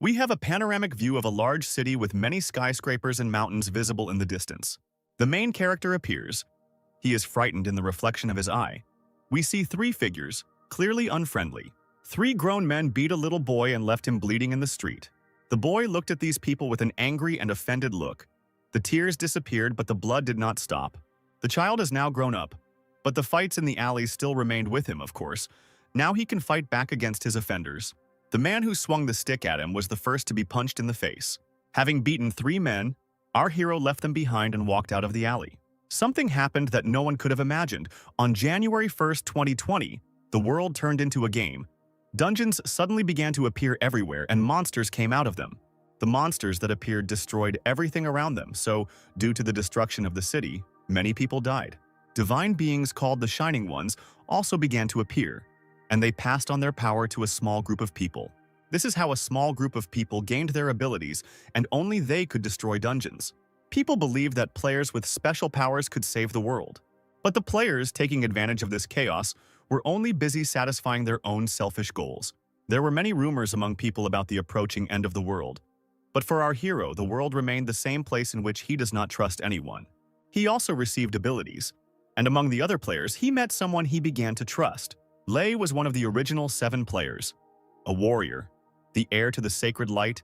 We have a panoramic view of a large city with many skyscrapers and mountains visible in the distance. The main character appears. He is frightened in the reflection of his eye. We see three figures, clearly unfriendly. Three grown men beat a little boy and left him bleeding in the street. The boy looked at these people with an angry and offended look. The tears disappeared, but the blood did not stop. The child is now grown up, but the fights in the alleys still remained with him, of course. Now he can fight back against his offenders. The man who swung the stick at him was the first to be punched in the face. Having beaten three men, our hero left them behind and walked out of the alley. Something happened that no one could have imagined. On January 1st, 2020, the world turned into a game. Dungeons suddenly began to appear everywhere and monsters came out of them. The monsters that appeared destroyed everything around them, so due to the destruction of the city, many people died. Divine beings called the Shining Ones also began to appear, and they passed on their power to a small group of people. This is how a small group of people gained their abilities, and only they could destroy dungeons. People believed that players with special powers could save the world. But the players, taking advantage of this chaos, were only busy satisfying their own selfish goals. There were many rumors among people about the approaching end of the world. But for our hero, the world remained the same place in which he does not trust anyone. He also received abilities, and among the other players, he met someone he began to trust. Lei was one of the original 7 players, a warrior, the heir to the sacred light,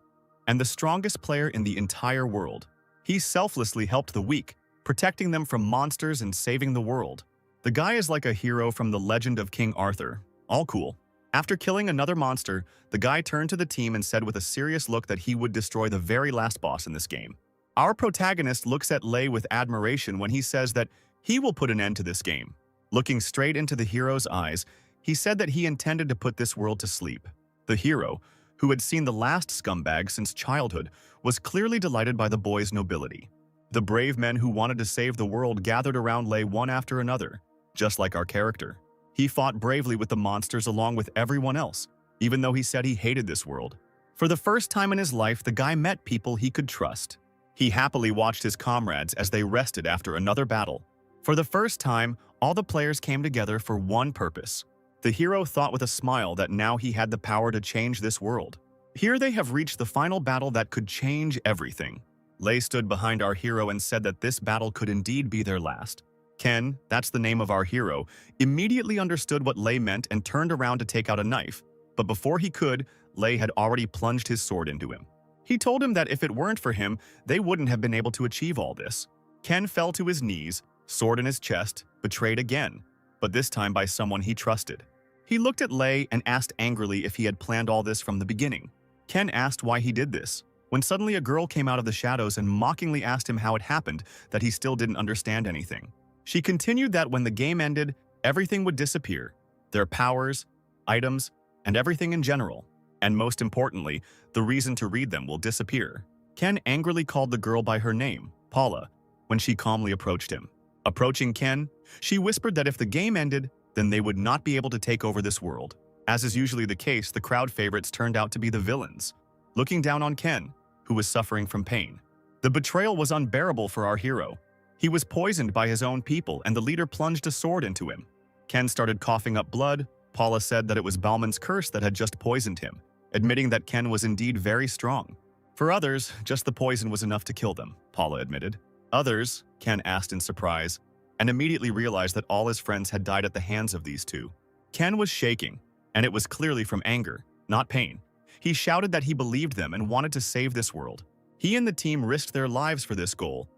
and the strongest player in the entire world. He selflessly helped the weak, protecting them from monsters and saving the world. The guy is like a hero from the legend of King Arthur. All cool. After killing another monster, the guy turned to the team and said with a serious look that he would destroy the very last boss in this game. Our protagonist looks at Lei with admiration when he says that he will put an end to this game. Looking straight into the hero's eyes, he said that he intended to put this world to sleep. The hero, who had seen the last scumbag since childhood, was clearly delighted by the boy's nobility. The brave men who wanted to save the world gathered around Lei one after another, just like our character. He fought bravely with the monsters along with everyone else, even though he said he hated this world. For the first time in his life, the guy met people he could trust. He happily watched his comrades as they rested after another battle. For the first time, all the players came together for one purpose. The hero thought with a smile that now he had the power to change this world. Here they have reached the final battle that could change everything. Lei stood behind our hero and said that this battle could indeed be their last. Ken, that's the name of our hero, immediately understood what Lei meant and turned around to take out a knife. But before he could, Lei had already plunged his sword into him. He told him that if it weren't for him, they wouldn't have been able to achieve all this. Ken fell to his knees, sword in his chest, betrayed again, but this time by someone he trusted. He looked at Lei and asked angrily if he had planned all this from the beginning. Ken asked why he did this, when suddenly a girl came out of the shadows and mockingly asked him how it happened that he still didn't understand anything. She continued that when the game ended, everything would disappear, their powers, items, and everything in general. And most importantly, the reason to read them will disappear. Ken angrily called the girl by her name, Paula, when she calmly approached him. Approaching Ken, she whispered that if the game ended, then they would not be able to take over this world. As is usually the case, the crowd favorites turned out to be the villains, looking down on Ken, who was suffering from pain. The betrayal was unbearable for our hero. He was poisoned by his own people, and the leader plunged a sword into him. Ken started coughing up blood. Paula said that it was Balman's curse that had just poisoned him, admitting that Ken was indeed very strong. For others, just the poison was enough to kill them, Paula admitted. Others, Ken asked in surprise, and immediately realized that all his friends had died at the hands of these two. Ken was shaking, and it was clearly from anger, not pain. He shouted that he believed them and wanted to save this world. He and the team risked their lives for this goal,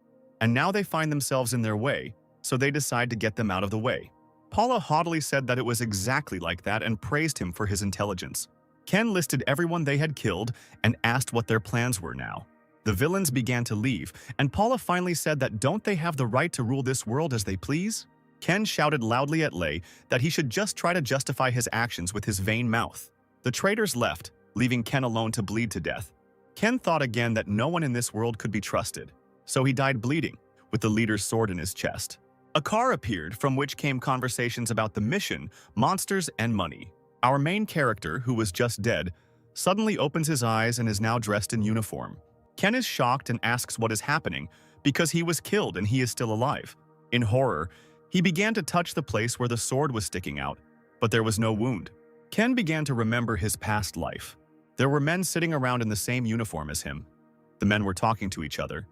and now they find themselves in their way, so they decide to get them out of the way. Paula haughtily said that it was exactly like that and praised him for his intelligence. Ken listed everyone they had killed and asked what their plans were now. The villains began to leave, and Paula finally said that don't they have the right to rule this world as they please? Ken shouted loudly at Lei that he should just try to justify his actions with his vain mouth. The traitors left, leaving Ken alone to bleed to death. Ken thought again that no one in this world could be trusted, so he died bleeding, with the leader's sword in his chest. A car appeared from which came conversations about the mission, monsters, and money. Our main character, who was just dead, suddenly opens his eyes and is now dressed in uniform. Ken is shocked and asks what is happening because he was killed and he is still alive. In horror, he began to touch the place where the sword was sticking out, but there was no wound. Ken began to remember his past life. There were men sitting around in the same uniform as him. The men were talking to each other.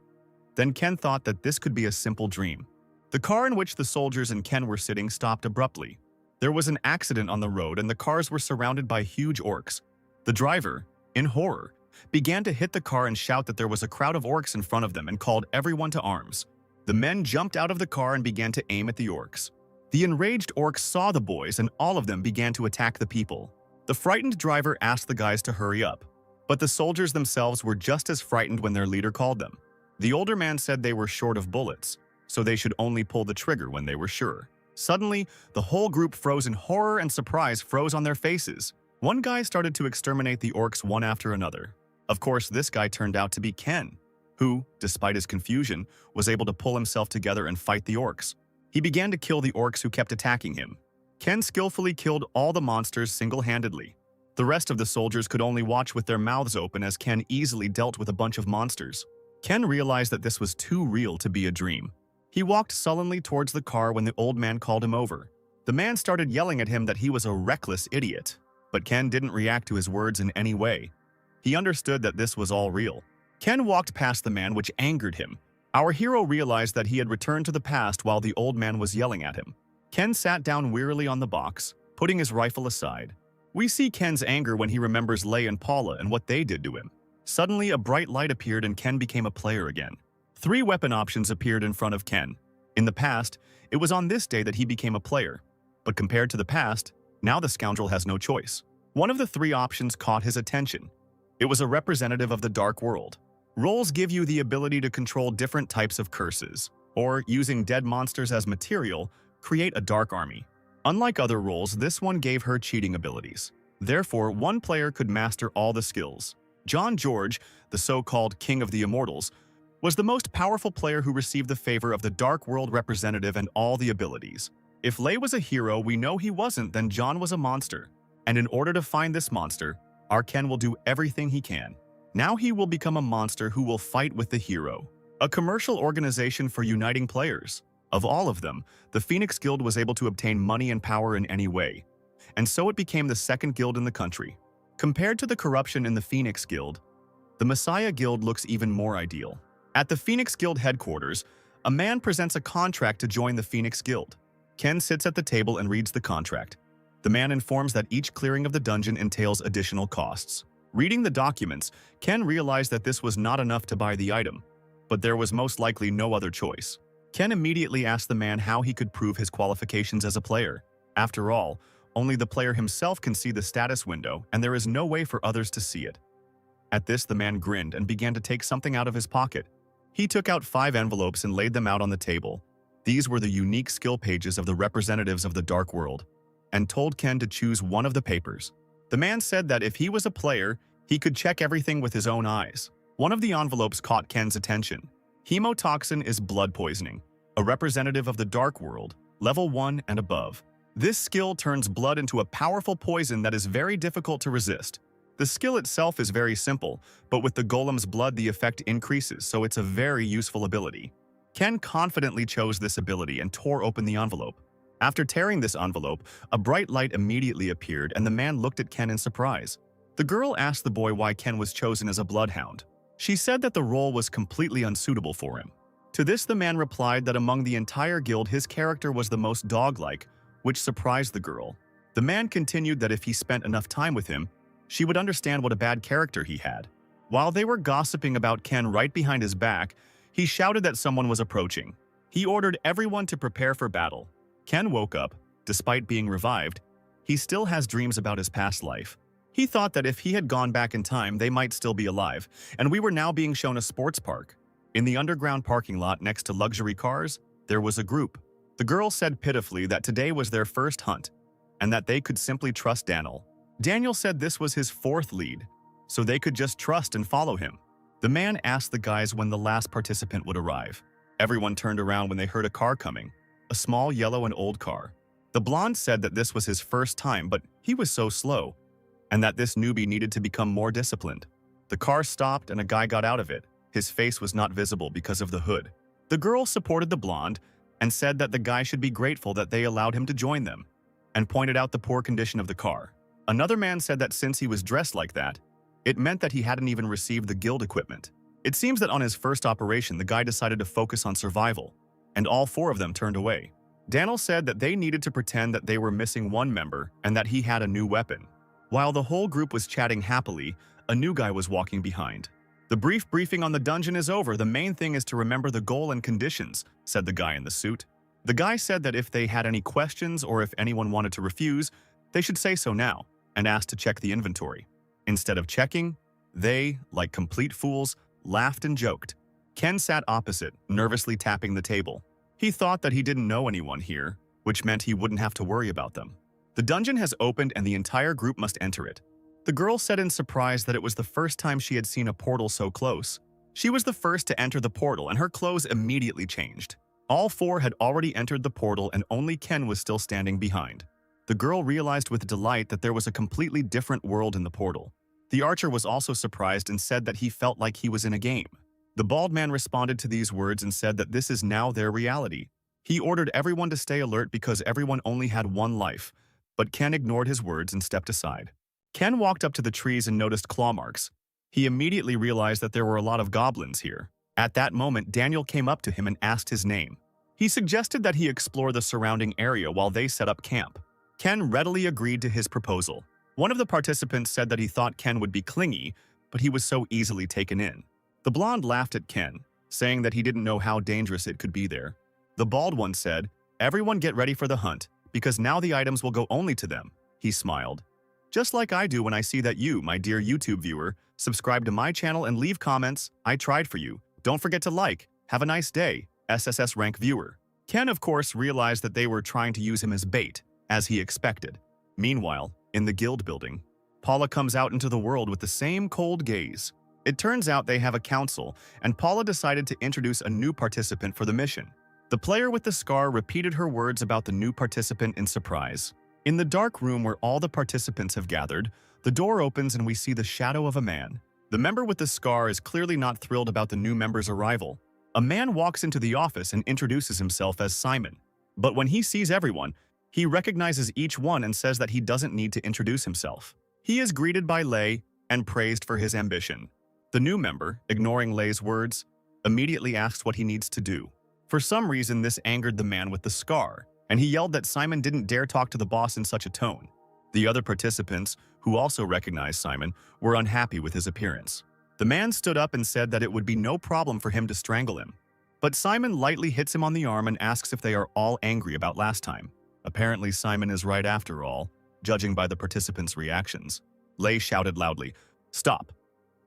Then Ken thought that this could be a simple dream. The car in which the soldiers and Ken were sitting stopped abruptly. There was an accident on the road and the cars were surrounded by huge orcs. The driver, in horror, began to hit the car and shout that there was a crowd of orcs in front of them and called everyone to arms. The men jumped out of the car and began to aim at the orcs. The enraged orcs saw the boys and all of them began to attack the people. The frightened driver asked the guys to hurry up, but the soldiers themselves were just as frightened when their leader called them. The older man said they were short of bullets, so they should only pull the trigger when they were sure. Suddenly, the whole group froze in horror and surprise froze on their faces. One guy started to exterminate the orcs one after another. Of course, this guy turned out to be Ken, who, despite his confusion, was able to pull himself together and fight the orcs. He began to kill the orcs who kept attacking him. Ken skillfully killed all the monsters single-handedly. The rest of the soldiers could only watch with their mouths open as Ken easily dealt with a bunch of monsters. Ken realized that this was too real to be a dream. He walked sullenly towards the car when the old man called him over. The man started yelling at him that he was a reckless idiot, but Ken didn't react to his words in any way. He understood that this was all real. Ken walked past the man, which angered him. Our hero realized that he had returned to the past while the old man was yelling at him. Ken sat down wearily on the box, putting his rifle aside. We see Ken's anger when he remembers Lei and Paula and what they did to him. Suddenly, a bright light appeared and Ken became a player again. 3 weapon options appeared in front of Ken. In the past, it was on this day that he became a player. But compared to the past, now the scoundrel has no choice. One of the 3 options caught his attention. It was a representative of the dark world. Roles give you the ability to control different types of curses, or, using dead monsters as material, create a dark army. Unlike other roles, this one gave her cheating abilities. Therefore, one player could master all the skills. John George, the so-called King of the Immortals, was the most powerful player who received the favor of the Dark World representative and all the abilities. If Lei was a hero, we know he wasn't, then John was a monster. And in order to find this monster, our Ken will do everything he can. Now he will become a monster who will fight with the hero. A commercial organization for uniting players. Of all of them, the Phoenix Guild was able to obtain money and power in any way. And so it became the second guild in the country. Compared to the corruption in the Phoenix Guild, the Messiah Guild looks even more ideal. At the Phoenix Guild headquarters, a man presents a contract to join the Phoenix Guild. Ken sits at the table and reads the contract. The man informs that each clearing of the dungeon entails additional costs. Reading the documents, Ken realized that this was not enough to buy the item, but there was most likely no other choice. Ken immediately asked the man how he could prove his qualifications as a player. After all, only the player himself can see the status window, and there is no way for others to see it. At this, the man grinned and began to take something out of his pocket. He took out 5 envelopes and laid them out on the table. These were the unique skill pages of the representatives of the Dark World, and told Ken to choose one of the papers. The man said that if he was a player, he could check everything with his own eyes. One of the envelopes caught Ken's attention. Hemotoxin is blood poisoning, a representative of the Dark World, level 1 and above. This skill turns blood into a powerful poison that is very difficult to resist. The skill itself is very simple, but with the golem's blood the effect increases, so it's a very useful ability. Ken confidently chose this ability and tore open the envelope. After tearing this envelope, a bright light immediately appeared and the man looked at Ken in surprise. The girl asked the boy why Ken was chosen as a bloodhound. She said that the role was completely unsuitable for him. To this, the man replied that among the entire guild his character was the most dog-like, which surprised the girl. The man continued that if he spent enough time with him, she would understand what a bad character he had. While they were gossiping about Ken right behind his back, he shouted that someone was approaching. He ordered everyone to prepare for battle. Ken woke up. Despite being revived, he still has dreams about his past life. He thought that if he had gone back in time, they might still be alive, and we were now being shown a sports park. In the underground parking lot next to luxury cars, there was a group. The girl said pitifully that today was their first hunt, and that they could simply trust Daniel. Daniel said this was his 4th lead, so they could just trust and follow him. The man asked the guys when the last participant would arrive. Everyone turned around when they heard a car coming, a small yellow and old car. The blonde said that this was his first time, but he was so slow, and that this newbie needed to become more disciplined. The car stopped and a guy got out of it. His face was not visible because of the hood. The girl supported the blonde and said that the guy should be grateful that they allowed him to join them, and pointed out the poor condition of the car. Another man said that since he was dressed like that, It meant that he hadn't even received the guild equipment. It seems that on his first operation, the guy decided to focus on survival, and all four of them turned away. Daniel said that they needed to pretend that they were missing one member and that he had a new weapon. While the whole group was chatting happily, a new guy was walking behind. "The brief briefing on the dungeon is over. The main thing is to remember the goal and conditions," said the guy in the suit. The guy said that if they had any questions or if anyone wanted to refuse, they should say so now, and asked to check the inventory. Instead of checking, they, like complete fools, laughed and joked. Ken sat opposite, nervously tapping the table. He thought that he didn't know anyone here, which meant he wouldn't have to worry about them. The dungeon has opened and the entire group must enter it. The girl said in surprise that it was the first time she had seen a portal so close. She was the first to enter the portal and her clothes immediately changed. All four had already entered the portal and only Ken was still standing behind. The girl realized with delight that there was a completely different world in the portal. The archer was also surprised and said that he felt like he was in a game. The bald man responded to these words and said that this is now their reality. He ordered everyone to stay alert because everyone only had one life, but Ken ignored his words and stepped aside. Ken walked up to the trees and noticed claw marks. He immediately realized that there were a lot of goblins here. At that moment, Daniel came up to him and asked his name. He suggested that he explore the surrounding area while they set up camp. Ken readily agreed to his proposal. One of the participants said that he thought Ken would be clingy, but he was so easily taken in. The blonde laughed at Ken, saying that he didn't know how dangerous it could be there. The bald one said, "Everyone get ready for the hunt, because now the items will go only to them." He smiled. "Just like I do when I see that you, my dear YouTube viewer, subscribe to my channel and leave comments. I tried for you. Don't forget to like. Have a nice day, SSS rank viewer." Ken, of course, realized that they were trying to use him as bait, as he expected. Meanwhile, in the guild building, Paula comes out into the world with the same cold gaze. It turns out they have a council, and Paula decided to introduce a new participant for the mission. The player with the scar repeated her words about the new participant in surprise. In the dark room where all the participants have gathered, the door opens and we see the shadow of a man. The member with the scar is clearly not thrilled about the new member's arrival. A man walks into the office and introduces himself as Simon. But when he sees everyone, he recognizes each one and says that he doesn't need to introduce himself. He is greeted by Lei and praised for his ambition. The new member, ignoring Lei's words, immediately asks what he needs to do. For some reason, this angered the man with the scar, and he yelled that Simon didn't dare talk to the boss in such a tone. The other participants, who also recognized Simon, were unhappy with his appearance. The man stood up and said that it would be no problem for him to strangle him. But Simon lightly hits him on the arm and asks if they are all angry about last time. Apparently, Simon is right after all, judging by the participants' reactions. Lei shouted loudly, "Stop!"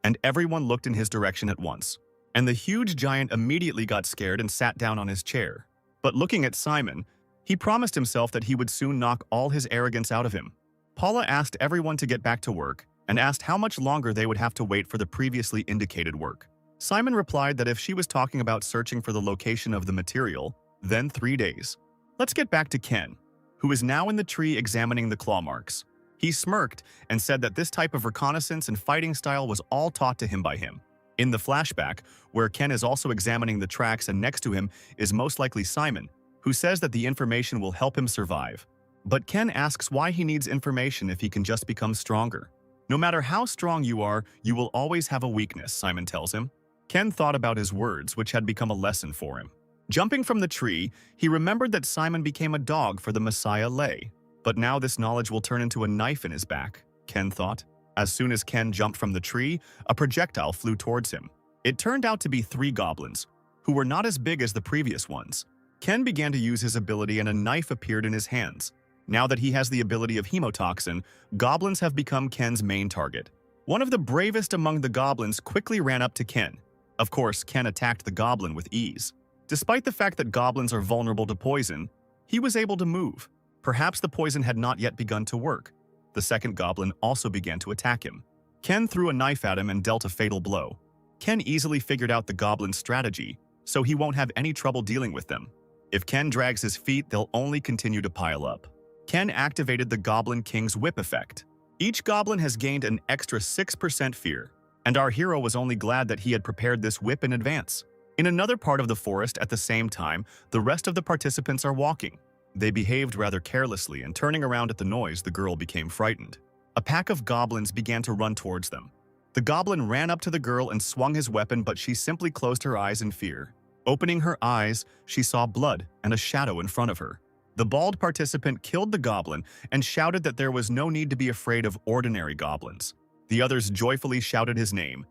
and everyone looked in his direction at once. And the huge giant immediately got scared and sat down on his chair. But looking at Simon, he promised himself that he would soon knock all his arrogance out of him. Paula asked everyone to get back to work and asked how much longer they would have to wait for the previously indicated work. Simon replied that if she was talking about searching for the location of the material, then 3 days. Let's get back to Ken, who is now in the tree examining the claw marks. He smirked and said that this type of reconnaissance and fighting style was all taught to him by him. In the flashback, where Ken is also examining the tracks and next to him is most likely Simon, who says that the information will help him survive. But Ken asks why he needs information if he can just become stronger. No matter how strong you are, you will always have a weakness, Simon tells him. Ken thought about his words, which had become a lesson for him. Jumping from the tree, he remembered that Simon became a dog for the Messiah Lei. But now this knowledge will turn into a knife in his back, Ken thought. As soon as Ken jumped from the tree, a projectile flew towards him. It turned out to be 3 goblins, who were not as big as the previous ones. Ken began to use his ability and a knife appeared in his hands. Now that he has the ability of hemotoxin, goblins have become Ken's main target. One of the bravest among the goblins quickly ran up to Ken. Of course, Ken attacked the goblin with ease. Despite the fact that goblins are vulnerable to poison, he was able to move. Perhaps the poison had not yet begun to work. The second goblin also began to attack him. Ken threw a knife at him and dealt a fatal blow. Ken easily figured out the goblin's strategy, so he won't have any trouble dealing with them. If Ken drags his feet, they'll only continue to pile up. Ken activated the Goblin King's whip effect. Each goblin has gained an extra 6% fear, and our hero was only glad that he had prepared this whip in advance. In another part of the forest at the same time, the rest of the participants are walking. They behaved rather carelessly, and turning around at the noise, the girl became frightened. A pack of goblins began to run towards them. The goblin ran up to the girl and swung his weapon, but she simply closed her eyes in fear. Opening her eyes, she saw blood and a shadow in front of her. The bald participant killed the goblin and shouted that there was no need to be afraid of ordinary goblins. The others joyfully shouted his name.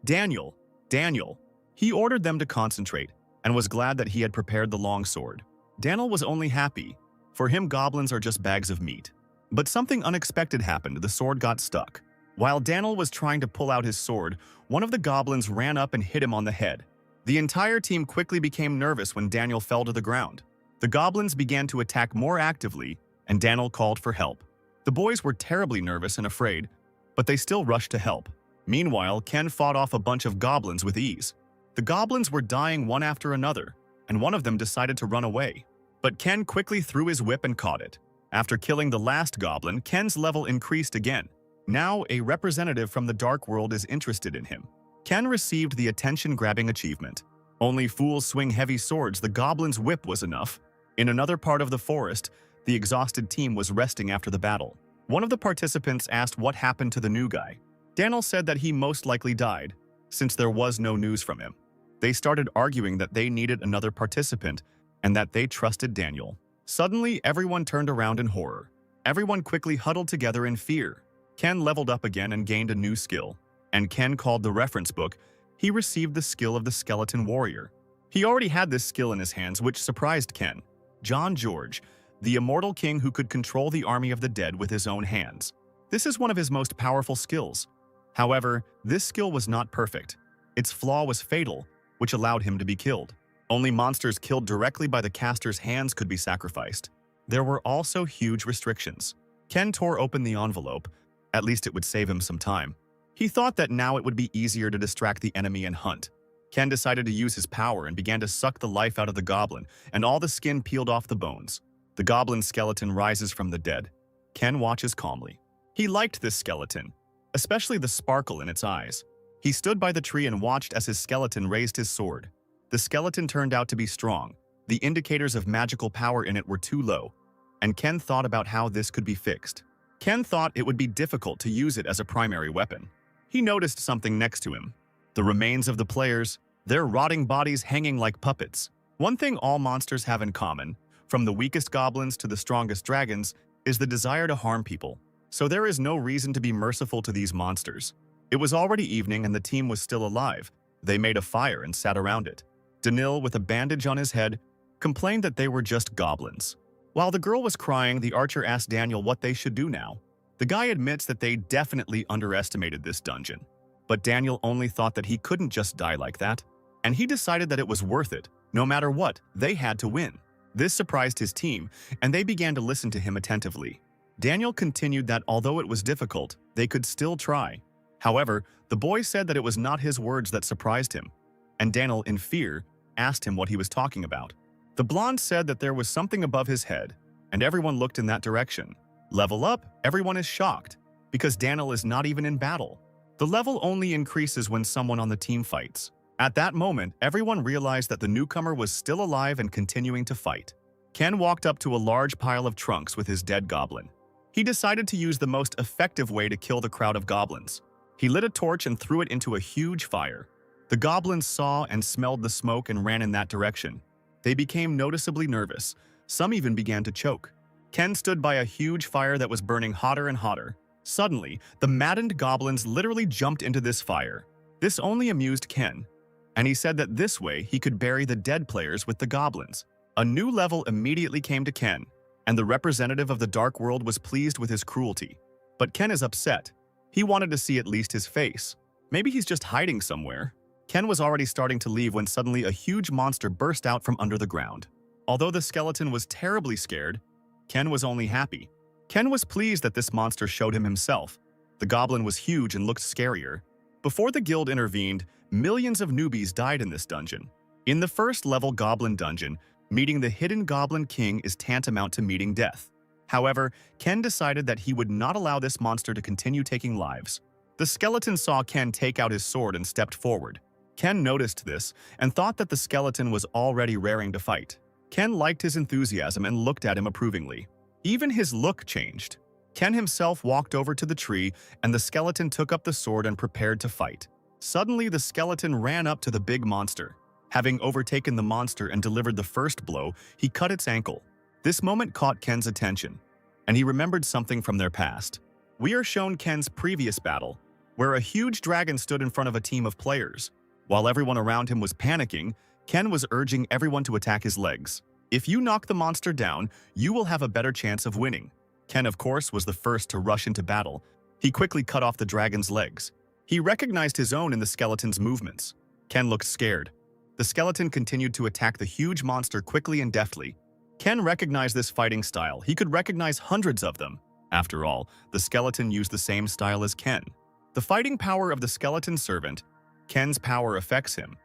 Daniel! Daniel! He ordered them to concentrate and was glad that he had prepared the long sword. Daniel was only happy. For him, goblins are just bags of meat. But something unexpected happened. The sword got stuck. While Daniel was trying to pull out his sword, one of the goblins ran up and hit him on the head. The entire team quickly became nervous when Daniel fell to the ground. The goblins began to attack more actively, and Daniel called for help. The boys were terribly nervous and afraid, but they still rushed to help. Meanwhile, Ken fought off a bunch of goblins with ease. The goblins were dying one after another, and one of them decided to run away. But Ken quickly threw his whip and caught it. After killing the last goblin, Ken's level increased again. Now, a representative from the Dark World is interested in him. Ken received the attention-grabbing achievement. Only fools swing heavy swords. The goblin's whip was enough. In another part of the forest, the exhausted team was resting after the battle. One of the participants asked what happened to the new guy. Daniel said that he most likely died, since there was no news from him. They started arguing that they needed another participant and that they trusted Daniel. Suddenly, everyone turned around in horror. Everyone quickly huddled together in fear. Ken leveled up again and gained a new skill. And Ken called the reference book. He received the skill of the skeleton warrior. He already had this skill in his hands, which surprised Ken. John George, the immortal king who could control the army of the dead with his own hands. This is one of his most powerful skills. However, this skill was not perfect. Its flaw was fatal, which allowed him to be killed. Only monsters killed directly by the caster's hands could be sacrificed. There were also huge restrictions. Ken tore open the envelope. At least it would save him some time. He thought that now it would be easier to distract the enemy and hunt. Ken decided to use his power and began to suck the life out of the goblin, and all the skin peeled off the bones. The goblin's skeleton rises from the dead. Ken watches calmly. He liked this skeleton, especially the sparkle in its eyes. He stood by the tree and watched as his skeleton raised his sword. The skeleton turned out to be strong. The indicators of magical power in it were too low, and Ken thought about how this could be fixed. Ken thought it would be difficult to use it as a primary weapon. He noticed something next to him. The remains of the players, their rotting bodies hanging like puppets. One thing all monsters have in common, from the weakest goblins to the strongest dragons, is the desire to harm people. So there is no reason to be merciful to these monsters. It was already evening and the team was still alive. They made a fire and sat around it. Danil, with a bandage on his head, complained that they were just goblins. While the girl was crying, the archer asked Daniel what they should do now. The guy admits that they definitely underestimated this dungeon. But Daniel only thought that he couldn't just die like that. And he decided that it was worth it. No matter what, they had to win. This surprised his team, and they began to listen to him attentively. Daniel continued that although it was difficult, they could still try. However, the boy said that it was not his words that surprised him, and Daniel, in fear, asked him what he was talking about. The blonde said that there was something above his head, and everyone looked in that direction. Level up, everyone is shocked, because Daniel is not even in battle. The level only increases when someone on the team fights. At that moment, everyone realized that the newcomer was still alive and continuing to fight. Ken walked up to a large pile of trunks with his dead goblin. He decided to use the most effective way to kill the crowd of goblins. He lit a torch and threw it into a huge fire. The goblins saw and smelled the smoke and ran in that direction. They became noticeably nervous. Some even began to choke. Ken stood by a huge fire that was burning hotter and hotter. Suddenly, the maddened goblins literally jumped into this fire. This only amused Ken, and he said that this way he could bury the dead players with the goblins. A new level immediately came to Ken, and the representative of the Dark World was pleased with his cruelty. But Ken is upset. He wanted to see at least his face. Maybe he's just hiding somewhere. Ken was already starting to leave when suddenly a huge monster burst out from under the ground. Although the skeleton was terribly scared, Ken was only happy. Ken was pleased that this monster showed him himself. The goblin was huge and looked scarier. Before the guild intervened, millions of newbies died in this dungeon. In the first level goblin dungeon, meeting the hidden goblin king is tantamount to meeting death. However, Ken decided that he would not allow this monster to continue taking lives. The skeleton saw Ken take out his sword and stepped forward. Ken noticed this and thought that the skeleton was already raring to fight. Ken liked his enthusiasm and looked at him approvingly. Even his look changed. Ken himself walked over to the tree, and the skeleton took up the sword and prepared to fight. Suddenly, the skeleton ran up to the big monster. Having overtaken the monster and delivered the first blow, he cut its ankle. This moment caught Ken's attention, and he remembered something from their past. We are shown Ken's previous battle, where a huge dragon stood in front of a team of players. While everyone around him was panicking, Ken was urging everyone to attack his legs. If you knock the monster down, you will have a better chance of winning. Ken, of course, was the first to rush into battle. He quickly cut off the dragon's legs. He recognized his own in the skeleton's movements. Ken looked scared. The skeleton continued to attack the huge monster quickly and deftly. Ken recognized this fighting style. He could recognize hundreds of them. After all, the skeleton used the same style as Ken. The fighting power of the skeleton servant, Ken's power affects him.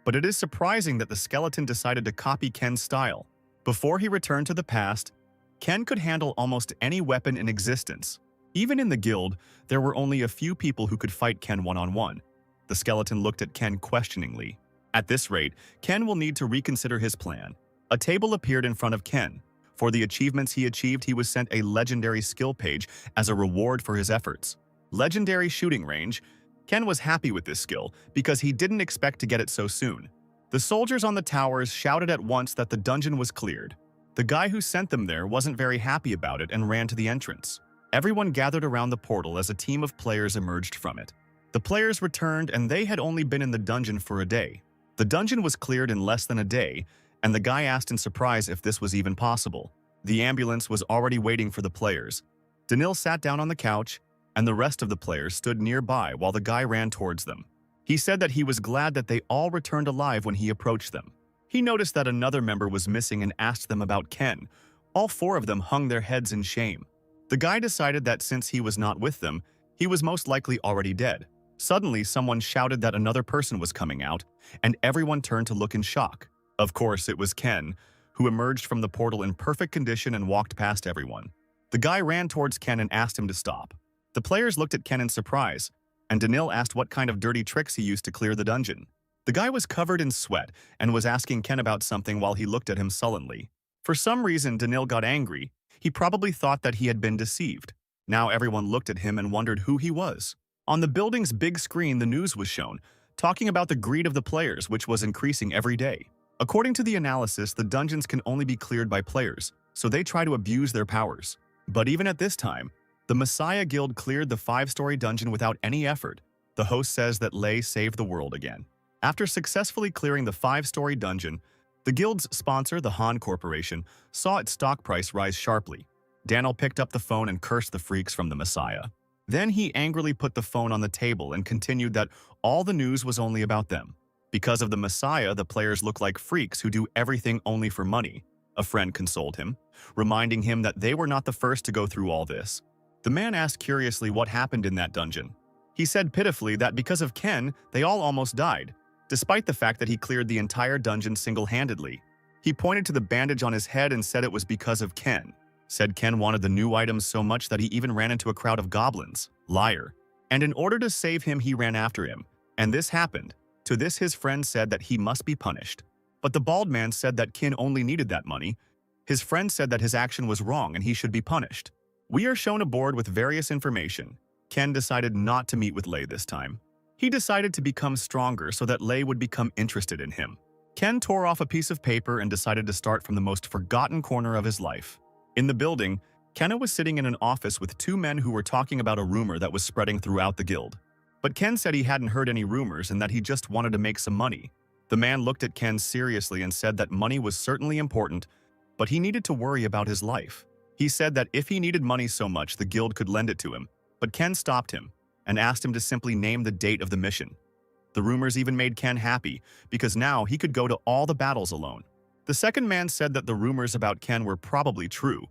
But it is surprising that the skeleton decided to copy Ken's style. Before he returned to the past, Ken could handle almost any weapon in existence. Even in the guild, there were only a few people who could fight Ken one-on-one. The skeleton looked at Ken questioningly. At this rate, Ken will need to reconsider his plan. A table appeared in front of Ken. For the achievements he achieved, he was sent a legendary skill page as a reward for his efforts. Legendary shooting range. Ken was happy with this skill because he didn't expect to get it so soon. The soldiers on the towers shouted at once that the dungeon was cleared. The guy who sent them there wasn't very happy about it and ran to the entrance. Everyone gathered around the portal as a team of players emerged from it. The players returned, and they had only been in the dungeon for a day. The dungeon was cleared in less than a day, and the guy asked in surprise if this was even possible. The ambulance was already waiting for the players. Danil sat down on the couch, and the rest of the players stood nearby while the guy ran towards them. He said that he was glad that they all returned alive when he approached them. He noticed that another member was missing and asked them about Ken. All four of them hung their heads in shame. The guy decided that since he was not with them, he was most likely already dead. Suddenly, someone shouted that another person was coming out, and everyone turned to look in shock. Of course, it was Ken, who emerged from the portal in perfect condition and walked past everyone. The guy ran towards Ken and asked him to stop. The players looked at Ken in surprise, and Danil asked what kind of dirty tricks he used to clear the dungeon. The guy was covered in sweat and was asking Ken about something while he looked at him sullenly. For some reason, Danil got angry. He probably thought that he had been deceived. Now everyone looked at him and wondered who he was. On the building's big screen, the news was shown, talking about the greed of the players, which was increasing every day. According to the analysis, the dungeons can only be cleared by players, so they try to abuse their powers. But even at this time, the Messiah Guild cleared the 5-story dungeon without any effort. The host says that Lei saved the world again. After successfully clearing the 5-story dungeon, the guild's sponsor, the Han Corporation, saw its stock price rise sharply. Daniel picked up the phone and cursed the freaks from the Messiah. Then he angrily put the phone on the table and continued that all the news was only about them. Because of the Messiah, the players look like freaks who do everything only for money. A friend consoled him, reminding him that they were not the first to go through all this. The man asked curiously what happened in that dungeon. He said pitifully that because of Ken, they all almost died, despite the fact that he cleared the entire dungeon single-handedly. He pointed to the bandage on his head and said it was because of Ken. Said Ken wanted the new items so much that he even ran into a crowd of goblins. Liar. And in order to save him, he ran after him. And this happened. To this, his friend said that he must be punished. But the bald man said that Ken only needed that money. His friend said that his action was wrong and he should be punished. We are shown a board with various information. Ken decided not to meet with Lei this time. He decided to become stronger so that Lei would become interested in him. Ken tore off a piece of paper and decided to start from the most forgotten corner of his life. In the building, Ken was sitting in an office with two men who were talking about a rumor that was spreading throughout the guild. But Ken said he hadn't heard any rumors and that he just wanted to make some money. The man looked at Ken seriously and said that money was certainly important, but he needed to worry about his life. He said that if he needed money so much, the guild could lend it to him, but Ken stopped him and asked him to simply name the date of the mission. The rumors even made Ken happy, because now he could go to all the battles alone. The second man said that the rumors about Ken were probably true,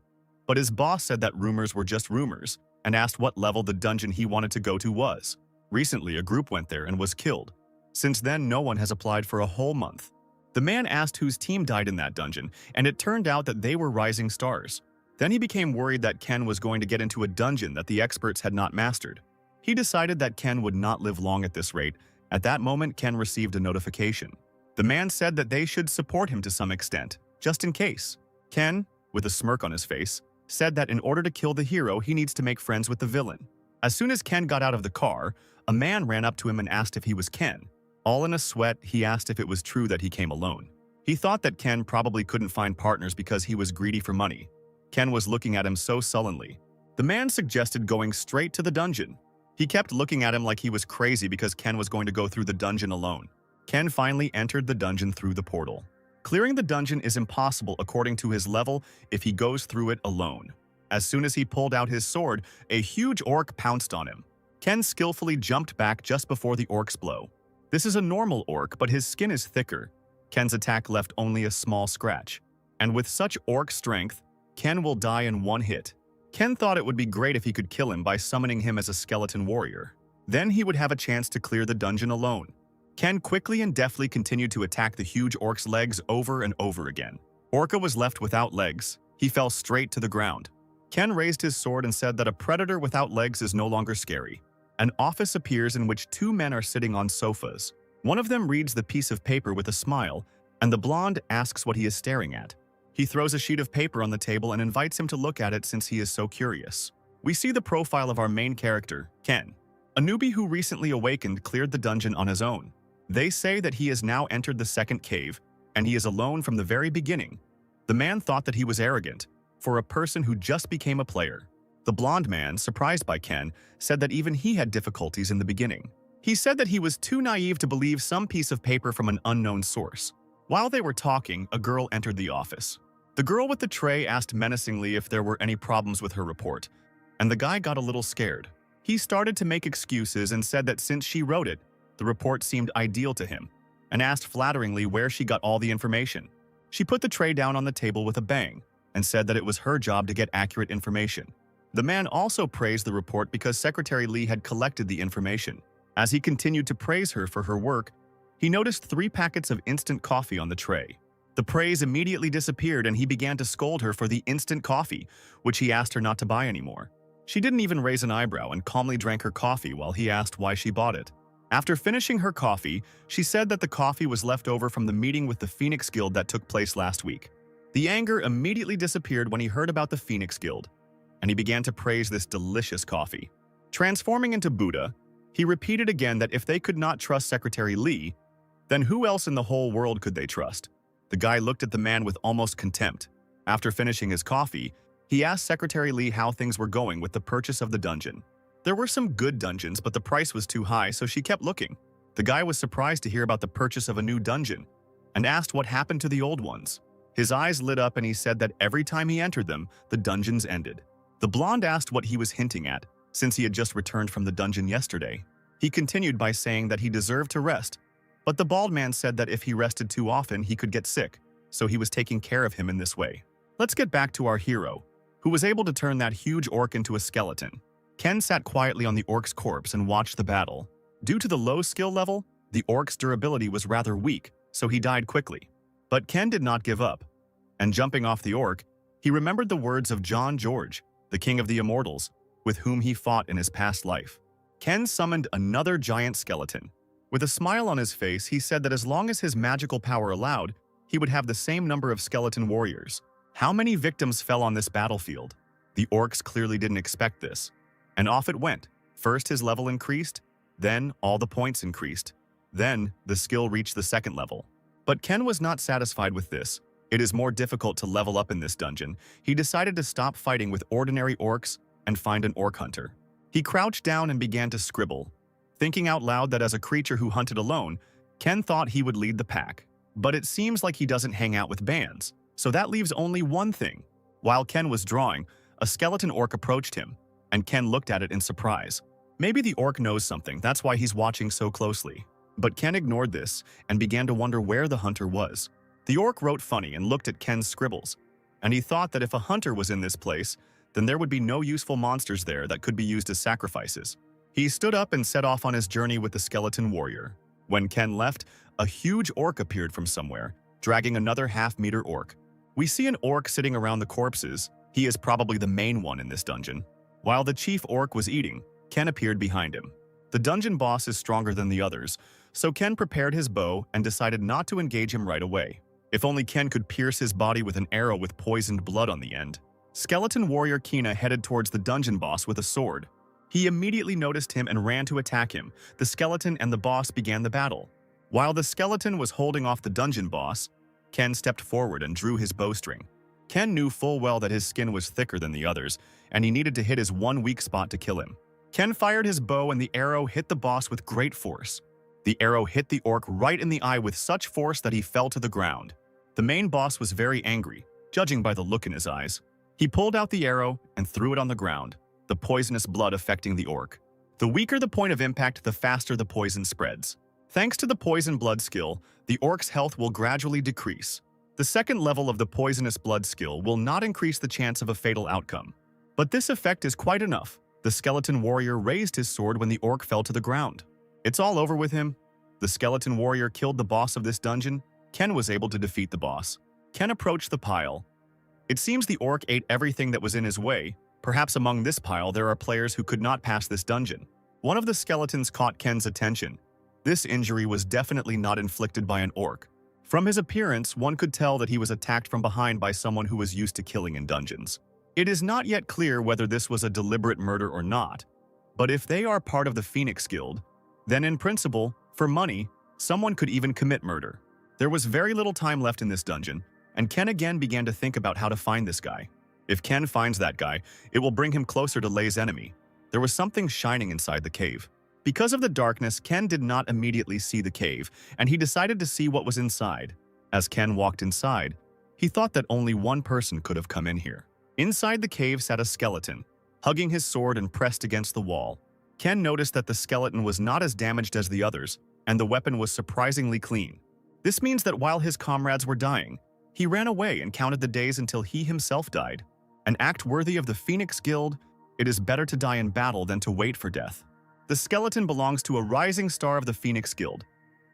but his boss said that rumors were just rumors and asked what level the dungeon he wanted to go to was. Recently, a group went there and was killed. Since then, no one has applied for a whole month. The man asked whose team died in that dungeon, and it turned out that they were rising stars. Then he became worried that Ken was going to get into a dungeon that the experts had not mastered. He decided that Ken would not live long at this rate. At that moment, Ken received a notification. The man said that they should support him to some extent, just in case. Ken, with a smirk on his face, said that in order to kill the hero, he needs to make friends with the villain. As soon as Ken got out of the car, a man ran up to him and asked if he was Ken. All in a sweat, he asked if it was true that he came alone. He thought that Ken probably couldn't find partners because he was greedy for money. Ken was looking at him so sullenly. The man suggested going straight to the dungeon. He kept looking at him like he was crazy because Ken was going to go through the dungeon alone. Ken finally entered the dungeon through the portal. Clearing the dungeon is impossible according to his level if he goes through it alone. As soon as he pulled out his sword, a huge orc pounced on him. Ken skillfully jumped back just before the orc's blow. This is a normal orc, but his skin is thicker. Ken's attack left only a small scratch. And with such orc strength, Ken will die in one hit. Ken thought it would be great if he could kill him by summoning him as a skeleton warrior. Then he would have a chance to clear the dungeon alone. Ken quickly and deftly continued to attack the huge orc's legs over and over again. Orca was left without legs. He fell straight to the ground. Ken raised his sword and said that a predator without legs is no longer scary. An office appears in which two men are sitting on sofas. One of them reads the piece of paper with a smile, and the blonde asks what he is staring at. He throws a sheet of paper on the table and invites him to look at it since he is so curious. We see the profile of our main character, Ken. A newbie who recently awakened cleared the dungeon on his own. They say that he has now entered the second cave, and he is alone from the very beginning. The man thought that he was arrogant, for a person who just became a player. The blonde man, surprised by Ken, said that even he had difficulties in the beginning. He said that he was too naive to believe some piece of paper from an unknown source. While they were talking, a girl entered the office. The girl with the tray asked menacingly if there were any problems with her report, and the guy got a little scared. He started to make excuses and said that since she wrote it, the report seemed ideal to him, and asked flatteringly where she got all the information. She put the tray down on the table with a bang, and said that it was her job to get accurate information. The man also praised the report because Secretary Lee had collected the information. As he continued to praise her for her work, he noticed 3 packets of instant coffee on the tray. The praise immediately disappeared and he began to scold her for the instant coffee, which he asked her not to buy anymore. She didn't even raise an eyebrow and calmly drank her coffee while he asked why she bought it. After finishing her coffee, she said that the coffee was left over from the meeting with the Phoenix Guild that took place last week. The anger immediately disappeared when he heard about the Phoenix Guild, and he began to praise this delicious coffee. Transforming into Buddha, he repeated again that if they could not trust Secretary Lee, then who else in the whole world could they trust? The guy looked at the man with almost contempt. After finishing his coffee, he asked Secretary Lee how things were going with the purchase of the dungeon. There were some good dungeons, but the price was too high, so she kept looking. The guy was surprised to hear about the purchase of a new dungeon and asked what happened to the old ones. His eyes lit up and he said that every time he entered them, the dungeons ended. The blonde asked what he was hinting at, since he had just returned from the dungeon yesterday. He continued by saying that he deserved to rest, but the bald man said that if he rested too often, he could get sick, so he was taking care of him in this way. Let's get back to our hero, who was able to turn that huge orc into a skeleton. Ken sat quietly on the orc's corpse and watched the battle. Due to the low skill level, the orc's durability was rather weak, so he died quickly. But Ken did not give up, and jumping off the orc, he remembered the words of John George, the king of the immortals, with whom he fought in his past life. Ken summoned another giant skeleton. With a smile on his face, he said that as long as his magical power allowed, he would have the same number of skeleton warriors. How many victims fell on this battlefield? The orcs clearly didn't expect this. And off it went. First his level increased, then all the points increased. Then the skill reached the second level. But Ken was not satisfied with this. It is more difficult to level up in this dungeon. He decided to stop fighting with ordinary orcs and find an orc hunter. He crouched down and began to scribble, thinking out loud that as a creature who hunted alone, Ken thought he would lead the pack. But it seems like he doesn't hang out with bands, so that leaves only one thing. While Ken was drawing, a skeleton orc approached him, and Ken looked at it in surprise. Maybe the orc knows something, that's why he's watching so closely. But Ken ignored this and began to wonder where the hunter was. The orc wrote funny and looked at Ken's scribbles, and he thought that if a hunter was in this place, then there would be no useful monsters there that could be used as sacrifices. He stood up and set off on his journey with the skeleton warrior. When Ken left, a huge orc appeared from somewhere, dragging another half-meter orc. We see an orc sitting around the corpses. He is probably the main one in this dungeon. While the chief orc was eating, Ken appeared behind him. The dungeon boss is stronger than the others, so Ken prepared his bow and decided not to engage him right away. If only Ken could pierce his body with an arrow with poisoned blood on the end. Skeleton warrior Kina headed towards the dungeon boss with a sword. He immediately noticed him and ran to attack him. The skeleton and the boss began the battle. While the skeleton was holding off the dungeon boss, Ken stepped forward and drew his bowstring. Ken knew full well that his skin was thicker than the others, and he needed to hit his one weak spot to kill him. Ken fired his bow and the arrow hit the boss with great force. The arrow hit the orc right in the eye with such force that he fell to the ground. The main boss was very angry, judging by the look in his eyes. He pulled out the arrow and threw it on the ground, the poisonous blood affecting the orc. The weaker the point of impact, the faster the poison spreads. Thanks to the poison blood skill, the orc's health will gradually decrease. The second level of the poisonous blood skill will not increase the chance of a fatal outcome. But this effect is quite enough. The skeleton warrior raised his sword when the orc fell to the ground. It's all over with him. The skeleton warrior killed the boss of this dungeon. Ken was able to defeat the boss. Ken approached the pile. It seems the orc ate everything that was in his way. Perhaps among this pile there are players who could not pass this dungeon. One of the skeletons caught Ken's attention. This injury was definitely not inflicted by an orc. From his appearance, one could tell that he was attacked from behind by someone who was used to killing in dungeons. It is not yet clear whether this was a deliberate murder or not, but if they are part of the Phoenix Guild, then in principle, for money, someone could even commit murder. There was very little time left in this dungeon, and Ken again began to think about how to find this guy. If Ken finds that guy, it will bring him closer to Lei's enemy. There was something shining inside the cave. Because of the darkness, Ken did not immediately see the cave, and he decided to see what was inside. As Ken walked inside, he thought that only one person could have come in here. Inside the cave sat a skeleton, hugging his sword and pressed against the wall. Ken noticed that the skeleton was not as damaged as the others, and the weapon was surprisingly clean. This means that while his comrades were dying, he ran away and counted the days until he himself died. An act worthy of the Phoenix Guild, it is better to die in battle than to wait for death. The skeleton belongs to a rising star of the Phoenix Guild.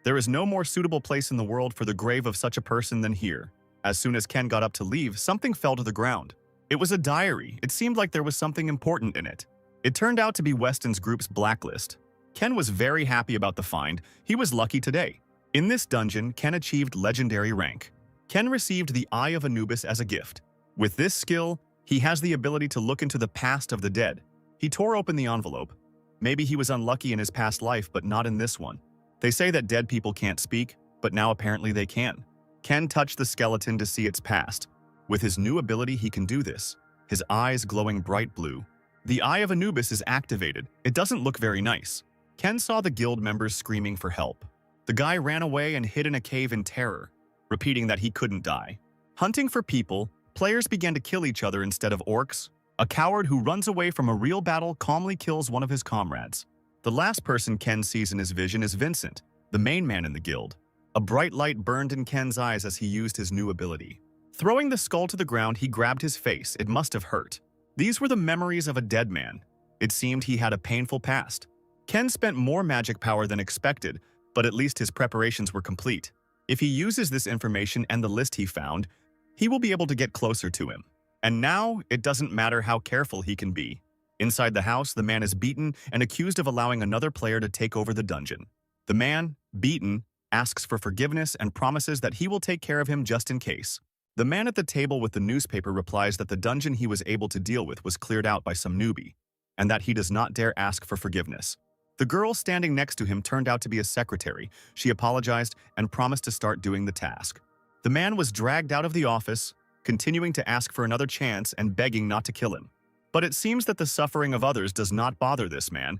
There is no more suitable place in the world for the grave of such a person than here. As soon as Ken got up to leave, something fell to the ground. It was a diary. It seemed like there was something important in it. It turned out to be Weston's group's blacklist. Ken was very happy about the find. He was lucky today. In this dungeon, Ken achieved legendary rank. Ken received the Eye of Anubis as a gift. With this skill, he has the ability to look into the past of the dead. He tore open the envelope. Maybe he was unlucky in his past life, but not in this one. They say that dead people can't speak, but now apparently they can. Ken touched the skeleton to see its past. With his new ability, he can do this. His eyes glowing bright blue. The Eye of Anubis is activated. It doesn't look very nice. Ken saw the guild members screaming for help. The guy ran away and hid in a cave in terror, repeating that he couldn't die. Hunting for people, players began to kill each other instead of orcs. A coward who runs away from a real battle calmly kills one of his comrades. The last person Ken sees in his vision is Vincent, the main man in the guild. A bright light burned in Ken's eyes as he used his new ability. Throwing the skull to the ground, he grabbed his face. It must have hurt. These were the memories of a dead man. It seemed he had a painful past. Ken spent more magic power than expected, but at least his preparations were complete. If he uses this information and the list he found, he will be able to get closer to him. And now, it doesn't matter how careful he can be. Inside the house, the man is beaten and accused of allowing another player to take over the dungeon. The man, beaten, asks for forgiveness and promises that he will take care of him just in case. The man at the table with the newspaper replies that the dungeon he was able to deal with was cleared out by some newbie, and that he does not dare ask for forgiveness. The girl standing next to him turned out to be a secretary. She apologized and promised to start doing the task. The man was dragged out of the office, continuing to ask for another chance and begging not to kill him. But it seems that the suffering of others does not bother this man.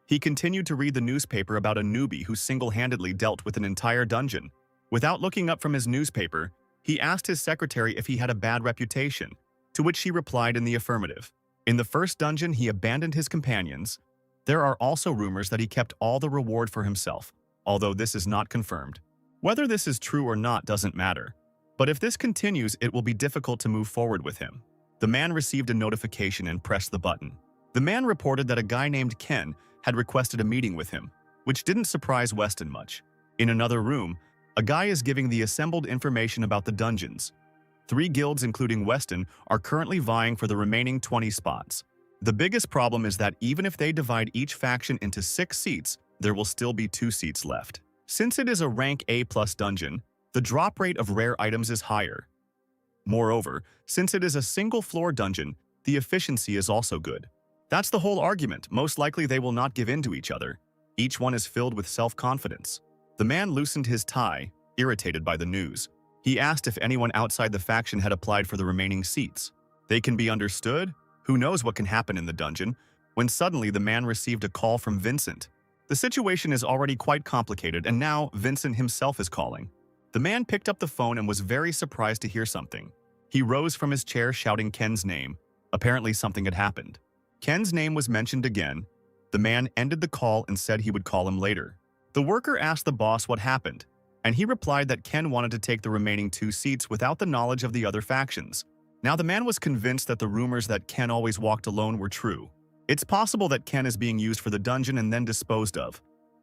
He continued to read the newspaper about a newbie who single-handedly dealt with an entire dungeon. Without looking up from his newspaper, he asked his secretary if he had a bad reputation, to which she replied in the affirmative. In the first dungeon, he abandoned his companions. There are also rumors that he kept all the reward for himself, although this is not confirmed. Whether this is true or not doesn't matter. But if this continues, it will be difficult to move forward with him. The man received a notification and pressed the button. The man reported that a guy named Ken had requested a meeting with him, which didn't surprise Weston much. In another room, a guy is giving the assembled information about the dungeons. 3 guilds, including Weston, are currently vying for the remaining 20 spots. The biggest problem is that even if they divide each faction into 6 seats, there will still be 2 seats left. Since it is a rank A+ dungeon, the drop rate of rare items is higher. Moreover, since it is a single-floor dungeon, the efficiency is also good. That's the whole argument. Most likely they will not give in to each other. Each one is filled with self-confidence. The man loosened his tie, irritated by the news. He asked if anyone outside the faction had applied for the remaining seats. They can be understood? Who knows what can happen in the dungeon? When suddenly the man received a call from Vincent. The situation is already quite complicated, and now Vincent himself is calling. The man picked up the phone and was very surprised to hear something. He rose from his chair shouting Ken's name. Apparently something had happened. Ken's name was mentioned again. The man ended the call and said he would call him later. The worker asked the boss what happened, and he replied that Ken wanted to take the remaining 2 seats without the knowledge of the other factions. Now the man was convinced that the rumors that Ken always walked alone were true. It's possible that Ken is being used for the dungeon and then disposed of,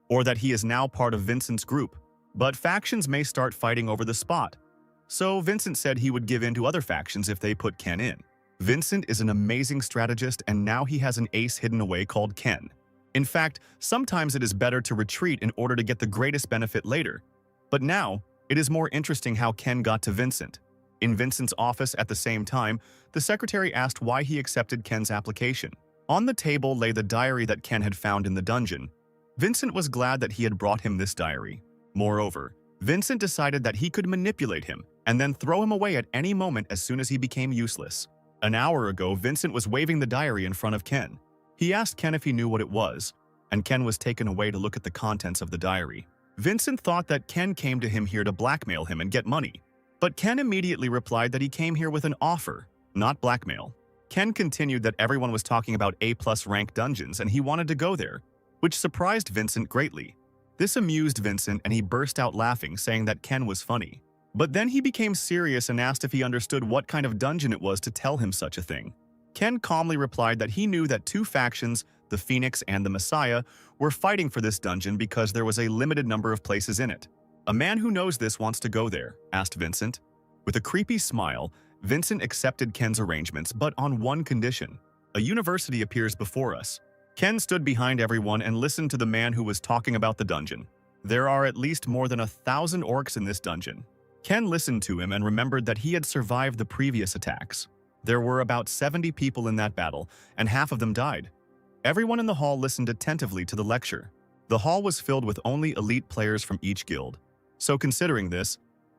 or that he is now part of Vincent's group. But factions may start fighting over the spot. So Vincent said he would give in to other factions if they put Ken in. Vincent is an amazing strategist, and now he has an ace hidden away called Ken. In fact, sometimes it is better to retreat in order to get the greatest benefit later. But now, it is more interesting how Ken got to Vincent. In Vincent's office at the same time, the secretary asked why he accepted Ken's application. On the table lay the diary that Ken had found in the dungeon. Vincent was glad that he had brought him this diary. Moreover, Vincent decided that he could manipulate him and then throw him away at any moment as soon as he became useless. An hour ago, Vincent was waving the diary in front of Ken. He asked Ken if he knew what it was, and Ken was taken away to look at the contents of the diary. Vincent thought that Ken came to him here to blackmail him and get money. But Ken immediately replied that he came here with an offer, not blackmail. Ken continued that everyone was talking about A+ rank dungeons and he wanted to go there, which surprised Vincent greatly. This amused Vincent and he burst out laughing, saying that Ken was funny. But then he became serious and asked if he understood what kind of dungeon it was to tell him such a thing. Ken calmly replied that he knew that 2 factions, the Phoenix and the Messiah, were fighting for this dungeon because there was a limited number of places in it. "A man who knows this wants to go there," asked Vincent. With a creepy smile, Vincent accepted Ken's arrangements, but on one condition. A university appears before us. Ken stood behind everyone and listened to the man who was talking about the dungeon. There are at least more than 1,000 orcs in this dungeon. Ken listened to him and remembered that he had survived the previous attacks. There were about 70 people in that battle, and half of them died. Everyone in the hall listened attentively to the lecture. The hall was filled with only elite players from each guild. So considering this,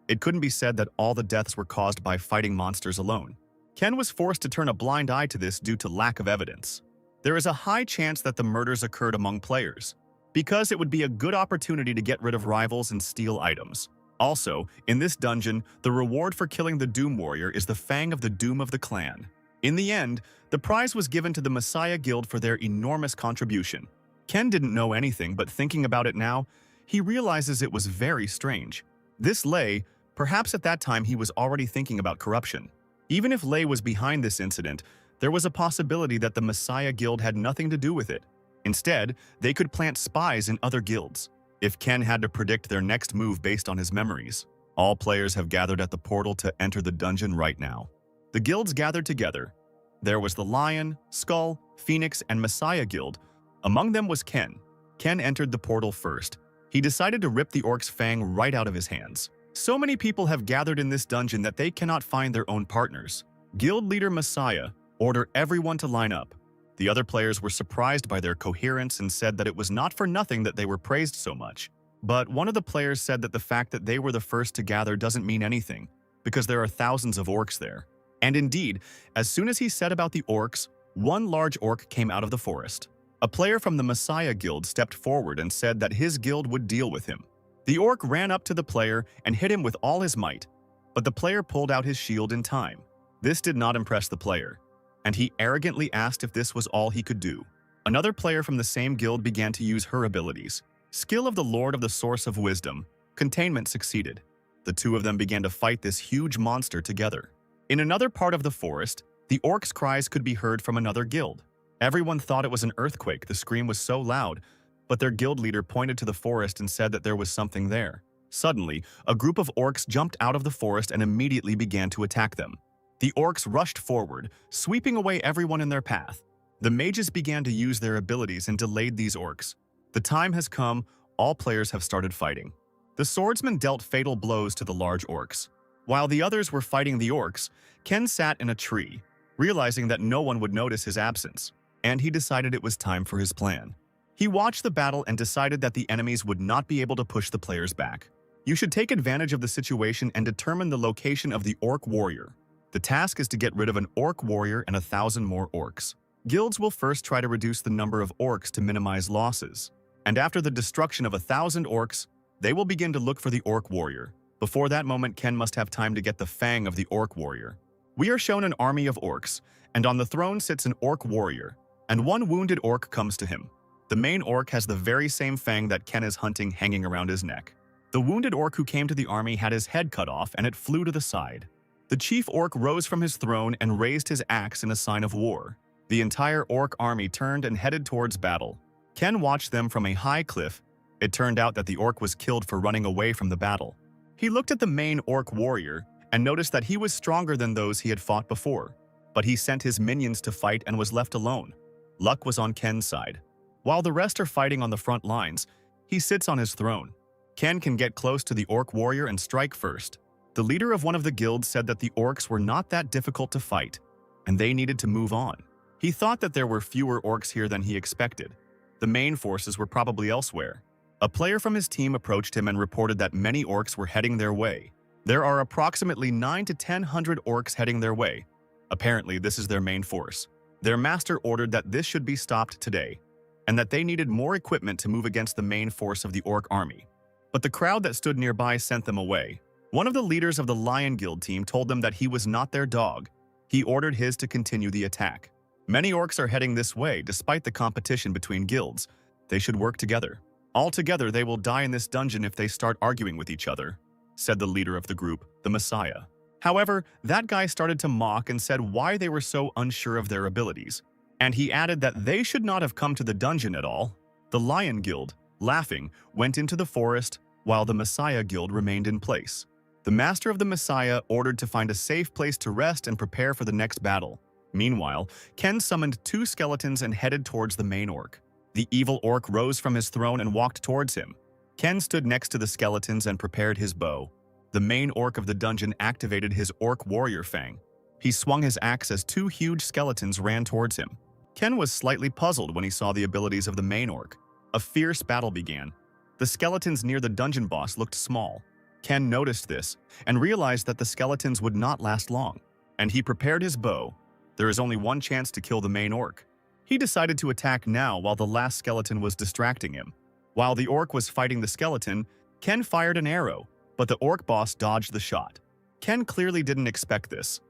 it couldn't be said that all the deaths were caused by fighting monsters alone. Ken was forced to turn a blind eye to this due to lack of evidence. There is a high chance that the murders occurred among players, because it would be a good opportunity to get rid of rivals and steal items. Also, in this dungeon, the reward for killing the Doom Warrior is the Fang of the Doom of the clan. In the end, the prize was given to the Messiah Guild for their enormous contribution. Ken didn't know anything, but thinking about it now, he realizes it was very strange. This Lei, perhaps at that time he was already thinking about corruption. Even if Lei was behind this incident, there was a possibility that the Messiah Guild had nothing to do with it. Instead, they could plant spies in other guilds. If Ken had to predict their next move based on his memories, all players have gathered at the portal to enter the dungeon right now. The guilds gathered together. There was the Lion, Skull, Phoenix, and Messiah Guild. Among them was Ken. Ken entered the portal first. He decided to rip the orc's fang right out of his hands. So many people have gathered in this dungeon that they cannot find their own partners. Guild leader Messiah ordered everyone to line up. The other players were surprised by their coherence and said that it was not for nothing that they were praised so much. But one of the players said that the fact that they were the first to gather doesn't mean anything, because there are thousands of orcs there. And indeed, as soon as he said about the orcs, one large orc came out of the forest. A player from the Messiah Guild stepped forward and said that his guild would deal with him. The orc ran up to the player and hit him with all his might, but the player pulled out his shield in time. This did not impress the player, and he arrogantly asked if this was all he could do. Another player from the same guild began to use her abilities. Skill of the Lord of the Source of Wisdom. Containment succeeded. The 2 of them began to fight this huge monster together. In another part of the forest, the orcs' cries could be heard from another guild. Everyone thought it was an earthquake, the scream was so loud, but their guild leader pointed to the forest and said that there was something there. Suddenly, a group of orcs jumped out of the forest and immediately began to attack them. The orcs rushed forward, sweeping away everyone in their path. The mages began to use their abilities and delayed these orcs. The time has come, all players have started fighting. The swordsman dealt fatal blows to the large orcs. While the others were fighting the orcs, Ken sat in a tree, realizing that no one would notice his absence, and he decided it was time for his plan. He watched the battle and decided that the enemies would not be able to push the players back. You should take advantage of the situation and determine the location of the orc warrior. The task is to get rid of an orc warrior and 1,000 more orcs. Guilds will first try to reduce the number of orcs to minimize losses, and after the destruction of 1,000 orcs, they will begin to look for the orc warrior. Before that moment, Ken must have time to get the fang of the orc warrior. We are shown an army of orcs, and on the throne sits an orc warrior, and one wounded orc comes to him. The main orc has the very same fang that Ken is hunting hanging around his neck. The wounded orc who came to the army had his head cut off and it flew to the side. The chief orc rose from his throne and raised his axe in a sign of war. The entire orc army turned and headed towards battle. Ken watched them from a high cliff. It turned out that the orc was killed for running away from the battle. He looked at the main orc warrior and noticed that he was stronger than those he had fought before, but he sent his minions to fight and was left alone. Luck was on Ken's side. While the rest are fighting on the front lines, he sits on his throne. Ken can get close to the orc warrior and strike first. The leader of one of the guilds said that the orcs were not that difficult to fight, and they needed to move on. He thought that there were fewer orcs here than he expected. The main forces were probably elsewhere. A player from his team approached him and reported that many orcs were heading their way. There are approximately 900 to 1,000 orcs heading their way. Apparently, this is their main force. Their master ordered that this should be stopped today, and that they needed more equipment to move against the main force of the orc army. But the crowd that stood nearby sent them away. One of the leaders of the Lion Guild team told them that he was not their dog. He ordered his to continue the attack. Many orcs are heading this way despite the competition between guilds. They should work together. Altogether, they will die in this dungeon if they start arguing with each other, said the leader of the group, the Messiah. However, that guy started to mock and said why they were so unsure of their abilities. And he added that they should not have come to the dungeon at all. The Lion Guild, laughing, went into the forest while the Messiah Guild remained in place. The master of the Messiah ordered to find a safe place to rest and prepare for the next battle. Meanwhile, Ken summoned 2 skeletons and headed towards the main orc. The evil orc rose from his throne and walked towards him. Ken stood next to the skeletons and prepared his bow. The main orc of the dungeon activated his orc warrior fang. He swung his axe as 2 huge skeletons ran towards him. Ken was slightly puzzled when he saw the abilities of the main orc. A fierce battle began. The skeletons near the dungeon boss looked small. Ken noticed this and realized that the skeletons would not last long, and he prepared his bow. There is only one chance to kill the main orc. He decided to attack now while the last skeleton was distracting him. While the orc was fighting the skeleton, Ken fired an arrow, but the orc boss dodged the shot. Ken clearly didn't expect this,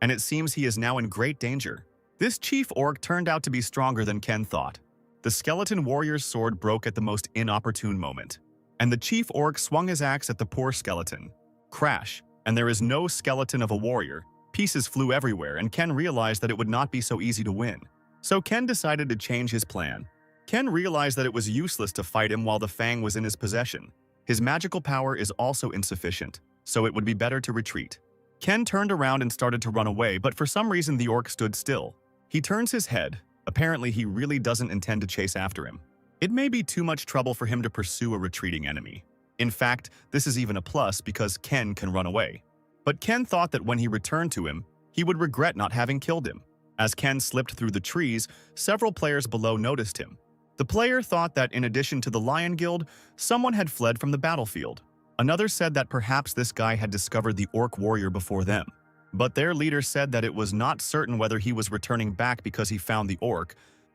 and it seems he is now in great danger. This chief orc turned out to be stronger than Ken thought. The skeleton warrior's sword broke at the most inopportune moment, and the chief orc swung his axe at the poor skeleton. Crash, and there is no skeleton of a warrior. Pieces flew everywhere, and Ken realized that it would not be so easy to win. So Ken decided to change his plan. Ken realized that it was useless to fight him while the fang was in his possession. His magical power is also insufficient, so it would be better to retreat. Ken turned around and started to run away, but for some reason the orc stood still. He turns his head. Apparently, he really doesn't intend to chase after him. It may be too much trouble for him to pursue a retreating enemy. In fact, this is even a plus because Ken can run away. But Ken thought that when he returned to him, he would regret not having killed him. As Ken slipped through the trees, several players below noticed him. The player thought that in addition to the Lion Guild, someone had fled from the battlefield. Another said that perhaps this guy had discovered the orc warrior before them. But their leader said that it was not certain whether he was returning back because he found the orc.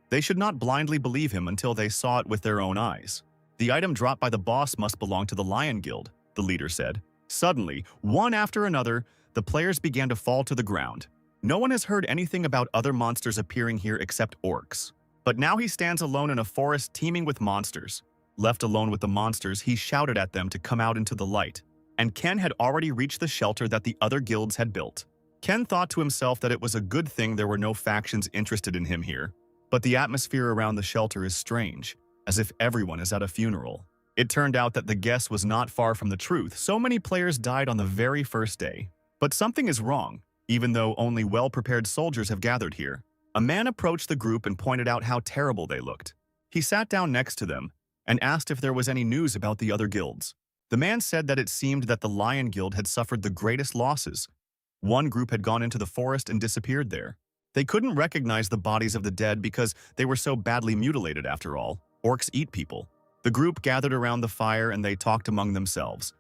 They should not blindly believe him until they saw it with their own eyes. The item dropped by the boss must belong to the Lion Guild, the leader said. Suddenly, one after another, the players began to fall to the ground. No one has heard anything about other monsters appearing here except orcs. But now he stands alone in a forest teeming with monsters. Left alone with the monsters, he shouted at them to come out into the light. And Ken had already reached the shelter that the other guilds had built. Ken thought to himself that it was a good thing there were no factions interested in him here. But the atmosphere around the shelter is strange, as if everyone is at a funeral. It turned out that the guess was not far from the truth. So many players died on the very first day. But something is wrong, even though only well-prepared soldiers have gathered here. A man approached the group and pointed out how terrible they looked. He sat down next to them and asked if there was any news about the other guilds. The man said that it seemed that the Lion Guild had suffered the greatest losses. One group had gone into the forest and disappeared there. They couldn't recognize the bodies of the dead because they were so badly mutilated after all. Orcs eat people. The group gathered around the fire and they talked among themselves.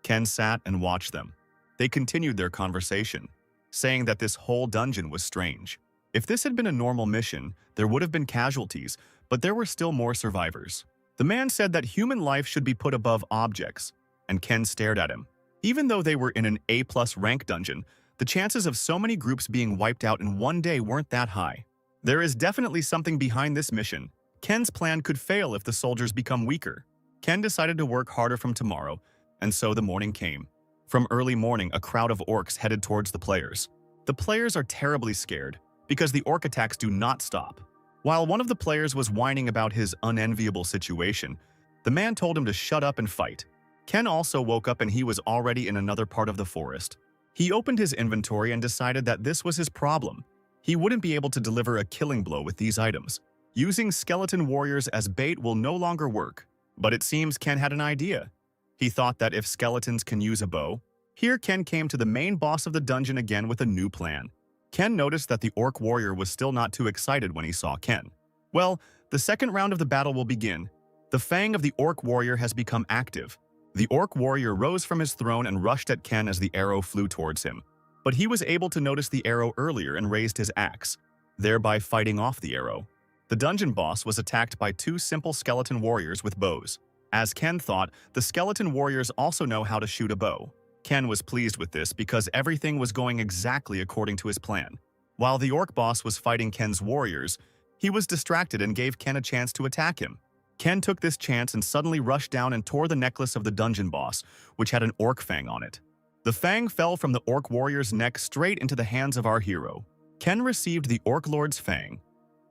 Ken sat and watched them. They continued their conversation, saying that this whole dungeon was strange. If this had been a normal mission, there would have been casualties, but there were still more survivors. The man said that human life should be put above objects, and Ken stared at him. Even though they were in an A+ rank dungeon, the chances of so many groups being wiped out in one day weren't that high. There is definitely something behind this mission. Ken's plan could fail if the soldiers become weaker. Ken decided to work harder from tomorrow, and so the morning came. From early morning, a crowd of orcs headed towards the players. The players are terribly scared, because the orc attacks do not stop. While one of the players was whining about his unenviable situation, the man told him to shut up and fight. Ken also woke up and he was already in another part of the forest. He opened his inventory and decided that this was his problem. He wouldn't be able to deliver a killing blow with these items. Using skeleton warriors as bait will no longer work. But it seems Ken had an idea. He thought that if skeletons can use a bow, here Ken came to the main boss of the dungeon again with a new plan. Ken noticed that the orc warrior was still not too excited when he saw Ken. Well, the second round of the battle will begin. The fang of the orc warrior has become active. The orc warrior rose from his throne and rushed at Ken as the arrow flew towards him. But he was able to notice the arrow earlier and raised his axe, thereby fighting off the arrow. The dungeon boss was attacked by two simple skeleton warriors with bows. As Ken thought, the skeleton warriors also know how to shoot a bow. Ken was pleased with this because everything was going exactly according to his plan. While the orc boss was fighting Ken's warriors, he was distracted and gave Ken a chance to attack him. Ken took this chance and suddenly rushed down and tore the necklace of the dungeon boss, which had an orc fang on it. The fang fell from the orc warrior's neck straight into the hands of our hero. Ken received the orc lord's fang.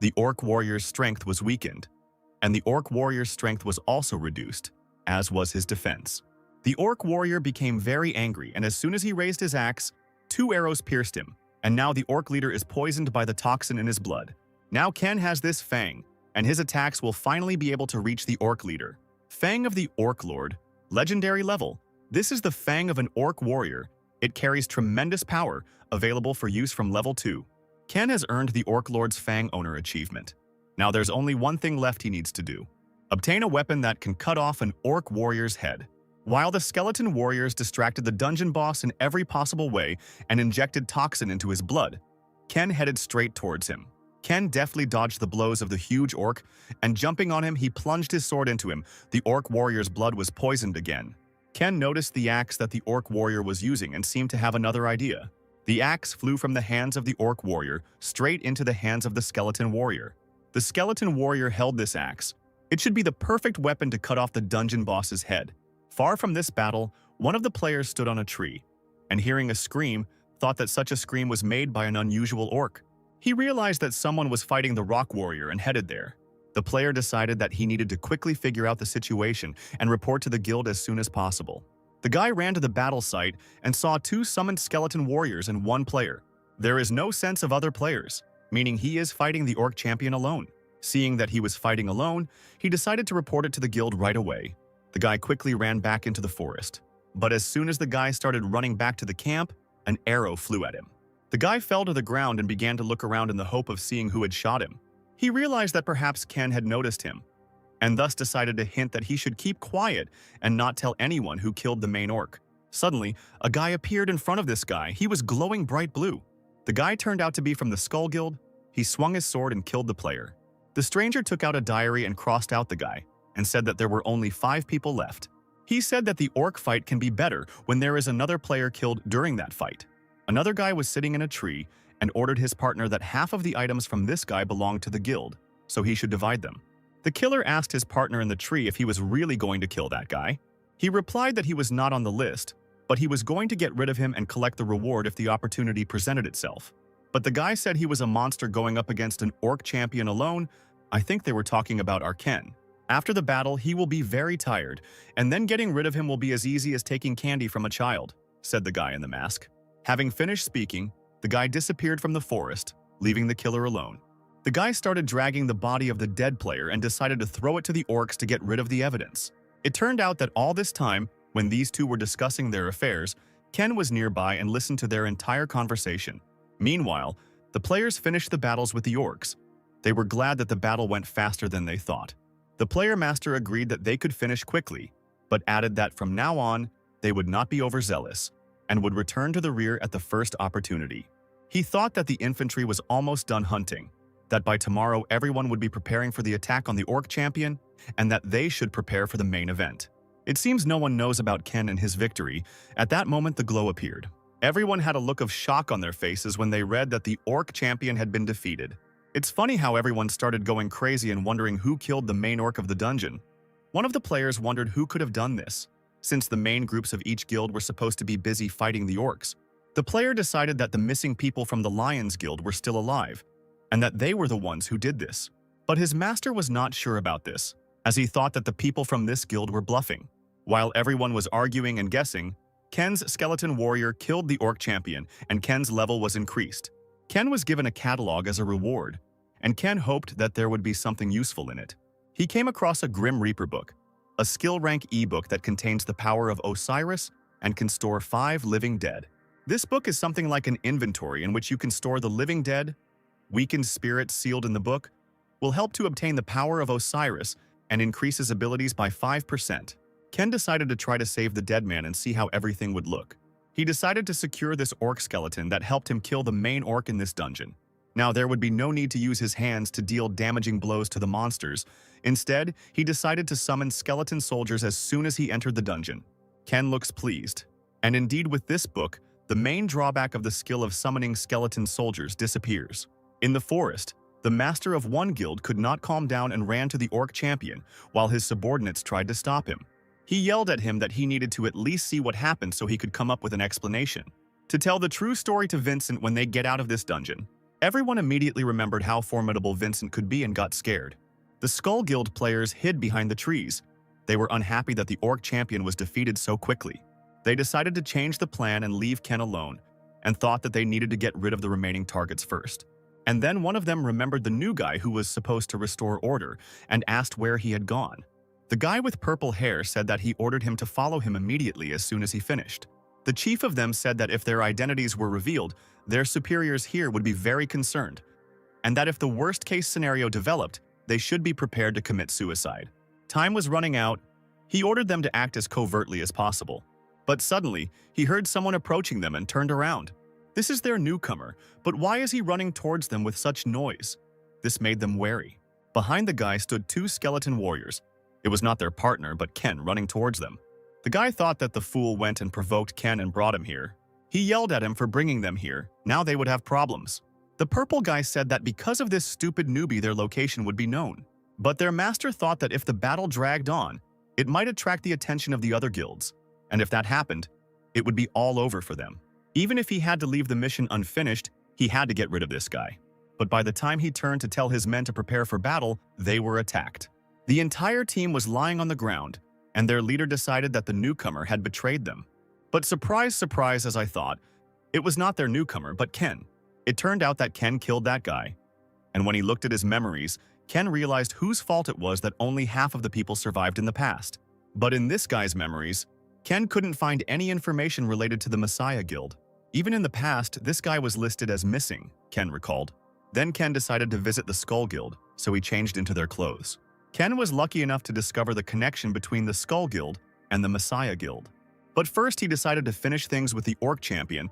The orc warrior's strength was weakened, and the orc warrior's strength was also reduced, as was his defense. The orc warrior became very angry, and as soon as he raised his axe, 2 arrows pierced him, and now the orc leader is poisoned by the toxin in his blood. Now Ken has this fang, and his attacks will finally be able to reach the orc leader. Fang of the Orc Lord, legendary level. This is the fang of an orc warrior. It carries tremendous power, available for use from level 2. Ken has earned the Orc Lord's Fang Owner achievement. Now there's only one thing left he needs to do. Obtain a weapon that can cut off an orc warrior's head. While the skeleton warriors distracted the dungeon boss in every possible way and injected toxin into his blood, Ken headed straight towards him. Ken deftly dodged the blows of the huge orc, and jumping on him, he plunged his sword into him. The orc warrior's blood was poisoned again. Ken noticed the axe that the orc warrior was using and seemed to have another idea. The axe flew from the hands of the orc warrior straight into the hands of the skeleton warrior. The skeleton warrior held this axe. It should be the perfect weapon to cut off the dungeon boss's head. Far from this battle, one of the players stood on a tree, and hearing a scream, thought that such a scream was made by an unusual orc. He realized that someone was fighting the rock warrior and headed there. The player decided that he needed to quickly figure out the situation and report to the guild as soon as possible. The guy ran to the battle site and saw 2 summoned skeleton warriors and 1 player. There is no sense of other players, meaning he is fighting the orc champion alone. Seeing that he was fighting alone, he decided to report it to the guild right away. The guy quickly ran back into the forest. But as soon as the guy started running back to the camp, an arrow flew at him. The guy fell to the ground and began to look around in the hope of seeing who had shot him. He realized that perhaps Ken had noticed him, and thus decided to hint that he should keep quiet and not tell anyone who killed the main orc. Suddenly, a guy appeared in front of this guy. He was glowing bright blue. The guy turned out to be from the Skull Guild. He swung his sword and killed the player. The stranger took out a diary and crossed out the guy, and said that there were only 5 people left. He said that the orc fight can be better when there is another player killed during that fight. Another guy was sitting in a tree and ordered his partner that half of the items from this guy belonged to the guild, so he should divide them. The killer asked his partner in the tree if he was really going to kill that guy. He replied that he was not on the list, but he was going to get rid of him and collect the reward if the opportunity presented itself. But the guy said he was a monster going up against an orc champion alone. I think they were talking about our Ken. After the battle, he will be very tired, and then getting rid of him will be as easy as taking candy from a child, said the guy in the mask. Having finished speaking, the guy disappeared from the forest, leaving the killer alone. The guy started dragging the body of the dead player and decided to throw it to the orcs to get rid of the evidence. It turned out that all this time, When these two were discussing their affairs, Ken was nearby and listened to their entire conversation. Meanwhile, the players finished the battles with the orcs. They were glad that the battle went faster than they thought. The player master agreed that they could finish quickly, but added that from now on, they would not be overzealous and would return to the rear at the first opportunity. He thought that the infantry was almost done hunting, that by tomorrow everyone would be preparing for the attack on the orc champion, and that they should prepare for the main event. It seems no one knows about Ken and his victory. At that moment, the glow appeared. Everyone had a look of shock on their faces when they read that the orc champion had been defeated. It's funny how everyone started going crazy and wondering who killed the main orc of the dungeon. One of the players wondered who could have done this, since the main groups of each guild were supposed to be busy fighting the orcs. The player decided that the missing people from the Lions Guild were still alive, and that they were the ones who did this. But his master was not sure about this, as he thought that the people from this guild were bluffing. While everyone was arguing and guessing, Ken's skeleton warrior killed the orc champion, and Ken's level was increased. Ken was given a catalog as a reward, and Ken hoped that there would be something useful in it. He came across a Grim Reaper book, a skill rank ebook that contains the power of Osiris and can store 5 living dead. This book is something like an inventory in which you can store the living dead. Weakened spirits sealed in the book will help to obtain the power of Osiris and increase his abilities by 5%. Ken decided to try to save the dead man and see how everything would look. He decided to secure this orc skeleton that helped him kill the main orc in this dungeon. Now, there would be no need to use his hands to deal damaging blows to the monsters. Instead, he decided to summon skeleton soldiers as soon as he entered the dungeon. Ken looks pleased. And indeed, with this book, the main drawback of the skill of summoning skeleton soldiers disappears. In the forest, the master of one guild could not calm down and ran to the orc champion, while his subordinates tried to stop him. He yelled at him that he needed to at least see what happened so he could come up with an explanation. To tell the true story to Vincent when they get out of this dungeon. Everyone immediately remembered how formidable Vincent could be and got scared. The Skull Guild players hid behind the trees. They were unhappy that the orc champion was defeated so quickly. They decided to change the plan and leave Ken alone, and thought that they needed to get rid of the remaining targets first. And then one of them remembered the new guy who was supposed to restore order and asked where he had gone. The guy with purple hair said that he ordered him to follow him immediately as soon as he finished. The chief of them said that if their identities were revealed, their superiors here would be very concerned, and that if the worst-case scenario developed, they should be prepared to commit suicide. Time was running out. He ordered them to act as covertly as possible. But suddenly, he heard someone approaching them and turned around. This is their newcomer, but why is he running towards them with such noise? This made them wary. Behind the guy stood 2 skeleton warriors. It was not their partner, but Ken running towards them. The guy thought that the fool went and provoked Ken and brought him here. He yelled at him for bringing them here. Now they would have problems. The purple guy said that because of this stupid newbie, their location would be known. But their master thought that if the battle dragged on, it might attract the attention of the other guilds. And if that happened, it would be all over for them. Even if he had to leave the mission unfinished, he had to get rid of this guy. But by the time he turned to tell his men to prepare for battle, they were attacked. The entire team was lying on the ground, and their leader decided that the newcomer had betrayed them. But surprise, surprise, as I thought, it was not their newcomer, but Ken. It turned out that Ken killed that guy. And when he looked at his memories, Ken realized whose fault it was that only half of the people survived in the past. But in this guy's memories, Ken couldn't find any information related to the Messiah Guild. Even in the past, this guy was listed as missing, Ken recalled. Then Ken decided to visit the Skull Guild, so he changed into their clothes. Ken was lucky enough to discover the connection between the Skull Guild and the Messiah Guild. But first, he decided to finish things with the Orc Champion.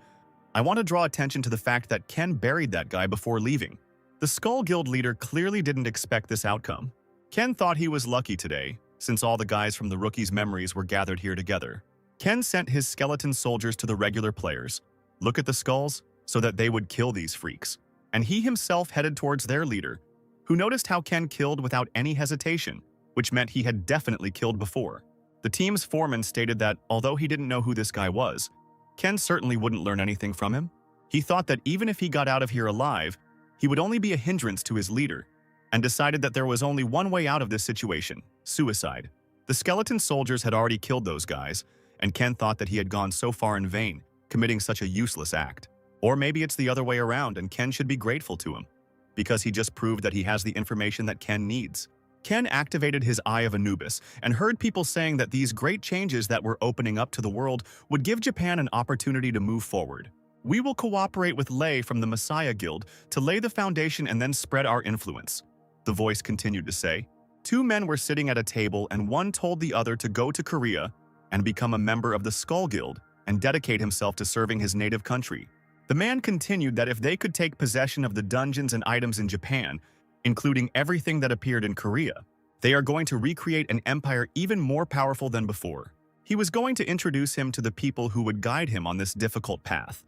I want to draw attention to the fact that Ken buried that guy before leaving. The Skull Guild leader clearly didn't expect this outcome. Ken thought he was lucky today, since all the guys from the rookies' memories were gathered here together. Ken sent his skeleton soldiers to the regular players. Look at the skulls, so that they would kill these freaks. And he himself headed towards their leader, who noticed how Ken killed without any hesitation, which meant he had definitely killed before. The team's foreman stated that, although he didn't know who this guy was, Ken certainly wouldn't learn anything from him. He thought that even if he got out of here alive, he would only be a hindrance to his leader, and decided that there was only one way out of this situation: suicide. The skeleton soldiers had already killed those guys, and Ken thought that he had gone so far in vain, committing such a useless act. Or maybe it's the other way around and Ken should be grateful to him, because he just proved that he has the information that Ken needs. Ken activated his Eye of Anubis and heard people saying that these great changes that were opening up to the world would give Japan an opportunity to move forward. We will cooperate with Lei from the Messiah Guild to lay the foundation and then spread our influence, the voice continued to say. Two men were sitting at a table and one told the other to go to Korea and become a member of the Skull Guild and dedicate himself to serving his native country. The man continued that if they could take possession of the dungeons and items in Japan, including everything that appeared in Korea, they are going to recreate an empire even more powerful than before. He was going to introduce him to the people who would guide him on this difficult path,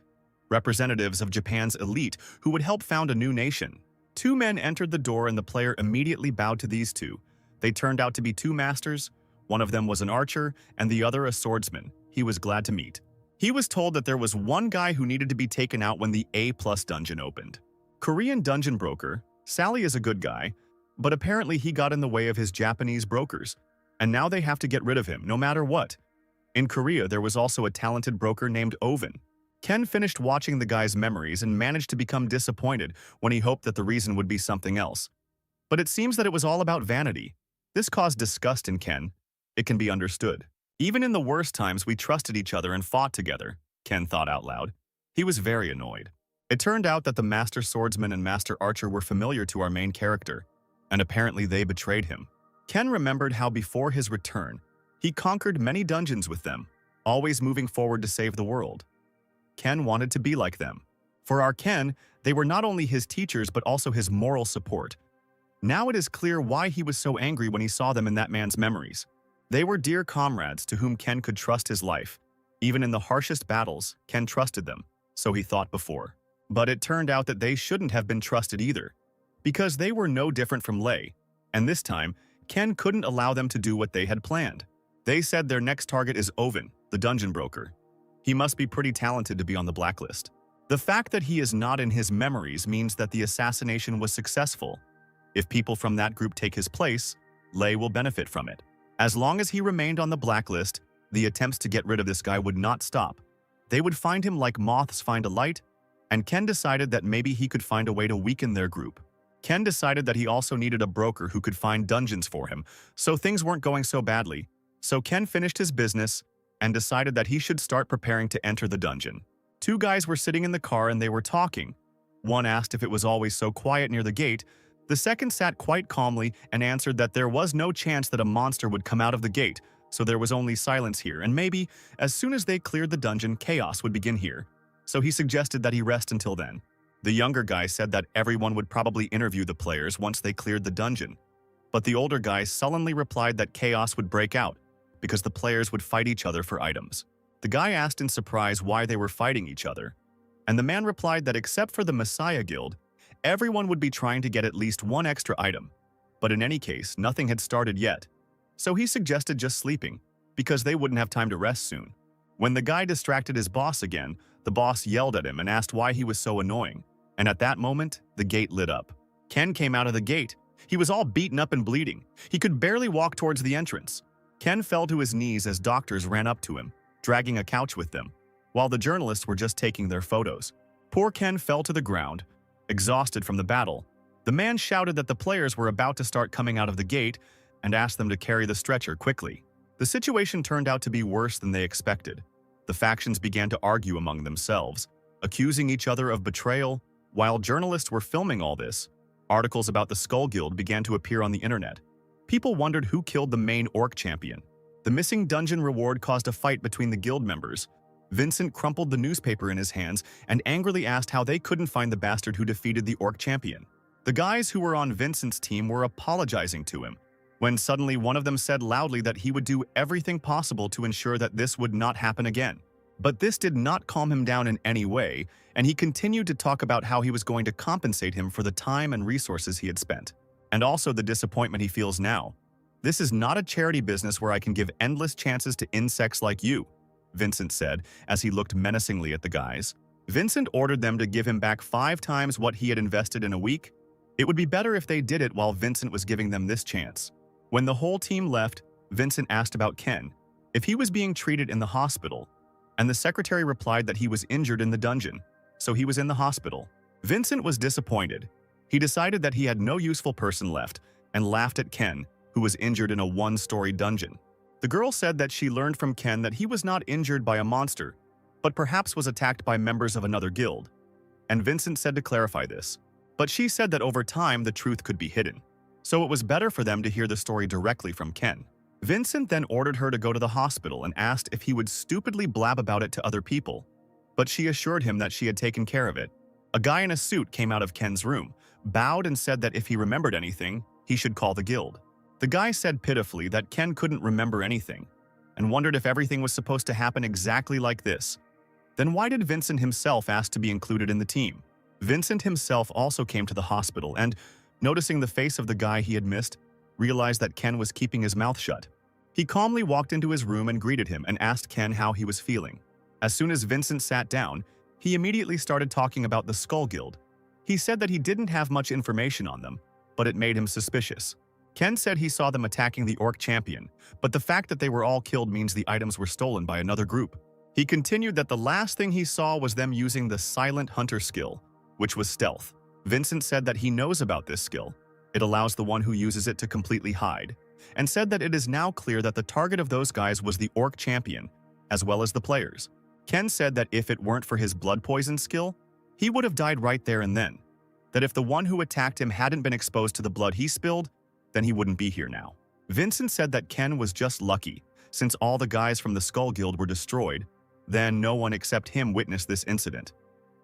representatives of Japan's elite who would help found a new nation. Two men entered the door and the player immediately bowed to these two. They turned out to be two masters. One of them was an archer and the other a swordsman. He was glad to meet. He was told that there was one guy who needed to be taken out when the A+ dungeon opened. Korean dungeon broker, Sally is a good guy, but apparently he got in the way of his Japanese brokers, and now they have to get rid of him no matter what. In Korea, there was also a talented broker named Oven. Ken finished watching the guy's memories and managed to become disappointed when he hoped that the reason would be something else. But it seems that it was all about vanity. This caused disgust in Ken. It can be understood. Even in the worst times, we trusted each other and fought together, Ken thought out loud. He was very annoyed. It turned out that the Master Swordsman and Master Archer were familiar to our main character, and apparently they betrayed him. Ken remembered how before his return, he conquered many dungeons with them, always moving forward to save the world. Ken wanted to be like them. For our Ken, they were not only his teachers but also his moral support. Now it is clear why he was so angry when he saw them in that man's memories. They were dear comrades to whom Ken could trust his life. Even in the harshest battles, Ken trusted them, so he thought before. But it turned out that they shouldn't have been trusted either, because they were no different from Lei, and this time, Ken couldn't allow them to do what they had planned. They said their next target is Oven, the dungeon broker. He must be pretty talented to be on the blacklist. The fact that he is not in his memories means that the assassination was successful. If people from that group take his place, Lei will benefit from it. As long as he remained on the blacklist, the attempts to get rid of this guy would not stop. They would find him like moths find a light, and Ken decided that maybe he could find a way to weaken their group. Ken decided that he also needed a broker who could find dungeons for him, so things weren't going so badly. So Ken finished his business and decided that he should start preparing to enter the dungeon. Two guys were sitting in the car and they were talking. One asked if it was always so quiet near the gate. The second sat quite calmly and answered that there was no chance that a monster would come out of the gate, so there was only silence here, and maybe, as soon as they cleared the dungeon, chaos would begin here. So he suggested that he rest until then. The younger guy said that everyone would probably interview the players once they cleared the dungeon. But the older guy sullenly replied that chaos would break out, because the players would fight each other for items. The guy asked in surprise why they were fighting each other, and the man replied that except for the Messiah Guild, everyone would be trying to get at least one extra item. But in any case, nothing had started yet. So he suggested just sleeping, because they wouldn't have time to rest soon. When the guy distracted his boss again, the boss yelled at him and asked why he was so annoying. And at that moment, the gate lit up. Ken came out of the gate. He was all beaten up and bleeding. He could barely walk towards the entrance. Ken fell to his knees as doctors ran up to him, dragging a couch with them, while the journalists were just taking their photos. Poor Ken fell to the ground, exhausted from the battle. The man shouted that the players were about to start coming out of the gate and asked them to carry the stretcher quickly. The situation turned out to be worse than they expected. The factions began to argue among themselves, accusing each other of betrayal. While journalists were filming all this, articles about the Skull Guild began to appear on the internet. People wondered who killed the main orc champion. The missing dungeon reward caused a fight between the guild members. Vincent crumpled the newspaper in his hands and angrily asked how they couldn't find the bastard who defeated the orc champion. The guys who were on Vincent's team were apologizing to him, when suddenly one of them said loudly that he would do everything possible to ensure that this would not happen again. But this did not calm him down in any way, and he continued to talk about how he was going to compensate him for the time and resources he had spent, and also the disappointment he feels now. "This is not a charity business where I can give endless chances to insects like you," Vincent said as he looked menacingly at the guys. Vincent ordered them to give him back 5 times what he had invested in a week. It would be better if they did it while Vincent was giving them this chance. When the whole team left, Vincent asked about Ken, if he was being treated in the hospital, and the secretary replied that he was injured in the dungeon, so he was in the hospital. Vincent was disappointed. He decided that he had no useful person left, and laughed at Ken, who was injured in a one-story dungeon. The girl said that she learned from Ken that he was not injured by a monster, but perhaps was attacked by members of another guild. And Vincent said to clarify this, but she said that over time the truth could be hidden. So it was better for them to hear the story directly from Ken. Vincent then ordered her to go to the hospital and asked if he would stupidly blab about it to other people, but she assured him that she had taken care of it. A guy in a suit came out of Ken's room, bowed and said that if he remembered anything, he should call the guild. The guy said pitifully that Ken couldn't remember anything, and wondered if everything was supposed to happen exactly like this. Then why did Vincent himself ask to be included in the team? Vincent himself also came to the hospital and, noticing the face of the guy he had missed, realized that Ken was keeping his mouth shut. He calmly walked into his room and greeted him and asked Ken how he was feeling. As soon as Vincent sat down, he immediately started talking about the Skull Guild. He said that he didn't have much information on them, but it made him suspicious. Ken said he saw them attacking the Orc Champion, but the fact that they were all killed means the items were stolen by another group. He continued that the last thing he saw was them using the Silent Hunter skill, which was stealth. Vincent said that he knows about this skill. It allows the one who uses it to completely hide, and said that it is now clear that the target of those guys was the Orc Champion, as well as the players. Ken said that if it weren't for his blood poison skill, he would have died right there and then. That if the one who attacked him hadn't been exposed to the blood he spilled, then he wouldn't be here now. Vincent said that Ken was just lucky, since all the guys from the Skull Guild were destroyed, then no one except him witnessed this incident.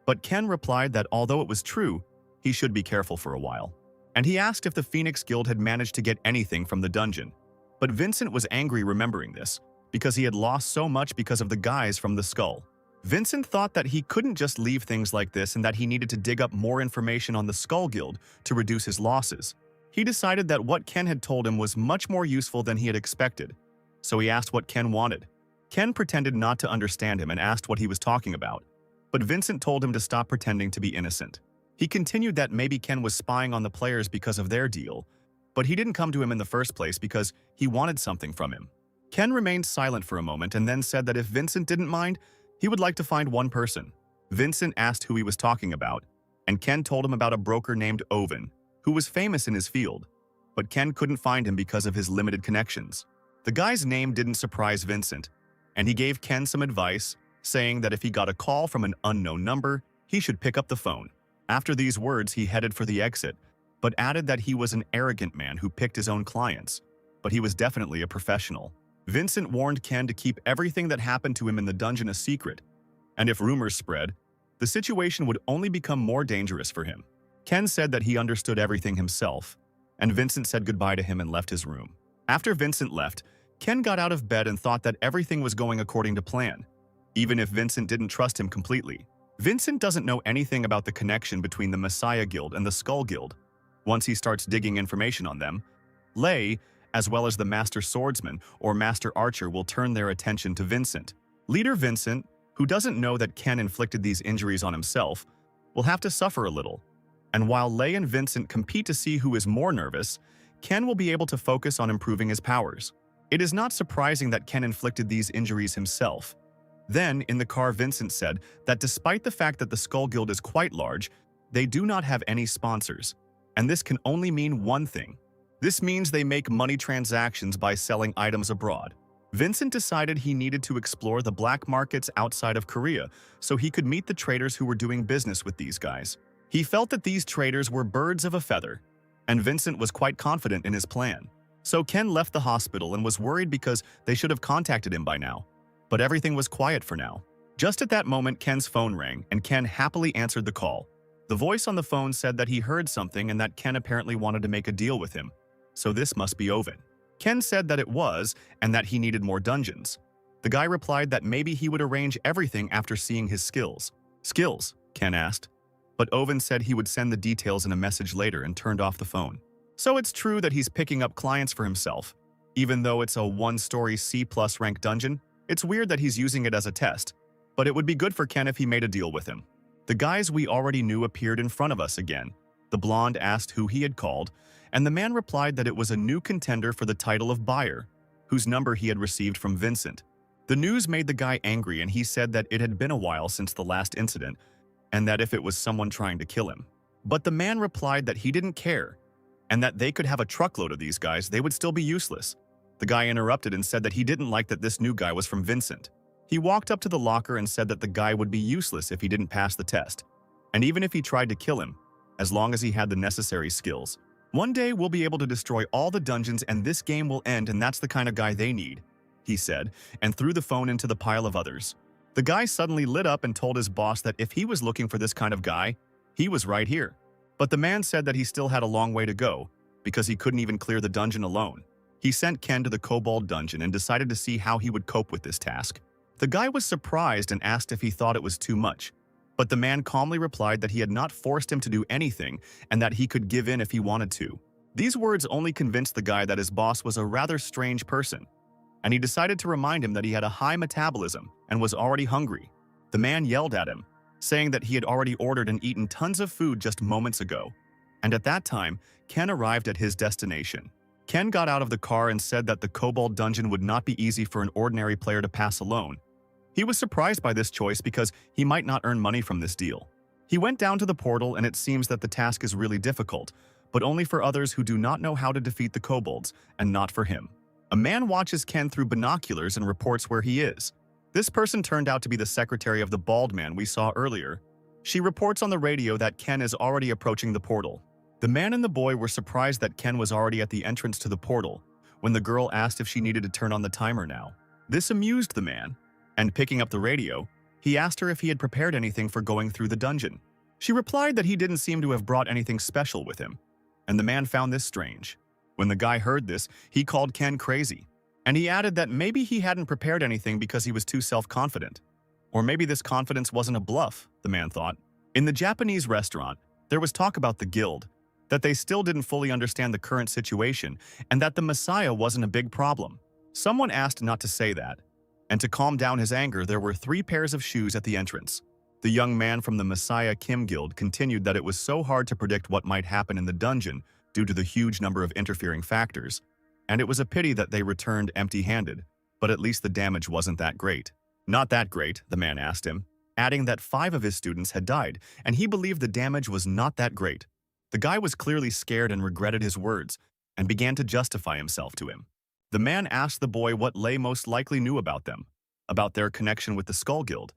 But Ken replied that although it was true, he should be careful for a while. And he asked if the Phoenix Guild had managed to get anything from the dungeon. But Vincent was angry remembering this, because he had lost so much because of the guys from the Skull. Vincent thought that he couldn't just leave things like this and that he needed to dig up more information on the Skull Guild to reduce his losses. He decided that what Ken had told him was much more useful than he had expected, so he asked what Ken wanted. Ken pretended not to understand him and asked what he was talking about, but Vincent told him to stop pretending to be innocent. He continued that maybe Ken was spying on the players because of their deal, but he didn't come to him in the first place because he wanted something from him. Ken remained silent for a moment and then said that if Vincent didn't mind, he would like to find one person. Vincent asked who he was talking about, and Ken told him about a broker named Owen, who was famous in his field, but Ken couldn't find him because of his limited connections. The guy's name didn't surprise Vincent, and he gave Ken some advice, saying that if he got a call from an unknown number, he should pick up the phone. After these words, he headed for the exit, but added that he was an arrogant man who picked his own clients, but he was definitely a professional. Vincent warned Ken to keep everything that happened to him in the dungeon a secret, and if rumors spread, the situation would only become more dangerous for him. Ken said that he understood everything himself, and Vincent said goodbye to him and left his room. After Vincent left, Ken got out of bed and thought that everything was going according to plan, even if Vincent didn't trust him completely. Vincent doesn't know anything about the connection between the Messiah Guild and the Skull Guild. Once he starts digging information on them, Lei, as well as the Master Swordsman or Master Archer, will turn their attention to Vincent. Leader Vincent, who doesn't know that Ken inflicted these injuries on himself, will have to suffer a little. And while Lei and Vincent compete to see who is more nervous, Ken will be able to focus on improving his powers. It is not surprising that Ken inflicted these injuries himself. Then, in the car, Vincent said that despite the fact that the Skull Guild is quite large, they do not have any sponsors. And this can only mean one thing. This means they make money transactions by selling items abroad. Vincent decided he needed to explore the black markets outside of Korea so he could meet the traders who were doing business with these guys. He felt that these traders were birds of a feather, and Vincent was quite confident in his plan. So Ken left the hospital and was worried because they should have contacted him by now. But everything was quiet for now. Just at that moment, Ken's phone rang, and Ken happily answered the call. The voice on the phone said that he heard something and that Ken apparently wanted to make a deal with him. So this must be Owen. Ken said that it was, and that he needed more dungeons. The guy replied that maybe he would arrange everything after seeing his skills. Skills? Ken asked. But Owen said he would send the details in a message later and turned off the phone. So it's true that he's picking up clients for himself. Even though it's a one-story C+ rank dungeon, it's weird that he's using it as a test. But it would be good for Ken if he made a deal with him. The guys we already knew appeared in front of us again. The blonde asked who he had called, and the man replied that it was a new contender for the title of buyer, whose number he had received from Vincent. The news made the guy angry, and he said that it had been a while since the last incident, and that if it was someone trying to kill him. But the man replied that he didn't care, and that they could have a truckload of these guys, they would still be useless. The guy interrupted and said that he didn't like that this new guy was from Vincent. He walked up to the locker and said that the guy would be useless if he didn't pass the test, and even if he tried to kill him, as long as he had the necessary skills. One day we'll be able to destroy all the dungeons and this game will end, and that's the kind of guy they need, he said, and threw the phone into the pile of others. The guy suddenly lit up and told his boss that if he was looking for this kind of guy, he was right here. But the man said that he still had a long way to go, because he couldn't even clear the dungeon alone. He sent Ken to the Kobold dungeon and decided to see how he would cope with this task. The guy was surprised and asked if he thought it was too much, but the man calmly replied that he had not forced him to do anything and that he could give in if he wanted to. These words only convinced the guy that his boss was a rather strange person, and he decided to remind him that he had a high metabolism and was already hungry. The man yelled at him, saying that he had already ordered and eaten tons of food just moments ago. And at that time, Ken arrived at his destination. Ken got out of the car and said that the Kobold dungeon would not be easy for an ordinary player to pass alone. He was surprised by this choice because he might not earn money from this deal. He went down to the portal and it seems that the task is really difficult, but only for others who do not know how to defeat the kobolds, and not for him. A man watches Ken through binoculars and reports where he is. This person turned out to be the secretary of the bald man we saw earlier. She reports on the radio that Ken is already approaching the portal. The man and the boy were surprised that Ken was already at the entrance to the portal when the girl asked if she needed to turn on the timer now. This amused the man, and picking up the radio, he asked her if he had prepared anything for going through the dungeon. She replied that he didn't seem to have brought anything special with him, and the man found this strange. When the guy heard this, he called Ken crazy, and he added that maybe he hadn't prepared anything because he was too self-confident. Or maybe this confidence wasn't a bluff, the man thought. In the Japanese restaurant, there was talk about the guild, that they still didn't fully understand the current situation, and that the Messiah wasn't a big problem. Someone asked not to say that, and to calm down his anger, there were 3 pairs of shoes at the entrance. The young man from the Messiah Kim Guild continued that it was so hard to predict what might happen in the dungeon due to the huge number of interfering factors, and it was a pity that they returned empty-handed, but at least the damage wasn't that great. Not that great, the man asked him, adding that 5 of his students had died, and he believed the damage was not that great. The guy was clearly scared and regretted his words, and began to justify himself to him. The man asked the boy what Lei most likely knew about them, about their connection with the Skull Guild,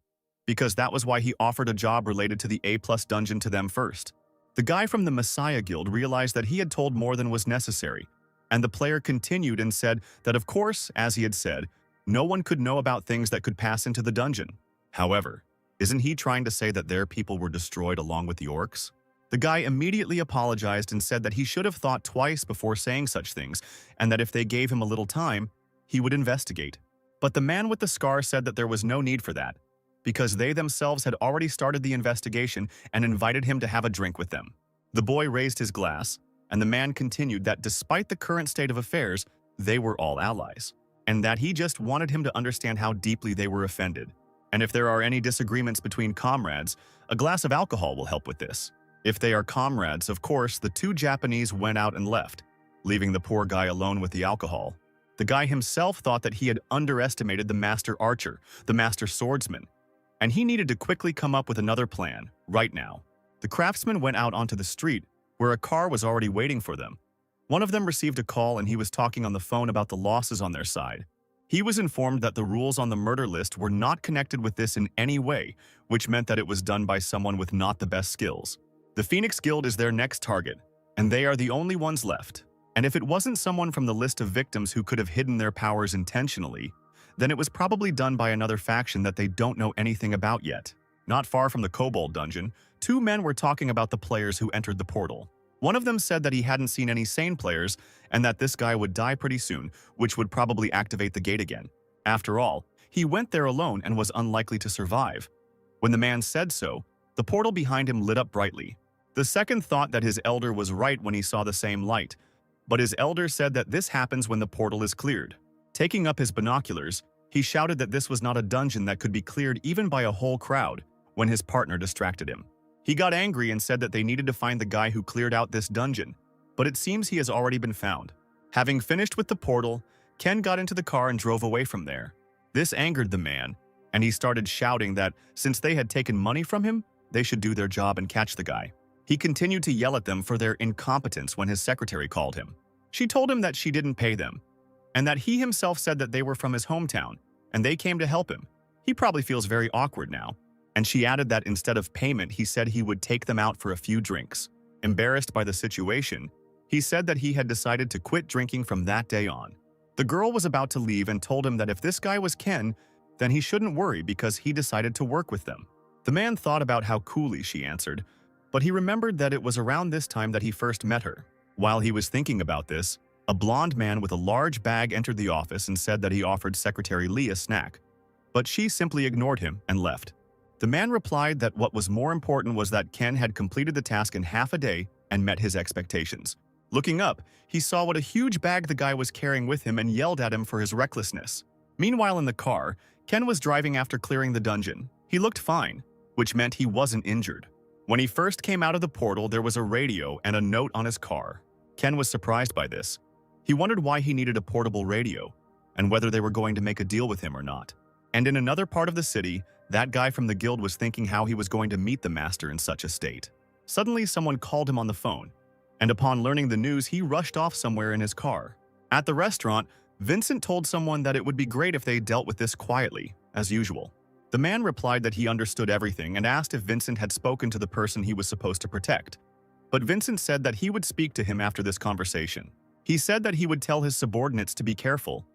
because that was why he offered a job related to the A+ dungeon to them first. The guy from the Messiah Guild realized that he had told more than was necessary, and the player continued and said that of course, as he had said, no one could know about things that could pass into the dungeon. However, isn't he trying to say that their people were destroyed along with the orcs? The guy immediately apologized and said that he should have thought twice before saying such things, and that if they gave him a little time, he would investigate. But the man with the scar said that there was no need for that, because they themselves had already started the investigation and invited him to have a drink with them. The boy raised his glass, and the man continued that despite the current state of affairs, they were all allies, and that he just wanted him to understand how deeply they were offended. And if there are any disagreements between comrades, a glass of alcohol will help with this. If they are comrades, of course, the 2 Japanese went out and left, leaving the poor guy alone with the alcohol. The guy himself thought that he had underestimated the master archer, the master swordsman, and he needed to quickly come up with another plan, right now. The craftsman went out onto the street, where a car was already waiting for them. One of them received a call and he was talking on the phone about the losses on their side. He was informed that the rules on the murder list were not connected with this in any way, which meant that it was done by someone with not the best skills. The Phoenix Guild is their next target, and they are the only ones left. And if it wasn't someone from the list of victims who could have hidden their powers intentionally, then it was probably done by another faction that they don't know anything about yet. Not far from the Kobold dungeon, 2 men were talking about the players who entered the portal. One of them said that he hadn't seen any sane players and that this guy would die pretty soon, which would probably activate the gate again. After all, he went there alone and was unlikely to survive. When the man said so, the portal behind him lit up brightly. The second thought that his elder was right when he saw the same light, but his elder said that this happens when the portal is cleared. Taking up his binoculars, he shouted that this was not a dungeon that could be cleared even by a whole crowd when his partner distracted him. He got angry and said that they needed to find the guy who cleared out this dungeon, but it seems he has already been found. Having finished with the portal, Ken got into the car and drove away from there. This angered the man, and he started shouting that since they had taken money from him, they should do their job and catch the guy. He continued to yell at them for their incompetence when his secretary called him. She told him that she didn't pay them, and that he himself said that they were from his hometown, and they came to help him. He probably feels very awkward now. And she added that instead of payment, he said he would take them out for a few drinks. Embarrassed by the situation, he said that he had decided to quit drinking from that day on. The girl was about to leave and told him that if this guy was Ken, then he shouldn't worry because he decided to work with them. The man thought about how coolly she answered, but he remembered that it was around this time that he first met her. While he was thinking about this, a blonde man with a large bag entered the office and said that he offered Secretary Lee a snack, but she simply ignored him and left. The man replied that what was more important was that Ken had completed the task in half a day and met his expectations. Looking up, he saw what a huge bag the guy was carrying with him and yelled at him for his recklessness. Meanwhile, in the car, Ken was driving after clearing the dungeon. He looked fine, which meant he wasn't injured. When he first came out of the portal, there was a radio and a note on his car. Ken was surprised by this. He wondered why he needed a portable radio and whether they were going to make a deal with him or not. And in another part of the city, that guy from the guild was thinking how he was going to meet the master in such a state. Suddenly, someone called him on the phone, and upon learning the news, he rushed off somewhere in his car. At the restaurant, Vincent told someone that it would be great if they dealt with this quietly, as usual. The man replied that he understood everything and asked if Vincent had spoken to the person he was supposed to protect. But Vincent said that he would speak to him after this conversation. He said that he would tell his subordinates to be careful.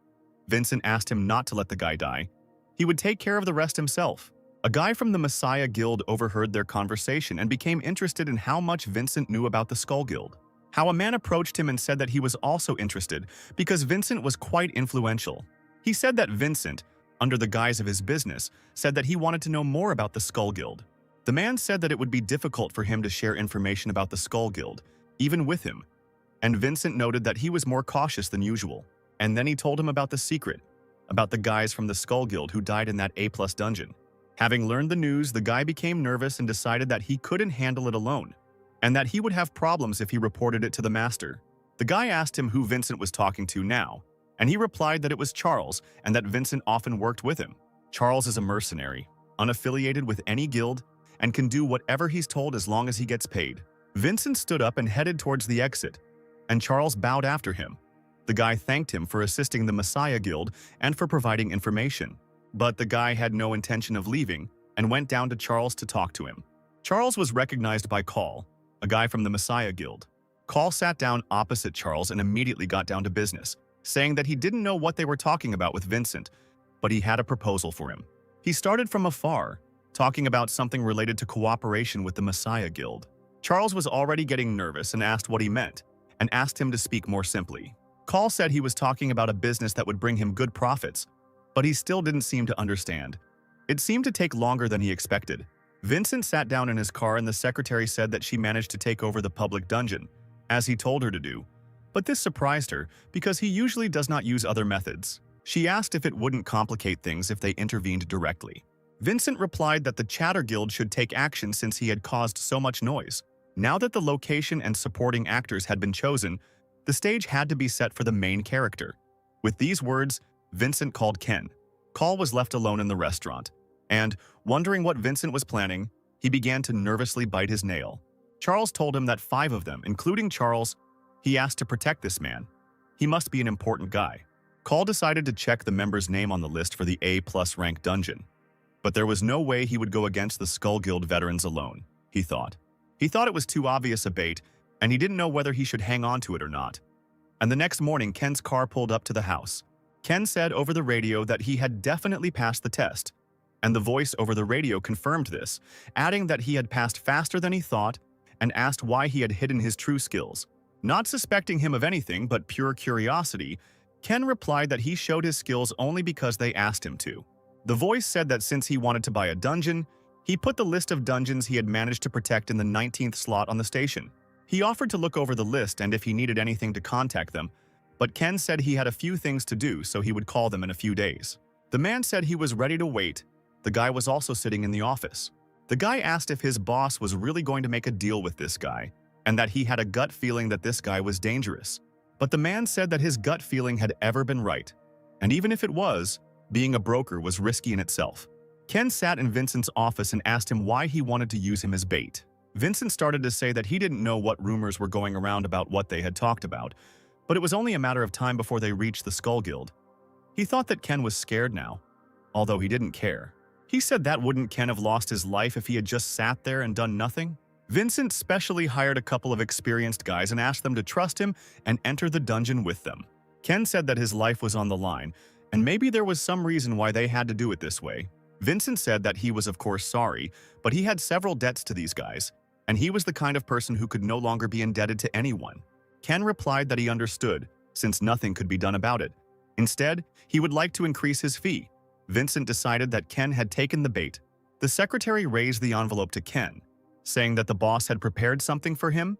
Vincent asked him not to let the guy die. He would take care of the rest himself. A guy from the Messiah Guild overheard their conversation and became interested in how much Vincent knew about the Skull Guild. How a man approached him and said that he was also interested because Vincent was quite influential. He said that Vincent, under the guise of his business, said that he wanted to know more about the Skull Guild. The man said that it would be difficult for him to share information about the Skull Guild, even with him. And Vincent noted that he was more cautious than usual. And then he told him about the secret, about the guys from the Skull Guild who died in that A+ dungeon. Having learned the news, the guy became nervous and decided that he couldn't handle it alone, and that he would have problems if he reported it to the master. The guy asked him who Vincent was talking to now, and he replied that it was Charles and that Vincent often worked with him. Charles is a mercenary, unaffiliated with any guild, and can do whatever he's told as long as he gets paid. Vincent stood up and headed towards the exit, and Charles bowed after him. The guy thanked him for assisting the Messiah Guild and for providing information. But the guy had no intention of leaving and went down to Charles to talk to him. Charles was recognized by Call, a guy from the Messiah Guild. Call sat down opposite Charles and immediately got down to business, saying that he didn't know what they were talking about with Vincent, but he had a proposal for him. He started from afar, talking about something related to cooperation with the Messiah Guild. Charles was already getting nervous and asked what he meant, and asked him to speak more simply. Call said he was talking about a business that would bring him good profits, but he still didn't seem to understand. It seemed to take longer than he expected. Vincent sat down in his car and the secretary said that she managed to take over the public dungeon, as he told her to do. But this surprised her because he usually does not use other methods. She asked if it wouldn't complicate things if they intervened directly. Vincent replied that the Chatter Guild should take action since he had caused so much noise. Now that the location and supporting actors had been chosen, the stage had to be set for the main character. With these words, Vincent called Ken. Call was left alone in the restaurant, and, wondering what Vincent was planning, he began to nervously bite his nail. Charles told him that 5 of them, including Charles, he asked to protect this man. He must be an important guy. Call decided to check the member's name on the list for the A+ rank dungeon. But there was no way he would go against the Skull Guild veterans alone, he thought. He thought it was too obvious a bait, and he didn't know whether he should hang on to it or not. And the next morning, Ken's car pulled up to the house. Ken said over the radio that he had definitely passed the test, and the voice over the radio confirmed this, adding that he had passed faster than he thought and asked why he had hidden his true skills. Not suspecting him of anything but pure curiosity, Ken replied that he showed his skills only because they asked him to. The voice said that since he wanted to buy a dungeon, he put the list of dungeons he had managed to protect in the 19th slot on the station. He offered to look over the list and if he needed anything to contact them, but Ken said he had a few things to do so he would call them in a few days. The man said he was ready to wait. The guy was also sitting in the office. The guy asked if his boss was really going to make a deal with this guy, and that he had a gut feeling that this guy was dangerous. But the man said that his gut feeling had ever been right, and even if it was, being a broker was risky in itself. Ken sat in Vincent's office and asked him why he wanted to use him as bait. Vincent started to say that he didn't know what rumors were going around about what they had talked about, but it was only a matter of time before they reached the Skull Guild. He thought that Ken was scared now, although he didn't care. He said that wouldn't Ken have lost his life if he had just sat there and done nothing? Vincent specially hired a couple of experienced guys and asked them to trust him and enter the dungeon with them. Ken said that his life was on the line, and maybe there was some reason why they had to do it this way. Vincent said that he was of course sorry, but he had several debts to these guys, and he was the kind of person who could no longer be indebted to anyone. Ken replied that he understood, since nothing could be done about it. Instead, he would like to increase his fee. Vincent decided that Ken had taken the bait. The secretary raised the envelope to Ken, saying that the boss had prepared something for him.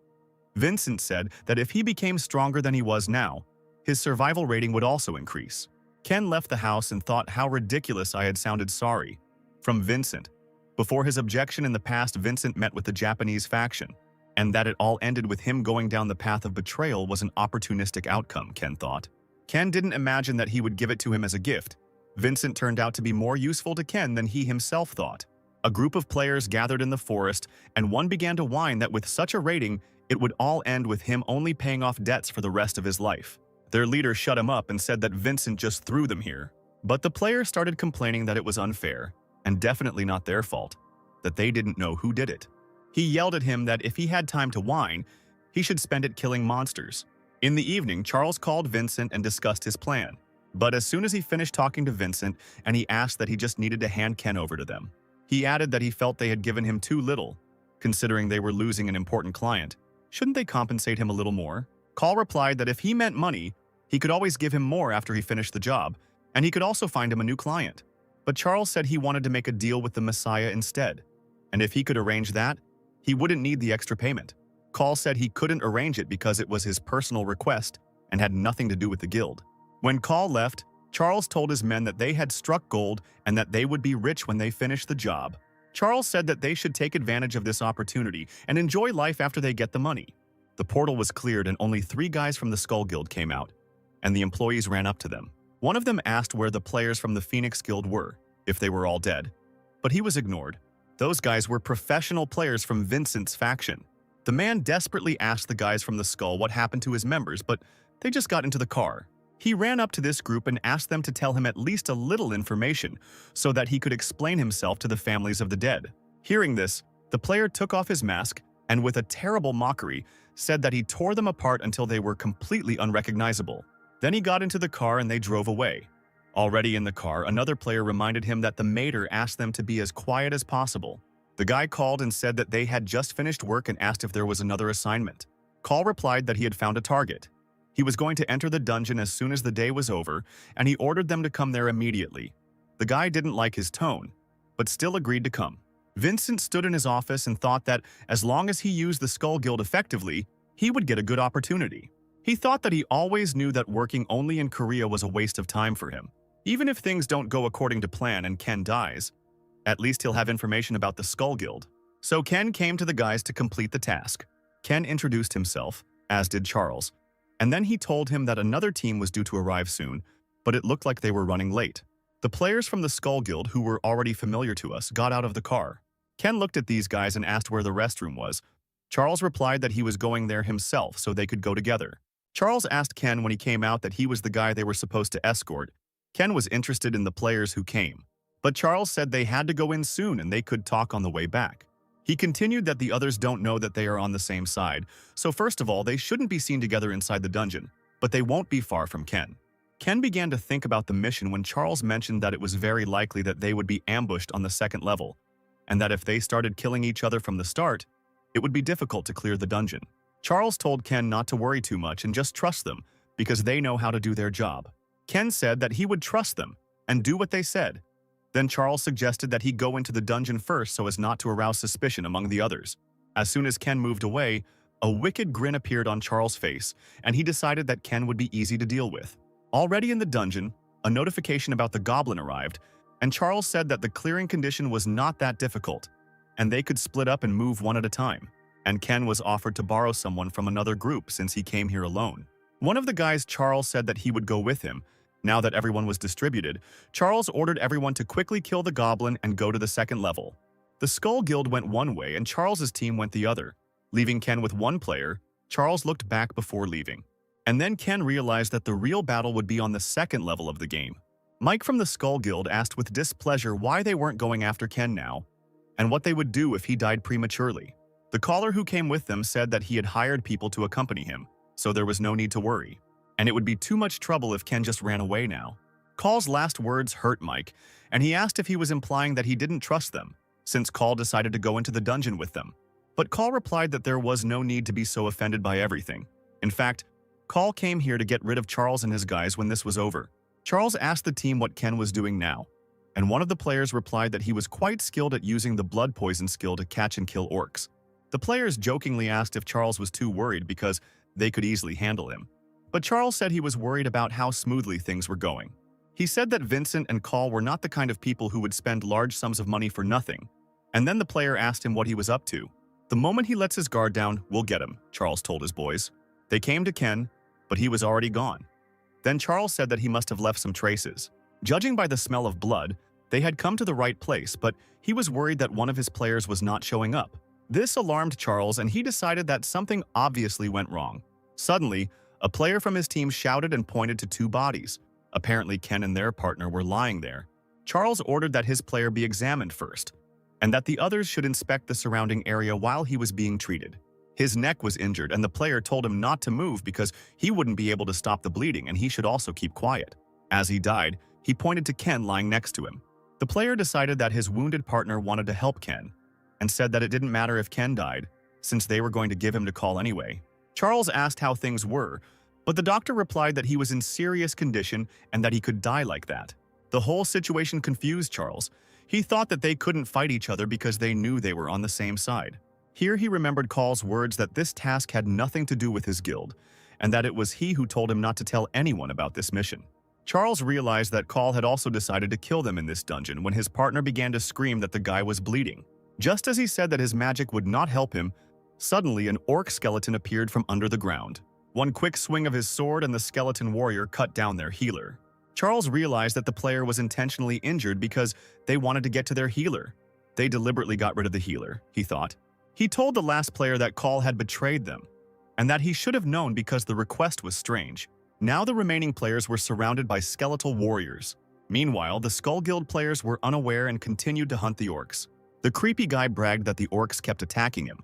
Vincent said that if he became stronger than he was now, his survival rating would also increase. Ken left the house and thought how ridiculous I had sounded sorry. From Vincent. Before his objection in the past, Vincent met with the Japanese faction, and that it all ended with him going down the path of betrayal was an opportunistic outcome, Ken thought. Ken didn't imagine that he would give it to him as a gift. Vincent turned out to be more useful to Ken than he himself thought. A group of players gathered in the forest, and one began to whine that with such a rating, it would all end with him only paying off debts for the rest of his life. Their leader shut him up and said that Vincent just threw them here. But the players started complaining that it was unfair, and definitely not their fault, that they didn't know who did it. He yelled at him that if he had time to whine, he should spend it killing monsters. In the evening, Charles called Vincent and discussed his plan. But as soon as he finished talking to Vincent, and he asked that he just needed to hand Ken over to them. He added that he felt they had given him too little, considering they were losing an important client. Shouldn't they compensate him a little more? Call replied that if he meant money, he could always give him more after he finished the job, and he could also find him a new client. But Charles said he wanted to make a deal with the Messiah instead, and if he could arrange that, he wouldn't need the extra payment. Call said he couldn't arrange it because it was his personal request and had nothing to do with the guild. When Call left, Charles told his men that they had struck gold and that they would be rich when they finished the job. Charles said that they should take advantage of this opportunity and enjoy life after they get the money. The portal was cleared and only 3 guys from the Skull Guild came out, and the employees ran up to them. One of them asked where the players from the Phoenix Guild were, if they were all dead. But he was ignored. Those guys were professional players from Vincent's faction. The man desperately asked the guys from the Skull what happened to his members, but they just got into the car. He ran up to this group and asked them to tell him at least a little information so that he could explain himself to the families of the dead. Hearing this, the player took off his mask and with a terrible mockery said that he tore them apart until they were completely unrecognizable. Then he got into the car and they drove away. Already in the car, another player reminded him that the mater asked them to be as quiet as possible. The guy called and said that they had just finished work and asked if there was another assignment. Call replied that he had found a target. He was going to enter the dungeon as soon as the day was over, and he ordered them to come there immediately. The guy didn't like his tone, but still agreed to come. Vincent stood in his office and thought that as long as he used the Skull Guild effectively, he would get a good opportunity. He thought that he always knew that working only in Korea was a waste of time for him. Even if things don't go according to plan and Ken dies, at least he'll have information about the Skull Guild. So Ken came to the guys to complete the task. Ken introduced himself, as did Charles, and then he told him that another team was due to arrive soon, but it looked like they were running late. The players from the Skull Guild, who were already familiar to us, got out of the car. Ken looked at these guys and asked where the restroom was. Charles replied that he was going there himself so they could go together. Charles asked Ken when he came out that he was the guy they were supposed to escort. Ken was interested in the players who came, but Charles said they had to go in soon and they could talk on the way back. He continued that the others don't know that they are on the same side, so first of all, they shouldn't be seen together inside the dungeon, but they won't be far from Ken. Ken began to think about the mission when Charles mentioned that it was very likely that they would be ambushed on the 2nd level, and that if they started killing each other from the start, it would be difficult to clear the dungeon. Charles told Ken not to worry too much and just trust them, because they know how to do their job. Ken said that he would trust them and do what they said. Then Charles suggested that he go into the dungeon first so as not to arouse suspicion among the others. As soon as Ken moved away, a wicked grin appeared on Charles' face, and he decided that Ken would be easy to deal with. Already in the dungeon, a notification about the goblin arrived, and Charles said that the clearing condition was not that difficult, and they could split up and move one at a time. And Ken was offered to borrow someone from another group since he came here alone. One of the guys Charles said that he would go with him. Now that everyone was distributed, Charles ordered everyone to quickly kill the goblin and go to the 2nd level. The Skull Guild went one way and Charles's team went the other. Leaving Ken with one player, Charles looked back before leaving. And then Ken realized that the real battle would be on the second level of the game. Mike from the Skull Guild asked with displeasure why they weren't going after Ken now, and what they would do if he died prematurely. The caller who came with them said that he had hired people to accompany him, so there was no need to worry. And it would be too much trouble if Ken just ran away now. Call's last words hurt Mike, and he asked if he was implying that he didn't trust them, since Call decided to go into the dungeon with them. But Call replied that there was no need to be so offended by everything. In fact, Call came here to get rid of Charles and his guys when this was over. Charles asked the team what Ken was doing now, and one of the players replied that he was quite skilled at using the blood poison skill to catch and kill orcs. The players jokingly asked if Charles was too worried because they could easily handle him. But Charles said he was worried about how smoothly things were going. He said that Vincent and Call were not the kind of people who would spend large sums of money for nothing. And then the player asked him what he was up to. The moment he lets his guard down, we'll get him, Charles told his boys. They came to Ken, but he was already gone. Then Charles said that he must have left some traces. Judging by the smell of blood, they had come to the right place, but he was worried that one of his players was not showing up. This alarmed Charles, and he decided that something obviously went wrong. Suddenly, a player from his team shouted and pointed to two bodies. Apparently, Ken and their partner were lying there. Charles ordered that his player be examined first, and that the others should inspect the surrounding area while he was being treated. His neck was injured, and the player told him not to move because he wouldn't be able to stop the bleeding and he should also keep quiet. As he died, he pointed to Ken lying next to him. The player decided that his wounded partner wanted to help Ken, and said that it didn't matter if Ken died, since they were going to give him to Call anyway. Charles asked how things were, but the doctor replied that he was in serious condition and that he could die like that. The whole situation confused Charles. He thought that they couldn't fight each other because they knew they were on the same side. Here he remembered Call's words that this task had nothing to do with his guild, and that it was he who told him not to tell anyone about this mission. Charles realized that Call had also decided to kill them in this dungeon when his partner began to scream that the guy was bleeding. Just as he said that his magic would not help him, suddenly an orc skeleton appeared from under the ground. One quick swing of his sword and the skeleton warrior cut down their healer. Charles realized that the player was intentionally injured because they wanted to get to their healer. They deliberately got rid of the healer, he thought. He told the last player that Call had betrayed them, and that he should have known because the request was strange. Now the remaining players were surrounded by skeletal warriors. Meanwhile, the Skull Guild players were unaware and continued to hunt the orcs. The creepy guy bragged that the orcs kept attacking him,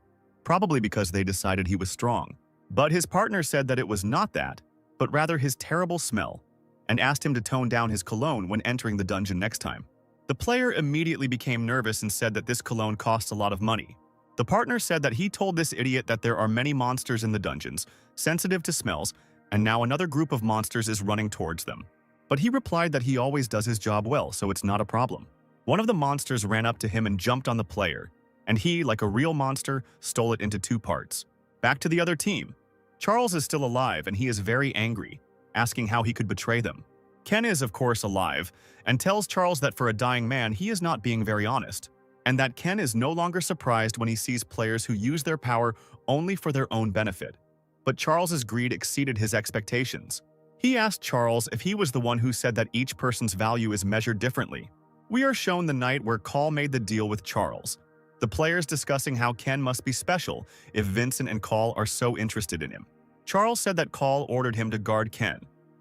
probably because they decided he was strong. But his partner said that it was not that, but rather his terrible smell, and asked him to tone down his cologne when entering the dungeon next time. The player immediately became nervous and said that this cologne costs a lot of money. The partner said that he told this idiot that there are many monsters in the dungeons, sensitive to smells, and now another group of monsters is running towards them. But he replied that he always does his job well, so it's not a problem. One of the monsters ran up to him and jumped on the player, and he, like a real monster, stole it into two parts. Back to the other team. Charles is still alive and he is very angry, asking how he could betray them. Ken is, of course, alive, and tells Charles that for a dying man he is not being very honest, and that Ken is no longer surprised when he sees players who use their power only for their own benefit. But Charles's greed exceeded his expectations. He asked Charles if he was the one who said that each person's value is measured differently. We are shown the night where Call made the deal with Charles, the players discussing how Ken must be special if Vincent and Call are so interested in him. Charles said that Call ordered him to guard Ken,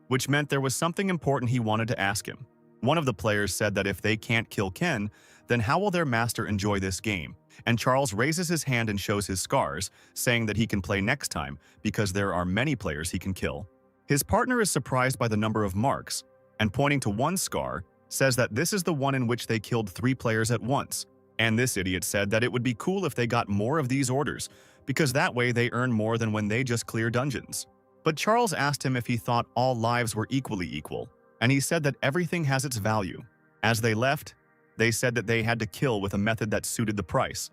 which meant there was something important he wanted to ask him. One of the players said that if they can't kill Ken, then how will their master enjoy this game? And Charles raises his hand and shows his scars, saying that he can play next time because there are many players he can kill. His partner is surprised by the number of marks, and pointing to one scar, says that this is the one in which they killed 3 players at once. And this idiot said that it would be cool if they got more of these orders, because that way they earn more than when they just clear dungeons. But Charles asked him if he thought all lives were equally equal, and he said that everything has its value. As they left, they said that they had to kill with a method that suited the price.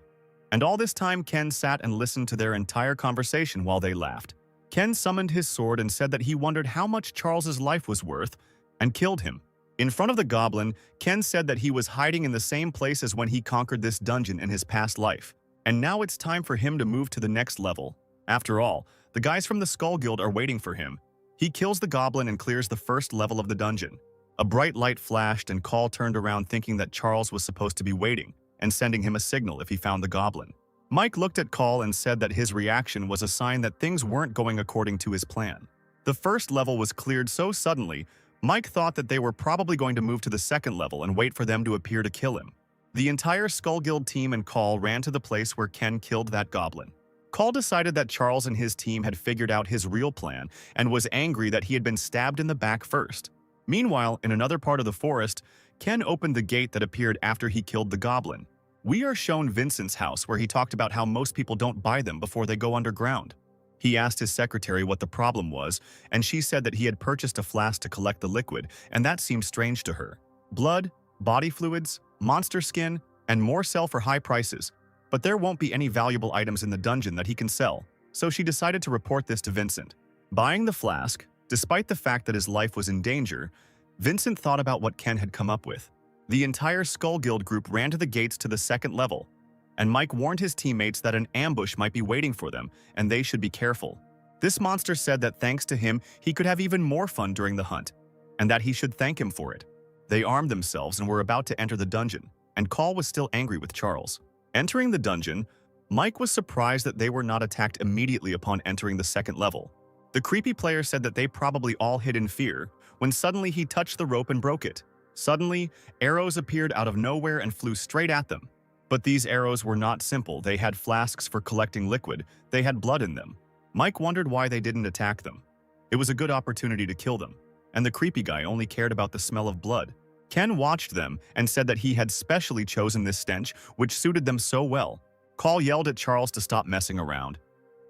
And all this time Ken sat and listened to their entire conversation while they laughed. Ken summoned his sword and said that he wondered how much Charles's life was worth, and killed him. In front of the goblin, Ken said that he was hiding in the same place as when he conquered this dungeon in his past life, and now it's time for him to move to the next level. After all, the guys from the Skull Guild are waiting for him. He kills the goblin and clears the first level of the dungeon. A bright light flashed and Call turned around thinking that Charles was supposed to be waiting, and sending him a signal if he found the goblin. Mike looked at Call and said that his reaction was a sign that things weren't going according to his plan. The first level was cleared so suddenly, Mike thought that they were probably going to move to the second level and wait for them to appear to kill him. The entire Skull Guild team and Call ran to the place where Ken killed that goblin. Call decided that Charles and his team had figured out his real plan and was angry that he had been stabbed in the back first. Meanwhile, in another part of the forest, Ken opened the gate that appeared after he killed the goblin. We are shown Vincent's house where he talked about how most people don't buy them before they go underground. He asked his secretary what the problem was, and she said that he had purchased a flask to collect the liquid, and that seemed strange to her. Blood, body fluids, monster skin, and more sell for high prices, but there won't be any valuable items in the dungeon that he can sell, so she decided to report this to Vincent. Buying the flask, despite the fact that his life was in danger, Vincent thought about what Ken had come up with. The entire Skull Guild group ran to the gates to the second level, and Mike warned his teammates that an ambush might be waiting for them, and they should be careful. This monster said that thanks to him, he could have even more fun during the hunt, and that he should thank him for it. They armed themselves and were about to enter the dungeon, and Call was still angry with Charles. Entering the dungeon, Mike was surprised that they were not attacked immediately upon entering the second level. The creepy player said that they probably all hid in fear, when suddenly he touched the rope and broke it. Suddenly, arrows appeared out of nowhere and flew straight at them. But these arrows were not simple. They had flasks for collecting liquid. They had blood in them. Mike wondered why they didn't attack them. It was a good opportunity to kill them, and the creepy guy only cared about the smell of blood. Ken watched them and said that he had specially chosen this stench, which suited them so well. Call yelled at Charles to stop messing around.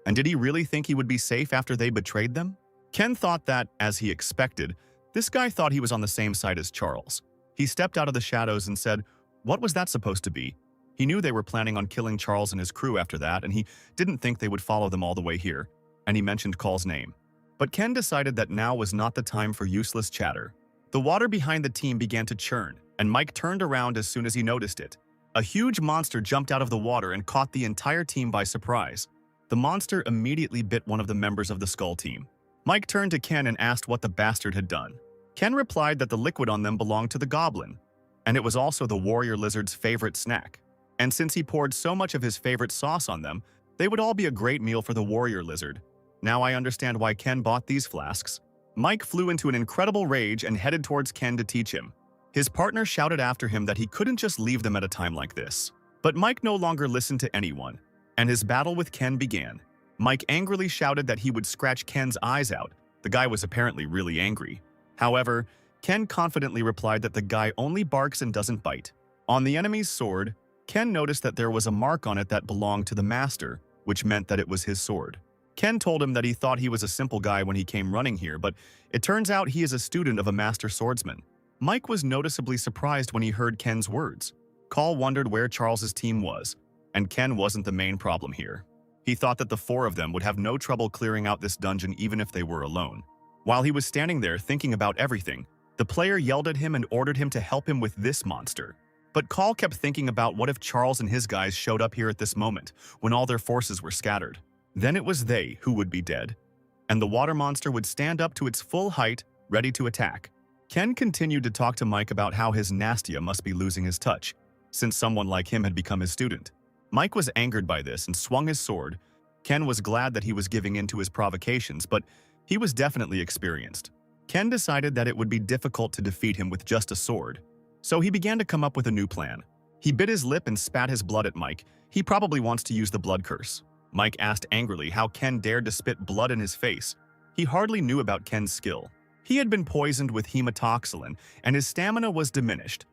And did he really think he would be safe after they betrayed them? Ken thought that, as he expected, this guy thought he was on the same side as Charles. He stepped out of the shadows and said, "What was that supposed to be?" He knew they were planning on killing Charles and his crew after that, and he didn't think they would follow them all the way here, and he mentioned Call's name. But Ken decided that now was not the time for useless chatter. The water behind the team began to churn, and Mike turned around as soon as he noticed it. A huge monster jumped out of the water and caught the entire team by surprise. The monster immediately bit one of the members of the Skull team. Mike turned to Ken and asked what the bastard had done. Ken replied that the liquid on them belonged to the goblin, and it was also the warrior lizard's favorite snack. And since he poured so much of his favorite sauce on them, they would all be a great meal for the warrior lizard. Now I understand why Ken bought these flasks. Mike flew into an incredible rage and headed towards Ken to teach him. His partner shouted after him that he couldn't just leave them at a time like this. But Mike no longer listened to anyone, and his battle with Ken began. Mike angrily shouted that he would scratch Ken's eyes out. The guy was apparently really angry. However, Ken confidently replied that the guy only barks and doesn't bite. On the enemy's sword, Ken noticed that there was a mark on it that belonged to the master, which meant that it was his sword. Ken told him that he thought he was a simple guy when he came running here, but it turns out he is a student of a master swordsman. Mike was noticeably surprised when he heard Ken's words. Call wondered where Charles's team was, and Ken wasn't the main problem here. He thought that the four of them would have no trouble clearing out this dungeon even if they were alone. While he was standing there thinking about everything, the player yelled at him and ordered him to help him with this monster. But Call kept thinking about what if Charles and his guys showed up here at this moment, when all their forces were scattered. Then it was they who would be dead, and the water monster would stand up to its full height, ready to attack. Ken continued to talk to Mike about how his Nastia must be losing his touch, since someone like him had become his student. Mike was angered by this and swung his sword. Ken was glad that he was giving in to his provocations, but he was definitely experienced. Ken decided that it would be difficult to defeat him with just a sword, so he began to come up with a new plan. He bit his lip and spat his blood at Mike. He probably wants to use the blood curse. Mike asked angrily how Ken dared to spit blood in his face. He hardly knew about Ken's skill. He had been poisoned with hematoxylin, and his stamina was diminished.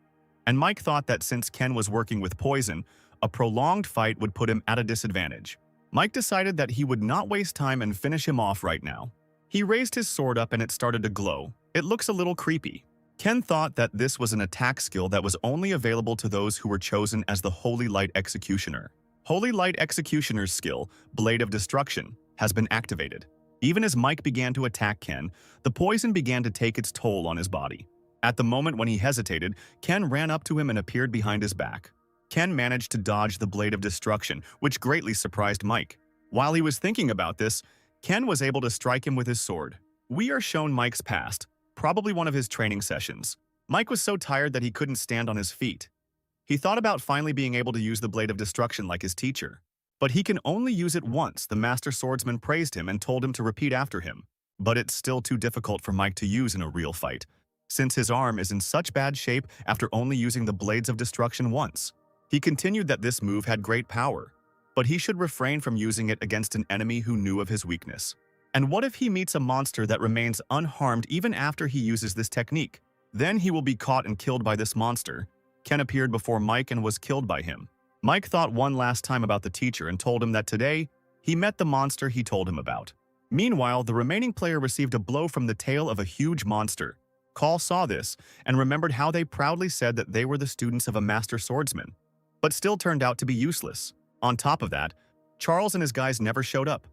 And Mike thought that since Ken was working with poison, a prolonged fight would put him at a disadvantage. Mike decided that he would not waste time and finish him off right now. He raised his sword up and it started to glow. It looks a little creepy. Ken thought that this was an attack skill that was only available to those who were chosen as the Holy Light Executioner. Holy Light Executioner's skill, Blade of Destruction, has been activated. Even as Mike began to attack Ken, the poison began to take its toll on his body. At the moment when he hesitated, Ken ran up to him and appeared behind his back. Ken managed to dodge the Blade of Destruction, which greatly surprised Mike. While he was thinking about this, Ken was able to strike him with his sword. We are shown Mike's past, probably one of his training sessions. Mike was so tired that he couldn't stand on his feet. He thought about finally being able to use the Blade of Destruction like his teacher. But he can only use it once. The Master Swordsman praised him and told him to repeat after him. But it's still too difficult for Mike to use in a real fight, since his arm is in such bad shape after only using the Blades of Destruction once. He continued that this move had great power, but he should refrain from using it against an enemy who knew of his weakness. And what if he meets a monster that remains unharmed even after he uses this technique? Then he will be caught and killed by this monster. Ken appeared before Mike and was killed by him. Mike thought one last time about the teacher and told him that today he met the monster he told him about. Meanwhile, the remaining player received a blow from the tail of a huge monster. Call saw this and remembered how they proudly said that they were the students of a master swordsman, but still turned out to be useless. On top of that, Charles and his guys never showed up.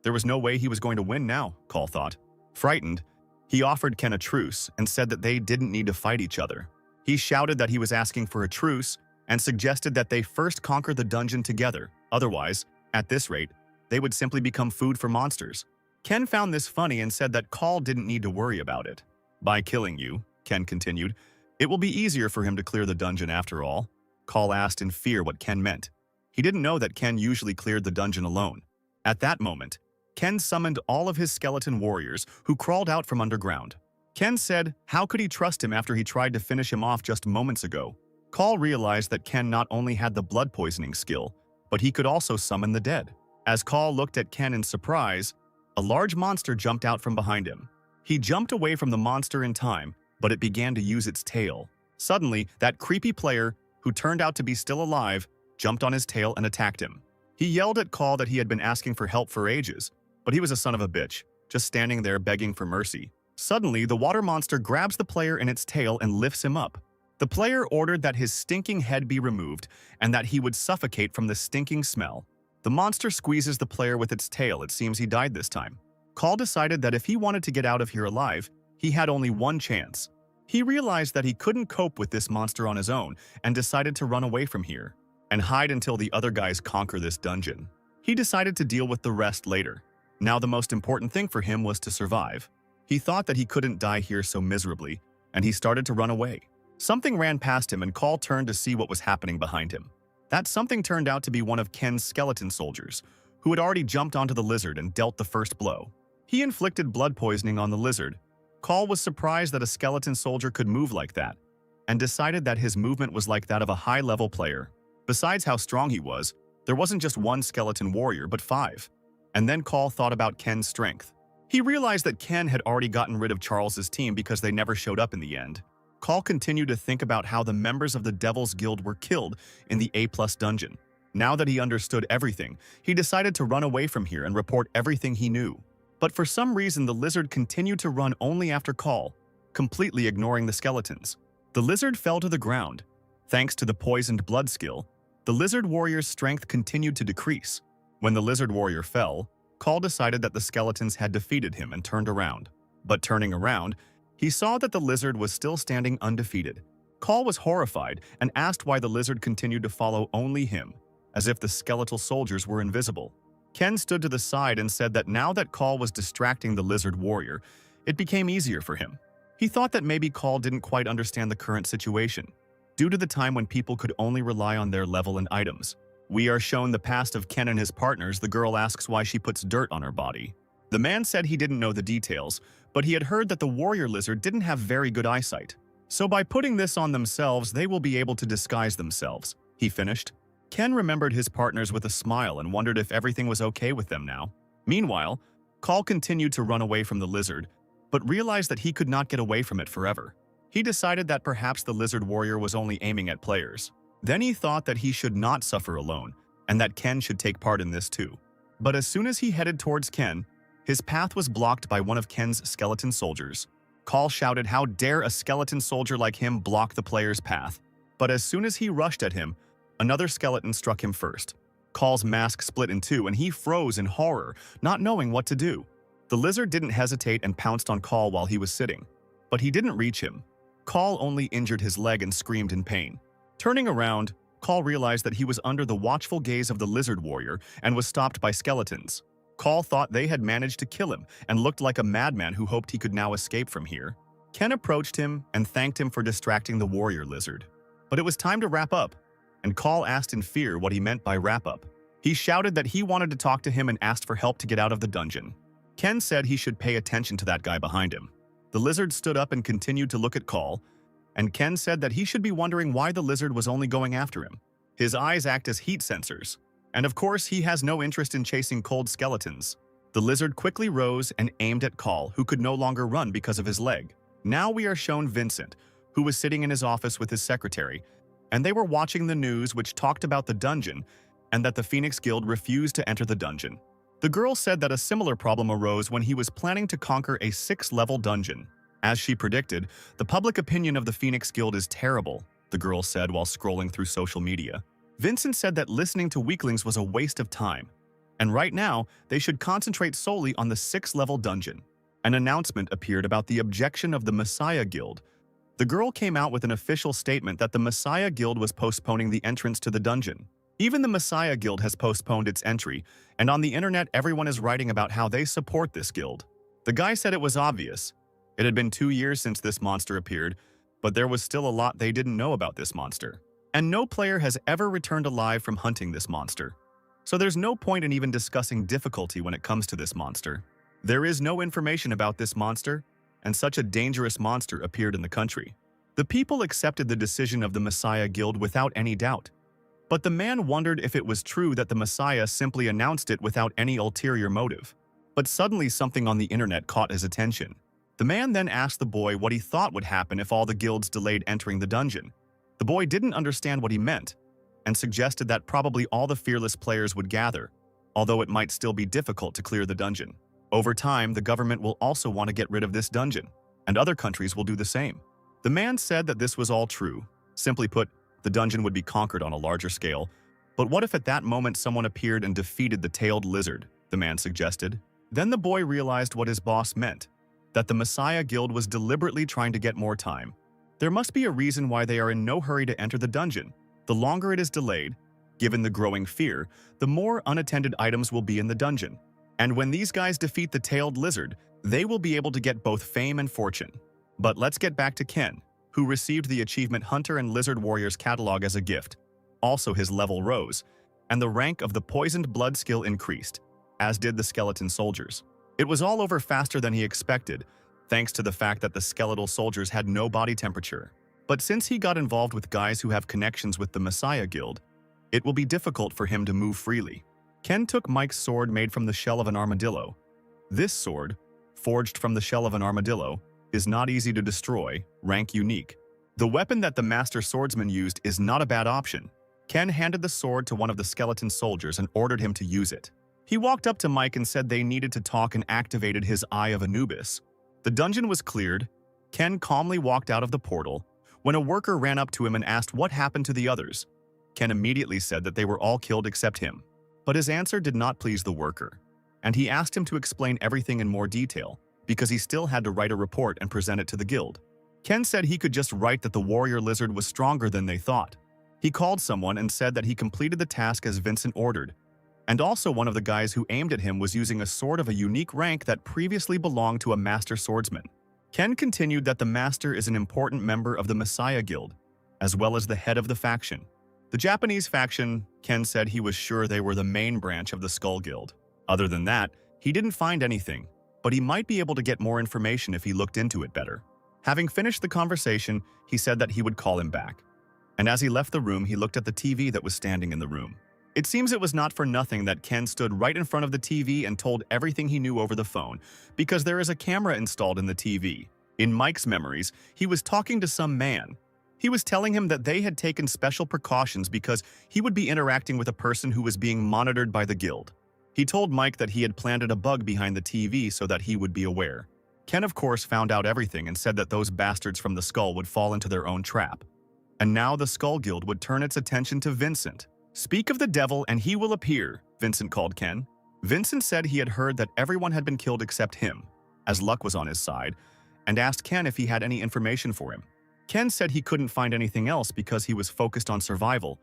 There was no way he was going to win now, Call thought. Frightened, he offered Ken a truce and said that they didn't need to fight each other. He shouted that he was asking for a truce and suggested that they first conquer the dungeon together. Otherwise, at this rate, they would simply become food for monsters. Ken found this funny and said that Call didn't need to worry about it. By killing you, Ken continued, it will be easier for him to clear the dungeon after all. Call asked in fear what Ken meant. He didn't know that Ken usually cleared the dungeon alone. At that moment, Ken summoned all of his skeleton warriors who crawled out from underground. Ken said how could he trust him after he tried to finish him off just moments ago. Call realized that Ken not only had the blood poisoning skill, but he could also summon the dead. As Call looked at Ken in surprise, a large monster jumped out from behind him. He jumped away from the monster in time, but it began to use its tail. Suddenly, that creepy player, who turned out to be still alive, jumped on his tail and attacked him. He yelled at Call that he had been asking for help for ages, but he was a son of a bitch, just standing there begging for mercy. Suddenly, the water monster grabs the player in its tail and lifts him up. The player ordered that his stinking head be removed and that he would suffocate from the stinking smell. The monster squeezes the player with its tail. It seems he died this time. Call decided that if he wanted to get out of here alive, he had only one chance. He realized that he couldn't cope with this monster on his own and decided to run away from here and hide until the other guys conquer this dungeon. He decided to deal with the rest later. Now the most important thing for him was to survive. He thought that he couldn't die here so miserably, and he started to run away. Something ran past him and Call turned to see what was happening behind him. That something turned out to be one of Ken's skeleton soldiers, who had already jumped onto the lizard and dealt the first blow. He inflicted blood poisoning on the lizard. Call was surprised that a skeleton soldier could move like that, and decided that his movement was like that of a high-level player. Besides how strong he was, there wasn't just one skeleton warrior, but 5. And then Call thought about Ken's strength. He realized that Ken had already gotten rid of Charles's team because they never showed up in the end. Call continued to think about how the members of the Devil's Guild were killed in the A+ dungeon. Now that he understood everything, he decided to run away from here and report everything he knew. But for some reason, the lizard continued to run only after Call, completely ignoring the skeletons. The lizard fell to the ground. Thanks to the poisoned blood skill, the lizard warrior's strength continued to decrease. When the lizard warrior fell, Call decided that the skeletons had defeated him and turned around. But turning around, he saw that the lizard was still standing undefeated. Call was horrified and asked why the lizard continued to follow only him, as if the skeletal soldiers were invisible. Ken stood to the side and said that now that Call was distracting the lizard warrior, it became easier for him. He thought that maybe Call didn't quite understand the current situation, due to the time when people could only rely on their level and items. We are shown the past of Ken and his partners. The girl asks why she puts dirt on her body. The man said he didn't know the details, but he had heard that the warrior lizard didn't have very good eyesight. So by putting this on themselves, they will be able to disguise themselves, he finished. Ken remembered his partners with a smile and wondered if everything was okay with them now. Meanwhile, Call continued to run away from the lizard, but realized that he could not get away from it forever. He decided that perhaps the lizard warrior was only aiming at players. Then he thought that he should not suffer alone, and that Ken should take part in this too. But as soon as he headed towards Ken, his path was blocked by one of Ken's skeleton soldiers. Call shouted, "How dare a skeleton soldier like him block the player's path?" But as soon as he rushed at him, another skeleton struck him first. Call's mask split in two and he froze in horror, not knowing what to do. The lizard didn't hesitate and pounced on Call while he was sitting, but he didn't reach him. Call only injured his leg and screamed in pain. Turning around, Call realized that he was under the watchful gaze of the lizard warrior and was stopped by skeletons. Call thought they had managed to kill him and looked like a madman who hoped he could now escape from here. Ken approached him and thanked him for distracting the warrior lizard. But it was time to wrap up. and Call asked in fear what he meant by wrap-up. He shouted that he wanted to talk to him and asked for help to get out of the dungeon. Ken said he should pay attention to that guy behind him. The lizard stood up and continued to look at Call, and Ken said that he should be wondering why the lizard was only going after him. His eyes act as heat sensors, and of course he has no interest in chasing cold skeletons. The lizard quickly rose and aimed at Call, who could no longer run because of his leg. Now we are shown Vincent, who was sitting in his office with his secretary, and they were watching the news which talked about the dungeon and that the Phoenix Guild refused to enter the dungeon. The girl said that a similar problem arose when he was planning to conquer a 6-level dungeon. As she predicted, the public opinion of the Phoenix Guild is terrible, the girl said while scrolling through social media. Vincent said that listening to weaklings was a waste of time, and right now they should concentrate solely on the 6th-level dungeon. An announcement appeared about the objection of the Messiah Guild. The girl came out with an official statement that the Messiah Guild was postponing the entrance to the dungeon. Even the Messiah Guild has postponed its entry, and on the internet everyone is writing about how they support this guild. The guy said it was obvious. It had been 2 years since this monster appeared, but there was still a lot they didn't know about this monster. And no player has ever returned alive from hunting this monster. So there's no point in even discussing difficulty when it comes to this monster. There is no information about this monster, and such a dangerous monster appeared in the country. The people accepted the decision of the Messiah Guild without any doubt. But the man wondered if it was true that the Messiah simply announced it without any ulterior motive. But suddenly something on the internet caught his attention. The man then asked the boy what he thought would happen if all the guilds delayed entering the dungeon. The boy didn't understand what he meant, and suggested that probably all the fearless players would gather, although it might still be difficult to clear the dungeon. Over time, the government will also want to get rid of this dungeon, and other countries will do the same. The man said that this was all true. Simply put, the dungeon would be conquered on a larger scale. But what if at that moment someone appeared and defeated the tailed lizard, the man suggested. Then the boy realized what his boss meant, that the Messiah Guild was deliberately trying to get more time. There must be a reason why they are in no hurry to enter the dungeon. The longer it is delayed, given the growing fear, the more unattended items will be in the dungeon. And when these guys defeat the tailed lizard, they will be able to get both fame and fortune. But let's get back to Ken, who received the achievement Hunter and Lizard Warriors catalog as a gift. Also, his level rose, and the rank of the poisoned blood skill increased, as did the skeleton soldiers. It was all over faster than he expected, thanks to the fact that the skeletal soldiers had no body temperature. But since he got involved with guys who have connections with the Messiah Guild, it will be difficult for him to move freely. Ken took Mike's sword made from the shell of an armadillo. This sword, forged from the shell of an armadillo, is not easy to destroy, rank unique. The weapon that the master swordsman used is not a bad option. Ken handed the sword to one of the skeleton soldiers and ordered him to use it. He walked up to Mike and said they needed to talk and activated his Eye of Anubis. The dungeon was cleared. Ken calmly walked out of the portal when a worker ran up to him and asked what happened to the others. Ken immediately said that they were all killed except him. But his answer did not please the worker, and he asked him to explain everything in more detail, because he still had to write a report and present it to the guild. Ken said he could just write that the warrior lizard was stronger than they thought. He called someone and said that he completed the task as Vincent ordered, and also one of the guys who aimed at him was using a sword of a unique rank that previously belonged to a master swordsman. Ken continued that the master is an important member of the Messiah Guild, as well as the head of the faction. The Japanese faction, Ken said he was sure they were the main branch of the Skull Guild. Other than that, he didn't find anything, but he might be able to get more information if he looked into it better. Having finished the conversation, he said that he would call him back. And as he left the room, he looked at the TV that was standing in the room. It seems it was not for nothing that Ken stood right in front of the TV and told everything he knew over the phone, because there is a camera installed in the TV. In Mike's memories, he was talking to some man. He was telling him that they had taken special precautions because he would be interacting with a person who was being monitored by the guild. He told Mike that he had planted a bug behind the TV so that he would be aware. Ken, of course, found out everything and said that those bastards from the Skull would fall into their own trap. And now the Skull Guild would turn its attention to Vincent. "Speak of the devil and he will appear," Vincent called Ken. Vincent said he had heard that everyone had been killed except him, as luck was on his side, and asked Ken if he had any information for him. Ken said he couldn't find anything else because he was focused on survival,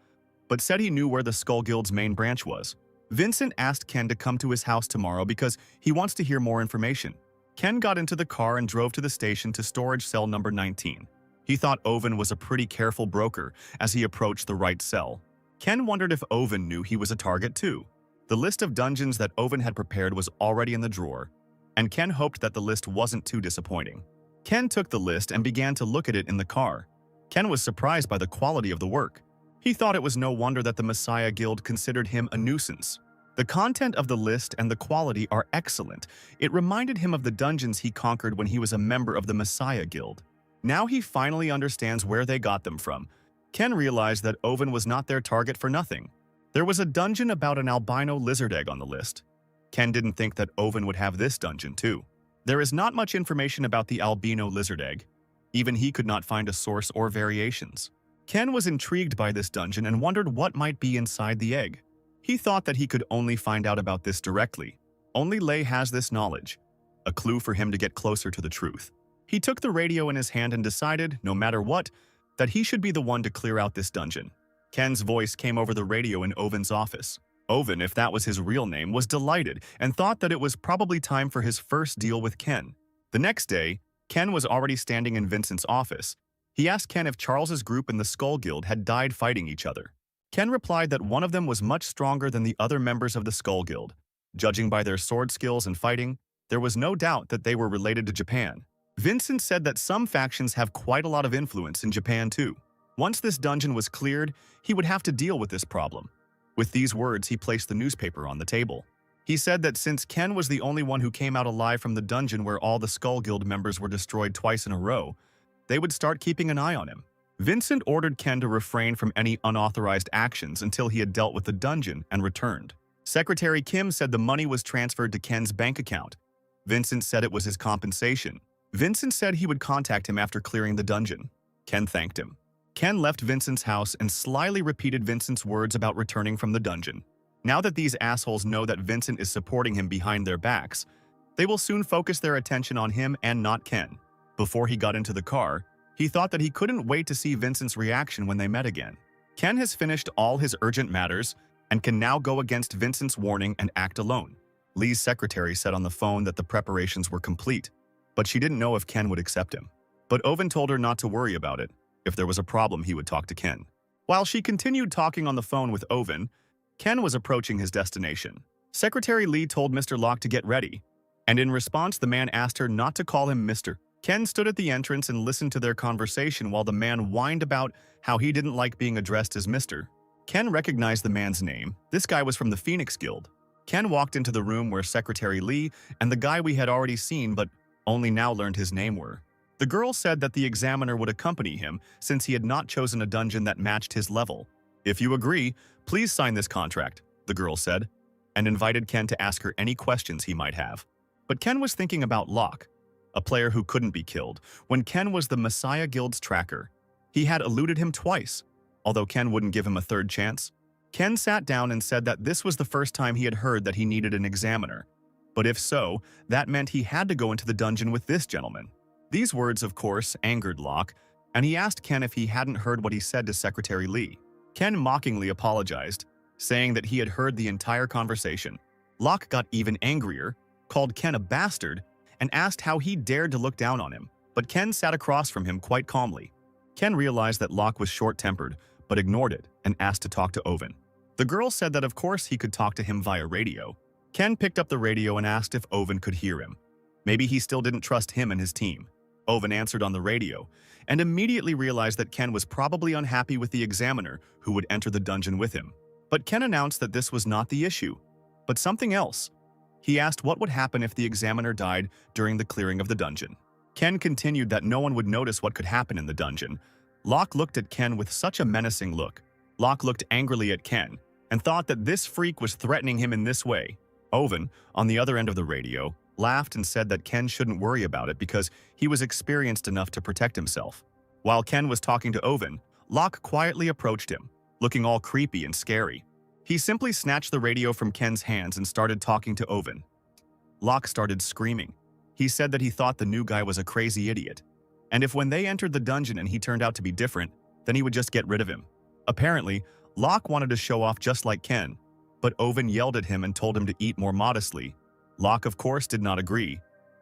but said he knew where the Skull Guild's main branch was. Vincent asked Ken to come to his house tomorrow because he wants to hear more information. Ken got into the car and drove to the station to storage cell number 19. He thought Owen was a pretty careful broker as he approached the right cell. Ken wondered if Oven knew he was a target too. The list of dungeons that Oven had prepared was already in the drawer, and Ken hoped that the list wasn't too disappointing. Ken took the list and began to look at it in the car. Ken was surprised by the quality of the work. He thought it was no wonder that the Messiah Guild considered him a nuisance. The content of the list and the quality are excellent. It reminded him of the dungeons he conquered when he was a member of the Messiah Guild. Now he finally understands where they got them from. Ken realized that Oven was not their target for nothing. There was a dungeon about an albino lizard egg on the list. Ken didn't think that Oven would have this dungeon too. There is not much information about the albino lizard egg. Even he could not find a source or variations. Ken was intrigued by this dungeon and wondered what might be inside the egg. He thought that he could only find out about this directly. Only Lei has this knowledge, a clue for him to get closer to the truth. He took the radio in his hand and decided, no matter what, that he should be the one to clear out this dungeon. Ken's voice came over the radio in Oven's office. Oven, if that was his real name, was delighted and thought that it was probably time for his first deal with Ken. The next day, Ken was already standing in Vincent's office. He asked Ken if Charles's group in the Skull Guild had died fighting each other. Ken replied that one of them was much stronger than the other members of the Skull Guild. Judging by their sword skills and fighting, there was no doubt that they were related to Japan. Vincent said that some factions have quite a lot of influence in Japan too. Once this dungeon was cleared, he would have to deal with this problem. With these words, he placed the newspaper on the table. He said that since Ken was the only one who came out alive from the dungeon where all the Skull Guild members were destroyed twice in a row, they would start keeping an eye on him. Vincent ordered Ken to refrain from any unauthorized actions until he had dealt with the dungeon and returned. Secretary Kim said the money was transferred to Ken's bank account. Vincent said it was his compensation. Vincent said he would contact him after clearing the dungeon. Ken thanked him. Ken left Vincent's house and slyly repeated Vincent's words about returning from the dungeon. Now that these assholes know that Vincent is supporting him behind their backs, they will soon focus their attention on him and not Ken. Before he got into the car, he thought that he couldn't wait to see Vincent's reaction when they met again. Ken has finished all his urgent matters and can now go against Vincent's warning and act alone. Lee's secretary said on the phone that the preparations were complete, but she didn't know if Ken would accept him. But Oven told her not to worry about it. If there was a problem, he would talk to Ken. While she continued talking on the phone with Oven, Ken was approaching his destination. Secretary Lee told Mr. Locke to get ready, and in response, the man asked her not to call him Mr. Ken stood at the entrance and listened to their conversation while the man whined about how he didn't like being addressed as Mr. Ken recognized the man's name. This guy was from the Phoenix Guild. Ken walked into the room where Secretary Lee and the guy we had already seen but only now learned his name were. The girl said that the examiner would accompany him since he had not chosen a dungeon that matched his level. "If you agree, please sign this contract," the girl said, and invited Ken to ask her any questions he might have. But Ken was thinking about Locke, a player who couldn't be killed, when Ken was the Messiah Guild's tracker. He had eluded him twice, although Ken wouldn't give him a third chance. Ken sat down and said that this was the first time he had heard that he needed an examiner. But if so, that meant he had to go into the dungeon with this gentleman. These words, of course, angered Locke, and he asked Ken if he hadn't heard what he said to Secretary Lee. Ken mockingly apologized, saying that he had heard the entire conversation. Locke got even angrier, called Ken a bastard, and asked how he dared to look down on him, but Ken sat across from him quite calmly. Ken realized that Locke was short-tempered, but ignored it and asked to talk to Oven. The girl said that of course he could talk to him via radio. Ken picked up the radio and asked if Oven could hear him. Maybe he still didn't trust him and his team. Oven answered on the radio, and immediately realized that Ken was probably unhappy with the examiner who would enter the dungeon with him. But Ken announced that this was not the issue, but something else. He asked what would happen if the examiner died during the clearing of the dungeon. Ken continued that no one would notice what could happen in the dungeon. Locke looked at Ken with such a menacing look. Locke looked angrily at Ken and thought that this freak was threatening him in this way. Oven, on the other end of the radio, laughed and said that Ken shouldn't worry about it because he was experienced enough to protect himself. While Ken was talking to Oven, Locke quietly approached him, looking all creepy and scary. He simply snatched the radio from Ken's hands and started talking to Oven. Locke started screaming. He said that he thought the new guy was a crazy idiot, and if when they entered the dungeon and he turned out to be different, then he would just get rid of him. Apparently, Locke wanted to show off just like Ken, but Oven yelled at him and told him to eat more modestly. Locke, of course, did not agree.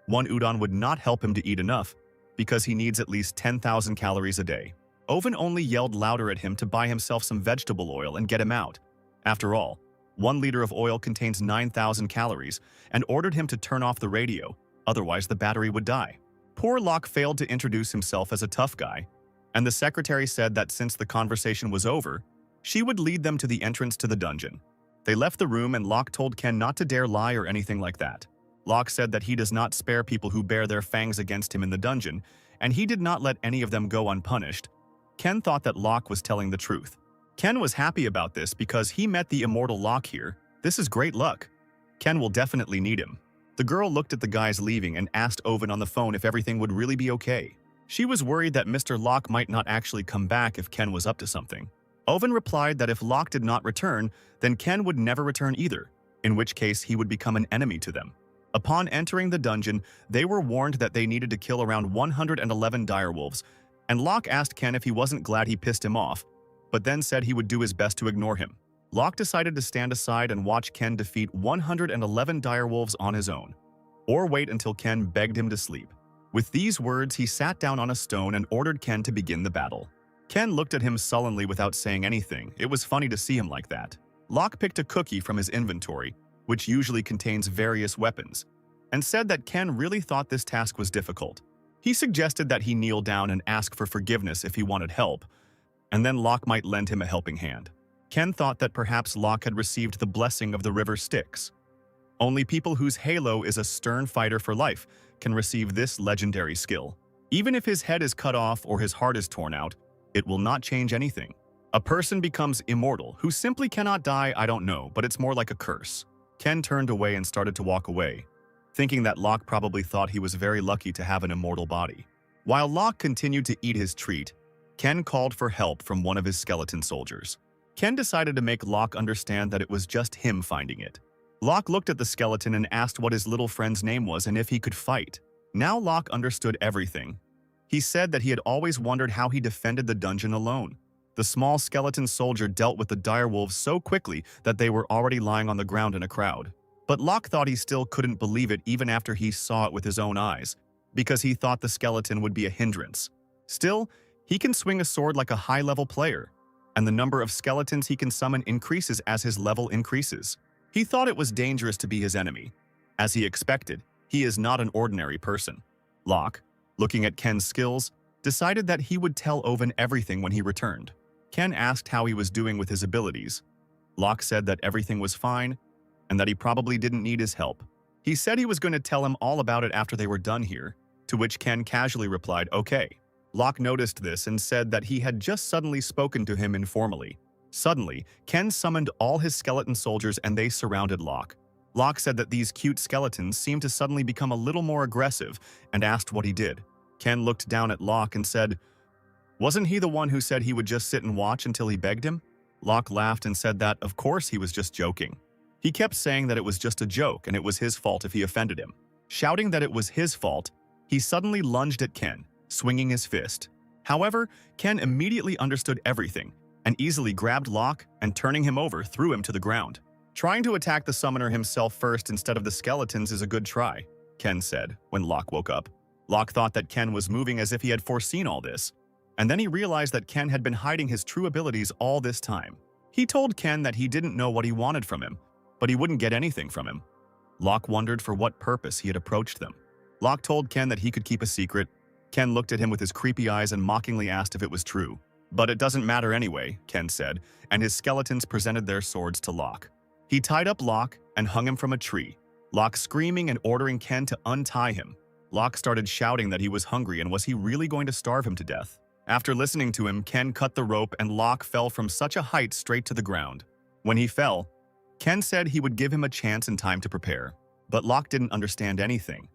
One udon would not help him to eat enough, because he needs at least 10,000 calories a day. Owen only yelled louder at him to buy himself some vegetable oil and get him out. After all, 1 liter of oil contains 9,000 calories, and ordered him to turn off the radio, otherwise the battery would die. Poor Locke failed to introduce himself as a tough guy, and the secretary said that since the conversation was over, she would lead them to the entrance to the dungeon. They left the room and Locke told Ken not to dare lie or anything like that. Locke said that he does not spare people who bear their fangs against him in the dungeon, and he did not let any of them go unpunished. Ken thought that Locke was telling the truth. Ken was happy about this because he met the immortal Locke here. This is great luck. Ken will definitely need him. The girl looked at the guys leaving and asked Owen on the phone if everything would really be okay. She was worried that Mr. Locke might not actually come back if Ken was up to something. Owen replied that if Locke did not return, then Ken would never return either, in which case he would become an enemy to them. Upon entering the dungeon, they were warned that they needed to kill around 111 direwolves, and Locke asked Ken if he wasn't glad he pissed him off, but then said he would do his best to ignore him. Locke decided to stand aside and watch Ken defeat 111 direwolves on his own, or wait until Ken begged him to sleep. With these words, he sat down on a stone and ordered Ken to begin the battle. Ken looked at him sullenly without saying anything. It was funny to see him like that. Locke picked a cookie from his inventory, which usually contains various weapons, and said that Ken really thought this task was difficult. He suggested that he kneel down and ask for forgiveness if he wanted help, and then Locke might lend him a helping hand. Ken thought that perhaps Locke had received the blessing of the river Styx. Only people whose halo is a stern fighter for life can receive this legendary skill. Even if his head is cut off or his heart is torn out, it will not change anything. A person becomes immortal who simply cannot die. I don't know, but it's more like a curse. Ken turned away and started to walk away, thinking that Locke probably thought he was very lucky to have an immortal body. While Locke continued to eat his treat, Ken called for help from one of his skeleton soldiers. Ken decided to make Locke understand that it was just him finding it. Locke looked at the skeleton and asked what his little friend's name was and if he could fight. Now Locke understood everything. He said that he had always wondered how he defended the dungeon alone. The small skeleton soldier dealt with the direwolves so quickly that they were already lying on the ground in a crowd. But Locke thought he still couldn't believe it even after he saw it with his own eyes, because he thought the skeleton would be a hindrance. Still, he can swing a sword like a high-level player, and the number of skeletons he can summon increases as his level increases. He thought it was dangerous to be his enemy. As he expected, he is not an ordinary person. Locke, looking at Ken's skills, decided that he would tell Owen everything when he returned. Ken asked how he was doing with his abilities. Locke said that everything was fine, and that he probably didn't need his help. He said he was going to tell him all about it after they were done here, to which Ken casually replied, "Okay." Locke noticed this and said that he had just suddenly spoken to him informally. Suddenly, Ken summoned all his skeleton soldiers and they surrounded Locke. Locke said that these cute skeletons seemed to suddenly become a little more aggressive and asked what he did. Ken looked down at Locke and said, "Wasn't he the one who said he would just sit and watch until he begged him?" Locke laughed and said that, of course, he was just joking. He kept saying that it was just a joke and it was his fault if he offended him. Shouting that it was his fault, he suddenly lunged at Ken, swinging his fist. However, Ken immediately understood everything and easily grabbed Locke and, turning him over, threw him to the ground. "Trying to attack the summoner himself first instead of the skeletons is a good try," Ken said when Locke woke up. Locke thought that Ken was moving as if he had foreseen all this, and then he realized that Ken had been hiding his true abilities all this time. He told Ken that he didn't know what he wanted from him, but he wouldn't get anything from him. Locke wondered for what purpose he had approached them. Locke told Ken that he could keep a secret. Ken looked at him with his creepy eyes and mockingly asked if it was true. "But it doesn't matter anyway," Ken said, and his skeletons presented their swords to Locke. He tied up Locke and hung him from a tree, Locke screaming and ordering Ken to untie him. Locke started shouting that he was hungry and was he really going to starve him to death. After listening to him, Ken cut the rope and Locke fell from such a height straight to the ground. When he fell, Ken said he would give him a chance and time to prepare, but Locke didn't understand anything.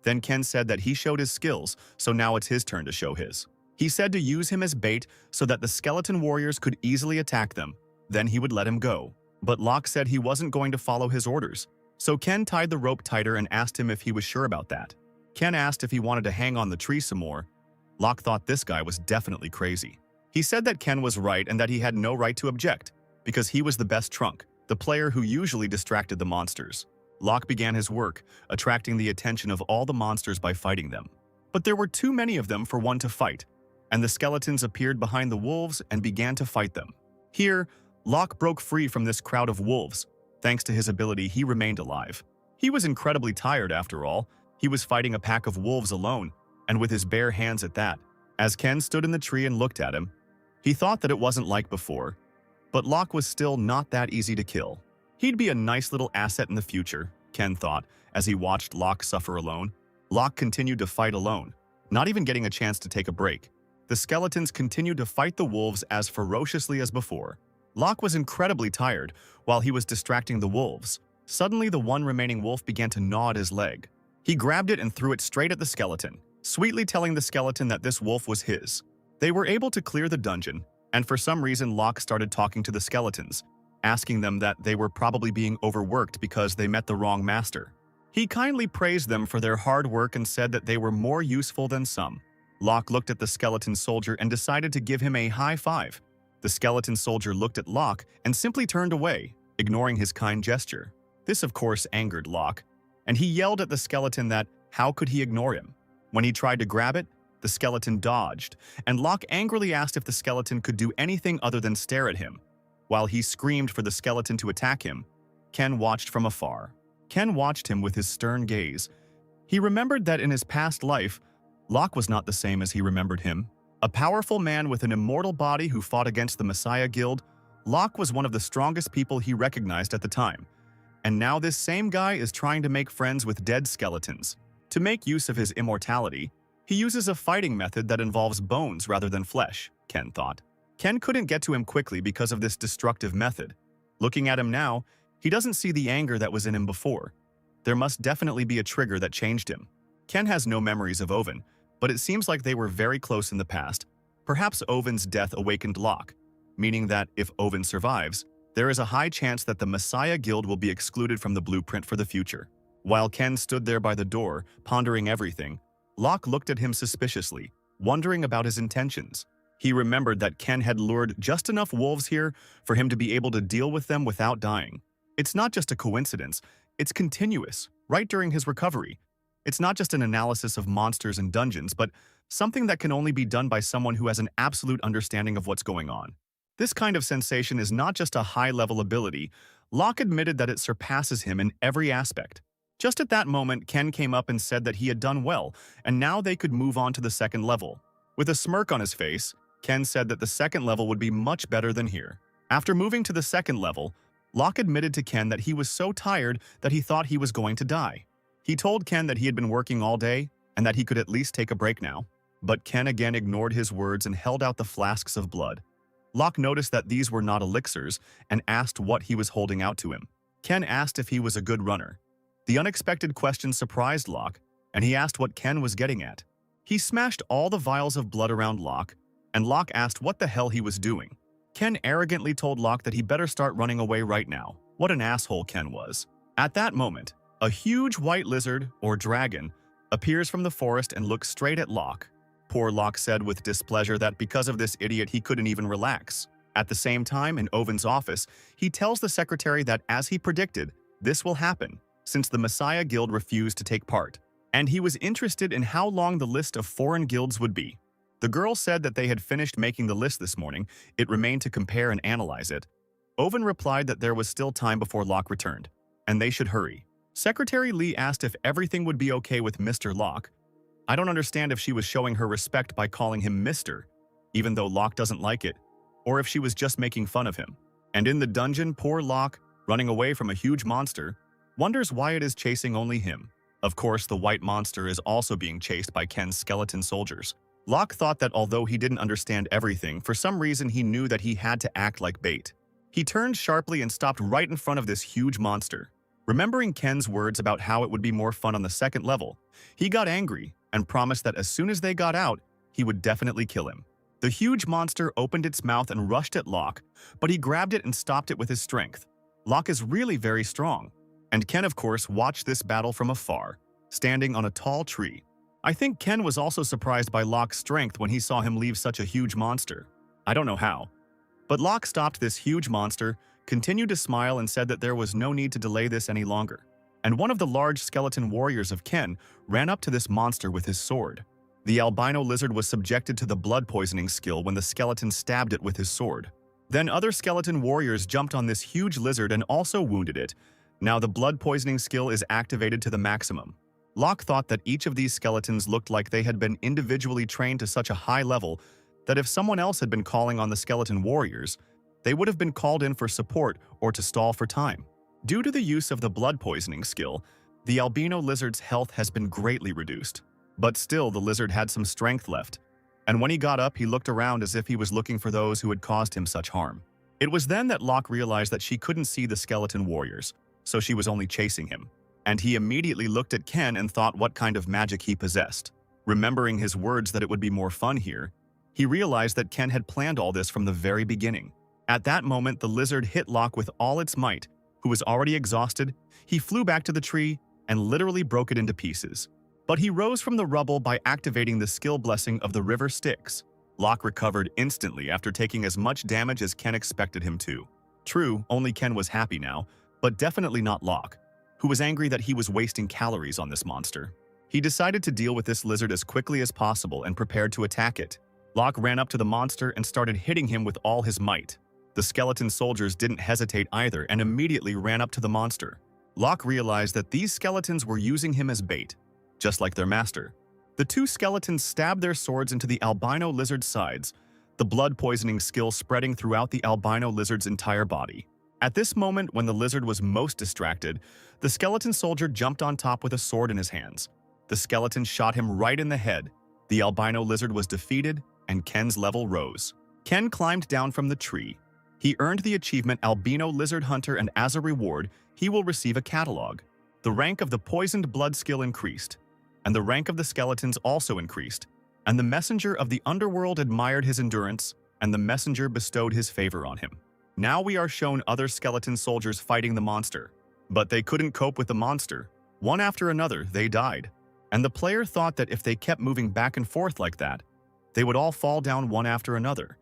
Then Ken said that he showed his skills, so now it's his turn to show his. He said to use him as bait so that the skeleton warriors could easily attack them. Then he would let him go. But Locke said he wasn't going to follow his orders, so Ken tied the rope tighter and asked him if he was sure about that. Ken asked if he wanted to hang on the tree some more. Locke thought this guy was definitely crazy. He said that Ken was right and that he had no right to object, because he was the best trunk, the player who usually distracted the monsters. Locke began his work, attracting the attention of all the monsters by fighting them. But there were too many of them for one to fight, and the skeletons appeared behind the wolves and began to fight them. Here, Locke broke free from this crowd of wolves. Thanks to his ability, he remained alive. He was incredibly tired after all. He was fighting a pack of wolves alone, and with his bare hands at that. As Ken stood in the tree and looked at him, he thought that it wasn't like before. But Locke was still not that easy to kill. He'd be a nice little asset in the future, Ken thought, as he watched Locke suffer alone. Locke continued to fight alone, not even getting a chance to take a break. The skeletons continued to fight the wolves as ferociously as before. Locke was incredibly tired while he was distracting the wolves. Suddenly, the one remaining wolf began to gnaw at his leg. He grabbed it and threw it straight at the skeleton, sweetly telling the skeleton that this wolf was his. They were able to clear the dungeon, and for some reason Locke started talking to the skeletons, asking them that they were probably being overworked because they met the wrong master. He kindly praised them for their hard work and said that they were more useful than some. Locke looked at the skeleton soldier and decided to give him a high five. The skeleton soldier looked at Locke and simply turned away, ignoring his kind gesture. This, of course, angered Locke, and he yelled at the skeleton that how could he ignore him? When he tried to grab it, the skeleton dodged, and Locke angrily asked if the skeleton could do anything other than stare at him. While he screamed for the skeleton to attack him, Ken watched from afar. Ken watched him with his stern gaze. He remembered that in his past life, Locke was not the same as he remembered him. A powerful man with an immortal body who fought against the Messiah Guild, Locke was one of the strongest people he recognized at the time. And now this same guy is trying to make friends with dead skeletons. To make use of his immortality, he uses a fighting method that involves bones rather than flesh, Ken thought. Ken couldn't get to him quickly because of this destructive method. Looking at him now, he doesn't see the anger that was in him before. There must definitely be a trigger that changed him. Ken has no memories of Owen, but it seems like they were very close in the past. Perhaps Owen's death awakened Locke, meaning that if Owen survives, there is a high chance that the Messiah Guild will be excluded from the blueprint for the future. While Ken stood there by the door, pondering everything, Locke looked at him suspiciously, wondering about his intentions. He remembered that Ken had lured just enough wolves here for him to be able to deal with them without dying. It's not just a coincidence, it's continuous, right during his recovery. It's not just an analysis of monsters and dungeons, but something that can only be done by someone who has an absolute understanding of what's going on. This kind of sensation is not just a high-level ability. Locke admitted that it surpasses him in every aspect. Just at that moment, Ken came up and said that he had done well, and now they could move on to the second level. With a smirk on his face, Ken said that the second level would be much better than here. After moving to the second level, Locke admitted to Ken that he was so tired that he thought he was going to die. He told Ken that he had been working all day and that he could at least take a break now. But Ken again ignored his words and held out the flasks of blood. Locke noticed that these were not elixirs and asked what he was holding out to him. Ken asked if he was a good runner. The unexpected question surprised Locke, and he asked what Ken was getting at. He smashed all the vials of blood around Locke, and Locke asked what the hell he was doing. Ken arrogantly told Locke that he better start running away right now. What an asshole Ken was. At that moment, a huge white lizard, or dragon, appears from the forest and looks straight at Locke. Poor Locke said with displeasure that because of this idiot he couldn't even relax. At the same time, in Owen's office, he tells the secretary that as he predicted, this will happen, since the Messiah Guild refused to take part. And he was interested in how long the list of foreign guilds would be. The girl said that they had finished making the list this morning. It remained to compare and analyze it. Owen replied that there was still time before Locke returned, and they should hurry. Secretary Lee asked if everything would be okay with Mr. Locke. I don't understand if she was showing her respect by calling him Mr., even though Locke doesn't like it, or if she was just making fun of him. And in the dungeon, poor Locke, running away from a huge monster, wonders why it is chasing only him. Of course, the white monster is also being chased by Ken's skeleton soldiers. Locke thought that although he didn't understand everything, for some reason he knew that he had to act like bait. He turned sharply and stopped right in front of this huge monster. Remembering Ken's words about how it would be more fun on the second level, he got angry and promised that as soon as they got out, he would definitely kill him. The huge monster opened its mouth and rushed at Locke, but he grabbed it and stopped it with his strength. Locke is really very strong, and Ken, of course, watched this battle from afar, standing on a tall tree. I think Ken was also surprised by Locke's strength when he saw him leave such a huge monster. I don't know how. But Locke stopped this huge monster, continued to smile, and said that there was no need to delay this any longer. And one of the large skeleton warriors of Ken ran up to this monster with his sword. The albino lizard was subjected to the blood poisoning skill when the skeleton stabbed it with his sword. Then other skeleton warriors jumped on this huge lizard and also wounded it. Now the blood poisoning skill is activated to the maximum. Locke thought that each of these skeletons looked like they had been individually trained to such a high level that if someone else had been calling on the skeleton warriors, they would have been called in for support or to stall for time. Due to the use of the blood poisoning skill, the albino lizard's health has been greatly reduced. But still, the lizard had some strength left, and when he got up, he looked around as if he was looking for those who had caused him such harm. It was then that Locke realized that she couldn't see the skeleton warriors, so she was only chasing him. And he immediately looked at Ken and thought what kind of magic he possessed. Remembering his words that it would be more fun here, he realized that Ken had planned all this from the very beginning. At that moment, the lizard hit Locke with all its might. Who was already exhausted, he flew back to the tree and literally broke it into pieces. But he rose from the rubble by activating the skill blessing of the river Styx. Locke recovered instantly after taking as much damage as Ken expected him to. True, only Ken was happy now, but definitely not Locke, who was angry that he was wasting calories on this monster. He decided to deal with this lizard as quickly as possible and prepared to attack it. Locke ran up to the monster and started hitting him with all his might. The skeleton soldiers didn't hesitate either and immediately ran up to the monster. Locke realized that these skeletons were using him as bait, just like their master. The two skeletons stabbed their swords into the albino lizard's sides, the blood poisoning skill spreading throughout the albino lizard's entire body. At this moment, when the lizard was most distracted, the skeleton soldier jumped on top with a sword in his hands. The skeleton shot him right in the head. The albino lizard was defeated, and Ken's level rose. Ken climbed down from the tree. He earned the achievement Albino Lizard Hunter, and as a reward, he will receive a catalog. The rank of the poisoned blood skill increased, and the rank of the skeletons also increased, and the messenger of the underworld admired his endurance, and the messenger bestowed his favor on him. Now we are shown other skeleton soldiers fighting the monster, but they couldn't cope with the monster. One after another, they died, and the player thought that if they kept moving back and forth like that, they would all fall down one after another,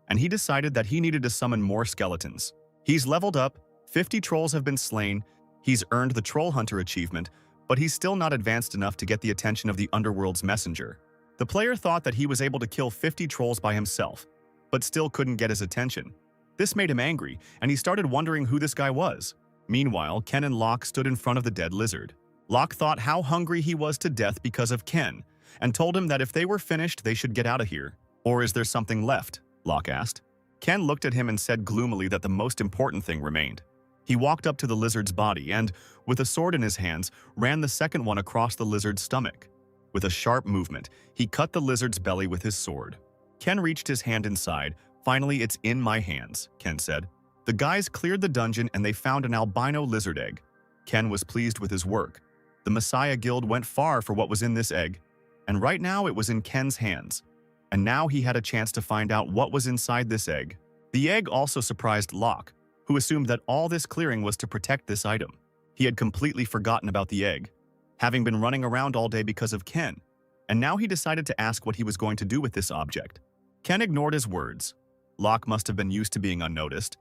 and he decided that he needed to summon more skeletons. He's leveled up, 50 trolls have been slain, he's earned the Troll Hunter achievement, but he's still not advanced enough to get the attention of the underworld's messenger. The player thought that he was able to kill 50 trolls by himself, but still couldn't get his attention. This made him angry, and he started wondering who this guy was. Meanwhile, Ken and Locke stood in front of the dead lizard. Locke thought how hungry he was to death because of Ken, and told him that if they were finished, they should get out of here. Or is there something left? Locke asked. Ken looked at him and said gloomily that the most important thing remained. He walked up to the lizard's body and, with a sword in his hands, ran the second one across the lizard's stomach. With a sharp movement, he cut the lizard's belly with his sword. Ken reached his hand inside. Finally, it's in my hands, Ken said. The guys cleared the dungeon and they found an albino lizard egg. Ken was pleased with his work. The Messiah Guild went far for what was in this egg, and right now it was in Ken's hands. And now he had a chance to find out what was inside this egg. The egg also surprised Locke, who assumed that all this clearing was to protect this item. He had completely forgotten about the egg, having been running around all day because of Ken, and now he decided to ask what he was going to do with this object. Ken ignored his words. Locke must have been used to being unnoticed.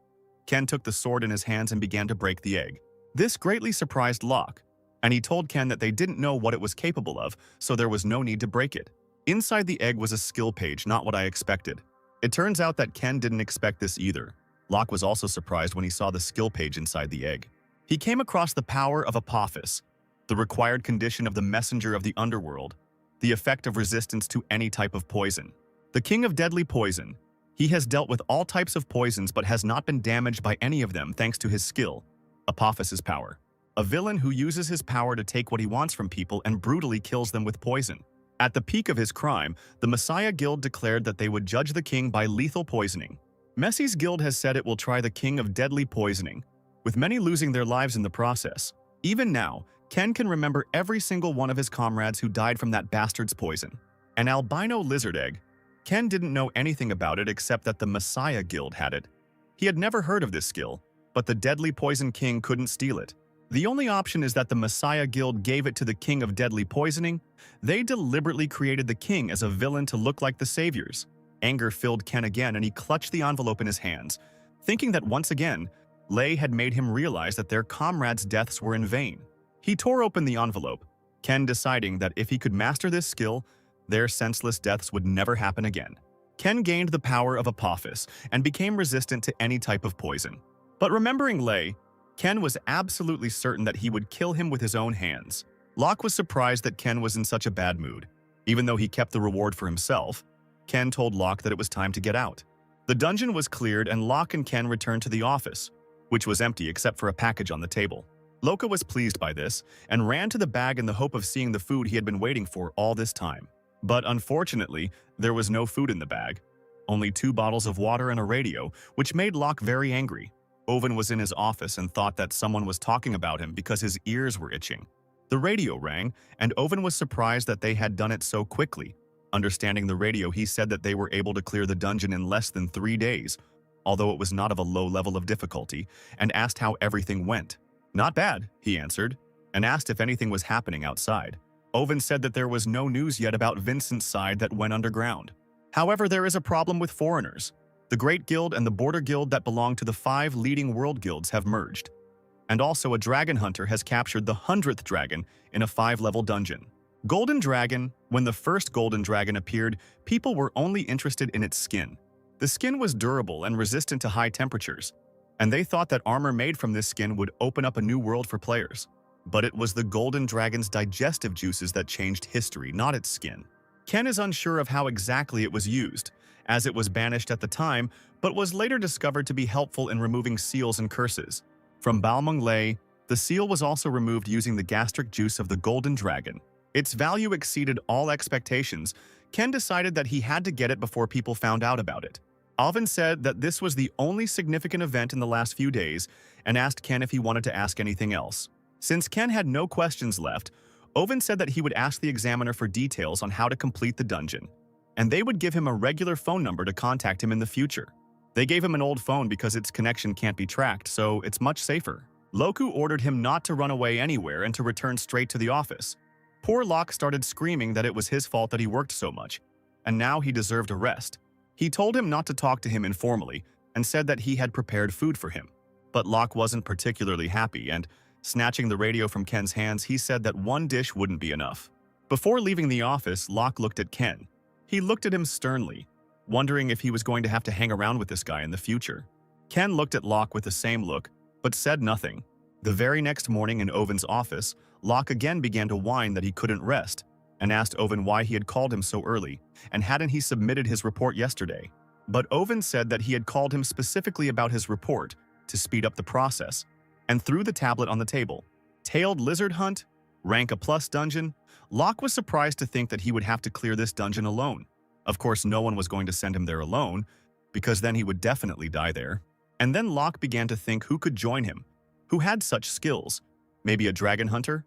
Ken took the sword in his hands and began to break the egg. This greatly surprised Locke, and he told Ken that they didn't know what it was capable of, so there was no need to break it. Inside the egg was a skill page, not what I expected. It turns out that Ken didn't expect this either. Locke was also surprised when he saw the skill page inside the egg. He came across the power of Apophis, the required condition of the messenger of the underworld, the effect of resistance to any type of poison. The king of deadly poison. He has dealt with all types of poisons but has not been damaged by any of them thanks to his skill, Apophis's power. A villain who uses his power to take what he wants from people and brutally kills them with poison. At the peak of his crime, the Messiah Guild declared that they would judge the king by lethal poisoning. Messi's guild has said it will try the king of deadly poisoning, with many losing their lives in the process. Even now, Ken can remember every single one of his comrades who died from that bastard's poison. An albino lizard egg. Ken didn't know anything about it except that the Messiah Guild had it. He had never heard of this skill, but the deadly poison king couldn't steal it. The only option is that the Messiah Guild gave it to the king of deadly poisoning. They deliberately created the king as a villain to look like the saviors. Anger filled Ken again and he clutched the envelope in his hands, thinking that once again, Lei had made him realize that their comrades' deaths were in vain. He tore open the envelope, Ken deciding that if he could master this skill, Their senseless deaths would never happen again. Ken gained the power of Apophis and became resistant to any type of poison. But remembering Lei, Ken was absolutely certain that he would kill him with his own hands. Locke was surprised that Ken was in such a bad mood. Even though he kept the reward for himself, Ken told Locke that it was time to get out. The dungeon was cleared and Locke and Ken returned to the office, which was empty except for a package on the table. Loka was pleased by this and ran to the bag in the hope of seeing the food he had been waiting for all this time. But unfortunately, there was no food in the bag. Only 2 bottles of water and a radio, which made Locke very angry. Owen was in his office and thought that someone was talking about him because his ears were itching. The radio rang, and Owen was surprised that they had done it so quickly. Understanding the radio, he said that they were able to clear the dungeon in less than 3 days, although it was not of a low level of difficulty, and asked how everything went. "Not bad," he answered, and asked if anything was happening outside. Owen said that there was no news yet about Vincent's side that went underground. However, there is a problem with foreigners. The Great Guild and the Border Guild that belong to the 5 leading world guilds have merged. And also a dragon hunter has captured the 100th dragon in a 5-level dungeon. Golden Dragon. When the first Golden Dragon appeared, people were only interested in its skin. The skin was durable and resistant to high temperatures, and they thought that armor made from this skin would open up a new world for players. But it was the Golden Dragon's digestive juices that changed history, not its skin. Ken is unsure of how exactly it was used, as it was banished at the time, but was later discovered to be helpful in removing seals and curses. From Balmung Lei, the seal was also removed using the gastric juice of the Golden Dragon. Its value exceeded all expectations. Ken decided that he had to get it before people found out about it. Alvin said that this was the only significant event in the last few days and asked Ken if he wanted to ask anything else. Since Ken had no questions left, Owen said that he would ask the examiner for details on how to complete the dungeon, and they would give him a regular phone number to contact him in the future. They gave him an old phone because its connection can't be tracked, so it's much safer. Loku ordered him not to run away anywhere and to return straight to the office. Poor Locke started screaming that it was his fault that he worked so much, and now he deserved a rest. He told him not to talk to him informally and said that he had prepared food for him. But Locke wasn't particularly happy, and snatching the radio from Ken's hands, he said that 1 dish wouldn't be enough. Before leaving the office, Locke looked at Ken. He looked at him sternly, wondering if he was going to have to hang around with this guy in the future. Ken looked at Locke with the same look, but said nothing. The very next morning in Owen's office, Locke again began to whine that he couldn't rest, and asked Owen why he had called him so early, and hadn't he submitted his report yesterday. But Owen said that he had called him specifically about his report to speed up the process, and threw the tablet on the table. Tailed Lizard Hunt? Rank A+ dungeon? Locke was surprised to think that he would have to clear this dungeon alone. Of course, no one was going to send him there alone, because then he would definitely die there. And then Locke began to think who could join him, who had such skills. Maybe a dragon hunter?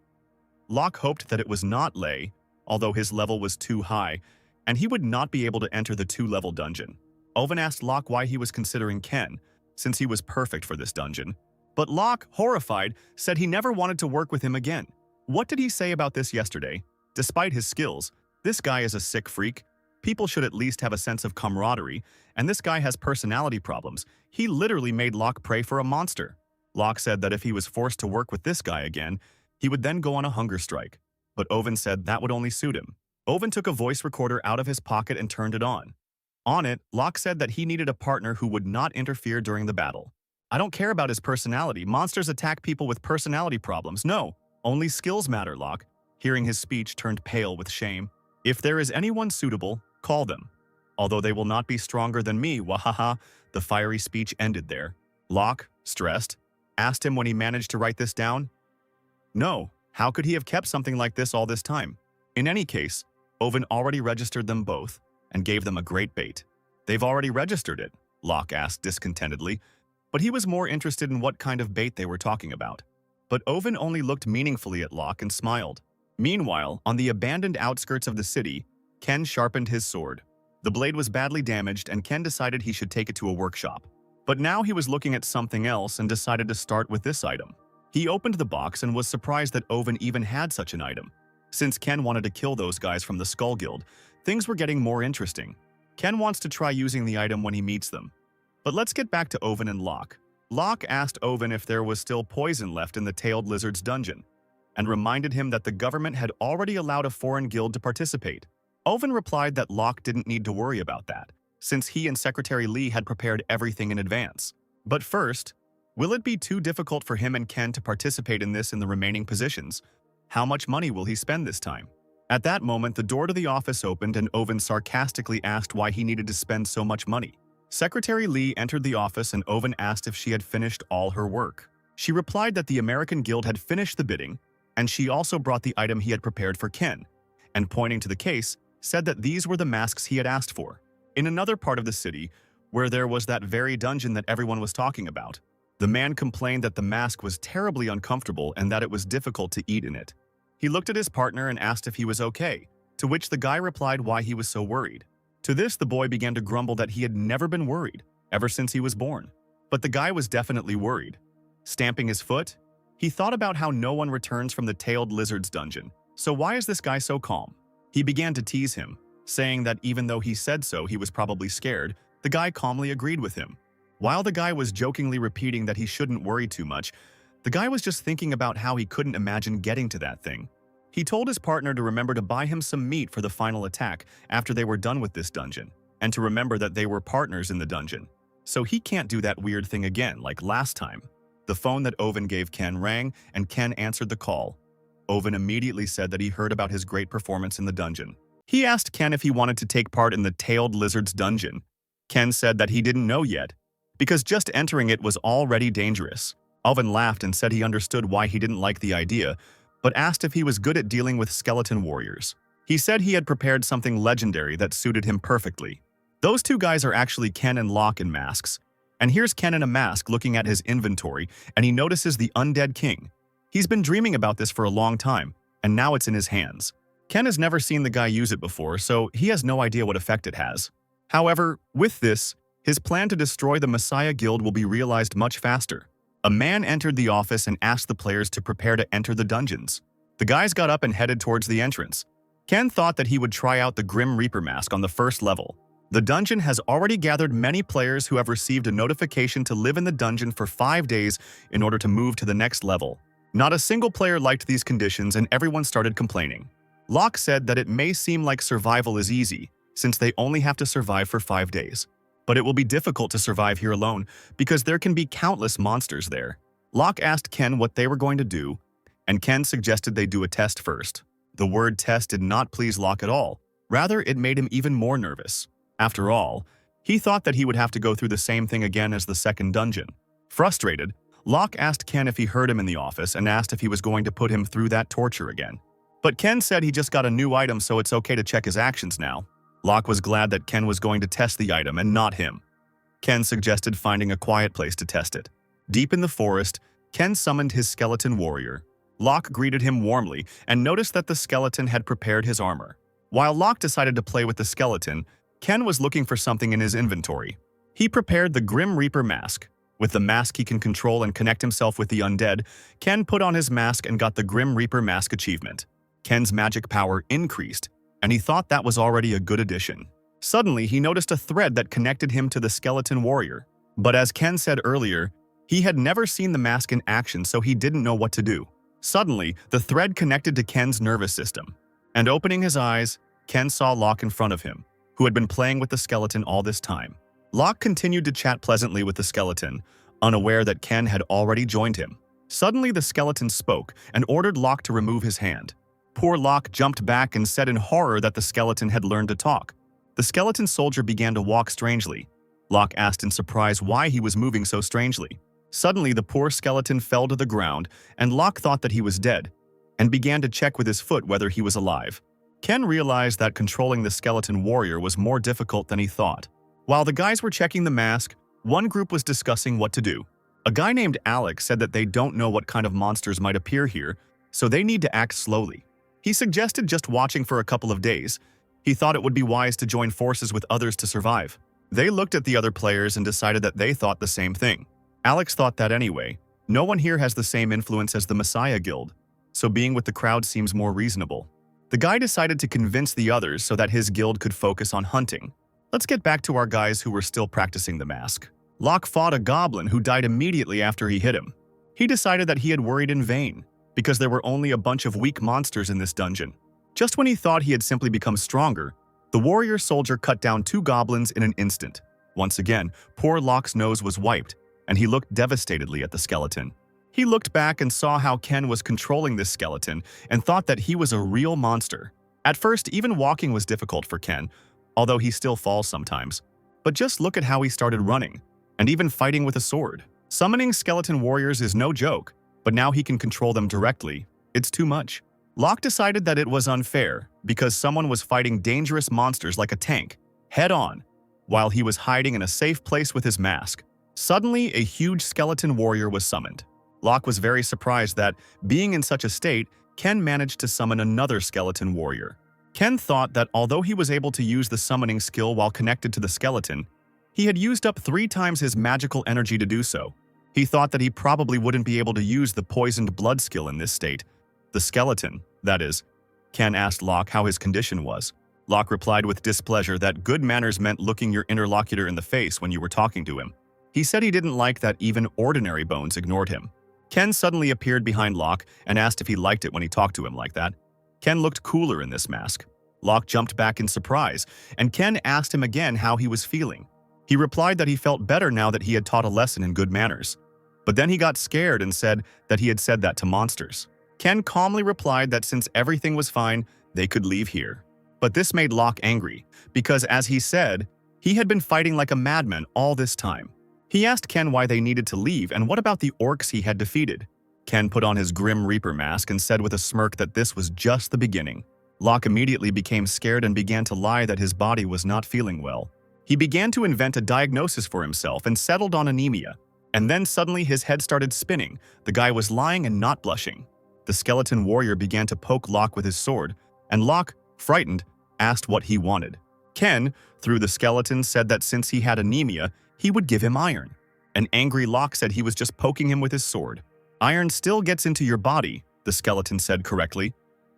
Locke hoped that it was not Lei, although his level was too high, and he would not be able to enter the 2-level dungeon. Owen asked Locke why he was considering Ken, since he was perfect for this dungeon. But Locke, horrified, said he never wanted to work with him again. What did he say about this yesterday? Despite his skills, this guy is a sick freak. People should at least have a sense of camaraderie, and this guy has personality problems. He literally made Locke pray for a monster. Locke said that if he was forced to work with this guy again, he would then go on a hunger strike. But Owen said that would only suit him. Owen took a voice recorder out of his pocket and turned it on. On it, Locke said that he needed a partner who would not interfere during the battle. "I don't care about his personality. Monsters attack people with personality problems. No, only skills matter," Locke, hearing his speech, turned pale with shame. "If there is anyone suitable, call them. Although they will not be stronger than me, wahaha." The fiery speech ended there. Locke, stressed, asked him when he managed to write this down. No, how could he have kept something like this all this time? In any case, Owen already registered them both and gave them a great bait. "They've already registered it?" Locke asked discontentedly, but he was more interested in what kind of bait they were talking about. But Owen only looked meaningfully at Locke and smiled. Meanwhile, on the abandoned outskirts of the city, Ken sharpened his sword. The blade was badly damaged, and Ken decided he should take it to a workshop. But now he was looking at something else and decided to start with this item. He opened the box and was surprised that Owen even had such an item. Since Ken wanted to kill those guys from the Skull Guild, things were getting more interesting. Ken wants to try using the item when he meets them. But let's get back to Owen and Locke. Locke asked Owen if there was still poison left in the Tailed Lizard's dungeon, and reminded him that the government had already allowed a foreign guild to participate. Owen replied that Locke didn't need to worry about that, since he and Secretary Lee had prepared everything in advance. But first, will it be too difficult for him and Ken to participate in this in the remaining positions? How much money will he spend this time? At that moment, the door to the office opened and Owen sarcastically asked why he needed to spend so much money. Secretary Lee entered the office and Owen asked if she had finished all her work. She replied that the American Guild had finished the bidding, and she also brought the item he had prepared for Ken, and pointing to the case, said that these were the masks he had asked for. In another part of the city, where there was that very dungeon that everyone was talking about, the man complained that the mask was terribly uncomfortable and that it was difficult to eat in it. He looked at his partner and asked if he was okay, to which the guy replied why he was so worried. To this, the boy began to grumble that he had never been worried, ever since he was born. But the guy was definitely worried. Stamping his foot, he thought about how no one returns from the tailed lizard's dungeon. So why is this guy so calm? He began to tease him, saying that even though he said so, he was probably scared. The guy calmly agreed with him. While the guy was jokingly repeating that he shouldn't worry too much, the guy was just thinking about how he couldn't imagine getting to that thing. He told his partner to remember to buy him some meat for the final attack after they were done with this dungeon, and to remember that they were partners in the dungeon. So he can't do that weird thing again like last time. The phone that Owen gave Ken rang, and Ken answered the call. Owen immediately said that he heard about his great performance in the dungeon. He asked Ken if he wanted to take part in the tailed lizard's dungeon. Ken said that he didn't know yet, because just entering it was already dangerous. Owen laughed and said he understood why he didn't like the idea, but asked if he was good at dealing with skeleton warriors. He said he had prepared something legendary that suited him perfectly. Those two guys are actually Ken and Locke in masks. And here's Ken in a mask looking at his inventory, and he notices the undead king. He's been dreaming about this for a long time, and now it's in his hands. Ken has never seen the guy use it before, so he has no idea what effect it has. However, with this, his plan to destroy the Messiah Guild will be realized much faster. A man entered the office and asked the players to prepare to enter the dungeons. The guys got up and headed towards the entrance. Ken thought that he would try out the Grim Reaper mask on the first level. The dungeon has already gathered many players who have received a notification to live in the dungeon for 5 days in order to move to the next level. Not a single player liked these conditions and everyone started complaining. Locke said that it may seem like survival is easy, since they only have to survive for 5 days. But it will be difficult to survive here alone, because there can be countless monsters there. Locke asked Ken what they were going to do, and Ken suggested they do a test first. The word test did not please Locke at all. Rather, it made him even more nervous. After all, he thought that he would have to go through the same thing again as the second dungeon. Frustrated, Locke asked Ken if he heard him in the office and asked if he was going to put him through that torture again. But Ken said he just got a new item, so it's okay to check his actions now. Locke was glad that Ken was going to test the item and not him. Ken suggested finding a quiet place to test it. Deep in the forest, Ken summoned his skeleton warrior. Locke greeted him warmly and noticed that the skeleton had prepared his armor. While Locke decided to play with the skeleton, Ken was looking for something in his inventory. He prepared the Grim Reaper mask. With the mask he can control and connect himself with the undead, Ken put on his mask and got the Grim Reaper mask achievement. Ken's magic power increased, and he thought that was already a good addition. Suddenly, he noticed a thread that connected him to the skeleton warrior. But as Ken said earlier, he had never seen the mask in action, so he didn't know what to do. Suddenly, the thread connected to Ken's nervous system. And opening his eyes, Ken saw Locke in front of him, who had been playing with the skeleton all this time. Locke continued to chat pleasantly with the skeleton, unaware that Ken had already joined him. Suddenly, the skeleton spoke and ordered Locke to remove his hand. Poor Locke jumped back and said in horror that the skeleton had learned to talk. The skeleton soldier began to walk strangely. Locke asked in surprise why he was moving so strangely. Suddenly, the poor skeleton fell to the ground, and Locke thought that he was dead, and began to check with his foot whether he was alive. Ken realized that controlling the skeleton warrior was more difficult than he thought. While the guys were checking the mask, one group was discussing what to do. A guy named Alex said that they don't know what kind of monsters might appear here, so they need to act slowly. He suggested just watching for a couple of days. He thought it would be wise to join forces with others to survive. They looked at the other players and decided that they thought the same thing. Alex thought that anyway. No one here has the same influence as the Messiah Guild, so being with the crowd seems more reasonable. The guy decided to convince the others so that his guild could focus on hunting. Let's get back to our guys who were still practicing the mask. Locke fought a goblin who died immediately after he hit him. He decided that he had worried in vain, because there were only a bunch of weak monsters in this dungeon. Just when he thought he had simply become stronger, the warrior soldier cut down 2 goblins in an instant. Once again, poor Locke's nose was wiped, and he looked devastatedly at the skeleton. He looked back and saw how Ken was controlling this skeleton and thought that he was a real monster. At first, even walking was difficult for Ken, although he still falls sometimes. But just look at how he started running, and even fighting with a sword. Summoning skeleton warriors is no joke, but now he can control them directly. It's too much. Locke decided that it was unfair because someone was fighting dangerous monsters like a tank, head-on, while he was hiding in a safe place with his mask. Suddenly, a huge skeleton warrior was summoned. Locke was very surprised that, being in such a state, Ken managed to summon another skeleton warrior. Ken thought that although he was able to use the summoning skill while connected to the skeleton, he had used up 3 times his magical energy to do so. He thought that he probably wouldn't be able to use the poisoned blood skill in this state. The skeleton, that is. Ken asked Locke how his condition was. Locke replied with displeasure that good manners meant looking your interlocutor in the face when you were talking to him. He said he didn't like that even ordinary bones ignored him. Ken suddenly appeared behind Locke and asked if he liked it when he talked to him like that. Ken looked cooler in this mask. Locke jumped back in surprise, and Ken asked him again how he was feeling. He replied that he felt better now that he had taught a lesson in good manners. But then he got scared and said that he had said that to monsters. Ken calmly replied that since everything was fine, they could leave here. But this made Locke angry, because as he said, he had been fighting like a madman all this time. He asked Ken why they needed to leave and what about the orcs he had defeated. Ken put on his Grim Reaper mask and said with a smirk that this was just the beginning. Locke immediately became scared and began to lie that his body was not feeling well. He began to invent a diagnosis for himself and settled on anemia. And then suddenly his head started spinning. The guy was lying and not blushing. The skeleton warrior began to poke Locke with his sword, and Locke, frightened, asked what he wanted. Ken, through the skeleton, said that since he had anemia, he would give him iron. An angry Locke said he was just poking him with his sword. Iron still gets into your body, the skeleton said correctly.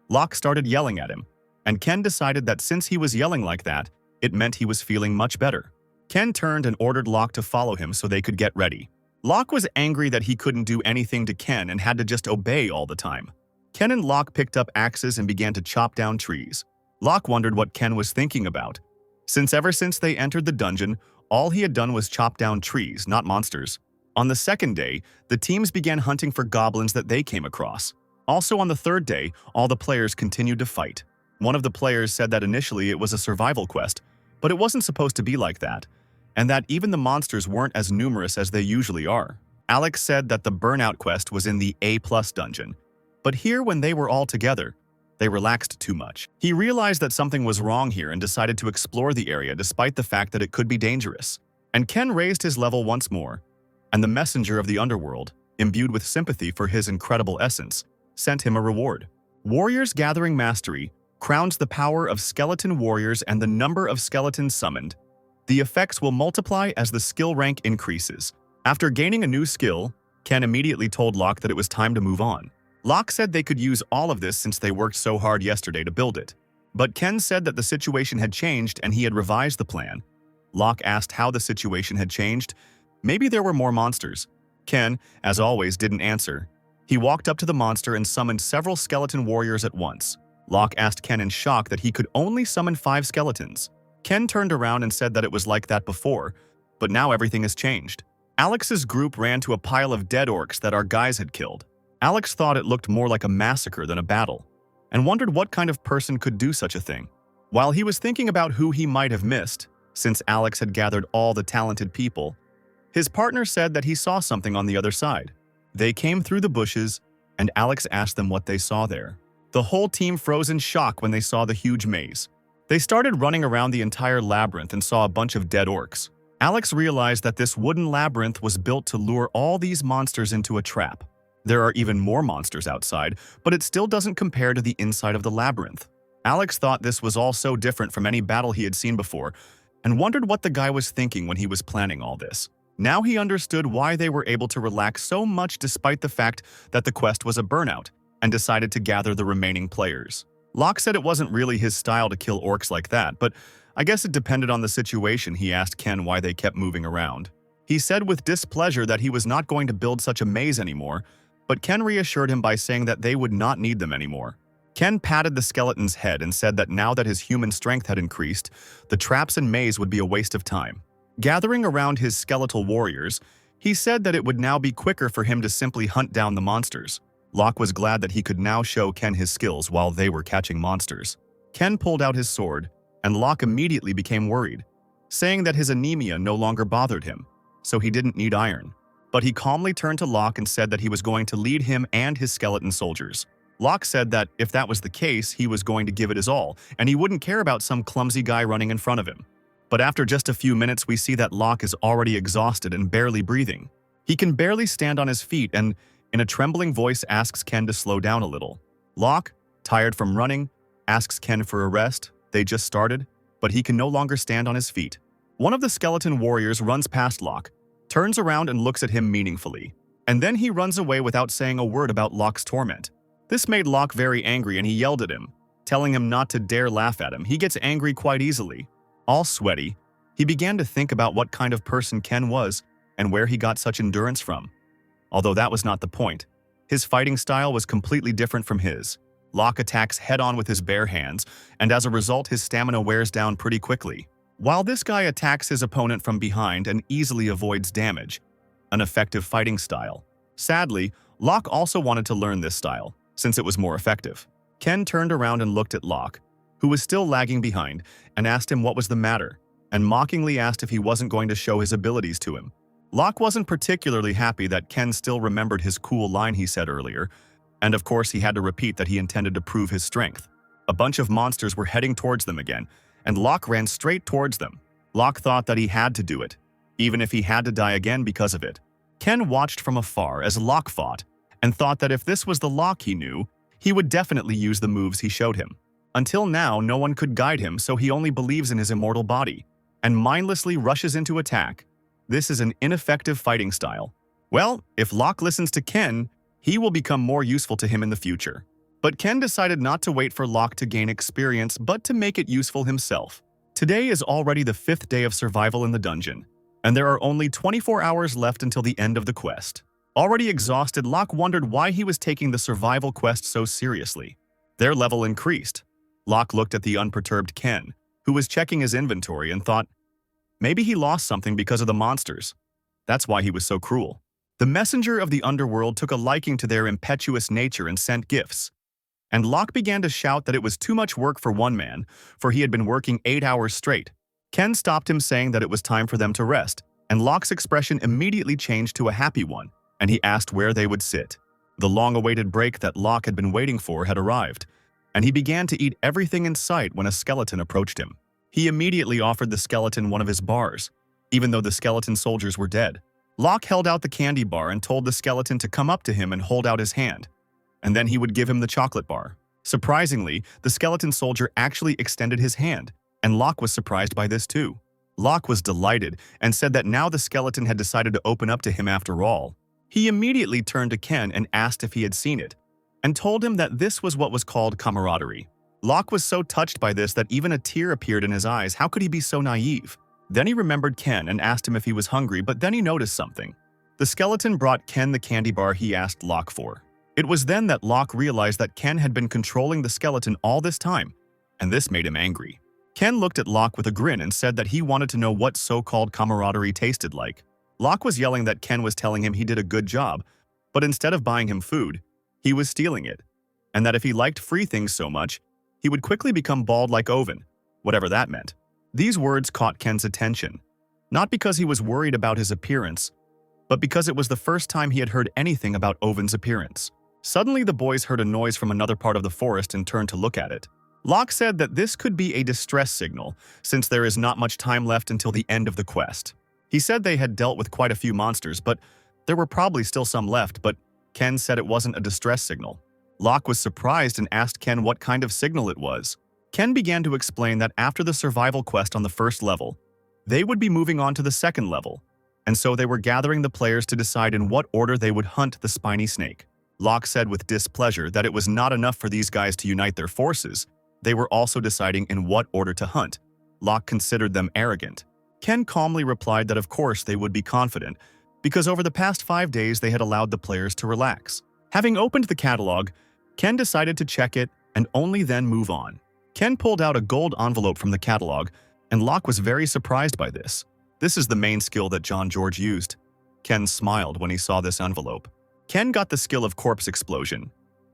Locke started yelling at him, and Ken decided that since he was yelling like that, it meant he was feeling much better. Ken turned and ordered Locke to follow him so they could get ready. Locke was angry that he couldn't do anything to Ken and had to just obey all the time. Ken and Locke picked up axes and began to chop down trees. Locke wondered what Ken was thinking about. Ever since they entered the dungeon, all he had done was chop down trees, not monsters. On the second day, the teams began hunting for goblins that they came across. Also on the third day, all the players continued to fight. One of the players said that initially it was a survival quest, but it wasn't supposed to be like that, and that even the monsters weren't as numerous as they usually are. Alex said that the Burnout quest was in the A+ dungeon, but here when they were all together, they relaxed too much. He realized that something was wrong here and decided to explore the area despite the fact that it could be dangerous. And Ken raised his level once more, and the messenger of the underworld, imbued with sympathy for his incredible essence, sent him a reward. Warriors Gathering Mastery crowns the power of skeleton warriors and the number of skeletons summoned. The effects will multiply as the skill rank increases. After gaining a new skill, Ken immediately told Locke that it was time to move on. Locke said they could use all of this since they worked so hard yesterday to build it. But Ken said that the situation had changed and he had revised the plan. Locke asked how the situation had changed. Maybe there were more monsters. Ken, as always, didn't answer. He walked up to the monster and summoned several skeleton warriors at once. Locke asked Ken in shock that he could only summon 5 skeletons. Ken turned around and said that it was like that before, but now everything has changed. Alex's group ran to a pile of dead orcs that our guys had killed. Alex thought it looked more like a massacre than a battle, and wondered what kind of person could do such a thing. While he was thinking about who he might have missed, since Alex had gathered all the talented people, his partner said that he saw something on the other side. They came through the bushes, and Alex asked them what they saw there. The whole team froze in shock when they saw the huge maze. They started running around the entire labyrinth and saw a bunch of dead orcs. Alex realized that this wooden labyrinth was built to lure all these monsters into a trap. There are even more monsters outside, but it still doesn't compare to the inside of the labyrinth. Alex thought this was all so different from any battle he had seen before, and wondered what the guy was thinking when he was planning all this. Now he understood why they were able to relax so much despite the fact that the quest was a burnout, and decided to gather the remaining players. Locke said it wasn't really his style to kill orcs like that, but I guess it depended on the situation. He asked Ken why they kept moving around. He said with displeasure that he was not going to build such a maze anymore, but Ken reassured him by saying that they would not need them anymore. Ken patted the skeleton's head and said that now that his human strength had increased, the traps and maze would be a waste of time. Gathering around his skeletal warriors, he said that it would now be quicker for him to simply hunt down the monsters. Locke was glad that he could now show Ken his skills while they were catching monsters. Ken pulled out his sword, and Locke immediately became worried, saying that his anemia no longer bothered him, so he didn't need iron. But he calmly turned to Locke and said that he was going to lead him and his skeleton soldiers. Locke said that if that was the case, he was going to give it his all, and he wouldn't care about some clumsy guy running in front of him. But after just a few minutes, we see that Locke is already exhausted and barely breathing. He can barely stand on his feet and, in a trembling voice, asks Ken to slow down a little. Locke, tired from running, asks Ken for a rest. They just started, but he can no longer stand on his feet. One of the skeleton warriors runs past Locke, turns around and looks at him meaningfully, and then he runs away without saying a word about Locke's torment. This made Locke very angry and he yelled at him, telling him not to dare laugh at him. He gets angry quite easily. All sweaty, he began to think about what kind of person Ken was and where he got such endurance from. Although that was not the point. His fighting style was completely different from his. Locke attacks head-on with his bare hands, and as a result his stamina wears down pretty quickly. While this guy attacks his opponent from behind and easily avoids damage. An effective fighting style. Sadly, Locke also wanted to learn this style, since it was more effective. Ken turned around and looked at Locke, who was still lagging behind, and asked him what was the matter, and mockingly asked if he wasn't going to show his abilities to him. Locke wasn't particularly happy that Ken still remembered his cool line he said earlier, and of course he had to repeat that he intended to prove his strength. A bunch of monsters were heading towards them again, and Locke ran straight towards them. Locke thought that he had to do it, even if he had to die again because of it. Ken watched from afar as Locke fought, and thought that if this was the Locke he knew, he would definitely use the moves he showed him. Until now, no one could guide him, so he only believes in his immortal body, and mindlessly rushes into attack. This is an ineffective fighting style. Well, if Locke listens to Ken, he will become more useful to him in the future. But Ken decided not to wait for Locke to gain experience, but to make it useful himself. Today is already the 5th day of survival in the dungeon, and there are only 24 hours left until the end of the quest. Already exhausted, Locke wondered why he was taking the survival quest so seriously. Their level increased. Locke looked at the unperturbed Ken, who was checking his inventory, and thought, maybe he lost something because of the monsters. That's why he was so cruel. The messenger of the underworld took a liking to their impetuous nature and sent gifts. And Locke began to shout that it was too much work for one man, for he had been working 8 hours straight. Ken stopped him, saying that it was time for them to rest, and Locke's expression immediately changed to a happy one, and he asked where they would sit. The long-awaited break that Locke had been waiting for had arrived, and he began to eat everything in sight when a skeleton approached him. He immediately offered the skeleton one of his bars, even though the skeleton soldiers were dead. Locke held out the candy bar and told the skeleton to come up to him and hold out his hand, and then he would give him the chocolate bar. Surprisingly, the skeleton soldier actually extended his hand, and Locke was surprised by this too. Locke was delighted and said that now the skeleton had decided to open up to him after all. He immediately turned to Ken and asked if he had seen it, and told him that this was what was called camaraderie. Locke was so touched by this that even a tear appeared in his eyes. How could he be so naive? Then he remembered Ken and asked him if he was hungry, but then he noticed something. The skeleton brought Ken the candy bar he asked Locke for. It was then that Locke realized that Ken had been controlling the skeleton all this time, and this made him angry. Ken looked at Locke with a grin and said that he wanted to know what so-called camaraderie tasted like. Locke was yelling that Ken was telling him he did a good job, but instead of buying him food, he was stealing it, and that if he liked free things so much, he would quickly become bald like Oven, whatever that meant. These words caught Ken's attention, not because he was worried about his appearance, but because it was the first time he had heard anything about Oven's appearance. Suddenly, the boys heard a noise from another part of the forest and turned to look at it. Locke said that this could be a distress signal, since there is not much time left until the end of the quest. He said they had dealt with quite a few monsters, but there were probably still some left, but Ken said it wasn't a distress signal. Locke was surprised and asked Ken what kind of signal it was. Ken began to explain that after the survival quest on the first level, they would be moving on to the second level, and so they were gathering the players to decide in what order they would hunt the spiny snake. Locke said with displeasure that it was not enough for these guys to unite their forces, they were also deciding in what order to hunt. Locke considered them arrogant. Ken calmly replied that of course they would be confident, because over the past 5 days they had allowed the players to relax. Having opened the catalog, Ken decided to check it and only then move on. Ken pulled out a gold envelope from the catalog, and Locke was very surprised by this. This is the main skill that John George used. Ken smiled when he saw this envelope. Ken got the skill of corpse explosion.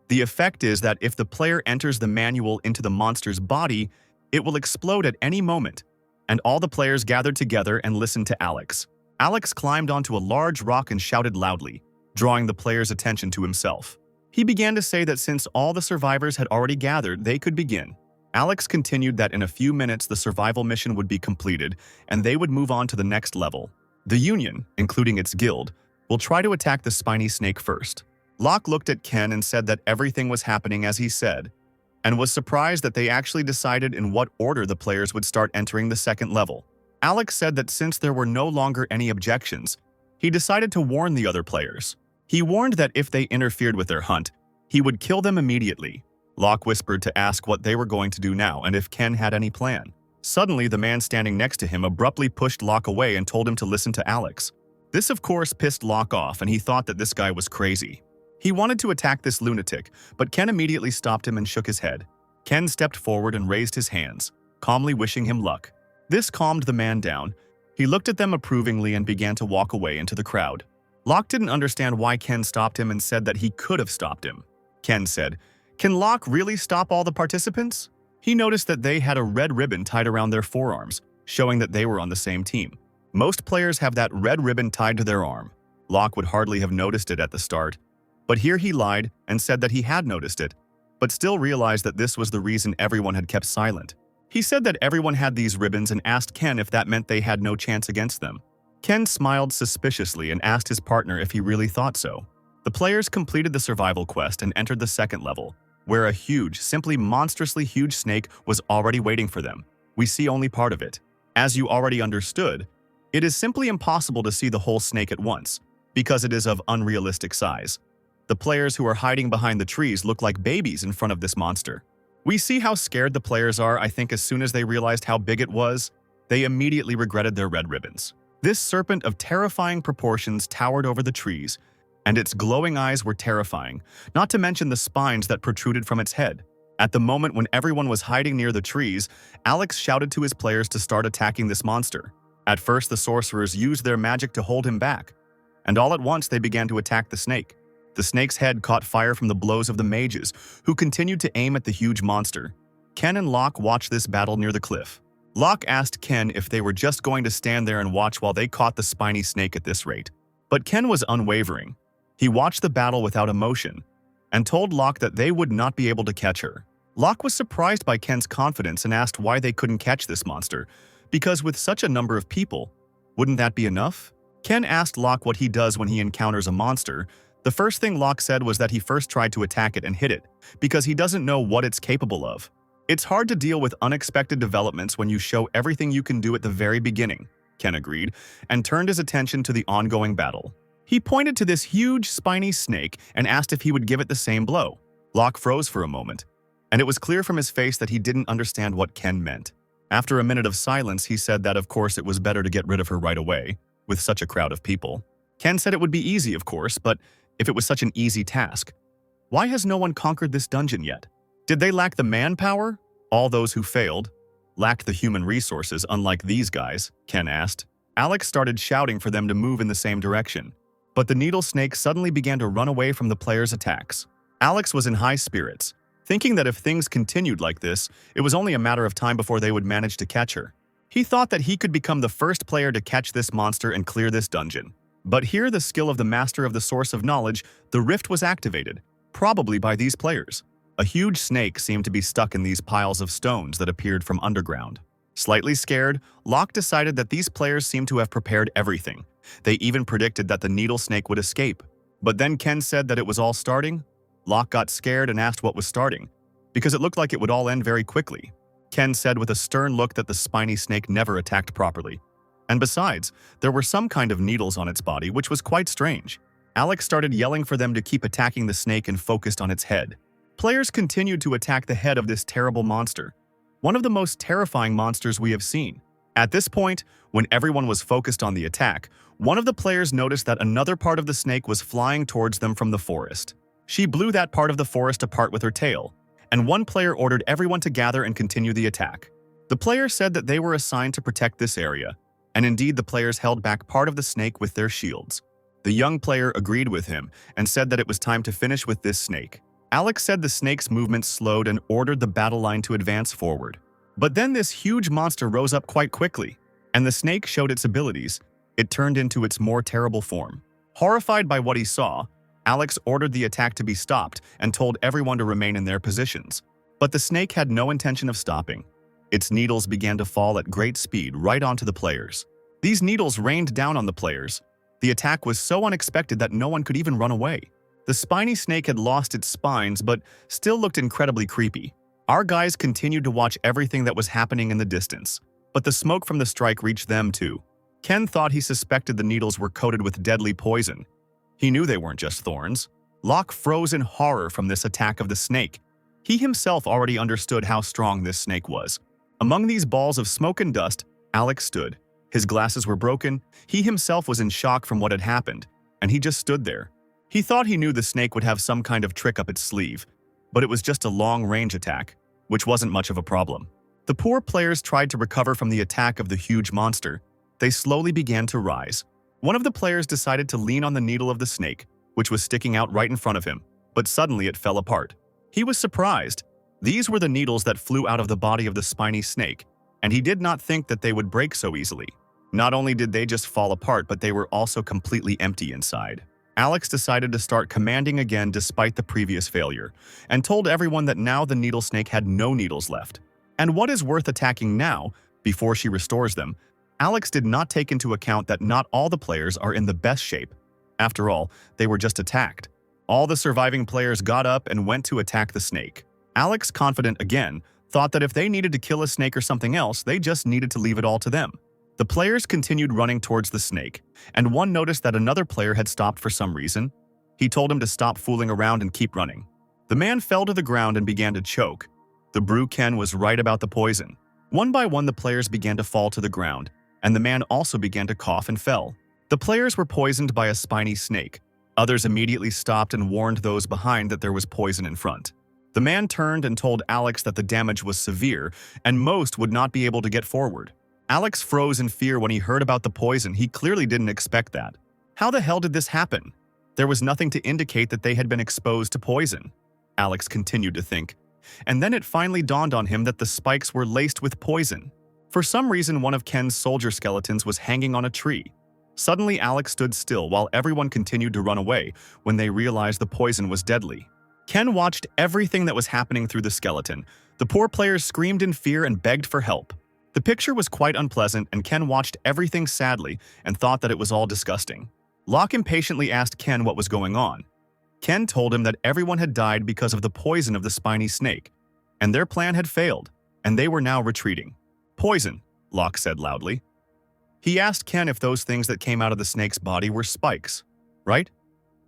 The effect is that if the player enters the manual into the monster's body, it will explode at any moment, and all the players gathered together and listened to Alex. Alex climbed onto a large rock and shouted loudly, drawing the players' attention to himself. He began to say that since all the survivors had already gathered, they could begin. Alex continued that in a few minutes the survival mission would be completed, and they would move on to the next level. The Union, including its guild, will try to attack the spiny snake first. Locke looked at Ken and said that everything was happening as he said, and was surprised that they actually decided in what order the players would start entering the second level. Alex said that since there were no longer any objections, he decided to warn the other players. He warned that if they interfered with their hunt, he would kill them immediately. Locke whispered to ask what they were going to do now and if Ken had any plan. Suddenly, the man standing next to him abruptly pushed Locke away and told him to listen to Alex. This, of course, pissed Locke off, and he thought that this guy was crazy. He wanted to attack this lunatic, but Ken immediately stopped him and shook his head. Ken stepped forward and raised his hands, calmly wishing him luck. This calmed the man down. He looked at them approvingly and began to walk away into the crowd. Locke didn't understand why Ken stopped him and said that he could have stopped him. Ken said, "Can Locke really stop all the participants?" He noticed that they had a red ribbon tied around their forearms, showing that they were on the same team. Most players have that red ribbon tied to their arm. Locke would hardly have noticed it at the start, but here he lied and said that he had noticed it, but still realized that this was the reason everyone had kept silent. He said that everyone had these ribbons and asked Ken if that meant they had no chance against them. Ken smiled suspiciously and asked his partner if he really thought so. The players completed the survival quest and entered the second level, where a huge, simply monstrously huge snake was already waiting for them. We see only part of it. As you already understood, it is simply impossible to see the whole snake at once, because it is of unrealistic size. The players who are hiding behind the trees look like babies in front of this monster. We see how scared the players are. I think as soon as they realized how big it was, they immediately regretted their red ribbons. This serpent of terrifying proportions towered over the trees, and its glowing eyes were terrifying, not to mention the spines that protruded from its head. At the moment when everyone was hiding near the trees, Alex shouted to his players to start attacking this monster. At first, the sorcerers used their magic to hold him back, and all at once they began to attack the snake. The snake's head caught fire from the blows of the mages, who continued to aim at the huge monster. Ken and Locke watched this battle near the cliff. Locke asked Ken if they were just going to stand there and watch while they caught the spiny snake at this rate. But Ken was unwavering. He watched the battle without emotion, and told Locke that they would not be able to catch her. Locke was surprised by Ken's confidence and asked why they couldn't catch this monster, because with such a number of people, wouldn't that be enough? Ken asked Locke what he does when he encounters a monster. The first thing Locke said was that he first tried to attack it and hit it, because he doesn't know what it's capable of. It's hard to deal with unexpected developments when you show everything you can do at the very beginning, Ken agreed, and turned his attention to the ongoing battle. He pointed to this huge, spiny snake and asked if he would give it the same blow. Locke froze for a moment, and it was clear from his face that he didn't understand what Ken meant. After a minute of silence, he said that of course it was better to get rid of her right away, with such a crowd of people. Ken said it would be easy, of course, but if it was such an easy task, why has no one conquered this dungeon yet? Did they lack the manpower? All those who failed lacked the human resources, unlike these guys, Ken asked. Alex started shouting for them to move in the same direction, but the needle snake suddenly began to run away from the players' attacks. Alex was in high spirits, thinking that if things continued like this, it was only a matter of time before they would manage to catch her. He thought that he could become the first player to catch this monster and clear this dungeon. But here, the skill of the master of the source of knowledge, the rift was activated, probably by these players. A huge snake seemed to be stuck in these piles of stones that appeared from underground. Slightly scared, Locke decided that these players seemed to have prepared everything. They even predicted that the needle snake would escape. But then Ken said that it was all starting. Locke got scared and asked what was starting, because it looked like it would all end very quickly. Ken said with a stern look that the spiny snake never attacked properly. And besides, there were some kind of needles on its body, which was quite strange. Alex started yelling for them to keep attacking the snake and focused on its head. Players continued to attack the head of this terrible monster, one of the most terrifying monsters we have seen. At this point, when everyone was focused on the attack, one of the players noticed that another part of the snake was flying towards them from the forest. She blew that part of the forest apart with her tail, and one player ordered everyone to gather and continue the attack. The player said that they were assigned to protect this area, and indeed the players held back part of the snake with their shields. The young player agreed with him and said that it was time to finish with this snake. Alex said the snake's movement slowed and ordered the battle line to advance forward. But then this huge monster rose up quite quickly, and the snake showed its abilities. It turned into its more terrible form. Horrified by what he saw, Alex ordered the attack to be stopped and told everyone to remain in their positions. But the snake had no intention of stopping. Its needles began to fall at great speed right onto the players. These needles rained down on the players. The attack was so unexpected that no one could even run away. The spiny snake had lost its spines but still looked incredibly creepy. Our guys continued to watch everything that was happening in the distance, but the smoke from the strike reached them too. Ken thought he suspected the needles were coated with deadly poison. He knew they weren't just thorns. Locke froze in horror from this attack of the snake. He himself already understood how strong this snake was. Among these balls of smoke and dust, Alex stood. His glasses were broken, he himself was in shock from what had happened, and he just stood there. He thought he knew the snake would have some kind of trick up its sleeve, but it was just a long-range attack, which wasn't much of a problem. The poor players tried to recover from the attack of the huge monster. They slowly began to rise. One of the players decided to lean on the needle of the snake, which was sticking out right in front of him, but suddenly it fell apart. He was surprised. These were the needles that flew out of the body of the spiny snake, and he did not think that they would break so easily. Not only did they just fall apart, but they were also completely empty inside. Alex decided to start commanding again despite the previous failure, and told everyone that now the needle snake had no needles left. And what is worth attacking now, before she restores them? Alex did not take into account that not all the players are in the best shape. After all, they were just attacked. All the surviving players got up and went to attack the snake. Alex, confident again, thought that if they needed to kill a snake or something else, they just needed to leave it all to them. The players continued running towards the snake, and one noticed that another player had stopped for some reason. He told him to stop fooling around and keep running. The man fell to the ground and began to choke. The brew Ken was right about the poison. One by one the players began to fall to the ground, and the man also began to cough and fell. The players were poisoned by a spiny snake. Others immediately stopped and warned those behind that there was poison in front. The man turned and told Alex that the damage was severe, and most would not be able to get forward. Alex froze in fear when he heard about the poison. He clearly didn't expect that. How the hell did this happen? There was nothing to indicate that they had been exposed to poison. Alex continued to think. And then it finally dawned on him that the spikes were laced with poison. For some reason, one of Ken's soldier skeletons was hanging on a tree. Suddenly, Alex stood still while everyone continued to run away when they realized the poison was deadly. Ken watched everything that was happening through the skeleton. The poor players screamed in fear and begged for help. The picture was quite unpleasant, and Ken watched everything sadly and thought that it was all disgusting. Locke impatiently asked Ken what was going on. Ken told him that everyone had died because of the poison of the spiny snake, and their plan had failed, and they were now retreating. Poison, Locke said loudly. He asked Ken if those things that came out of the snake's body were spikes, right?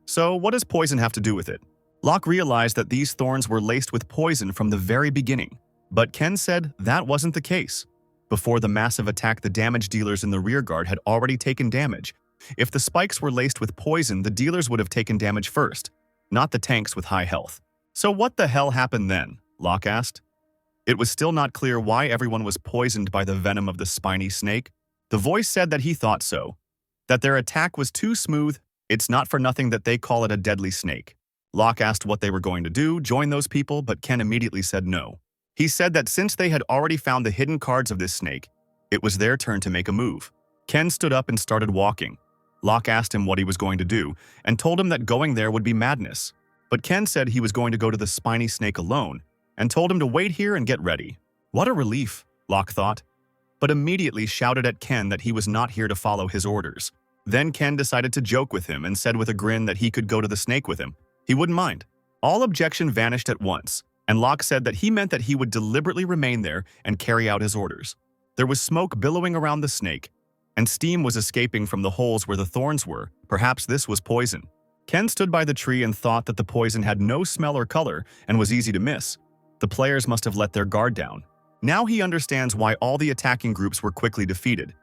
So what does poison have to do with it? Locke realized that these thorns were laced with poison from the very beginning, but Ken said that wasn't the case. Before the massive attack, the damage dealers in the rearguard had already taken damage. If the spikes were laced with poison, the dealers would have taken damage first, not the tanks with high health. So what the hell happened then? Locke asked. It was still not clear why everyone was poisoned by the venom of the spiny snake. The voice said that he thought so, that their attack was too smooth. It's not for nothing that they call it a deadly snake. Locke asked what they were going to do, join those people, but Ken immediately said no. He said that since they had already found the hidden cards of this snake, it was their turn to make a move. Ken stood up and started walking. Locke asked him what he was going to do and told him that going there would be madness. But Ken said he was going to go to the spiny snake alone and told him to wait here and get ready. What a relief, Locke thought, but immediately shouted at Ken that he was not here to follow his orders. Then Ken decided to joke with him and said with a grin that he could go to the snake with him. He wouldn't mind. All objection vanished at once, and Locke said that he meant that he would deliberately remain there and carry out his orders. There was smoke billowing around the snake, and steam was escaping from the holes where the thorns were. Perhaps this was poison. Ken stood by the tree and thought that the poison had no smell or color and was easy to miss. The players must have let their guard down. Now he understands why all the attacking groups were quickly defeated.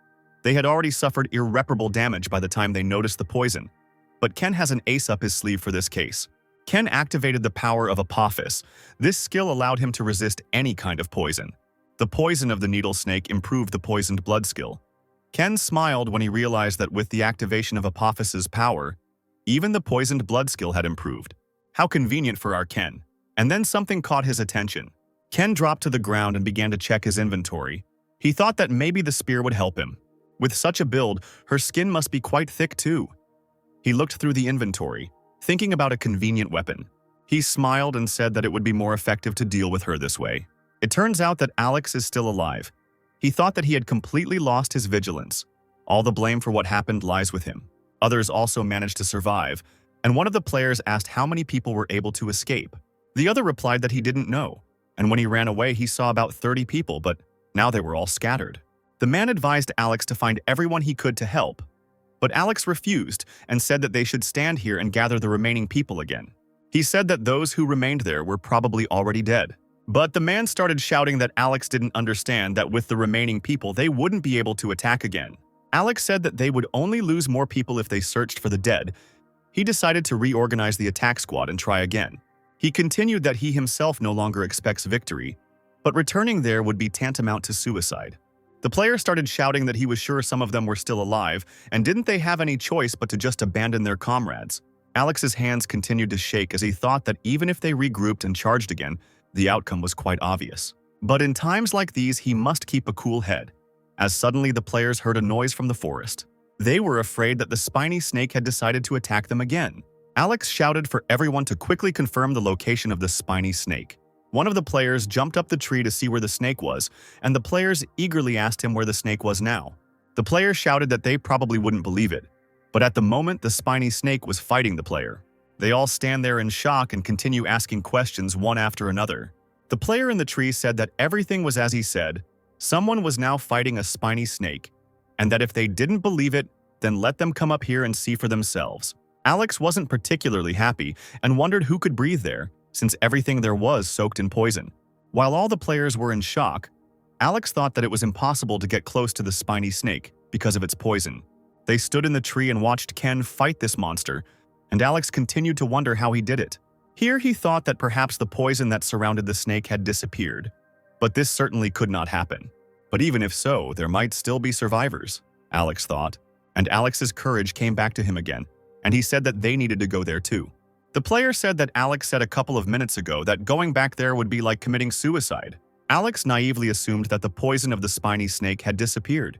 They had already suffered irreparable damage by the time they noticed the poison. But Ken has an ace up his sleeve for this case. Ken activated the power of Apophis. This skill allowed him to resist any kind of poison. The poison of the needle snake improved the poisoned blood skill. Ken smiled when he realized that with the activation of Apophis's power, even the poisoned blood skill had improved. How convenient for our Ken. And then something caught his attention. Ken dropped to the ground and began to check his inventory. He thought that maybe the spear would help him. With such a build, her skin must be quite thick too. He looked through the inventory, thinking about a convenient weapon. He smiled and said that it would be more effective to deal with her this way. It turns out that Alex is still alive. He thought that he had completely lost his vigilance. All the blame for what happened lies with him. Others also managed to survive, and one of the players asked how many people were able to escape. The other replied that he didn't know, and when he ran away he saw about 30 people, but now they were all scattered. The man advised Alex to find everyone he could to help, but Alex refused and said that they should stand here and gather the remaining people again. He said that those who remained there were probably already dead. But the man started shouting that Alex didn't understand that with the remaining people they wouldn't be able to attack again. Alex said that they would only lose more people if they searched for the dead. He decided to reorganize the attack squad and try again. He continued that he himself no longer expects victory, but returning there would be tantamount to suicide. The player started shouting that he was sure some of them were still alive, and didn't they have any choice but to just abandon their comrades. Alex's hands continued to shake as he thought that even if they regrouped and charged again, the outcome was quite obvious. But in times like these, he must keep a cool head, as suddenly the players heard a noise from the forest. They were afraid that the spiny snake had decided to attack them again. Alex shouted for everyone to quickly confirm the location of the spiny snake. One of the players jumped up the tree to see where the snake was, and the players eagerly asked him where the snake was now. The player shouted that they probably wouldn't believe it, but at the moment the spiny snake was fighting the player. They all stand there in shock and continue asking questions one after another. The player in the tree said that everything was as he said. Someone was now fighting a spiny snake, and that if they didn't believe it, then let them come up here and see for themselves. Alex wasn't particularly happy and wondered who could breathe there, since everything there was soaked in poison. While all the players were in shock, Alex thought that it was impossible to get close to the spiny snake because of its poison. They stood in the tree and watched Ken fight this monster, and Alex continued to wonder how he did it. Here he thought that perhaps the poison that surrounded the snake had disappeared, but this certainly could not happen. But even if so, there might still be survivors, Alex thought, and Alex's courage came back to him again, and he said that they needed to go there too. The player said that Alex said a couple of minutes ago that going back there would be like committing suicide. Alex naively assumed that the poison of the spiny snake had disappeared.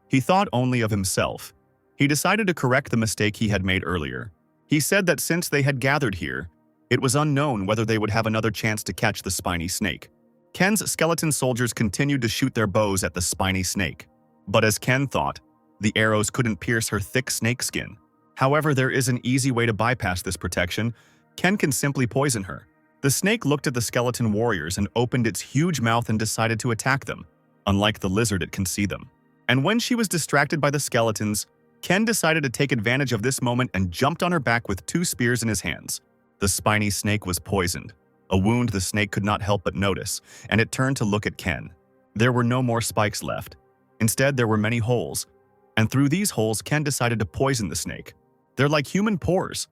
He thought only of himself. He decided to correct the mistake he had made earlier. He said that since they had gathered here, it was unknown whether they would have another chance to catch the spiny snake. Ken's skeleton soldiers continued to shoot their bows at the spiny snake. But as Ken thought, the arrows couldn't pierce her thick snake skin. However, there is an easy way to bypass this protection. Ken can simply poison her. The snake looked at the skeleton warriors and opened its huge mouth and decided to attack them. Unlike the lizard, it can see them. And when she was distracted by the skeletons, Ken decided to take advantage of this moment and jumped on her back with 2 spears in his hands. The spiny snake was poisoned, a wound the snake could not help but notice, and it turned to look at Ken. There were no more spikes left. Instead, there were many holes, and through these holes, Ken decided to poison the snake. They're like human pores.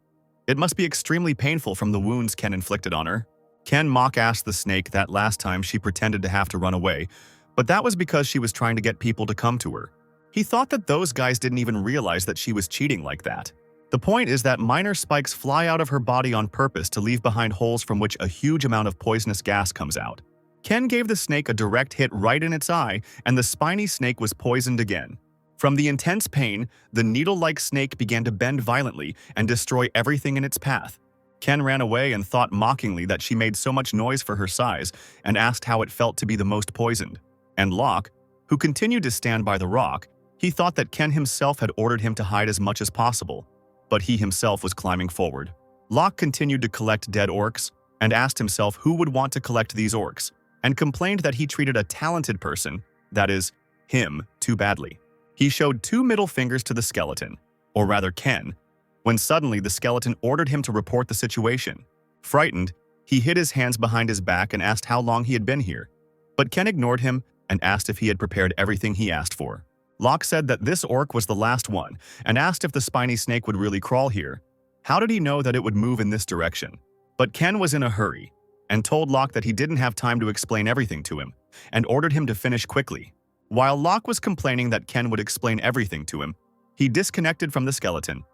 It must be extremely painful from the wounds Ken inflicted on her. Ken mock-asked the snake that last time she pretended to have to run away, but that was because she was trying to get people to come to her. He thought that those guys didn't even realize that she was cheating like that. The point is that minor spikes fly out of her body on purpose to leave behind holes from which a huge amount of poisonous gas comes out. Ken gave the snake a direct hit right in its eye, and the spiny snake was poisoned again. From the intense pain, the needle-like snake began to bend violently and destroy everything in its path. Ken ran away and thought mockingly that she made so much noise for her size and asked how it felt to be the most poisoned. And Locke, who continued to stand by the rock, he thought that Ken himself had ordered him to hide as much as possible, but he himself was climbing forward. Locke continued to collect dead orcs and asked himself who would want to collect these orcs, and complained that he treated a talented person, that is, him, too badly. He showed 2 middle fingers to the skeleton, or rather Ken, when suddenly the skeleton ordered him to report the situation. Frightened, he hid his hands behind his back and asked how long he had been here, but Ken ignored him and asked if he had prepared everything he asked for. Locke said that this orc was the last one and asked if the spiny snake would really crawl here. How did he know that it would move in this direction? But Ken was in a hurry and told Locke that he didn't have time to explain everything to him and ordered him to finish quickly. While Locke was complaining that Ken would explain everything to him, he disconnected from the skeleton.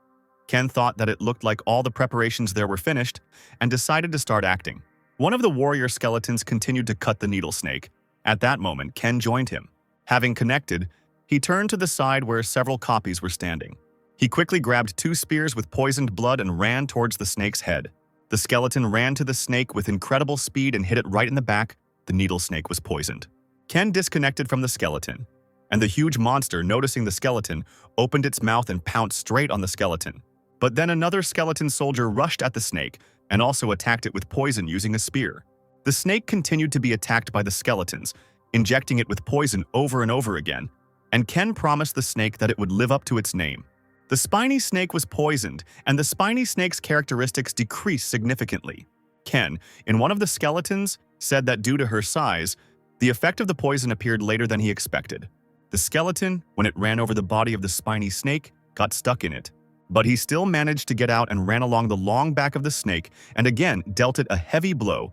Ken thought that it looked like all the preparations there were finished and decided to start acting. One of the warrior skeletons continued to cut the needle snake. At that moment, Ken joined him. Having connected, he turned to the side where several copies were standing. He quickly grabbed 2 spears with poisoned blood and ran towards the snake's head. The skeleton ran to the snake with incredible speed and hit it right in the back. The needle snake was poisoned. Ken disconnected from the skeleton, and the huge monster, noticing the skeleton, opened its mouth and pounced straight on the skeleton. But then another skeleton soldier rushed at the snake and also attacked it with poison using a spear. The snake continued to be attacked by the skeletons, injecting it with poison over and over again, and Ken promised the snake that it would live up to its name. The spiny snake was poisoned, and the spiny snake's characteristics decreased significantly. Ken, in one of the skeletons, said that due to her size, the effect of the poison appeared later than he expected. The skeleton, when it ran over the body of the spiny snake, got stuck in it. But he still managed to get out and ran along the long back of the snake and again dealt it a heavy blow,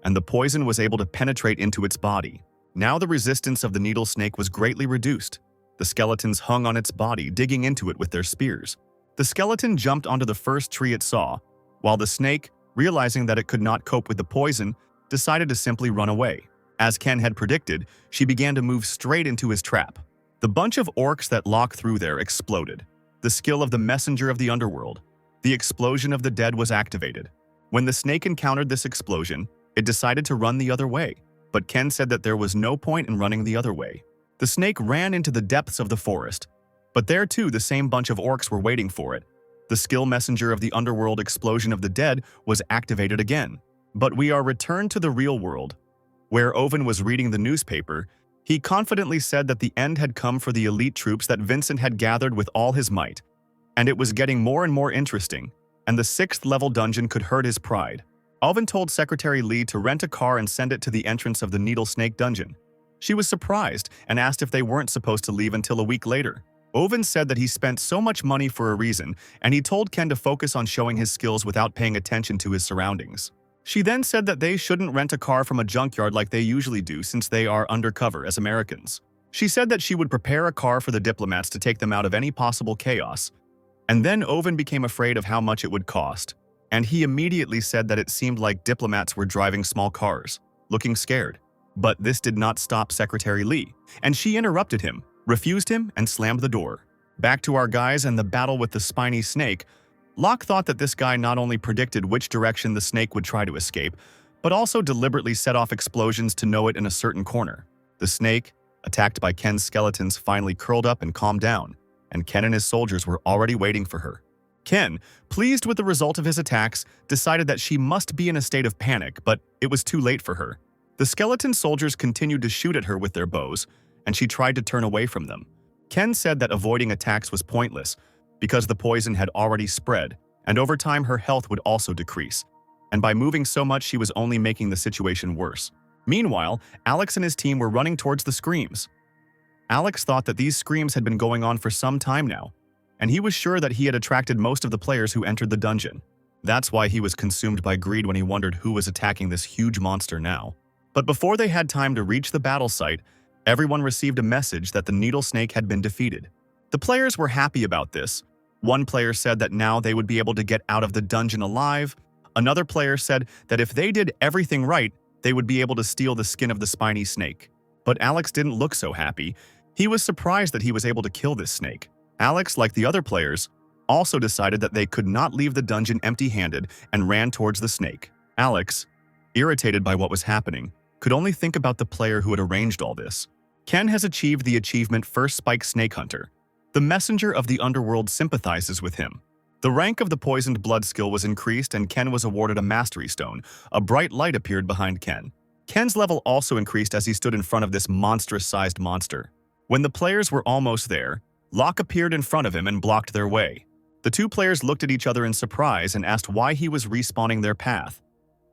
and the poison was able to penetrate into its body. Now the resistance of the needle snake was greatly reduced. The skeletons hung on its body, digging into it with their spears. The skeleton jumped onto the first tree it saw, while the snake, realizing that it could not cope with the poison, decided to simply run away. As Ken had predicted, she began to move straight into his trap. The bunch of orcs that Locke threw there exploded. The skill of the messenger of the underworld. The explosion of the dead was activated. When the snake encountered this explosion, it decided to run the other way, but Ken said that there was no point in running the other way. The snake ran into the depths of the forest, but there too the same bunch of orcs were waiting for it. The skill messenger of the underworld explosion of the dead was activated again. But we are returned to the real world, where Owen was reading the newspaper. He confidently said that the end had come for the elite troops that Vincent had gathered with all his might, and it was getting more and more interesting, and the 6th level dungeon could hurt his pride. Owen told Secretary Lee to rent a car and send it to the entrance of the Needle Snake dungeon. She was surprised and asked if they weren't supposed to leave until a week later. Owen said that he spent so much money for a reason, and he told Ken to focus on showing his skills without paying attention to his surroundings. She then said that they shouldn't rent a car from a junkyard like they usually do since they are undercover as Americans. She said that she would prepare a car for the diplomats to take them out of any possible chaos. And then Owen became afraid of how much it would cost, and he immediately said that it seemed like diplomats were driving small cars, looking scared. But this did not stop Secretary Lee, and she interrupted him, refused him, and slammed the door. Back to our guys and the battle with the spiny snake. Locke thought that this guy not only predicted which direction the snake would try to escape, but also deliberately set off explosions to know it in a certain corner. The snake, attacked by Ken's skeletons, finally curled up and calmed down, and Ken and his soldiers were already waiting for her. Ken, pleased with the result of his attacks, decided that she must be in a state of panic, but it was too late for her. The skeleton soldiers continued to shoot at her with their bows, and she tried to turn away from them. Ken said that avoiding attacks was pointless because the poison had already spread, and over time her health would also decrease, and by moving so much she was only making the situation worse. Meanwhile, Alex and his team were running towards the screams. Alex thought that these screams had been going on for some time now, and he was sure that he had attracted most of the players who entered the dungeon. That's why he was consumed by greed when he wondered who was attacking this huge monster now. But before they had time to reach the battle site, everyone received a message that the needle snake had been defeated. The players were happy about this. One player said that now they would be able to get out of the dungeon alive. Another player said that if they did everything right, they would be able to steal the skin of the spiny snake. But Alex didn't look so happy. He was surprised that he was able to kill this snake. Alex, like the other players, also decided that they could not leave the dungeon empty-handed and ran towards the snake. Alex, irritated by what was happening, could only think about the player who had arranged all this. Ken has achieved the achievement First Spike Snake Hunter. The messenger of the underworld sympathizes with him. The rank of the poisoned blood skill was increased and Ken was awarded a mastery stone. A bright light appeared behind Ken. Ken's level also increased as he stood in front of this monstrous-sized monster. When the players were almost there, Locke appeared in front of him and blocked their way. The two players looked at each other in surprise and asked why he was respawning their path.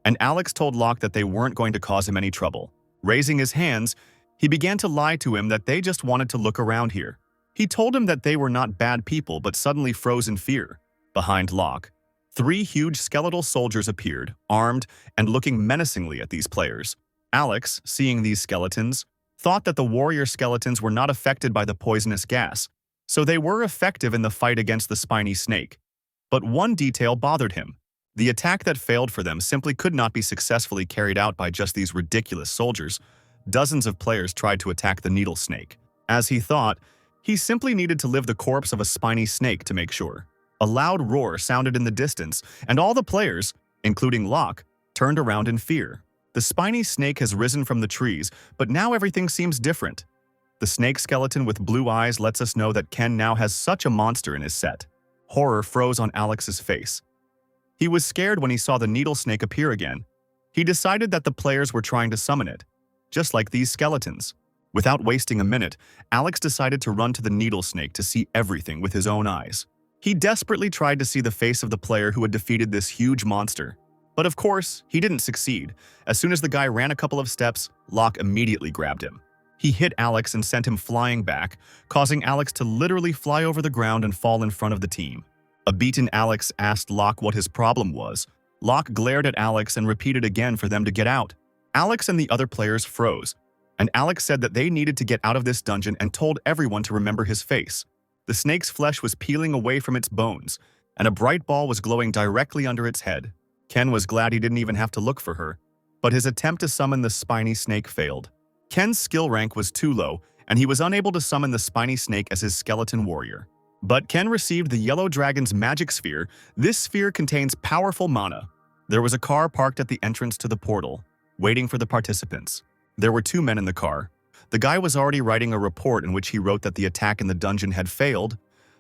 And Alex told Locke that they weren't going to cause him any trouble. Raising his hands, he began to lie to him that they just wanted to look around here. He told him that they were not bad people but suddenly froze in fear. Behind Locke, Three huge skeletal soldiers appeared, armed and looking menacingly at these players. Alex, seeing these skeletons, thought that the warrior skeletons were not affected by the poisonous gas, so they were effective in the fight against the spiny snake. But one detail bothered him. The attack that failed for them simply could not be successfully carried out by just these ridiculous soldiers. Dozens of players tried to attack the needle snake. As he thought, he simply needed to live the corpse of a spiny snake to make sure. A loud roar sounded in the distance, and all the players, including Locke, turned around in fear. The spiny snake has risen from the trees, but now everything seems different. The snake skeleton with blue eyes lets us know that Ken now has such a monster in his set. Horror froze on Alex's face. He was scared when he saw the needle snake appear again. He decided that the players were trying to summon it, just like these skeletons. Without wasting a minute, Alex decided to run to the needle snake to see everything with his own eyes. He desperately tried to see the face of the player who had defeated this huge monster. But of course, he didn't succeed. As soon as the guy ran a couple of steps, Locke immediately grabbed him. He hit Alex and sent him flying back, causing Alex to literally fly over the ground and fall in front of the team. A beaten Alex asked Locke what his problem was. Locke glared at Alex and repeated again for them to get out. Alex and the other players froze, and Alex said that they needed to get out of this dungeon and told everyone to remember his face. The snake's flesh was peeling away from its bones, and a bright ball was glowing directly under its head. Ken was glad he didn't even have to look for her, but his attempt to summon the spiny snake failed. Ken's skill rank was too low, and he was unable to summon the spiny snake as his skeleton warrior. But Ken received the yellow dragon's magic sphere. This sphere contains powerful mana. There was a car parked at the entrance to the portal, waiting for the participants. There were two men in the car. The guy was already writing a report in which he wrote that the attack in the dungeon had failed.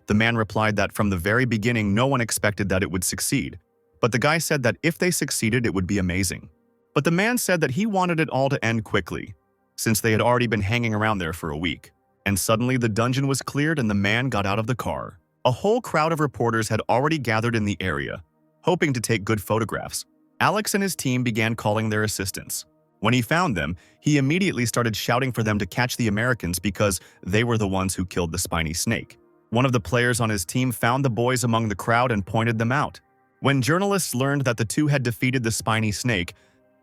The man replied that from the very beginning no one expected that it would succeed, but the guy said that if they succeeded it would be amazing. But the man said that he wanted it all to end quickly, since they had already been hanging around there for a week. And suddenly the dungeon was cleared and the man got out of the car. A whole crowd of reporters had already gathered in the area, hoping to take good photographs. Alex and his team began calling their assistants. When he found them, he immediately started shouting for them to catch the Americans because they were the ones who killed the spiny snake. One of the players on his team found the boys among the crowd and pointed them out. When journalists learned that the two had defeated the spiny snake,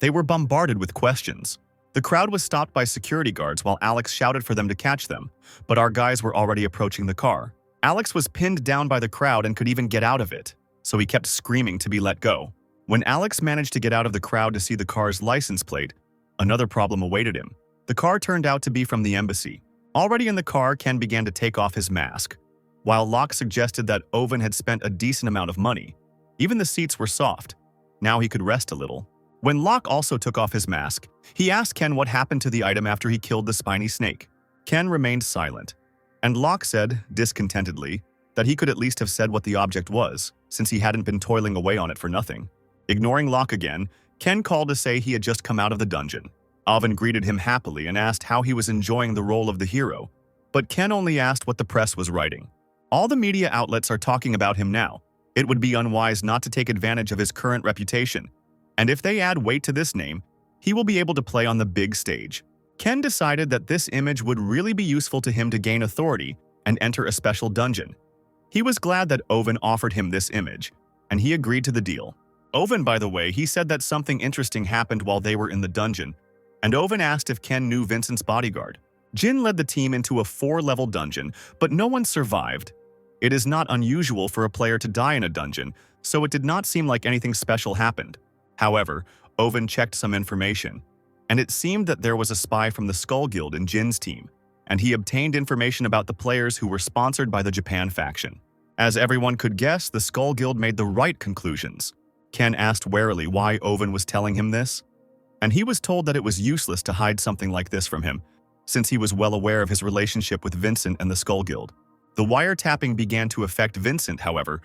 they were bombarded with questions. The crowd was stopped by security guards while Alex shouted for them to catch them, but our guys were already approaching the car. Alex was pinned down by the crowd and could even get out of it, so he kept screaming to be let go. When Alex managed to get out of the crowd to see the car's license plate, another problem awaited him. The car turned out to be from the embassy. Already in the car, Ken began to take off his mask. While Locke suggested that Owen had spent a decent amount of money, even the seats were soft. Now he could rest a little. When Locke also took off his mask, he asked Ken what happened to the item after he killed the spiny snake. Ken remained silent, and Locke said, discontentedly, that he could at least have said what the object was, since he hadn't been toiling away on it for nothing. Ignoring Locke again, Ken called to say he had just come out of the dungeon. Owen greeted him happily and asked how he was enjoying the role of the hero, but Ken only asked what the press was writing. All the media outlets are talking about him now. It would be unwise not to take advantage of his current reputation, and if they add weight to this name, he will be able to play on the big stage. Ken decided that this image would really be useful to him to gain authority and enter a special dungeon. He was glad that Owen offered him this image, and he agreed to the deal. Owen, by the way, he said that something interesting happened while they were in the dungeon, and Owen asked if Ken knew Vincent's bodyguard. Jin led the team into a 4-level dungeon, but no one survived. It is not unusual for a player to die in a dungeon, so it did not seem like anything special happened. However, Owen checked some information, and it seemed that there was a spy from the Skull Guild in Jin's team, and he obtained information about the players who were sponsored by the Japan faction. As everyone could guess, the Skull Guild made the right conclusions. Ken asked warily why Owen was telling him this, and he was told that it was useless to hide something like this from him, since he was well aware of his relationship with Vincent and the Skull Guild. The wiretapping began to affect Vincent, however.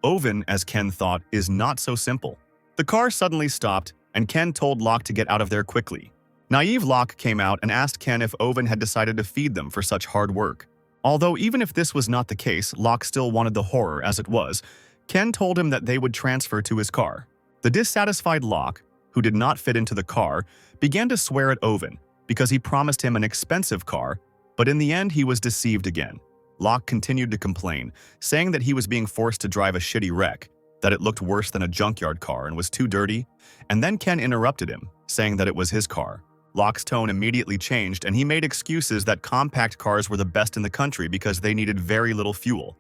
Owen, as Ken thought, is not so simple. The car suddenly stopped, and Ken told Locke to get out of there quickly. Naive Locke came out and asked Ken if Owen had decided to feed them for such hard work. Although even if this was not the case, Locke still wanted the horror as it was. Ken told him that they would transfer to his car. The dissatisfied Locke, who did not fit into the car, began to swear at Owen because he promised him an expensive car, but in the end he was deceived again. Locke continued to complain, saying that he was being forced to drive a shitty wreck, that it looked worse than a junkyard car and was too dirty, and then Ken interrupted him, saying that it was his car. Locke's tone immediately changed, and he made excuses that compact cars were the best in the country because they needed very little fuel,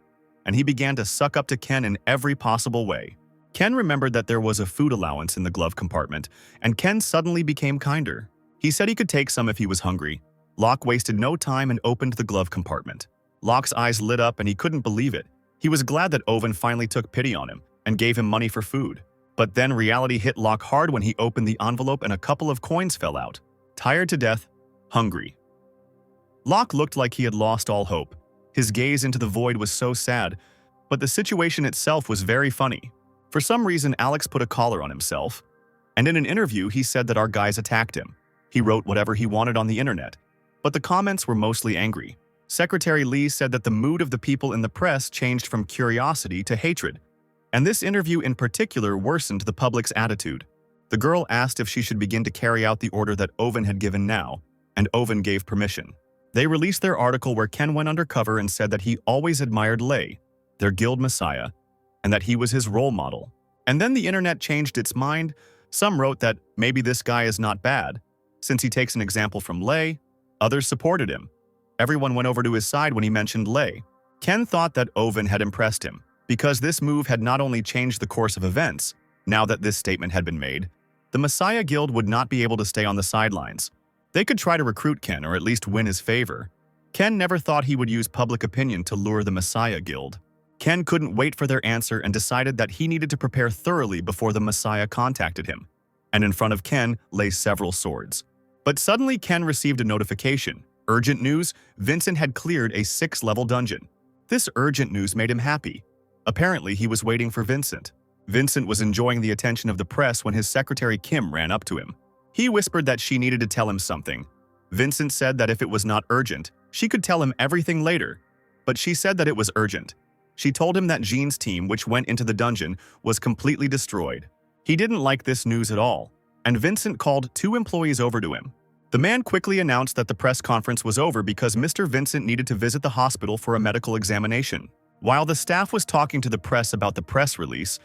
and he began to suck up to Ken in every possible way. Ken remembered that there was a food allowance in the glove compartment, and Ken suddenly became kinder. He said he could take some if he was hungry. Locke wasted no time and opened the glove compartment. Locke's eyes lit up and he couldn't believe it. He was glad that Owen finally took pity on him and gave him money for food. But then reality hit Locke hard when he opened the envelope and a couple of coins fell out. Tired to death, hungry. Locke looked like he had lost all hope. His gaze into the void was so sad, but the situation itself was very funny. For some reason, Alex put a collar on himself, and in an interview he said that our guys attacked him. He wrote whatever he wanted on the internet, but the comments were mostly angry. Secretary Lee said that the mood of the people in the press changed from curiosity to hatred, and this interview in particular worsened the public's attitude. The girl asked if she should begin to carry out the order that Owen had given now, and Owen gave permission. They released their article where Ken went undercover and said that he always admired Lei, their guild messiah, and that he was his role model. And then the internet changed its mind. Some wrote that maybe this guy is not bad, since he takes an example from Lei. Others supported him. Everyone went over to his side when he mentioned Lei. Ken thought that Owen had impressed him, because this move had not only changed the course of events. Now that this statement had been made, the Messiah Guild would not be able to stay on the sidelines. They could try to recruit Ken or at least win his favor. Ken never thought he would use public opinion to lure the Messiah Guild. Ken couldn't wait for their answer and decided that he needed to prepare thoroughly before the Messiah contacted him. And in front of Ken lay several swords. But suddenly Ken received a notification. Urgent news, Vincent had cleared a 6th-level dungeon. This urgent news made him happy. Apparently, he was waiting for Vincent. Vincent was enjoying the attention of the press when his secretary Kim ran up to him. He whispered that she needed to tell him something. Vincent said that if it was not urgent, she could tell him everything later. But she said that it was urgent. She told him that Jean's team, which went into the dungeon, was completely destroyed. He didn't like this news at all, and Vincent called 2 employees over to him. The man quickly announced that the press conference was over because Mr. Vincent needed to visit the hospital for a medical examination. While the staff was talking to the press about the press release,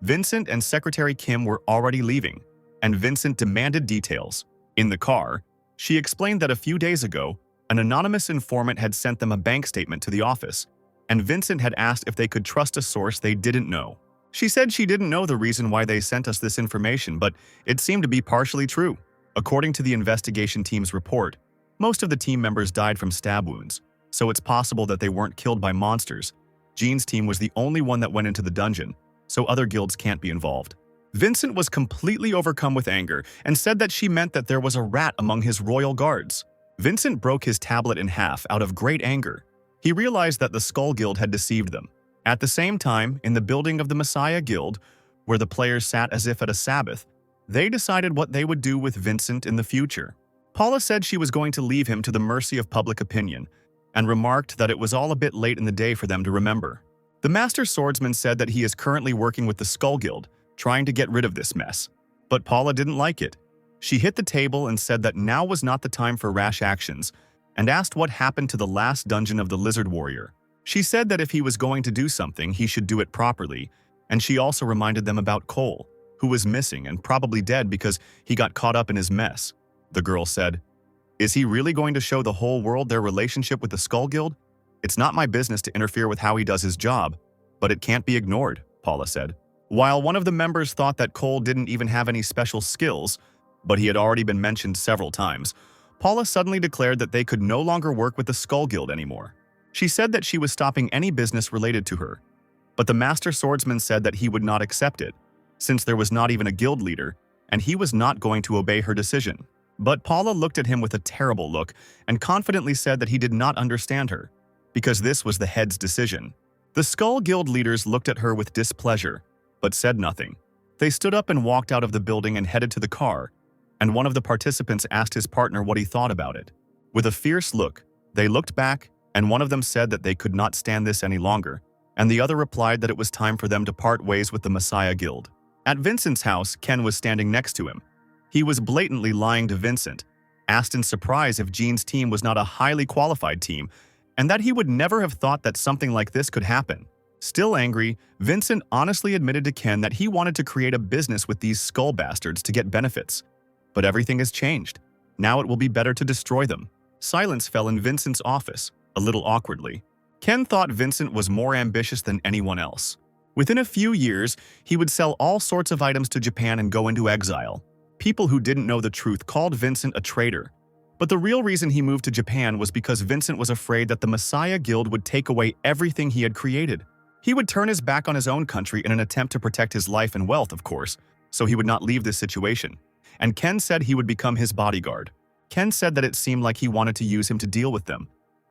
Vincent and Secretary Kim were already leaving, and Vincent demanded details. In the car, she explained that a few days ago, an anonymous informant had sent them a bank statement to the office, and Vincent had asked if they could trust a source they didn't know. She said she didn't know the reason why they sent us this information, but it seemed to be partially true. According to the investigation team's report, most of the team members died from stab wounds, so it's possible that they weren't killed by monsters. Jean's team was the only one that went into the dungeon, so other guilds can't be involved. Vincent was completely overcome with anger and said that she meant that there was a rat among his royal guards. Vincent broke his tablet in half out of great anger. He realized that the Skull Guild had deceived them. At the same time, in the building of the Messiah Guild, where the players sat as if at a Sabbath, they decided what they would do with Vincent in the future. Paula said she was going to leave him to the mercy of public opinion, and remarked that it was all a bit late in the day for them to remember. The Master Swordsman said that he is currently working with the Skull Guild, trying to get rid of this mess. But Paula didn't like it. She hit the table and said that now was not the time for rash actions, and asked what happened to the last dungeon of the Lizard Warrior. She said that if he was going to do something, he should do it properly, and she also reminded them about Cole, who was missing and probably dead because he got caught up in his mess. The girl said, "Is he really going to show the whole world their relationship with the Skull Guild? It's not my business to interfere with how he does his job, but it can't be ignored," Paula said. While one of the members thought that Cole didn't even have any special skills, but he had already been mentioned several times, Paula suddenly declared that they could no longer work with the Skull Guild anymore. She said that she was stopping any business related to her, but the Master Swordsman said that he would not accept it, since there was not even a guild leader, and he was not going to obey her decision. But Paula looked at him with a terrible look and confidently said that he did not understand her, because this was the head's decision. The Skull Guild leaders looked at her with displeasure, but said nothing. They stood up and walked out of the building and headed to the car, and one of the participants asked his partner what he thought about it. With a fierce look, they looked back, and one of them said that they could not stand this any longer, and the other replied that it was time for them to part ways with the Messiah Guild. At Vincent's house, Ken was standing next to him. He was blatantly lying to Vincent, asked in surprise if Jean's team was not a highly qualified team, and that he would never have thought that something like this could happen. Still angry, Vincent honestly admitted to Ken that he wanted to create a business with these skull bastards to get benefits. But everything has changed. Now it will be better to destroy them. Silence fell in Vincent's office, a little awkwardly. Ken thought Vincent was more ambitious than anyone else. Within a few years, he would sell all sorts of items to Japan and go into exile. People who didn't know the truth called Vincent a traitor. But the real reason he moved to Japan was because Vincent was afraid that the Messiah Guild would take away everything he had created. He would turn his back on his own country in an attempt to protect his life and wealth, of course, so he would not leave this situation. And Ken said he would become his bodyguard. Ken said that it seemed like he wanted to use him to deal with them,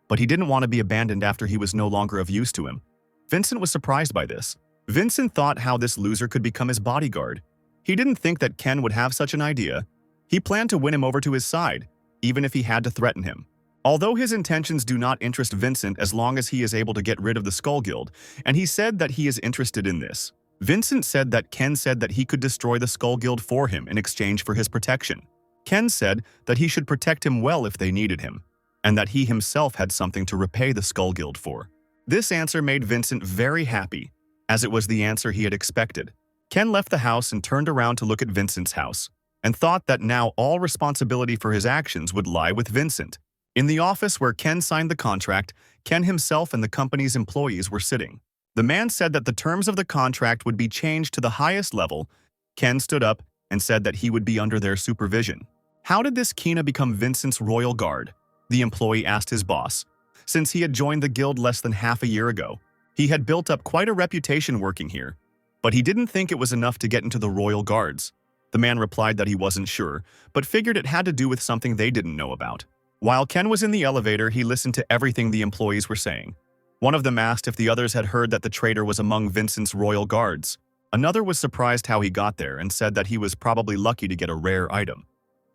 but he didn't want to be abandoned after he was no longer of use to him. Vincent was surprised by this. Vincent thought how this loser could become his bodyguard. He didn't think that Ken would have such an idea. He planned to win him over to his side, even if he had to threaten him. Although his intentions do not interest Vincent as long as he is able to get rid of the Skull Guild, and he said that he is interested in this. Vincent said that Ken said that he could destroy the Skull Guild for him in exchange for his protection. Ken said that he should protect him well if they needed him, and that he himself had something to repay the Skull Guild for. This answer made Vincent very happy, as it was the answer he had expected. Ken left the house and turned around to look at Vincent's house, and thought that now all responsibility for his actions would lie with Vincent. In the office where Ken signed the contract, Ken himself and the company's employees were sitting. The man said that the terms of the contract would be changed to the highest level. Ken stood up and said that he would be under their supervision. How did this Kina become Vincent's royal guard? The employee asked his boss. Since he had joined the guild less than half a year ago, he had built up quite a reputation working here, but he didn't think it was enough to get into the royal guards. The man replied that he wasn't sure, but figured it had to do with something they didn't know about. While Ken was in the elevator, he listened to everything the employees were saying. One of them asked if the others had heard that the traitor was among Vincent's royal guards. Another was surprised how he got there and said that he was probably lucky to get a rare item.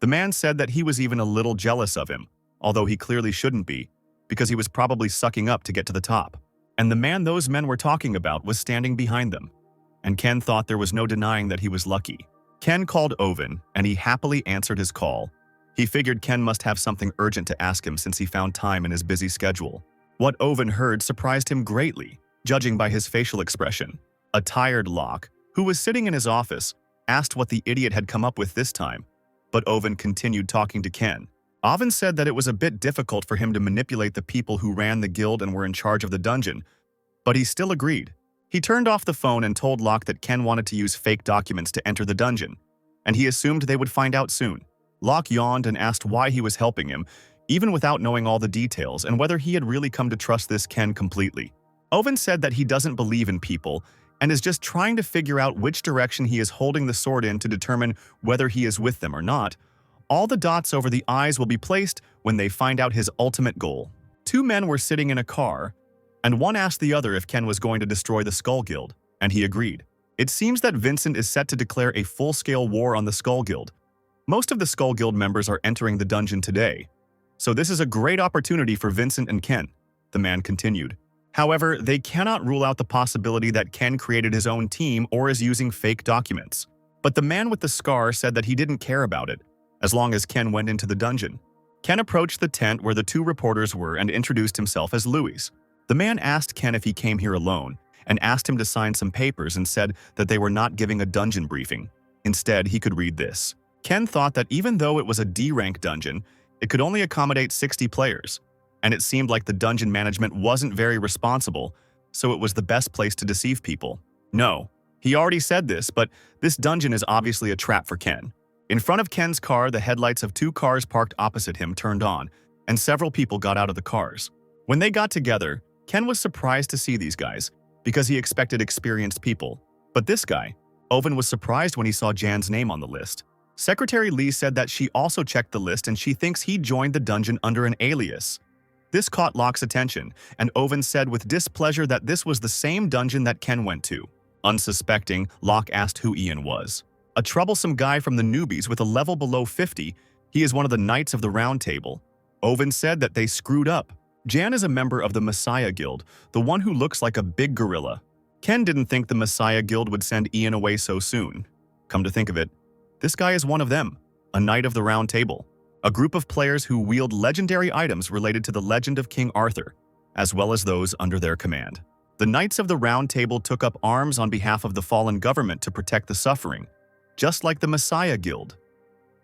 The man said that he was even a little jealous of him, although he clearly shouldn't be, because he was probably sucking up to get to the top. And the man those men were talking about was standing behind them. And Ken thought there was no denying that he was lucky. Ken called Oven, and he happily answered his call. He figured Ken must have something urgent to ask him since he found time in his busy schedule. What Oven heard surprised him greatly, judging by his facial expression. A tired Locke, who was sitting in his office, asked what the idiot had come up with this time, but Oven continued talking to Ken. Oven said that it was a bit difficult for him to manipulate the people who ran the guild and were in charge of the dungeon, but he still agreed. He turned off the phone and told Locke that Ken wanted to use fake documents to enter the dungeon, and he assumed they would find out soon. Locke yawned and asked why he was helping him, even without knowing all the details and whether he had really come to trust this Ken completely. Oven said that he doesn't believe in people and is just trying to figure out which direction he is holding the sword in to determine whether he is with them or not. All the dots over the I's will be placed when they find out his ultimate goal. Two men were sitting in a car, and one asked the other if Ken was going to destroy the Skull Guild, and he agreed. It seems that Vincent is set to declare a full-scale war on the Skull Guild. Most of the Skull Guild members are entering the dungeon today, so this is a great opportunity for Vincent and Ken, the man continued. However, they cannot rule out the possibility that Ken created his own team or is using fake documents. But the man with the scar said that he didn't care about it, as long as Ken went into the dungeon. Ken approached the tent where the two reporters were and introduced himself as Louis. The man asked Ken if he came here alone, and asked him to sign some papers and said that they were not giving a dungeon briefing. Instead, he could read this. Ken thought that even though it was a D-rank dungeon, it could only accommodate 60 players, and it seemed like the dungeon management wasn't very responsible, so it was the best place to deceive people. No, he already said this, but this dungeon is obviously a trap for Ken. In front of Ken's car, the headlights of two cars parked opposite him turned on, and several people got out of the cars. When they got together, Ken was surprised to see these guys, because he expected experienced people. But this guy, Oven, was surprised when he saw Jan's name on the list. Secretary Lee said that she also checked the list and she thinks he joined the dungeon under an alias. This caught Locke's attention, and Oven said with displeasure that this was the same dungeon that Ken went to. Unsuspecting, Locke asked who Ian was. A troublesome guy from the newbies with a level below 50, he is one of the Knights of the Round Table. Oven said that they screwed up. Jan is a member of the Messiah Guild, the one who looks like a big gorilla. Ken didn't think the Messiah Guild would send Ian away so soon. Come to think of it, this guy is one of them, a Knight of the Round Table, a group of players who wield legendary items related to the legend of King Arthur, as well as those under their command. The Knights of the Round Table took up arms on behalf of the fallen government to protect the suffering, just like the Messiah Guild.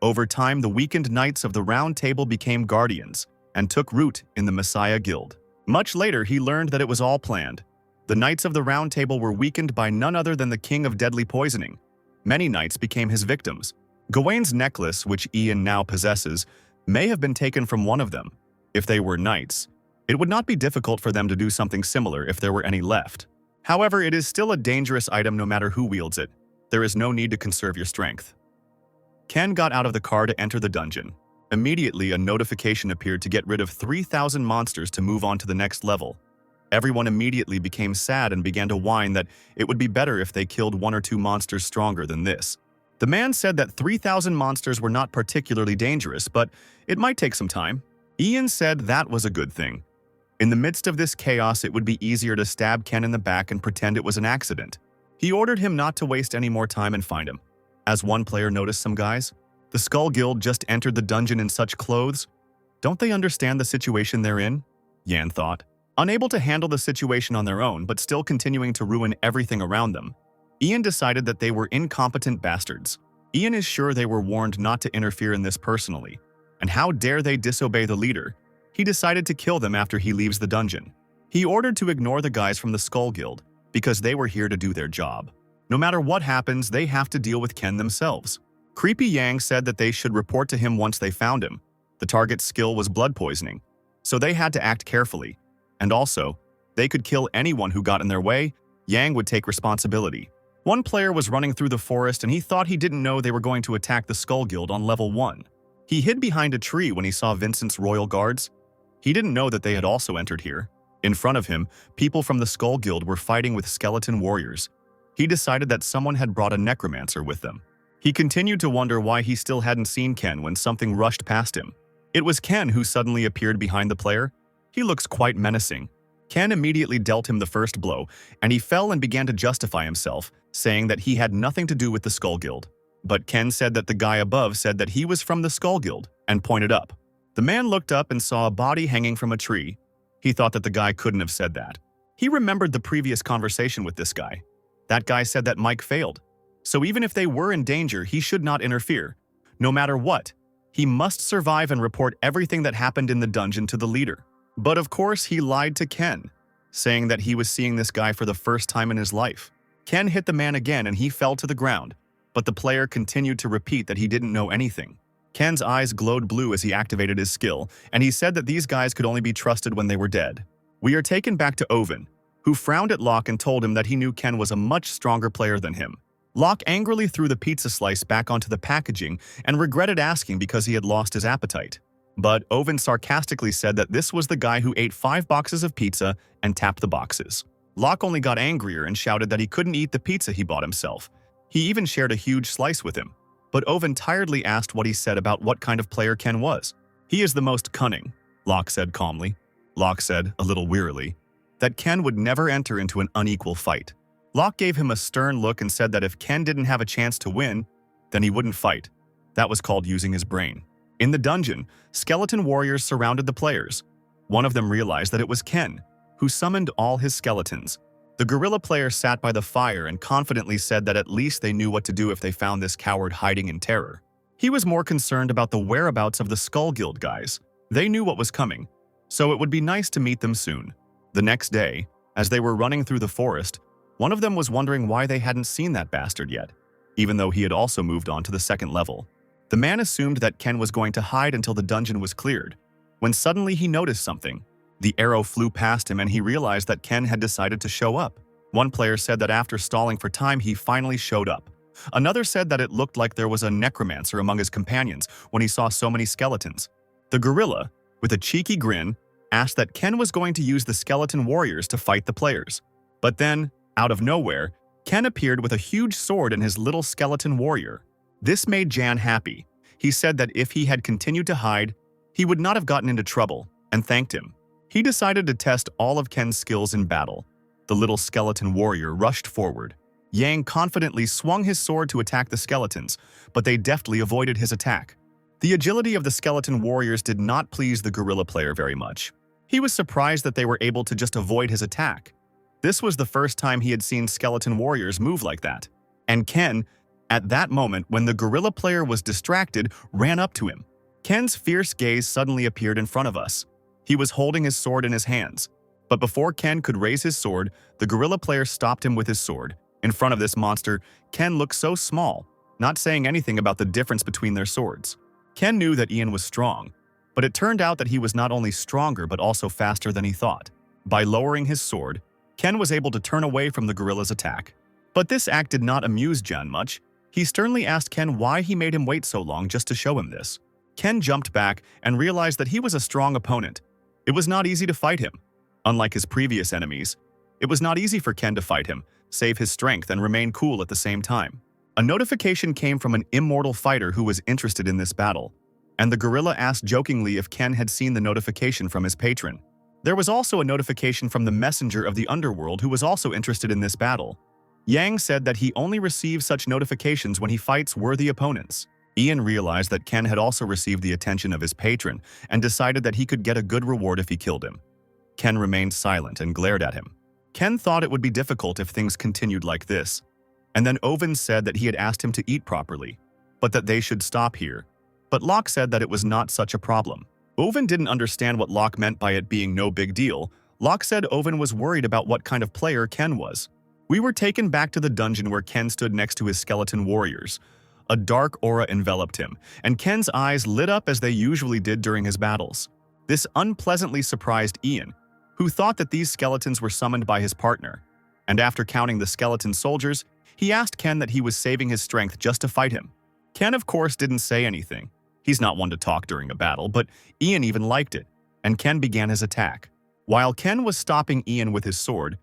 Over time, the weakened Knights of the Round Table became guardians and took root in the Messiah Guild. Much later, he learned that it was all planned. The Knights of the Round Table were weakened by none other than the King of Deadly Poisoning. Many knights became his victims. Gawain's necklace, which Ian now possesses, may have been taken from one of them. If they were knights, it would not be difficult for them to do something similar if there were any left. However, it is still a dangerous item no matter who wields it. There is no need to conserve your strength. Ken got out of the car to enter the dungeon. Immediately, a notification appeared to get rid of 3,000 monsters to move on to the next level. Everyone immediately became sad and began to whine that it would be better if they killed 1 or 2 monsters stronger than this. The man said that 3,000 monsters were not particularly dangerous, but it might take some time. Ian said that was a good thing. In the midst of this chaos, it would be easier to stab Ken in the back and pretend it was an accident. He ordered him not to waste any more time and find him. As one player noticed some guys, the Skull Guild just entered the dungeon in such clothes. Don't they understand the situation they're in? Yan thought. Unable to handle the situation on their own, but still continuing to ruin everything around them, Ian decided that they were incompetent bastards. Ian is sure they were warned not to interfere in this personally, and how dare they disobey the leader? He decided to kill them after he leaves the dungeon. He ordered to ignore the guys from the Skull Guild, because they were here to do their job. No matter what happens, they have to deal with Ken themselves. Creepy Yang said that they should report to him once they found him. The target's skill was blood poisoning, so they had to act carefully. And also, they could kill anyone who got in their way. Yang would take responsibility. One player was running through the forest and he thought he didn't know they were going to attack the Skull Guild on level 1. He hid behind a tree when he saw Vincent's royal guards. He didn't know that they had also entered here. In front of him, people from the Skull Guild were fighting with skeleton warriors. He decided that someone had brought a necromancer with them. He continued to wonder why he still hadn't seen Ken when something rushed past him. It was Ken who suddenly appeared behind the player. He looks quite menacing. Ken immediately dealt him the first blow, and he fell and began to justify himself, saying that he had nothing to do with the Skull Guild. But Ken said that the guy above said that he was from the Skull Guild, and pointed up. The man looked up and saw a body hanging from a tree. He thought that the guy couldn't have said that. He remembered the previous conversation with this guy. That guy said that Mike failed. So even if they were in danger, he should not interfere. No matter what, he must survive and report everything that happened in the dungeon to the leader. But of course, he lied to Ken, saying that he was seeing this guy for the first time in his life. Ken hit the man again and he fell to the ground, but the player continued to repeat that he didn't know anything. Ken's eyes glowed blue as he activated his skill, and he said that these guys could only be trusted when they were dead. We are taken back to Oven, who frowned at Locke and told him that he knew Ken was a much stronger player than him. Locke angrily threw the pizza slice back onto the packaging and regretted asking because he had lost his appetite. But Oven sarcastically said that this was the guy who ate 5 boxes of pizza and tapped the boxes. Locke only got angrier and shouted that he couldn't eat the pizza he bought himself. He even shared a huge slice with him. But Oven tiredly asked what he said about what kind of player Ken was. He is the most cunning, Locke said calmly. Locke said, a little wearily, that Ken would never enter into an unequal fight. Locke gave him a stern look and said that if Ken didn't have a chance to win, then he wouldn't fight. That was called using his brain. In the dungeon, skeleton warriors surrounded the players. One of them realized that it was Ken, who summoned all his skeletons. The gorilla player sat by the fire and confidently said that at least they knew what to do if they found this coward hiding in terror. He was more concerned about the whereabouts of the Skull Guild guys. They knew what was coming, so it would be nice to meet them soon. The next day, as they were running through the forest, one of them was wondering why they hadn't seen that bastard yet, even though he had also moved on to the 2nd level. The man assumed that Ken was going to hide until the dungeon was cleared, when suddenly he noticed something. The arrow flew past him and he realized that Ken had decided to show up. One player said that after stalling for time, he finally showed up. Another said that it looked like there was a necromancer among his companions when he saw so many skeletons. The gorilla, with a cheeky grin, asked that Ken was going to use the skeleton warriors to fight the players. But then, out of nowhere, Ken appeared with a huge sword and his little skeleton warrior. This made Jan happy. He said that if he had continued to hide, he would not have gotten into trouble, and thanked him. He decided to test all of Ken's skills in battle. The little skeleton warrior rushed forward. Yang confidently swung his sword to attack the skeletons, but they deftly avoided his attack. The agility of the skeleton warriors did not please the gorilla player very much. He was surprised that they were able to just avoid his attack. This was the first time he had seen skeleton warriors move like that. And Ken, at that moment when the gorilla player was distracted, ran up to him. Ken's fierce gaze suddenly appeared in front of us. He was holding his sword in his hands. But before Ken could raise his sword, the gorilla player stopped him with his sword. In front of this monster, Ken looked so small, not saying anything about the difference between their swords. Ken knew that Ian was strong, but it turned out that he was not only stronger but also faster than he thought. By lowering his sword, Ken was able to turn away from the gorilla's attack. But this act did not amuse Jan much. He sternly asked Ken why he made him wait so long just to show him this. Ken jumped back and realized that he was a strong opponent. It was not easy to fight him. Unlike his previous enemies, it was not easy for Ken to fight him, save his strength, and remain cool at the same time. A notification came from an immortal fighter who was interested in this battle, and the gorilla asked jokingly if Ken had seen the notification from his patron. There was also a notification from the messenger of the underworld who was also interested in this battle. Yang said that he only receives such notifications when he fights worthy opponents. Ian realized that Ken had also received the attention of his patron and decided that he could get a good reward if he killed him. Ken remained silent and glared at him. Ken thought it would be difficult if things continued like this. And then Oven said that he had asked him to eat properly, but that they should stop here. But Locke said that it was not such a problem. Oven didn't understand what Locke meant by it being no big deal. Locke said Oven was worried about what kind of player Ken was. We were taken back to the dungeon where Ken stood next to his skeleton warriors. A dark aura enveloped him, and Ken's eyes lit up as they usually did during his battles. This unpleasantly surprised Ian, who thought that these skeletons were summoned by his partner. And after counting the skeleton soldiers, he asked Ken that he was saving his strength just to fight him. Ken, of course, didn't say anything. He's not one to talk during a battle, but Ian even liked it, and Ken began his attack. While Ken was stopping Ian with his sword,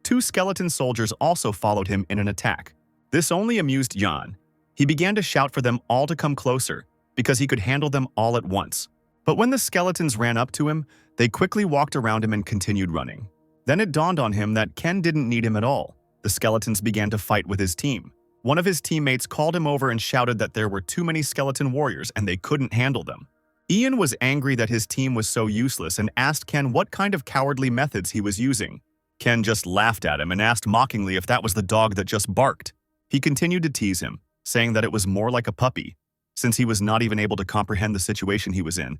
2 skeleton soldiers also followed him in an attack. This only amused Jan. He began to shout for them all to come closer, because he could handle them all at once. But when the skeletons ran up to him, they quickly walked around him and continued running. Then it dawned on him that Ken didn't need him at all. The skeletons began to fight with his team. One of his teammates called him over and shouted that there were too many skeleton warriors and they couldn't handle them. Ian was angry that his team was so useless and asked Ken what kind of cowardly methods he was using. Ken just laughed at him and asked mockingly if that was the dog that just barked. He continued to tease him, saying that it was more like a puppy, since he was not even able to comprehend the situation he was in.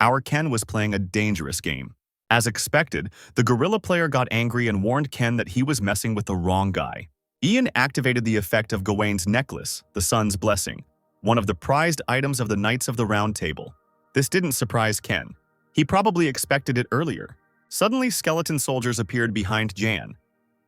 Our Ken was playing a dangerous game. As expected, the gorilla player got angry and warned Ken that he was messing with the wrong guy. Ian activated the effect of Gawain's necklace, the Sun's Blessing, one of the prized items of the Knights of the Round Table. This didn't surprise Ken. He probably expected it earlier. Suddenly, skeleton soldiers appeared behind Jan.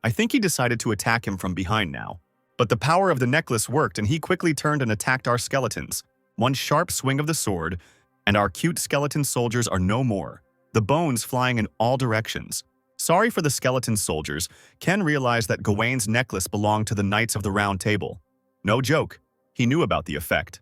I think he decided to attack him from behind now. But the power of the necklace worked and he quickly turned and attacked our skeletons. One sharp swing of the sword, and our cute skeleton soldiers are no more, the bones flying in all directions. Sorry for the skeleton soldiers, Ken realized that Gawain's necklace belonged to the Knights of the Round Table. No joke, he knew about the effect.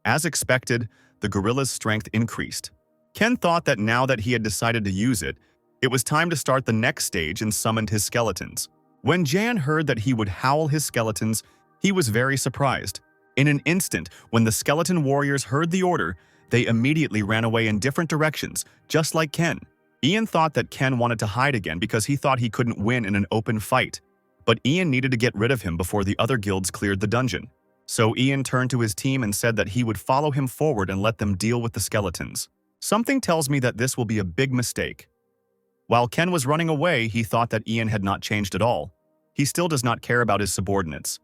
As expected, the gorilla's strength increased. Ken thought that now that he had decided to use it, it was time to start the next stage and summoned his skeletons. When Jan heard that he would howl his skeletons, he was very surprised. In an instant, when the skeleton warriors heard the order, they immediately ran away in different directions, just like Ken. Ian thought that Ken wanted to hide again because he thought he couldn't win in an open fight. But Ian needed to get rid of him before the other guilds cleared the dungeon. So Ian turned to his team and said that he would follow him forward and let them deal with the skeletons. Something tells me that this will be a big mistake. While Ken was running away, he thought that Ian had not changed at all. He still does not care about his subordinates,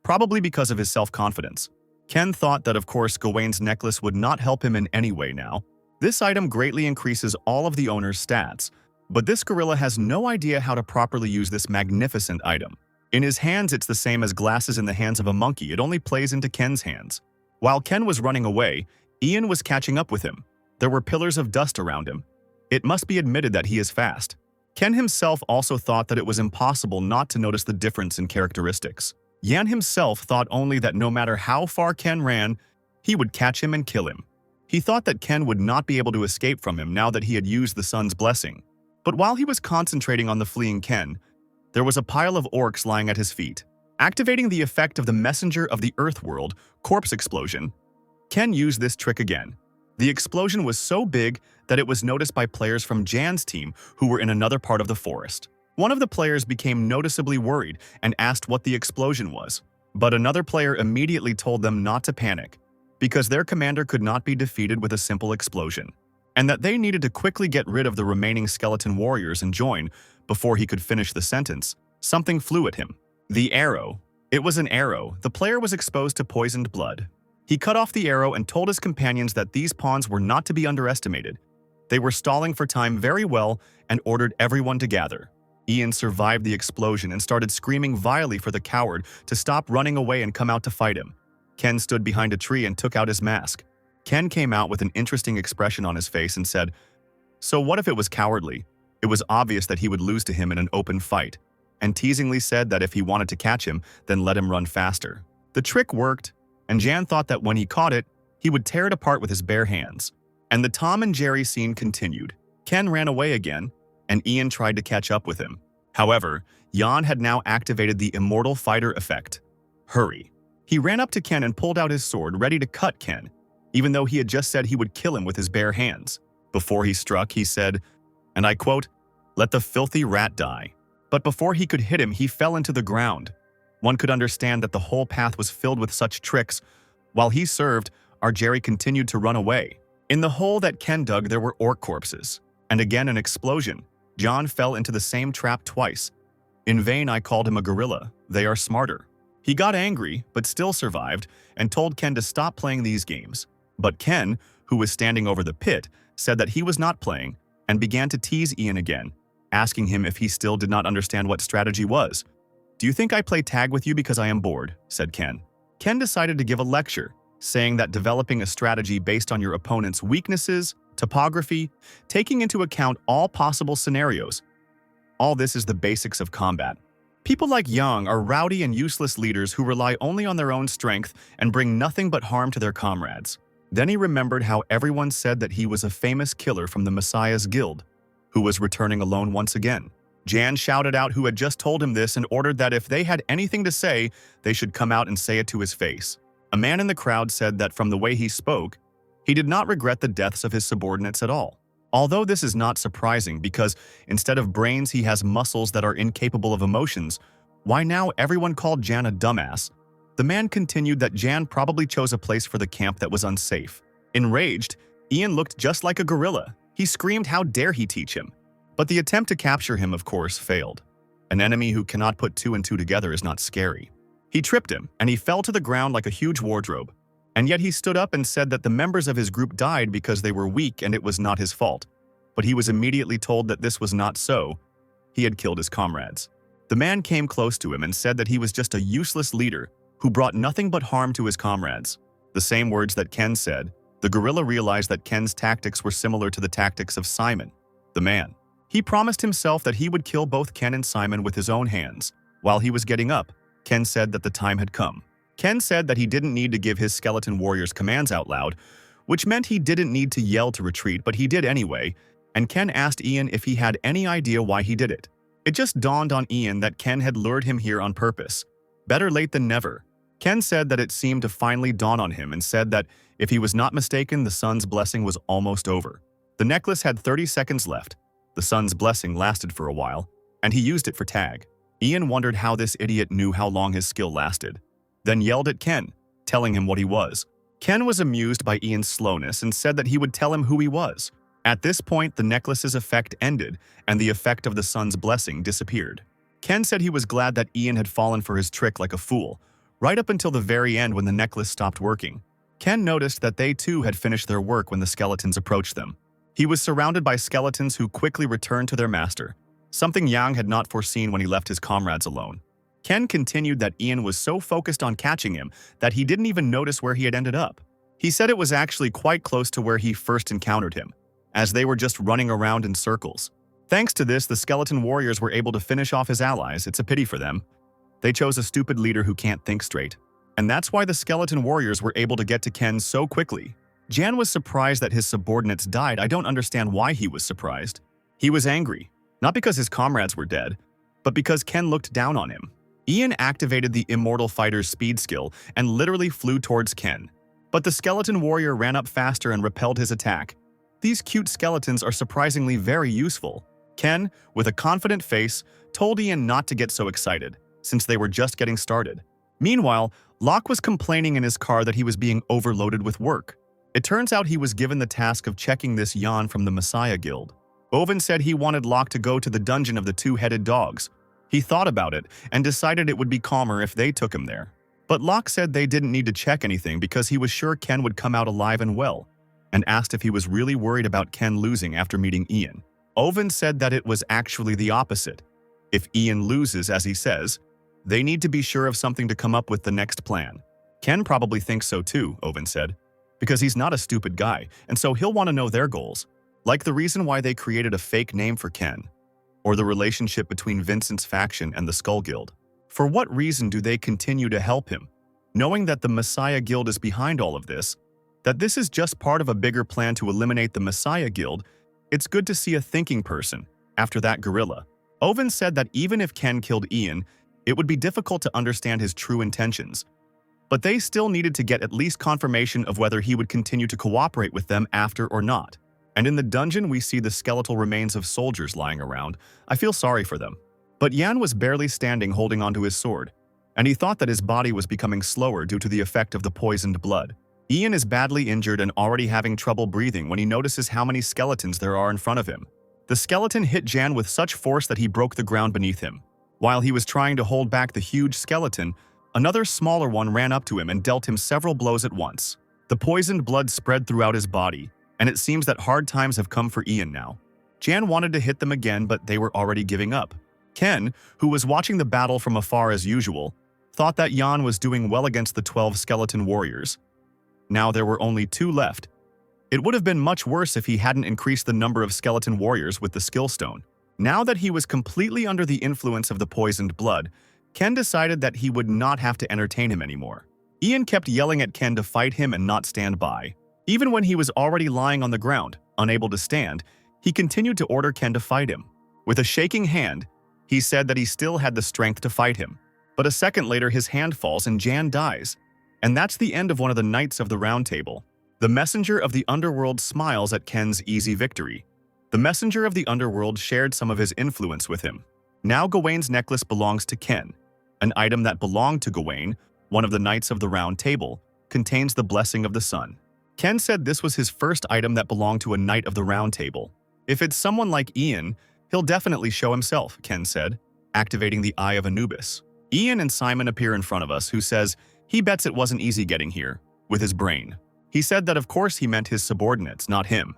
probably because of his self-confidence. Ken thought that of course Gawain's necklace would not help him in any way now. This item greatly increases all of the owner's stats, but this gorilla has no idea how to properly use this magnificent item. In his hands, it's the same as glasses in the hands of a monkey. It only plays into Ken's hands. While Ken was running away, Ian was catching up with him. There were pillars of dust around him. It must be admitted that he is fast. Ken himself also thought that it was impossible not to notice the difference in characteristics. Yan himself thought only that no matter how far Ken ran, he would catch him and kill him. He thought that Ken would not be able to escape from him now that he had used the Sun's Blessing. But while he was concentrating on the fleeing Ken, there was a pile of orcs lying at his feet. Activating the effect of the Messenger of the Earth World, Corpse Explosion, Ken used this trick again. The explosion was so big that it was noticed by players from Jan's team who were in another part of the forest. One of the players became noticeably worried and asked what the explosion was. But another player immediately told them not to panic, because their commander could not be defeated with a simple explosion, and that they needed to quickly get rid of the remaining skeleton warriors and join before he could finish the sentence. Something flew at him. The arrow. It was an arrow. The player was exposed to poisoned blood. He cut off the arrow and told his companions that these pawns were not to be underestimated. They were stalling for time very well and ordered everyone to gather. Ian survived the explosion and started screaming vilely for the coward to stop running away and come out to fight him. Ken stood behind a tree and took out his mask. Ken came out with an interesting expression on his face and said, "So what if it was cowardly? It was obvious that he would lose to him in an open fight," and teasingly said that if he wanted to catch him, then let him run faster. The trick worked, and Jan thought that when he caught it, he would tear it apart with his bare hands. And the Tom and Jerry scene continued. Ken ran away again, and Ian tried to catch up with him. However, Jan had now activated the Immortal Fighter effect. Hurry. He ran up to Ken and pulled out his sword, ready to cut Ken, even though he had just said he would kill him with his bare hands. Before he struck, he said, and I quote, "Let the filthy rat die." But before he could hit him, he fell into the ground. One could understand that the whole path was filled with such tricks. While he served, our Jerry continued to run away. In the hole that Ken dug, there were orc corpses. And again an explosion. John fell into the same trap twice. In vain I called him a gorilla. They are smarter. He got angry, but still survived, and told Ken to stop playing these games. But Ken, who was standing over the pit, said that he was not playing, and began to tease Ian again, asking him if he still did not understand what strategy was. "Do you think I play tag with you because I am bored?" said Ken. Ken decided to give a lecture, saying that developing a strategy based on your opponent's weaknesses, topography, taking into account all possible scenarios. All this is the basics of combat. People like Yang are rowdy and useless leaders who rely only on their own strength and bring nothing but harm to their comrades. Then he remembered how everyone said that he was a famous killer from the Messiah's Guild, who was returning alone once again. Jan shouted out who had just told him this and ordered that if they had anything to say, they should come out and say it to his face. A man in the crowd said that from the way he spoke, he did not regret the deaths of his subordinates at all. Although this is not surprising because instead of brains he has muscles that are incapable of emotions, why now everyone called Jan a dumbass? The man continued that Jan probably chose a place for the camp that was unsafe. Enraged, Ian looked just like a gorilla. He screamed how dare he teach him. But the attempt to capture him, of course, failed. An enemy who cannot put two and two together is not scary. He tripped him, and he fell to the ground like a huge wardrobe. And yet he stood up and said that the members of his group died because they were weak and it was not his fault. But he was immediately told that this was not so. He had killed his comrades. The man came close to him and said that he was just a useless leader who brought nothing but harm to his comrades. The same words that Ken said. The gorilla realized that Ken's tactics were similar to the tactics of Simon, the man. He promised himself that he would kill both Ken and Simon with his own hands. While he was getting up, Ken said that the time had come. Ken said that he didn't need to give his skeleton warriors commands out loud, which meant he didn't need to yell to retreat, but he did anyway, and Ken asked Ian if he had any idea why he did it. It just dawned on Ian that Ken had lured him here on purpose. Better late than never. Ken said that it seemed to finally dawn on him and said that, if he was not mistaken, the sun's blessing was almost over. The necklace had 30 seconds left. The sun's blessing lasted for a while, and he used it for tag. Ian wondered how this idiot knew how long his skill lasted, then yelled at Ken, telling him what he was. Ken was amused by Ian's slowness and said that he would tell him who he was. At this point, the necklace's effect ended, and the effect of the sun's blessing disappeared. Ken said he was glad that Ian had fallen for his trick like a fool, right up until the very end when the necklace stopped working. Ken noticed that they too had finished their work when the skeletons approached them. He was surrounded by skeletons who quickly returned to their master, something Yang had not foreseen when he left his comrades alone. Ken continued that Ian was so focused on catching him that he didn't even notice where he had ended up. He said it was actually quite close to where he first encountered him, as they were just running around in circles. Thanks to this, the skeleton warriors were able to finish off his allies. It's a pity for them. They chose a stupid leader who can't think straight. And that's why the skeleton warriors were able to get to Ken so quickly. Jan was surprised that his subordinates died. I don't understand why he was surprised. He was angry, not because his comrades were dead, but because Ken looked down on him. Ian activated the Immortal Fighter's speed skill and literally flew towards Ken. But the skeleton warrior ran up faster and repelled his attack. These cute skeletons are surprisingly very useful. Ken, with a confident face, told Ian not to get so excited, since they were just getting started. Meanwhile, Locke was complaining in his car that he was being overloaded with work. It turns out he was given the task of checking this yawn from the Messiah Guild. Owen said he wanted Locke to go to the dungeon of the two-headed dogs. He thought about it and decided it would be calmer if they took him there. But Locke said they didn't need to check anything because he was sure Ken would come out alive and well, and asked if he was really worried about Ken losing after meeting Ian. Owen said that it was actually the opposite. If Ian loses, as he says, they need to be sure of something to come up with the next plan. Ken probably thinks so too, Owen said, because he's not a stupid guy, and so he'll want to know their goals, like the reason why they created a fake name for Ken, or the relationship between Vincent's faction and the Skull Guild. For what reason do they continue to help him, knowing that the Messiah Guild is behind all of this, that this is just part of a bigger plan to eliminate the Messiah Guild? It's good to see a thinking person after that gorilla. Owen said that even if Ken killed Ian, it would be difficult to understand his true intentions, but they still needed to get at least confirmation of whether he would continue to cooperate with them after or not. And in the dungeon, we see the skeletal remains of soldiers lying around. I feel sorry for them. But Yan was barely standing holding onto his sword, and he thought that his body was becoming slower due to the effect of the poisoned blood. Ian is badly injured and already having trouble breathing when he notices how many skeletons there are in front of him. The skeleton hit Jan with such force that he broke the ground beneath him. While he was trying to hold back the huge skeleton, another smaller one ran up to him and dealt him several blows at once. The poisoned blood spread throughout his body, and it seems that hard times have come for Ian now. Jan wanted to hit them again, but they were already giving up. Ken, who was watching the battle from afar as usual, thought that Jan was doing well against the 12 skeleton warriors. Now there were only 2 left. It would have been much worse if he hadn't increased the number of skeleton warriors with the skill stone. Now that he was completely under the influence of the poisoned blood, Ken decided that he would not have to entertain him anymore. Ian kept yelling at Ken to fight him and not stand by. Even when he was already lying on the ground, unable to stand, he continued to order Ken to fight him. With a shaking hand, he said that he still had the strength to fight him. But a second later, his hand falls and Jan dies. And that's the end of one of the Knights of the Round Table. The Messenger of the Underworld smiles at Ken's easy victory. The Messenger of the Underworld shared some of his influence with him. Now Gawain's necklace belongs to Ken. An item that belonged to Gawain, one of the Knights of the Round Table, contains the Blessing of the Sun. Ken said this was his first item that belonged to a Knight of the Round Table. If it's someone like Ian, he'll definitely show himself, Ken said, activating the Eye of Anubis. Ian and Simon appear in front of us, who says he bets it wasn't easy getting here, with his brain. He said that of course he meant his subordinates, not him.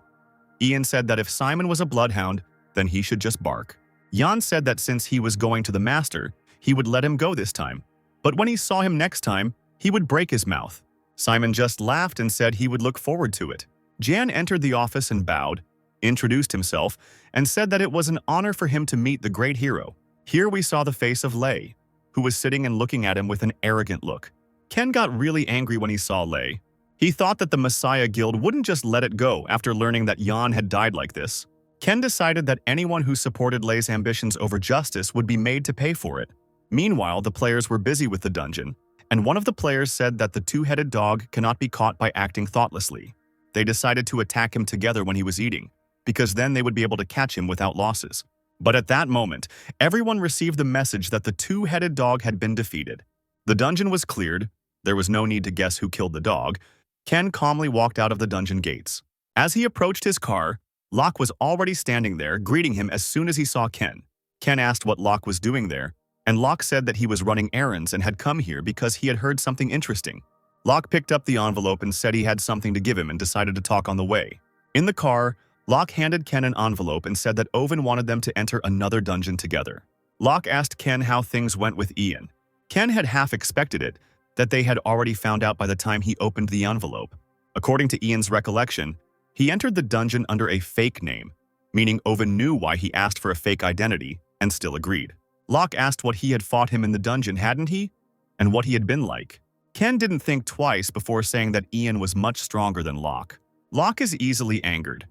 Ian said that if Simon was a bloodhound, then he should just bark. Jan said that since he was going to the master, he would let him go this time. But when he saw him next time, he would break his mouth. Simon just laughed and said he would look forward to it. Jan entered the office and bowed, introduced himself, and said that it was an honor for him to meet the great hero. Here we saw the face of Lei, who was sitting and looking at him with an arrogant look. Ken got really angry when he saw Lei. He thought that the Messiah Guild wouldn't just let it go after learning that Jan had died like this. Ken decided that anyone who supported Lei's ambitions over justice would be made to pay for it. Meanwhile, the players were busy with the dungeon, and one of the players said that the two-headed dog cannot be caught by acting thoughtlessly. They decided to attack him together when he was eating, because then they would be able to catch him without losses. But at that moment, everyone received the message that the two-headed dog had been defeated. The dungeon was cleared. There was no need to guess who killed the dog. Ken calmly walked out of the dungeon gates. As he approached his car, Locke was already standing there, greeting him as soon as he saw Ken. Ken asked what Locke was doing there, and Locke said that he was running errands and had come here because he had heard something interesting. Locke picked up the envelope and said he had something to give him and decided to talk on the way. In the car, Locke handed Ken an envelope and said that Owen wanted them to enter another dungeon together. Locke asked Ken how things went with Ian. Ken had half expected it, that they had already found out by the time he opened the envelope. According to Ian's recollection, he entered the dungeon under a fake name, meaning Owen knew why he asked for a fake identity and still agreed. Locke asked what he had fought him in the dungeon, hadn't he? And what he had been like. Ken didn't think twice before saying that Ian was much stronger than Locke. Locke is easily angered.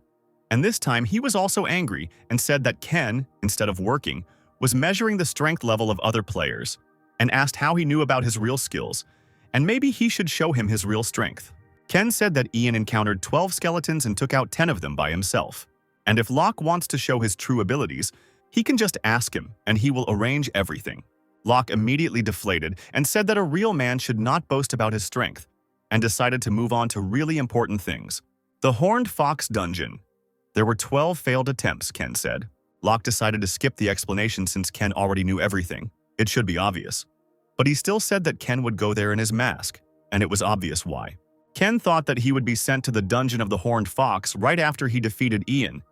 And this time he was also angry and said that Ken, instead of working, was measuring the strength level of other players and asked how he knew about his real skills, and maybe he should show him his real strength. Ken said that Ian encountered 12 skeletons and took out 10 of them by himself. And if Locke wants to show his true abilities, he can just ask him and he will arrange everything. Locke immediately deflated and said that a real man should not boast about his strength, and decided to move on to really important things. The Horned Fox Dungeon. There were 12 failed attempts, Ken said. Locke decided to skip the explanation since Ken already knew everything. It should be obvious. But he still said that Ken would go there in his mask, and it was obvious why. Ken thought that he would be sent to the Dungeon of the Horned Fox right after he defeated Ian.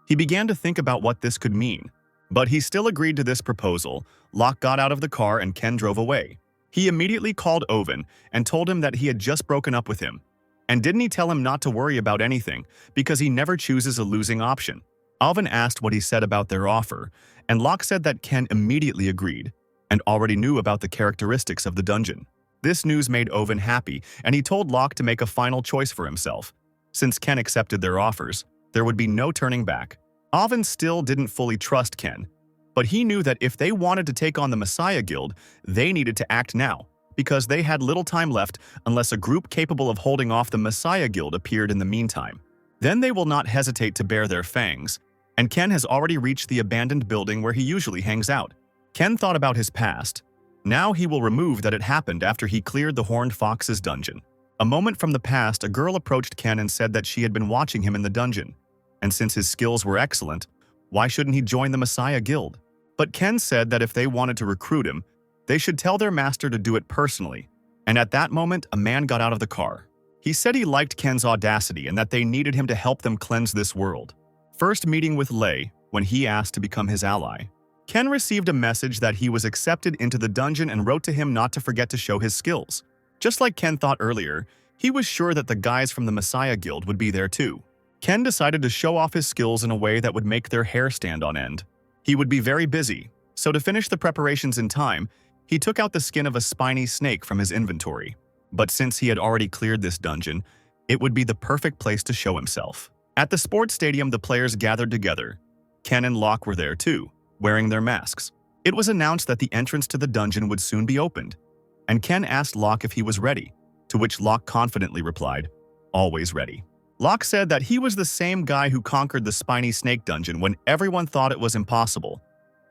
He began to think about what this could mean. But he still agreed to this proposal. Locke got out of the car and Ken drove away. He immediately called Owen and told him that he had just broken up with him. And didn't he tell him not to worry about anything because he never chooses a losing option? Alvin asked what he said about their offer, and Locke said that Ken immediately agreed and already knew about the characteristics of the dungeon. This news made Owen happy, and he told Locke to make a final choice for himself. Since Ken accepted their offers, there would be no turning back. Alvin still didn't fully trust Ken, but he knew that if they wanted to take on the Messiah Guild, they needed to act now, because they had little time left unless a group capable of holding off the Messiah Guild appeared in the meantime. Then they will not hesitate to bare their fangs, and Ken has already reached the abandoned building where he usually hangs out. Ken thought about his past. Now he will remove that it happened after he cleared the Horned Fox's dungeon. A moment from the past, a girl approached Ken and said that she had been watching him in the dungeon. And since his skills were excellent, why shouldn't he join the Messiah Guild? But Ken said that if they wanted to recruit him, they should tell their master to do it personally. And at that moment, a man got out of the car. He said he liked Ken's audacity and that they needed him to help them cleanse this world. First meeting with Lei, when he asked to become his ally. Ken received a message that he was accepted into the dungeon and wrote to him not to forget to show his skills. Just like Ken thought earlier, he was sure that the guys from the Messiah Guild would be there too. Ken decided to show off his skills in a way that would make their hair stand on end. He would be very busy, so to finish the preparations in time, he took out the skin of a spiny snake from his inventory. But since he had already cleared this dungeon, it would be the perfect place to show himself. At the sports stadium, the players gathered together. Ken and Locke were there too, wearing their masks. It was announced that the entrance to the dungeon would soon be opened, and Ken asked Locke if he was ready, to which Locke confidently replied, "Always ready." Locke said that he was the same guy who conquered the spiny snake dungeon when everyone thought it was impossible.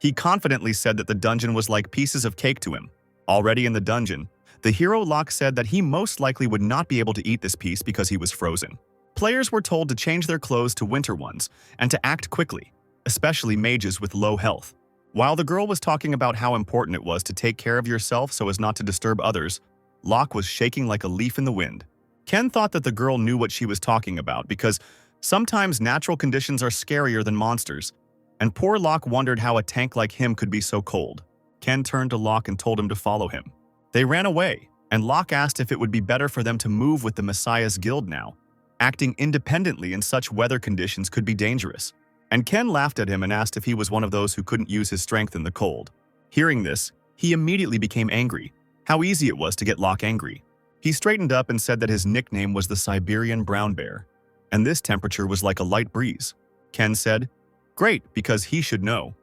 He confidently said that the dungeon was like pieces of cake to him. Already in the dungeon, the hero Locke said that he most likely would not be able to eat this piece because he was frozen. Players were told to change their clothes to winter ones and to act quickly, especially mages with low health. While the girl was talking about how important it was to take care of yourself so as not to disturb others, Locke was shaking like a leaf in the wind. Ken thought that the girl knew what she was talking about because sometimes natural conditions are scarier than monsters, and poor Locke wondered how a tank like him could be so cold. Ken turned to Locke and told him to follow him. They ran away, and Locke asked if it would be better for them to move with the Messiah's Guild now. Acting independently in such weather conditions could be dangerous. And Ken laughed at him and asked if he was one of those who couldn't use his strength in the cold. Hearing this, he immediately became angry. How easy it was to get Locke angry. He straightened up and said that his nickname was the Siberian Brown Bear, and this temperature was like a light breeze. Ken said, "Great, because he should know.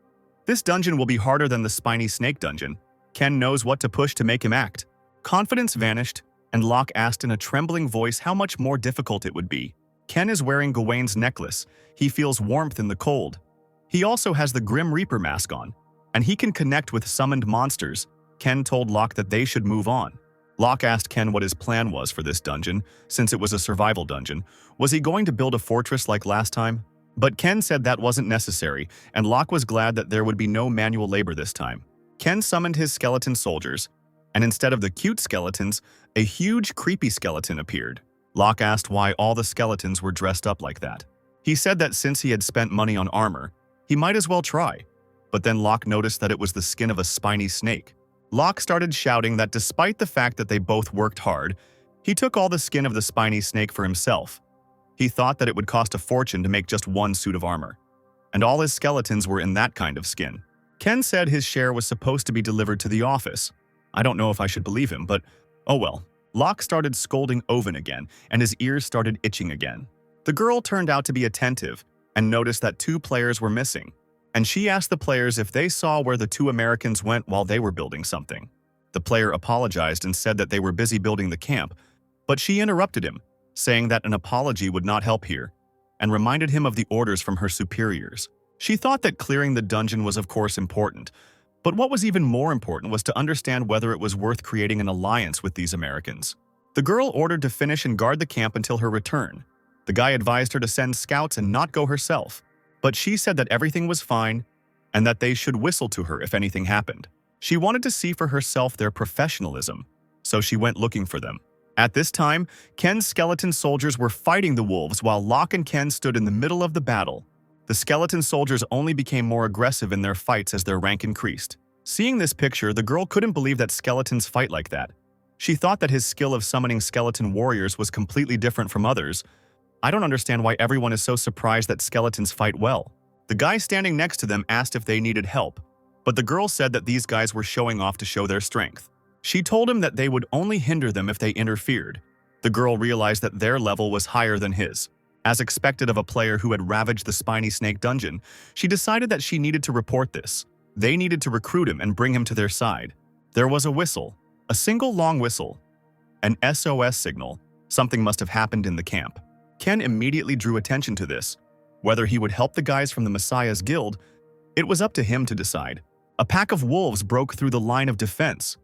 This dungeon will be harder than the spiny snake dungeon. Ken knows what to push to make him act." Confidence vanished, and Locke asked in a trembling voice how much more difficult it would be. Ken is wearing Gawain's necklace. He feels warmth in the cold. He also has the Grim Reaper mask on, and he can connect with summoned monsters. Ken told Locke that they should move on. Locke asked Ken what his plan was for this dungeon, since it was a survival dungeon. Was he going to build a fortress like last time? But Ken said that wasn't necessary, and Locke was glad that there would be no manual labor this time. Ken summoned his skeleton soldiers, and instead of the cute skeletons, a huge creepy skeleton appeared. Locke asked why all the skeletons were dressed up like that. He said that since he had spent money on armor, he might as well try. But then Locke noticed that it was the skin of a spiny snake. Locke started shouting that despite the fact that they both worked hard, he took all the skin of the spiny snake for himself. He thought that it would cost a fortune to make just one suit of armor. And all his skeletons were in that kind of skin. Ken said his share was supposed to be delivered to the office. I don't know if I should believe him, but oh well. Locke started scolding Owen again, and his ears started itching again. The girl turned out to be attentive and noticed that 2 players were missing, and she asked the players if they saw where the 2 Americans went while they were building something. The player apologized and said that they were busy building the camp, but she interrupted him, saying that an apology would not help here. and reminded him of the orders from her superiors. She thought that clearing the dungeon was of course important, but what was even more important was to understand whether it was worth creating an alliance with these Americans. The girl ordered to finish and guard the camp until her return. The guy advised her to send scouts and not go herself, but she said that everything was fine and that they should whistle to her if anything happened. She wanted to see for herself their professionalism, so she went looking for them. At this time, Ken's skeleton soldiers were fighting the wolves while Locke and Ken stood in the middle of the battle. The skeleton soldiers only became more aggressive in their fights as their rank increased. Seeing this picture, the girl couldn't believe that skeletons fight like that. She thought that his skill of summoning skeleton warriors was completely different from others. I don't understand why everyone is so surprised that skeletons fight well. The guy standing next to them asked if they needed help, but the girl said that these guys were showing off to show their strength. She told him that they would only hinder them if they interfered. The girl realized that their level was higher than his. As expected of a player who had ravaged the Spiny Snake dungeon, she decided that she needed to report this. They needed to recruit him and bring him to their side. There was a whistle, a single long whistle, an SOS signal. Something must have happened in the camp. Ken immediately drew attention to this. Whether he would help the guys from the Messiah's Guild, it was up to him to decide. A pack of wolves broke through the line of defense.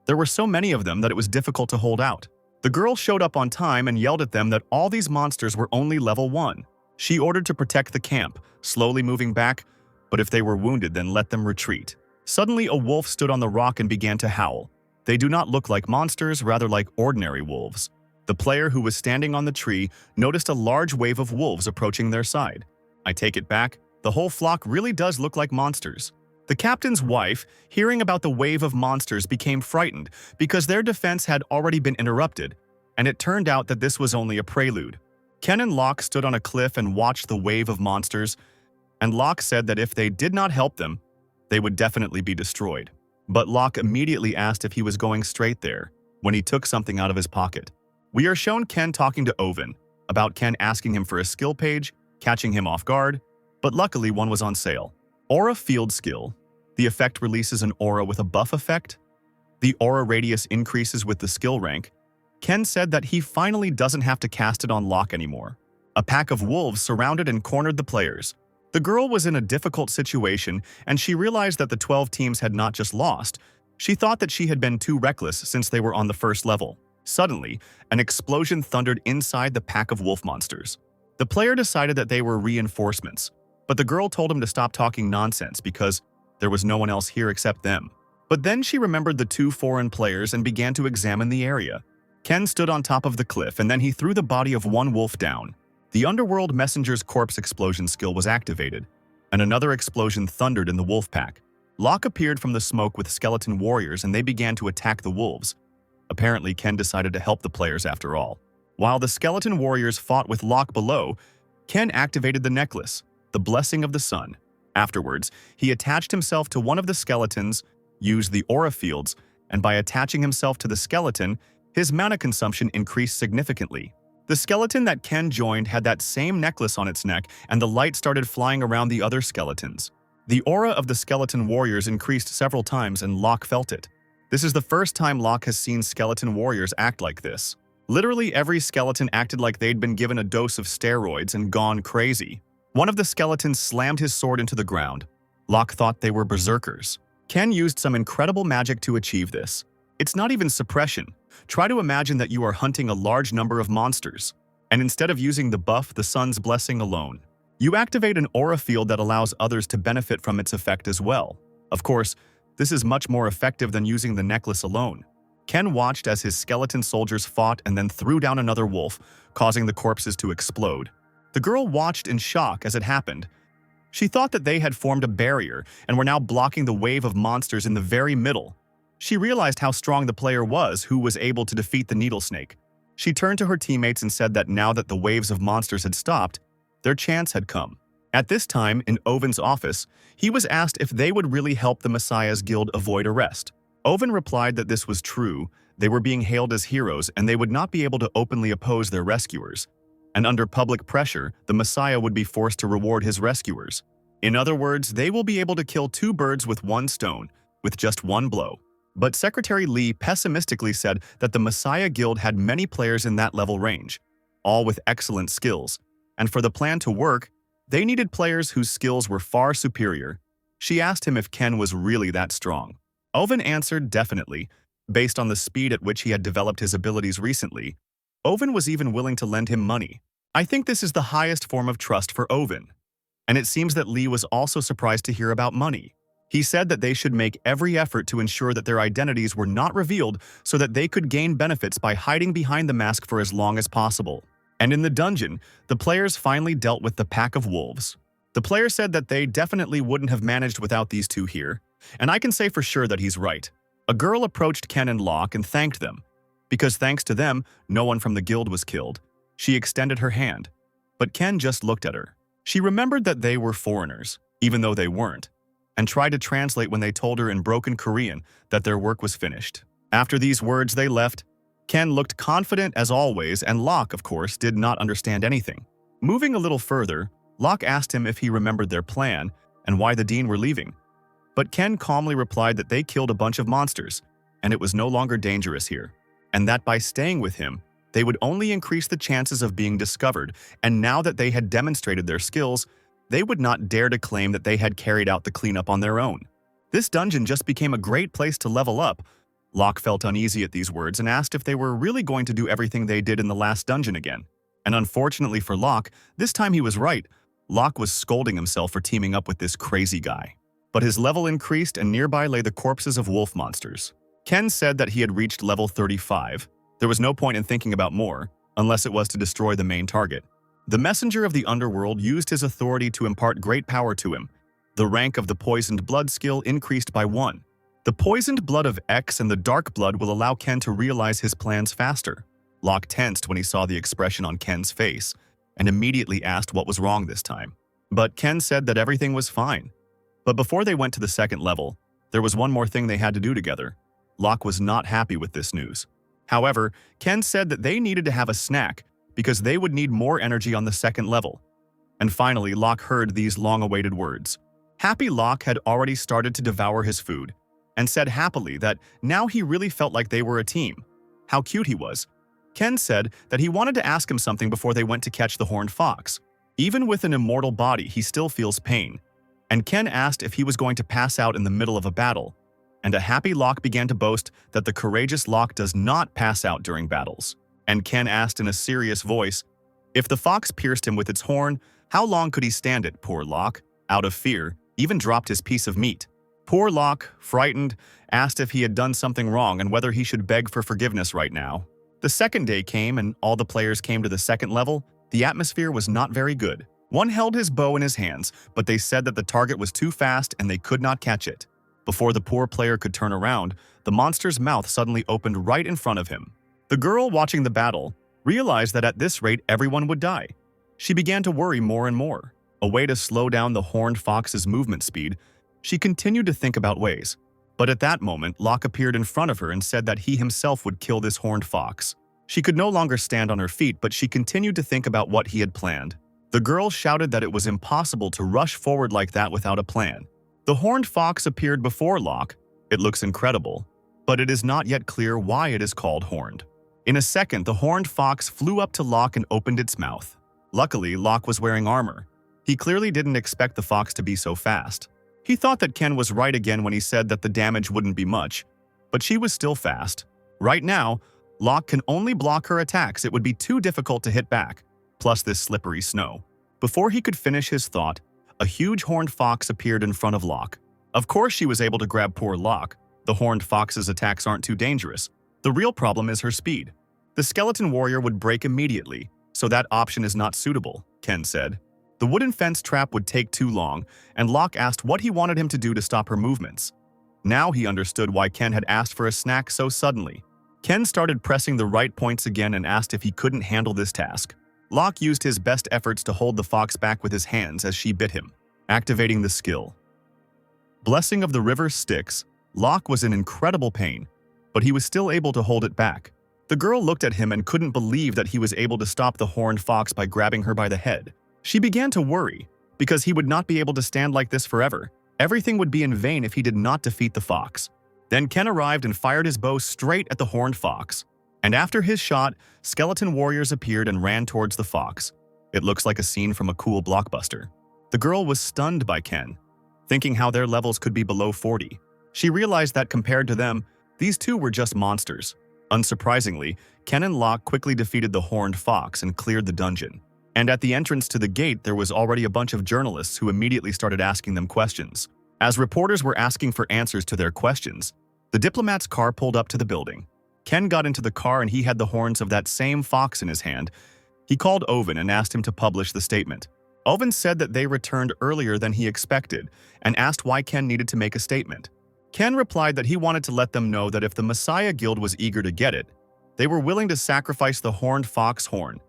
There were so many of them that it was difficult to hold out. The girl showed up on time and yelled at them that all these monsters were only level 1. She ordered to protect the camp, slowly moving back, but if they were wounded, then let them retreat. Suddenly, a wolf stood on the rock and began to howl. They do not look like monsters, rather like ordinary wolves. The player who was standing on the tree noticed a large wave of wolves approaching their side. I take it back, the whole flock really does look like monsters. The captain's wife, hearing about the wave of monsters, became frightened because their defense had already been interrupted, and it turned out that this was only a prelude. Ken and Locke stood on a cliff and watched the wave of monsters, and Locke said that if they did not help them, they would definitely be destroyed. But Locke immediately asked if he was going straight there when he took something out of his pocket. We are shown Ken talking to Owen about Ken asking him for a skill page, catching him off guard, but luckily one was on sale. Aura Field Skill. The effect releases an aura with a buff effect. The aura radius increases with the skill rank. Ken said that he finally doesn't have to cast it on Locke anymore. A pack of wolves surrounded and cornered the players. The girl was in a difficult situation, and she realized that the 12 teams had not just lost. She thought that she had been too reckless since they were on the first level. Suddenly, an explosion thundered inside the pack of wolf monsters. The player decided that they were reinforcements, but the girl told him to stop talking nonsense because there was no one else here except them. But then she remembered the 2 foreign players and began to examine the area. Ken stood on top of the cliff and then he threw the body of one wolf down. The Underworld Messenger's corpse explosion skill was activated, and another explosion thundered in the wolf pack. Locke appeared from the smoke with skeleton warriors and they began to attack the wolves. Apparently, Ken decided to help the players after all. While the skeleton warriors fought with Locke below, Ken activated the necklace, the Blessing of the Sun. Afterwards, he attached himself to one of the skeletons, used the aura fields, and by attaching himself to the skeleton, his mana consumption increased significantly. The skeleton that Ken joined had that same necklace on its neck, and the light started flying around the other skeletons. The aura of the skeleton warriors increased several times, and Locke felt it. This is the first time Locke has seen skeleton warriors act like this. Literally every skeleton acted like they'd been given a dose of steroids and gone crazy. One of the skeletons slammed his sword into the ground. Locke thought they were berserkers. Ken used some incredible magic to achieve this. It's not even suppression. Try to imagine that you are hunting a large number of monsters, and instead of using the buff, the Sun's Blessing alone, you activate an aura field that allows others to benefit from its effect as well. Of course, this is much more effective than using the necklace alone. Ken watched as his skeleton soldiers fought and then threw down another wolf, causing the corpses to explode. The girl watched in shock as it happened. She thought that they had formed a barrier and were now blocking the wave of monsters in the very middle. She realized how strong the player was who was able to defeat the needle snake. She turned to her teammates and said that now that the waves of monsters had stopped, their chance had come. At this time, in Owen's office, he was asked if they would really help the Messiah's Guild avoid arrest. Owen replied that this was true, they were being hailed as heroes and they would not be able to openly oppose their rescuers. And under public pressure, the Messiah would be forced to reward his rescuers. In other words, they will be able to kill 2 birds with one stone, with just one blow. But Secretary Lee pessimistically said that the Messiah Guild had many players in that level range, all with excellent skills. And for the plan to work, they needed players whose skills were far superior. She asked him if Ken was really that strong. Owen answered definitely, based on the speed at which he had developed his abilities recently. Owen was even willing to lend him money. I think this is the highest form of trust for Owen. And it seems that Lee was also surprised to hear about money. He said that they should make every effort to ensure that their identities were not revealed so that they could gain benefits by hiding behind the mask for as long as possible. And in the dungeon, the players finally dealt with the pack of wolves. The player said that they definitely wouldn't have managed without these two here, and I can say for sure that he's right. A girl approached Ken and Locke and thanked them. Because thanks to them, no one from the guild was killed. She extended her hand, but Ken just looked at her. She remembered that they were foreigners, even though they weren't, and tried to translate when they told her in broken Korean that their work was finished. After these words, they left. Ken looked confident as always, and Locke, of course, did not understand anything. Moving a little further, Locke asked him if he remembered their plan and why the Dean were leaving. But Ken calmly replied that they killed a bunch of monsters, and it was no longer dangerous here, and that by staying with him, they would only increase the chances of being discovered, and now that they had demonstrated their skills, they would not dare to claim that they had carried out the cleanup on their own. This dungeon just became a great place to level up. Locke felt uneasy at these words and asked if they were really going to do everything they did in the last dungeon again. And unfortunately for Locke, this time he was right. Locke was scolding himself for teaming up with this crazy guy. But his level increased and nearby lay the corpses of wolf monsters. Ken said that he had reached level 35. There was no point in thinking about more, unless it was to destroy the main target. The messenger of the underworld used his authority to impart great power to him. The rank of the poisoned blood skill increased by 1. The poisoned blood of X and the dark blood will allow Ken to realize his plans faster. Locke tensed when he saw the expression on Ken's face, and immediately asked what was wrong this time. But Ken said that everything was fine. But before they went to the second level, there was one more thing they had to do together. Locke was not happy with this news. However, Ken said that they needed to have a snack because they would need more energy on the second level. And finally, Locke heard these long-awaited words. Happy Locke had already started to devour his food, and said happily that now he really felt like they were a team. How cute he was. Ken said that he wanted to ask him something before they went to catch the horned fox. Even with an immortal body, he still feels pain. And Ken asked if he was going to pass out in the middle of a battle. And a happy Locke began to boast that the courageous Locke does not pass out during battles. And Ken asked in a serious voice, if the fox pierced him with its horn, how long could he stand it, poor Locke? Out of fear, even dropped his piece of meat. Poor Locke, frightened, asked if he had done something wrong and whether he should beg for forgiveness right now. The second day came and all the players came to the second level. The atmosphere was not very good. One held his bow in his hands, but they said that the target was too fast and they could not catch it. Before the poor player could turn around, the monster's mouth suddenly opened right in front of him. The girl watching the battle realized that at this rate everyone would die. She began to worry more and more. A way to slow down the horned fox's movement speed, she continued to think about ways. But at that moment, Locke appeared in front of her and said that he himself would kill this horned fox. She could no longer stand on her feet, but she continued to think about what he had planned. The girl shouted that it was impossible to rush forward like that without a plan. The horned fox appeared before Locke. It looks incredible, but it is not yet clear why it is called horned. In a second, the horned fox flew up to Locke and opened its mouth. Luckily, Locke was wearing armor. He clearly didn't expect the fox to be so fast. He thought that Ken was right again when he said that the damage wouldn't be much, but she was still fast. Right now, Locke can only block her attacks. It would be too difficult to hit back, plus this slippery snow. Before he could finish his thought, a huge horned fox appeared in front of Locke. Of course she was able to grab poor Locke. The horned fox's attacks aren't too dangerous. The real problem is her speed. The skeleton warrior would break immediately, so that option is not suitable, Ken said. The wooden fence trap would take too long, and Locke asked what he wanted him to do to stop her movements. Now he understood why Ken had asked for a snack so suddenly. Ken started pressing the right points again and asked if he couldn't handle this task. Locke used his best efforts to hold the fox back with his hands as she bit him, activating the skill. Blessing of the River Styx, Locke was in incredible pain, but he was still able to hold it back. The girl looked at him and couldn't believe that he was able to stop the horned fox by grabbing her by the head. She began to worry, because he would not be able to stand like this forever. Everything would be in vain if he did not defeat the fox. Then Ken arrived and fired his bow straight at the horned fox. And after his shot, skeleton warriors appeared and ran towards the fox. It looks like a scene from a cool blockbuster. The girl was stunned by Ken, thinking how their levels could be below 40. She realized that compared to them, these two were just monsters. Unsurprisingly, Ken and Locke quickly defeated the horned fox and cleared the dungeon. And at the entrance to the gate, there was already a bunch of journalists who immediately started asking them questions. As reporters were asking for answers to their questions, the diplomat's car pulled up to the building. Ken got into the car and he had the horns of that same fox in his hand. He called Owen and asked him to publish the statement. Owen said that they returned earlier than he expected and asked why Ken needed to make a statement. Ken replied that he wanted to let them know that if the Messiah Guild was eager to get it, they were willing to sacrifice the horned fox horn,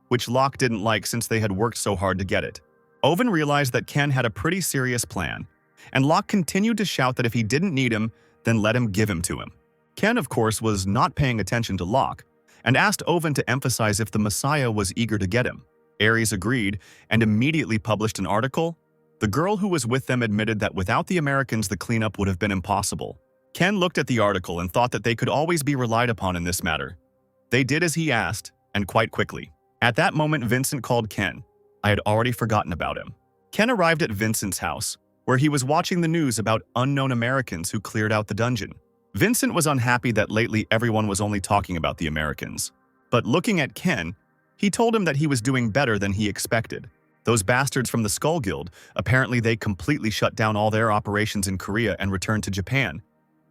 which Locke didn't like since they had worked so hard to get it. Owen realized that Ken had a pretty serious plan, and Locke continued to shout that if he didn't need him, then let him give him to him. Ken, of course, was not paying attention to Locke, and asked Owen to emphasize if the Messiah was eager to get him. Ares agreed and immediately published an article. The girl who was with them admitted that without the Americans, the cleanup would have been impossible. Ken looked at the article and thought that they could always be relied upon in this matter. They did as he asked, and quite quickly. At that moment, Vincent called Ken. I had already forgotten about him. Ken arrived at Vincent's house, where he was watching the news about unknown Americans who cleared out the dungeon. Vincent was unhappy that lately everyone was only talking about the Americans. But looking at Ken, he told him that he was doing better than he expected. Those bastards from the Skull Guild, apparently they completely shut down all their operations in Korea and returned to Japan.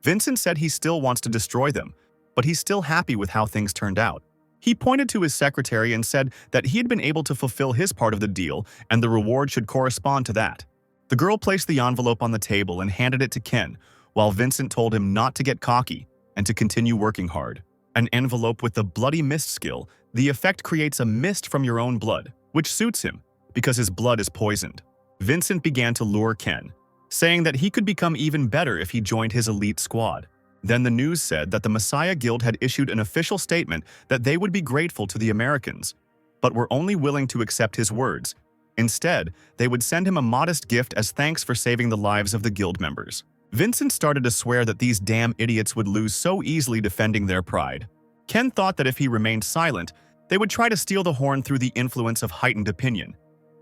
Vincent said he still wants to destroy them, but he's still happy with how things turned out. He pointed to his secretary and said that he had been able to fulfill his part of the deal and the reward should correspond to that. The girl placed the envelope on the table and handed it to Ken, while Vincent told him not to get cocky and to continue working hard. An envelope with the bloody mist skill, the effect creates a mist from your own blood, which suits him because his blood is poisoned. Vincent began to lure Ken, saying that he could become even better if he joined his elite squad. Then the news said that the Messiah Guild had issued an official statement that they would be grateful to the Americans, but were only willing to accept his words. Instead, they would send him a modest gift as thanks for saving the lives of the guild members. Vincent started to swear that these damn idiots would lose so easily defending their pride. Ken thought that if he remained silent, they would try to steal the horn through the influence of heightened opinion.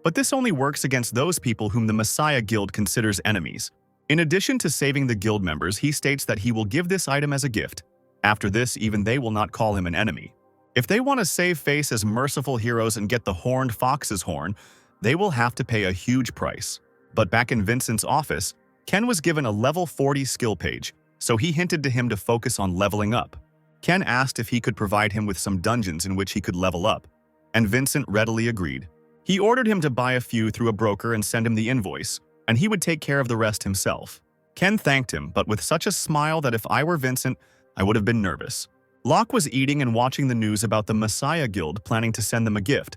But this only works against those people whom the Messiah Guild considers enemies. In addition to saving the guild members, he states that he will give this item as a gift. After this, even they will not call him an enemy. If they want to save face as merciful heroes and get the horned fox's horn, they will have to pay a huge price. But back in Vincent's office, Ken was given a level 40 skill page, so he hinted to him to focus on leveling up. Ken asked if he could provide him with some dungeons in which he could level up, and Vincent readily agreed. He ordered him to buy a few through a broker and send him the invoice, and he would take care of the rest himself. Ken thanked him, but with such a smile that if I were Vincent, I would have been nervous. Locke was eating and watching the news about the Messiah Guild planning to send them a gift,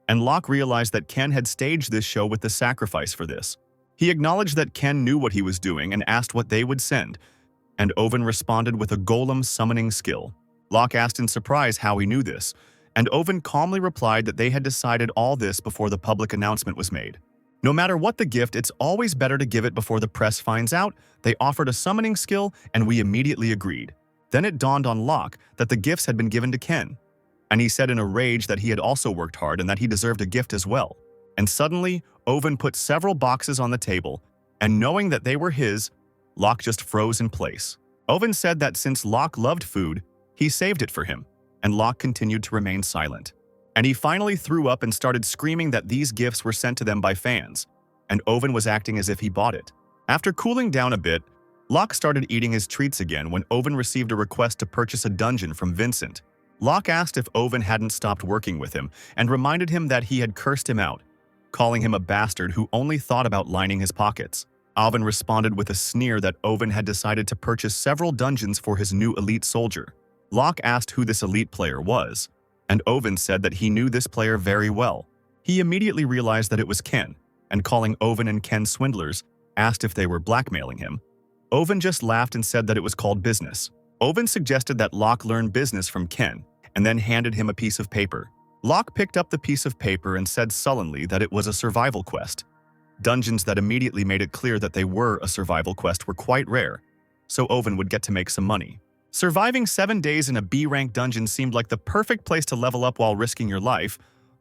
and Locke realized that Ken had staged this show with the sacrifice for this. He acknowledged that Ken knew what he was doing and asked what they would send, and Owen responded with a golem summoning skill. Locke asked in surprise how he knew this, and Owen calmly replied that they had decided all this before the public announcement was made. No matter what the gift, it's always better to give it before the press finds out. They offered a summoning skill, and we immediately agreed. Then it dawned on Locke that the gifts had been given to Ken, and he said in a rage that he had also worked hard and that he deserved a gift as well. And suddenly, Owen put several boxes on the table, and knowing that they were his, Locke just froze in place. Owen said that since Locke loved food, he saved it for him, and Locke continued to remain silent. And he finally threw up and started screaming that these gifts were sent to them by fans, and Owen was acting as if he bought it. After cooling down a bit, Locke started eating his treats again when Owen received a request to purchase a dungeon from Vincent. Locke asked if Owen hadn't stopped working with him and reminded him that he had cursed him out, calling him a bastard who only thought about lining his pockets. Owen responded with a sneer that Owen had decided to purchase several dungeons for his new elite soldier. Locke asked who this elite player was, and Owen said that he knew this player very well. He immediately realized that it was Ken, and calling Owen and Ken swindlers, asked if they were blackmailing him. Owen just laughed and said that it was called business. Owen suggested that Locke learn business from Ken, and then handed him a piece of paper. Locke picked up the piece of paper and said sullenly that it was a survival quest. Dungeons that immediately made it clear that they were a survival quest were quite rare, so Owen would get to make some money. Surviving 7 days in a B-rank dungeon seemed like the perfect place to level up while risking your life.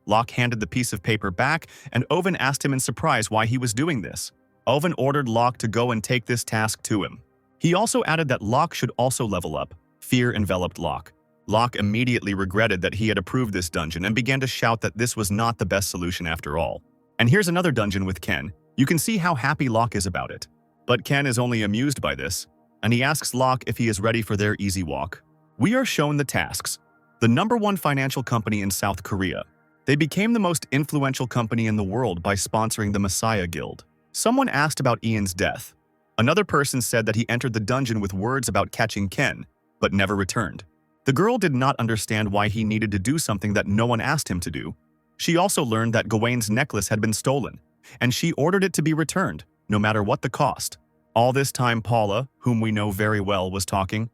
Locke handed the piece of paper back, and Owen asked him in surprise why he was doing this. Owen ordered Locke to go and take this task to him. He also added that Locke should also level up. Fear enveloped Locke. Locke immediately regretted that he had approved this dungeon and began to shout that this was not the best solution after all. And here's another dungeon with Ken. You can see how happy Locke is about it. But Ken is only amused by this, and he asks Locke if he is ready for their easy walk. We are shown the tasks. The #1 financial company in South Korea. They became the most influential company in the world by sponsoring the Messiah Guild. Someone asked about Ian's death. Another person said that he entered the dungeon with words about catching Ken, but never returned. The girl did not understand why he needed to do something that no one asked him to do. She also learned that Gawain's necklace had been stolen, and she ordered it to be returned, no matter what the cost. All this time Paula, whom we know very well, was talking.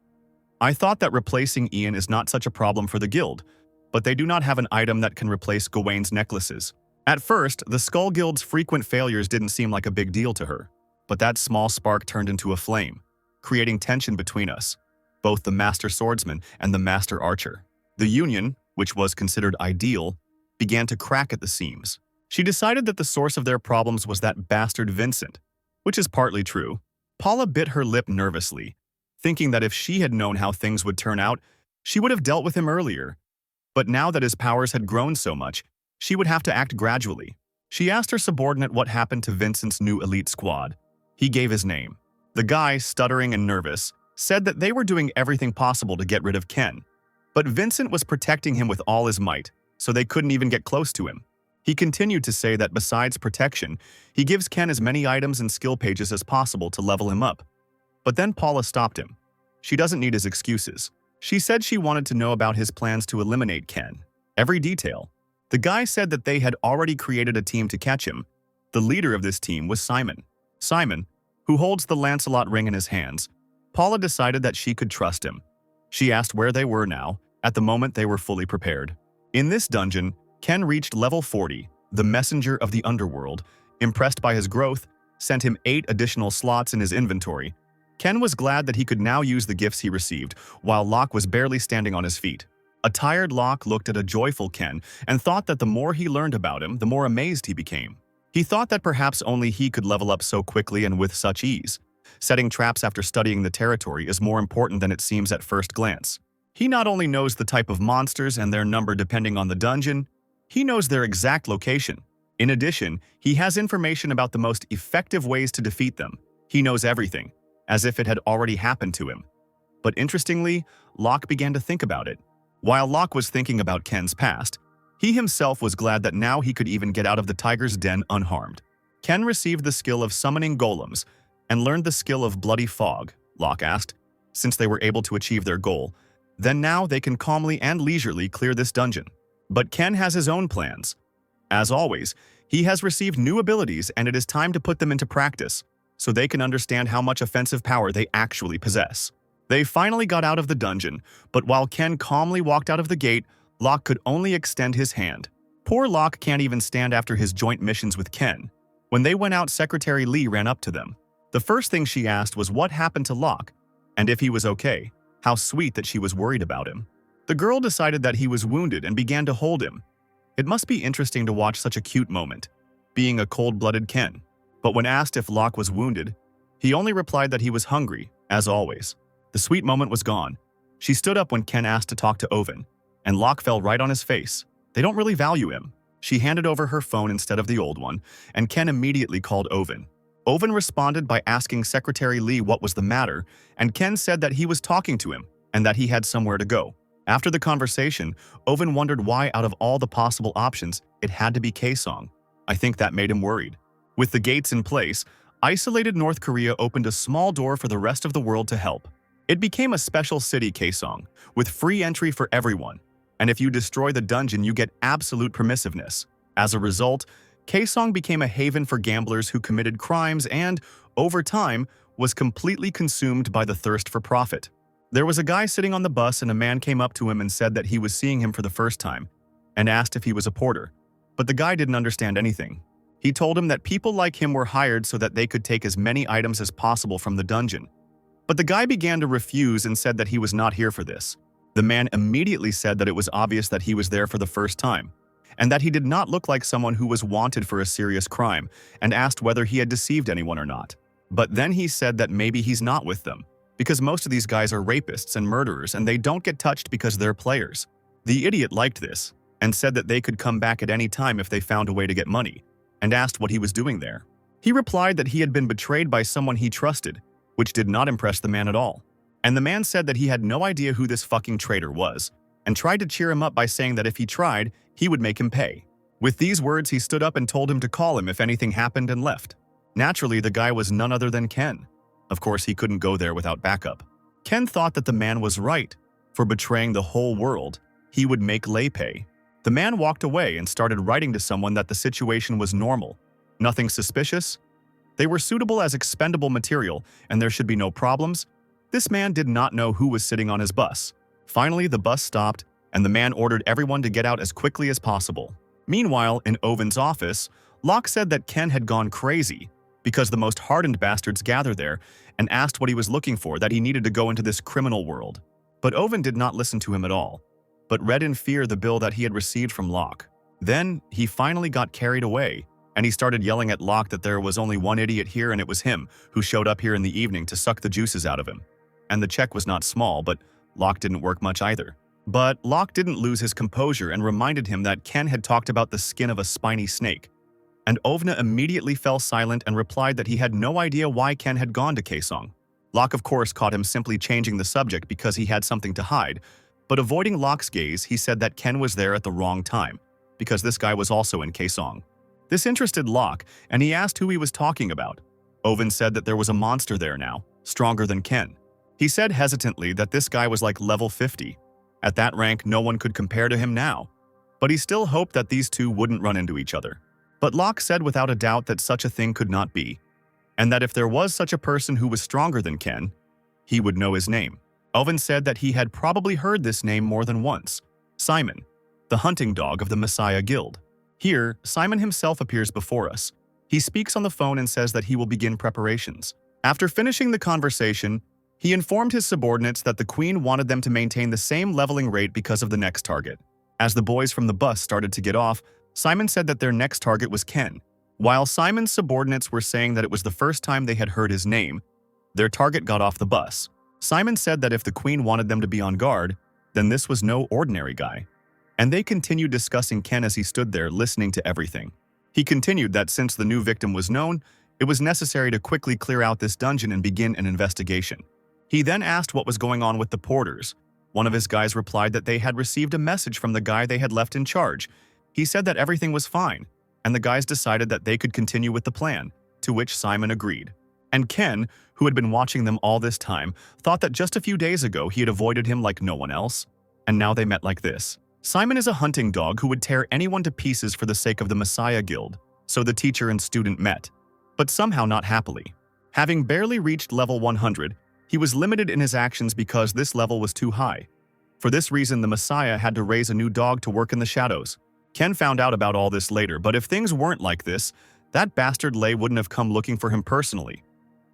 I thought that replacing Ian is not such a problem for the guild, but they do not have an item that can replace Gawain's necklaces. At first, the Skull Guild's frequent failures didn't seem like a big deal to her, but that small spark turned into a flame, creating tension between us, both the Master Swordsman and the Master Archer. The union, which was considered ideal, began to crack at the seams. She decided that the source of their problems was that bastard Vincent, which is partly true. Paula bit her lip nervously, thinking that if she had known how things would turn out, she would have dealt with him earlier. But now that his powers had grown so much, she would have to act gradually. She asked her subordinate what happened to Vincent's new elite squad. He gave his name. The guy, stuttering and nervous, said that they were doing everything possible to get rid of Ken. But Vincent was protecting him with all his might, so they couldn't even get close to him. He continued to say that besides protection, he gives Ken as many items and skill pages as possible to level him up. But then Paula stopped him. She doesn't need his excuses. She said she wanted to know about his plans to eliminate Ken. Every detail. The guy said that they had already created a team to catch him. The leader of this team was Simon. Simon, who holds the Lancelot ring in his hands. Paula decided that she could trust him. She asked where they were now. At the moment, they were fully prepared. In this dungeon, Ken reached level 40, the messenger of the underworld. Impressed by his growth, sent him 8 additional slots in his inventory. Ken was glad that he could now use the gifts he received, while Locke was barely standing on his feet. A tired Locke looked at a joyful Ken and thought that the more he learned about him, the more amazed he became. He thought that perhaps only he could level up so quickly and with such ease. Setting traps after studying the territory is more important than it seems at first glance. He not only knows the type of monsters and their number depending on the dungeon, he knows their exact location. In addition, he has information about the most effective ways to defeat them. He knows everything, as if it had already happened to him. But interestingly, Locke began to think about it. While Locke was thinking about Ken's past, he himself was glad that now he could even get out of the tiger's den unharmed. Ken received the skill of summoning golems and learned the skill of bloody fog, Locke asked, since they were able to achieve their goal. Then now they can calmly and leisurely clear this dungeon. But Ken has his own plans. As always, he has received new abilities and it is time to put them into practice, so they can understand how much offensive power they actually possess. They finally got out of the dungeon, but while Ken calmly walked out of the gate, Locke could only extend his hand. Poor Locke can't even stand after his joint missions with Ken. When they went out, Secretary Lee ran up to them. The first thing she asked was what happened to Locke, and if he was okay. How sweet that she was worried about him. The girl decided that he was wounded and began to hold him. It must be interesting to watch such a cute moment, being a cold-blooded Ken. But when asked if Locke was wounded, he only replied that he was hungry, as always. The sweet moment was gone. She stood up when Ken asked to talk to Owen, and Locke fell right on his face. They don't really value him. She handed over her phone instead of the old one, and Ken immediately called Owen. Owen responded by asking Secretary Lee what was the matter, and Ken said that he was talking to him and that he had somewhere to go. After the conversation, Owen wondered why out of all the possible options, it had to be Kaesong. I think that made him worried. With the gates in place, isolated North Korea opened a small door for the rest of the world to help. It became a special city, Kaesong, with free entry for everyone, and if you destroy the dungeon, you get absolute permissiveness. As a result, Kaesong became a haven for gamblers who committed crimes and, over time, was completely consumed by the thirst for profit. There was a guy sitting on the bus and a man came up to him and said that he was seeing him for the first time and asked if he was a porter. But the guy didn't understand anything. He told him that people like him were hired so that they could take as many items as possible from the dungeon. But the guy began to refuse and said that he was not here for this. The man immediately said that it was obvious that he was there for the first time, and that he did not look like someone who was wanted for a serious crime, and asked whether he had deceived anyone or not. But then he said that maybe he's not with them, because most of these guys are rapists and murderers and they don't get touched because they're players. The idiot liked this, and said that they could come back at any time if they found a way to get money, and asked what he was doing there. He replied that he had been betrayed by someone he trusted, which did not impress the man at all. And the man said that he had no idea who this fucking traitor was, and tried to cheer him up by saying that if he tried, he would make him pay. With these words, he stood up and told him to call him if anything happened and left. Naturally, the guy was none other than Ken. Of course, he couldn't go there without backup. Ken thought that the man was right. For betraying the whole world, he would make Lei pay. The man walked away and started writing to someone that the situation was normal. Nothing suspicious. They were suitable as expendable material, and there should be no problems. This man did not know who was sitting on his bus. Finally, the bus stopped, and the man ordered everyone to get out as quickly as possible. Meanwhile, in Oven's office, Locke said that Ken had gone crazy because the most hardened bastards gathered there and asked what he was looking for, that he needed to go into this criminal world. But Oven did not listen to him at all, but read in fear the bill that he had received from Locke. Then, he finally got carried away, and he started yelling at Locke that there was only one idiot here and it was him who showed up here in the evening to suck the juices out of him. And the check was not small, but Locke didn't work much either. But Locke didn't lose his composure and reminded him that Ken had talked about the skin of a spiny snake. And Ovna immediately fell silent and replied that he had no idea why Ken had gone to Kaesong. Locke of course caught him simply changing the subject because he had something to hide, but avoiding Locke's gaze, he said that Ken was there at the wrong time, because this guy was also in Kaesong. This interested Locke, and he asked who he was talking about. Oven said that there was a monster there now, stronger than Ken. He said hesitantly that this guy was like level 50. At that rank, no one could compare to him now. But he still hoped that these two wouldn't run into each other. But Locke said without a doubt that such a thing could not be, and that if there was such a person who was stronger than Ken, he would know his name. Oven said that he had probably heard this name more than once. Simon, the hunting dog of the Messiah Guild. Here, Simon himself appears before us. He speaks on the phone and says that he will begin preparations. After finishing the conversation, he informed his subordinates that the Queen wanted them to maintain the same leveling rate because of the next target. As the boys from the bus started to get off, Simon said that their next target was Ken. While Simon's subordinates were saying that it was the first time they had heard his name, their target got off the bus. Simon said that if the Queen wanted them to be on guard, then this was no ordinary guy. And they continued discussing Ken as he stood there listening to everything. He continued that since the new victim was known, it was necessary to quickly clear out this dungeon and begin an investigation. He then asked what was going on with the porters. One of his guys replied that they had received a message from the guy they had left in charge. He said that everything was fine, and the guys decided that they could continue with the plan, to which Simon agreed. And Ken, who had been watching them all this time, thought that just a few days ago he had avoided him like no one else, and now they met like this. Simon is a hunting dog who would tear anyone to pieces for the sake of the Messiah Guild, so the teacher and student met, but somehow not happily. Having barely reached level 100, he was limited in his actions because this level was too high. For this reason, the Messiah had to raise a new dog to work in the shadows. Ken found out about all this later, but if things weren't like this, that bastard Lei wouldn't have come looking for him personally.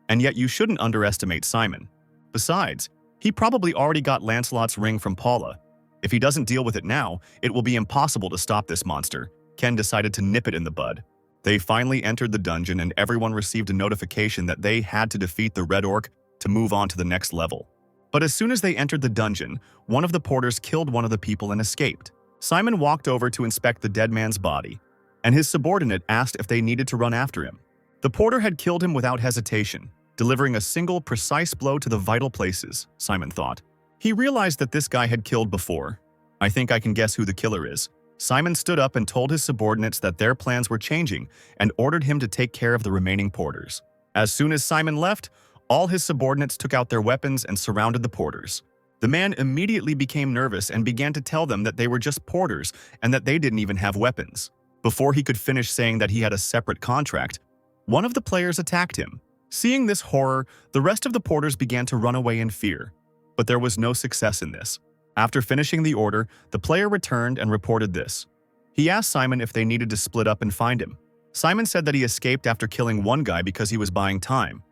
And yet you shouldn't underestimate Simon. Besides, he probably already got Lancelot's ring from Paula. If he doesn't deal with it now, it will be impossible to stop this monster. Ken decided to nip it in the bud. They finally entered the dungeon and everyone received a notification that they had to defeat the Red Orc to move on to the next level. But as soon as they entered the dungeon, one of the porters killed one of the people and escaped. Simon walked over to inspect the dead man's body, and his subordinate asked if they needed to run after him. The porter had killed him without hesitation, delivering a single, precise blow to the vital places, Simon thought. He realized that this guy had killed before. I think I can guess who the killer is. Simon stood up and told his subordinates that their plans were changing and ordered him to take care of the remaining porters. As soon as Simon left, all his subordinates took out their weapons and surrounded the porters. The man immediately became nervous and began to tell them that they were just porters and that they didn't even have weapons. Before he could finish saying that he had a separate contract, one of the players attacked him. Seeing this horror, the rest of the porters began to run away in fear. But there was no success in this. After finishing the order, the player returned and reported this. He asked Simon if they needed to split up and find him. Simon said that he escaped after killing one guy because he was buying time.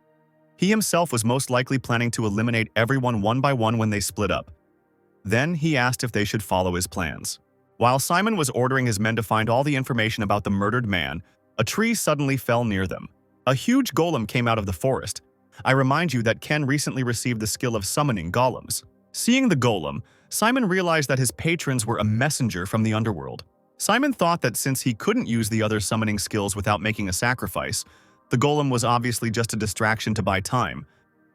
He himself was most likely planning to eliminate everyone one by one when they split up. Then he asked if they should follow his plans. While Simon was ordering his men to find all the information about the murdered man, a tree suddenly fell near them. A huge golem came out of the forest. I remind you that Ken recently received the skill of summoning golems. Seeing the golem, Simon realized that his patrons were a messenger from the underworld. Simon thought that since he couldn't use the other summoning skills without making a sacrifice, the golem was obviously just a distraction to buy time.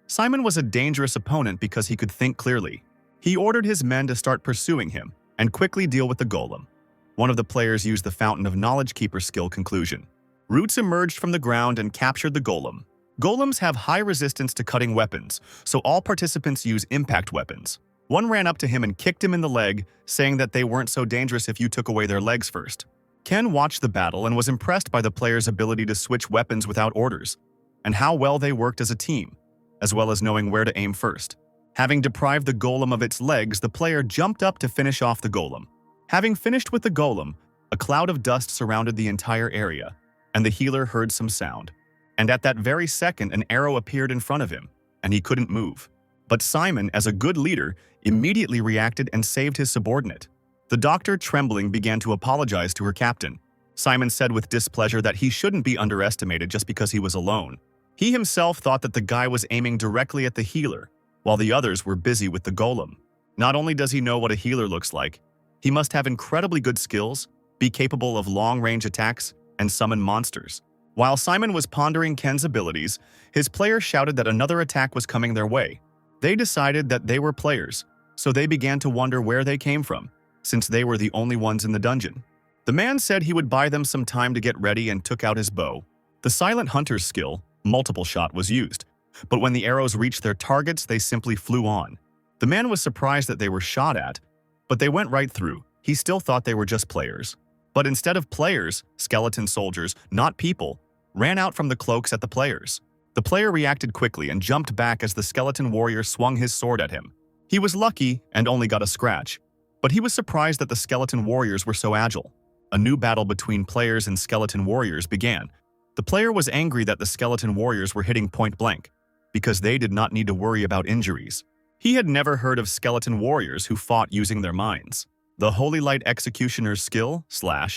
Simon was a dangerous opponent because he could think clearly. He ordered his men to start pursuing him and quickly deal with the golem. One of the players used the Fountain of Knowledge Keeper skill conclusion. Roots emerged from the ground and captured the golem. Golems have high resistance to cutting weapons, so all participants use impact weapons. One ran up to him and kicked him in the leg, saying that they weren't so dangerous if you took away their legs first. Ken watched the battle and was impressed by the players' ability to switch weapons without orders, and how well they worked as a team, as well as knowing where to aim first. Having deprived the golem of its legs, the player jumped up to finish off the golem. Having finished with the golem, a cloud of dust surrounded the entire area, and the healer heard some sound. And at that very second, an arrow appeared in front of him, and he couldn't move. But Simon, as a good leader, immediately reacted and saved his subordinate. The doctor, trembling, began to apologize to her captain. Simon said with displeasure that he shouldn't be underestimated just because he was alone. He himself thought that the guy was aiming directly at the healer, while the others were busy with the golem. Not only does he know what a healer looks like, he must have incredibly good skills, be capable of long-range attacks, and summon monsters. While Simon was pondering Ken's abilities, his players shouted that another attack was coming their way. They decided that they were players, so they began to wonder where they came from, since they were the only ones in the dungeon. The man said he would buy them some time to get ready and took out his bow. The Silent Hunter's skill, multiple shot, was used, but when the arrows reached their targets, they simply flew on. The man was surprised that they were shot at, but they went right through. He still thought they were just players. But instead of players, skeleton soldiers, not people, ran out from the cloaks at the players. The player reacted quickly and jumped back as the skeleton warrior swung his sword at him. He was lucky and only got a scratch, but he was surprised that the skeleton warriors were so agile. A new battle between players and skeleton warriors began. The player was angry that the skeleton warriors were hitting point blank, because they did not need to worry about injuries. He had never heard of skeleton warriors who fought using their minds. The Holy Light Executioner's skill,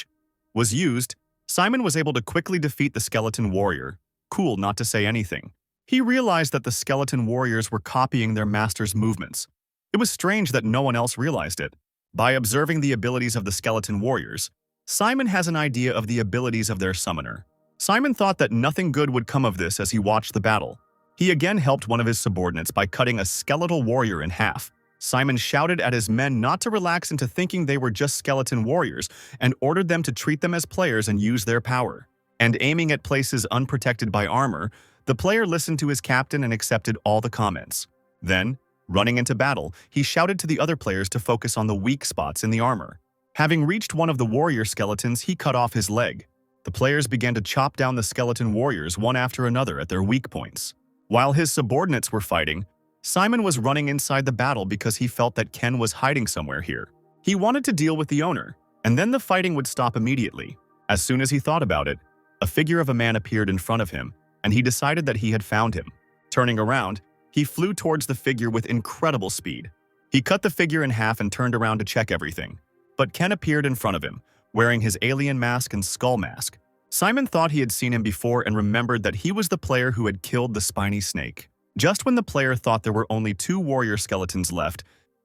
/ was used. Simon was able to quickly defeat the skeleton warrior. Cool, not to say anything. He realized that the skeleton warriors were copying their master's movements. It was strange that no one else realized it. By observing the abilities of the skeleton warriors, Simon has an idea of the abilities of their summoner. Simon thought that nothing good would come of this as he watched the battle. He again helped one of his subordinates by cutting a skeletal warrior in half. Simon shouted at his men not to relax into thinking they were just skeleton warriors and ordered them to treat them as players and use their power. And aiming at places unprotected by armor, the player listened to his captain and accepted all the comments. Then, running into battle, he shouted to the other players to focus on the weak spots in the armor. Having reached one of the warrior skeletons, he cut off his leg. The players began to chop down the skeleton warriors one after another at their weak points. While his subordinates were fighting, Simon was running inside the battle because he felt that Ken was hiding somewhere here. He wanted to deal with the owner, and then the fighting would stop immediately. As soon as he thought about it, a figure of a man appeared in front of him, and he decided that he had found him. Turning around, he flew towards the figure with incredible speed. He cut the figure in half and turned around to check everything. But Ken appeared in front of him, wearing his alien mask and skull mask. Simon thought he had seen him before and remembered that he was the player who had killed the spiny snake. Just when the player thought there were only 2 warrior skeletons left,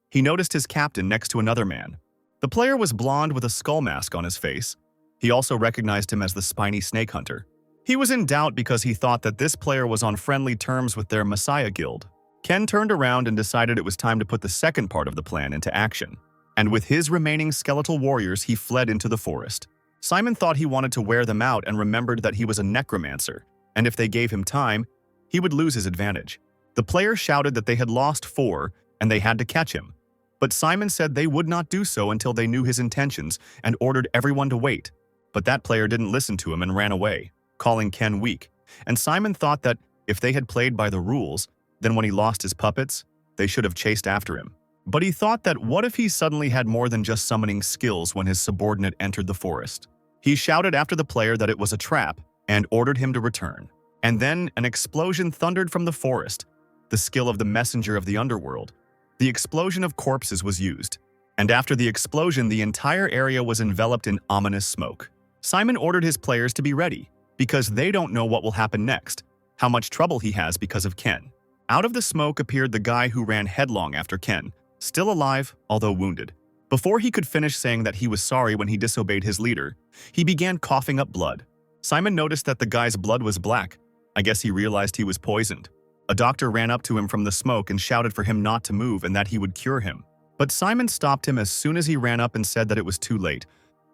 he noticed his captain next to another man. The player was blonde with a skull mask on his face. He also recognized him as the spiny snake hunter. He was in doubt because he thought that this player was on friendly terms with their Messiah guild. Ken turned around and decided it was time to put the second part of the plan into action. And with his remaining skeletal warriors, he fled into the forest. Simon thought he wanted to wear them out and remembered that he was a necromancer, and if they gave him time, he would lose his advantage. The player shouted that they had lost 4 and they had to catch him. But Simon said they would not do so until they knew his intentions and ordered everyone to wait. But that player didn't listen to him and ran away, calling Ken weak. And Simon thought that if they had played by the rules, then when he lost his puppets, they should have chased after him. But he thought that what if he suddenly had more than just summoning skills when his subordinate entered the forest? He shouted after the player that it was a trap and ordered him to return. And then an explosion thundered from the forest, the skill of the messenger of the underworld. The explosion of corpses was used, And after the explosion, the entire area was enveloped in ominous smoke. Simon ordered his players to be ready, because they don't know what will happen next, how much trouble he has because of Ken. Out of the smoke appeared the guy who ran headlong after Ken, still alive, although wounded. Before he could finish saying that he was sorry when he disobeyed his leader, he began coughing up blood. Simon noticed that the guy's blood was black. I guess he realized he was poisoned. A doctor ran up to him from the smoke and shouted for him not to move and that he would cure him. But Simon stopped him as soon as he ran up and said that it was too late,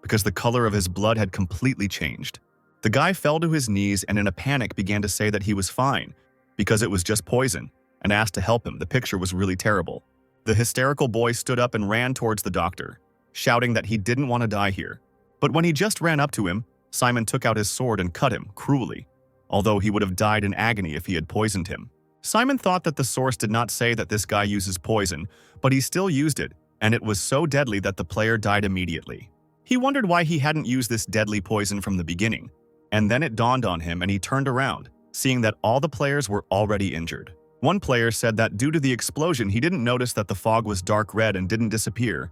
because the color of his blood had completely changed. The guy fell to his knees and in a panic began to say that he was fine, because it was just poison, and asked to help him. The picture was really terrible. The hysterical boy stood up and ran towards the doctor, shouting that he didn't want to die here. But when he just ran up to him, Simon took out his sword and cut him cruelly, although he would have died in agony if he had poisoned him. Simon thought that the source did not say that this guy uses poison, but he still used it, and it was so deadly that the player died immediately. He wondered why he hadn't used this deadly poison from the beginning, and then it dawned on him and he turned around, seeing that all the players were already injured. One player said that due to the explosion he didn't notice that the fog was dark red and didn't disappear,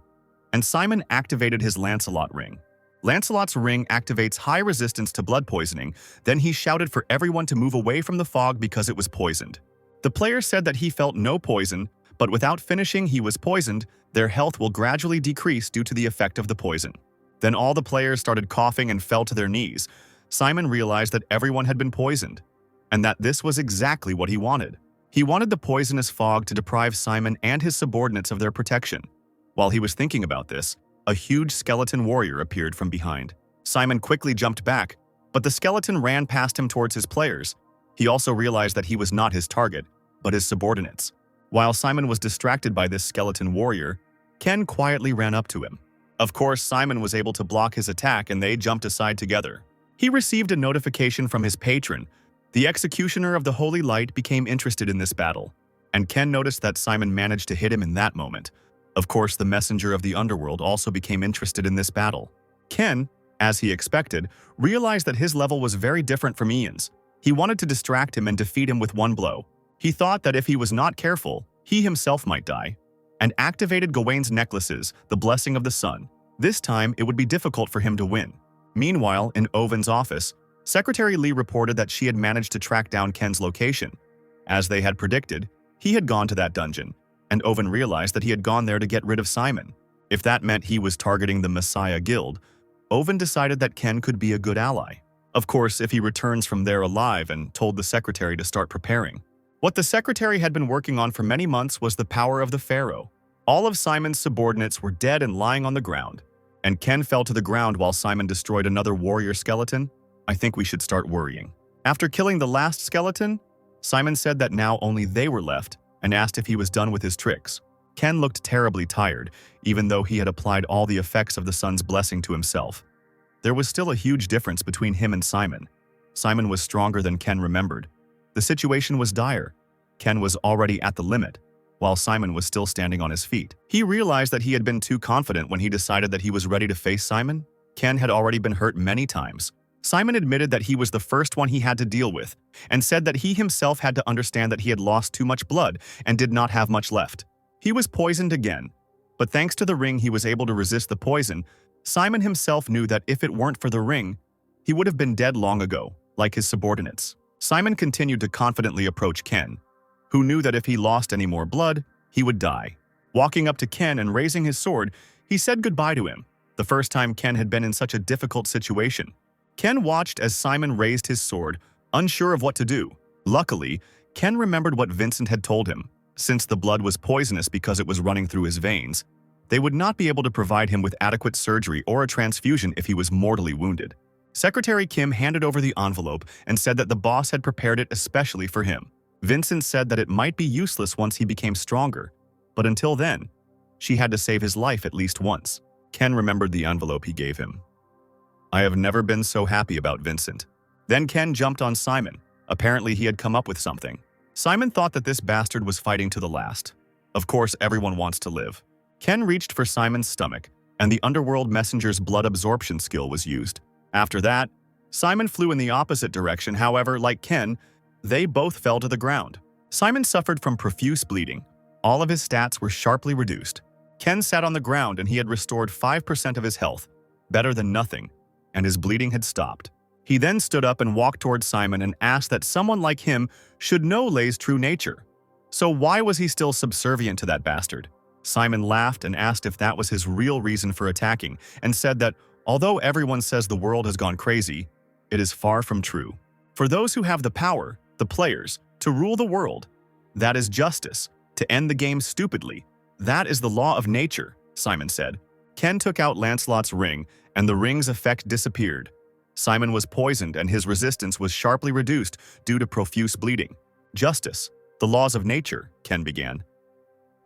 and Simon activated his Lancelot ring. Lancelot's ring activates high resistance to blood poisoning, then he shouted for everyone to move away from the fog because it was poisoned. The player said that he felt no poison, but without finishing he was poisoned, their health will gradually decrease due to the effect of the poison. Then all the players started coughing and fell to their knees. Simon realized that everyone had been poisoned, and that this was exactly what he wanted. He wanted the poisonous fog to deprive Simon and his subordinates of their protection. While he was thinking about this, a huge skeleton warrior appeared from behind. Simon quickly jumped back, but the skeleton ran past him towards his players. He also realized that he was not his target, but his subordinates. While Simon was distracted by this skeleton warrior, Ken quietly ran up to him. Of course, Simon was able to block his attack and they jumped aside together. He received a notification from his patron. The executioner of the Holy Light became interested in this battle, and Ken noticed that Simon managed to hit him in that moment. Of course, the messenger of the underworld also became interested in this battle. Ken, as he expected, realized that his level was very different from Ian's. He wanted to distract him and defeat him with one blow. He thought that if he was not careful, he himself might die, and activated Gawain's necklaces, the blessing of the sun. This time, it would be difficult for him to win. Meanwhile, in Owen's office, Secretary Lee reported that she had managed to track down Ken's location. As they had predicted, he had gone to that dungeon, and Owen realized that he had gone there to get rid of Simon. If that meant he was targeting the Messiah Guild, Owen decided that Ken could be a good ally. Of course, if he returns from there alive, and told the secretary to start preparing. What the secretary had been working on for many months was the power of the pharaoh. All of Simon's subordinates were dead and lying on the ground, and Ken fell to the ground while Simon destroyed another warrior skeleton. I think we should start worrying. After killing the last skeleton, Simon said that now only they were left and asked if he was done with his tricks. Ken looked terribly tired, even though he had applied all the effects of the sun's blessing to himself. There was still a huge difference between him and Simon. Simon was stronger than Ken remembered. The situation was dire. Ken was already at the limit, while Simon was still standing on his feet. He realized that he had been too confident when he decided that he was ready to face Simon. Ken had already been hurt many times. Simon admitted that he was the first one he had to deal with, and said that he himself had to understand that he had lost too much blood and did not have much left. He was poisoned again, but thanks to the ring he was able to resist the poison. Simon himself knew that if it weren't for the ring, he would have been dead long ago, like his subordinates. Simon continued to confidently approach Ken, who knew that if he lost any more blood, he would die. Walking up to Ken and raising his sword, he said goodbye to him, the first time Ken had been in such a difficult situation. Ken watched as Simon raised his sword, unsure of what to do. Luckily, Ken remembered what Vincent had told him. Since the blood was poisonous because it was running through his veins, they would not be able to provide him with adequate surgery or a transfusion if he was mortally wounded. Secretary Kim handed over the envelope and said that the boss had prepared it especially for him. Vincent said that it might be useless once he became stronger, but until then, she had to save his life at least once. Ken remembered the envelope he gave him. I have never been so happy about Vincent. Then Ken jumped on Simon. Apparently he had come up with something. Simon thought that this bastard was fighting to the last. Of course, everyone wants to live. Ken reached for Simon's stomach, and the underworld messenger's blood absorption skill was used. After that, Simon flew in the opposite direction. However, like Ken, they both fell to the ground. Simon suffered from profuse bleeding. All of his stats were sharply reduced. Ken sat on the ground and he had restored 5% of his health, better than nothing, and his bleeding had stopped. He then stood up and walked towards Simon and asked that someone like him should know Lei's true nature. So why was he still subservient to that bastard? Simon laughed and asked if that was his real reason for attacking, and said that although everyone says the world has gone crazy, it is far from true. For those who have the power, the players, to rule the world, that is justice, to end the game stupidly. That is the law of nature, Simon said. Ken took out Lancelot's ring, and the ring's effect disappeared. Simon was poisoned and his resistance was sharply reduced due to profuse bleeding. Justice, the laws of nature, Ken began.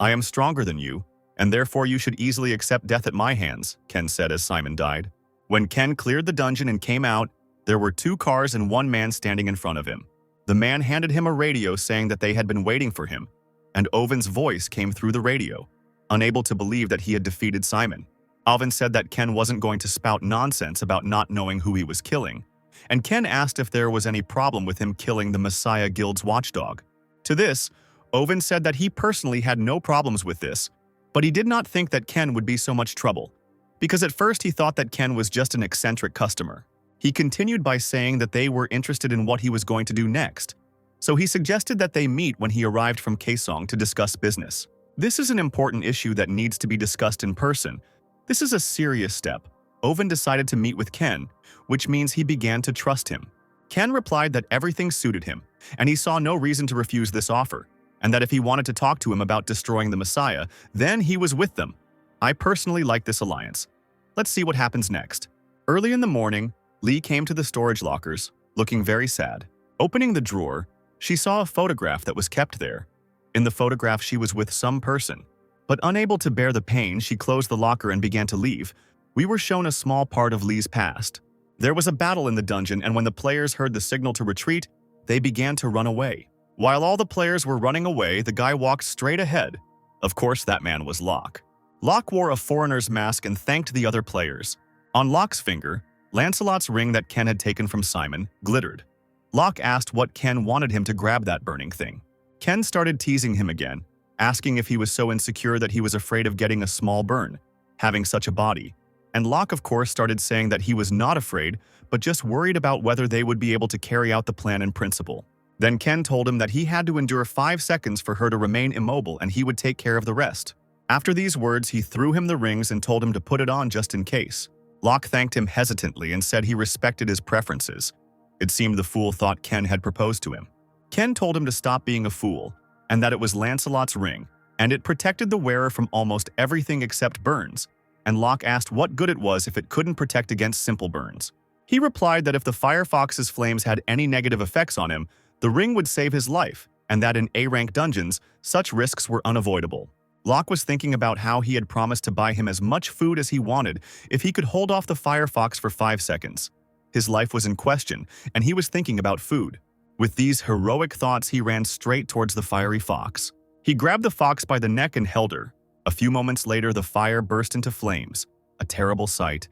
I am stronger than you, and therefore you should easily accept death at my hands, Ken said as Simon died. When Ken cleared the dungeon and came out, there were 2 cars and 1 man standing in front of him. The man handed him a radio saying that they had been waiting for him, and Owen's voice came through the radio, unable to believe that he had defeated Simon. Owen said that Ken wasn't going to spout nonsense about not knowing who he was killing, and Ken asked if there was any problem with him killing the Messiah Guild's watchdog. To this, Owen said that he personally had no problems with this, but he did not think that Ken would be so much trouble, because at first he thought that Ken was just an eccentric customer. He continued by saying that they were interested in what he was going to do next, so he suggested that they meet when he arrived from Kaesong to discuss business. This is an important issue that needs to be discussed in person. This is a serious step. Owen decided to meet with Ken, which means he began to trust him. Ken replied that everything suited him, and he saw no reason to refuse this offer, and that if he wanted to talk to him about destroying the Messiah, then he was with them. I personally like this alliance. Let's see what happens next. Early in the morning, Lee came to the storage lockers, looking very sad. Opening the drawer, she saw a photograph that was kept there. In the photograph, she was with some person. But unable to bear the pain, she closed the locker and began to leave. We were shown a small part of Lee's past. There was a battle in the dungeon, and when the players heard the signal to retreat, they began to run away. While all the players were running away, the guy walked straight ahead. Of course, that man was Locke. Locke wore a foreigner's mask and thanked the other players. On Locke's finger, Lancelot's ring that Ken had taken from Simon glittered. Locke asked what Ken wanted him to grab that burning thing. Ken started teasing him again, asking if he was so insecure that he was afraid of getting a small burn, having such a body. And Locke, of course, started saying that he was not afraid, but just worried about whether they would be able to carry out the plan in principle. Then Ken told him that he had to endure 5 seconds for her to remain immobile and he would take care of the rest. After these words, he threw him the rings and told him to put it on just in case. Locke thanked him hesitantly and said he respected his preferences. It seemed the fool thought Ken had proposed to him. Ken told him to stop being a fool, and that it was Lancelot's ring, and it protected the wearer from almost everything except burns, and Locke asked what good it was if it couldn't protect against simple burns. He replied that if the Firefox's flames had any negative effects on him, the ring would save his life, and that in A-rank dungeons, such risks were unavoidable. Locke was thinking about how he had promised to buy him as much food as he wanted if he could hold off the Firefox for 5 seconds. His life was in question, and he was thinking about food. With these heroic thoughts, he ran straight towards the fiery fox. He grabbed the fox by the neck and held her. A few moments later, the fire burst into flames. A terrible sight.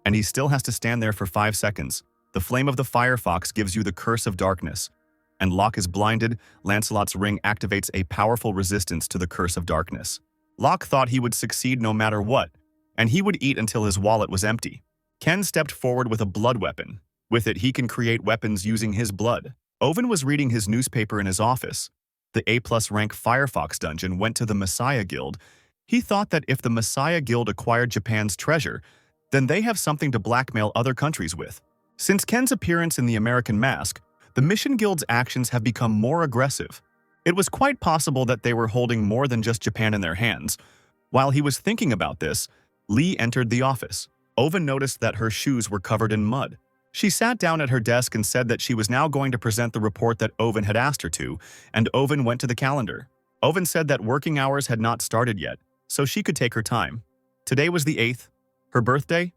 And he still has to stand there for 5 seconds. The flame of the firefox gives you the curse of darkness. And Locke is blinded. Lancelot's ring activates a powerful resistance to the curse of darkness. Locke thought he would succeed no matter what, and he would eat until his wallet was empty. Ken stepped forward with a blood weapon. With it, he can create weapons using his blood. Owen was reading his newspaper in his office. The A+ rank Firefox dungeon went to the Messiah Guild. He thought that if the Messiah Guild acquired Japan's treasure, then they have something to blackmail other countries with. Since Ken's appearance in the American Mask, the Mission Guild's actions have become more aggressive. It was quite possible that they were holding more than just Japan in their hands. While he was thinking about this, Lee entered the office. Owen noticed that her shoes were covered in mud. She sat down at her desk and said that she was now going to present the report that Owen had asked her to, and Owen went to the calendar. Owen said that working hours had not started yet, so she could take her time. Today was the 8th, her birthday.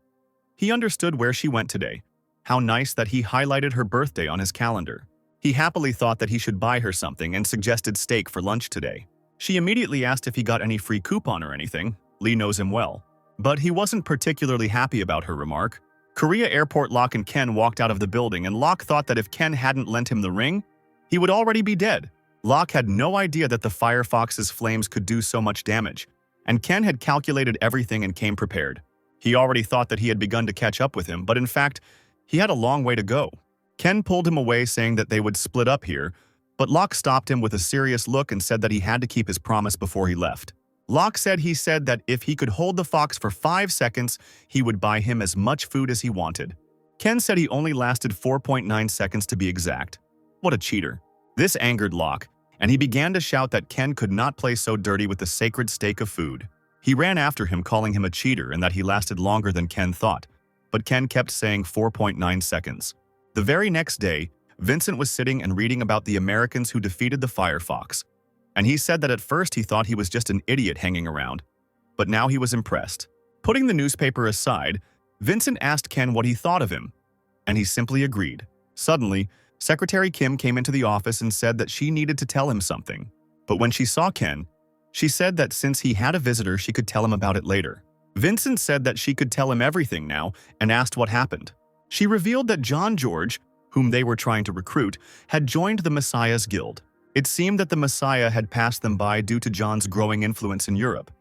He understood where she went today. How nice that he highlighted her birthday on his calendar. He happily thought that he should buy her something and suggested steak for lunch today. She immediately asked if he got any free coupon or anything. Lee knows him well. But he wasn't particularly happy about her remark. Korea Airport Locke and Ken walked out of the building, and Locke thought that if Ken hadn't lent him the ring, he would already be dead. Locke had no idea that the Firefox's flames could do so much damage, and Ken had calculated everything and came prepared. He already thought that he had begun to catch up with him, but in fact, he had a long way to go. Ken pulled him away saying that they would split up here, but Locke stopped him with a serious look and said that he had to keep his promise before he left. Locke said that if he could hold the fox for 5 seconds, he would buy him as much food as he wanted. Ken said he only lasted 4.9 seconds to be exact. What a cheater. This angered Locke, and he began to shout that Ken could not play so dirty with the sacred stake of food. He ran after him, calling him a cheater and that he lasted longer than Ken thought, but Ken kept saying 4.9 seconds. The very next day, Vincent was sitting and reading about the Americans who defeated the Firefox, and he said that at first he thought he was just an idiot hanging around, but now he was impressed. Putting the newspaper aside, Vincent asked Ken what he thought of him, and he simply agreed. Suddenly, Secretary Kim came into the office and said that she needed to tell him something, but when she saw Ken, she said that since he had a visitor, she could tell him about it later. Vincent said that she could tell him everything now and asked what happened. She revealed that John George, whom they were trying to recruit, had joined the Messiah's Guild. It seemed that the Messiah had passed them by due to John's growing influence in Europe,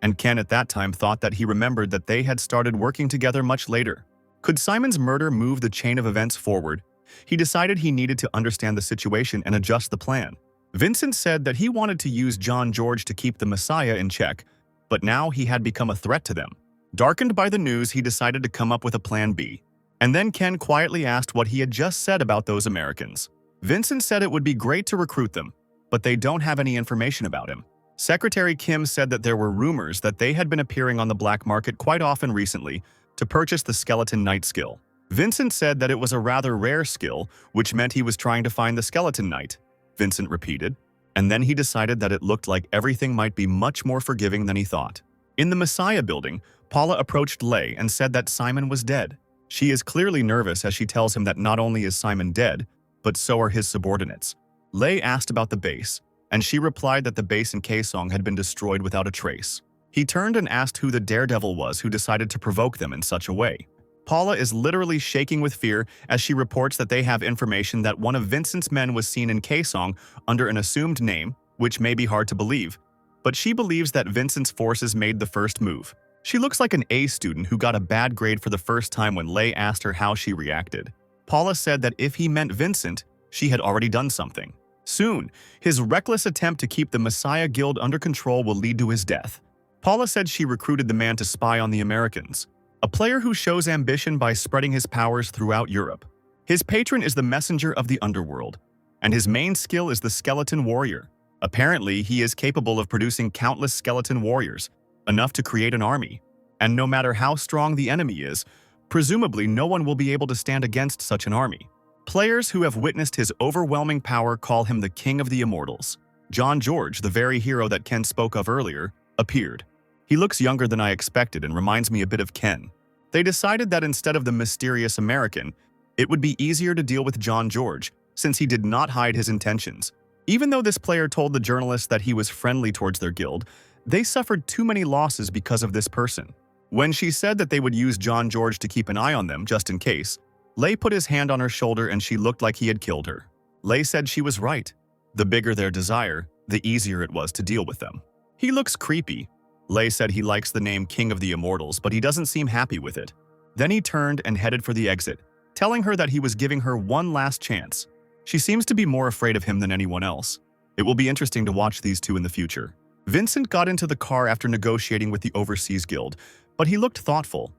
and Ken at that time thought that he remembered that they had started working together much later. Could Simon's murder move the chain of events forward? He decided he needed to understand the situation and adjust the plan. Vincent said that he wanted to use John George to keep the Messiah in check, but now he had become a threat to them. Darkened by the news, he decided to come up with a plan B. And then Ken quietly asked what he had just said about those Americans. Vincent said it would be great to recruit them, but they don't have any information about him. Secretary Kim said that there were rumors that they had been appearing on the black market quite often recently to purchase the Skeleton Knight skill. Vincent said that it was a rather rare skill, which meant he was trying to find the Skeleton Knight. Vincent repeated, and then he decided that it looked like everything might be much more forgiving than he thought. In the Messiah building, Paula approached Lei and said that Simon was dead. She is clearly nervous as she tells him that not only is Simon dead, but so are his subordinates. Lei asked about the base, and she replied that the base in Kaesong had been destroyed without a trace. He turned and asked who the daredevil was who decided to provoke them in such a way. Paula is literally shaking with fear as she reports that they have information that one of Vincent's men was seen in Kaesong under an assumed name, which may be hard to believe, but she believes that Vincent's forces made the first move. She looks like an A student who got a bad grade for the first time when Lei asked her how she reacted. Paula said that if he meant Vincent, she had already done something. Soon, his reckless attempt to keep the Messiah Guild under control will lead to his death. Paula said she recruited the man to spy on the Americans, a player who shows ambition by spreading his powers throughout Europe. His patron is the messenger of the underworld, and his main skill is the skeleton warrior. Apparently, he is capable of producing countless skeleton warriors, enough to create an army. And no matter how strong the enemy is, presumably no one will be able to stand against such an army. Players who have witnessed his overwhelming power call him the King of the Immortals. John George, the very hero that Ken spoke of earlier, appeared. He looks younger than I expected and reminds me a bit of Ken. They decided that instead of the mysterious American, it would be easier to deal with John George, since he did not hide his intentions. Even though this player told the journalists that he was friendly towards their guild, they suffered too many losses because of this person. When she said that they would use John George to keep an eye on them just in case, Lei put his hand on her shoulder and she looked like he had killed her. Lei said she was right. The bigger their desire, the easier it was to deal with them. He looks creepy. Lei said he likes the name King of the Immortals, but he doesn't seem happy with it. Then he turned and headed for the exit, telling her that he was giving her one last chance. She seems to be more afraid of him than anyone else. It will be interesting to watch these two in the future. Vincent got into the car after negotiating with the Overseas Guild, but he looked thoughtful.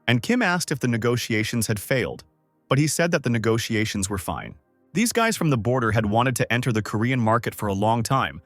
And Kim asked if the negotiations had failed, but he said that the negotiations were fine. These guys from the border had wanted to enter the Korean market for a long time,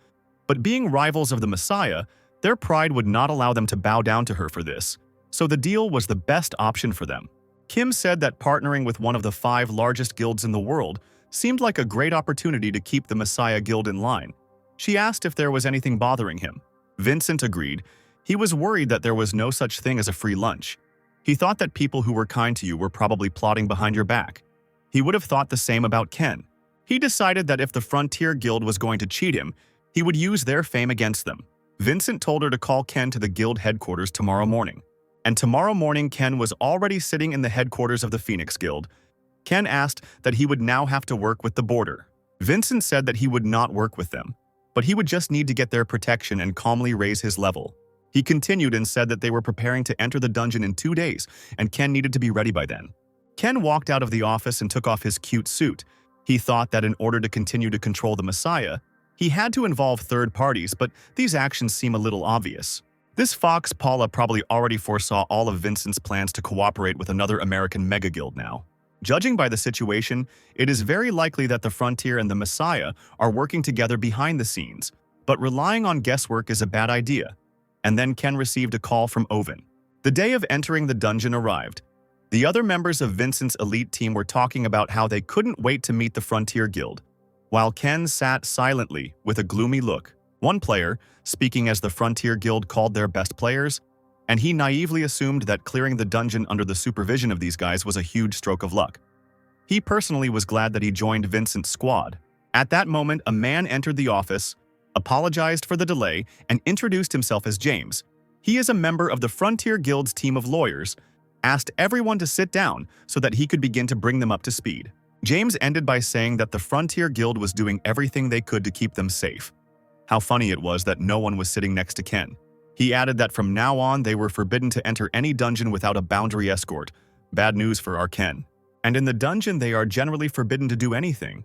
but being rivals of the Messiah, their pride would not allow them to bow down to her for this, so the deal was the best option for them. Kim said that partnering with one of the 5 largest guilds in the world seemed like a great opportunity to keep the Messiah Guild in line. She asked if there was anything bothering him. Vincent agreed. He was worried that there was no such thing as a free lunch. He thought that people who were kind to you were probably plotting behind your back. He would have thought the same about Ken. He decided that if the Frontier Guild was going to cheat him, he would use their fame against them. Vincent told her to call Ken to the guild headquarters tomorrow morning. And tomorrow morning, Ken was already sitting in the headquarters of the Phoenix Guild. Ken asked that he would now have to work with the border. Vincent said that he would not work with them, but he would just need to get their protection and calmly raise his level. He continued and said that they were preparing to enter the dungeon in 2 days, and Ken needed to be ready by then. Ken walked out of the office and took off his cute suit. He thought that in order to continue to control the Messiah, he had to involve third parties, but these actions seem a little obvious. This fox Paula probably already foresaw all of Vincent's plans to cooperate with another American mega guild now. Judging by the situation, it is very likely that the Frontier and the Messiah are working together behind the scenes, but relying on guesswork is a bad idea. And then Ken received a call from Oven. The day of entering the dungeon arrived. The other members of Vincent's elite team were talking about how they couldn't wait to meet the Frontier Guild, while Ken sat silently with a gloomy look. One player, speaking as the Frontier Guild called their best players, and he naively assumed that clearing the dungeon under the supervision of these guys was a huge stroke of luck. He personally was glad that he joined Vincent's squad. At that moment, a man entered the office, apologized for the delay, and introduced himself as James. He is a member of the Frontier Guild's team of lawyers, asked everyone to sit down so that he could begin to bring them up to speed. James ended by saying that the Frontier Guild was doing everything they could to keep them safe. How funny it was that no one was sitting next to Ken. He added that from now on they were forbidden to enter any dungeon without a boundary escort. Bad news for our Ken. And in the dungeon they are generally forbidden to do anything.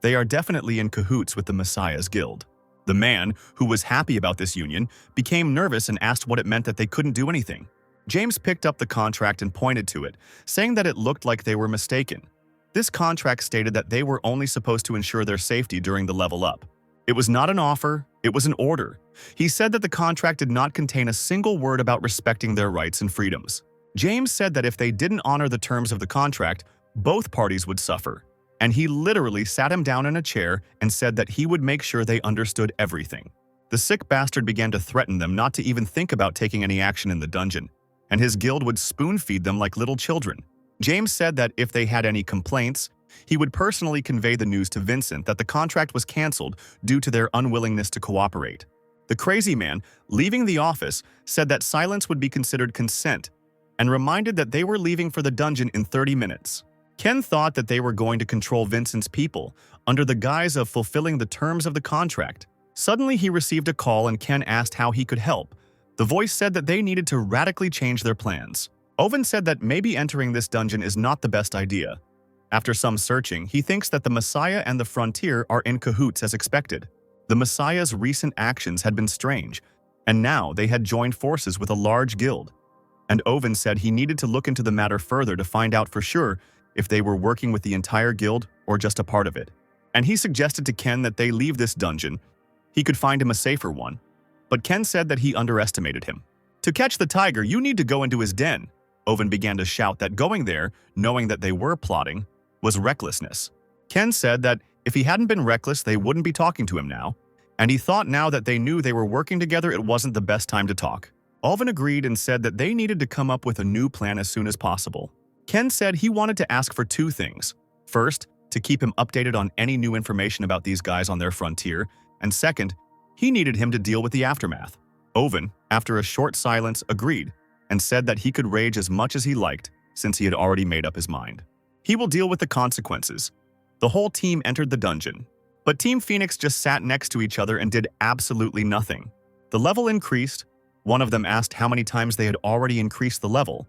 They are definitely in cahoots with the Messiah's guild. The man, who was happy about this union, became nervous and asked what it meant that they couldn't do anything. James picked up the contract and pointed to it, saying that it looked like they were mistaken. This contract stated that they were only supposed to ensure their safety during the level up. It was not an offer, it was an order. He said that the contract did not contain a single word about respecting their rights and freedoms. James said that if they didn't honor the terms of the contract, both parties would suffer. And he literally sat him down in a chair and said that he would make sure they understood everything. The sick bastard began to threaten them not to even think about taking any action in the dungeon, and his guild would spoon-feed them like little children. James said that if they had any complaints, he would personally convey the news to Vincent that the contract was cancelled due to their unwillingness to cooperate. The crazy man, leaving the office, said that silence would be considered consent, and reminded that they were leaving for the dungeon in 30 minutes. Ken thought that they were going to control Vincent's people under the guise of fulfilling the terms of the contract. Suddenly he received a call and Ken asked how he could help. The voice said that they needed to radically change their plans. Oven said that maybe entering this dungeon is not the best idea. After some searching, he thinks that the Messiah and the Frontier are in cahoots as expected. The Messiah's recent actions had been strange, and now they had joined forces with a large guild. And Oven said he needed to look into the matter further to find out for sure if they were working with the entire guild or just a part of it. And he suggested to Ken that they leave this dungeon. He could find him a safer one. But Ken said that he underestimated him. To catch the tiger, you need to go into his den. Oven began to shout that going there, knowing that they were plotting, was recklessness. Ken said that if he hadn't been reckless, they wouldn't be talking to him now, and he thought now that they knew they were working together, it wasn't the best time to talk. Oven agreed and said that they needed to come up with a new plan as soon as possible. Ken said he wanted to ask for 2 things. First, to keep him updated on any new information about these guys on their frontier, and second, he needed him to deal with the aftermath. Oven, after a short silence, agreed and said that he could rage as much as he liked since he had already made up his mind. He will deal with the consequences. The whole team entered the dungeon, but Team Phoenix just sat next to each other and did absolutely nothing. The level increased. One of them asked how many times they had already increased the level.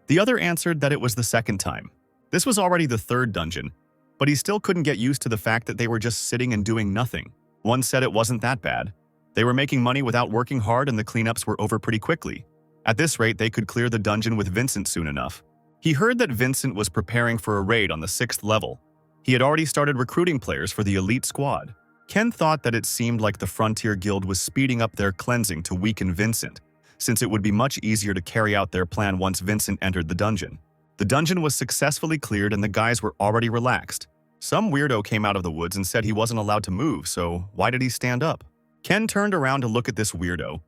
The other answered that it was the 2nd time. This was already the 3rd dungeon, but he still couldn't get used to the fact that they were just sitting and doing nothing. One said it wasn't that bad. They were making money without working hard and the cleanups were over pretty quickly. At this rate, they could clear the dungeon with Vincent soon enough. He heard that Vincent was preparing for a raid on the 6th level. He had already started recruiting players for the elite squad. Ken thought that it seemed like the Frontier Guild was speeding up their cleansing to weaken Vincent, since it would be much easier to carry out their plan once Vincent entered the dungeon. The dungeon was successfully cleared and the guys were already relaxed. Some weirdo came out of the woods and said he wasn't allowed to move, so why did he stand up? Ken turned around to look at this weirdo.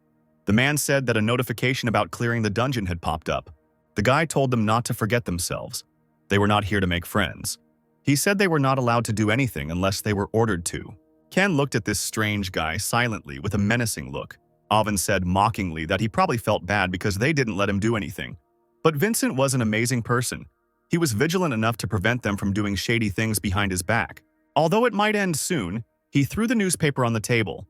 The man said that a notification about clearing the dungeon had popped up. The guy told them not to forget themselves. They were not here to make friends. He said they were not allowed to do anything unless they were ordered to. Ken looked at this strange guy silently with a menacing look. Oven said mockingly that he probably felt bad because they didn't let him do anything. But Vincent was an amazing person. He was vigilant enough to prevent them from doing shady things behind his back. Although it might end soon, he threw the newspaper on the table.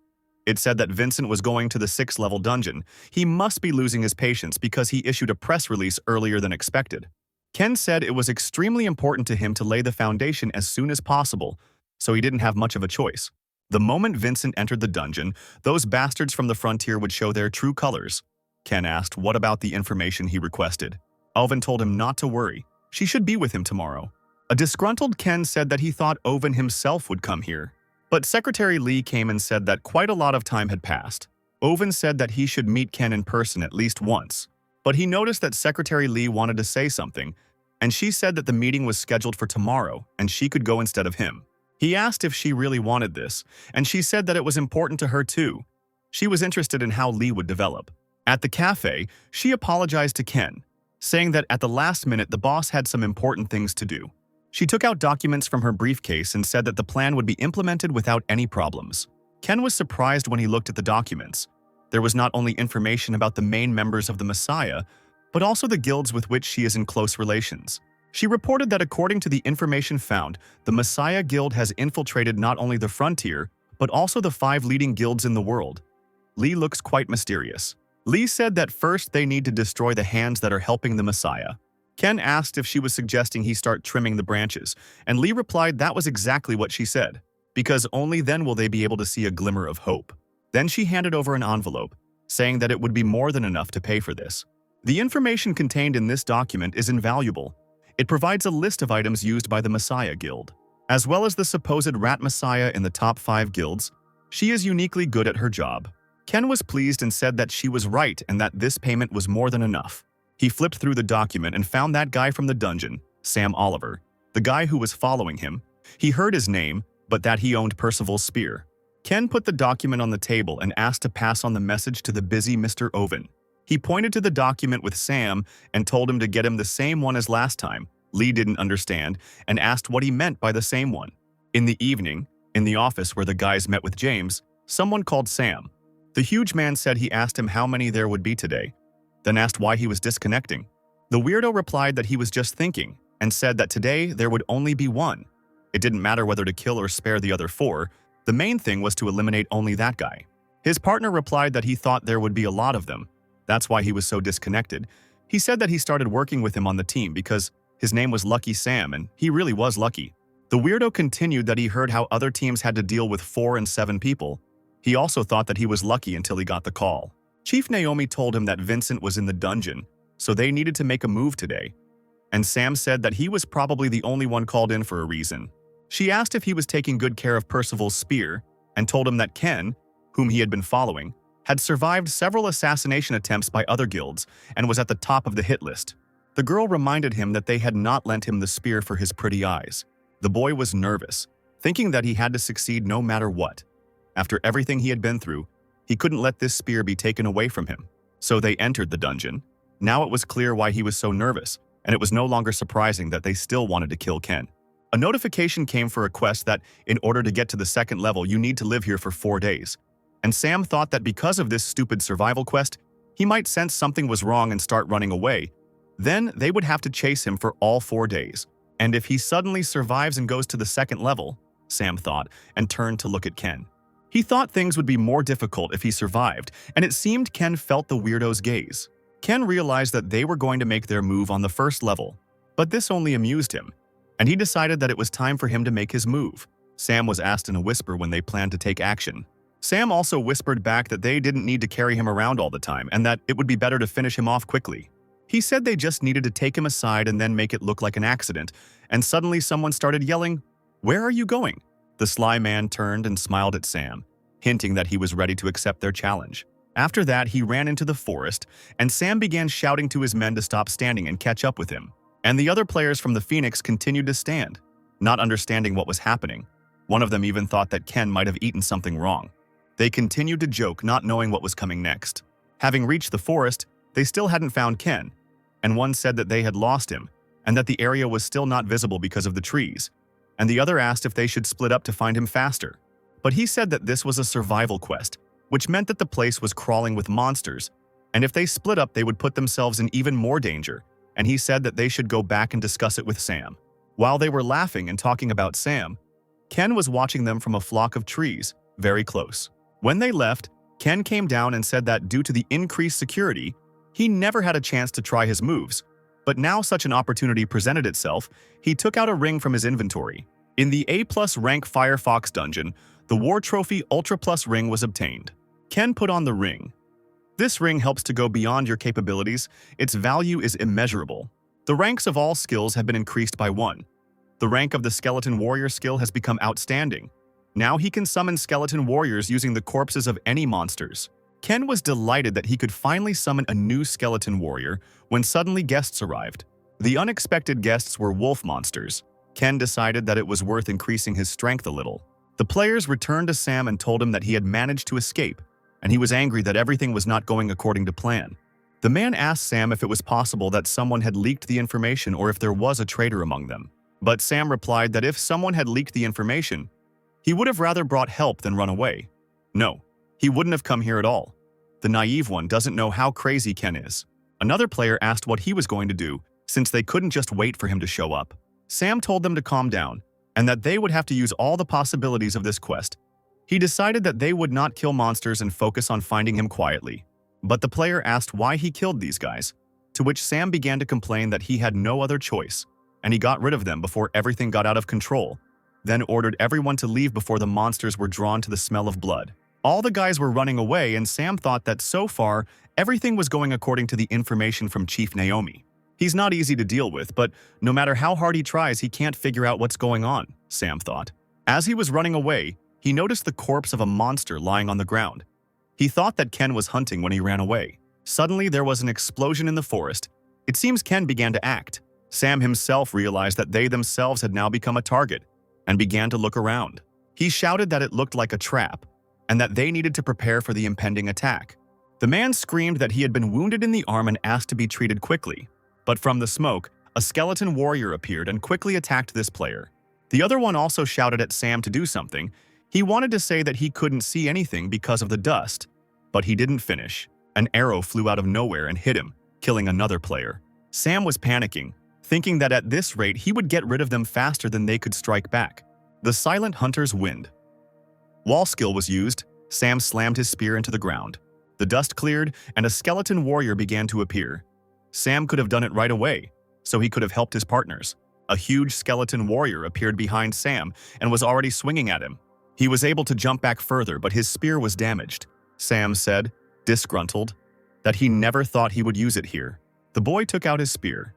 It said that Vincent was going to the 6th level dungeon. He must be losing his patience because he issued a press release earlier than expected. Ken said it was extremely important to him to lay the foundation as soon as possible, so he didn't have much of a choice. The moment Vincent entered the dungeon, those bastards from the frontier would show their true colors. Ken asked what about the information he requested. Owen told him not to worry. She should be with him tomorrow. A disgruntled Ken said that he thought Owen himself would come here. But Secretary Lee came and said that quite a lot of time had passed. Owen said that he should meet Ken in person at least once. But he noticed that Secretary Lee wanted to say something, and she said that the meeting was scheduled for tomorrow and she could go instead of him. He asked if she really wanted this, and she said that it was important to her too. She was interested in how Lee would develop. At the cafe, she apologized to Ken, saying that at the last minute the boss had some important things to do. She took out documents from her briefcase and said that the plan would be implemented without any problems. Ken was surprised when he looked at the documents. There was not only information about the main members of the Messiah, but also the guilds with which she is in close relations. She reported that according to the information found, the Messiah Guild has infiltrated not only the frontier, but also the 5 leading guilds in the world. Lee looks quite mysterious. Lee said that first they need to destroy the hands that are helping the Messiah. Ken asked if she was suggesting he start trimming the branches, and Lee replied that was exactly what she said, because only then will they be able to see a glimmer of hope. Then she handed over an envelope, saying that it would be more than enough to pay for this. The information contained in this document is invaluable. It provides a list of items used by the Messiah Guild. As well as the supposed rat Messiah in the top 5 guilds, she is uniquely good at her job. Ken was pleased and said that she was right and that this payment was more than enough. He flipped through the document and found that guy from the dungeon, Sam Oliver, the guy who was following him. He heard his name, but that he owned Percival's spear. Ken put the document on the table and asked to pass on the message to the busy Mr. Owen. He pointed to the document with Sam and told him to get him the same one as last time. Lee didn't understand and asked what he meant by the same one. In the evening, in the office where the guys met with James, someone called Sam. The huge man said he asked him how many there would be today, then asked why he was disconnecting. The weirdo replied that he was just thinking and said that today there would only be one. It didn't matter whether to kill or spare the other 4. The main thing was to eliminate only that guy. His partner replied that he thought there would be a lot of them. That's why he was so disconnected. He said that he started working with him on the team because his name was Lucky Sam, and he really was lucky. The weirdo continued that he heard how other teams had to deal with 4 and 7 people. He also thought that he was lucky until he got the call. Chief Naomi told him that Vincent was in the dungeon, so they needed to make a move today. And Sam said that he was probably the only one called in for a reason. She asked if he was taking good care of Percival's spear and told him that Ken, whom he had been following, had survived several assassination attempts by other guilds and was at the top of the hit list. The girl reminded him that they had not lent him the spear for his pretty eyes. The boy was nervous, thinking that he had to succeed no matter what. After everything he had been through, he couldn't let this spear be taken away from him. So they entered the dungeon. Now it was clear why he was so nervous, and it was no longer surprising that they still wanted to kill Ken. A notification came for a quest that, in order to get to the 2nd level, you need to live here for 4 days. And Sam thought that because of this stupid survival quest, he might sense something was wrong and start running away. Then they would have to chase him for all 4 days. And if he suddenly survives and goes to the 2nd level, Sam thought, and turned to look at Ken. He thought things would be more difficult if he survived, and it seemed Ken felt the weirdo's gaze. Ken realized that they were going to make their move on the 1st level, but this only amused him, and he decided that it was time for him to make his move. Sam was asked in a whisper when they planned to take action. Sam also whispered back that they didn't need to carry him around all the time and that it would be better to finish him off quickly. He said they just needed to take him aside and then make it look like an accident, and suddenly someone started yelling, "Where are you going?" The sly man turned and smiled at Sam, hinting that he was ready to accept their challenge. After that, he ran into the forest, and Sam began shouting to his men to stop standing and catch up with him. And the other players from the Phoenix continued to stand, not understanding what was happening. One of them even thought that Ken might have eaten something wrong. They continued to joke, not knowing what was coming next. Having reached the forest, they still hadn't found Ken, and one said that they had lost him, and that the area was still not visible because of the trees, and the other asked if they should split up to find him faster. But he said that this was a survival quest, which meant that the place was crawling with monsters, and if they split up they would put themselves in even more danger, and he said that they should go back and discuss it with Sam. While they were laughing and talking about Sam, Ken was watching them from a flock of trees, very close. When they left, Ken came down and said that due to the increased security, he never had a chance to try his moves. But now such an opportunity presented itself, he took out a ring from his inventory. In the A+ rank Firefox dungeon, the War Trophy Ultra Plus ring was obtained. Ken put on the ring. This ring helps to go beyond your capabilities. Its value is immeasurable. The ranks of all skills have been increased by 1. The rank of the Skeleton Warrior skill has become outstanding. Now he can summon skeleton warriors using the corpses of any monsters. Ken was delighted that he could finally summon a new skeleton warrior when suddenly guests arrived. The unexpected guests were wolf monsters. Ken decided that it was worth increasing his strength a little. The players returned to Sam and told him that he had managed to escape, and he was angry that everything was not going according to plan. The man asked Sam if it was possible that someone had leaked the information or if there was a traitor among them. But Sam replied that if someone had leaked the information, he would have rather brought help than run away. No, he wouldn't have come here at all. The naive one doesn't know how crazy Ken is. Another player asked what he was going to do, since they couldn't just wait for him to show up. Sam told them to calm down, and that they would have to use all the possibilities of this quest. He decided that they would not kill monsters and focus on finding him quietly. But the player asked why he killed these guys, to which Sam began to complain that he had no other choice, and he got rid of them before everything got out of control, then ordered everyone to leave before the monsters were drawn to the smell of blood. All the guys were running away, and Sam thought that so far, everything was going according to the information from Chief Naomi. He's not easy to deal with, but no matter how hard he tries, he can't figure out what's going on, Sam thought. As he was running away, he noticed the corpse of a monster lying on the ground. He thought that Ken was hunting when he ran away. Suddenly, there was an explosion in the forest. It seems Ken began to act. Sam himself realized that they themselves had now become a target and began to look around. He shouted that it looked like a trap and that they needed to prepare for the impending attack. The man screamed that he had been wounded in the arm and asked to be treated quickly. But from the smoke, a skeleton warrior appeared and quickly attacked this player. The other one also shouted at Sam to do something. He wanted to say that he couldn't see anything because of the dust, but he didn't finish. An arrow flew out of nowhere and hit him, killing another player. Sam was panicking, thinking that at this rate he would get rid of them faster than they could strike back. The Silent Hunter's Wind. Wall skill was used. Sam slammed his spear into the ground. The dust cleared, and a skeleton warrior began to appear. Sam could have done it right away, so he could have helped his partners. A huge skeleton warrior appeared behind Sam and was already swinging at him. He was able to jump back further, but his spear was damaged. Sam said, disgruntled, that he never thought he would use it here. The boy took out his spear.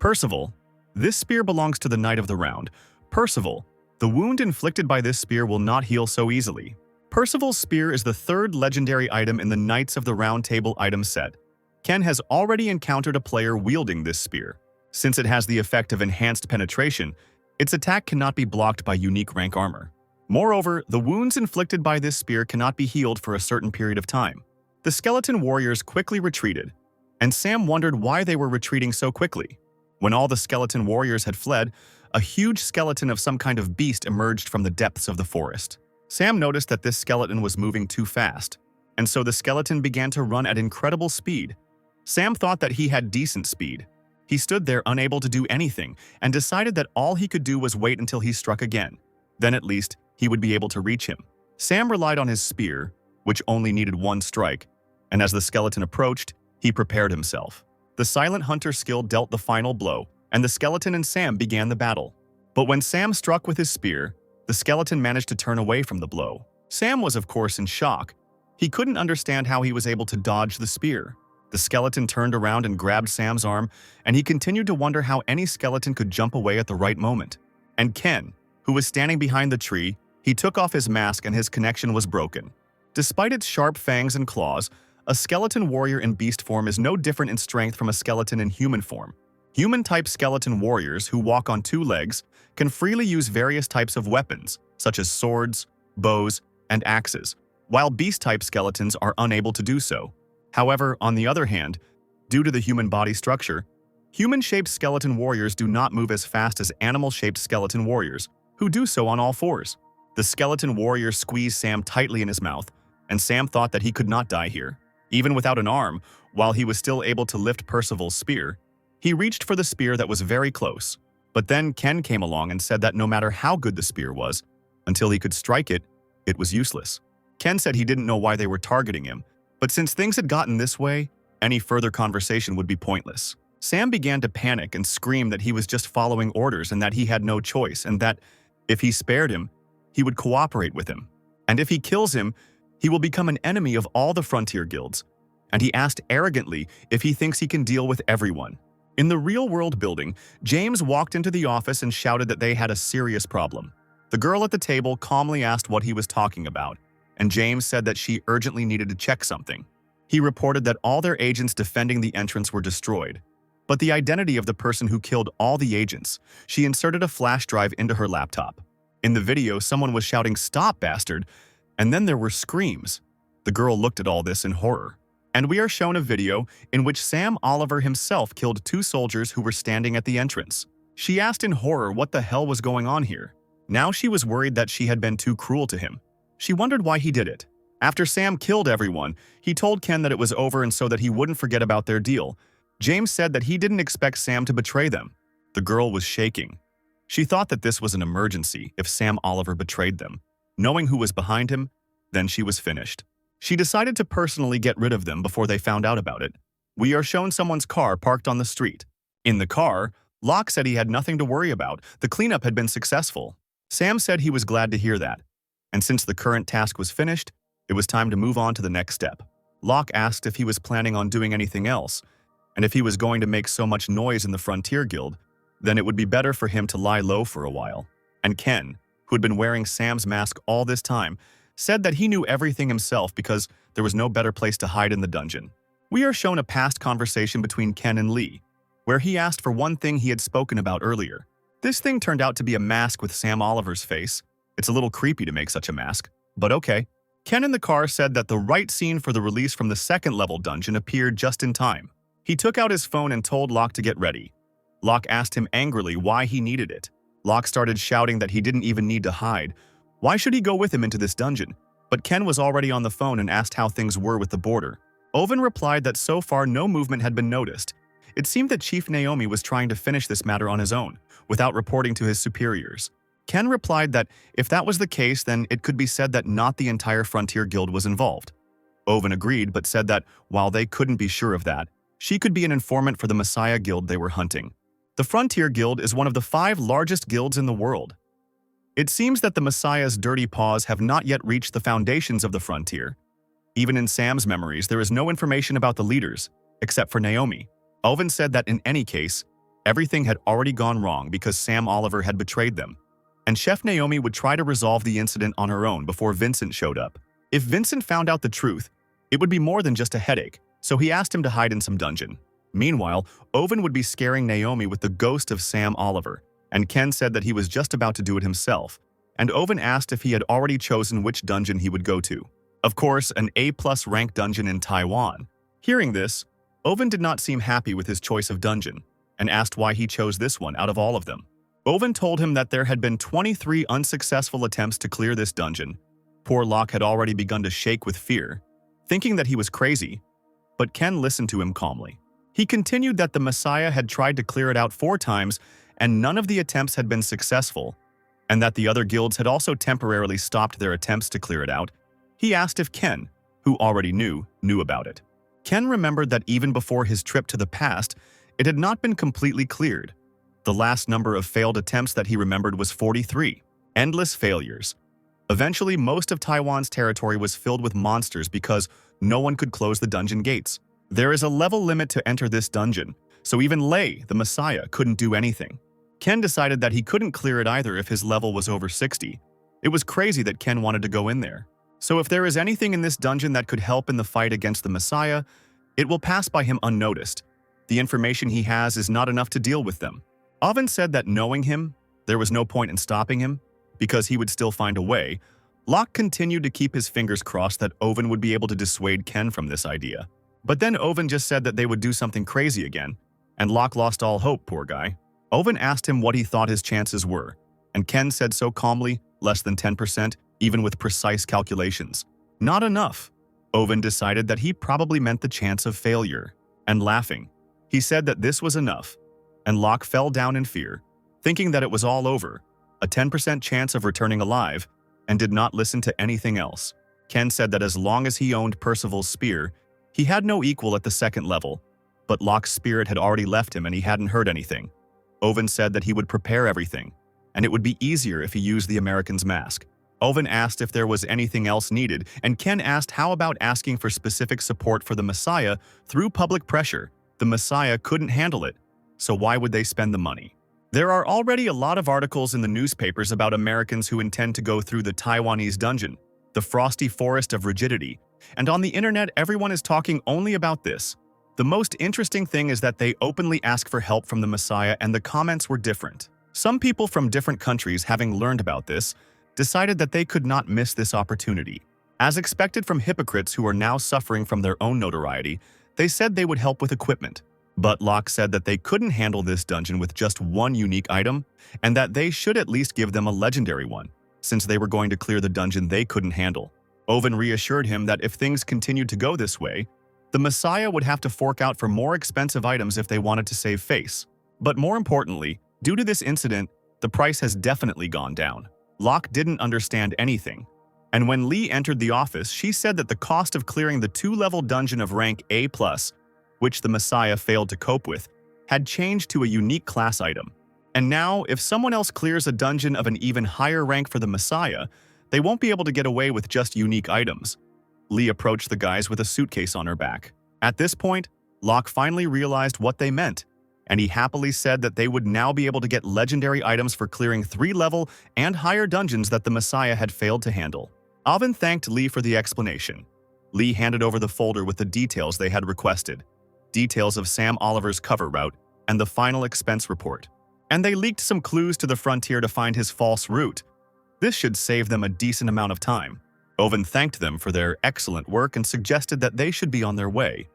Percival, this spear belongs to the Knight of the Round. Percival, the wound inflicted by this spear will not heal so easily. Percival's spear is the third legendary item in the Knights of the Round Table item set. Ken has already encountered a player wielding this spear. Since it has the effect of enhanced penetration, its attack cannot be blocked by unique rank armor. Moreover, the wounds inflicted by this spear cannot be healed for a certain period of time. The skeleton warriors quickly retreated, and Sam wondered why they were retreating so quickly. When all the skeleton warriors had fled, a huge skeleton of some kind of beast emerged from the depths of the forest. Sam noticed that this skeleton was moving too fast, and so the skeleton began to run at incredible speed. Sam thought that he had decent speed. He stood there unable to do anything and decided that all he could do was wait until he struck again. Then at least, he would be able to reach him. Sam relied on his spear, which only needed one strike, and as the skeleton approached, he prepared himself. The Silent Hunter skill dealt the final blow, and the skeleton and Sam began the battle. But when Sam struck with his spear, the skeleton managed to turn away from the blow. Sam was of course in shock. He couldn't understand how he was able to dodge the spear. The skeleton turned around and grabbed Sam's arm, and he continued to wonder how any skeleton could jump away at the right moment. And Ken, who was standing behind the tree, he took off his mask and his connection was broken. Despite its sharp fangs and claws, a skeleton warrior in beast form is no different in strength from a skeleton in human form. Human-type skeleton warriors who walk on 2 legs can freely use various types of weapons, such as swords, bows, and axes, while beast-type skeletons are unable to do so. However, on the other hand, due to the human body structure, human-shaped skeleton warriors do not move as fast as animal-shaped skeleton warriors, who do so on all 4s. The skeleton warrior squeezed Sam tightly in his mouth, and Sam thought that he could not die here. Even without an arm, while he was still able to lift Percival's spear, he reached for the spear that was very close. But then Ken came along and said that no matter how good the spear was, until he could strike it, it was useless. Ken said he didn't know why they were targeting him, but since things had gotten this way, any further conversation would be pointless. Sam began to panic and scream that he was just following orders and that he had no choice, and that if he spared him, he would cooperate with him. And if he kills him, he will become an enemy of all the frontier guilds. And he asked arrogantly if he thinks he can deal with everyone. In the real-world building, James walked into the office and shouted that they had a serious problem. The girl at the table calmly asked what he was talking about, and James said that she urgently needed to check something. He reported that all their agents defending the entrance were destroyed. But the identity of the person who killed all the agents, she inserted a flash drive into her laptop. In the video, someone was shouting, "Stop, bastard!" And then there were screams. The girl looked at all this in horror. And we are shown a video in which Sam Oliver himself killed 2 soldiers who were standing at the entrance. She asked in horror what the hell was going on here. Now she was worried that she had been too cruel to him. She wondered why he did it. After Sam killed everyone, he told Ken that it was over and so that he wouldn't forget about their deal. James said that he didn't expect Sam to betray them. The girl was shaking. She thought that this was an emergency if Sam Oliver betrayed them. Knowing who was behind him, then she was finished. She decided to personally get rid of them before they found out about it. We are shown someone's car parked on the street. In the car, Locke said he had nothing to worry about. The cleanup had been successful. Sam said he was glad to hear that. And since the current task was finished, it was time to move on to the next step. Locke asked if he was planning on doing anything else, and if he was going to make so much noise in the Frontier Guild, then it would be better for him to lie low for a while. And Ken, who had been wearing Sam's mask all this time, said that he knew everything himself because there was no better place to hide in the dungeon. We are shown a past conversation between Ken and Lee, where he asked for one thing he had spoken about earlier. This thing turned out to be a mask with Sam Oliver's face. It's a little creepy to make such a mask, but okay. Ken in the car said that the right scene for the release from the second-level dungeon appeared just in time. He took out his phone and told Locke to get ready. Locke asked him angrily why he needed it. Locke started shouting that he didn't even need to hide. Why should he go with him into this dungeon? But Ken was already on the phone and asked how things were with the border. Owen replied that so far no movement had been noticed. It seemed that Chief Naomi was trying to finish this matter on his own, without reporting to his superiors. Ken replied that if that was the case, then it could be said that not the entire Frontier Guild was involved. Owen agreed, but said that while they couldn't be sure of that, she could be an informant for the Messiah Guild they were hunting. The Frontier Guild is one of the 5 largest guilds in the world. It seems that the Messiah's dirty paws have not yet reached the foundations of the frontier. Even in Sam's memories, there is no information about the leaders, except for Naomi. Owen said that in any case, everything had already gone wrong because Sam Oliver had betrayed them, and Chef Naomi would try to resolve the incident on her own before Vincent showed up. If Vincent found out the truth, it would be more than just a headache, so he asked him to hide in some dungeon. Meanwhile, Owen would be scaring Naomi with the ghost of Sam Oliver, and Ken said that he was just about to do it himself, and Owen asked if he had already chosen which dungeon he would go to. Of course, an A+ rank dungeon in Taiwan. Hearing this, Owen did not seem happy with his choice of dungeon, and asked why he chose this one out of all of them. Owen told him that there had been 23 unsuccessful attempts to clear this dungeon. Poor Locke had already begun to shake with fear, thinking that he was crazy, but Ken listened to him calmly. He continued that the Messiah had tried to clear it out 4 times, and none of the attempts had been successful, and that the other guilds had also temporarily stopped their attempts to clear it out. He asked if Ken, who already knew about it. Ken remembered that even before his trip to the past, it had not been completely cleared. The last number of failed attempts that he remembered was 43. Endless failures. Eventually, most of Taiwan's territory was filled with monsters because no one could close the dungeon gates. There is a level limit to enter this dungeon, so even Lei, the Messiah, couldn't do anything. Ken decided that he couldn't clear it either if his level was over 60. It was crazy that Ken wanted to go in there. So if there is anything in this dungeon that could help in the fight against the Messiah, it will pass by him unnoticed. The information he has is not enough to deal with them. Owen said that knowing him, there was no point in stopping him, because he would still find a way. Locke continued to keep his fingers crossed that Owen would be able to dissuade Ken from this idea. But then Owen just said that they would do something crazy again, and Locke lost all hope, poor guy. Owen asked him what he thought his chances were, and Ken said so calmly, less than 10%, even with precise calculations. Not enough. Owen decided that he probably meant the chance of failure, and laughing, he said that this was enough, and Locke fell down in fear, thinking that it was all over, a 10% chance of returning alive, and did not listen to anything else. Ken said that as long as he owned Percival's spear, he had no equal at the second level, but Locke's spirit had already left him and he hadn't heard anything. Owen said that he would prepare everything, and it would be easier if he used the American's mask. Owen asked if there was anything else needed, and Ken asked how about asking for specific support for the Messiah through public pressure. The Messiah couldn't handle it, so why would they spend the money? There are already a lot of articles in the newspapers about Americans who intend to go through the Taiwanese dungeon, the frosty forest of rigidity, and on the internet everyone is talking only about this. The most interesting thing is that they openly ask for help from the Messiah and the comments were different. Some people from different countries, having learned about this, decided that they could not miss this opportunity. As expected from hypocrites who are now suffering from their own notoriety, they said they would help with equipment. But Locke said that they couldn't handle this dungeon with just one unique item, and that they should at least give them a legendary one, since they were going to clear the dungeon they couldn't handle. Owen reassured him that if things continued to go this way, the Messiah would have to fork out for more expensive items if they wanted to save face. But more importantly, due to this incident, the price has definitely gone down. Locke didn't understand anything, and when Lee entered the office, she said that the cost of clearing the 2-level dungeon of rank A+, which the Messiah failed to cope with, had changed to a unique class item. And now, if someone else clears a dungeon of an even higher rank for the Messiah, they won't be able to get away with just unique items. Lee approached the guys with a suitcase on her back. At this point, Locke finally realized what they meant, and he happily said that they would now be able to get legendary items for clearing 3-level and higher dungeons that the Messiah had failed to handle. Owen thanked Lee for the explanation. Lee handed over the folder with the details they had requested, details of Sam Oliver's cover route, and the final expense report. And they leaked some clues to the Frontier to find his false route. This should save them a decent amount of time. Owen thanked them for their excellent work and suggested that they should be on their way.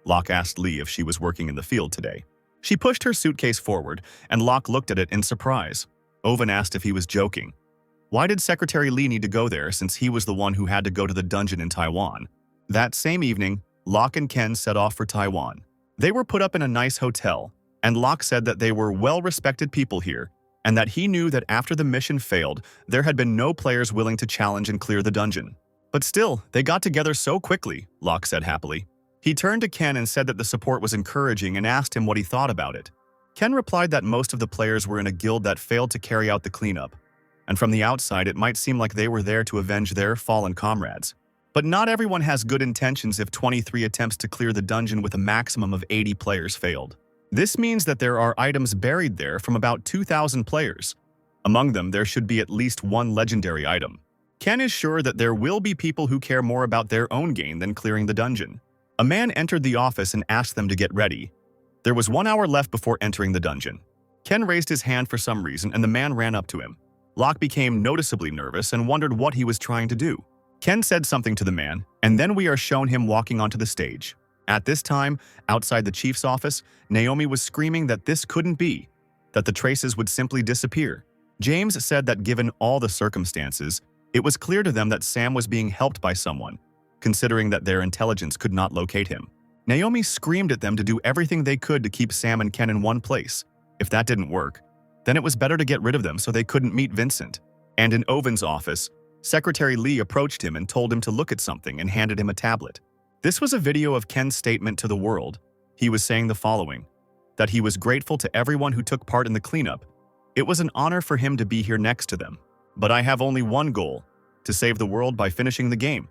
Locke asked Lee if she was working in the field today. She pushed her suitcase forward, and Locke looked at it in surprise. Owen asked if he was joking. Why did Secretary Lee need to go there since he was the one who had to go to the dungeon in Taiwan? That same evening, Locke and Ken set off for Taiwan. They were put up in a nice hotel, and Locke said that they were well-respected people here, and that he knew that after the mission failed, there had been no players willing to challenge and clear the dungeon. But still, they got together so quickly, Locke said happily. He turned to Ken and said that the support was encouraging and asked him what he thought about it. Ken replied that most of the players were in a guild that failed to carry out the cleanup, and from the outside it might seem like they were there to avenge their fallen comrades. But not everyone has good intentions if 23 attempts to clear the dungeon with a maximum of 80 players failed. This means that there are items buried there from about 2,000 players. Among them, there should be at least one legendary item. Ken is sure that there will be people who care more about their own gain than clearing the dungeon. A man entered the office and asked them to get ready. There was 1 hour left before entering the dungeon. Ken raised his hand for some reason and the man ran up to him. Locke became noticeably nervous and wondered what he was trying to do. Ken said something to the man, and then we are shown him walking onto the stage. At this time, outside the chief's office, Naomi was screaming that this couldn't be, that the traces would simply disappear. James said that given all the circumstances, it was clear to them that Sam was being helped by someone, considering that their intelligence could not locate him. Naomi screamed at them to do everything they could to keep Sam and Ken in one place. If that didn't work, then it was better to get rid of them so they couldn't meet Vincent. And in Owen's office, Secretary Lee approached him and told him to look at something and handed him a tablet. This was a video of Ken's statement to the world. He was saying the following, that he was grateful to everyone who took part in the cleanup. It was an honor for him to be here next to them. But I have only one goal, to save the world by finishing the game.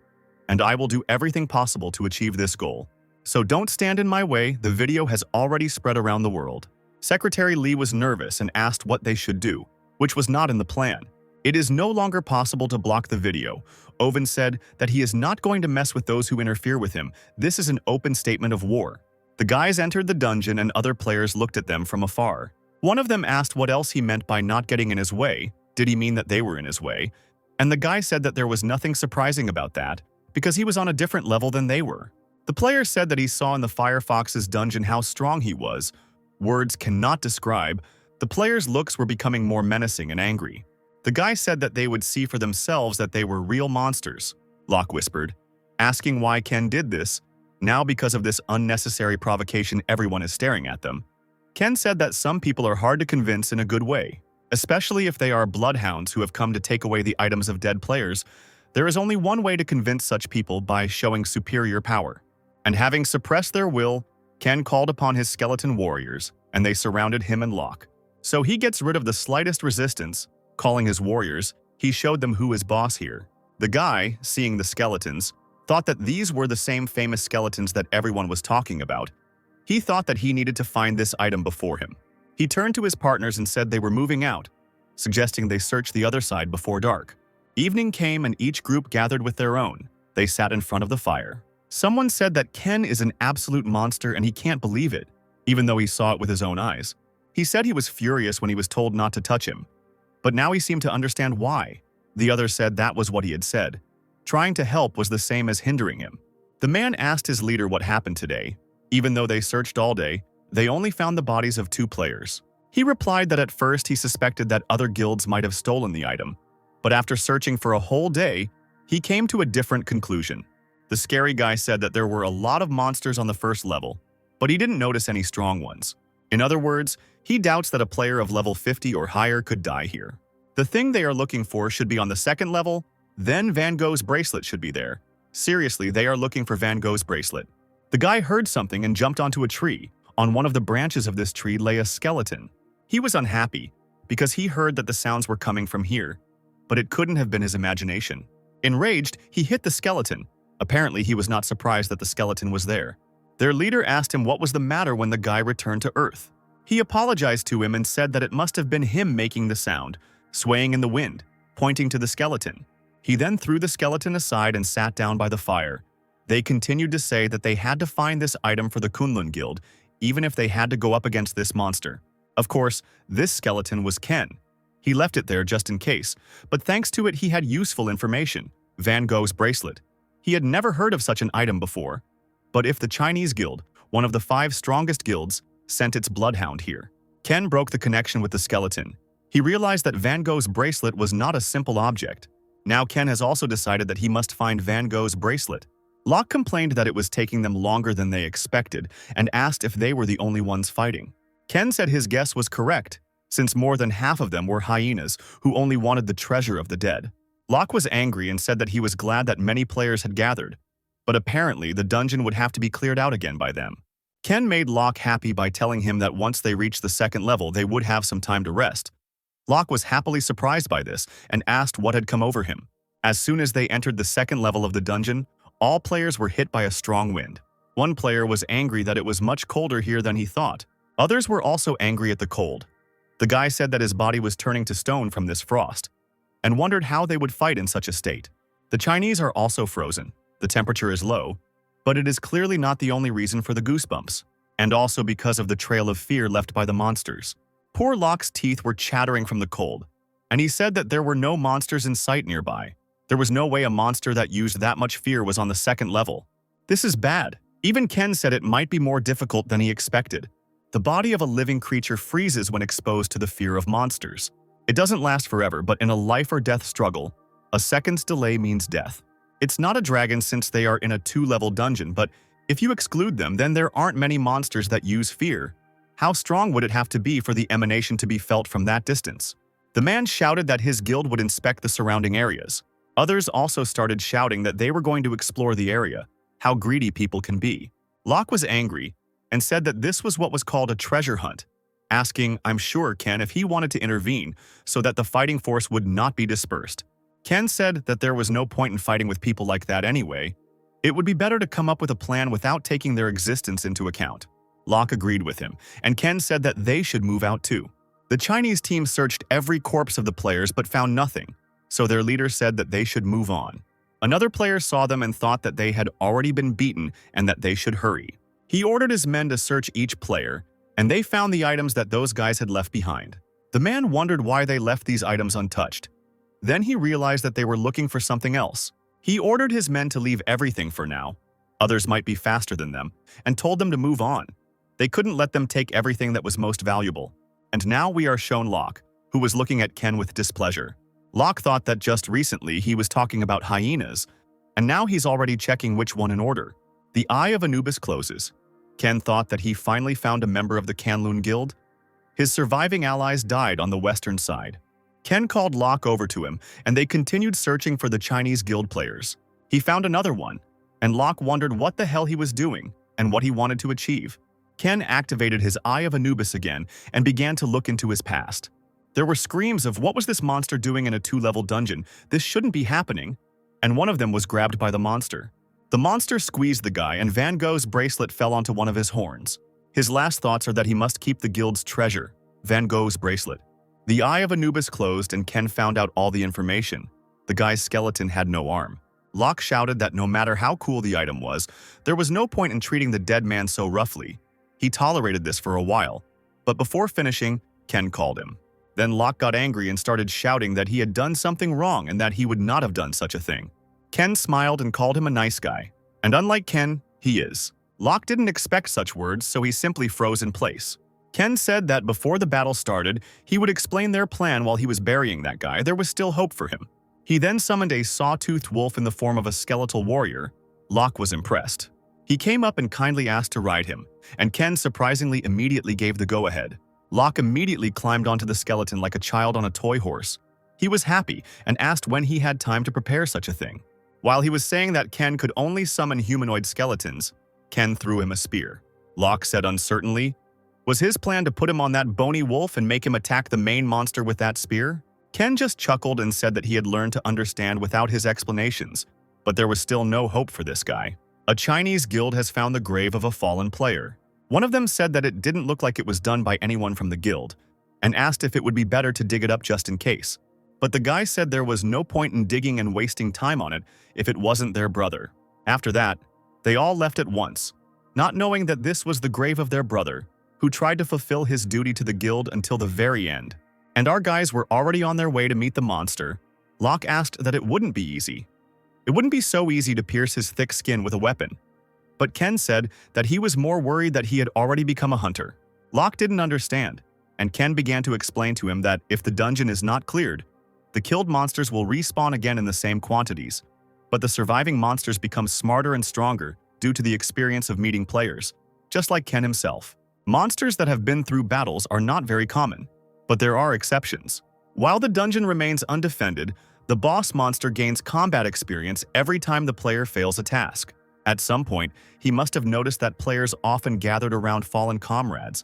And I will do everything possible to achieve this goal. So don't stand in my way, the video has already spread around the world. Secretary Lee was nervous and asked what they should do, which was not in the plan. It is no longer possible to block the video. Owen said that he is not going to mess with those who interfere with him. This is an open statement of war. The guys entered the dungeon and other players looked at them from afar. One of them asked what else he meant by not getting in his way. Did he mean that they were in his way? And the guy said that there was nothing surprising about that, because he was on a different level than they were. The player said that he saw in the Firefox's dungeon how strong he was. Words cannot describe. The players' looks were becoming more menacing and angry. The guy said that they would see for themselves that they were real monsters, Locke whispered, asking why Ken did this. Now because of this unnecessary provocation, everyone is staring at them. Ken said that some people are hard to convince in a good way, especially if they are bloodhounds who have come to take away the items of dead players. There is only one way to convince such people: by showing superior power. And having suppressed their will, Ken called upon his skeleton warriors, and they surrounded him and Locke. So he gets rid of the slightest resistance, calling his warriors. He showed them who is boss here. The guy, seeing the skeletons, thought that these were the same famous skeletons that everyone was talking about. He thought that he needed to find this item before him. He turned to his partners and said they were moving out, suggesting they search the other side before dark. Evening came and each group gathered with their own. They sat in front of the fire. Someone said that Ken is an absolute monster and he can't believe it, even though he saw it with his own eyes. He said he was furious when he was told not to touch him, but now he seemed to understand why. The other said that was what he had said. Trying to help was the same as hindering him. The man asked his leader what happened today. Even though they searched all day, they only found the bodies of 2 players. He replied that at first he suspected that other guilds might have stolen the item, but after searching for a whole day, he came to a different conclusion. The scary guy said that there were a lot of monsters on the first level, but he didn't notice any strong ones. In other words, he doubts that a player of level 50 or higher could die here. The thing they are looking for should be on the second level, then Van Gogh's bracelet should be there. Seriously, they are looking for Van Gogh's bracelet. The guy heard something and jumped onto a tree. On one of the branches of this tree lay a skeleton. He was unhappy because he heard that the sounds were coming from here, but it couldn't have been his imagination. Enraged, he hit the skeleton. Apparently, he was not surprised that the skeleton was there. Their leader asked him what was the matter when the guy returned to Earth. He apologized to him and said that it must have been him making the sound, swaying in the wind, pointing to the skeleton. He then threw the skeleton aside and sat down by the fire. They continued to say that they had to find this item for the Kunlun Guild, even if they had to go up against this monster. Of course, this skeleton was Ken. He left it there just in case, but thanks to it he had useful information: Van Gogh's bracelet. He had never heard of such an item before. But if the Chinese Guild, one of the 5 strongest guilds, sent its bloodhound here, Ken broke the connection with the skeleton. He realized that Van Gogh's bracelet was not a simple object. Now Ken has also decided that he must find Van Gogh's bracelet. Locke complained that it was taking them longer than they expected and asked if they were the only ones fighting. Ken said his guess was correct, since more than half of them were hyenas who only wanted the treasure of the dead. Locke was angry and said that he was glad that many players had gathered, but apparently the dungeon would have to be cleared out again by them. Ken made Locke happy by telling him that once they reached the second level they would have some time to rest. Locke was happily surprised by this and asked what had come over him. As soon as they entered the second level of the dungeon, all players were hit by a strong wind. One player was angry that it was much colder here than he thought. Others were also angry at the cold. The guy said that his body was turning to stone from this frost, and wondered how they would fight in such a state. The Chinese are also frozen. The temperature is low, but it is clearly not the only reason for the goosebumps, and also because of the trail of fear left by the monsters. Poor Locke's teeth were chattering from the cold, and he said that there were no monsters in sight nearby. There was no way a monster that used that much fear was on the second level. This is bad. Even Ken said it might be more difficult than he expected. The body of a living creature freezes when exposed to the fear of monsters. It doesn't last forever, but in a life or death struggle, a second's delay means death. It's not a dragon since they are in a 2-level dungeon, but if you exclude them, then there aren't many monsters that use fear. How strong would it have to be for the emanation to be felt from that distance? The man shouted that his guild would inspect the surrounding areas. Others also started shouting that they were going to explore the area. How greedy people can be. Locke was angry and said that this was what was called a treasure hunt, asking, I'm sure, Ken if he wanted to intervene so that the fighting force would not be dispersed. Ken said that there was no point in fighting with people like that anyway. It would be better to come up with a plan without taking their existence into account. Locke agreed with him, and Ken said that they should move out too. The Chinese team searched every corpse of the players but found nothing, so their leader said that they should move on. Another player saw them and thought that they had already been beaten and that they should hurry. He ordered his men to search each player, and they found the items that those guys had left behind. The man wondered why they left these items untouched. Then he realized that they were looking for something else. He ordered his men to leave everything for now. Others might be faster than them, and told them to move on. They couldn't let them take everything that was most valuable. And now we are shown Locke, who was looking at Ken with displeasure. Locke thought that just recently he was talking about hyenas, and now he's already checking which one in order. The eye of Anubis closes. Ken thought that he finally found a member of the Kunlun Guild. His surviving allies died on the western side. Ken called Locke over to him, and they continued searching for the Chinese guild players. He found another one, and Locke wondered what the hell he was doing and what he wanted to achieve. Ken activated his Eye of Anubis again and began to look into his past. There were screams of what was this monster doing in a 2-level dungeon? This shouldn't be happening. And one of them was grabbed by the monster. The monster squeezed the guy, and Van Gogh's bracelet fell onto one of his horns. His last thoughts are that he must keep the guild's treasure, Van Gogh's bracelet. The Eye of Anubis closed, and Ken found out all the information. The guy's skeleton had no arm. Locke shouted that no matter how cool the item was, there was no point in treating the dead man so roughly. He tolerated this for a while, but before finishing, Ken called him. Then Locke got angry and started shouting that he had done something wrong and that he would not have done such a thing. Ken smiled and called him a nice guy. And unlike Ken, he is. Locke didn't expect such words, so he simply froze in place. Ken said that before the battle started, he would explain their plan while he was burying that guy. There was still hope for him. He then summoned a saw-toothed wolf in the form of a skeletal warrior. Locke was impressed. He came up and kindly asked to ride him, and Ken surprisingly immediately gave the go-ahead. Locke immediately climbed onto the skeleton like a child on a toy horse. He was happy and asked when he had time to prepare such a thing. While he was saying that Ken could only summon humanoid skeletons, Ken threw him a spear. Locke said uncertainly, was his plan to put him on that bony wolf and make him attack the main monster with that spear? Ken just chuckled and said that he had learned to understand without his explanations, but there was still no hope for this guy. A Chinese guild has found the grave of a fallen player. One of them said that it didn't look like it was done by anyone from the guild, and asked if it would be better to dig it up just in case. But the guy said there was no point in digging and wasting time on it if it wasn't their brother. After that, they all left at once, not knowing that this was the grave of their brother, who tried to fulfill his duty to the guild until the very end. And our guys were already on their way to meet the monster. Locke asked that it wouldn't be easy. It wouldn't be so easy to pierce his thick skin with a weapon. But Ken said that he was more worried that he had already become a hunter. Locke didn't understand, and Ken began to explain to him that if the dungeon is not cleared, the killed monsters will respawn again in the same quantities, but the surviving monsters become smarter and stronger due to the experience of meeting players, just like Ken himself. Monsters that have been through battles are not very common, but there are exceptions. While the dungeon remains undefended, the boss monster gains combat experience every time the player fails a task. At some point, he must have noticed that players often gathered around fallen comrades,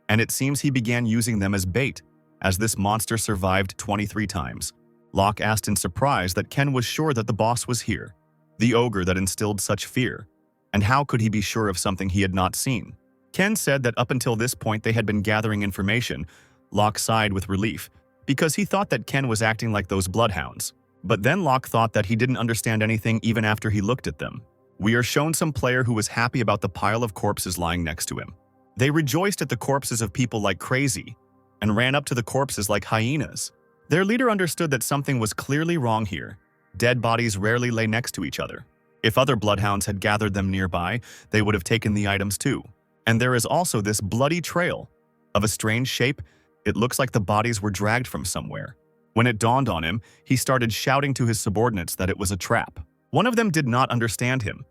and it seems he began using them as bait, as this monster survived 23 times. Locke asked in surprise that Ken was sure that the boss was here, the ogre that instilled such fear, and how could he be sure of something he had not seen? Ken said that up until this point they had been gathering information. Locke sighed with relief, because he thought that Ken was acting like those bloodhounds. But then Locke thought that he didn't understand anything even after he looked at them. We are shown some player who was happy about the pile of corpses lying next to him. They rejoiced at the corpses of people like crazy, and ran up to the corpses like hyenas. Their leader understood that something was clearly wrong here. Dead bodies rarely lay next to each other. If other bloodhounds had gathered them nearby, they would have taken the items too. And there is also this bloody trail. Of a strange shape, it looks like the bodies were dragged from somewhere. When it dawned on him, he started shouting to his subordinates that it was a trap. One of them did not understand him.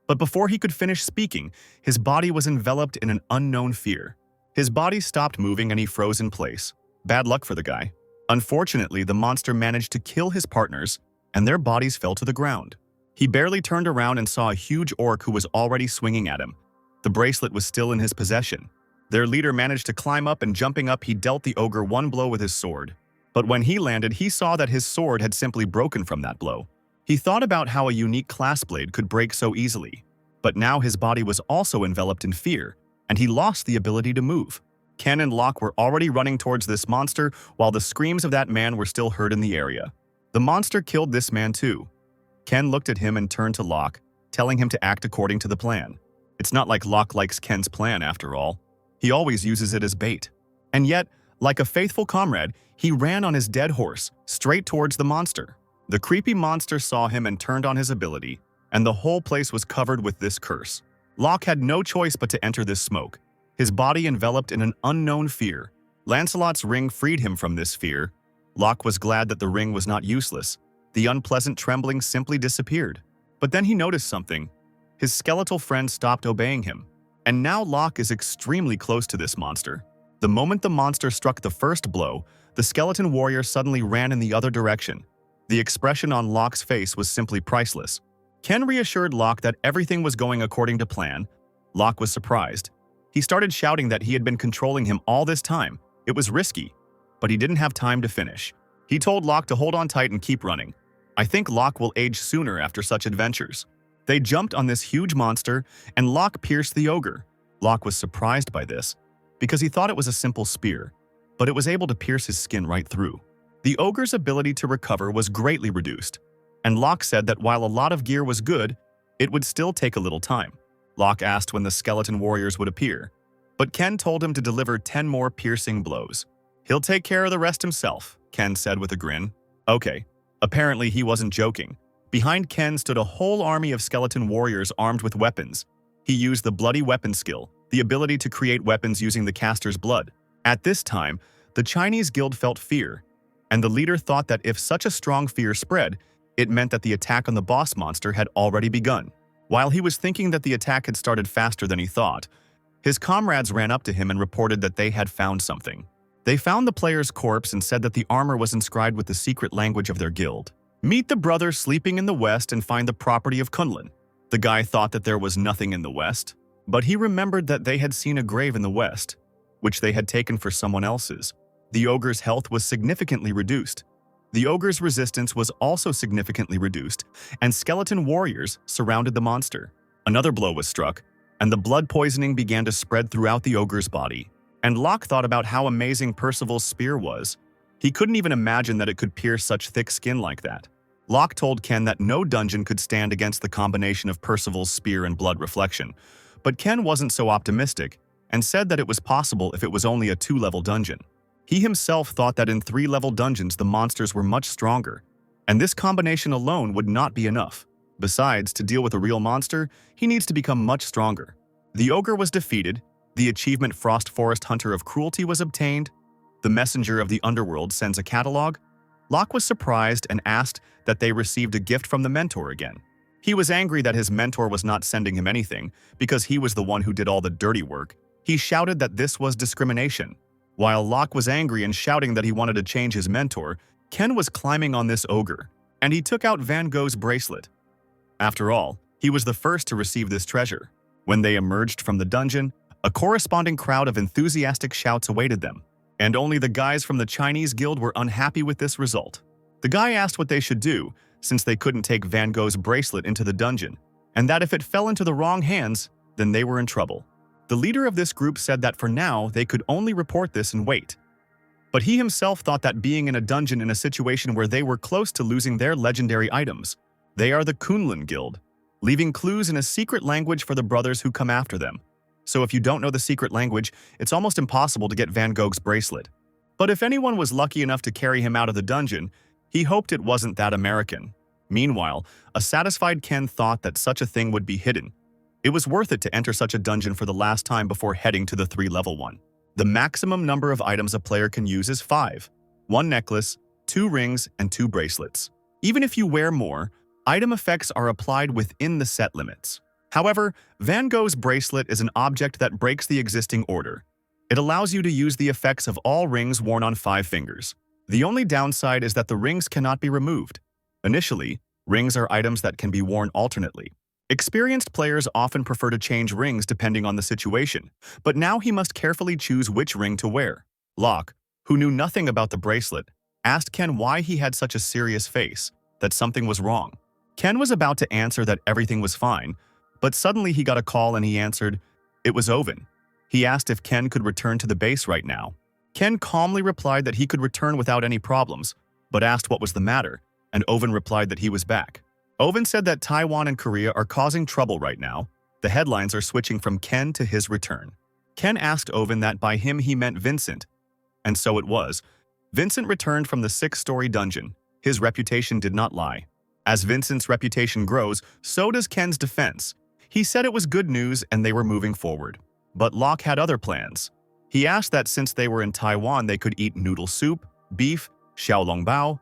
But before he could finish speaking, his body was enveloped in an unknown fear. His body stopped moving and he froze in place. Bad luck for the guy. Unfortunately, the monster managed to kill his partners, and their bodies fell to the ground. He barely turned around and saw a huge orc who was already swinging at him. The bracelet was still in his possession. Their leader managed to climb up, and jumping up, he dealt the ogre one blow with his sword. But when he landed, he saw that his sword had simply broken from that blow. He thought about how a unique class blade could break so easily. But now his body was also enveloped in fear, and he lost the ability to move. Ken and Locke were already running towards this monster, while the screams of that man were still heard in the area. The monster killed this man too. Ken looked at him and turned to Locke, telling him to act according to the plan. It's not like Locke likes Ken's plan after all. He always uses it as bait. And yet, like a faithful comrade, he ran on his dead horse, straight towards the monster. The creepy monster saw him and turned on his ability, and the whole place was covered with this curse. Locke had no choice but to enter this smoke, his body enveloped in an unknown fear. Lancelot's ring freed him from this fear. Locke was glad that the ring was not useless. The unpleasant trembling simply disappeared. But then he noticed something. His skeletal friend stopped obeying him. And now Locke is extremely close to this monster. The moment the monster struck the first blow, the skeleton warrior suddenly ran in the other direction. The expression on Locke's face was simply priceless. Ken reassured Locke that everything was going according to plan. Locke was surprised. He started shouting that he had been controlling him all this time. It was risky, but he didn't have time to finish. He told Locke to hold on tight and keep running. I think Locke will age sooner after such adventures. They jumped on this huge monster, and Locke pierced the ogre. Locke was surprised by this, because he thought it was a simple spear, but it was able to pierce his skin right through. The ogre's ability to recover was greatly reduced, and Locke said that while a lot of gear was good, it would still take a little time. Locke asked when the skeleton warriors would appear, but Ken told him to deliver 10 more piercing blows. He'll take care of the rest himself, Ken said with a grin. Okay. Apparently he wasn't joking. Behind Ken stood a whole army of skeleton warriors armed with weapons. He used the bloody weapon skill, the ability to create weapons using the caster's blood. At this time, the Chinese guild felt fear, and the leader thought that if such a strong fear spread, it meant that the attack on the boss monster had already begun. While he was thinking that the attack had started faster than he thought, his comrades ran up to him and reported that they had found something. They found the player's corpse and said that the armor was inscribed with the secret language of their guild. Meet the brothers sleeping in the west and find the property of Kunlun. The guy thought that there was nothing in the west, but he remembered that they had seen a grave in the west, which they had taken for someone else's. The ogre's health was significantly reduced. The ogre's resistance was also significantly reduced, and skeleton warriors surrounded the monster. Another blow was struck, and the blood poisoning began to spread throughout the ogre's body. And Locke thought about how amazing Percival's spear was. He couldn't even imagine that it could pierce such thick skin like that. Locke told Ken that no dungeon could stand against the combination of Percival's spear and blood reflection, but Ken wasn't so optimistic and said that it was possible if it was only a 2-level dungeon. He himself thought that in 3-level dungeons the monsters were much stronger, and this combination alone would not be enough. Besides, to deal with a real monster, he needs to become much stronger. The ogre was defeated. The achievement Frost Forest Hunter of Cruelty was obtained. The messenger of the underworld sends a catalog. Locke was surprised and asked that they received a gift from the mentor again. He was angry that his mentor was not sending him anything because he was the one who did all the dirty work. He shouted that this was discrimination. While Locke was angry and shouting that he wanted to change his mentor, Ken was climbing on this ogre, and he took out Van Gogh's bracelet. After all, he was the first to receive this treasure. When they emerged from the dungeon, a corresponding crowd of enthusiastic shouts awaited them, and only the guys from the Chinese guild were unhappy with this result. The guy asked what they should do, since they couldn't take Van Gogh's bracelet into the dungeon, and that if it fell into the wrong hands, then they were in trouble. The leader of this group said that for now they could only report this and wait. But he himself thought that being in a dungeon in a situation where they were close to losing their legendary items. They are the Kunlun Guild, leaving clues in a secret language for the brothers who come after them. So if you don't know the secret language, it's almost impossible to get Van Gogh's bracelet. But if anyone was lucky enough to carry him out of the dungeon, he hoped it wasn't that American. Meanwhile, a satisfied Ken thought that such a thing would be hidden. It was worth it to enter such a dungeon for the last time before heading to the 3-level one. The maximum number of items a player can use is 5. 1 necklace, 2 rings, and 2 bracelets. Even if you wear more, item effects are applied within the set limits. However, Van Gogh's bracelet is an object that breaks the existing order. It allows you to use the effects of all rings worn on 5 fingers. The only downside is that the rings cannot be removed. Initially, rings are items that can be worn alternately. Experienced players often prefer to change rings depending on the situation, but now he must carefully choose which ring to wear. Locke, who knew nothing about the bracelet, asked Ken why he had such a serious face, that something was wrong. Ken was about to answer that everything was fine, but suddenly he got a call and he answered, it was Owen. He asked if Ken could return to the base right now. Ken calmly replied that he could return without any problems, but asked what was the matter, and Owen replied that he was back. Owen said that Taiwan and Korea are causing trouble right now. The headlines are switching from Ken to his return. Ken asked Owen that by him he meant Vincent, and so it was. Vincent returned from the 6-story dungeon. His reputation did not lie. As Vincent's reputation grows, so does Ken's defense. He said it was good news and they were moving forward. But Locke had other plans. He asked that since they were in Taiwan they could eat noodle soup, beef, xiaolongbao.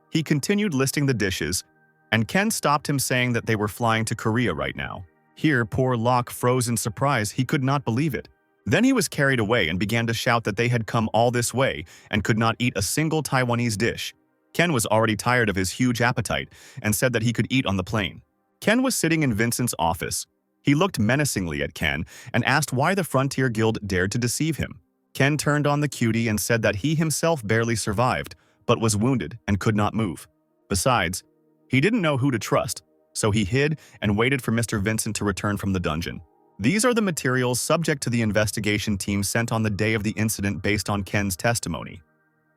He continued listing the dishes, and Ken stopped him saying that they were flying to Korea right now. Here, poor Locke froze in surprise. He could not believe it. Then he was carried away and began to shout that they had come all this way and could not eat a single Taiwanese dish. Ken was already tired of his huge appetite and said that he could eat on the plane. Ken was sitting in Vincent's office. He looked menacingly at Ken and asked why the Frontier Guild dared to deceive him. Ken turned on the cutie and said that he himself barely survived, but was wounded and could not move. Besides, he didn't know who to trust, so he hid and waited for Mr. Vincent to return from the dungeon. These are the materials subject to the investigation team sent on the day of the incident based on Ken's testimony,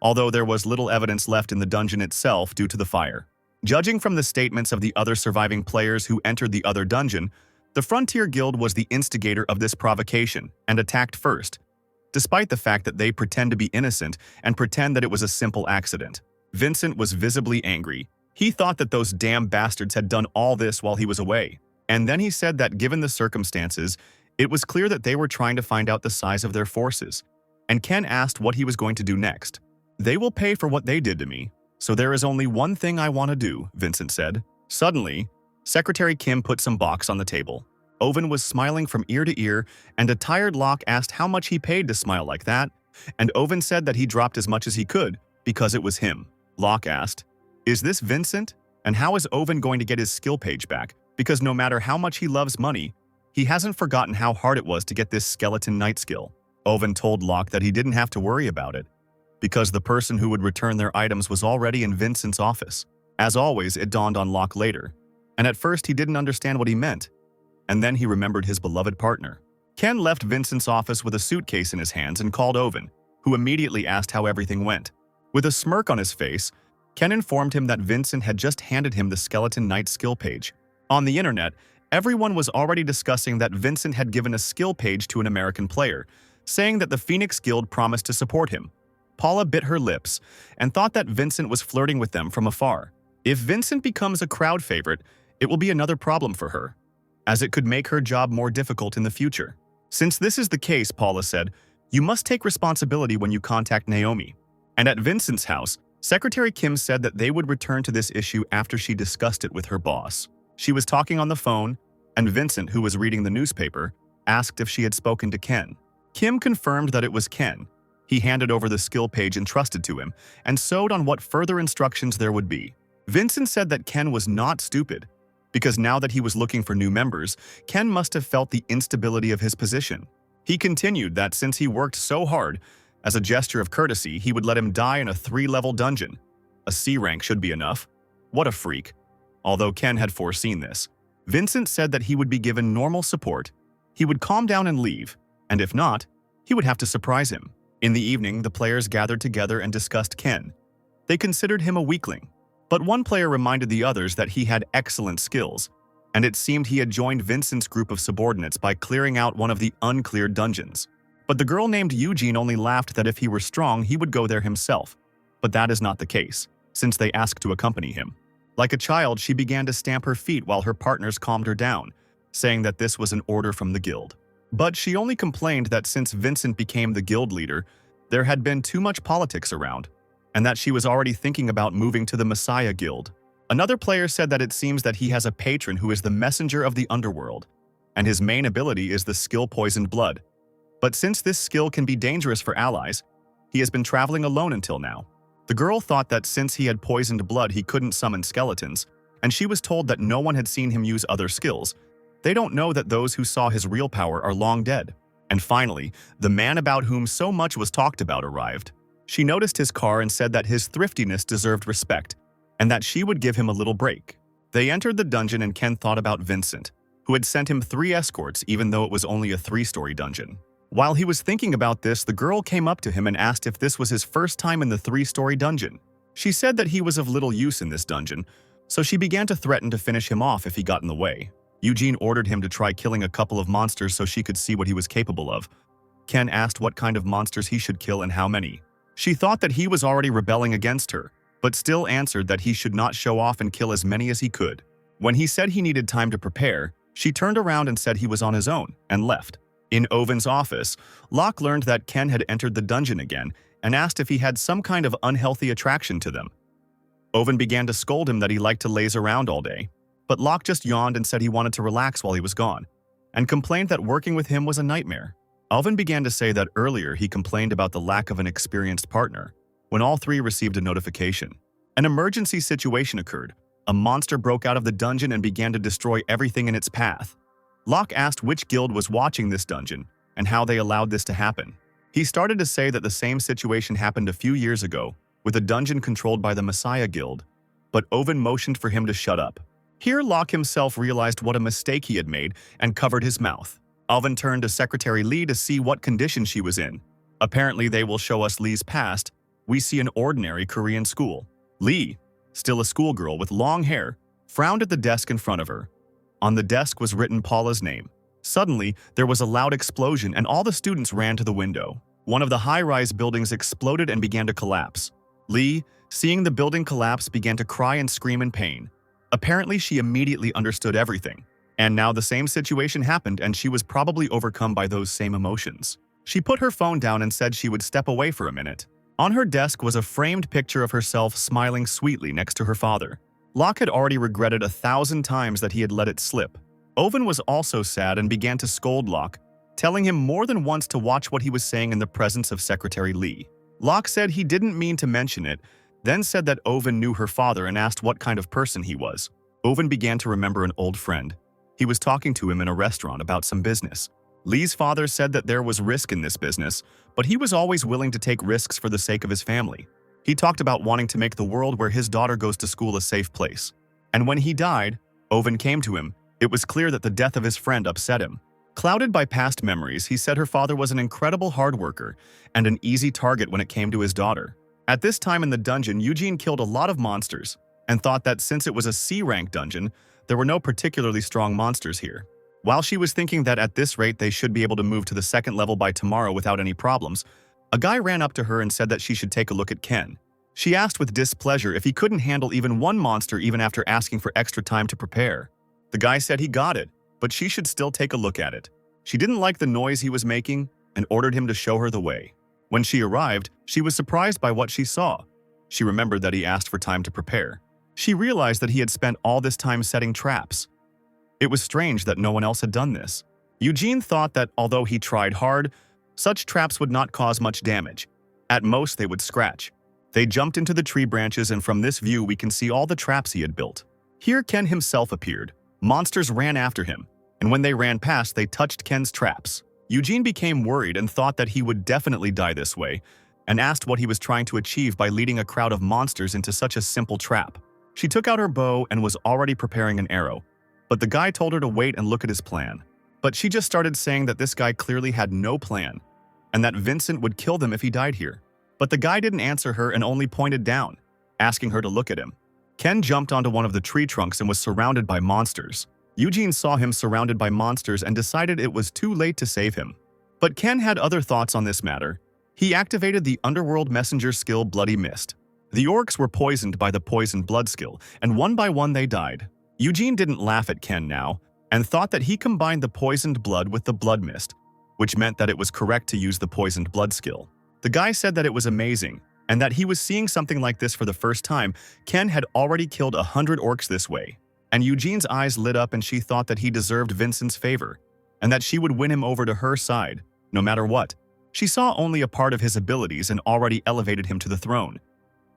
although there was little evidence left in the dungeon itself due to the fire. Judging from the statements of the other surviving players who entered the other dungeon, the Frontier Guild was the instigator of this provocation and attacked first, despite the fact that they pretend to be innocent and pretend that it was a simple accident. Vincent was visibly angry. He thought that those damn bastards had done all this while he was away. And then he said that given the circumstances, it was clear that they were trying to find out the size of their forces. And Ken asked what he was going to do next. "They will pay for what they did to me, so there is only one thing I want to do," Vincent said. Suddenly, Secretary Kim put some box on the table. Owen was smiling from ear to ear, and a tired Locke asked how much he paid to smile like that, and Owen said that he dropped as much as he could because it was him. Locke asked, "Is this Vincent? And how is Owen going to get his skill page back? Because no matter how much he loves money, he hasn't forgotten how hard it was to get this skeleton knight skill." Owen told Locke that he didn't have to worry about it, because the person who would return their items was already in Vincent's office. As always, it dawned on Locke later, and at first he didn't understand what he meant, and then he remembered his beloved partner. Ken left Vincent's office with a suitcase in his hands and called Owen, who immediately asked how everything went. With a smirk on his face, Ken informed him that Vincent had just handed him the skeleton knight skill page. On the internet, everyone was already discussing that Vincent had given a skill page to an American player, saying that the Phoenix Guild promised to support him. Paula bit her lips and thought that Vincent was flirting with them from afar. If Vincent becomes a crowd favorite, it will be another problem for her, as it could make her job more difficult in the future. "Since this is the case," Paula said, "you must take responsibility when you contact Naomi." And at Vincent's house, Secretary Kim said that they would return to this issue after she discussed it with her boss. She was talking on the phone, and Vincent, who was reading the newspaper, asked if she had spoken to Ken. Kim confirmed that it was Ken. He handed over the skill page entrusted to him and sewed on what further instructions there would be. Vincent said that Ken was not stupid, because now that he was looking for new members, Ken must have felt the instability of his position. He continued that since he worked so hard, as a gesture of courtesy, he would let him die in a 3-level dungeon. A C rank should be enough. What a freak. Although Ken had foreseen this, Vincent said that he would be given normal support, he would calm down and leave, and if not, he would have to surprise him. In the evening, the players gathered together and discussed Ken. They considered him a weakling, but one player reminded the others that he had excellent skills, and it seemed he had joined Vincent's group of subordinates by clearing out one of the uncleared dungeons. But the girl named Eugene only laughed that if he were strong, he would go there himself. But that is not the case, since they asked to accompany him. Like a child, she began to stamp her feet while her partners calmed her down, saying that this was an order from the guild. But she only complained that since Vincent became the guild leader, there had been too much politics around, and that she was already thinking about moving to the Messiah Guild. Another player said that it seems that he has a patron who is the messenger of the underworld, and his main ability is the skill Poisoned Blood. But since this skill can be dangerous for allies, he has been traveling alone until now. The girl thought that since he had poisoned blood, he couldn't summon skeletons, and she was told that no one had seen him use other skills. They don't know that those who saw his real power are long dead. And finally, the man about whom so much was talked about arrived. She noticed his car and said that his thriftiness deserved respect, and that she would give him a little break. They entered the dungeon and Ken thought about Vincent, who had sent him 3 escorts even though it was only a 3-story dungeon. While he was thinking about this, the girl came up to him and asked if this was his first time in the 3-story dungeon. She said that he was of little use in this dungeon, so she began to threaten to finish him off if he got in the way. Eugene ordered him to try killing a couple of monsters so she could see what he was capable of. Ken asked what kind of monsters he should kill and how many. She thought that he was already rebelling against her, but still answered that he should not show off and kill as many as he could. When he said he needed time to prepare, she turned around and said he was on his own and left. In Owen's office, Locke learned that Ken had entered the dungeon again and asked if he had some kind of unhealthy attraction to them. Owen began to scold him that he liked to laze around all day, but Locke just yawned and said he wanted to relax while he was gone, and complained that working with him was a nightmare. Alvin began to say that earlier he complained about the lack of an experienced partner, when all three received a notification. An emergency situation occurred. A monster broke out of the dungeon and began to destroy everything in its path. Locke asked which guild was watching this dungeon and how they allowed this to happen. He started to say that the same situation happened a few years ago with a dungeon controlled by the Messiah Guild, but Owen motioned for him to shut up. Here Locke himself realized what a mistake he had made and covered his mouth. Alvin turned to Secretary Lee to see what condition she was in. Apparently they will show us Lee's past. We see an ordinary Korean school. Lee, still a schoolgirl with long hair, frowned at the desk in front of her. On the desk was written Paula's name. Suddenly, there was a loud explosion and all the students ran to the window. One of the high-rise buildings exploded and began to collapse. Lee, seeing the building collapse, began to cry and scream in pain. Apparently, she immediately understood everything. And now the same situation happened and she was probably overcome by those same emotions. She put her phone down and said she would step away for a minute. On her desk was a framed picture of herself smiling sweetly next to her father. Locke had already regretted 1,000 times that he had let it slip. Owen was also sad and began to scold Locke, telling him more than once to watch what he was saying in the presence of Secretary Lee. Locke said he didn't mean to mention it, then said that Owen knew her father and asked what kind of person he was. Owen began to remember an old friend. He was talking to him in a restaurant about some business. Lee's father said that there was risk in this business, but he was always willing to take risks for the sake of his family. He talked about wanting to make the world where his daughter goes to school a safe place. And when he died, Owen came to him. It was clear that the death of his friend upset him. Clouded by past memories, he said her father was an incredible hard worker and an easy target when it came to his daughter. At this time in the dungeon, Eugene killed a lot of monsters and thought that since it was a C-rank dungeon, there were no particularly strong monsters here. While she was thinking that at this rate they should be able to move to the second level by tomorrow without any problems, a guy ran up to her and said that she should take a look at Ken. She asked with displeasure if he couldn't handle even one monster even after asking for extra time to prepare. The guy said he got it, but she should still take a look at it. She didn't like the noise he was making and ordered him to show her the way. When she arrived, she was surprised by what she saw. She remembered that he asked for time to prepare. She realized that he had spent all this time setting traps. It was strange that no one else had done this. Eugene thought that although he tried hard, such traps would not cause much damage. At most, they would scratch. They jumped into the tree branches, and from this view we can see all the traps he had built. Here Ken himself appeared. Monsters ran after him, and when they ran past, they touched Ken's traps. Eugene became worried and thought that he would definitely die this way, and asked what he was trying to achieve by leading a crowd of monsters into such a simple trap. She took out her bow and was already preparing an arrow, but the guy told her to wait and look at his plan. But she just started saying that this guy clearly had no plan, and that Vincent would kill them if he died here. But the guy didn't answer her and only pointed down, asking her to look at him. Ken jumped onto one of the tree trunks and was surrounded by monsters. Eugene saw him surrounded by monsters and decided it was too late to save him. But Ken had other thoughts on this matter. He activated the Underworld Messenger skill Bloody Mist. The orcs were poisoned by the Poisoned Blood skill, and one by one they died. Eugene didn't laugh at Ken now, and thought that he combined the Poisoned Blood with the Blood Mist, which meant that it was correct to use the Poisoned Blood skill. The guy said that it was amazing, and that he was seeing something like this for the first time. Ken had already killed 100 orcs this way, and Eugene's eyes lit up and she thought that he deserved Vincent's favor, and that she would win him over to her side, no matter what. She saw only a part of his abilities and already elevated him to the throne.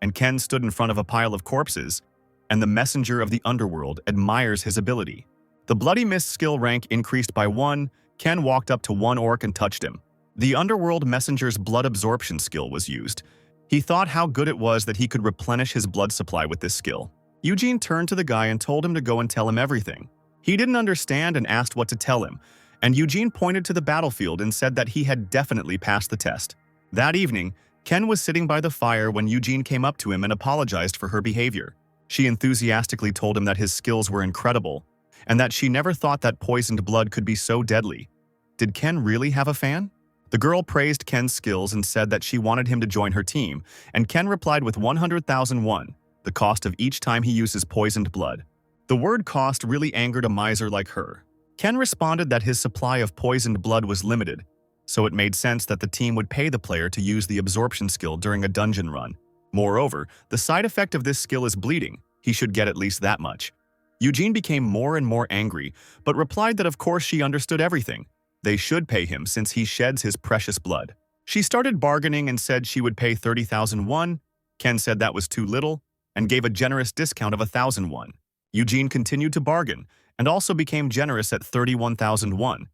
And Ken stood in front of a pile of corpses, and the messenger of the underworld admires his ability. The Bloody Mist skill rank increased by 1. Ken walked up to one orc and touched him. The Underworld Messenger's blood absorption skill was used. He thought how good it was that he could replenish his blood supply with this skill. Eugene turned to the guy and told him to go and tell him everything. He didn't understand and asked what to tell him, and Eugene pointed to the battlefield and said that he had definitely passed the test. That evening, Ken was sitting by the fire when Eugene came up to him and apologized for her behavior. She enthusiastically told him that his skills were incredible, and that she never thought that poisoned blood could be so deadly. Did Ken really have a fan? The girl praised Ken's skills and said that she wanted him to join her team, and Ken replied with 100,000 won, the cost of each time he uses poisoned blood. The word cost really angered a miser like her. Ken responded that his supply of poisoned blood was limited, so it made sense that the team would pay the player to use the absorption skill during a dungeon run. Moreover, the side effect of this skill is bleeding. He should get at least that much. Eugene became more and more angry, but replied that of course she understood everything. They should pay him since he sheds his precious blood. She started bargaining and said she would pay 30,000 won. Ken said that was too little and gave a generous discount of 1,000 won. Eugene continued to bargain and also became generous at 31,000 won.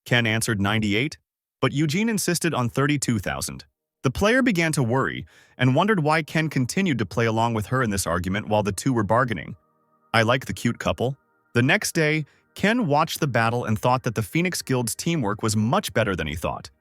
Ken answered 98, but Eugene insisted on 32,000. The player began to worry and wondered why Ken continued to play along with her in this argument while the two were bargaining. I like the cute couple. The next day, Ken watched the battle and thought that the Phoenix Guild's teamwork was much better than he thought.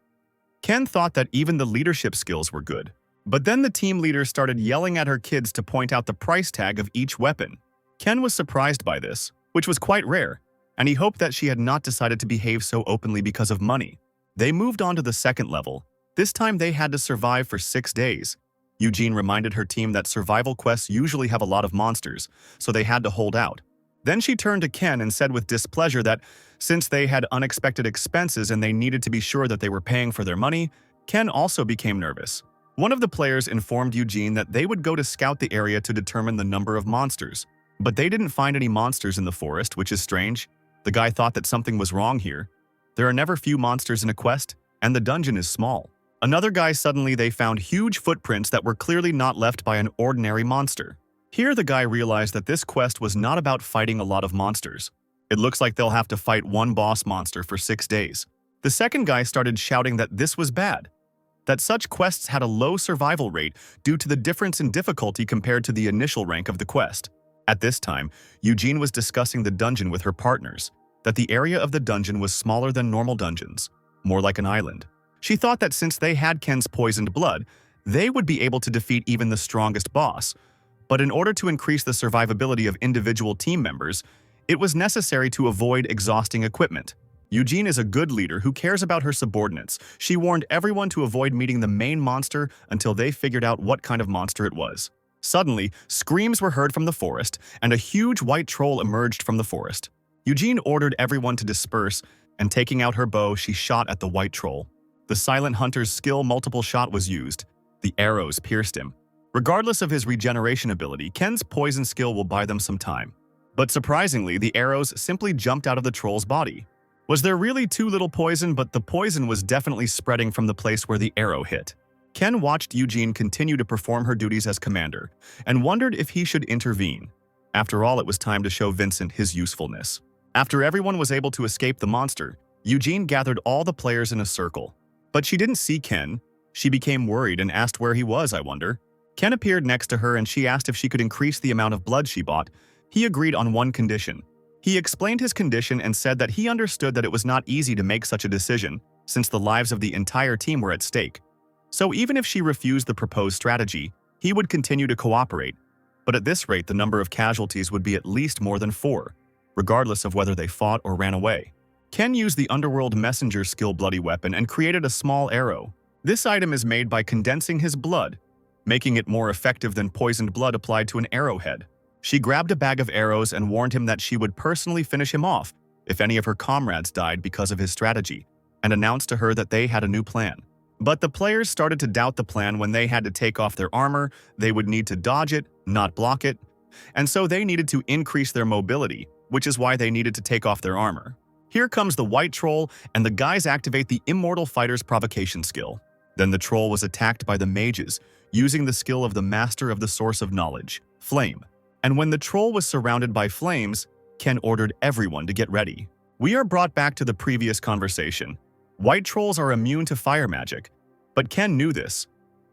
Ken thought that even the leadership skills were good. But then the team leader started yelling at her kids to point out the price tag of each weapon. Ken was surprised by this, which was quite rare, and he hoped that she had not decided to behave so openly because of money. They moved on to the second level. This time they had to survive for 6 days. Eugene reminded her team that survival quests usually have a lot of monsters, so they had to hold out. Then she turned to Ken and said with displeasure that since they had unexpected expenses and they needed to be sure that they were paying for their money, Ken also became nervous. One of the players informed Eugene that they would go to scout the area to determine the number of monsters. But they didn't find any monsters in the forest, which is strange. The guy thought that something was wrong here. There are never few monsters in a quest, and the dungeon is small. Another guy suddenly they found huge footprints that were clearly not left by an ordinary monster. Here the guy realized that this quest was not about fighting a lot of monsters. It looks like they'll have to fight one boss monster for 6 days. The second guy started shouting that this was bad, that such quests had a low survival rate due to the difference in difficulty compared to the initial rank of the quest. At this time, Eugene was discussing the dungeon with her partners, that the area of the dungeon was smaller than normal dungeons, more like an island. She thought that since they had Ken's poisoned blood, they would be able to defeat even the strongest boss. But in order to increase the survivability of individual team members, it was necessary to avoid exhausting equipment. Eugene is a good leader who cares about her subordinates. She warned everyone to avoid meeting the main monster until they figured out what kind of monster it was. Suddenly, screams were heard from the forest, and a huge white troll emerged from the forest. Eugene ordered everyone to disperse, and taking out her bow, she shot at the white troll. The silent hunter's skill multiple shot was used. The arrows pierced him. Regardless of his regeneration ability, Ken's poison skill will buy them some time. But surprisingly, the arrows simply jumped out of the troll's body. Was there really too little poison? But the poison was definitely spreading from the place where the arrow hit. Ken watched Eugene continue to perform her duties as commander and wondered if he should intervene. After all, it was time to show Vincent his usefulness. After everyone was able to escape the monster, Eugene gathered all the players in a circle. But she didn't see Ken. She became worried and asked where he was, I wonder. Ken appeared next to her and she asked if she could increase the amount of blood she bought. He agreed on one condition. He explained his condition and said that he understood that it was not easy to make such a decision, since the lives of the entire team were at stake. So even if she refused the proposed strategy, he would continue to cooperate. But at this rate, the number of casualties would be at least more than 4, regardless of whether they fought or ran away. Ken used the Underworld Messenger skill bloody weapon and created a small arrow. This item is made by condensing his blood, making it more effective than poisoned blood applied to an arrowhead. She grabbed a bag of arrows and warned him that she would personally finish him off if any of her comrades died because of his strategy, and announced to her that they had a new plan. But the players started to doubt the plan when they had to take off their armor. They would need to dodge it, not block it, and so they needed to increase their mobility, which is why they needed to take off their armor. Here comes the white troll, and the guys activate the Immortal Fighter's provocation skill. Then the troll was attacked by the mages, using the skill of the Master of the Source of Knowledge, Flame. And when the troll was surrounded by flames, Ken ordered everyone to get ready. We are brought back to the previous conversation. White trolls are immune to fire magic, but Ken knew this.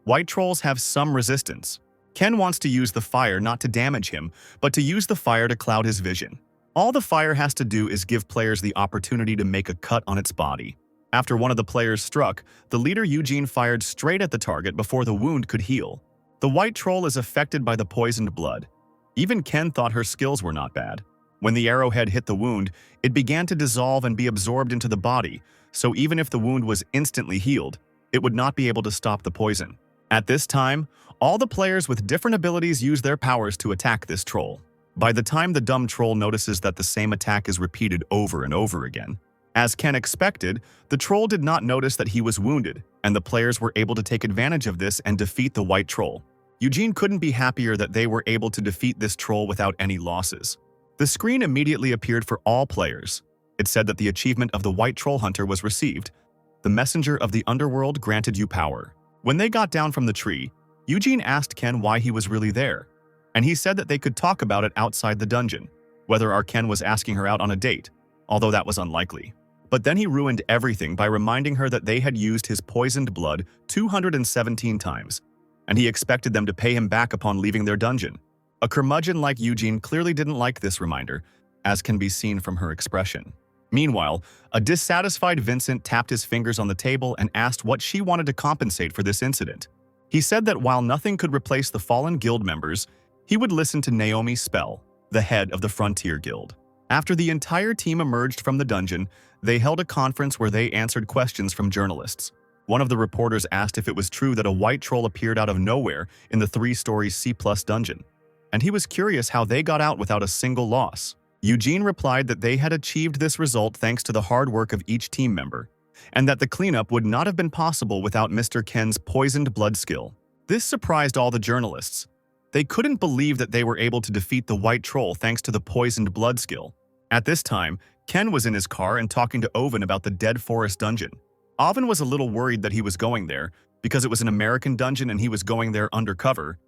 White trolls have some resistance. Ken wants to use the fire not to damage him, but to use the fire to cloud his vision. All the fire has to do is give players the opportunity to make a cut on its body. After one of the players struck, the leader Eugene fired straight at the target before the wound could heal. The white troll is affected by the poisoned blood. Even Ken thought her skills were not bad. When the arrowhead hit the wound, it began to dissolve and be absorbed into the body, so even if the wound was instantly healed, it would not be able to stop the poison. At this time, all the players with different abilities use their powers to attack this troll. By the time the dumb troll notices that the same attack is repeated over and over again, as Ken expected, the troll did not notice that he was wounded, and the players were able to take advantage of this and defeat the white troll. Eugene couldn't be happier that they were able to defeat this troll without any losses. The screen immediately appeared for all players. It said that the achievement of the White Troll Hunter was received. The messenger of the underworld granted you power. When they got down from the tree, Eugene asked Ken why he was really there, and he said that they could talk about it outside the dungeon, whether our Ken was asking her out on a date, although that was unlikely. But then he ruined everything by reminding her that they had used his poisoned blood 217 times, and he expected them to pay him back upon leaving their dungeon. A curmudgeon like Eugene clearly didn't like this reminder, as can be seen from her expression. Meanwhile, a dissatisfied Vincent tapped his fingers on the table and asked what she wanted to compensate for this incident. He said that while nothing could replace the fallen guild members, he would listen to Naomi Spell, the head of the Frontier Guild. After the entire team emerged from the dungeon, they held a conference where they answered questions from journalists. One of the reporters asked if it was true that a white troll appeared out of nowhere in the 3-story C+ dungeon, and he was curious how they got out without a single loss. Eugene replied that they had achieved this result thanks to the hard work of each team member, and that the cleanup would not have been possible without Mr. Ken's poisoned blood skill. This surprised all the journalists. They couldn't believe that they were able to defeat the white troll thanks to the poisoned blood skill. At this time, Ken was in his car and talking to Owen about the Dead Forest dungeon. Owen was a little worried that he was going there because it was an American dungeon and he was going there undercover.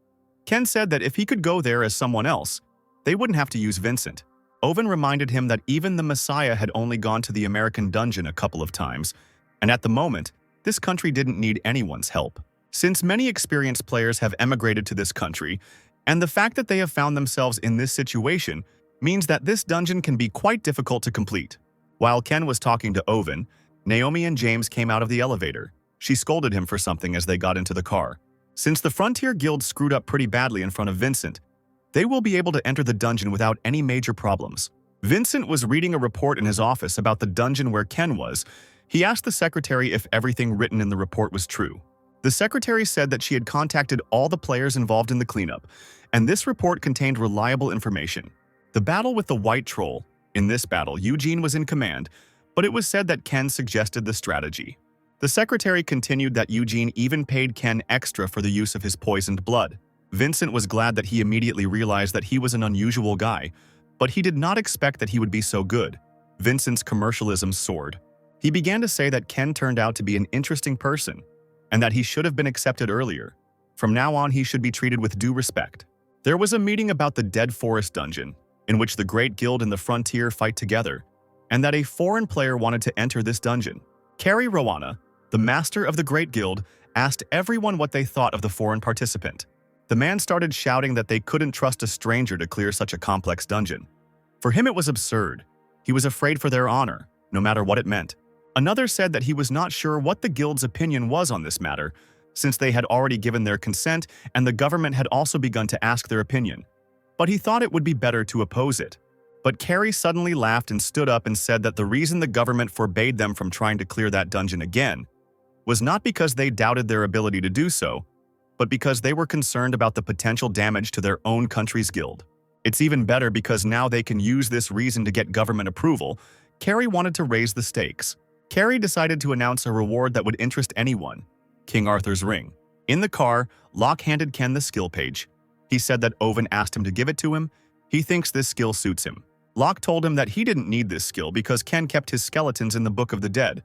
Ken said that if he could go there as someone else, they wouldn't have to use Vincent. Owen reminded him that even the Messiah had only gone to the American dungeon a couple of times, and at the moment, this country didn't need anyone's help. Since many experienced players have emigrated to this country, and the fact that they have found themselves in this situation means that this dungeon can be quite difficult to complete. While Ken was talking to Owen, Naomi and James came out of the elevator. She scolded him for something as they got into the car. Since the Frontier Guild screwed up pretty badly in front of Vincent, they will be able to enter the dungeon without any major problems. Vincent was reading a report in his office about the dungeon where Ken was. He asked the secretary if everything written in the report was true. The secretary said that she had contacted all the players involved in the cleanup, and this report contained reliable information. The battle with the White Troll. In this battle, Eugene was in command, but it was said that Ken suggested the strategy. The secretary continued that Eugene even paid Ken extra for the use of his poisoned blood. Vincent was glad that he immediately realized that he was an unusual guy, but he did not expect that he would be so good. Vincent's commercialism soared. He began to say that Ken turned out to be an interesting person, and that he should have been accepted earlier. From now on, he should be treated with due respect. There was a meeting about the Dead Forest dungeon, in which the Great Guild and the Frontier fight together, and that a foreign player wanted to enter this dungeon. Carrie Rowana, the master of the Great Guild, asked everyone what they thought of the foreign participant. The man started shouting that they couldn't trust a stranger to clear such a complex dungeon. For him, it was absurd. He was afraid for their honor, no matter what it meant. Another said that he was not sure what the guild's opinion was on this matter, since they had already given their consent and the government had also begun to ask their opinion. But he thought it would be better to oppose it. But Carrie suddenly laughed and stood up and said that the reason the government forbade them from trying to clear that dungeon again was not because they doubted their ability to do so, but because they were concerned about the potential damage to their own country's guild. It's even better because now they can use this reason to get government approval. Carrie wanted to raise the stakes. Carrie decided to announce a reward that would interest anyone: King Arthur's ring. In the car, Locke handed Ken the skill page. He said that Owen asked him to give it to him. He thinks this skill suits him. Locke told him that he didn't need this skill because Ken kept his skeletons in the Book of the Dead.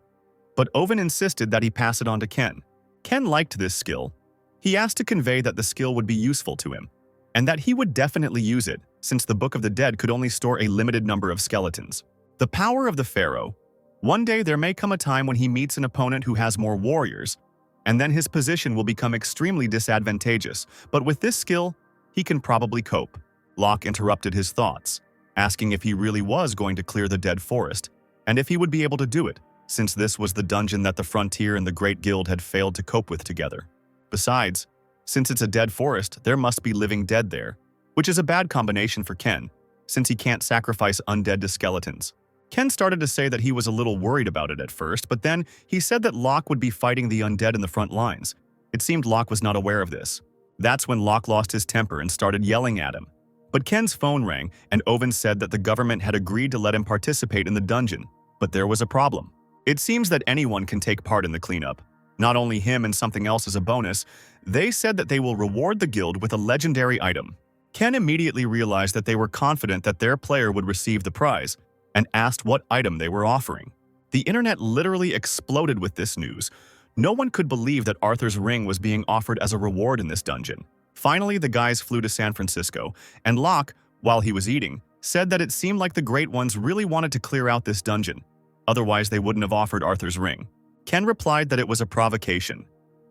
But Owen insisted that he pass it on to Ken. Ken liked this skill. He asked to convey that the skill would be useful to him, and that he would definitely use it, since the Book of the Dead could only store a limited number of skeletons. The power of the Pharaoh. One day there may come a time when he meets an opponent who has more warriors, and then his position will become extremely disadvantageous, but with this skill, he can probably cope. Locke interrupted his thoughts, asking if he really was going to clear the Dead Forest, and if he would be able to do it, since this was the dungeon that the Frontier and the Great Guild had failed to cope with together. Besides, since it's a dead forest, there must be living dead there, which is a bad combination for Ken, since he can't sacrifice undead to skeletons. Ken started to say that he was a little worried about it at first, but then he said that Locke would be fighting the undead in the front lines. It seemed Locke was not aware of this. That's when Locke lost his temper and started yelling at him. But Ken's phone rang, and Owen said that the government had agreed to let him participate in the dungeon, but there was a problem. It seems that anyone can take part in the cleanup. Not only him and something else as a bonus, they said that they will reward the guild with a legendary item. Ken immediately realized that they were confident that their player would receive the prize, and asked what item they were offering. The internet literally exploded with this news. No one could believe that Arthur's ring was being offered as a reward in this dungeon. Finally, the guys flew to San Francisco, and Locke, while he was eating, said that it seemed like the Great Ones really wanted to clear out this dungeon. Otherwise, they wouldn't have offered Arthur's ring. Ken replied that it was a provocation.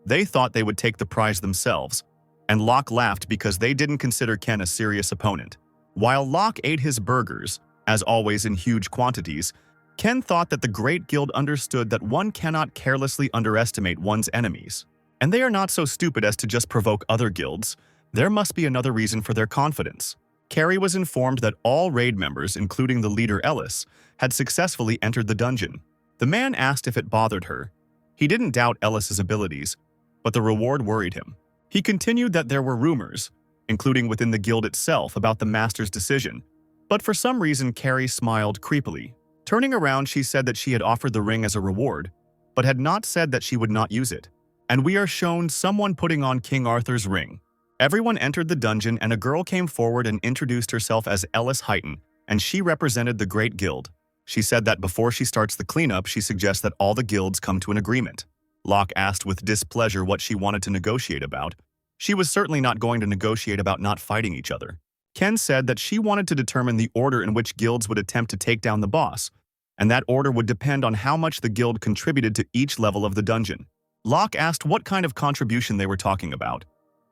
They thought they would take the prize themselves, and Locke laughed because they didn't consider Ken a serious opponent. While Locke ate his burgers, as always in huge quantities, Ken thought that the Great Guild understood that one cannot carelessly underestimate one's enemies. And they are not so stupid as to just provoke other guilds. There must be another reason for their confidence. Carrie was informed that all raid members, including the leader Ellis, had successfully entered the dungeon. The man asked if it bothered her. He didn't doubt Ellis's abilities, but the reward worried him. He continued that there were rumors, including within the guild itself, about the master's decision, but for some reason Carrie smiled creepily. Turning around, she said that she had offered the ring as a reward, but had not said that she would not use it. And we are shown someone putting on King Arthur's ring. Everyone entered the dungeon and a girl came forward and introduced herself as Ellis Heighton, and she represented the Great Guild. She said that before she starts the cleanup, she suggests that all the guilds come to an agreement. Locke asked with displeasure what she wanted to negotiate about. She was certainly not going to negotiate about not fighting each other. Ken said that she wanted to determine the order in which guilds would attempt to take down the boss, and that order would depend on how much the guild contributed to each level of the dungeon. Locke asked what kind of contribution they were talking about.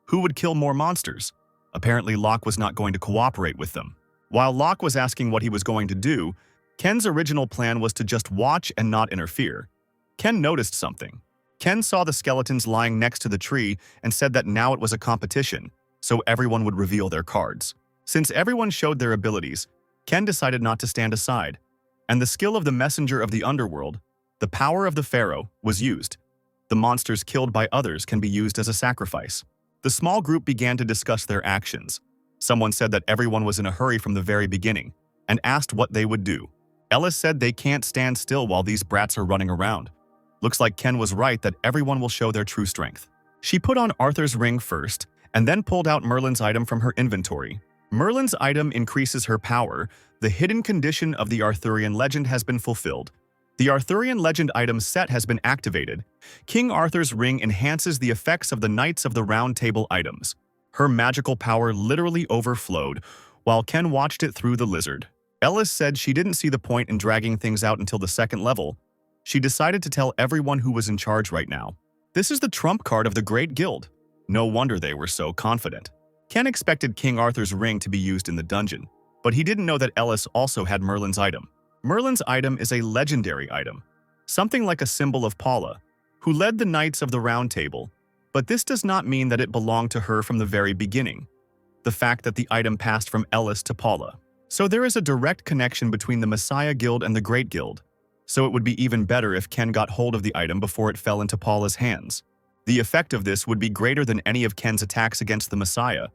Who would kill more monsters? Apparently, Locke was not going to cooperate with them. While Locke was asking what he was going to do, Ken's original plan was to just watch and not interfere. Ken noticed something. Ken saw the skeletons lying next to the tree and said that now it was a competition, so everyone would reveal their cards. Since everyone showed their abilities, Ken decided not to stand aside, and the skill of the messenger of the underworld, the power of the pharaoh, was used. The monsters killed by others can be used as a sacrifice. The small group began to discuss their actions. Someone said that everyone was in a hurry from the very beginning, and asked what they would do. Ellis said they can't stand still while these brats are running around. Looks like Ken was right that everyone will show their true strength. She put on Arthur's ring first, and then pulled out Merlin's item from her inventory. Merlin's item increases her power. The hidden condition of the Arthurian legend has been fulfilled. The Arthurian legend item set has been activated. King Arthur's ring enhances the effects of the Knights of the Round Table items. Her magical power literally overflowed, while Ken watched it through the lizard. Ellis said she didn't see the point in dragging things out until the second level. She decided to tell everyone who was in charge right now. This is the trump card of the Great Guild. No wonder they were so confident. Ken expected King Arthur's ring to be used in the dungeon, but he didn't know that Ellis also had Merlin's item. Merlin's item is a legendary item, something like a symbol of Paula, who led the Knights of the Round Table, but this does not mean that it belonged to her from the very beginning. The fact that the item passed from Ellis to Paula. So there is a direct connection between the Messiah Guild and the Great Guild. So it would be even better if Ken got hold of the item before it fell into Paula's hands. The effect of this would be greater than any of Ken's attacks against the Messiah.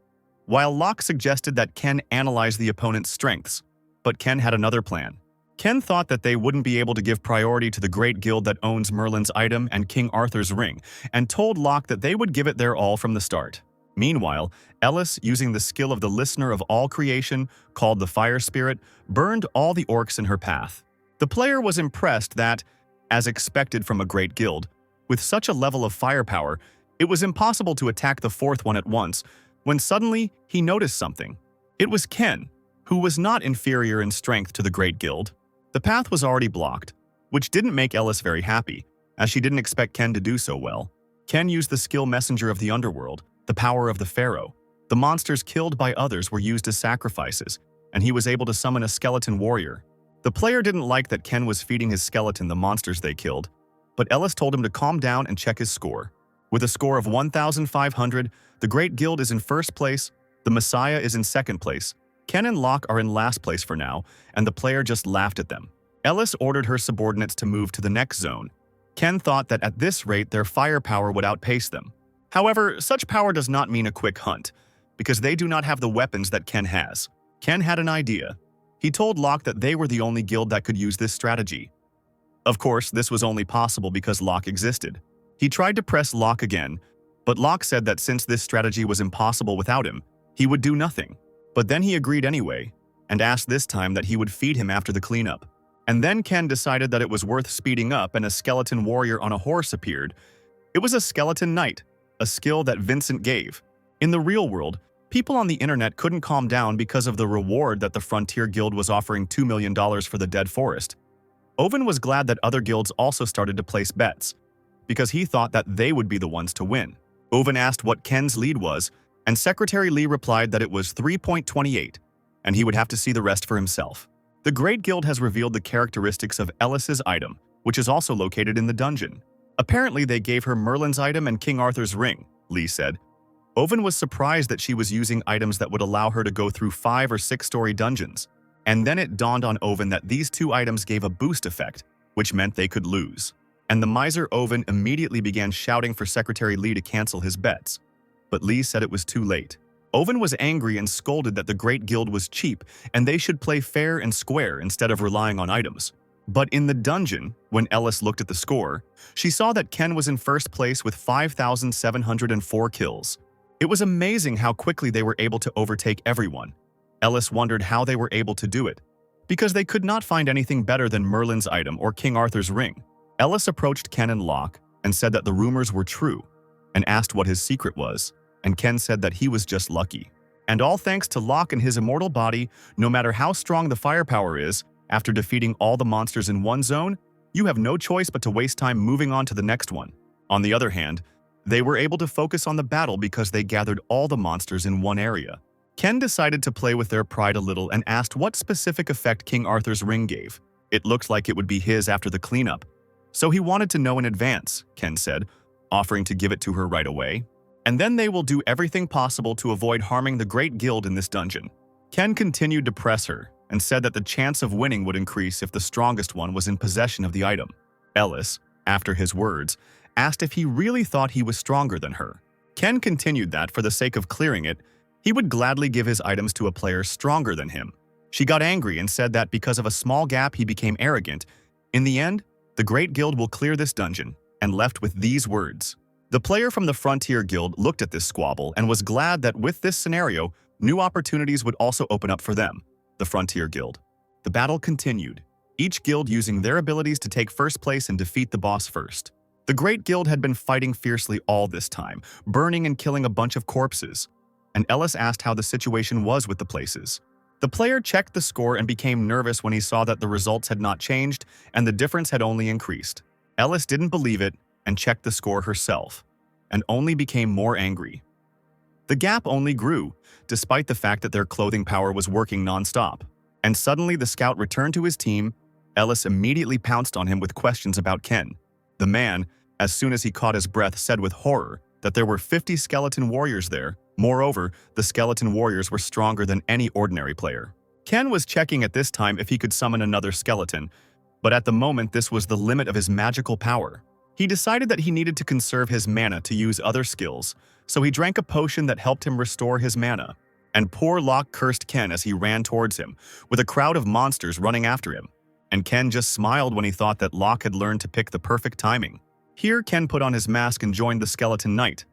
While Locke suggested that Ken analyze the opponent's strengths, but Ken had another plan. Ken thought that they wouldn't be able to give priority to the Great Guild that owns Merlin's item and King Arthur's ring, and told Locke that they would give it their all from the start. Meanwhile, Ellis, using the skill of the listener of all creation, called the Fire Spirit, burned all the orcs in her path. The player was impressed that, as expected from a great guild, with such a level of firepower, it was impossible to attack the fourth one at once, when suddenly he noticed something. It was Ken, who was not inferior in strength to the Great Guild. The path was already blocked, which didn't make Ellis very happy, as she didn't expect Ken to do so well. Ken used the skill messenger of the underworld, the power of the pharaoh. The monsters killed by others were used as sacrifices, and he was able to summon a skeleton warrior. The player didn't like that Ken was feeding his skeleton the monsters they killed, but Ellis told him to calm down and check his score. With a score of 1,500, the Great Guild is in first place, the Messiah is in second place, Ken and Locke are in last place for now, and the player just laughed at them. Ellis ordered her subordinates to move to the next zone. Ken thought that at this rate their firepower would outpace them. However, such power does not mean a quick hunt, because they do not have the weapons that Ken has. Ken had an idea. He told Locke that they were the only guild that could use this strategy. Of course, this was only possible because Locke existed. He tried to press Locke again, but Locke said that since this strategy was impossible without him, he would do nothing. But then he agreed anyway. and asked this time that he would feed him after the cleanup. And then Ken decided that it was worth speeding up and a skeleton warrior on a horse appeared. It was a skeleton knight, a skill that Vincent gave. In the real world, people on the internet couldn't calm down because of the reward that the Frontier Guild was offering $2 million for the dead forest. Owen was glad that other guilds also started to place bets, because he thought that they would be the ones to win. Owen asked what Ken's lead was, and Secretary Lee replied that it was 3.28, and he would have to see the rest for himself. The Great Guild has revealed the characteristics of Ellis's item, which is also located in the dungeon. Apparently, they gave her Merlin's item and King Arthur's ring, Lee said. Owen was surprised that she was using items that would allow her to go through 5- or 6-story dungeons. And then it dawned on Owen that these two items gave a boost effect, which meant they could lose. And the miser Owen immediately began shouting for Secretary Lee to cancel his bets. But Lee said it was too late. Owen was angry and scolded that the Great Guild was cheap and they should play fair and square instead of relying on items. But in the dungeon, when Ellis looked at the score, she saw that Ken was in first place with 5,704 kills. It was amazing how quickly they were able to overtake everyone. Ellis wondered how they were able to do it, because they could not find anything better than Merlin's item or King Arthur's ring. Ellis approached Ken and Locke and said that the rumors were true, and asked what his secret was, and Ken said that he was just lucky. And all thanks to Locke and his immortal body, no matter how strong the firepower is, after defeating all the monsters in one zone, you have no choice but to waste time moving on to the next one. On the other hand, they were able to focus on the battle because they gathered all the monsters in one area. Ken decided to play with their pride a little and asked what specific effect King Arthur's ring gave. It looked like it would be his after the cleanup. So he wanted to know in advance, Ken said, offering to give it to her right away. And then they will do everything possible to avoid harming the Great Guild in this dungeon. Ken continued to press her and said that the chance of winning would increase if the strongest one was in possession of the item. Ellis, after his words, asked if he really thought he was stronger than her. Ken continued that, for the sake of clearing it, he would gladly give his items to a player stronger than him. She got angry and said that because of a small gap he became arrogant. In the end, the Great Guild will clear this dungeon, and left with these words. The player from the Frontier Guild looked at this squabble and was glad that with this scenario, new opportunities would also open up for them, the Frontier Guild. The battle continued, each guild using their abilities to take first place and defeat the boss first. The Great Guild had been fighting fiercely all this time, burning and killing a bunch of corpses, and Ellis asked how the situation was with the places. The player checked the score and became nervous when he saw that the results had not changed and the difference had only increased. Ellis didn't believe it and checked the score herself, and only became more angry. The gap only grew, despite the fact that their clothing power was working non-stop. And suddenly the scout returned to his team. Ellis immediately pounced on him with questions about Ken. The man, as soon as he caught his breath, said with horror that there were 50 skeleton warriors there. Moreover, the skeleton warriors were stronger than any ordinary player. Ken was checking at this time if he could summon another skeleton, but at the moment this was the limit of his magical power. He decided that he needed to conserve his mana to use other skills, so he drank a potion that helped him restore his mana. And poor Locke cursed Ken as he ran towards him, with a crowd of monsters running after him. And Ken just smiled when he thought that Locke had learned to pick the perfect timing. Here, Ken put on his mask and joined the Skeleton Knight.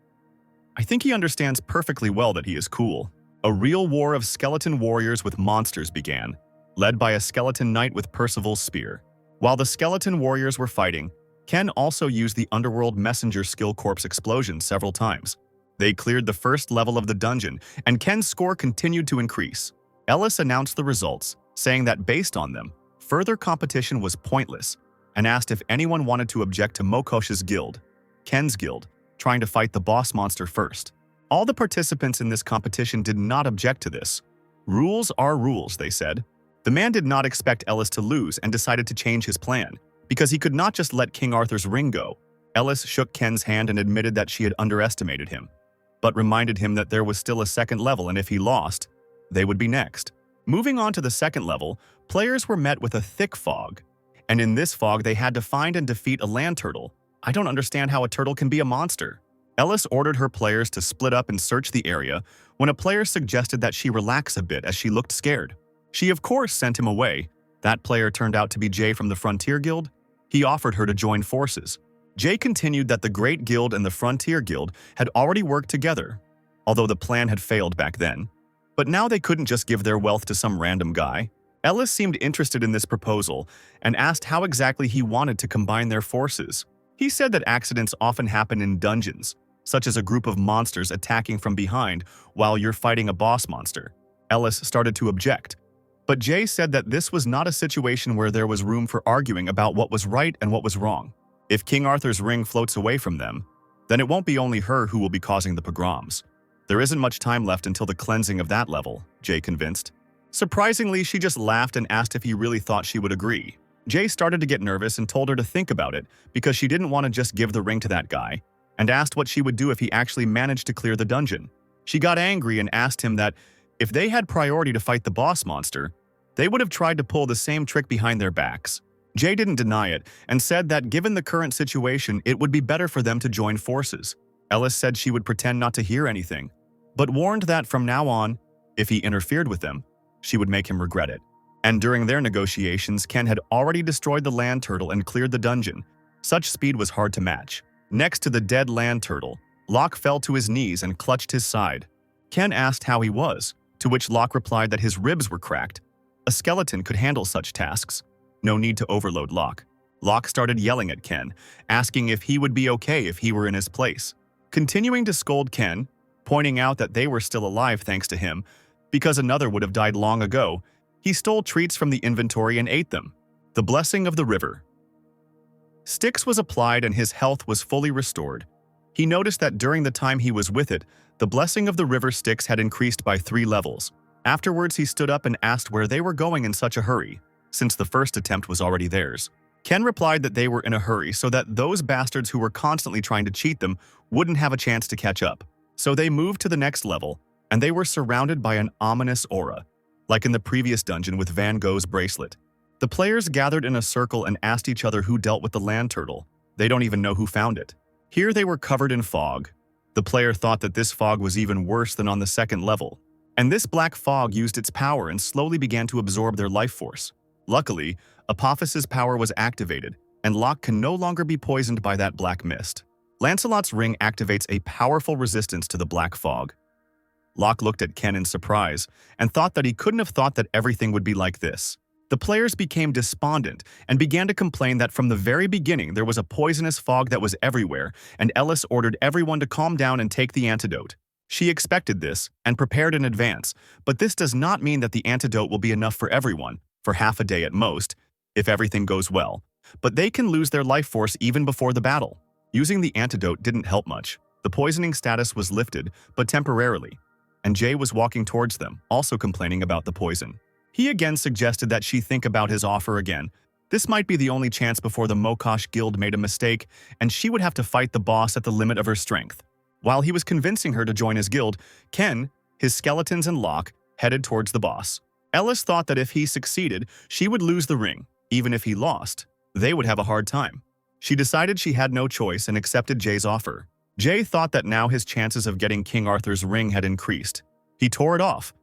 I think he understands perfectly well that he is cool. A real war of skeleton warriors with monsters began, led by a skeleton knight with Percival's spear. While the skeleton warriors were fighting, Ken also used the Underworld Messenger skill corpse explosion several times. They cleared the first level of the dungeon, and Ken's score continued to increase. Ellis announced the results, saying that based on them, further competition was pointless, and asked if anyone wanted to object to Mokosh's guild, Ken's guild, trying to fight the boss monster first. All the participants in this competition did not object to this. Rules are rules, they said. The man did not expect Ellis to lose and decided to change his plan, because he could not just let King Arthur's ring go. Ellis shook Ken's hand and admitted that she had underestimated him, but reminded him that there was still a second level, and if he lost, they would be next. Moving on to the second level, players were met with a thick fog, and in this fog they had to find and defeat a land turtle. I don't understand how a turtle can be a monster. Ellis ordered her players to split up and search the area when a player suggested that she relax a bit as she looked scared. She of course sent him away. That player turned out to be Jay from the Frontier Guild. He offered her to join forces. Jay continued that the Great Guild and the Frontier Guild had already worked together, although the plan had failed back then. But now they couldn't just give their wealth to some random guy. Ellis seemed interested in this proposal and asked how exactly he wanted to combine their forces. He said that accidents often happen in dungeons, such as a group of monsters attacking from behind while you're fighting a boss monster. Ellis started to object, but Jay said that this was not a situation where there was room for arguing about what was right and what was wrong. If King Arthur's ring floats away from them, then it won't be only her who will be causing the pogroms. There isn't much time left until the cleansing of that level, Jay convinced. Surprisingly, she just laughed and asked if he really thought she would agree. Jay started to get nervous and told her to think about it because she didn't want to just give the ring to that guy, and asked what she would do if he actually managed to clear the dungeon. She got angry and asked him that if they had priority to fight the boss monster, they would have tried to pull the same trick behind their backs. Jay didn't deny it and said that given the current situation, it would be better for them to join forces. Ellis said she would pretend not to hear anything, but warned that from now on, if he interfered with them, she would make him regret it. And during their negotiations, Ken had already destroyed the land turtle and cleared the dungeon. Such speed was hard to match. Next to the dead land turtle, Locke fell to his knees and clutched his side. Ken asked how he was, to which Locke replied that his ribs were cracked. A skeleton could handle such tasks. No need to overload Locke. Locke started yelling at Ken, asking if he would be okay if he were in his place. Continuing to scold Ken, pointing out that they were still alive thanks to him, because another would have died long ago, he stole treats from the inventory and ate them. The blessing of the river. Styx was applied and his health was fully restored. He noticed that during the time he was with it, the blessing of the river Styx had increased by 3 levels. Afterwards, he stood up and asked where they were going in such a hurry, since the first attempt was already theirs. Ken replied that they were in a hurry so that those bastards who were constantly trying to cheat them wouldn't have a chance to catch up. So they moved to the next level, and they were surrounded by an ominous aura, like in the previous dungeon with Van Gogh's bracelet. The players gathered in a circle and asked each other who dealt with the land turtle. They don't even know who found it. Here they were covered in fog. The player thought that this fog was even worse than on the second level. And this black fog used its power and slowly began to absorb their life force. Luckily, Apophis's power was activated, and Locke can no longer be poisoned by that black mist. Lancelot's ring activates a powerful resistance to the black fog. Locke looked at Ken in surprise and thought that he couldn't have thought that everything would be like this. The players became despondent and began to complain that from the very beginning there was a poisonous fog that was everywhere, and Ellis ordered everyone to calm down and take the antidote. She expected this and prepared in advance, but this does not mean that the antidote will be enough for everyone, for half a day at most, if everything goes well. But they can lose their life force even before the battle. Using the antidote didn't help much. The poisoning status was lifted, but temporarily, and Jay was walking towards them, also complaining about the poison. He again suggested that she think about his offer again. This might be the only chance before the Mokosh Guild made a mistake, and she would have to fight the boss at the limit of her strength. While he was convincing her to join his guild, Ken, his skeletons and Locke headed towards the boss. Ellis thought that if he succeeded, she would lose the ring. Even if he lost, they would have a hard time. She decided she had no choice and accepted Jay's offer. Jay thought that now his chances of getting King Arthur's ring had increased. He tore it off.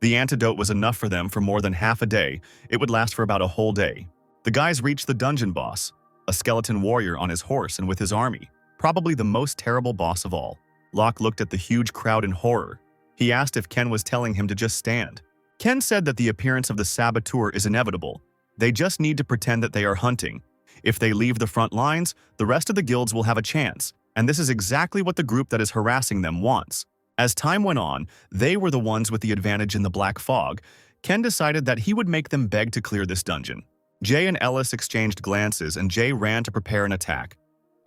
The antidote was enough for them for more than half a day. It would last for about a whole day. The guys reached the dungeon boss, a skeleton warrior on his horse and with his army, probably the most terrible boss of all. Locke looked at the huge crowd in horror. He asked if Ken was telling him to just stand. Ken said that the appearance of the saboteur is inevitable. They just need to pretend that they are hunting. If they leave the front lines, the rest of the guilds will have a chance, and this is exactly what the group that is harassing them wants. As time went on, they were the ones with the advantage in the black fog. Ken decided that he would make them beg to clear this dungeon. Jay and Ellis exchanged glances, and Jay ran to prepare an attack.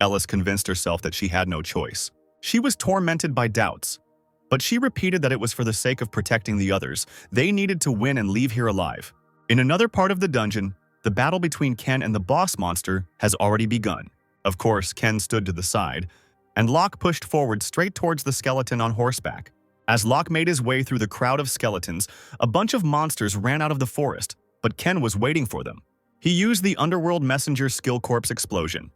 Ellis convinced herself that she had no choice. She was tormented by doubts, but she repeated that it was for the sake of protecting the others. They needed to win and leave here alive. In another part of the dungeon, the battle between Ken and the boss monster has already begun. Of course, Ken stood to the side, and Locke pushed forward straight towards the skeleton on horseback. As Locke made his way through the crowd of skeletons, a bunch of monsters ran out of the forest, but Ken was waiting for them. He used the Underworld Messenger Skill Corpse explosion.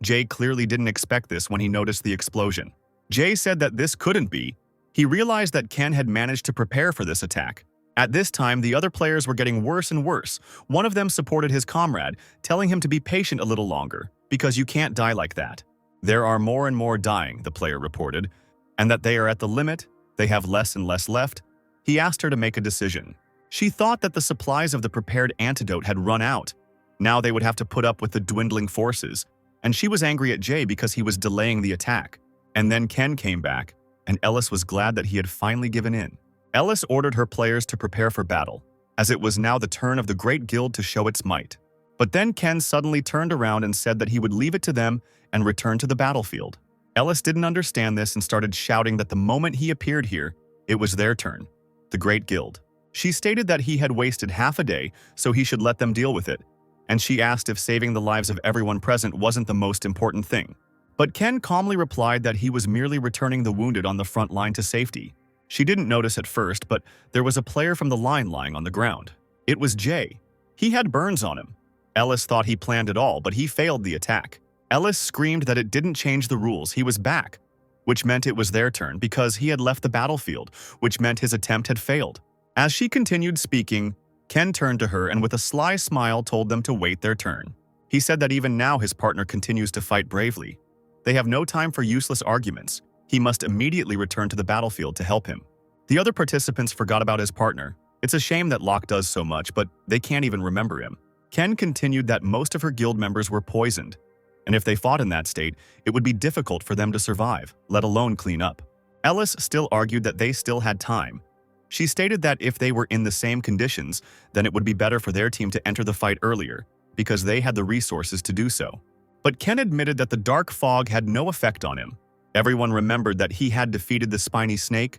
Jay clearly didn't expect this when he noticed the explosion. Jay said that this couldn't be. He realized that Ken had managed to prepare for this attack. At this time, the other players were getting worse and worse. One of them supported his comrade, telling him to be patient a little longer, because you can't die like that. There are more and more dying, the player reported, and that they are at the limit, they have less and less left. He asked her to make a decision. She thought that the supplies of the prepared antidote had run out. Now they would have to put up with the dwindling forces, and she was angry at Jay because he was delaying the attack. And then Ken came back, and Ellis was glad that he had finally given in. Ellis ordered her players to prepare for battle, as it was now the turn of the Great Guild to show its might. But then Ken suddenly turned around and said that he would leave it to them and return to the battlefield. Ellis didn't understand this and started shouting that the moment he appeared here, it was their turn, the Great Guild. She stated that he had wasted half a day, so he should let them deal with it, and she asked if saving the lives of everyone present wasn't the most important thing. But Ken calmly replied that he was merely returning the wounded on the front line to safety. She didn't notice at first, but there was a player from the line lying on the ground. It was Jay. He had burns on him. Ellis thought he planned it all, but he failed the attack. Ellis screamed that it didn't change the rules, he was back, which meant it was their turn because he had left the battlefield, which meant his attempt had failed. As she continued speaking, Ken turned to her and with a sly smile told them to wait their turn. He said that even now his partner continues to fight bravely. They have no time for useless arguments. He must immediately return to the battlefield to help him. The other participants forgot about his partner. It's a shame that Locke does so much, but they can't even remember him. Ken continued that most of her guild members were poisoned, and if they fought in that state, it would be difficult for them to survive, let alone clean up. Ellis still argued that they still had time. She stated that if they were in the same conditions, then it would be better for their team to enter the fight earlier, because they had the resources to do so. But Ken admitted that the dark fog had no effect on him. Everyone remembered that he had defeated the spiny snake.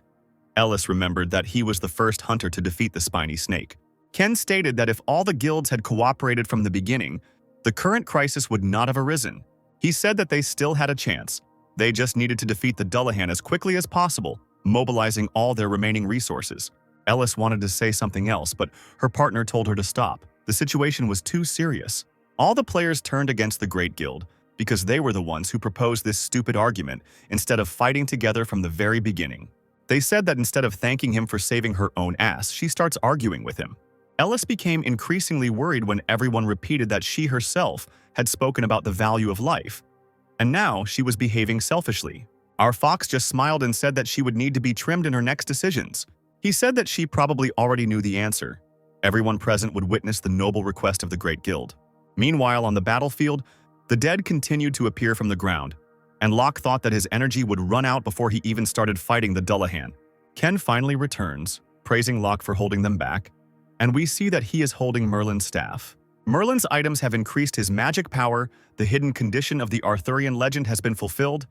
Ellis remembered that he was the first hunter to defeat the spiny snake. Ken stated that if all the guilds had cooperated from the beginning, the current crisis would not have arisen. He said that they still had a chance. They just needed to defeat the Dullahan as quickly as possible, mobilizing all their remaining resources. Ellis wanted to say something else, but her partner told her to stop. The situation was too serious. All the players turned against the Great Guild because they were the ones who proposed this stupid argument instead of fighting together from the very beginning. They said that instead of thanking him for saving her own ass, she starts arguing with him. Ellis became increasingly worried when everyone repeated that she herself had spoken about the value of life, and now she was behaving selfishly. Our fox just smiled and said that she would need to be trimmed in her next decisions. He said that she probably already knew the answer. Everyone present would witness the noble request of the Great Guild. Meanwhile, on the battlefield, the dead continued to appear from the ground, and Locke thought that his energy would run out before he even started fighting the Dullahan. Ken finally returns, praising Locke for holding them back, and we see that he is holding Merlin's staff. Merlin's items have increased his magic power, the hidden condition of the Arthurian legend has been fulfilled,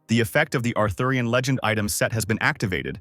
the effect of the Arthurian legend item set has been activated,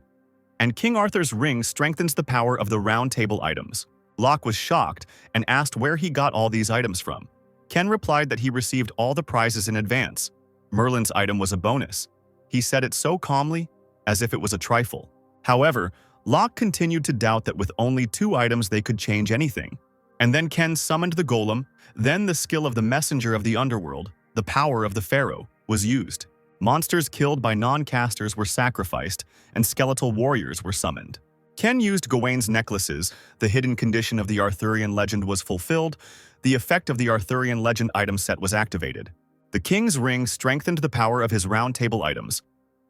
and King Arthur's ring strengthens the power of the round table items. Locke was shocked and asked where he got all these items from. Ken replied that he received all the prizes in advance. Merlin's item was a bonus. He said it so calmly, as if it was a trifle. However, Locke continued to doubt that with only 2 items they could change anything. And then Ken summoned the golem, then the skill of the messenger of the underworld, the power of the pharaoh, was used. Monsters killed by non-casters were sacrificed, and skeletal warriors were summoned. Ken used Gawain's necklaces, the hidden condition of the Arthurian legend was fulfilled, the effect of the Arthurian legend item set was activated. The king's ring strengthened the power of his round table items.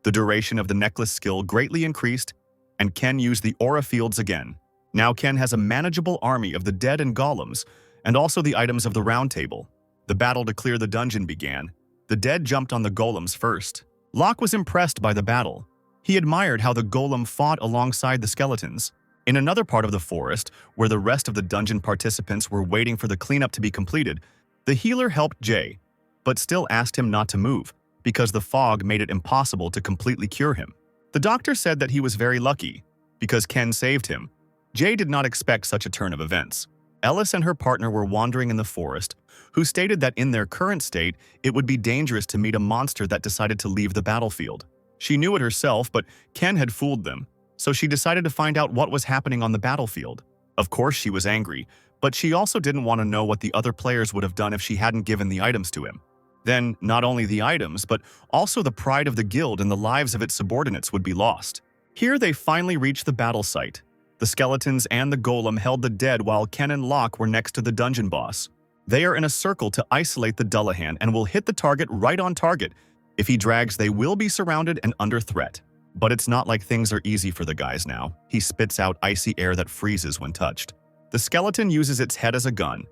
The duration of the necklace skill greatly increased, and Ken used the aura fields again. Now Ken has a manageable army of the dead and golems, and also the items of the round table. The battle to clear the dungeon began. The dead jumped on the golems first. Locke was impressed by the battle. He admired how the golem fought alongside the skeletons. In another part of the forest, where the rest of the dungeon participants were waiting for the cleanup to be completed, the healer helped Jay, but still asked him not to move, because the fog made it impossible to completely cure him. The doctor said that he was very lucky, because Ken saved him. Jay did not expect such a turn of events. Ellis and her partner were wandering in the forest, who stated that in their current state, it would be dangerous to meet a monster that decided to leave the battlefield. She knew it herself, but Ken had fooled them, so she decided to find out what was happening on the battlefield. Of course she was angry, but she also didn't want to know what the other players would have done if she hadn't given the items to him. Then, not only the items, but also the pride of the guild and the lives of its subordinates would be lost. Here they finally reached the battle site. The skeletons and the golem held the dead while Ken and Locke were next to the dungeon boss. They are in a circle to isolate the Dullahan and will hit the target right on target. If he drags, they will be surrounded and under threat. But it's not like things are easy for the guys now. He spits out icy air that freezes when touched. The skeleton uses its head as a gun.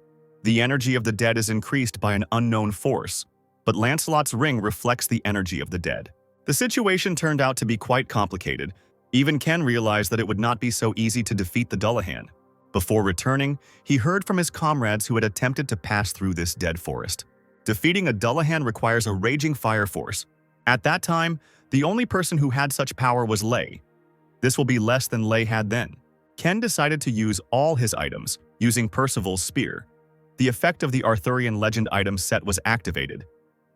The energy of the dead is increased by an unknown force, but Lancelot's ring reflects the energy of the dead. The situation turned out to be quite complicated. Even Ken realized that it would not be so easy to defeat the Dullahan. Before returning, he heard from his comrades who had attempted to pass through this dead forest. Defeating a Dullahan requires a raging fire force. At that time, the only person who had such power was Lay. This will be less than Lay had then. Ken decided to use all his items, using Percival's spear. The effect of the Arthurian legend item set was activated.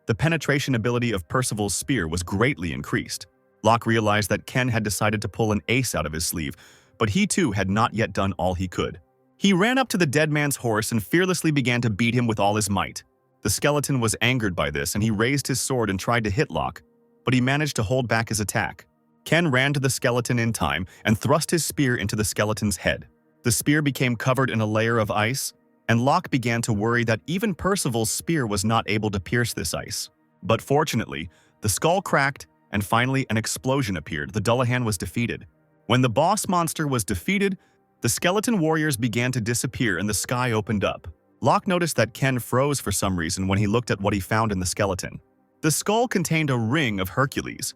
The penetration ability of Percival's spear was greatly increased. Locke realized that Ken had decided to pull an ace out of his sleeve, but he too had not yet done all he could. He ran up to the dead man's horse and fearlessly began to beat him with all his might. The skeleton was angered by this and he raised his sword and tried to hit Locke, but he managed to hold back his attack. Ken ran to the skeleton in time and thrust his spear into the skeleton's head. The spear became covered in a layer of ice, and Locke began to worry that even Percival's spear was not able to pierce this ice. But fortunately, the skull cracked, and finally an explosion appeared. The Dullahan was defeated. When the boss monster was defeated, the skeleton warriors began to disappear and the sky opened up. Locke noticed that Ken froze for some reason when he looked at what he found in the skeleton. The skull contained a ring of Hercules.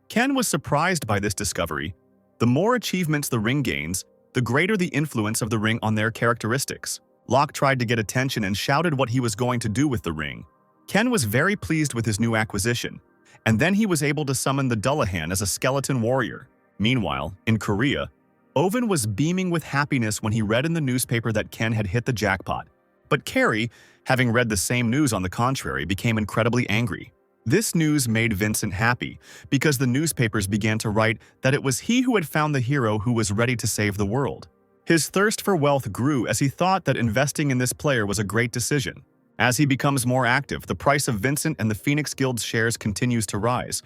Ken was surprised by this discovery. The more achievements the ring gains, the greater the influence of the ring on their characteristics. Locke tried to get attention and shouted what he was going to do with the ring. Ken was very pleased with his new acquisition, and then he was able to summon the Dullahan as a skeleton warrior. Meanwhile, in Korea, Owen was beaming with happiness when he read in the newspaper that Ken had hit the jackpot. But Carrie, having read the same news on the contrary, became incredibly angry. This news made Vincent happy, because the newspapers began to write that it was he who had found the hero who was ready to save the world. His thirst for wealth grew as he thought that investing in this player was a great decision. As he becomes more active, the price of Vincent and the Phoenix Guild's shares continues to rise.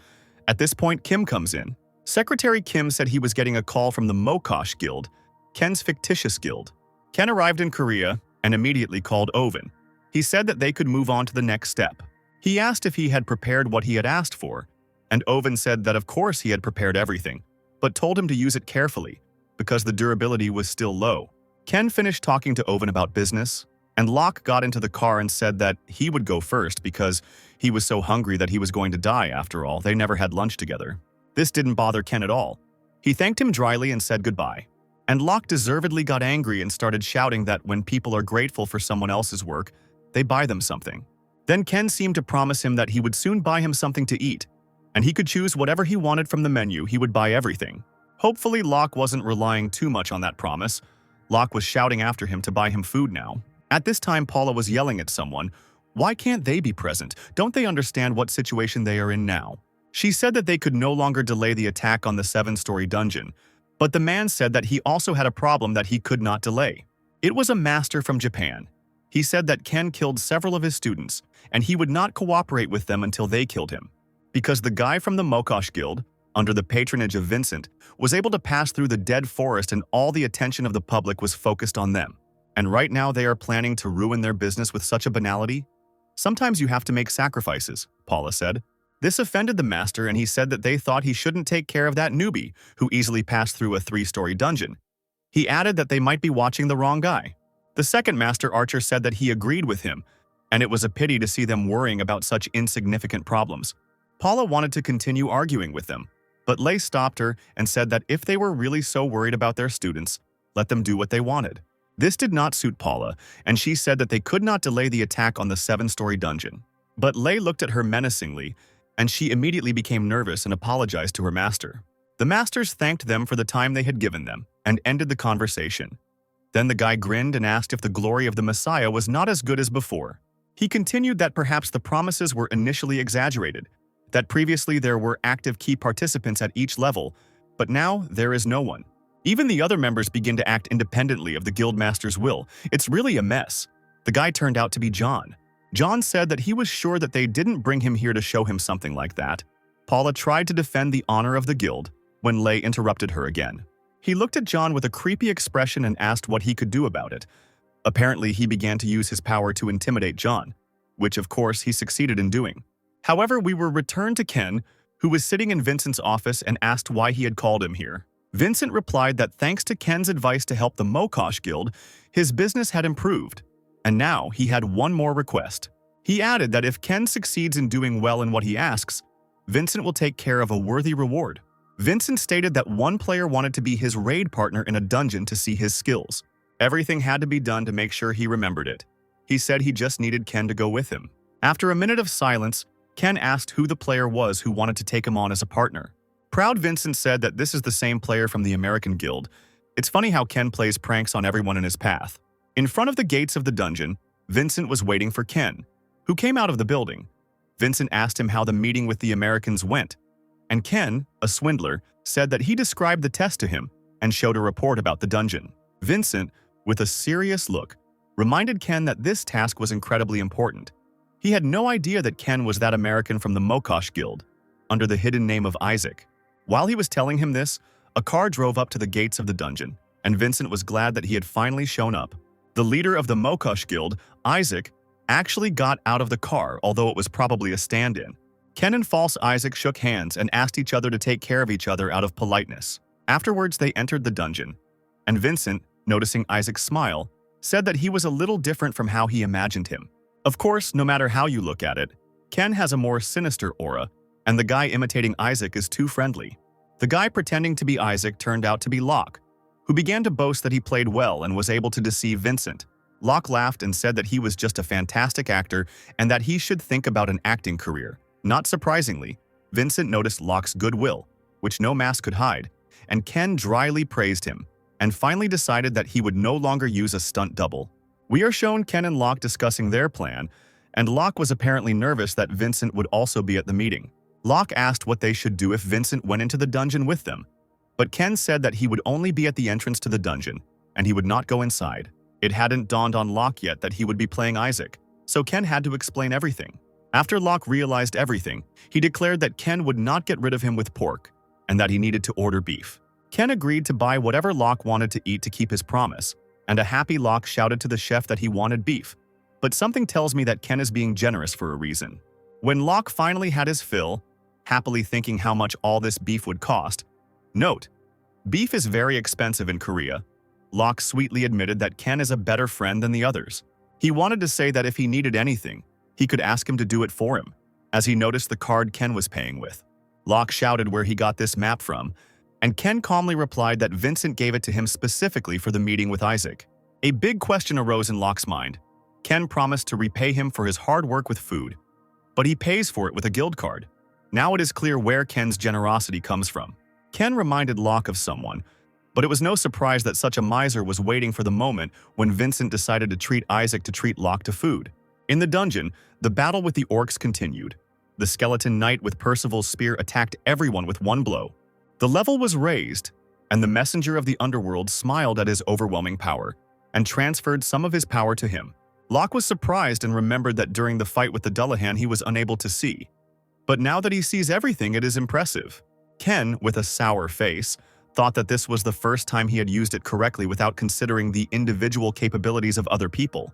At this point, Kim comes in. Secretary Kim said he was getting a call from the Mokosh Guild, Ken's fictitious guild. Ken arrived in Korea and immediately called Owen. He said that they could move on to the next step. He asked if he had prepared what he had asked for, and Owen said that of course he had prepared everything, but told him to use it carefully, because the durability was still low. Ken finished talking to Owen about business, and Locke got into the car and said that he would go first because he was so hungry that he was going to die after all. They never had lunch together. This didn't bother Ken at all. He thanked him dryly and said goodbye. And Locke deservedly got angry and started shouting that when people are grateful for someone else's work, they buy them something. Then Ken seemed to promise him that he would soon buy him something to eat, and he could choose whatever he wanted from the menu. He would buy everything. Hopefully, Locke wasn't relying too much on that promise. Locke was shouting after him to buy him food now. At this time, Paula was yelling at someone. Why can't they be present? Don't they understand what situation they are in now? She said that they could no longer delay the attack on the 7-story dungeon, but the man said that he also had a problem that he could not delay. It was a master from Japan. He said that Ken killed several of his students, and he would not cooperate with them until they killed him. Because the guy from the Mokosh Guild, under the patronage of Vincent, was able to pass through the dead forest and all the attention of the public was focused on them. And right now they are planning to ruin their business with such a banality? Sometimes you have to make sacrifices, Paula said. This offended the master and he said that they thought he shouldn't take care of that newbie who easily passed through a 3-story dungeon. He added that they might be watching the wrong guy. The second master archer said that he agreed with him, and it was a pity to see them worrying about such insignificant problems. Paula wanted to continue arguing with them, but Lay stopped her and said that if they were really so worried about their students, let them do what they wanted. This did not suit Paula, and she said that they could not delay the attack on the 7-story dungeon. But Lay looked at her menacingly, and she immediately became nervous and apologized to her master. The masters thanked them for the time they had given them and ended the conversation. Then the guy grinned and asked if the glory of the Messiah was not as good as before. He continued that perhaps the promises were initially exaggerated, that previously there were active key participants at each level, but now there is no one. Even the other members begin to act independently of the guildmaster's will. It's really a mess. The guy turned out to be John. John said that he was sure that they didn't bring him here to show him something like that. Paula tried to defend the honor of the guild when Lay interrupted her again. He looked at John with a creepy expression and asked what he could do about it. Apparently, he began to use his power to intimidate John, which of course he succeeded in doing. However, we were returned to Ken, who was sitting in Vincent's office and asked why he had called him here. Vincent replied that thanks to Ken's advice to help the Mokosh Guild, his business had improved, and now he had one more request. He added that if Ken succeeds in doing well in what he asks, Vincent will take care of a worthy reward. Vincent stated that one player wanted to be his raid partner in a dungeon to see his skills. Everything had to be done to make sure he remembered it. He said he just needed Ken to go with him. After a minute of silence, Ken asked who the player was who wanted to take him on as a partner. Proud Vincent said that this is the same player from the American Guild. It's funny how Ken plays pranks on everyone in his path. In front of the gates of the dungeon, Vincent was waiting for Ken, who came out of the building. Vincent asked him how the meeting with the Americans went, and Ken, a swindler, said that he described the test to him and showed a report about the dungeon. Vincent, with a serious look, reminded Ken that this task was incredibly important. He had no idea that Ken was that American from the Mokosh Guild, under the hidden name of Isaac. While he was telling him this, a car drove up to the gates of the dungeon, and Vincent was glad that he had finally shown up. The leader of the Mokosh Guild, Isaac, actually got out of the car, although it was probably a stand-in. Ken and false Isaac shook hands and asked each other to take care of each other out of politeness. Afterwards, they entered the dungeon, and Vincent, noticing Isaac's smile, said that he was a little different from how he imagined him. Of course, no matter how you look at it, Ken has a more sinister aura, and the guy imitating Isaac is too friendly. The guy pretending to be Isaac turned out to be Locke, who began to boast that he played well and was able to deceive Vincent. Locke laughed and said that he was just a fantastic actor and that he should think about an acting career. Not surprisingly, Vincent noticed Locke's goodwill, which no mask could hide, and Ken dryly praised him, and finally decided that he would no longer use a stunt double. We are shown Ken and Locke discussing their plan, and Locke was apparently nervous that Vincent would also be at the meeting. Locke asked what they should do if Vincent went into the dungeon with them, but Ken said that he would only be at the entrance to the dungeon, and he would not go inside. It hadn't dawned on Locke yet that he would be playing Isaac, so Ken had to explain everything. After Locke realized everything, he declared that Ken would not get rid of him with pork, and that he needed to order beef. Ken agreed to buy whatever Locke wanted to eat to keep his promise, and a happy Locke shouted to the chef that he wanted beef. But something tells me that Ken is being generous for a reason. When Locke finally had his fill, happily thinking how much all this beef would cost. Note: beef is very expensive in Korea. Locke sweetly admitted that Ken is a better friend than the others. He wanted to say that if he needed anything, he could ask him to do it for him, as he noticed the card Ken was paying with. Locke shouted where he got this map from, and Ken calmly replied that Vincent gave it to him specifically for the meeting with Isaac. A big question arose in Locke's mind. Ken promised to repay him for his hard work with food, but he pays for it with a guild card. Now it is clear where Ken's generosity comes from. Ken reminded Locke of someone, but it was no surprise that such a miser was waiting for the moment when Vincent decided to treat Isaac to treat Locke to food. In the dungeon, the battle with the orcs continued. The skeleton knight with Percival's spear attacked everyone with one blow. The level was raised, and the messenger of the underworld smiled at his overwhelming power and transferred some of his power to him. Locke was surprised and remembered that during the fight with the Dullahan he was unable to see. But now that he sees everything, it is impressive. Ken, with a sour face, thought that this was the first time he had used it correctly without considering the individual capabilities of other people.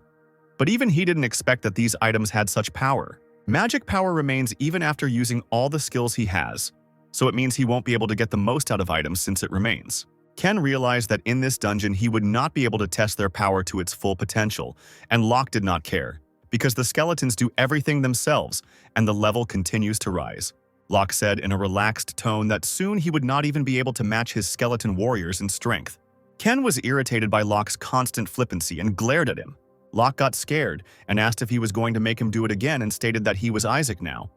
But even he didn't expect that these items had such power. Magic power remains even after using all the skills he has, so it means he won't be able to get the most out of items since it remains. Ken realized that in this dungeon he would not be able to test their power to its full potential, and Locke did not care, because the skeletons do everything themselves, and the level continues to rise. Locke said in a relaxed tone that soon he would not even be able to match his skeleton warriors in strength. Ken was irritated by Locke's constant flippancy and glared at him. Locke got scared and asked if he was going to make him do it again and stated that he was Isaac now,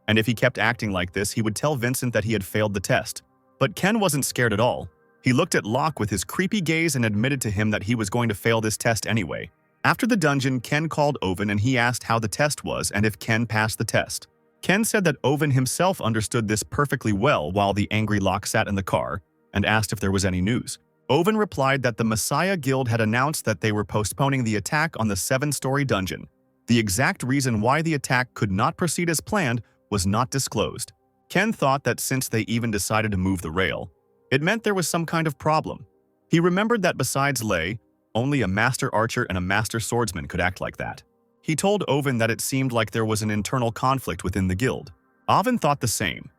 and if he kept acting like this, he would tell Vincent that he had failed the test. But Ken wasn't scared at all. He looked at Locke with his creepy gaze and admitted to him that he was going to fail this test anyway. After the dungeon, Ken called Owen and he asked how the test was and if Ken passed the test. Ken said that Owen himself understood this perfectly well while the angry Locke sat in the car and asked if there was any news. Owen replied that the Messiah Guild had announced that they were postponing the attack on the 7-story dungeon. The exact reason why the attack could not proceed as planned was not disclosed. Ken thought that since they even decided to move the rail, it meant there was some kind of problem. He remembered that besides Lei, only a master archer and a master swordsman could act like that. He told Owen that it seemed like there was an internal conflict within the guild. Owen thought the same.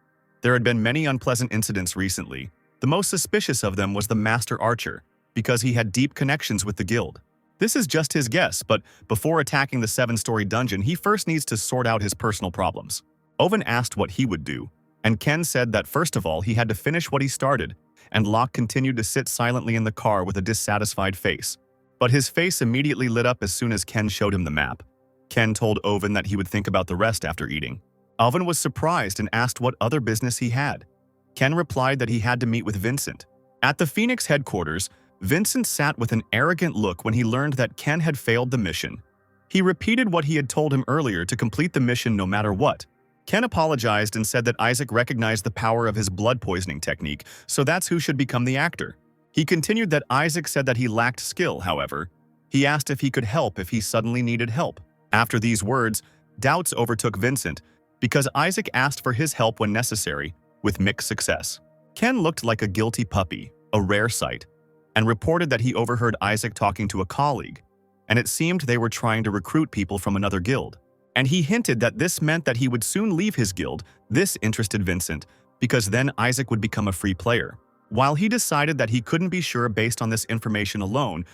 There had been many unpleasant incidents recently. The most suspicious of them was the Master Archer, because he had deep connections with the guild. This is just his guess, but before attacking the 7-story dungeon, he first needs to sort out his personal problems. Owen asked what he would do, and Ken said that first of all he had to finish what he started, and Locke continued to sit silently in the car with a dissatisfied face. But his face immediately lit up as soon as Ken showed him the map. Ken told Owen that he would think about the rest after eating. Owen was surprised and asked what other business he had. Ken replied that he had to meet with Vincent. At the Phoenix headquarters, Vincent sat with an arrogant look when he learned that Ken had failed the mission. He repeated what he had told him earlier to complete the mission no matter what. Ken apologized and said that Isaac recognized the power of his blood poisoning technique, so that's who should become the actor. He continued that Isaac said that he lacked skill, however. He asked if he could help if he suddenly needed help. After these words, doubts overtook Vincent, because Isaac asked for his help when necessary, with mixed success. Ken looked like a guilty puppy, a rare sight, and reported that he overheard Isaac talking to a colleague, and it seemed they were trying to recruit people from another guild. And he hinted that this meant that he would soon leave his guild. This interested Vincent, because then Isaac would become a free player. While he decided that he couldn't be sure based on this information alone,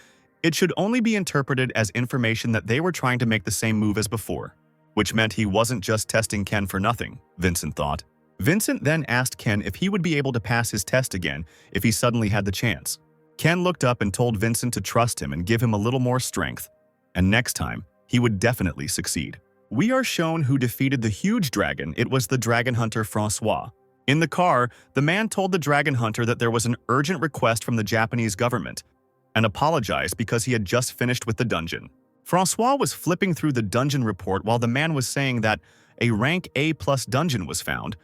it should only be interpreted as information that they were trying to make the same move as before, which meant he wasn't just testing Ken for nothing, Vincent thought. Vincent then asked Ken if he would be able to pass his test again if he suddenly had the chance. Ken looked up and told Vincent to trust him and give him a little more strength, and next time, he would definitely succeed. We are shown who defeated the huge dragon. It was the dragon hunter Francois. In the car, the man told the dragon hunter that there was an urgent request from the Japanese government and apologized because he had just finished with the dungeon. Francois was flipping through the dungeon report while the man was saying that a rank A+ dungeon was found.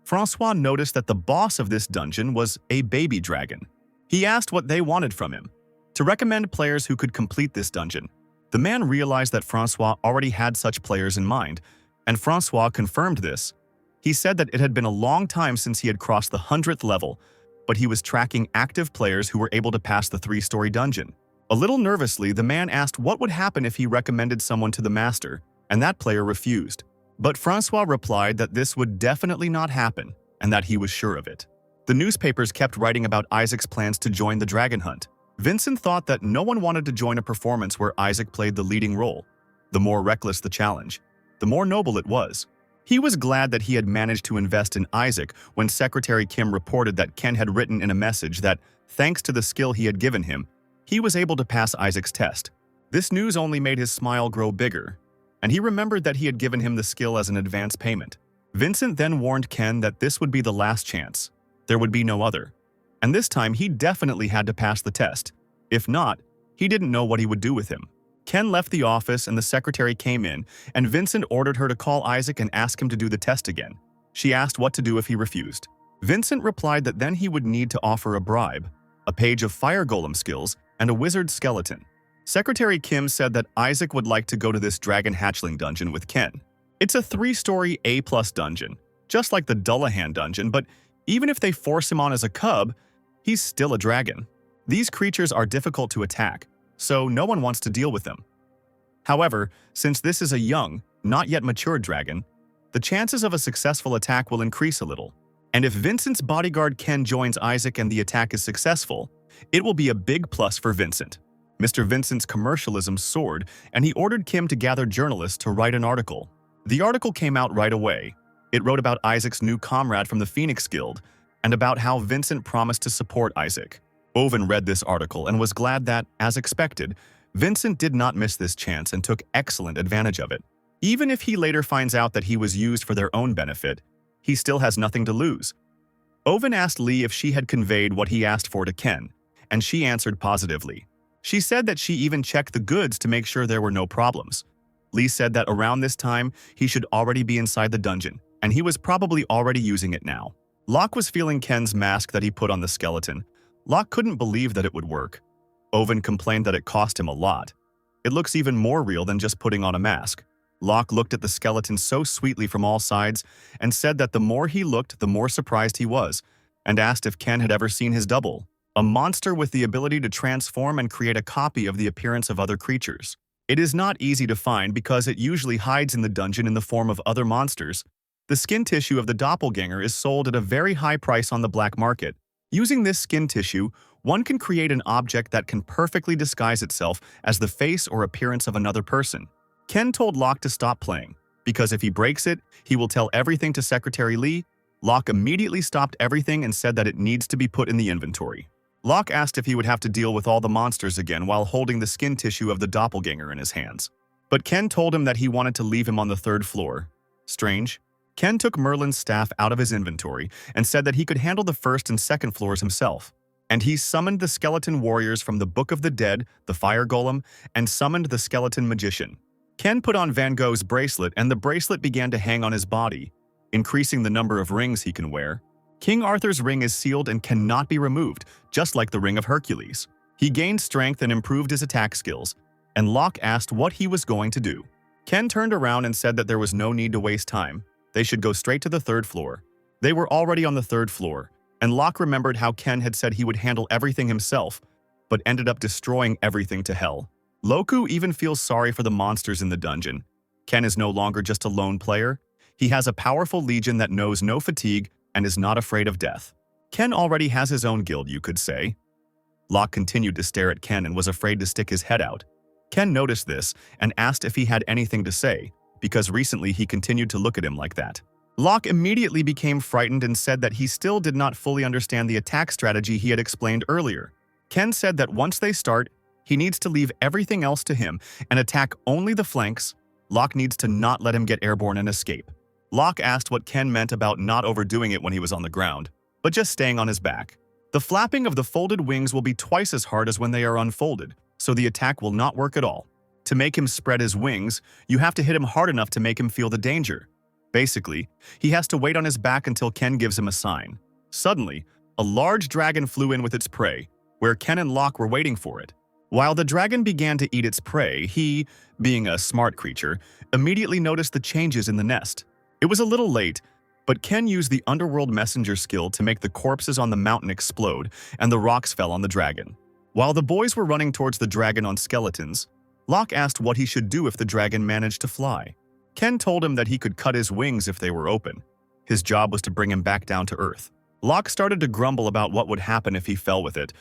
Francois noticed that the boss of this dungeon was a baby dragon. He asked what they wanted from him, to recommend players who could complete this dungeon. The man realized that Francois already had such players in mind, and Francois confirmed this. He said that it had been a long time since he had crossed the 100th level, but he was tracking active players who were able to pass the 3-story dungeon. A little nervously, the man asked what would happen if he recommended someone to the master, and that player refused. But Francois replied that this would definitely not happen, and that he was sure of it. The newspapers kept writing about Isaac's plans to join the dragon hunt. Vincent thought that no one wanted to join a performance where Isaac played the leading role. The more reckless the challenge, the more noble it was. He was glad that he had managed to invest in Isaac when Secretary Kim reported that Ken had written in a message that, thanks to the skill he had given him, he was able to pass Isaac's test. This news only made his smile grow bigger, and he remembered that he had given him the skill as an advance payment. Vincent then warned Ken that this would be the last chance. There would be no other. And this time he definitely had to pass the test. If not, he didn't know what he would do with him. Ken left the office and the secretary came in, and Vincent ordered her to call Isaac and ask him to do the test again. She asked what to do if he refused. Vincent replied that then he would need to offer a bribe, a page of fire golem skills, and a wizard skeleton. Secretary Kim said that Isaac would like to go to this dragon hatchling dungeon with Ken. It's a 3-story A+ dungeon, just like the Dullahan dungeon, but even if they force him on as a cub, he's still a dragon. These creatures are difficult to attack, so no one wants to deal with them. However, since this is a young, not yet mature dragon, the chances of a successful attack will increase a little. And if Vincent's bodyguard Ken joins Isaac and the attack is successful, it will be a big plus for Vincent. Mr. Vincent's commercialism soared, and he ordered Kim to gather journalists to write an article. The article came out right away. It wrote about Isaac's new comrade from the Phoenix Guild, and about how Vincent promised to support Isaac. Owen read this article and was glad that, as expected, Vincent did not miss this chance and took excellent advantage of it. Even if he later finds out that he was used for their own benefit, he still has nothing to lose. Owen asked Lee if she had conveyed what he asked for to Ken, and she answered positively. She said that she even checked the goods to make sure there were no problems. Lee said that around this time, he should already be inside the dungeon, and he was probably already using it now. Locke was feeling Ken's mask that he put on the skeleton. Locke couldn't believe that it would work. Owen complained that it cost him a lot. It looks even more real than just putting on a mask. Locke looked at the skeleton so sweetly from all sides and said that the more he looked, the more surprised he was, and asked if Ken had ever seen his double, a monster with the ability to transform and create a copy of the appearance of other creatures. It is not easy to find because it usually hides in the dungeon in the form of other monsters, The skin tissue of the doppelganger is sold at a very high price on the black market. Using this skin tissue, one can create an object that can perfectly disguise itself as the face or appearance of another person. Ken told Locke to stop playing, because if he breaks it, he will tell everything to Secretary Lee. Locke immediately stopped everything and said that it needs to be put in the inventory. Locke asked if he would have to deal with all the monsters again while holding the skin tissue of the doppelganger in his hands. But Ken told him that he wanted to leave him on the 3rd floor. Strange. Ken took Merlin's staff out of his inventory and said that he could handle the 1st and 2nd floors himself. And he summoned the skeleton warriors from the Book of the Dead, the fire golem, and summoned the skeleton magician. Ken put on Van Gogh's bracelet and the bracelet began to hang on his body, increasing the number of rings he can wear. King Arthur's ring is sealed and cannot be removed, just like the ring of Hercules. He gained strength and improved his attack skills, and Locke asked what he was going to do. Ken turned around and said that there was no need to waste time. They should go straight to the 3rd floor. They were already on the 3rd floor, and Locke remembered how Ken had said he would handle everything himself, but ended up destroying everything to hell. Loku even feels sorry for the monsters in the dungeon. Ken is no longer just a lone player. He has a powerful legion that knows no fatigue and is not afraid of death. Ken already has his own guild, you could say. Locke continued to stare at Ken and was afraid to stick his head out. Ken noticed this and asked if he had anything to say, because recently he continued to look at him like that. Locke immediately became frightened and said that he still did not fully understand the attack strategy he had explained earlier. Ken said that once they start, he needs to leave everything else to him and attack only the flanks. Locke needs to not let him get airborne and escape. Locke asked what Ken meant about not overdoing it when he was on the ground, but just staying on his back. The flapping of the folded wings will be twice as hard as when they are unfolded, so the attack will not work at all. To make him spread his wings, you have to hit him hard enough to make him feel the danger. Basically, he has to wait on his back until Ken gives him a sign. Suddenly, a large dragon flew in with its prey, where Ken and Locke were waiting for it. While the dragon began to eat its prey, he, being a smart creature, immediately noticed the changes in the nest. It was a little late, but Ken used the underworld messenger skill to make the corpses on the mountain explode, and the rocks fell on the dragon. While the boys were running towards the dragon on skeletons, Locke asked what he should do if the dragon managed to fly. Ken told him that he could cut his wings if they were open. His job was to bring him back down to earth. Locke started to grumble about what would happen if he fell with it,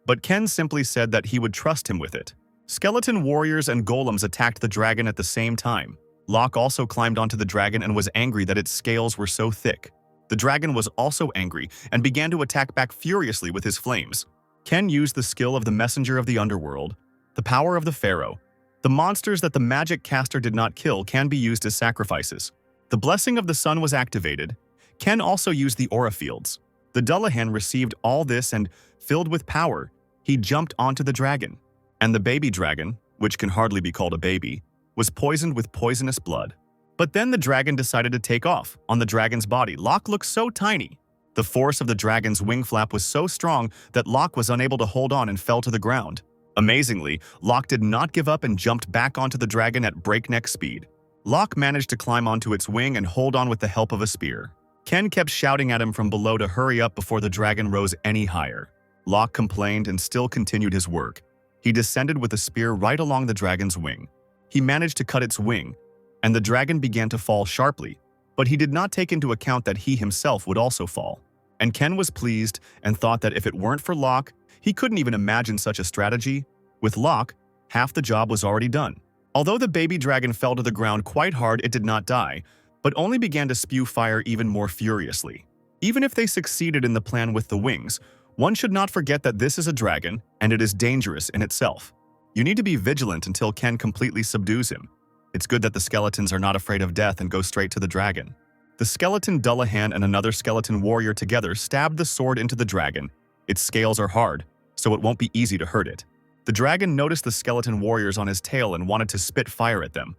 but Ken simply said that he would trust him with it. Skeleton warriors and golems attacked the dragon at the same time. Locke also climbed onto the dragon and was angry that its scales were so thick. The dragon was also angry and began to attack back furiously with his flames. Ken used the skill of the messenger of the underworld, the power of the pharaoh. The monsters that the magic caster did not kill can be used as sacrifices. The blessing of the sun was activated. Ken also used the aura fields. The Dullahan received all this and, filled with power, he jumped onto the dragon. And the baby dragon, which can hardly be called a baby, was poisoned with poisonous blood. But then the dragon decided to take off. On the dragon's body, Locke looked so tiny. The force of the dragon's wing flap was so strong that Locke was unable to hold on and fell to the ground. Amazingly, Locke did not give up and jumped back onto the dragon at breakneck speed. Locke managed to climb onto its wing and hold on with the help of a spear. Ken kept shouting at him from below to hurry up before the dragon rose any higher. Locke complained and still continued his work. He descended with a spear right along the dragon's wing. He managed to cut its wing, and the dragon began to fall sharply, but he did not take into account that he himself would also fall. And Ken was pleased and thought that if it weren't for Locke, he couldn't even imagine such a strategy. With Locke, half the job was already done. Although the baby dragon fell to the ground quite hard, it did not die, but only began to spew fire even more furiously. Even if they succeeded in the plan with the wings, one should not forget that this is a dragon, and it is dangerous in itself. You need to be vigilant until Ken completely subdues him. It's good that the skeletons are not afraid of death and go straight to the dragon. The skeleton Dullahan and another skeleton warrior together stabbed the sword into the dragon. Its scales are hard, so it won't be easy to hurt it. The dragon noticed the skeleton warriors on his tail and wanted to spit fire at them,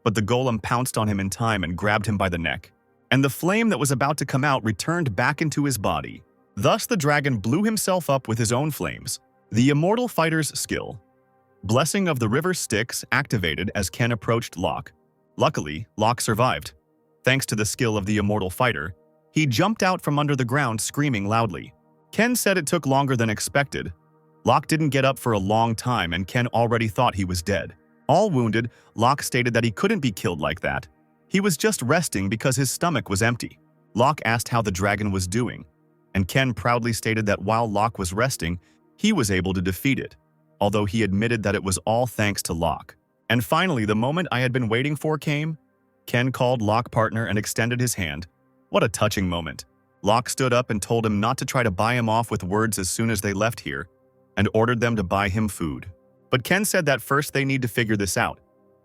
but the golem pounced on him in time and grabbed him by the neck. And the flame that was about to come out returned back into his body. Thus the dragon blew himself up with his own flames. The immortal fighter's skill. Blessing of the River Styx activated as Ken approached Locke. Luckily, Locke survived. Thanks to the skill of the immortal fighter, he jumped out from under the ground screaming loudly. Ken said it took longer than expected. Locke didn't get up for a long time and Ken already thought he was dead. All wounded, Locke stated that he couldn't be killed like that. He was just resting because his stomach was empty. Locke asked how the dragon was doing, and Ken proudly stated that while Locke was resting, he was able to defeat it, although he admitted that it was all thanks to Locke. And finally, the moment I had been waiting for came. Ken called Locke partner and extended his hand. What a touching moment. Locke stood up and told him not to try to buy him off with words as soon as they left here, and ordered them to buy him food. But Ken said that first they need to figure this out.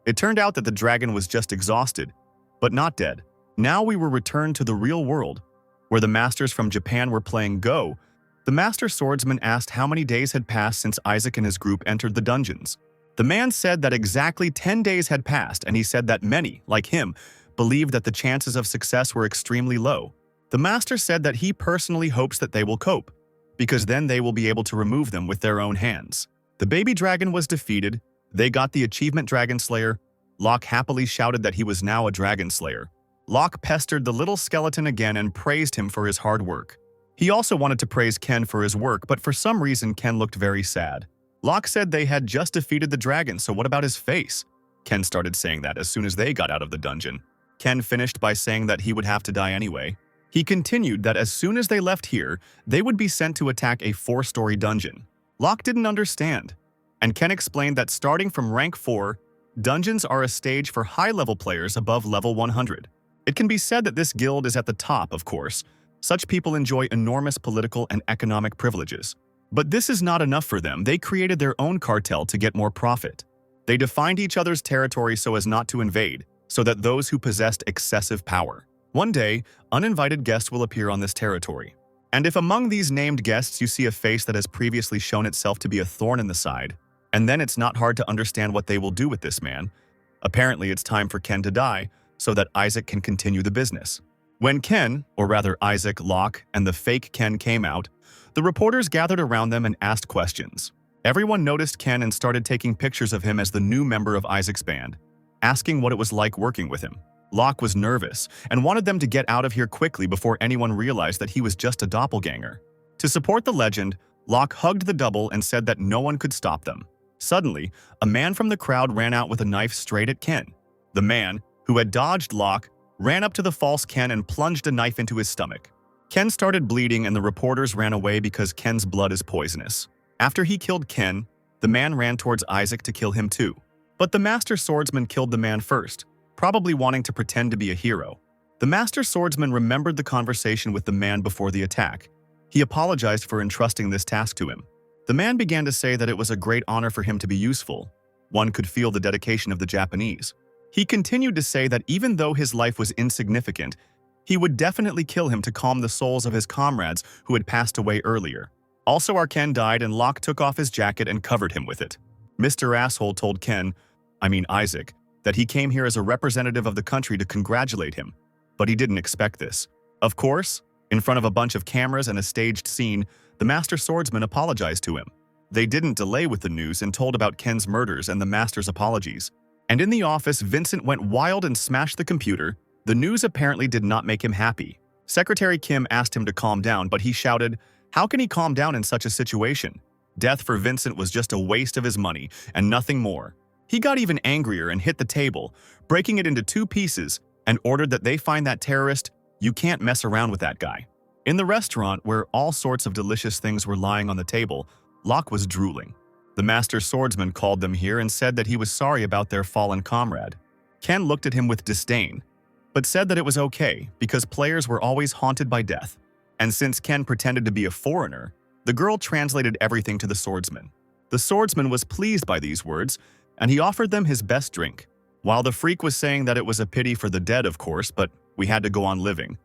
It turned out that the dragon was just exhausted, but not dead. Now we were returned to the real world, where the masters from Japan were playing Go. The master swordsman asked how many days had passed since Isaac and his group entered the dungeons. The man said that exactly 10 days had passed, and he said that many, like him, believed that the chances of success were extremely low. The master said that he personally hopes that they will cope, because then they will be able to remove them with their own hands. The baby dragon was defeated. They got the achievement Dragon Slayer. Locke happily shouted that he was now a dragon slayer. Locke pestered the little skeleton again and praised him for his hard work. He also wanted to praise Ken for his work, but for some reason Ken looked very sad. Locke said they had just defeated the dragon, so what about his face? Ken started saying that as soon as they got out of the dungeon. Ken finished by saying that he would have to die anyway. He continued that as soon as they left here, they would be sent to attack a 4-story dungeon. Locke didn't understand, and Ken explained that starting from rank 4, dungeons are a stage for high-level players above level 100. It can be said that this guild is at the top, of course. Such people enjoy enormous political and economic privileges. But this is not enough for them. They created their own cartel to get more profit. They defined each other's territory so as not to invade, so that those who possessed excessive power. One day, uninvited guests will appear on this territory. And if among these named guests you see a face that has previously shown itself to be a thorn in the side, and then it's not hard to understand what they will do with this man. Apparently, it's time for Ken to die, so that Isaac can continue the business. When Ken, or rather Isaac, Locke, and the fake Ken came out, the reporters gathered around them and asked questions. Everyone noticed Ken and started taking pictures of him as the new member of Isaac's band, asking what it was like working with him. Locke was nervous and wanted them to get out of here quickly before anyone realized that he was just a doppelganger. To support the legend, Locke hugged the double and said that no one could stop them. Suddenly, a man from the crowd ran out with a knife straight at Ken. The man, who had dodged Locke, ran up to the false Ken and plunged a knife into his stomach. Ken started bleeding and the reporters ran away because Ken's blood is poisonous. After he killed Ken, the man ran towards Isaac to kill him too. But the master swordsman killed the man first, probably wanting to pretend to be a hero. The master swordsman remembered the conversation with the man before the attack. He apologized for entrusting this task to him. The man began to say that it was a great honor for him to be useful. One could feel the dedication of the Japanese. He continued to say that even though his life was insignificant, he would definitely kill him to calm the souls of his comrades who had passed away earlier. Also, our Ken died and Locke took off his jacket and covered him with it. Mr. Asshole told Isaac, that he came here as a representative of the country to congratulate him, but he didn't expect this. Of course, in front of a bunch of cameras and a staged scene, the master swordsman apologized to him. They didn't delay with the news and told about Ken's murders and the master's apologies. And in the office, Vincent went wild and smashed the computer. The news apparently did not make him happy. Secretary Kim asked him to calm down, but he shouted, "How can he calm down in such a situation? Death for Vincent was just a waste of his money and nothing more." He got even angrier and hit the table, breaking it into 2 pieces, and ordered that they find that terrorist. You can't mess around with that guy. In the restaurant, where all sorts of delicious things were lying on the table, Locke was drooling. The master swordsman called them here and said that he was sorry about their fallen comrade. Ken looked at him with disdain, but said that it was okay because players were always haunted by death. And since Ken pretended to be a foreigner, the girl translated everything to the swordsman. The swordsman was pleased by these words, and he offered them his best drink. While the freak was saying that it was a pity for the dead, of course, but we had to go on living.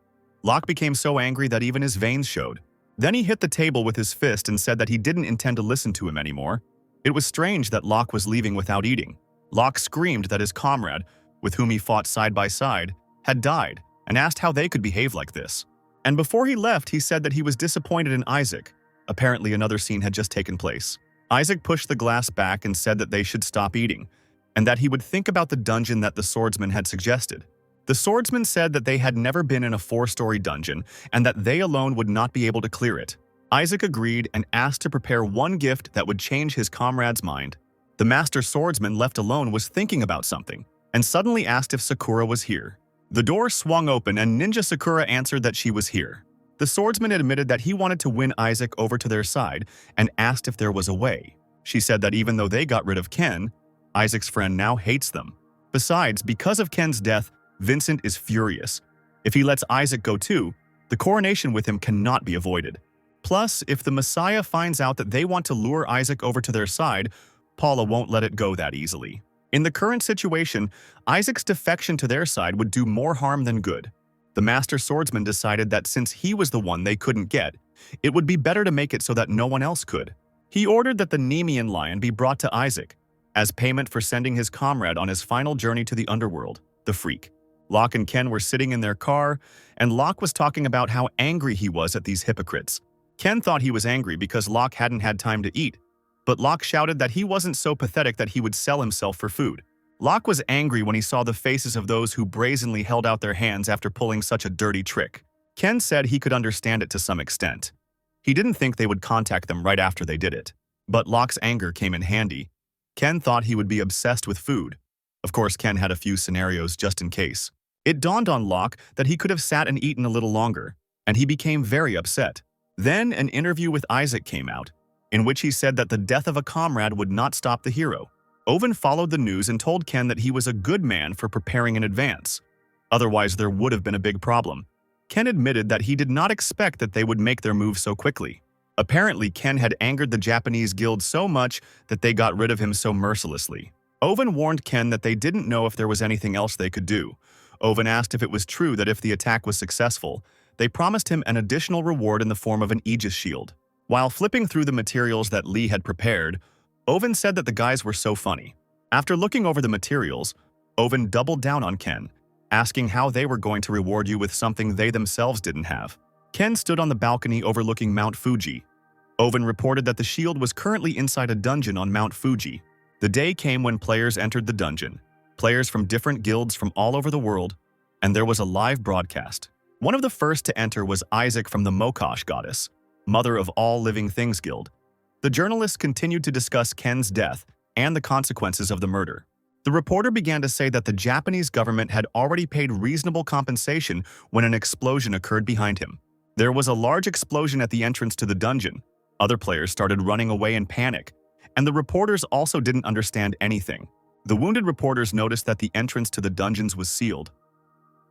Locke became so angry that even his veins showed. Then he hit the table with his fist and said that he didn't intend to listen to him anymore. It was strange that Locke was leaving without eating. Locke screamed that his comrade, with whom he fought side by side, had died, and asked how they could behave like this. And before he left, he said that he was disappointed in Isaac. Apparently, another scene had just taken place. Isaac pushed the glass back and said that they should stop eating, and that he would think about the dungeon that the swordsman had suggested. The swordsman said that they had never been in a 4-story dungeon, and that they alone would not be able to clear it. Isaac agreed and asked to prepare one gift that would change his comrade's mind. The master swordsman, left alone, was thinking about something, and suddenly asked if Sakura was here. The door swung open and Ninja Sakura answered that she was here. The swordsman admitted that he wanted to win Isaac over to their side and asked if there was a way. She said that even though they got rid of Ken, Isaac's friend now hates them. Besides, because of Ken's death, Vincent is furious. If he lets Isaac go too, the coronation with him cannot be avoided. Plus, if the Messiah finds out that they want to lure Isaac over to their side, Paula won't let it go that easily. In the current situation, Isaac's defection to their side would do more harm than good. The Master Swordsman decided that since he was the one they couldn't get, it would be better to make it so that no one else could. He ordered that the Nemean lion be brought to Isaac, as payment for sending his comrade on his final journey to the underworld, the Freak. Locke and Ken were sitting in their car, and Locke was talking about how angry he was at these hypocrites. Ken thought he was angry because Locke hadn't had time to eat, but Locke shouted that he wasn't so pathetic that he would sell himself for food. Locke was angry when he saw the faces of those who brazenly held out their hands after pulling such a dirty trick. Ken said he could understand it to some extent. He didn't think they would contact them right after they did it. But Locke's anger came in handy. Ken thought he would be obsessed with food. Of course, Ken had a few scenarios just in case. It dawned on Locke that he could have sat and eaten a little longer, and he became very upset. Then an interview with Isaac came out, in which he said that the death of a comrade would not stop the hero. Owen followed the news and told Ken that he was a good man for preparing in advance. Otherwise, there would have been a big problem. Ken admitted that he did not expect that they would make their move so quickly. Apparently, Ken had angered the Japanese guild so much that they got rid of him so mercilessly. Owen warned Ken that they didn't know if there was anything else they could do. Owen asked if it was true that if the attack was successful, they promised him an additional reward in the form of an Aegis shield. While flipping through the materials that Lee had prepared, Owen said that the guys were so funny. After looking over the materials, Owen doubled down on Ken, asking how they were going to reward you with something they themselves didn't have. Ken stood on the balcony overlooking Mount Fuji. Owen reported that the shield was currently inside a dungeon on Mount Fuji. The day came when players entered the dungeon, players from different guilds from all over the world, and there was a live broadcast. One of the first to enter was Isaac from the Mokosh goddess, mother of all living things guild. The journalists continued to discuss Ken's death and the consequences of the murder. The reporter began to say that the Japanese government had already paid reasonable compensation when an explosion occurred behind him. There was a large explosion at the entrance to the dungeon. Other players started running away in panic, and the reporters also didn't understand anything. The wounded reporters noticed that the entrance to the dungeons was sealed.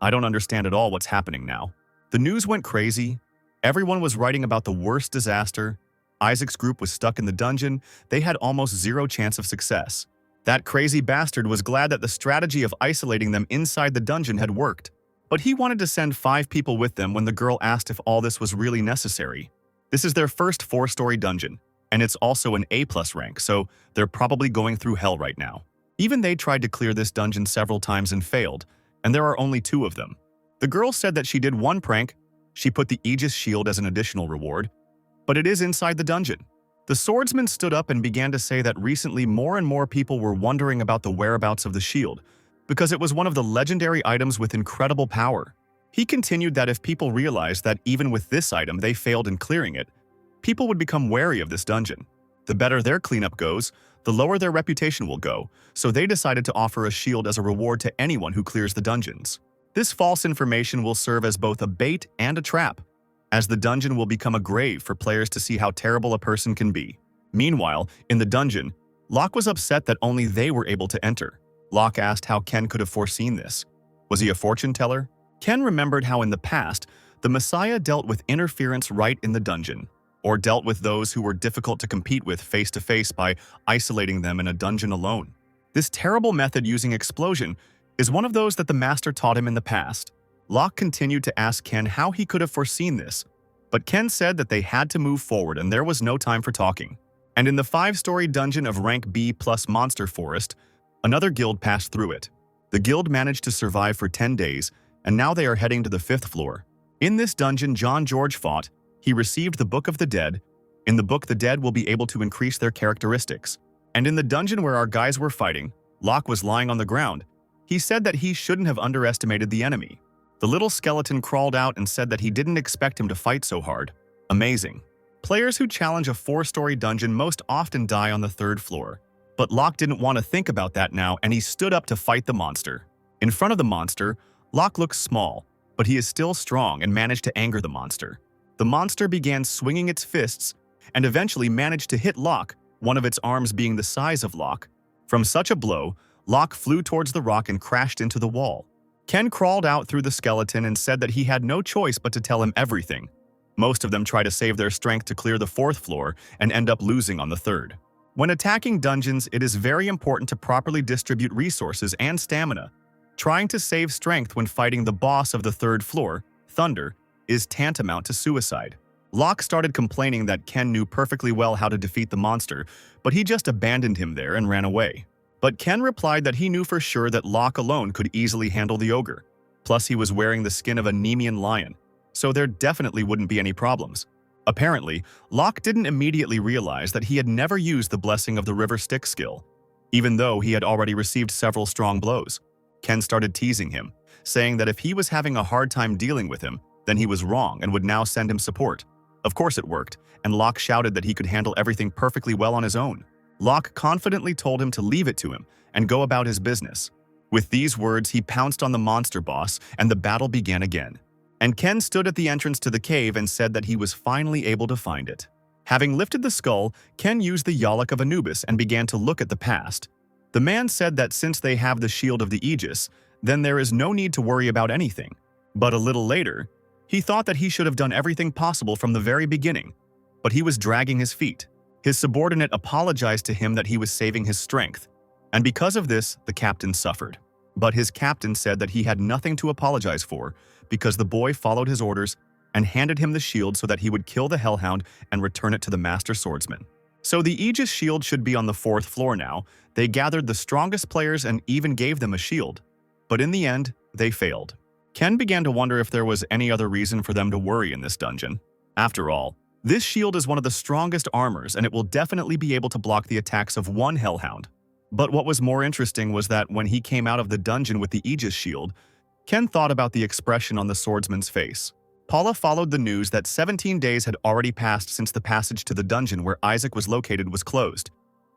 I don't understand at all what's happening now. The news went crazy. Everyone was writing about the worst disaster. Isaac's group was stuck in the dungeon. They had almost zero chance of success. That crazy bastard was glad that the strategy of isolating them inside the dungeon had worked. But he wanted to send 5 people with them when the girl asked if all this was really necessary. This is their first 4-story dungeon, and it's also an A+ rank, so they're probably going through hell right now. Even they tried to clear this dungeon several times and failed, and there are only 2 of them. The girl said that she did one prank. She put the Aegis shield as an additional reward, but it is inside the dungeon. The swordsman stood up and began to say that recently more and more people were wondering about the whereabouts of the shield, because it was one of the legendary items with incredible power. He continued that if people realized that even with this item they failed in clearing it, people would become wary of this dungeon. The better their cleanup goes, the lower their reputation will go, so they decided to offer a shield as a reward to anyone who clears the dungeons. This false information will serve as both a bait and a trap, as the dungeon will become a grave for players to see how terrible a person can be. Meanwhile, in the dungeon, Locke was upset that only they were able to enter. Locke asked how Ken could have foreseen this. Was he a fortune teller? Ken remembered how in the past, the Messiah dealt with interference right in the dungeon, or dealt with those who were difficult to compete with face-to-face by isolating them in a dungeon alone. This terrible method using explosion is one of those that the master taught him in the past. Locke continued to ask Ken how he could have foreseen this, but Ken said that they had to move forward and there was no time for talking. And in the 5-story dungeon of rank B+ Monster Forest, another guild passed through it. The guild managed to survive for 10 days, and now they are heading to the 5th floor. In this dungeon John George fought. He received the Book of the Dead. In the book, the dead will be able to increase their characteristics. And in the dungeon where our guys were fighting, Locke was lying on the ground. He said that he shouldn't have underestimated the enemy. The little skeleton crawled out and said that he didn't expect him to fight so hard. Amazing. Players who challenge a 4-story dungeon most often die on the 3rd floor. But Locke didn't want to think about that now, and he stood up to fight the monster. In front of the monster, Locke looks small, but he is still strong and managed to anger the monster. The monster began swinging its fists and eventually managed to hit Locke, one of its arms being the size of Locke. From such a blow, Locke flew towards the rock and crashed into the wall. Ken crawled out through the skeleton and said that he had no choice but to tell him everything. Most of them try to save their strength to clear the 4th floor and end up losing on the 3rd. When attacking dungeons, it is very important to properly distribute resources and stamina. Trying to save strength when fighting the boss of the 3rd floor, Thunder, is tantamount to suicide. Locke started complaining that Ken knew perfectly well how to defeat the monster, but he just abandoned him there and ran away. But Ken replied that he knew for sure that Locke alone could easily handle the ogre. Plus, he was wearing the skin of a Nemean lion, so there definitely wouldn't be any problems. Apparently, Locke didn't immediately realize that he had never used the Blessing of the River Styx skill, even though he had already received several strong blows. Ken started teasing him, saying that if he was having a hard time dealing with him, then he was wrong and would now send him support. Of course it worked, and Locke shouted that he could handle everything perfectly well on his own. Locke confidently told him to leave it to him and go about his business. With these words, he pounced on the monster boss, and the battle began again. And Ken stood at the entrance to the cave and said that he was finally able to find it. Having lifted the skull, Ken used the Yalak of Anubis and began to look at the past. The man said that since they have the shield of the Aegis, then there is no need to worry about anything. But a little later, he thought that he should have done everything possible from the very beginning, but he was dragging his feet. His subordinate apologized to him that he was saving his strength, and because of this, the captain suffered. But his captain said that he had nothing to apologize for because the boy followed his orders and handed him the shield so that he would kill the Hellhound and return it to the master swordsman. So the Aegis shield should be on the 4th floor now. They gathered the strongest players and even gave them a shield. But in the end, they failed. Ken began to wonder if there was any other reason for them to worry in this dungeon. After all, this shield is one of the strongest armors and it will definitely be able to block the attacks of one Hellhound. But what was more interesting was that when he came out of the dungeon with the Aegis shield, Ken thought about the expression on the swordsman's face. Paula followed the news that 17 days had already passed since the passage to the dungeon where Isaac was located was closed,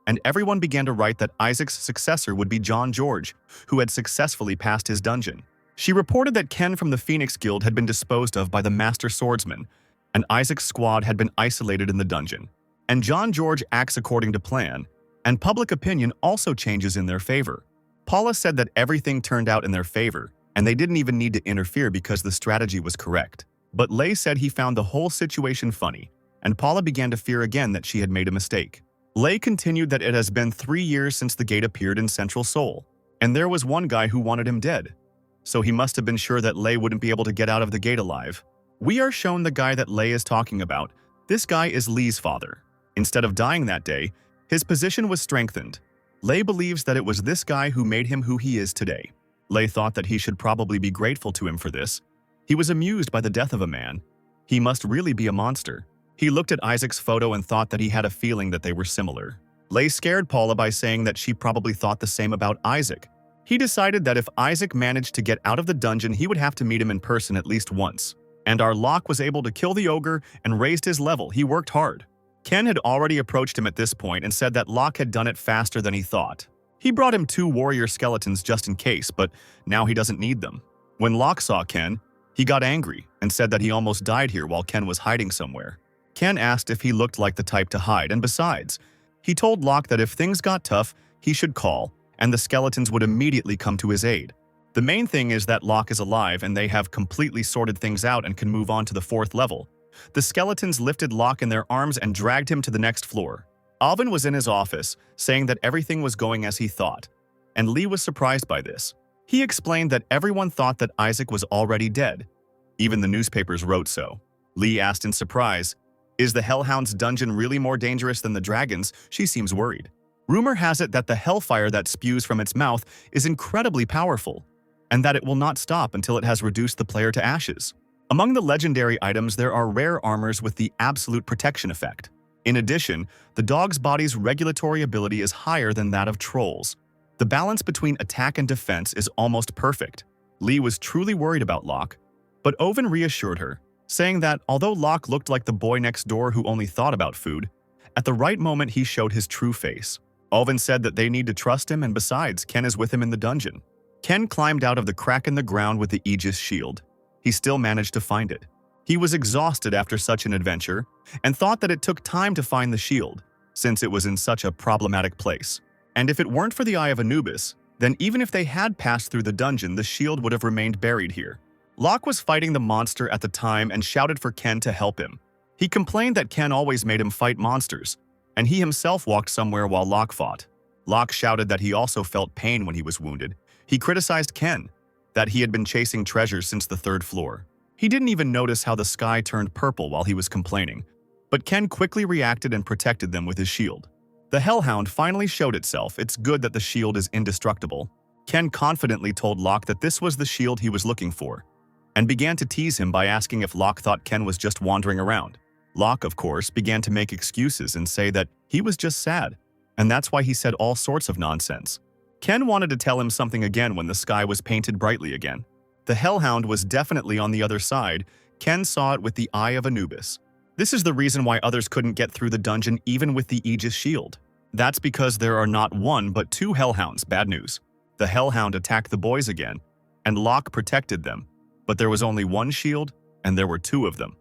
and everyone began to write that Isaac's successor would be John George, who had successfully passed his dungeon. She reported that Ken from the Phoenix Guild had been disposed of by the Master Swordsman, and Isaac's squad had been isolated in the dungeon. And John George acts according to plan, and public opinion also changes in their favor. Paula said that everything turned out in their favor, and they didn't even need to interfere because the strategy was correct. But Lei said he found the whole situation funny, and Paula began to fear again that she had made a mistake. Lei continued that it has been 3 years since the gate appeared in Central Seoul, and there was one guy who wanted him dead. So he must have been sure that Lei wouldn't be able to get out of the gate alive. We are shown the guy that Lei is talking about. This guy is Lei's father. Instead of dying that day, his position was strengthened. Lei believes that it was this guy who made him who he is today. Lei thought that he should probably be grateful to him for this. He was amused by the death of a man. He must really be a monster. He looked at Isaac's photo and thought that he had a feeling that they were similar. Lei scared Paula by saying that she probably thought the same about Isaac. He decided that if Isaac managed to get out of the dungeon, he would have to meet him in person at least once. And our Locke was able to kill the ogre and raised his level. He worked hard. Ken had already approached him at this point and said that Locke had done it faster than he thought. He brought him 2 warrior skeletons just in case, but now he doesn't need them. When Locke saw Ken, he got angry and said that he almost died here while Ken was hiding somewhere. Ken asked if he looked like the type to hide, and besides, he told Locke that if things got tough, he should call, and the skeletons would immediately come to his aid. The main thing is that Locke is alive and they have completely sorted things out and can move on to the 4th level. The skeletons lifted Locke in their arms and dragged him to the next floor. Alvin was in his office, saying that everything was going as he thought, and Lee was surprised by this. He explained that everyone thought that Isaac was already dead. Even the newspapers wrote so. Lee asked in surprise, "Is the Hellhound's dungeon really more dangerous than the dragon's?" She seems worried. Rumor has it that the hellfire that spews from its mouth is incredibly powerful, and that it will not stop until it has reduced the player to ashes. Among the legendary items, there are rare armors with the absolute protection effect. In addition, the dog's body's regulatory ability is higher than that of trolls. The balance between attack and defense is almost perfect. Lee was truly worried about Locke, but Oven reassured her, saying that although Locke looked like the boy next door who only thought about food, at the right moment he showed his true face. Oven said that they need to trust him, and besides, Ken is with him in the dungeon. Ken climbed out of the crack in the ground with the Aegis shield. He still managed to find it. He was exhausted after such an adventure and thought that it took time to find the shield, since it was in such a problematic place. And if it weren't for the Eye of Anubis, then even if they had passed through the dungeon, the shield would have remained buried here. Locke was fighting the monster at the time and shouted for Ken to help him. He complained that Ken always made him fight monsters, and he himself walked somewhere while Locke fought. Locke shouted that he also felt pain when he was wounded. He criticized Ken, that he had been chasing treasures since the 3rd floor. He didn't even notice how the sky turned purple while he was complaining, but Ken quickly reacted and protected them with his shield. The Hellhound finally showed itself. It's good that the shield is indestructible. Ken confidently told Locke that this was the shield he was looking for, and began to tease him by asking if Locke thought Ken was just wandering around. Locke, of course, began to make excuses and say that he was just sad, and that's why he said all sorts of nonsense. Ken wanted to tell him something again when the sky was painted brightly again. The Hellhound was definitely on the other side. Ken saw it with the Eye of Anubis. This is the reason why others couldn't get through the dungeon even with the Aegis shield. That's because there are not 1 but 2 Hellhounds. Bad news. The Hellhound attacked the boys again, and Locke protected them, but there was only 1 shield, and there were 2 of them.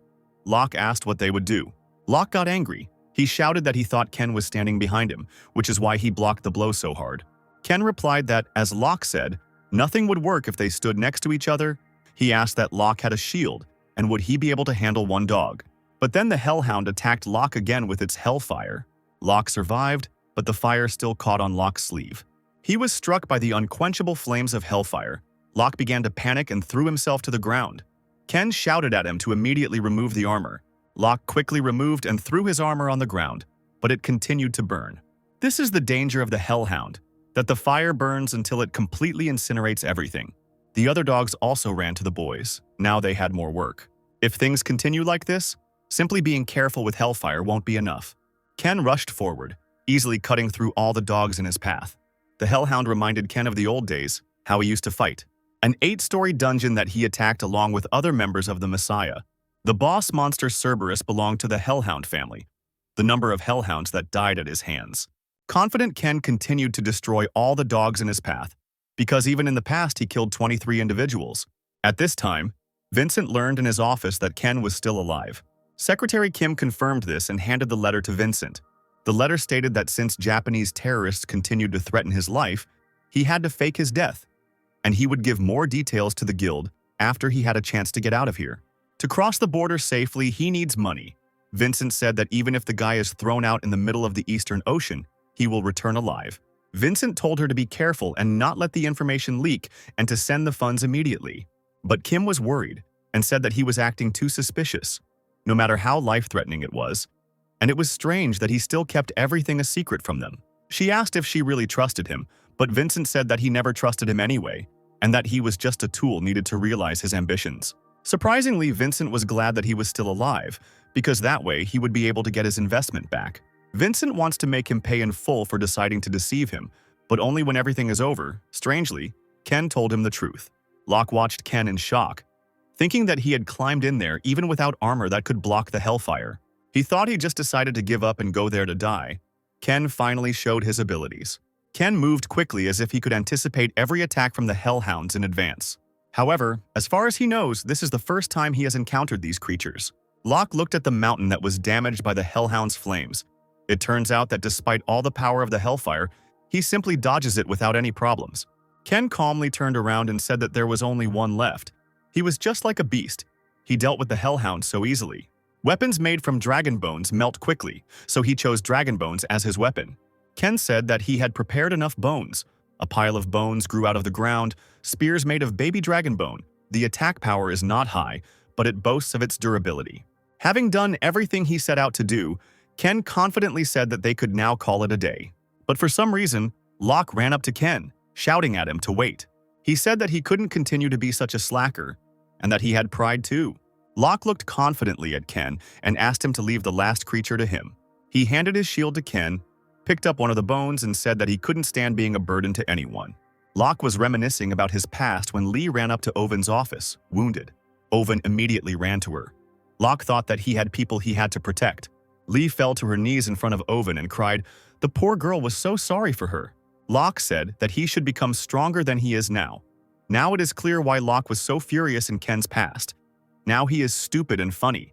Locke asked what they would do. Locke got angry. He shouted that he thought Ken was standing behind him, which is why he blocked the blow so hard. Ken replied that, as Locke said, nothing would work if they stood next to each other. He asked that Locke had a shield, and would he be able to handle 1 dog. But then the Hellhound attacked Locke again with its hellfire. Locke survived, but the fire still caught on Locke's sleeve. He was struck by the unquenchable flames of hellfire. Locke began to panic and threw himself to the ground. Ken shouted at him to immediately remove the armor. Locke quickly removed and threw his armor on the ground, but it continued to burn. This is the danger of the Hellhound, that the fire burns until it completely incinerates everything. The other dogs also ran to the boys. Now they had more work. If things continue like this, simply being careful with hellfire won't be enough. Ken rushed forward, easily cutting through all the dogs in his path. The Hellhound reminded Ken of the old days, how he used to fight. An 8-story dungeon that he attacked along with other members of the Messiah. The boss monster Cerberus belonged to the Hellhound family. The number of Hellhounds that died at his hands. Confident, Ken continued to destroy all the dogs in his path, because even in the past he killed 23 individuals. At this time, Vincent learned in his office that Ken was still alive. Secretary Kim confirmed this and handed the letter to Vincent. The letter stated that since Japanese terrorists continued to threaten his life, he had to fake his death, and he would give more details to the guild after he had a chance to get out of here. To cross the border safely, he needs money. Vincent said that even if the guy is thrown out in the middle of the Eastern Ocean, he will return alive. Vincent told her to be careful and not let the information leak and to send the funds immediately. But Kim was worried and said that he was acting too suspicious, no matter how life-threatening it was. And it was strange that he still kept everything a secret from them. She asked if she really trusted him, but Vincent said that he never trusted him anyway, and that he was just a tool needed to realize his ambitions. Surprisingly, Vincent was glad that he was still alive, because that way he would be able to get his investment back. Vincent wants to make him pay in full for deciding to deceive him, but only when everything is over. Strangely, Ken told him the truth. Locke watched Ken in shock, thinking that he had climbed in there even without armor that could block the hellfire. He thought he just decided to give up and go there to die. Ken finally showed his abilities. Ken moved quickly as if he could anticipate every attack from the Hellhounds in advance. However, as far as he knows, this is the first time he has encountered these creatures. Locke looked at the mountain that was damaged by the Hellhound's flames. It turns out that despite all the power of the hellfire, he simply dodges it without any problems. Ken calmly turned around and said that there was only one left. He was just like a beast. He dealt with the Hellhound so easily. Weapons made from dragon bones melt quickly, so he chose dragon bones as his weapon. Ken said that he had prepared enough bones. A pile of bones grew out of the ground, spears made of baby dragon bone. The attack power is not high, but it boasts of its durability. Having done everything he set out to do, Ken confidently said that they could now call it a day. But for some reason, Locke ran up to Ken, shouting at him to wait. He said that he couldn't continue to be such a slacker, and that he had pride too. Locke looked confidently at Ken and asked him to leave the last creature to him. He handed his shield to Ken, picked up one of the bones, and said that he couldn't stand being a burden to anyone. Locke was reminiscing about his past when Lee ran up to Owen's office, wounded. Owen immediately ran to her. Locke thought that he had people he had to protect. Lee fell to her knees in front of Owen and cried. The poor girl was so sorry for her. Locke said that he should become stronger than he is now. Now it is clear why Locke was so furious in Ken's past. Now he is stupid and funny.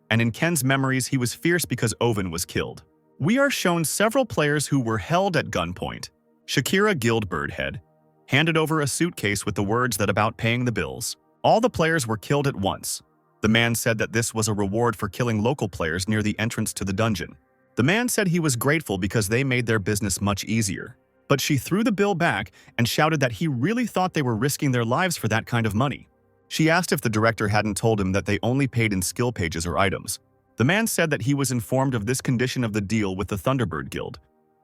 And in Ken's memories, he was fierce because Oven was killed. We are shown several players who were held at gunpoint. Shakira Guildbirdhead handed over a suitcase with the words that about paying the bills. All the players were killed at once. The man said that this was a reward for killing local players near the entrance to the dungeon. The man said he was grateful because they made their business much easier. But she threw the bill back and shouted that he really thought they were risking their lives for that kind of money. She asked if the director hadn't told him that they only paid in skill pages or items. The man said that he was informed of this condition of the deal with the Thunderbird Guild.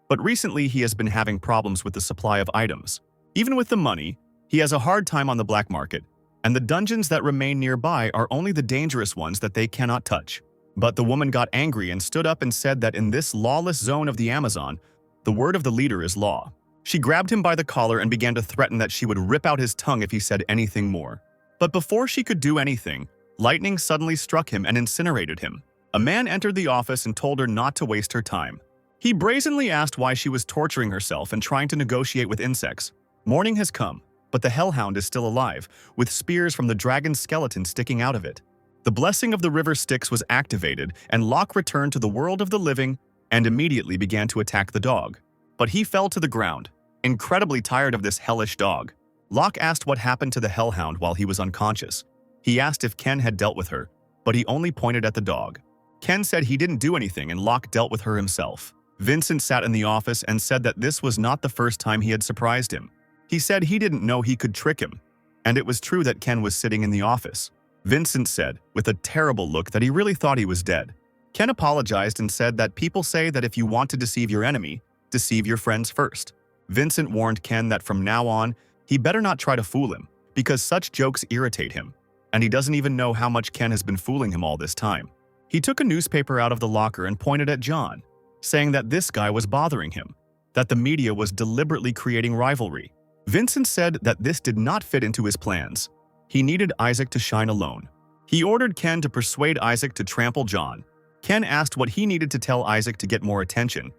But recently he has been having problems with the supply of items. Even with the money, he has a hard time on the black market, and the dungeons that remain nearby are only the dangerous ones that they cannot touch. But the woman got angry and stood up and said that in this lawless zone of the Amazon, the word of the leader is law. She grabbed him by the collar and began to threaten that she would rip out his tongue if he said anything more. But before she could do anything, lightning suddenly struck him and incinerated him. A man entered the office and told her not to waste her time. He brazenly asked why she was torturing herself and trying to negotiate with insects. Morning has come, but the Hellhound is still alive, with spears from the dragon's skeleton sticking out of it. The blessing of the river Styx was activated, and Locke returned to the world of the living and immediately began to attack the dog. But he fell to the ground, incredibly tired of this hellish dog. Locke asked what happened to the Hellhound while he was unconscious. He asked if Ken had dealt with her, but he only pointed at the dog. Ken said he didn't do anything and Locke dealt with her himself. Vincent sat in the office and said that this was not the first time he had surprised him. He said he didn't know he could trick him, and it was true that Ken was sitting in the office. Vincent said, with a terrible look, that he really thought he was dead. Ken apologized and said that people say that if you want to deceive your enemy, deceive your friends first. Vincent warned Ken that from now on, he better not try to fool him, because such jokes irritate him, and he doesn't even know how much Ken has been fooling him all this time. He took a newspaper out of the locker and pointed at John, saying that this guy was bothering him, that the media was deliberately creating rivalry. Vincent said that this did not fit into his plans. He needed Isaac to shine alone. He ordered Ken to persuade Isaac to trample John. Ken asked what he needed to tell Isaac to get more attention.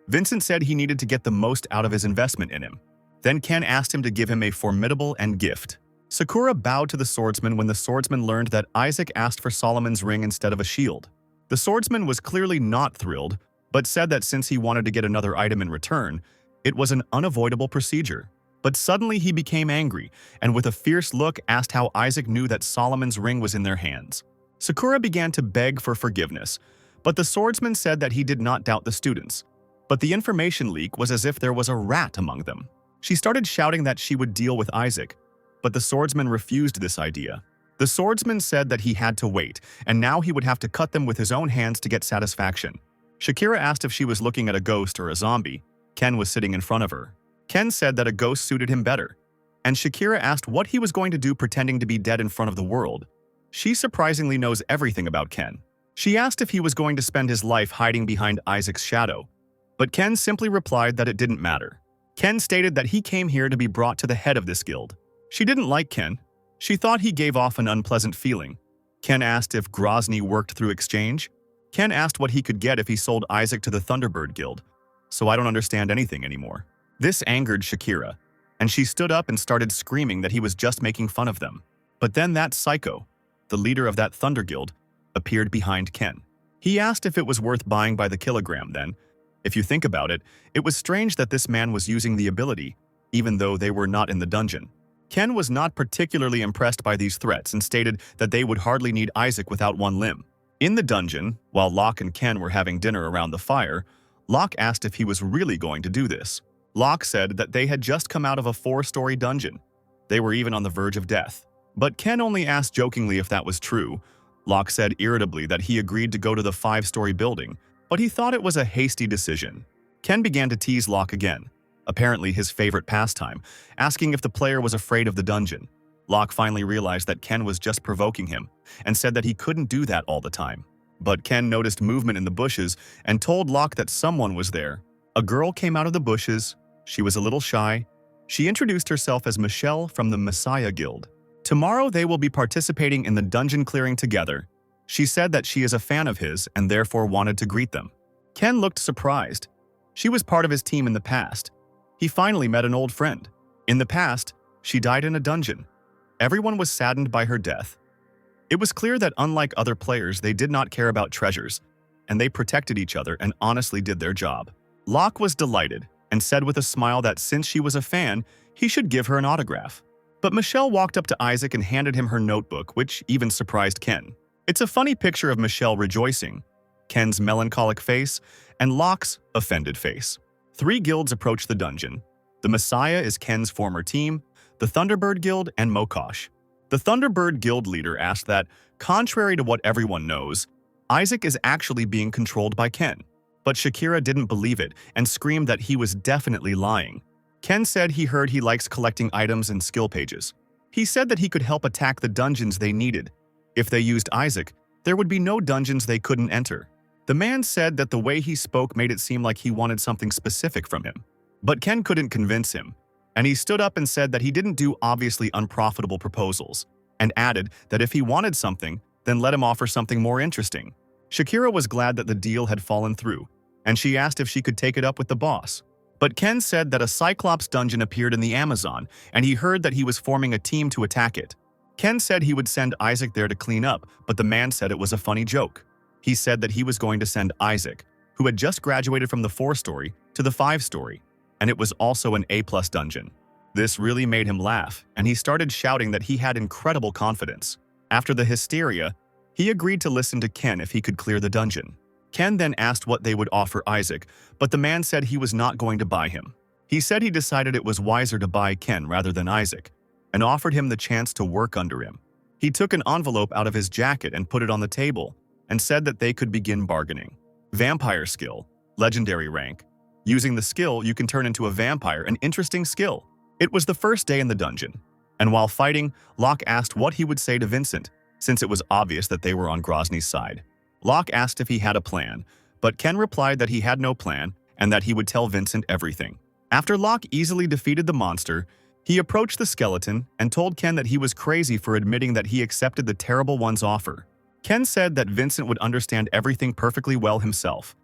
Vincent said he needed to get the most out of his investment in him. Then Ken asked him to give him a formidable end gift. Sakura bowed to the swordsman when the swordsman learned that Isaac asked for Solomon's ring instead of a shield. The swordsman was clearly not thrilled, but said that since he wanted to get another item in return, it was an unavoidable procedure. But suddenly he became angry, and with a fierce look asked how Isaac knew that Solomon's ring was in their hands. Sakura began to beg for forgiveness, but the swordsman said that he did not doubt the students. But the information leak was as if there was a rat among them. She started shouting that she would deal with Isaac, but the swordsman refused this idea. The swordsman said that he had to wait, and now he would have to cut them with his own hands to get satisfaction. Shakira asked if she was looking at a ghost or a zombie. Ken was sitting in front of her. Ken said that a ghost suited him better, and Shakira asked what he was going to do pretending to be dead in front of the world. She surprisingly knows everything about Ken. She asked if he was going to spend his life hiding behind Isaac's shadow, but Ken simply replied that it didn't matter. Ken stated that he came here to be brought to the head of this guild. She didn't like Ken. She thought he gave off an unpleasant feeling. Ken asked if Grozny worked through exchange. Ken asked what he could get if he sold Isaac to the Thunderbird Guild. So I don't understand anything anymore. This angered Shakira, and she stood up and started screaming that he was just making fun of them. But then that psycho, the leader of that Thunder Guild, appeared behind Ken. He asked if it was worth buying by the kilogram then. If you think about it, it was strange that this man was using the ability, even though they were not in the dungeon. Ken was not particularly impressed by these threats and stated that they would hardly need Isaac without one limb. In the dungeon, while Locke and Ken were having dinner around the fire, Locke asked if he was really going to do this. Locke said that they had just come out of a 4-story dungeon. They were even on the verge of death. But Ken only asked jokingly if that was true. Locke said irritably that he agreed to go to the 5-story building, but he thought it was a hasty decision. Ken began to tease Locke again, apparently his favorite pastime, asking if the player was afraid of the dungeon. Locke finally realized that Ken was just provoking him and said that he couldn't do that all the time. But Ken noticed movement in the bushes and told Locke that someone was there. A girl came out of the bushes. She was a little shy. She introduced herself as Michelle from the Messiah Guild. Tomorrow they will be participating in the dungeon clearing together. She said that she is a fan of his and therefore wanted to greet them. Ken looked surprised. She was part of his team in the past. He finally met an old friend. In the past, She died in a dungeon. Everyone was saddened by her death. It was clear that unlike other players, they did not care about treasures, and they protected each other and honestly did their job. Locke was delighted and said with a smile that since she was a fan, he should give her an autograph. But Michelle walked up to Isaac and handed him her notebook, which even surprised Ken. It's a funny picture of Michelle rejoicing, Ken's melancholic face, and Locke's offended face. 3 guilds approach the dungeon. The Messiah is Ken's former team, the Thunderbird Guild, and Mokosh. The Thunderbird Guild leader asked that, contrary to what everyone knows, Isaac is actually being controlled by Ken. But Shakira didn't believe it and screamed that he was definitely lying. Ken said he heard he likes collecting items and skill pages. He said that he could help attack the dungeons they needed. If they used Isaac, there would be no dungeons they couldn't enter. The man said that the way he spoke made it seem like he wanted something specific from him. But Ken couldn't convince him, and he stood up and said that he didn't do obviously unprofitable proposals, and added that if he wanted something, then let him offer something more interesting. Shakira was glad that the deal had fallen through, and she asked if she could take it up with the boss. But Ken said that a Cyclops dungeon appeared in the Amazon, and he heard that he was forming a team to attack it. Ken said he would send Isaac there to clean up, but the man said it was a funny joke. He said that he was going to send Isaac, who had just graduated from the 4-story, to the 5-story, and it was also an A+ dungeon. This really made him laugh, and he started shouting that he had incredible confidence. After the hysteria, he agreed to listen to Ken if he could clear the dungeon. Ken then asked what they would offer Isaac, but the man said he was not going to buy him. He said he decided it was wiser to buy Ken rather than Isaac, and offered him the chance to work under him. He took an envelope out of his jacket and put it on the table, and said that they could begin bargaining. Vampire skill, legendary rank. Using the skill, you can turn into a vampire, an interesting skill. It was the first day in the dungeon, and while fighting, Locke asked what he would say to Vincent, since it was obvious that they were on Grozny's side. Locke asked if he had a plan, but Ken replied that he had no plan and that he would tell Vincent everything. After Locke easily defeated the monster, he approached the skeleton and told Ken that he was crazy for admitting that he accepted the Terrible One's offer. Ken said that Vincent would understand everything perfectly well himself,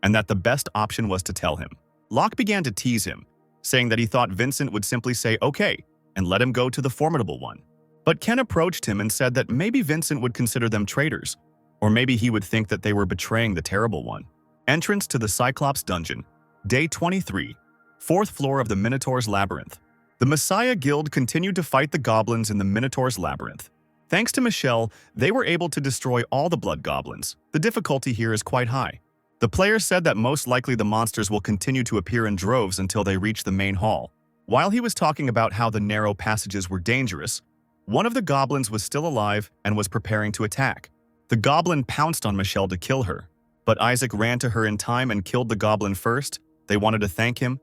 and that the best option was to tell him. Locke began to tease him, saying that he thought Vincent would simply say okay and let him go to the Formidable One. But Ken approached him and said that maybe Vincent would consider them traitors, or maybe he would think that they were betraying the Terrible One. Entrance to the Cyclops Dungeon. Day 23. 4th floor of the Minotaur's Labyrinth. The Messiah Guild continued to fight the goblins in the Minotaur's Labyrinth. Thanks to Michelle, they were able to destroy all the blood goblins. The difficulty here is quite high. The players said that most likely the monsters will continue to appear in droves until they reach the main hall. While he was talking about how the narrow passages were dangerous, one of the goblins was still alive and was preparing to attack. The goblin pounced on Michelle to kill her, but Isaac ran to her in time and killed the goblin first. They wanted to thank him,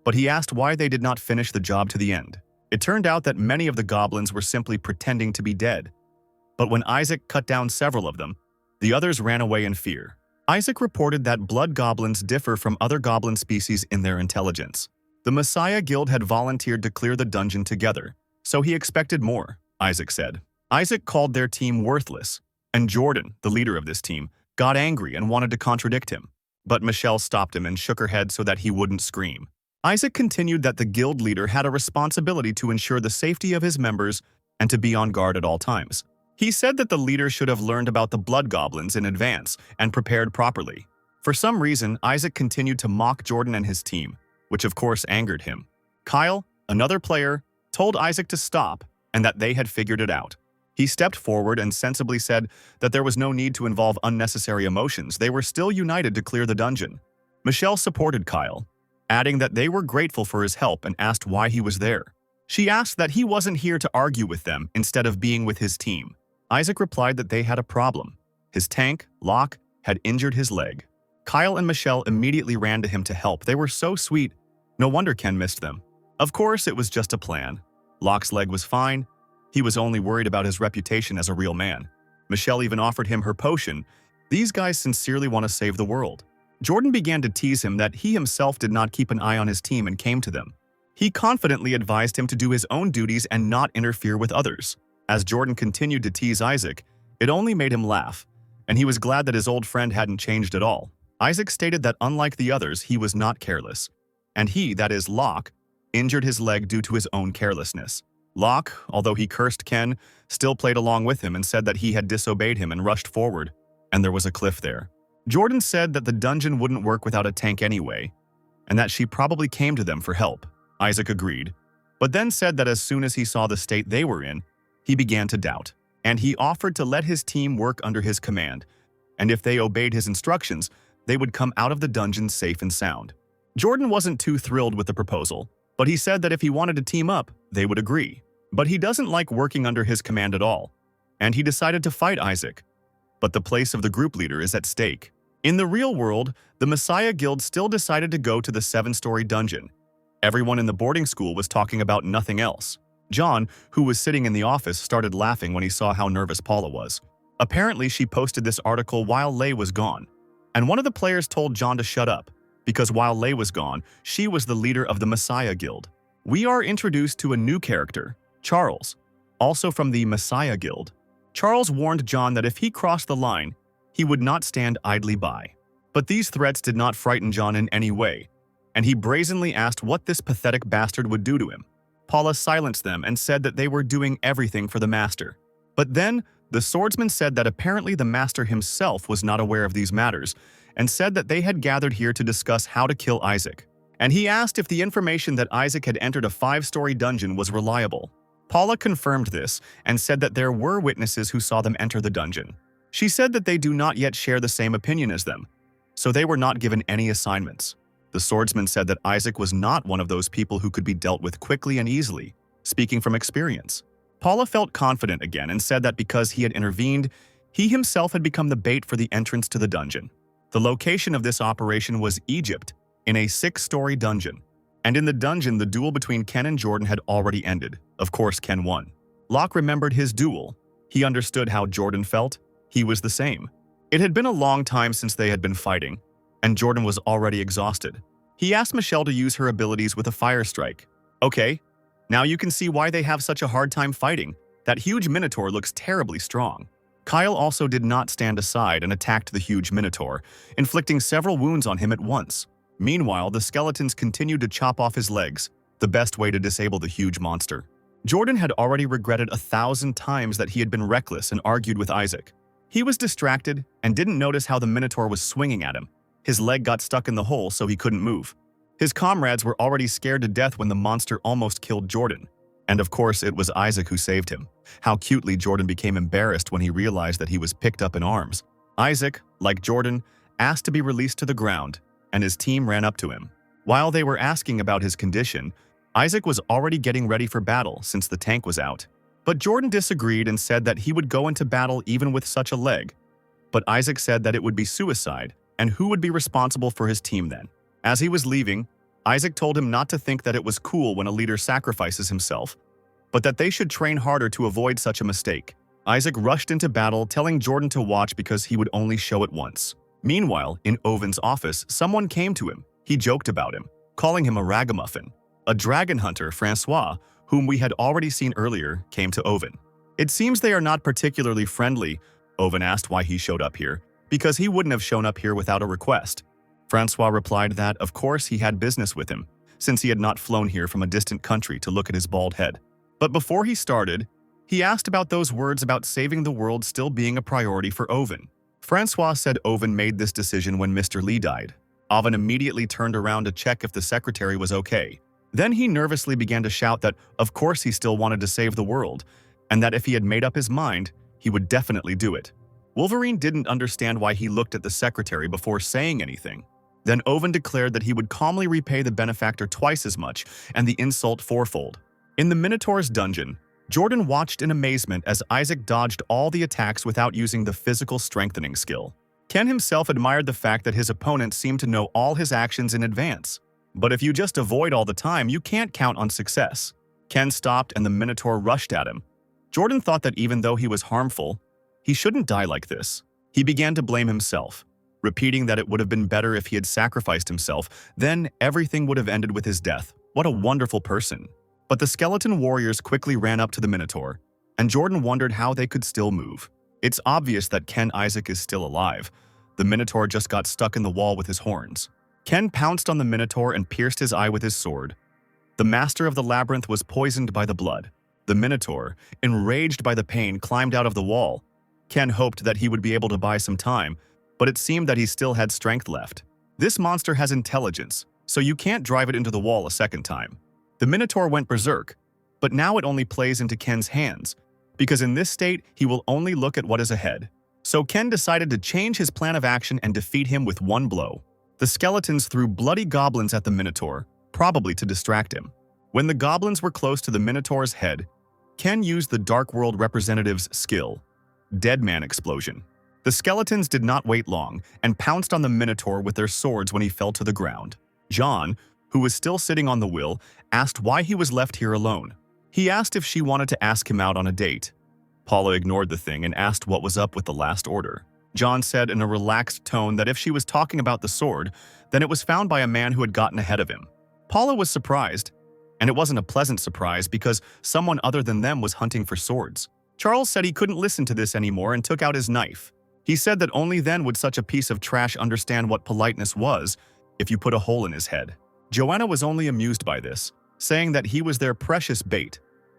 but he asked why they did not finish the job to the end. It turned out that many of the goblins were simply pretending to be dead. But when Isaac cut down several of them, the others ran away in fear. Isaac reported that blood goblins differ from other goblin species in their intelligence. The Messiah Guild had volunteered to clear the dungeon together, so he expected more, Isaac said. Isaac called their team worthless, and Jordan, the leader of this team, got angry and wanted to contradict him. But Michelle stopped him and shook her head so that he wouldn't scream. Isaac continued that the guild leader had a responsibility to ensure the safety of his members and to be on guard at all times. He said that the leader should have learned about the blood goblins in advance and prepared properly. For some reason, Isaac continued to mock Jordan and his team, which of course angered him. Kyle, another player, told Isaac to stop and that they had figured it out. He stepped forward and sensibly said that there was no need to involve unnecessary emotions. They were still united to clear the dungeon. Michelle supported Kyle, adding that they were grateful for his help and asked why he was there. She asked that he wasn't here to argue with them instead of being with his team. Isaac replied that they had a problem. His tank, Locke, had injured his leg. Kyle and Michelle immediately ran to him to help. They were so sweet. No wonder Ken missed them. Of course, it was just a plan. Locke's leg was fine. He was only worried about his reputation as a real man. Michelle even offered him her potion. These guys sincerely want to save the world. Jordan began to tease him that he himself did not keep an eye on his team and came to them. He confidently advised him to do his own duties and not interfere with others. As Jordan continued to tease Isaac, it only made him laugh, and he was glad that his old friend hadn't changed at all. Isaac stated that unlike the others, he was not careless, and he, that is Locke, injured his leg due to his own carelessness. Locke, although he cursed Ken, still played along with him and said that he had disobeyed him and rushed forward, and there was a cliff there. Jordan said that the dungeon wouldn't work without a tank anyway, and that she probably came to them for help. Isaac agreed, but then said that as soon as he saw the state they were in, he began to doubt, and he offered to let his team work under his command, and if they obeyed his instructions, they would come out of the dungeon safe and sound. Jordan wasn't too thrilled with the proposal, but he said that if he wanted to team up, they would agree. But he doesn't like working under his command at all, and he decided to fight Isaac. But the place of the group leader is at stake. In the real world, the Messiah Guild still decided to go to the 7-story dungeon. Everyone in the boarding school was talking about nothing else. John, who was sitting in the office, started laughing when he saw how nervous Paula was. Apparently, she posted this article while Lei was gone, and one of the players told John to shut up, because while Lei was gone, she was the leader of the Messiah Guild. We are introduced to a new character, Charles, also from the Messiah Guild. Charles warned John that if he crossed the line, he would not stand idly by. But these threats did not frighten John in any way, and he brazenly asked what this pathetic bastard would do to him. Paula silenced them and said that they were doing everything for the master. But then, the swordsman said that apparently the master himself was not aware of these matters, and said that they had gathered here to discuss how to kill Isaac. And he asked if the information that Isaac had entered a 5-story dungeon was reliable. Paula confirmed this and said that there were witnesses who saw them enter the dungeon. She said that they do not yet share the same opinion as them, so they were not given any assignments. The swordsman said that Isaac was not one of those people who could be dealt with quickly and easily, speaking from experience. Paula felt confident again and said that because he had intervened, he himself had become the bait for the entrance to the dungeon. The location of this operation was Egypt, in a 6-story dungeon. And in the dungeon, the duel between Ken and Jordan had already ended. Of course, Ken won. Locke remembered his duel. He understood how Jordan felt. He was the same. It had been a long time since they had been fighting, and Jordan was already exhausted. He asked Michelle to use her abilities with a fire strike. Okay, now you can see why they have such a hard time fighting. That huge minotaur looks terribly strong. Kyle also did not stand aside and attacked the huge minotaur, inflicting several wounds on him at once. Meanwhile, the skeletons continued to chop off his legs, the best way to disable the huge monster. Jordan had already regretted 1,000 times that he had been reckless and argued with Isaac. He was distracted and didn't notice how the minotaur was swinging at him. His leg got stuck in the hole, so he couldn't move. His comrades were already scared to death when the monster almost killed Jordan. And of course, it was Isaac who saved him. How cutely Jordan became embarrassed when he realized that he was picked up in arms. Isaac, like Jordan, asked to be released to the ground, and his team ran up to him. While they were asking about his condition, Isaac was already getting ready for battle since the tank was out. But Jordan disagreed and said that he would go into battle even with such a leg. But Isaac said that it would be suicide, and who would be responsible for his team then? As he was leaving, Isaac told him not to think that it was cool when a leader sacrifices himself, but that they should train harder to avoid such a mistake. Isaac rushed into battle, telling Jordan to watch because he would only show it once. Meanwhile, in Owen's office, someone came to him. He joked about him, calling him a ragamuffin. A dragon hunter, Francois, whom we had already seen earlier, came to Owen. It seems they are not particularly friendly. Owen asked why he showed up here, because he wouldn't have shown up here without a request. Francois replied that, of course, he had business with him, since he had not flown here from a distant country to look at his bald head. But before he started, he asked about those words about saving the world still being a priority for Owen. Francois said Owen made this decision when Mr. Lee died. Owen immediately turned around to check if the secretary was okay. Then he nervously began to shout that, of course, he still wanted to save the world, and that if he had made up his mind, he would definitely do it. Wolverine didn't understand why he looked at the secretary before saying anything. Then Owen declared that he would calmly repay the benefactor twice as much and the insult fourfold. In the Minotaur's dungeon, Jordan watched in amazement as Isaac dodged all the attacks without using the physical strengthening skill. Ken himself admired the fact that his opponent seemed to know all his actions in advance. But if you just avoid all the time, you can't count on success. Ken stopped and the Minotaur rushed at him. Jordan thought that even though he was harmful, he shouldn't die like this. He began to blame himself, repeating that it would have been better if he had sacrificed himself, then everything would have ended with his death. What a wonderful person. But the skeleton warriors quickly ran up to the Minotaur, and Jordan wondered how they could still move. It's obvious that Ken Isaac is still alive. The Minotaur just got stuck in the wall with his horns. Ken pounced on the Minotaur and pierced his eye with his sword. The master of the labyrinth was poisoned by the blood. The Minotaur, enraged by the pain, climbed out of the wall. Ken hoped that he would be able to buy some time, but it seemed that he still had strength left. This monster has intelligence, so you can't drive it into the wall a second time. The Minotaur went berserk, but now it only plays into Ken's hands, because in this state, he will only look at what is ahead. So Ken decided to change his plan of action and defeat him with one blow. The skeletons threw bloody goblins at the Minotaur, probably to distract him. When the goblins were close to the Minotaur's head, Ken used the Dark World representative's skill, Dead Man Explosion. The skeletons did not wait long and pounced on the Minotaur with their swords when he fell to the ground. John, who was still sitting on the wheel, asked why he was left here alone. He asked if she wanted to ask him out on a date. Paula ignored the thing and asked what was up with the last order. John said in a relaxed tone that if she was talking about the sword, then it was found by a man who had gotten ahead of him. Paula was surprised, and it wasn't a pleasant surprise because someone other than them was hunting for swords. Charles said he couldn't listen to this anymore and took out his knife. He said that only then would such a piece of trash understand what politeness was if you put a hole in his head. Joanna was only amused by this, saying that he was their precious bait,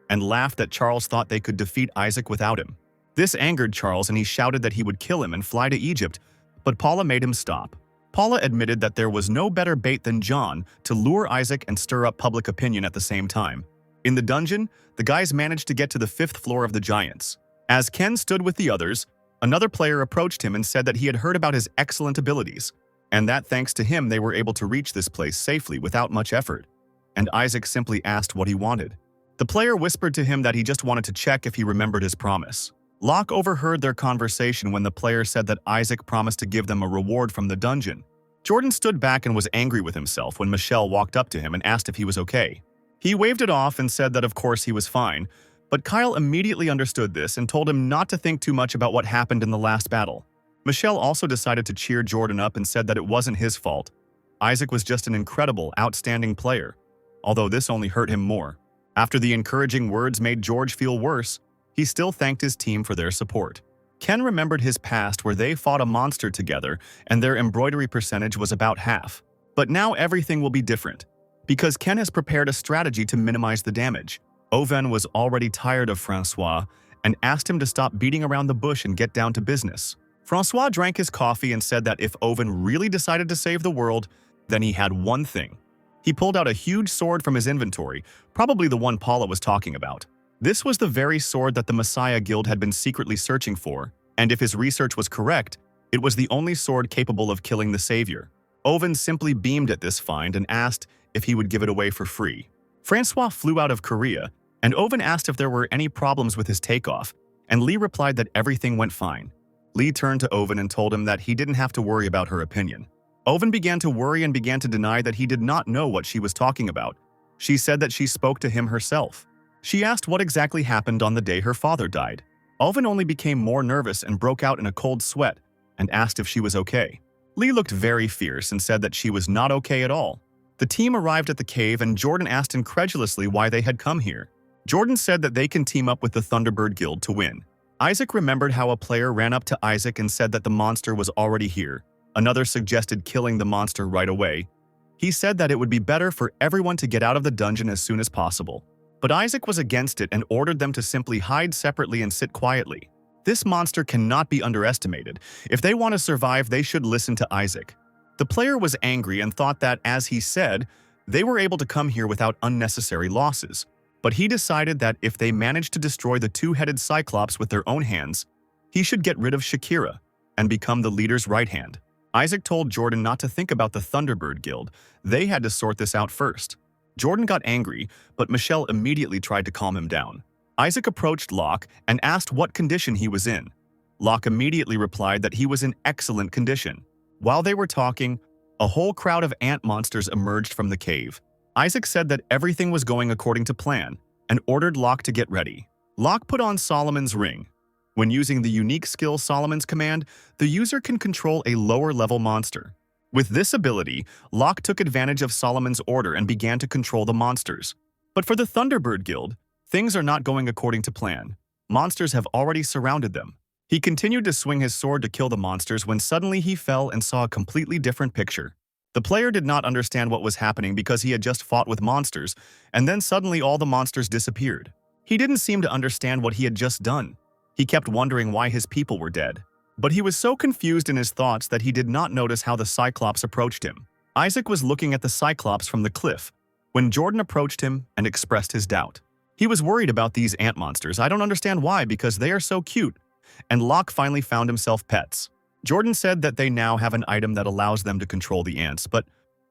and laughed that Charles thought they could defeat Isaac without him. This angered Charles and he shouted that he would kill him and fly to Egypt, but Paula made him stop. Paula admitted that there was no better bait than John to lure Isaac and stir up public opinion at the same time. In the dungeon, the guys managed to get to the 5th floor of the Giants. As Ken stood with the others, another player approached him and said that he had heard about his excellent abilities, and that thanks to him they were able to reach this place safely without much effort. And Isaac simply asked what he wanted. The player whispered to him that he just wanted to check if he remembered his promise. Locke overheard their conversation when the player said that Isaac promised to give them a reward from the dungeon. Jordan stood back and was angry with himself when Michelle walked up to him and asked if he was okay. He waved it off and said that of course he was fine, but Kyle immediately understood this and told him not to think too much about what happened in the last battle. Michelle also decided to cheer Jordan up and said that it wasn't his fault. Isaac was just an incredible, outstanding player, although this only hurt him more. After the encouraging words made George feel worse, he still thanked his team for their support. Ken remembered his past where they fought a monster together and their embroidery percentage was about half. But now everything will be different, because Ken has prepared a strategy to minimize the damage. Owen was already tired of Francois and asked him to stop beating around the bush and get down to business. Francois drank his coffee and said that if Owen really decided to save the world, then he had one thing. He pulled out a huge sword from his inventory, probably the one Paula was talking about. This was the very sword that the Messiah Guild had been secretly searching for, and if his research was correct, it was the only sword capable of killing the Savior. Owen simply beamed at this find and asked if he would give it away for free. Francois flew out of Korea, and Owen asked if there were any problems with his takeoff, and Lee replied that everything went fine. Lee turned to Owen and told him that he didn't have to worry about her opinion. Owen began to worry and began to deny that he did not know what she was talking about. She said that she spoke to him herself. She asked what exactly happened on the day her father died. Owen only became more nervous and broke out in a cold sweat and asked if she was okay. Lee looked very fierce and said that she was not okay at all. The team arrived at the cave and Jordan asked incredulously why they had come here. Jordan said that they can team up with the Thunderbird Guild to win. Isaac remembered how a player ran up to Isaac and said that the monster was already here. Another suggested killing the monster right away. He said that it would be better for everyone to get out of the dungeon as soon as possible. But Isaac was against it and ordered them to simply hide separately and sit quietly. This monster cannot be underestimated. If they want to survive, they should listen to Isaac. The player was angry and thought that, as he said, they were able to come here without unnecessary losses. But he decided that if they managed to destroy the two-headed Cyclops with their own hands, he should get rid of Shakira and become the leader's right hand. Isaac told Jordan not to think about the Thunderbird Guild. They had to sort this out first. Jordan got angry, but Michelle immediately tried to calm him down. Isaac approached Locke and asked what condition he was in. Locke immediately replied that he was in excellent condition. While they were talking, a whole crowd of ant monsters emerged from the cave. Isaac said that everything was going according to plan and ordered Locke to get ready. Locke put on Solomon's ring. When using the unique skill Solomon's command, the user can control a lower-level monster. With this ability, Locke took advantage of Solomon's order and began to control the monsters. But for the Thunderbird Guild, things are not going according to plan. Monsters have already surrounded them. He continued to swing his sword to kill the monsters when suddenly he fell and saw a completely different picture. The player did not understand what was happening because he had just fought with monsters, and then suddenly all the monsters disappeared. He didn't seem to understand what he had just done. He kept wondering why his people were dead. But he was so confused in his thoughts that he did not notice how the Cyclops approached him. Isaac was looking at the Cyclops from the cliff when Jordan approached him and expressed his doubt. He was worried about these ant monsters. I don't understand why, because they are so cute. And Locke finally found himself pets. Jordan said that they now have an item that allows them to control the ants, but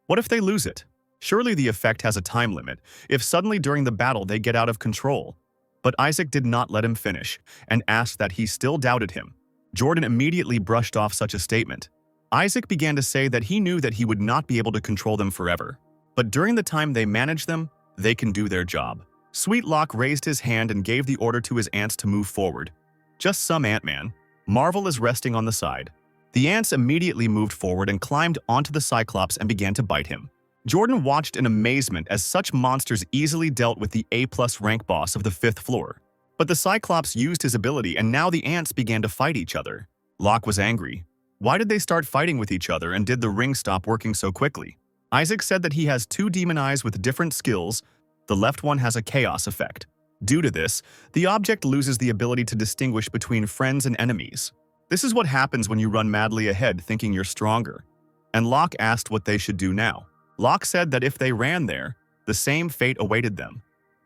what if they lose it? Surely the effect has a time limit, if suddenly during the battle they get out of control. But Isaac did not let him finish, and asked that he still doubted him. Jordan immediately brushed off such a statement. Isaac began to say that he knew that he would not be able to control them forever. But during the time they manage them, they can do their job. Sweet Locke raised his hand and gave the order to his ants to move forward. Just some Ant-Man. Marvel is resting on the side. The ants immediately moved forward and climbed onto the Cyclops and began to bite him. Jordan watched in amazement as such monsters easily dealt with the A+ rank boss of the 5th floor. But the Cyclops used his ability and now the ants began to fight each other. Locke was angry. Why did they start fighting with each other and did the ring stop working so quickly? Isaac said that he has 2 demon eyes with different skills. The left one has a chaos effect. Due to this, the object loses the ability to distinguish between friends and enemies. This is what happens when you run madly ahead thinking you're stronger. And Locke asked what they should do now. Locke said that if they ran there, the same fate awaited them.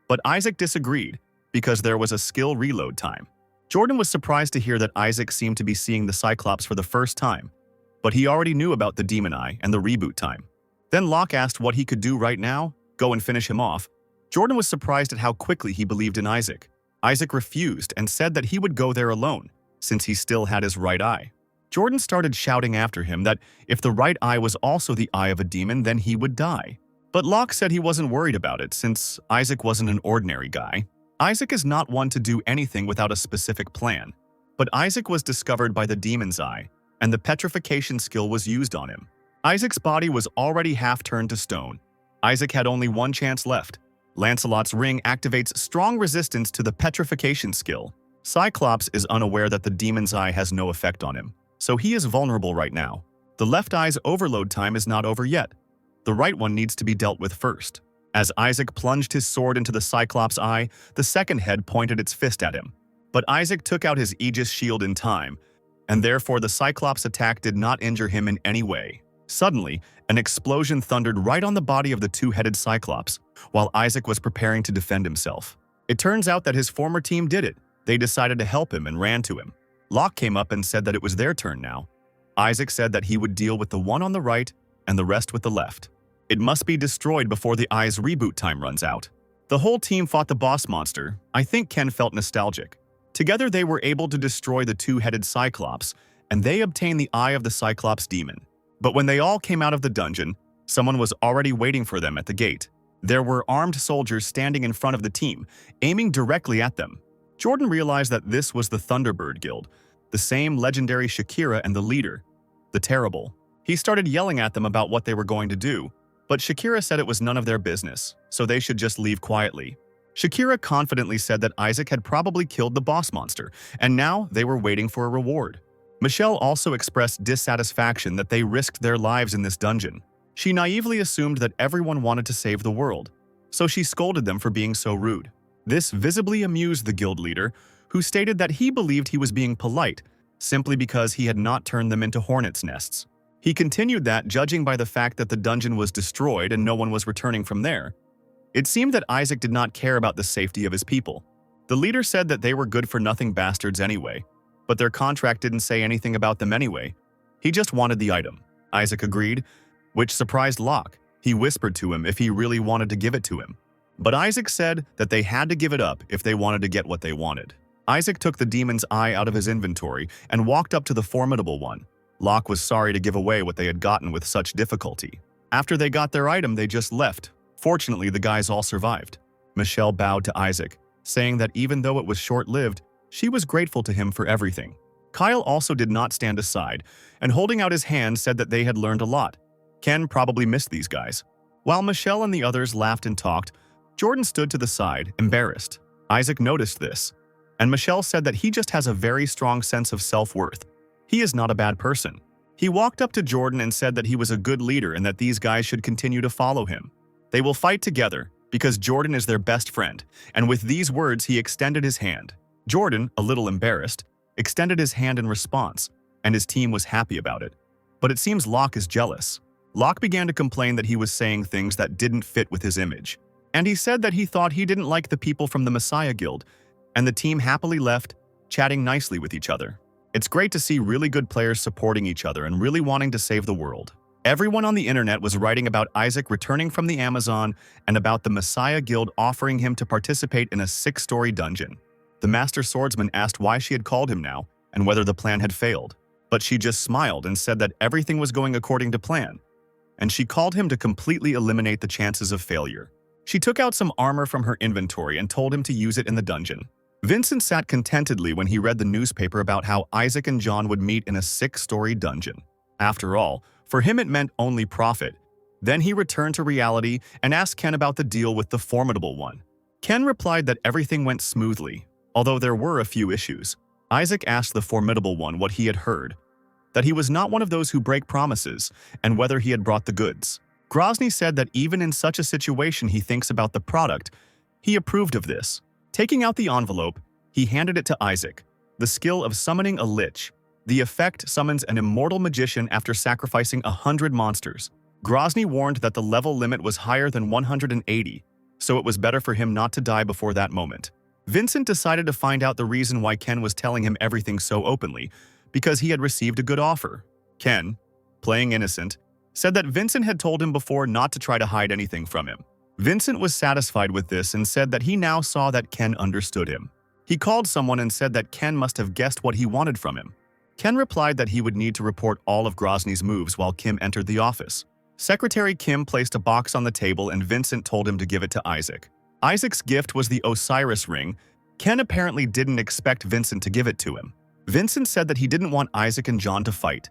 But Isaac disagreed, because there was a skill reload time. Jordan was surprised to hear that Isaac seemed to be seeing the Cyclops for the first time, but he already knew about the demon eye and the reboot time. Then Locke asked what he could do right now, go and finish him off. Jordan was surprised at how quickly he believed in Isaac. Isaac refused and said that he would go there alone, since he still had his right eye. Jordan started shouting after him that if the right eye was also the eye of a demon, then he would die. But Locke said he wasn't worried about it, since Isaac wasn't an ordinary guy. Isaac is not one to do anything without a specific plan. But Isaac was discovered by the demon's eye, and the petrification skill was used on him. Isaac's body was already half turned to stone. Isaac had only one chance left. Lancelot's ring activates strong resistance to the petrification skill. Cyclops is unaware that the demon's eye has no effect on him, so he is vulnerable right now. The left eye's overload time is not over yet. The right one needs to be dealt with first. As Isaac plunged his sword into the Cyclops' eye, the second head pointed its fist at him. But Isaac took out his Aegis shield in time, and therefore the Cyclops' attack did not injure him in any way. Suddenly, an explosion thundered right on the body of the 2-headed Cyclops, while Isaac was preparing to defend himself. It turns out that his former team did it. They decided to help him and ran to him. Locke came up and said that it was their turn now. Isaac said that he would deal with the one on the right and the rest with the left. It must be destroyed before the eye's reboot time runs out. The whole team fought the boss monster. I think Ken felt nostalgic. Together they were able to destroy the 2-headed Cyclops, and they obtained the eye of the Cyclops demon. But when they all came out of the dungeon, someone was already waiting for them at the gate. There were armed soldiers standing in front of the team, aiming directly at them. Jordan realized that this was the Thunderbird Guild, the same legendary Shakira and the leader, the Terrible. He started yelling at them about what they were going to do, but Shakira said it was none of their business, so they should just leave quietly. Shakira confidently said that Isaac had probably killed the boss monster, and now they were waiting for a reward. Michelle also expressed dissatisfaction that they risked their lives in this dungeon. She naively assumed that everyone wanted to save the world, so she scolded them for being so rude. This visibly amused the guild leader, who stated that he believed he was being polite simply because he had not turned them into hornets' nests. He continued that, judging by the fact that the dungeon was destroyed and no one was returning from there, it seemed that Isaac did not care about the safety of his people. The leader said that they were good-for-nothing bastards anyway, but their contract didn't say anything about them anyway. He just wanted the item. Isaac agreed, which surprised Locke. He whispered to him if he really wanted to give it to him. But Isaac said that they had to give it up if they wanted to get what they wanted. Isaac took the demon's eye out of his inventory and walked up to the formidable one. Locke was sorry to give away what they had gotten with such difficulty. After they got their item, they just left. Fortunately, the guys all survived. Michelle bowed to Isaac, saying that even though it was short-lived, she was grateful to him for everything. Kyle also did not stand aside, and holding out his hand said that they had learned a lot. Ken probably missed these guys. While Michelle and the others laughed and talked, Jordan stood to the side, embarrassed. Isaac noticed this, and Michelle said that he just has a very strong sense of self-worth. He is not a bad person. He walked up to Jordan and said that he was a good leader and that these guys should continue to follow him. They will fight together, because Jordan is their best friend, and with these words he extended his hand. Jordan, a little embarrassed, extended his hand in response, and his team was happy about it. But it seems Locke is jealous. Locke began to complain that he was saying things that didn't fit with his image. And he said that he thought he didn't like the people from the Messiah Guild, and the team happily left, chatting nicely with each other. It's great to see really good players supporting each other and really wanting to save the world. Everyone on the internet was writing about Isaac returning from the Amazon and about the Messiah Guild offering him to participate in a 6-story dungeon. The Master Swordsman asked why she had called him now and whether the plan had failed. But she just smiled and said that everything was going according to plan, and she called him to completely eliminate the chances of failure. She took out some armor from her inventory and told him to use it in the dungeon. Vincent sat contentedly when he read the newspaper about how Isaac and John would meet in a 6-story dungeon. After all, for him it meant only profit. Then he returned to reality and asked Ken about the deal with the Formidable One. Ken replied that everything went smoothly, although there were a few issues. Isaac asked the Formidable One what he had heard, that he was not one of those who break promises, and whether he had brought the goods. Grozny said that even in such a situation he thinks about the product. He approved of this. Taking out the envelope, he handed it to Isaac. The skill of summoning a lich. The effect summons an immortal magician after sacrificing 100 monsters. Grozny warned that the level limit was higher than 180, so it was better for him not to die before that moment. Vincent decided to find out the reason why Ken was telling him everything so openly, because he had received a good offer. Ken, playing innocent, said that Vincent had told him before not to try to hide anything from him. Vincent was satisfied with this and said that he now saw that Ken understood him. He called someone and said that Ken must have guessed what he wanted from him. Ken replied that he would need to report all of Grozny's moves while Kim entered the office. Secretary Kim placed a box on the table and Vincent told him to give it to Isaac. Isaac's gift was the Osiris ring. Ken apparently didn't expect Vincent to give it to him. Vincent said that he didn't want Isaac and John to fight,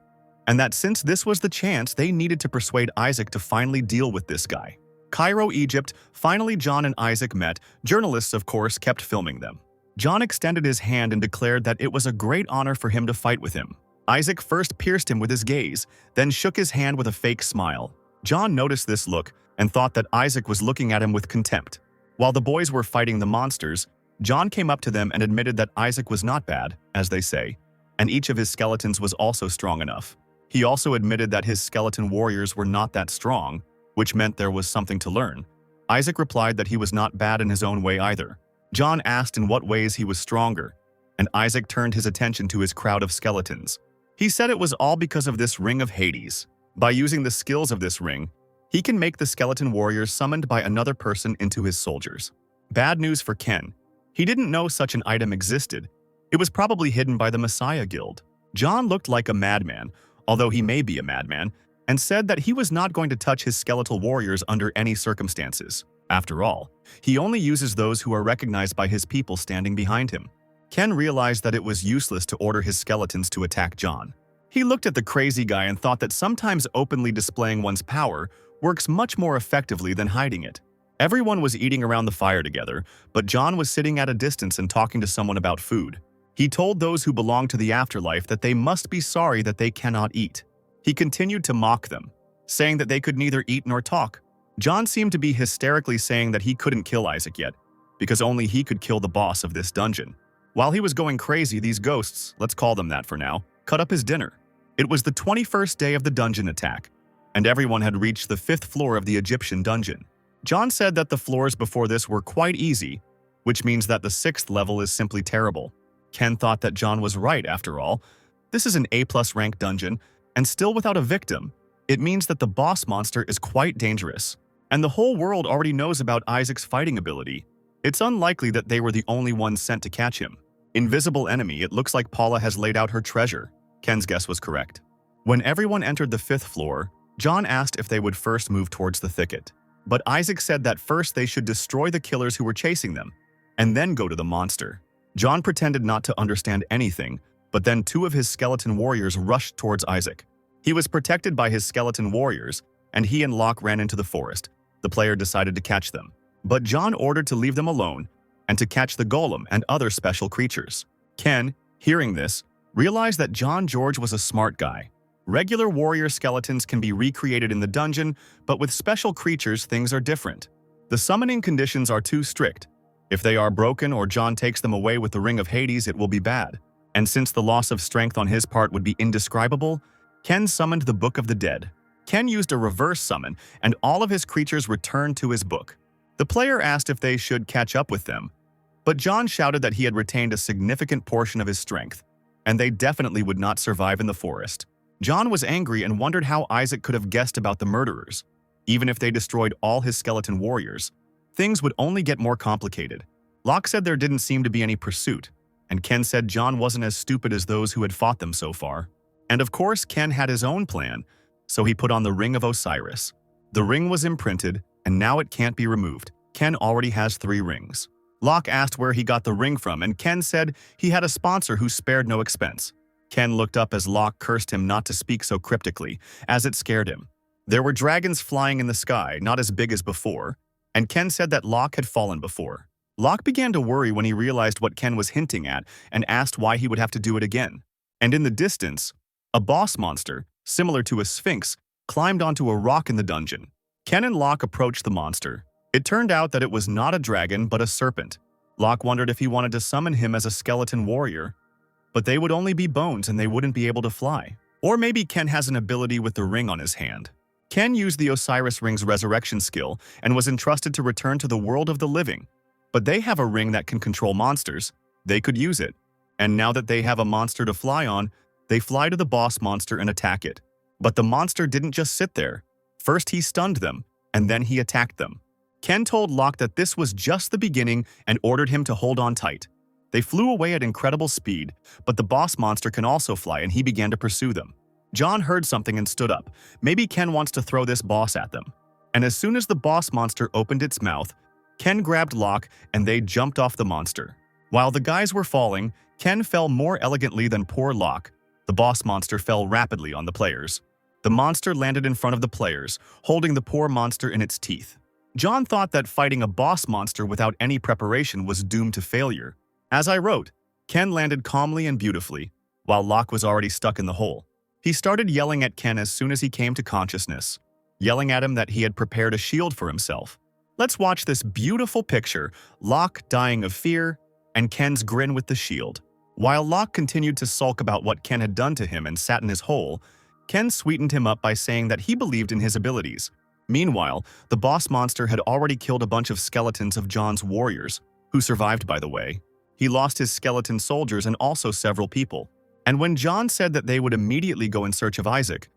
and that since this was the chance, they needed to persuade Isaac to finally deal with this guy. Cairo, Egypt, finally John and Isaac met. Journalists, of course, kept filming them. John extended his hand and declared that it was a great honor for him to fight with him. Isaac first pierced him with his gaze, then shook his hand with a fake smile. John noticed this look and thought that Isaac was looking at him with contempt. While the boys were fighting the monsters, John came up to them and admitted that Isaac was not bad, as they say, and each of his skeletons was also strong enough. He also admitted that his skeleton warriors were not that strong, which meant there was something to learn. Isaac replied that he was not bad in his own way either. John asked in what ways he was stronger, and Isaac turned his attention to his crowd of skeletons. He said it was all because of this ring of Hades. By using the skills of this ring, he can make the skeleton warriors summoned by another person into his soldiers. Bad news for Ken. He didn't know such an item existed. It was probably hidden by the Messiah Guild. John looked like a madman, although he may be a madman, and said that he was not going to touch his skeletal warriors under any circumstances. After all, he only uses those who are recognized by his people standing behind him. Ken realized that it was useless to order his skeletons to attack John. He looked at the crazy guy and thought that sometimes openly displaying one's power works much more effectively than hiding it. Everyone was eating around the fire together, but John was sitting at a distance and talking to someone about food. He told those who belonged to the afterlife that they must be sorry that they cannot eat. He continued to mock them, saying that they could neither eat nor talk. John seemed to be hysterically saying that he couldn't kill Isaac yet, because only he could kill the boss of this dungeon. While he was going crazy, these ghosts, let's call them that for now, cut up his dinner. It was the 21st day of the dungeon attack, and everyone had reached the 5th floor of the Egyptian dungeon. John said that the floors before this were quite easy, which means that the 6th level is simply terrible. Ken thought that John was right after all. This is an A+ rank dungeon, and still without a victim. It means that the boss monster is quite dangerous, and the whole world already knows about Isaac's fighting ability. It's unlikely that they were the only ones sent to catch him. Invisible enemy, it looks like Paula has laid out her treasure. Ken's guess was correct. When everyone entered the 5th floor, John asked if they would first move towards the thicket. But Isaac said that first they should destroy the killers who were chasing them, and then go to the monster. John pretended not to understand anything, but then 2 of his skeleton warriors rushed towards Isaac. He was protected by his skeleton warriors, and he and Locke ran into the forest. The player decided to catch them, but John ordered to leave them alone and to catch the golem and other special creatures. Ken, hearing this, realized that John George was a smart guy. Regular warrior skeletons can be recreated in the dungeon, but with special creatures things are different. The summoning conditions are too strict. If they are broken or John takes them away with the Ring of Hades, it will be bad. And since the loss of strength on his part would be indescribable, Ken summoned the Book of the Dead. Ken used a reverse summon, and all of his creatures returned to his book. The player asked if they should catch up with them, but John shouted that he had retained a significant portion of his strength, and they definitely would not survive in the forest. John was angry and wondered how Isaac could have guessed about the murderers. Even if they destroyed all his skeleton warriors, things would only get more complicated. Locke said there didn't seem to be any pursuit, and Ken said John wasn't as stupid as those who had fought them so far. And of course, Ken had his own plan, so he put on the Ring of Osiris. The ring was imprinted, and now it can't be removed. Ken already has 3 rings. Locke asked where he got the ring from, and Ken said he had a sponsor who spared no expense. Ken looked up as Locke cursed him not to speak so cryptically, as it scared him. There were dragons flying in the sky, not as big as before, and Ken said that Locke had fallen before. Locke began to worry when he realized what Ken was hinting at and asked why he would have to do it again. And in the distance, a boss monster, similar to a sphinx, climbed onto a rock in the dungeon. Ken and Locke approached the monster. It turned out that it was not a dragon but a serpent. Locke wondered if he wanted to summon him as a skeleton warrior, but they would only be bones and they wouldn't be able to fly. Or maybe Ken has an ability with the ring on his hand. Ken used the Osiris Ring's resurrection skill and was entrusted to return to the world of the living. But they have a ring that can control monsters. They could use it. And now that they have a monster to fly on, they fly to the boss monster and attack it. But the monster didn't just sit there. First he stunned them, and then he attacked them. Ken told Locke that this was just the beginning and ordered him to hold on tight. They flew away at incredible speed, but the boss monster can also fly and he began to pursue them. John heard something and stood up. Maybe Ken wants to throw this boss at them. And as soon as the boss monster opened its mouth, Ken grabbed Locke and they jumped off the monster. While the guys were falling, Ken fell more elegantly than poor Locke. The boss monster fell rapidly on the players. The monster landed in front of the players, holding the poor monster in its teeth. John thought that fighting a boss monster without any preparation was doomed to failure. As I wrote, Ken landed calmly and beautifully, while Locke was already stuck in the hole. He started yelling at Ken as soon as he came to consciousness, yelling at him that he had prepared a shield for himself. Let's watch this beautiful picture, Locke dying of fear, and Ken's grin with the shield. While Locke continued to sulk about what Ken had done to him and sat in his hole, Ken sweetened him up by saying that he believed in his abilities. Meanwhile, the boss monster had already killed a bunch of skeletons of John's warriors, who survived by the way. He lost his skeleton soldiers and also several people. And when John said that they would immediately go in search of Isaac,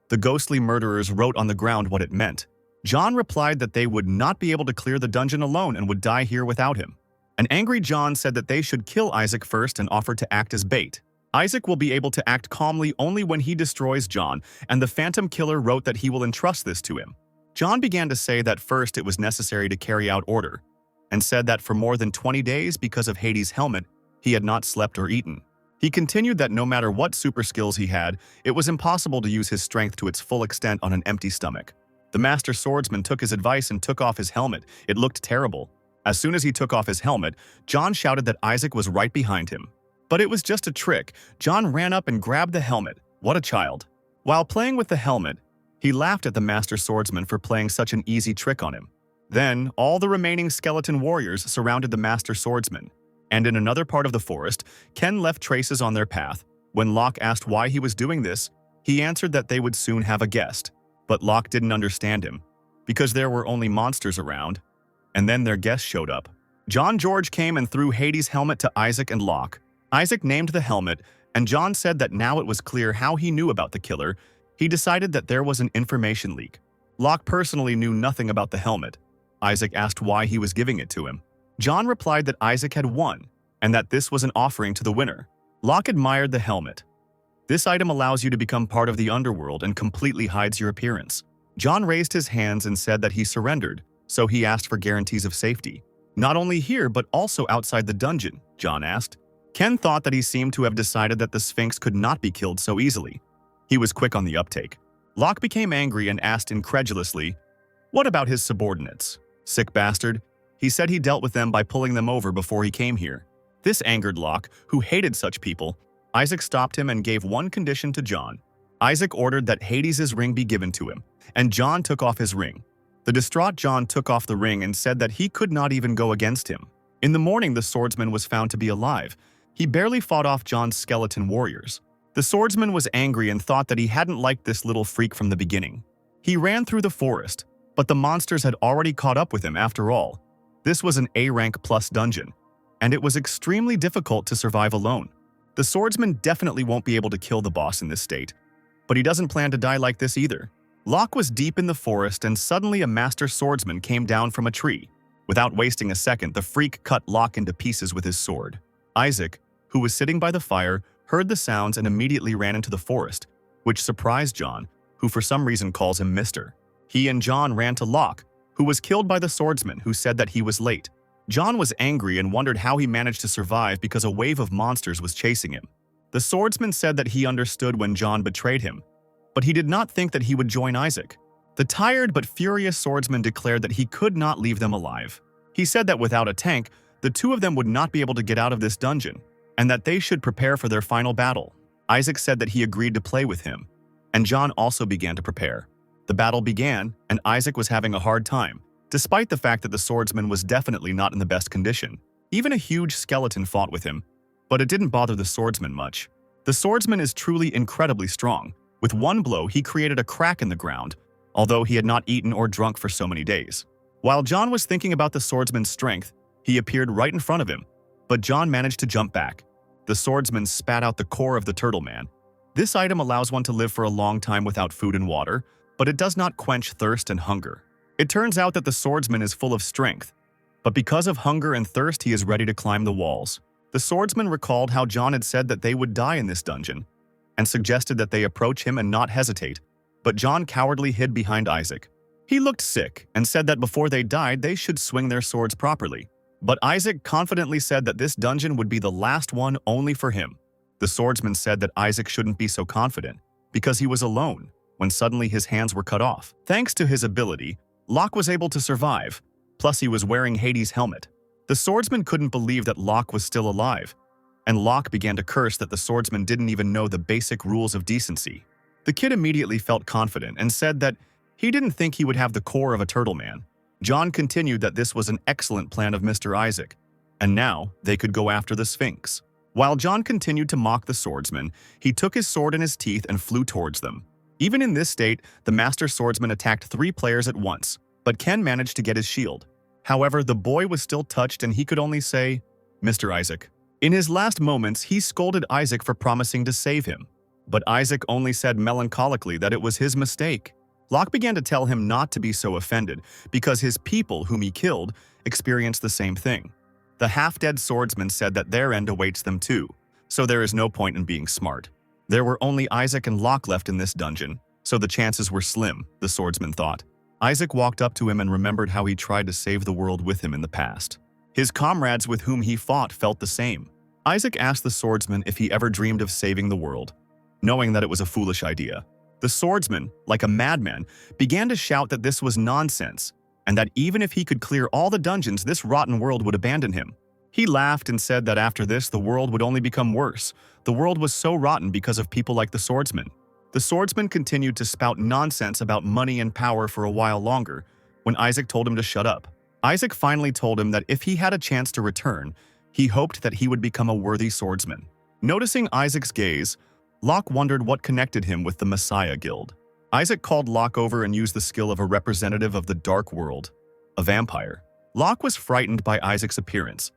the ghostly murderers wrote on the ground what it meant. John replied that they would not be able to clear the dungeon alone and would die here without him. An angry John said that they should kill Isaac first and offered to act as bait. Isaac will be able to act calmly only when he destroys John, and the Phantom Killer wrote that he will entrust this to him. John began to say that first it was necessary to carry out order, and said that for more than 20 days, because of Hades' helmet, he had not slept or eaten. He continued that no matter what super skills he had, it was impossible to use his strength to its full extent on an empty stomach. The Master Swordsman took his advice and took off his helmet. It looked terrible. As soon as he took off his helmet, John shouted that Isaac was right behind him. But it was just a trick. John ran up and grabbed the helmet. What a child. While playing with the helmet, he laughed at the Master Swordsman for playing such an easy trick on him. Then, all the remaining skeleton warriors surrounded the Master Swordsman. And in another part of the forest, Ken left traces on their path. When Locke asked why he was doing this, he answered that they would soon have a guest. But Locke didn't understand him, because there were only monsters around. And then their guest showed up. John George came and threw Hades' helmet to Isaac and Locke. Isaac named the helmet, and John said that now it was clear how he knew about the killer. He decided that there was an information leak. Locke personally knew nothing about the helmet. Isaac asked why he was giving it to him. John replied that Isaac had won, and that this was an offering to the winner. Locke admired the helmet. This item allows you to become part of the underworld and completely hides your appearance. John raised his hands and said that he surrendered, so he asked for guarantees of safety. Not only here, but also outside the dungeon, John asked. Ken thought that he seemed to have decided that the Sphinx could not be killed so easily. He was quick on the uptake. Locke became angry and asked incredulously, "What about his subordinates? Sick bastard. He said he dealt with them by pulling them over before he came here." This angered Locke, who hated such people. Isaac stopped him and gave one condition to John. Isaac ordered that Hades' ring be given to him, and John took off his ring. The distraught John took off the ring and said that he could not even go against him. In the morning, the swordsman was found to be alive. He barely fought off John's skeleton warriors. The swordsman was angry and thought that he hadn't liked this little freak from the beginning. He ran through the forest, but the monsters had already caught up with him after all. This was an A rank plus dungeon, and it was extremely difficult to survive alone. The swordsman definitely won't be able to kill the boss in this state, but he doesn't plan to die like this either. Locke was deep in the forest and suddenly a master swordsman came down from a tree. Without wasting a second, the freak cut Locke into pieces with his sword. Isaac, who was sitting by the fire, heard the sounds and immediately ran into the forest, which surprised John, who for some reason calls him Mister. He and John ran to Locke, who was killed by the swordsman who said that he was late. John was angry and wondered how he managed to survive because a wave of monsters was chasing him. The swordsman said that he understood when John betrayed him, but he did not think that he would join Isaac. The tired but furious swordsman declared that he could not leave them alive. He said that without a tank, the two of them would not be able to get out of this dungeon, and that they should prepare for their final battle. Isaac said that he agreed to play with him, and John also began to prepare. The battle began, and Isaac was having a hard time, despite the fact that the swordsman was definitely not in the best condition. Even a huge skeleton fought with him, but it didn't bother the swordsman much. The swordsman is truly incredibly strong. With one blow, he created a crack in the ground, although he had not eaten or drunk for so many days. While John was thinking about the swordsman's strength, he appeared right in front of him, but John managed to jump back. The swordsman spat out the core of the turtle man. This item allows one to live for a long time without food and water, but it does not quench thirst and hunger. It turns out that the swordsman is full of strength, but because of hunger and thirst, he is ready to climb the walls. The swordsman recalled how John had said that they would die in this dungeon, and suggested that they approach him and not hesitate, but John cowardly hid behind Isaac. He looked sick and said that before they died, they should swing their swords properly. But Isaac confidently said that this dungeon would be the last one only for him. The swordsman said that Isaac shouldn't be so confident, because he was alone, when suddenly his hands were cut off. Thanks to his ability, Locke was able to survive, plus he was wearing Hades' helmet. The swordsman couldn't believe that Locke was still alive, and Locke began to curse that the swordsman didn't even know the basic rules of decency. The kid immediately felt confident and said that he didn't think he would have the core of a turtle man. John continued that this was an excellent plan of Mr. Isaac, and now they could go after the Sphinx. While John continued to mock the swordsman, he took his sword in his teeth and flew towards them. Even in this state, the master swordsman attacked 3 players at once, but Ken managed to get his shield. However, the boy was still touched and he could only say, "Mr. Isaac." In his last moments, he scolded Isaac for promising to save him, but Isaac only said melancholically that it was his mistake. Locke began to tell him not to be so offended because his people, whom he killed, experienced the same thing. The half-dead swordsman said that their end awaits them too, so there is no point in being smart. There were only Isaac and Locke left in this dungeon, so the chances were slim, the swordsman thought. Isaac walked up to him and remembered how he tried to save the world with him in the past. His comrades with whom he fought felt the same. Isaac asked the swordsman if he ever dreamed of saving the world, knowing that it was a foolish idea. The swordsman, like a madman, began to shout that this was nonsense, and that even if he could clear all the dungeons, this rotten world would abandon him. He laughed and said that after this, the world would only become worse. The world was so rotten because of people like the swordsman. The swordsman continued to spout nonsense about money and power for a while longer, when Isaac told him to shut up. Isaac finally told him that if he had a chance to return, he hoped that he would become a worthy swordsman. Noticing Isaac's gaze, Locke wondered what connected him with the Messiah Guild. Isaac called Locke over and used the skill of a representative of the dark world, a vampire. Locke was frightened by Isaac's appearance.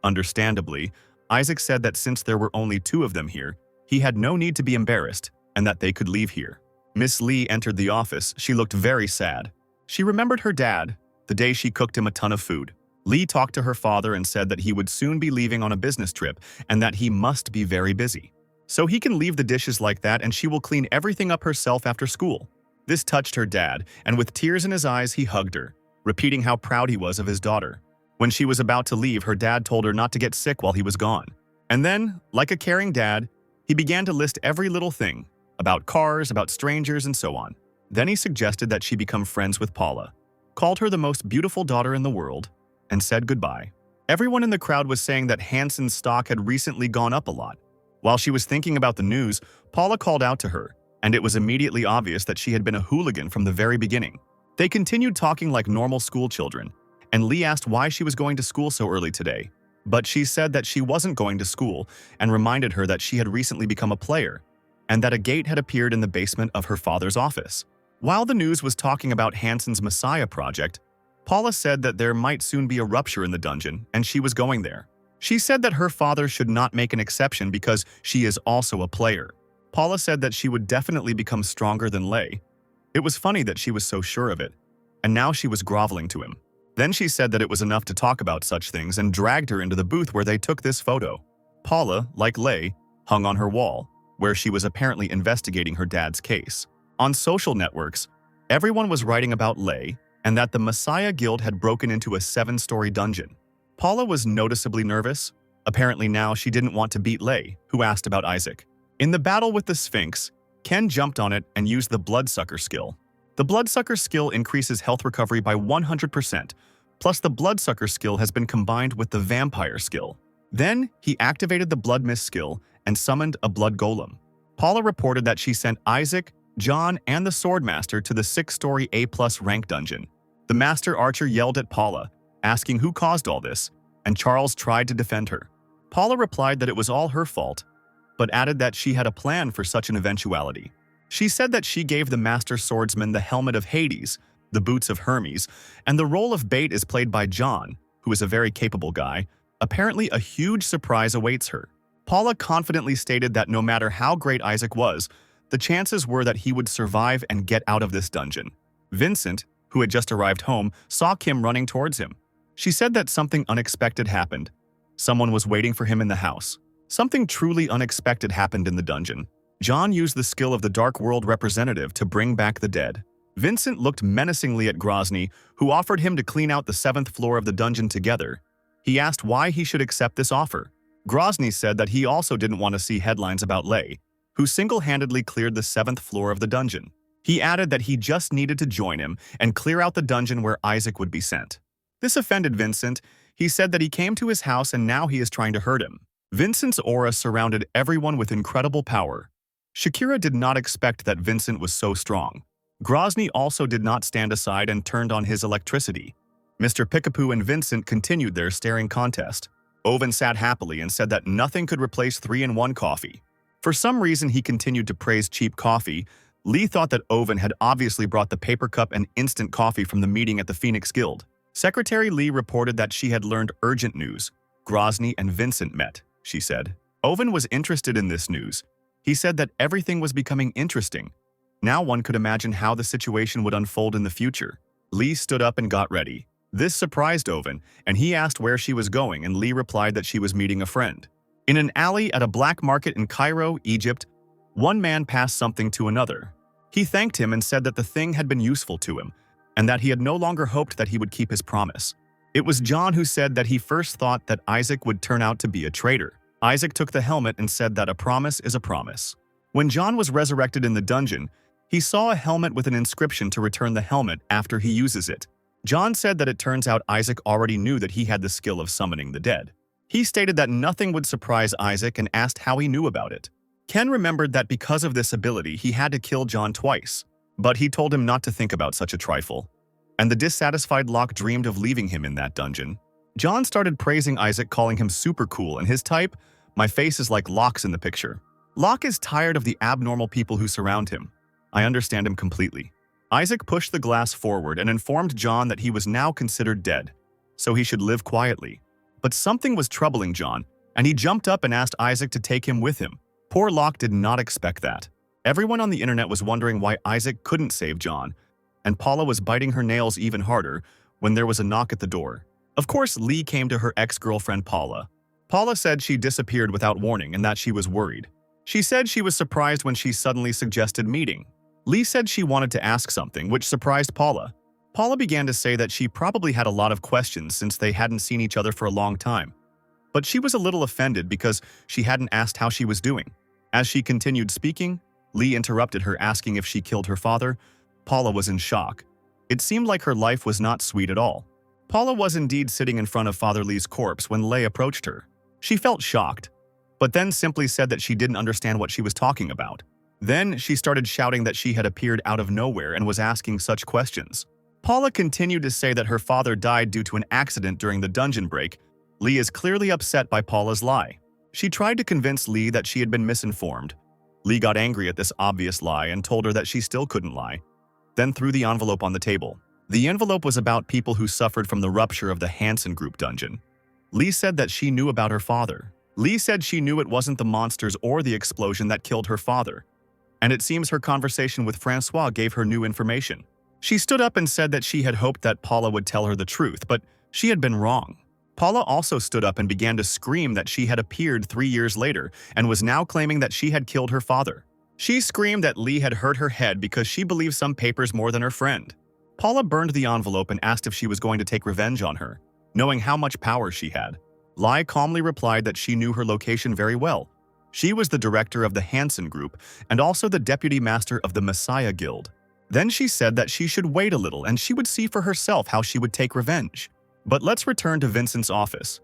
Understandably, Isaac said that since there were only 2 of them here, he had no need to be embarrassed and that they could leave here. Miss Lee entered the office. She looked very sad. She remembered her dad, the day she cooked him a ton of food. Lee talked to her father and said that he would soon be leaving on a business trip and that he must be very busy. So he can leave the dishes like that and she will clean everything up herself after school. This touched her dad, and with tears in his eyes, he hugged her, repeating how proud he was of his daughter. When she was about to leave, her dad told her not to get sick while he was gone. And then, like a caring dad, he began to list every little thing, about cars, about strangers, and so on. Then he suggested that she become friends with Paula, called her the most beautiful daughter in the world, and said goodbye. Everyone in the crowd was saying that Hanson's stock had recently gone up a lot. While she was thinking about the news, Paula called out to her, and it was immediately obvious that she had been a hooligan from the very beginning. They continued talking like normal school children, and Lee asked why she was going to school so early today. But she said that she wasn't going to school and reminded her that she had recently become a player and that a gate had appeared in the basement of her father's office. While the news was talking about Hansen's Messiah project, Paula said that there might soon be a rupture in the dungeon and she was going there. She said that her father should not make an exception because she is also a player. Paula said that she would definitely become stronger than Lei. It was funny that she was so sure of it, and now she was groveling to him. Then she said that it was enough to talk about such things and dragged her into the booth where they took this photo. Paula, like Lei, hung on her wall, where she was apparently investigating her dad's case. On social networks, everyone was writing about Lei and that the Messiah Guild had broken into a 7-story dungeon. Paula was noticeably nervous. Apparently now she didn't want to beat Lei, who asked about Isaac. In the battle with the Sphinx, Ken jumped on it and used the Bloodsucker skill. The Bloodsucker skill increases health recovery by 100%, plus the Bloodsucker skill has been combined with the Vampire skill. Then, he activated the Blood Mist skill and summoned a Blood Golem. Paula reported that she sent Isaac, John, and the Swordmaster to the 6-story A+ rank dungeon. The Master Archer yelled at Paula, asking who caused all this, and Charles tried to defend her. Paula replied that it was all her fault, but added that she had a plan for such an eventuality. She said that she gave the Master Swordsman the helmet of Hades, the boots of Hermes, and the role of bait is played by John, who is a very capable guy. Apparently, a huge surprise awaits her. Paula confidently stated that no matter how great Isaac was, the chances were that he would survive and get out of this dungeon. Vincent, who had just arrived home, saw Kim running towards him. She said that something unexpected happened. Someone was waiting for him in the house. Something truly unexpected happened in the dungeon. John used the skill of the Dark World representative to bring back the dead. Vincent looked menacingly at Grozny, who offered him to clean out the 7th floor of the dungeon together. He asked why he should accept this offer. Grozny said that he also didn't want to see headlines about Lei, who single-handedly cleared the 7th floor of the dungeon. He added that he just needed to join him and clear out the dungeon where Isaac would be sent. This offended Vincent. He said that he came to his house and now he is trying to hurt him. Vincent's aura surrounded everyone with incredible power. Shakira did not expect that Vincent was so strong. Grozny also did not stand aside and turned on his electricity. Mr. Pickapoo and Vincent continued their staring contest. Owen sat happily and said that nothing could replace 3-in-1 coffee. For some reason, he continued to praise cheap coffee. Lee thought that Owen had obviously brought the paper cup and instant coffee from the meeting at the Phoenix Guild. Secretary Lee reported that she had learned urgent news. Grozny and Vincent met, she said. Owen was interested in this news. He said that everything was becoming interesting. Now one could imagine how the situation would unfold in the future. Lee stood up and got ready. This surprised Owen, and he asked where she was going, and Lee replied that she was meeting a friend. In an alley at a black market in Cairo, Egypt, one man passed something to another. He thanked him and said that the thing had been useful to him, and that he had no longer hoped that he would keep his promise. It was John who said that he first thought that Isaac would turn out to be a traitor. Isaac took the helmet and said that a promise is a promise. When John was resurrected in the dungeon, he saw a helmet with an inscription to return the helmet after he uses it. John said that it turns out Isaac already knew that he had the skill of summoning the dead. He stated that nothing would surprise Isaac and asked how he knew about it. Ken remembered that because of this ability, he had to kill John twice, but he told him not to think about such a trifle. And the dissatisfied Locke dreamed of leaving him in that dungeon. John started praising Isaac, calling him super cool, and his type, "My face is like Locke's in the picture." Locke is tired of the abnormal people who surround him. I understand him completely. Isaac pushed the glass forward and informed John that he was now considered dead, so he should live quietly. But something was troubling John, and he jumped up and asked Isaac to take him with him. Poor Locke did not expect that. Everyone on the internet was wondering why Isaac couldn't save John, and Paula was biting her nails even harder when there was a knock at the door. Of course, Lee came to her ex-girlfriend Paula. Paula said she disappeared without warning and that she was worried. She said she was surprised when she suddenly suggested meeting. Lee said she wanted to ask something, which surprised Paula. Paula began to say that she probably had a lot of questions since they hadn't seen each other for a long time. But she was a little offended because she hadn't asked how she was doing. As she continued speaking, Lee interrupted her, asking if she killed her father. Paula was in shock. It seemed like her life was not sweet at all. Paula was indeed sitting in front of Father Lee's corpse when Lei approached her. She felt shocked, but then simply said that she didn't understand what she was talking about. Then she started shouting that she had appeared out of nowhere and was asking such questions. Paula continued to say that her father died due to an accident during the dungeon break. Lee is clearly upset by Paula's lie. She tried to convince Lee that she had been misinformed. Lee got angry at this obvious lie and told her that she still couldn't lie, then threw the envelope on the table. The envelope was about people who suffered from the rupture of the Hansen Group dungeon. Lee said that she knew about her father. Lee said she knew it wasn't the monsters or the explosion that killed her father. And it seems her conversation with Francois gave her new information. She stood up and said that she had hoped that Paula would tell her the truth, but she had been wrong. Paula also stood up and began to scream that she had appeared 3 years later and was now claiming that she had killed her father. She screamed that Lee had hurt her head because she believed some papers more than her friend. Paula burned the envelope and asked if she was going to take revenge on her, knowing how much power she had. Lee calmly replied that she knew her location very well. She was the director of the Hansen Group and also the deputy master of the Messiah Guild. Then she said that she should wait a little and she would see for herself how she would take revenge. But let's return to Vincent's office.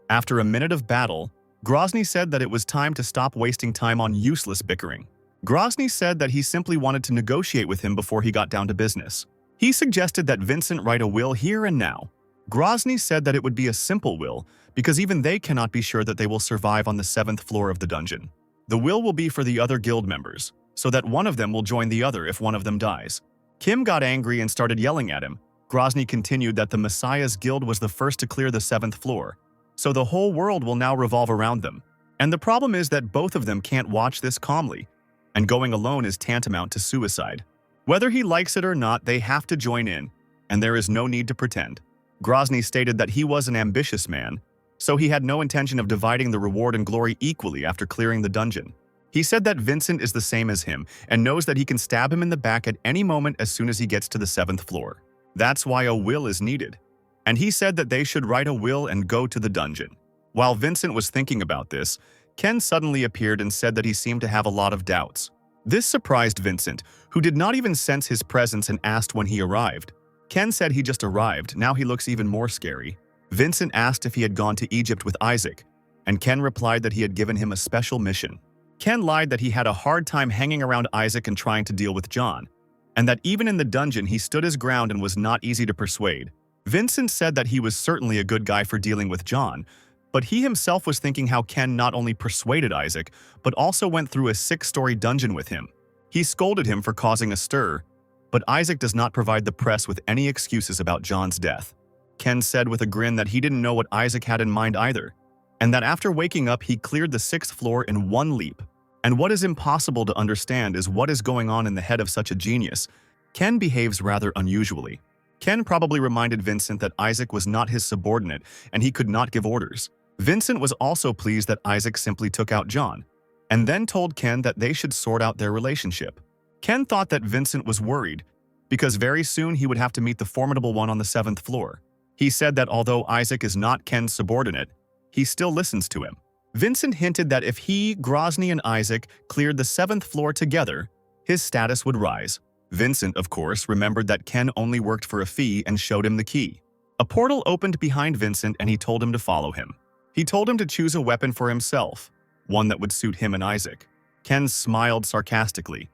After a minute of battle, Grozny said that it was time to stop wasting time on useless bickering. Grozny said that he simply wanted to negotiate with him before he got down to business. He suggested that Vincent write a will here and now. Grozny said that it would be a simple will because even they cannot be sure that they will survive on the 7th floor of the dungeon. The will be for the other guild members, so that one of them will join the other if one of them dies. Kim got angry and started yelling at him. Grozny continued that the Messiah's Guild was the first to clear the 7th floor, so the whole world will now revolve around them. And the problem is that both of them can't watch this calmly, and going alone is tantamount to suicide. Whether he likes it or not, they have to join in, and there is no need to pretend. Grozny stated that he was an ambitious man, so he had no intention of dividing the reward and glory equally after clearing the dungeon. He said that Vincent is the same as him and knows that he can stab him in the back at any moment as soon as he gets to the 7th floor. That's why a will is needed. And he said that they should write a will and go to the dungeon. While Vincent was thinking about this, Ken suddenly appeared and said that he seemed to have a lot of doubts. This surprised Vincent, who did not even sense his presence and asked when he arrived. Ken said he just arrived, now he looks even more scary. Vincent asked if he had gone to Egypt with Isaac, and Ken replied that he had given him a special mission. Ken lied that he had a hard time hanging around Isaac and trying to deal with John, and that even in the dungeon he stood his ground and was not easy to persuade. Vincent said that he was certainly a good guy for dealing with John, but he himself was thinking how Ken not only persuaded Isaac, but also went through a 6-story dungeon with him. He scolded him for causing a stir, but Isaac does not provide the press with any excuses about John's death. Ken said with a grin that he didn't know what Isaac had in mind either, and that after waking up he cleared the 6th floor in one leap. And what is impossible to understand is what is going on in the head of such a genius. Ken behaves rather unusually. Ken probably reminded Vincent that Isaac was not his subordinate and he could not give orders. Vincent was also pleased that Isaac simply took out John, and then told Ken that they should sort out their relationship. Ken thought that Vincent was worried, because very soon he would have to meet the formidable one on the 7th floor. He said that although Isaac is not Ken's subordinate, he still listens to him. Vincent hinted that if he, Grozny, and Isaac cleared the 7th floor together, his status would rise. Vincent, of course, remembered that Ken only worked for a fee and showed him the key. A portal opened behind Vincent and he told him to follow him. He told him to choose a weapon for himself, one that would suit him and Isaac. Ken smiled sarcastically.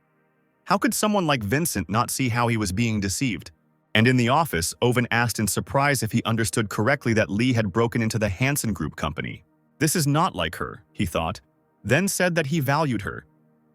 How could someone like Vincent not see how he was being deceived? And in the office, Owen asked in surprise if he understood correctly that Lee had broken into the Hansen Group company. This is not like her, he thought, then said that he valued her.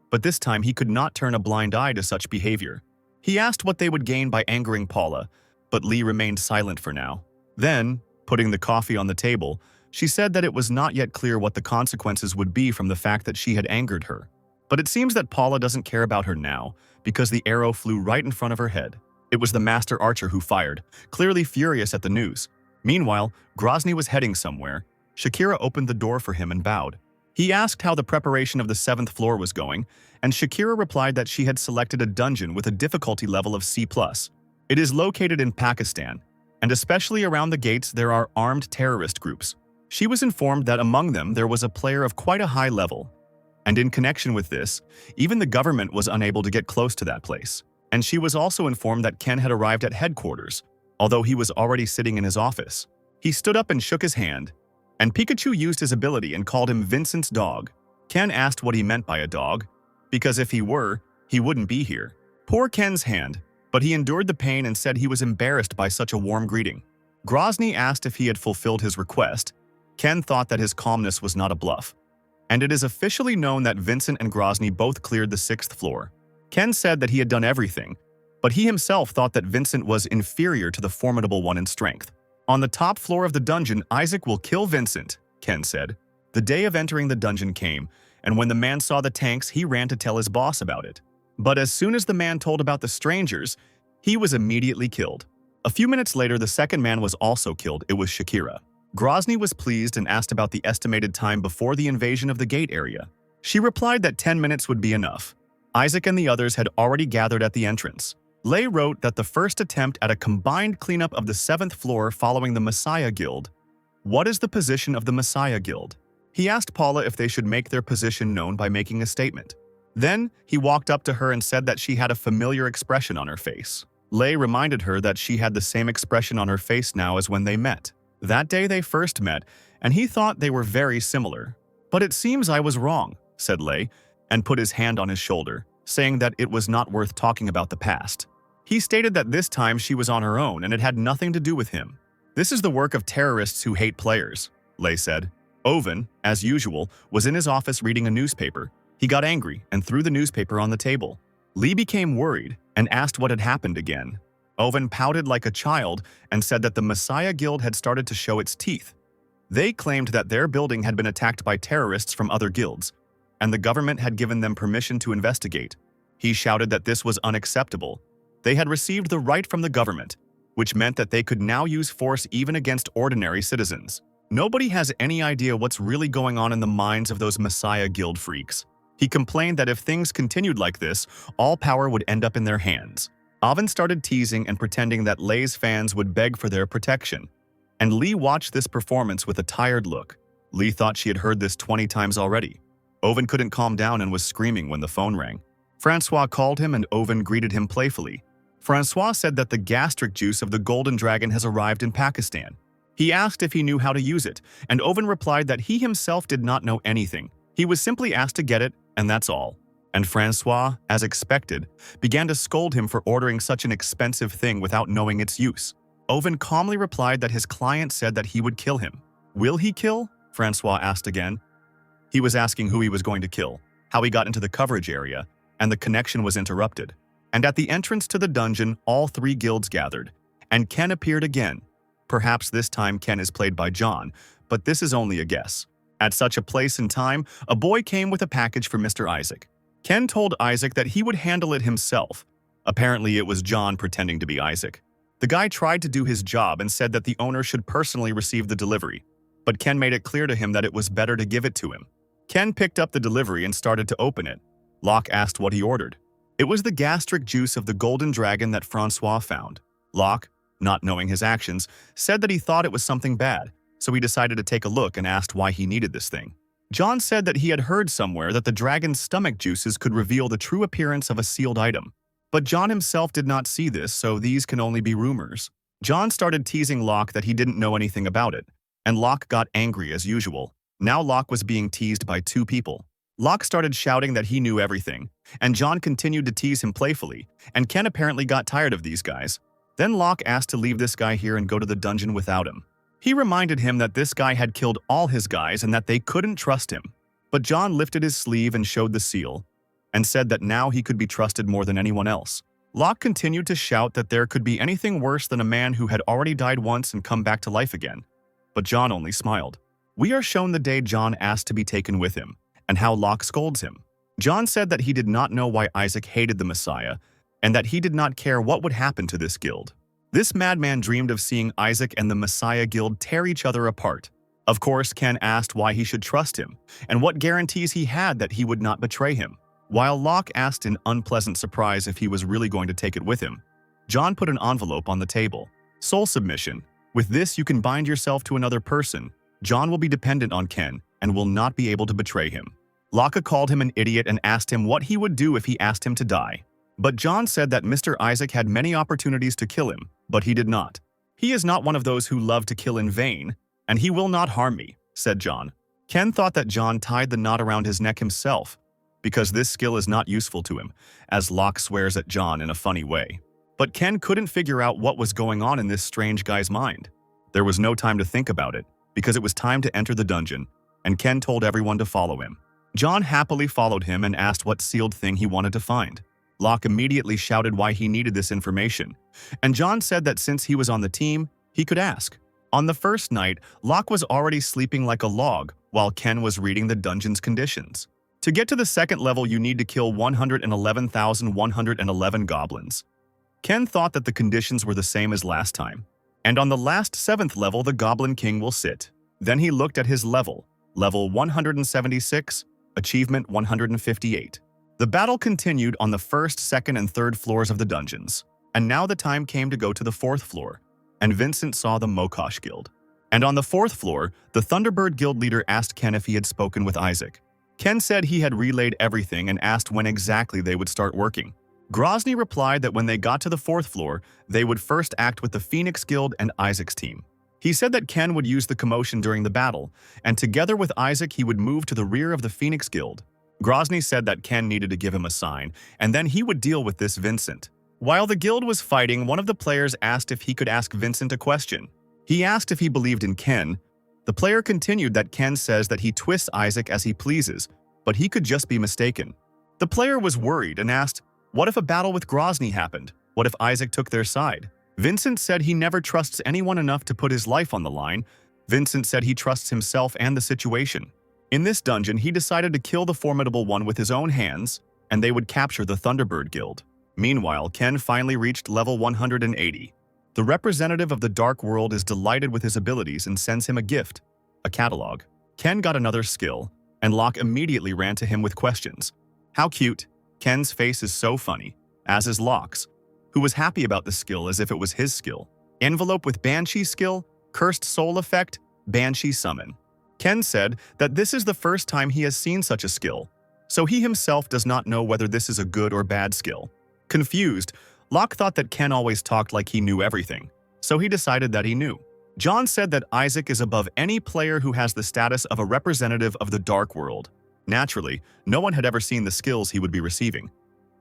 But this time he could not turn a blind eye to such behavior. He asked what they would gain by angering Paula, but Lee remained silent for now. Then, putting the coffee on the table, she said that it was not yet clear what the consequences would be from the fact that she had angered her. But it seems that Paula doesn't care about her now, because the arrow flew right in front of her head. It was the master archer who fired, clearly furious at the news. Meanwhile, Grozny was heading somewhere. Shakira opened the door for him and bowed. He asked how the preparation of the 7th floor was going, and Shakira replied that she had selected a dungeon with a difficulty level of C+. It is located in Pakistan, and especially around the gates there are armed terrorist groups. She was informed that among them there was a player of quite a high level, and in connection with this, even the government was unable to get close to that place. And she was also informed that Ken had arrived at headquarters, although he was already sitting in his office. He stood up and shook his hand, and Pikachu used his ability and called him Vincent's dog. Ken asked what he meant by a dog, because if he were, he wouldn't be here. Poor Ken's hand, but he endured the pain and said he was embarrassed by such a warm greeting. Grozny asked if he had fulfilled his request. Ken thought that his calmness was not a bluff. And it is officially known that Vincent and Grozny both cleared the 6th floor. Ken said that he had done everything, but he himself thought that Vincent was inferior to the formidable one in strength. On the top floor of the dungeon, Isaac will kill Vincent, Ken said. The day of entering the dungeon came, and when the man saw the tanks, he ran to tell his boss about it. But as soon as the man told about the strangers, he was immediately killed. A few minutes later, the second man was also killed. It was Shakira. Grozny was pleased and asked about the estimated time before the invasion of the gate area. She replied that 10 minutes would be enough. Isaac and the others had already gathered at the entrance. Lay wrote that the first attempt at a combined cleanup of the 7th floor following the Messiah Guild. What is the position of the Messiah Guild? He asked Paula if they should make their position known by making a statement. Then, he walked up to her and said that she had a familiar expression on her face. Lay reminded her that she had the same expression on her face now as when they met. That day they first met, and he thought they were very similar. But it seems I was wrong, said Lay, and put his hand on his shoulder, saying that it was not worth talking about the past. He stated that this time she was on her own and it had nothing to do with him. This is the work of terrorists who hate players, Lay said. Owen, as usual, was in his office reading a newspaper. He got angry and threw the newspaper on the table. Lee became worried and asked what had happened again. Owen pouted like a child and said that the Messiah Guild had started to show its teeth. They claimed that their building had been attacked by terrorists from other guilds, and the government had given them permission to investigate. He shouted that this was unacceptable. They had received the right from the government, which meant that they could now use force even against ordinary citizens. Nobody has any idea what's really going on in the minds of those Messiah Guild freaks. He complained that if things continued like this, all power would end up in their hands. Owen started teasing and pretending that Lay's fans would beg for their protection. And Lee watched this performance with a tired look. Lee thought she had heard this 20 times already. Owen couldn't calm down and was screaming when the phone rang. Francois called him and Owen greeted him playfully. Francois said that the gastric juice of the golden dragon has arrived in Pakistan. He asked if he knew how to use it, and Owen replied that he himself did not know anything. He was simply asked to get it, and that's all. And Francois, as expected, began to scold him for ordering such an expensive thing without knowing its use. Owen calmly replied that his client said that he would kill him. Will he kill? Francois asked again. He was asking who he was going to kill, how he got into the coverage area, and the connection was interrupted. And at the entrance to the dungeon, all 3 guilds gathered, and Ken appeared again. Perhaps this time Ken is played by John, but this is only a guess. At such a place and time, a boy came with a package for Mr. Isaac. Ken told Isaac that he would handle it himself. Apparently, it was John pretending to be Isaac. The guy tried to do his job and said that the owner should personally receive the delivery, but Ken made it clear to him that it was better to give it to him. Ken picked up the delivery and started to open it. Locke asked what he ordered. It was the gastric juice of the golden dragon that Francois found. Locke, not knowing his actions, said that he thought it was something bad, so he decided to take a look and asked why he needed this thing. John said that he had heard somewhere that the dragon's stomach juices could reveal the true appearance of a sealed item. But John himself did not see this, so these can only be rumors. John started teasing Locke that he didn't know anything about it, and Locke got angry as usual. Now Locke was being teased by 2 people. Locke started shouting that he knew everything, and John continued to tease him playfully, and Ken apparently got tired of these guys. Then Locke asked to leave this guy here and go to the dungeon without him. He reminded him that this guy had killed all his guys and that they couldn't trust him. But John lifted his sleeve and showed the seal, and said that now he could be trusted more than anyone else. Locke continued to shout that there could be anything worse than a man who had already died once and come back to life again. But John only smiled. We are shown the day John asked to be taken with him, and how Locke scolds him. John said that he did not know why Isaac hated the Messiah, and that he did not care what would happen to this guild. This madman dreamed of seeing Isaac and the Messiah Guild tear each other apart. Of course, Ken asked why he should trust him, and what guarantees he had that he would not betray him. While Locke asked in unpleasant surprise if he was really going to take it with him, John put an envelope on the table. Soul submission. With this, you can bind yourself to another person. John will be dependent on Ken and will not be able to betray him. Locke called him an idiot and asked him what he would do if he asked him to die. But John said that Mr. Isaac had many opportunities to kill him, but he did not. He is not one of those who love to kill in vain, and he will not harm me, said John. Ken thought that John tied the knot around his neck himself, because this skill is not useful to him, as Locke swears at John in a funny way. But Ken couldn't figure out what was going on in this strange guy's mind. There was no time to think about it, because it was time to enter the dungeon, and Ken told everyone to follow him. John happily followed him and asked what sealed thing he wanted to find. Locke immediately shouted why he needed this information, and John said that since he was on the team, he could ask. On the first night, Locke was already sleeping like a log while Ken was reading the dungeon's conditions. To get to the second level, you need to kill 111,111 goblins. Ken thought that the conditions were the same as last time. And on the last 7th level, the Goblin King will sit. Then he looked at his level 176, achievement 158. The battle continued on the 1st, 2nd, and 3rd floors of the dungeons. And now the time came to go to the 4th floor, and Vincent saw the Mokosh Guild. And on the 4th floor, the Thunderbird Guild leader asked Ken if he had spoken with Isaac. Ken said he had relayed everything and asked when exactly they would start working. Grozny replied that when they got to the 4th floor, they would first act with the Phoenix Guild and Isaac's team. He said that Ken would use the commotion during the battle, and together with Isaac he would move to the rear of the Phoenix Guild. Grozny said that Ken needed to give him a sign, and then he would deal with this Vincent. While the guild was fighting, one of the players asked if he could ask Vincent a question. He asked if he believed in Ken. The player continued that Ken says that he twists Isaac as he pleases, but he could just be mistaken. The player was worried and asked, what if a battle with Grozny happened? What if Isaac took their side? Vincent said he never trusts anyone enough to put his life on the line. Vincent said he trusts himself and the situation. In this dungeon, he decided to kill the formidable one with his own hands, and they would capture the Thunderbird Guild. Meanwhile, Ken finally reached level 180. The representative of the Dark World is delighted with his abilities and sends him a gift, a catalog. Ken got another skill, and Locke immediately ran to him with questions. How cute! Ken's face is so funny, as is Locke's, who was happy about the skill as if it was his skill. Envelope with Banshee skill, Cursed Soul Effect, Banshee Summon. Ken said that this is the first time he has seen such a skill, so he himself does not know whether this is a good or bad skill. Confused, Locke thought that Ken always talked like he knew everything, so he decided that he knew. John said that Isaac is above any player who has the status of a representative of the Dark World. Naturally, no one had ever seen the skills he would be receiving,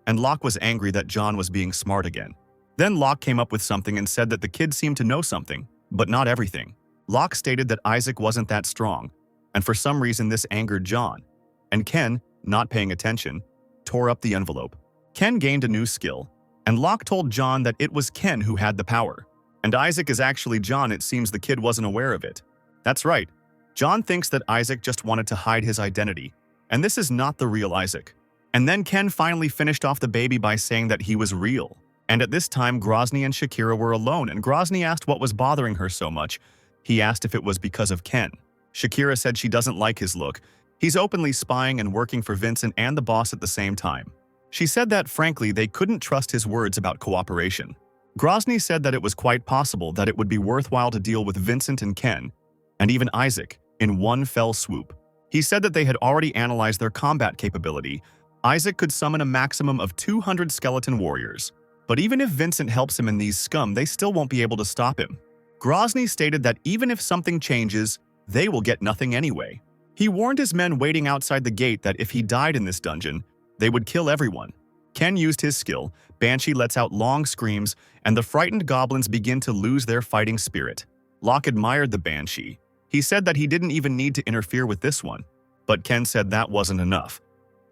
and Locke was angry that John was being smart again. Then Locke came up with something and said that the kid seemed to know something, but not everything. Locke stated that Isaac wasn't that strong, and for some reason this angered John. And Ken, not paying attention, tore up the envelope. Ken gained a new skill, and Locke told John that it was Ken who had the power. And Isaac is actually John. It seems the kid wasn't aware of it. That's right. John thinks that Isaac just wanted to hide his identity, and this is not the real Isaac. And then Ken finally finished off the baby by saying that he was real. And at this time, Grozny and Shakira were alone, and Grozny asked what was bothering her so much. He asked if it was because of Ken. Shakira said she doesn't like his look. He's openly spying and working for Vincent and the boss at the same time. She said that, frankly, they couldn't trust his words about cooperation. Grozny said that it was quite possible that it would be worthwhile to deal with Vincent and Ken, and even Isaac, in one fell swoop. He said that they had already analyzed their combat capability. Isaac could summon a maximum of 200 skeleton warriors. But even if Vincent helps him in these scum, they still won't be able to stop him. Grozny stated that even if something changes, they will get nothing anyway. He warned his men waiting outside the gate that if he died in this dungeon, they would kill everyone. Ken used his skill, Banshee lets out long screams, and the frightened goblins begin to lose their fighting spirit. Locke admired the Banshee. He said that he didn't even need to interfere with this one. But Ken said that wasn't enough.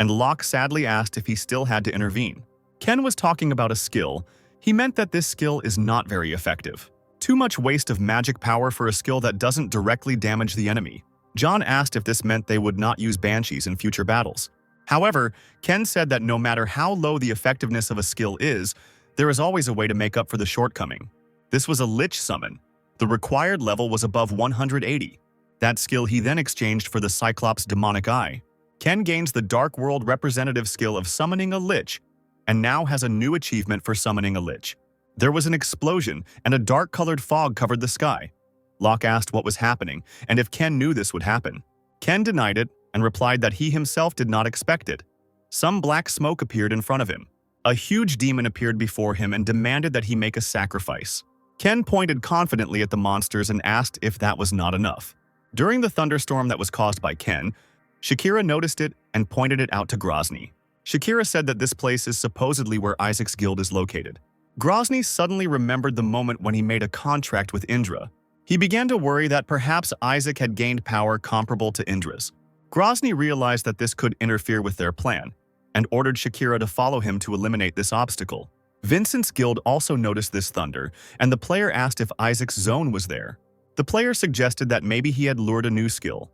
And Locke sadly asked if he still had to intervene. Ken was talking about a skill. He meant that this skill is not very effective. Too much waste of magic power for a skill that doesn't directly damage the enemy. John asked if this meant they would not use Banshees in future battles. However, Ken said that no matter how low the effectiveness of a skill is, there is always a way to make up for the shortcoming. This was a Lich summon. The required level was above 180. That skill he then exchanged for the Cyclops' demonic eye. Ken gains the Dark World representative skill of summoning a Lich, and now has a new achievement for summoning a Lich. There was an explosion, and a dark-colored fog covered the sky. Locke asked what was happening, and if Ken knew this would happen. Ken denied it, and replied that he himself did not expect it. Some black smoke appeared in front of him. A huge demon appeared before him and demanded that he make a sacrifice. Ken pointed confidently at the monsters and asked if that was not enough. During the thunderstorm that was caused by Ken, Shakira noticed it and pointed it out to Grozny. Shakira said that this place is supposedly where Isaac's guild is located. Grozny suddenly remembered the moment when he made a contract with Indra. He began to worry that perhaps Isaac had gained power comparable to Indra's. Grozny realized that this could interfere with their plan, and ordered Shakira to follow him to eliminate this obstacle. Vincent's guild also noticed this thunder, and the player asked if Isaac's zone was there. The player suggested that maybe he had lured a new skill.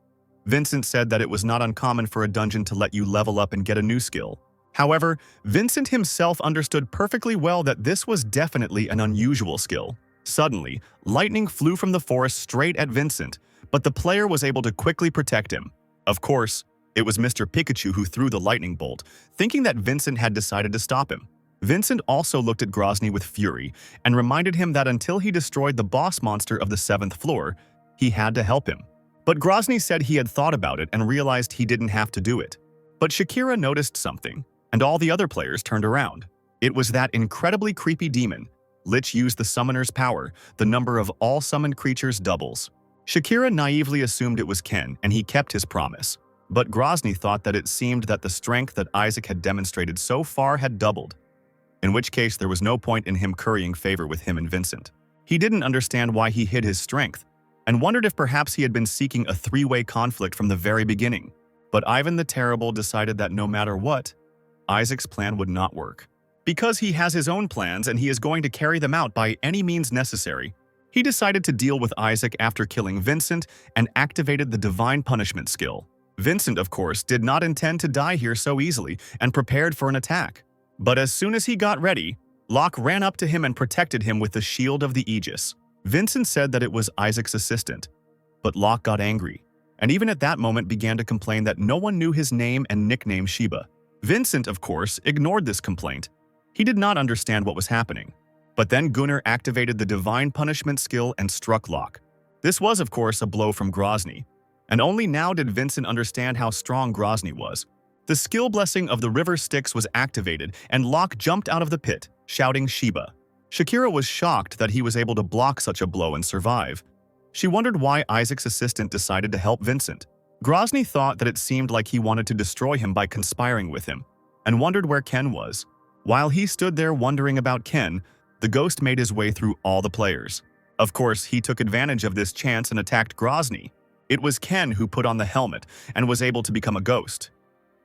Vincent said that it was not uncommon for a dungeon to let you level up and get a new skill. However, Vincent himself understood perfectly well that this was definitely an unusual skill. Suddenly, lightning flew from the forest straight at Vincent, but the player was able to quickly protect him. Of course, it was Mr. Pikachu who threw the lightning bolt, thinking that Vincent had decided to stop him. Vincent also looked at Grozny with fury and reminded him that until he destroyed the boss monster of the 7th floor, he had to help him. But Grozny said he had thought about it and realized he didn't have to do it. But Shakira noticed something, and all the other players turned around. It was that incredibly creepy demon. Lich used the summoner's power. The number of all summoned creatures doubles. Shakira naively assumed it was Ken, and he kept his promise. But Grozny thought that it seemed that the strength that Isaac had demonstrated so far had doubled, in which case there was no point in him currying favor with him and Vincent. He didn't understand why he hid his strength, and wondered if perhaps he had been seeking a three-way conflict from the very beginning. But Ivan the Terrible decided that no matter what, Isaac's plan would not work. Because he has his own plans and he is going to carry them out by any means necessary, he decided to deal with Isaac after killing Vincent and activated the Divine Punishment skill. Vincent, of course, did not intend to die here so easily and prepared for an attack. But as soon as he got ready, Locke ran up to him and protected him with the Shield of the Aegis. Vincent said that it was Isaac's assistant, but Locke got angry, and even at that moment began to complain that no one knew his name and nickname Sheba. Vincent, of course, ignored this complaint. He did not understand what was happening. But then Gunnar activated the Divine Punishment skill and struck Locke. This was, of course, a blow from Grozny, and only now did Vincent understand how strong Grozny was. The skill blessing of the River Styx was activated, and Locke jumped out of the pit, shouting Sheba. Shakira was shocked that he was able to block such a blow and survive. She wondered why Isaac's assistant decided to help Vincent. Grozny thought that it seemed like he wanted to destroy him by conspiring with him, and wondered where Ken was. While he stood there wondering about Ken, the ghost made his way through all the players. Of course, he took advantage of this chance and attacked Grozny. It was Ken who put on the helmet and was able to become a ghost.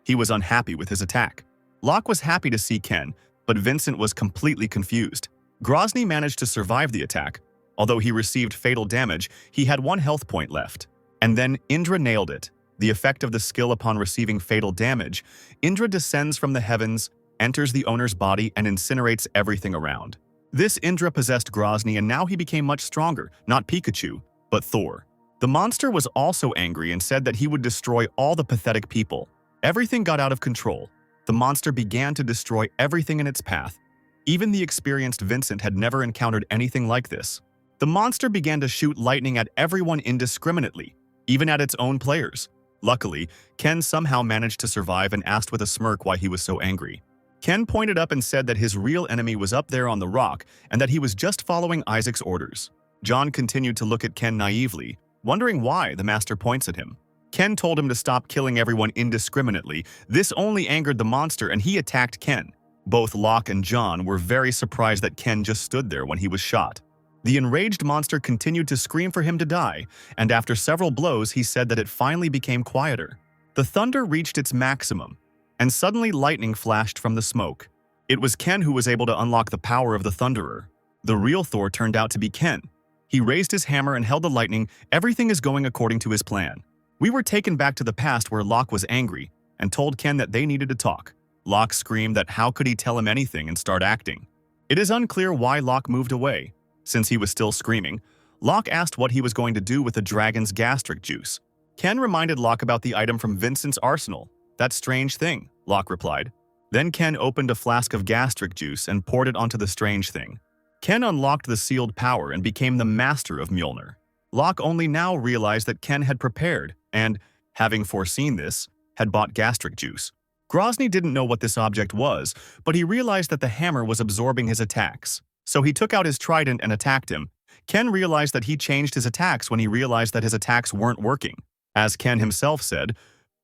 He was unhappy with his attack. Locke was happy to see Ken, but Vincent was completely confused. Grozny managed to survive the attack. Although he received fatal damage, he had 1 health point left. And then Indra nailed it. The effect of the skill upon receiving fatal damage, Indra descends from the heavens, enters the owner's body, and incinerates everything around. This Indra possessed Grozny, and now he became much stronger, not Pikachu, but Thor. The monster was also angry and said that he would destroy all the pathetic people. Everything got out of control. The monster began to destroy everything in its path. Even the experienced Vincent had never encountered anything like this. The monster began to shoot lightning at everyone indiscriminately, even at its own players. Luckily, Ken somehow managed to survive and asked with a smirk why he was so angry. Ken pointed up and said that his real enemy was up there on the rock and that he was just following Isaac's orders. John continued to look at Ken naively, wondering why the master points at him. Ken told him to stop killing everyone indiscriminately. This only angered the monster and he attacked Ken. Both Locke and John were very surprised that Ken just stood there when he was shot. The enraged monster continued to scream for him to die, and after several blows he said that it finally became quieter. The thunder reached its maximum, and suddenly lightning flashed from the smoke. It was Ken who was able to unlock the power of the Thunderer. The real Thor turned out to be Ken. He raised his hammer and held the lightning. Everything is going according to his plan. We were taken back to the past where Locke was angry and told Ken that they needed to talk. Locke screamed that how could he tell him anything and start acting. It is unclear why Locke moved away. Since he was still screaming, Locke asked what he was going to do with the dragon's gastric juice. Ken reminded Locke about the item from Vincent's arsenal. That strange thing, Locke replied. Then Ken opened a flask of gastric juice and poured it onto the strange thing. Ken unlocked the sealed power and became the master of Mjolnir. Locke only now realized that Ken had prepared and, having foreseen this, had bought gastric juice. Grozny didn't know what this object was, but he realized that the hammer was absorbing his attacks. So he took out his trident and attacked him. Ken realized that he changed his attacks when he realized that his attacks weren't working. As Ken himself said,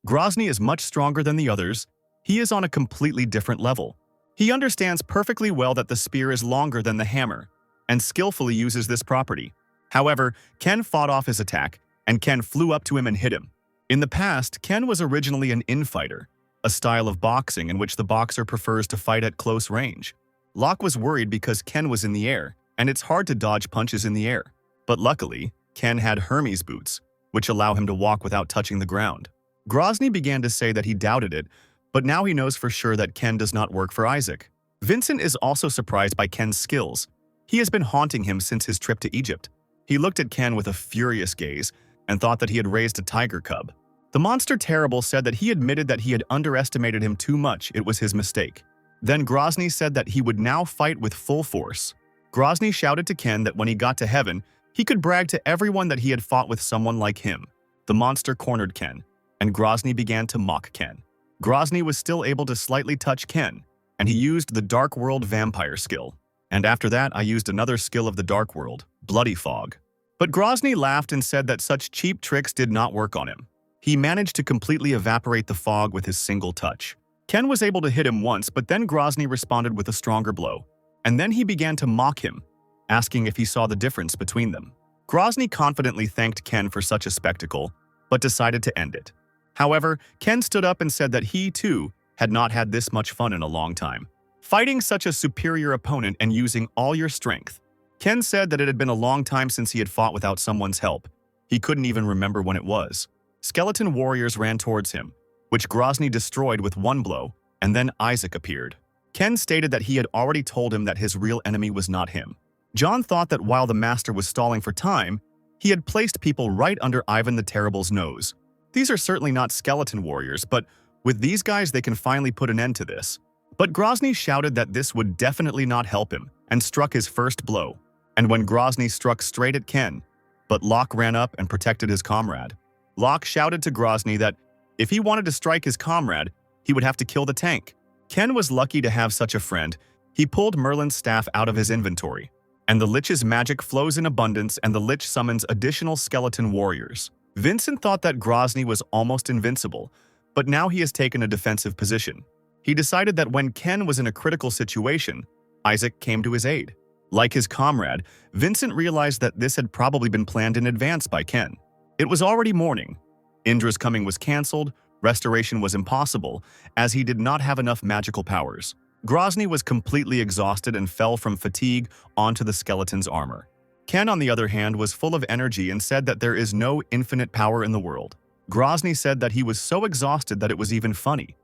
Grozny is much stronger than the others. He is on a completely different level. He understands perfectly well that the spear is longer than the hammer, and skillfully uses this property. However, Ken fought off his attack, and Ken flew up to him and hit him. In the past, Ken was originally an infighter, a style of boxing in which the boxer prefers to fight at close range. Locke was worried because Ken was in the air, and it's hard to dodge punches in the air. But luckily, Ken had Hermes boots, which allow him to walk without touching the ground. Grozny began to say that he doubted it, but now he knows for sure that Ken does not work for Isaac. Vincent is also surprised by Ken's skills. He has been haunting him since his trip to Egypt. He looked at Ken with a furious gaze and thought that he had raised a tiger cub. The monster Terrible said that he admitted that he had underestimated him too much. It was his mistake. Then Grozny said that he would now fight with full force. Grozny shouted to Ken that when he got to heaven, he could brag to everyone that he had fought with someone like him. The monster cornered Ken, and Grozny began to mock Ken. Grozny was still able to slightly touch Ken, and he used the Dark World Vampire skill. And after that, I used another skill of the Dark World, Bloody Fog. But Grozny laughed and said that such cheap tricks did not work on him. He managed to completely evaporate the fog with his single touch. Ken was able to hit him once, but then Grozny responded with a stronger blow. And then he began to mock him, asking if he saw the difference between them. Grozny confidently thanked Ken for such a spectacle, but decided to end it. However, Ken stood up and said that he, too, had not had this much fun in a long time. Fighting such a superior opponent and using all your strength. Ken said that it had been a long time since he had fought without someone's help. He couldn't even remember when it was. Skeleton warriors ran towards him, which Grozny destroyed with one blow, and then Isaac appeared. Ken stated that he had already told him that his real enemy was not him. John thought that while the master was stalling for time, he had placed people right under Ivan the Terrible's nose. These are certainly not skeleton warriors, but with these guys they can finally put an end to this. But Grozny shouted that this would definitely not help him, and struck his first blow. And when Grozny struck straight at Ken, but Locke ran up and protected his comrade. Locke shouted to Grozny that if he wanted to strike his comrade, he would have to kill the tank. Ken was lucky to have such a friend. He pulled Merlin's staff out of his inventory, and the Lich's magic flows in abundance and the Lich summons additional skeleton warriors. Vincent thought that Grozny was almost invincible, but now he has taken a defensive position. He decided that when Ken was in a critical situation, Isaac came to his aid. Like his comrade, Vincent realized that this had probably been planned in advance by Ken. It was already morning. Indra's coming was cancelled, restoration was impossible, as he did not have enough magical powers. Grozny was completely exhausted and fell from fatigue onto the skeleton's armor. Ken, on the other hand, was full of energy and said that there is no infinite power in the world. Grozny said that he was so exhausted that it was even funny,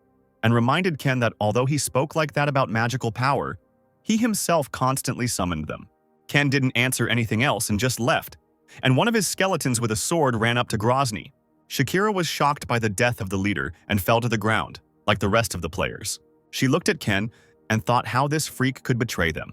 and reminded Ken that although he spoke like that about magical power, he himself constantly summoned them. Ken didn't answer anything else and just left, and one of his skeletons with a sword ran up to Grozny. Shakira was shocked by the death of the leader and fell to the ground, like the rest of the players. She looked at Ken and thought how this freak could betray them,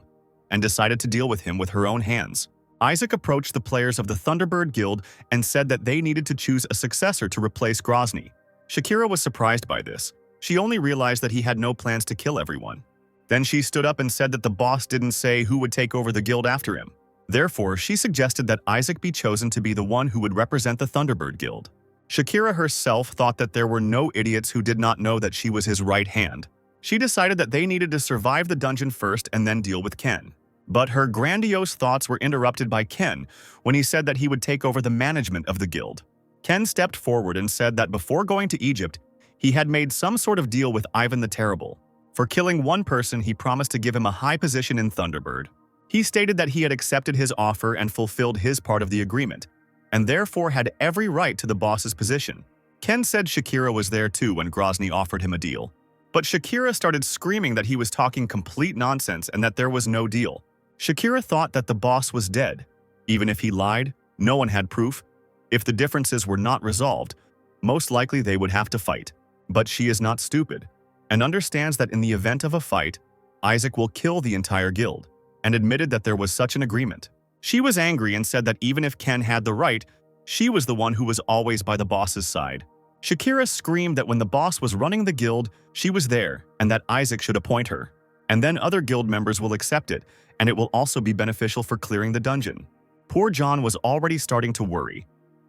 and decided to deal with him with her own hands. Isaac approached the players of the Thunderbird Guild and said that they needed to choose a successor to replace Grozny. Shakira was surprised by this. She only realized that he had no plans to kill everyone. Then she stood up and said that the boss didn't say who would take over the guild after him. Therefore, she suggested that Isaac be chosen to be the one who would represent the Thunderbird Guild. Shakira herself thought that there were no idiots who did not know that she was his right hand. She decided that they needed to survive the dungeon first and then deal with Ken. But her grandiose thoughts were interrupted by Ken when he said that he would take over the management of the guild. Ken stepped forward and said that before going to Egypt, he had made some sort of deal with Ivan the Terrible. For killing one person, he promised to give him a high position in Thunderbird. He stated that he had accepted his offer and fulfilled his part of the agreement, and therefore had every right to the boss's position. Ken said Shakira was there too when Grozny offered him a deal. But Shakira started screaming that he was talking complete nonsense and that there was no deal. Shakira thought that the boss was dead. Even if he lied, no one had proof. If the differences were not resolved, most likely they would have to fight. But she is not stupid, and understands that in the event of a fight, Isaac will kill the entire guild, and admitted that there was such an agreement. She was angry and said that even if Ken had the right, she was the one who was always by the boss's side. Shakira screamed that when the boss was running the guild, she was there, and that Isaac should appoint her. And then other guild members will accept it, and it will also be beneficial for clearing the dungeon. Poor John was already starting to worry.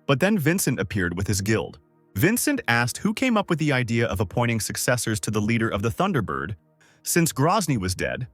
But then Vincent appeared with his guild. Vincent asked who came up with the idea of appointing successors to the leader of the Thunderbird, Since Grozny was dead,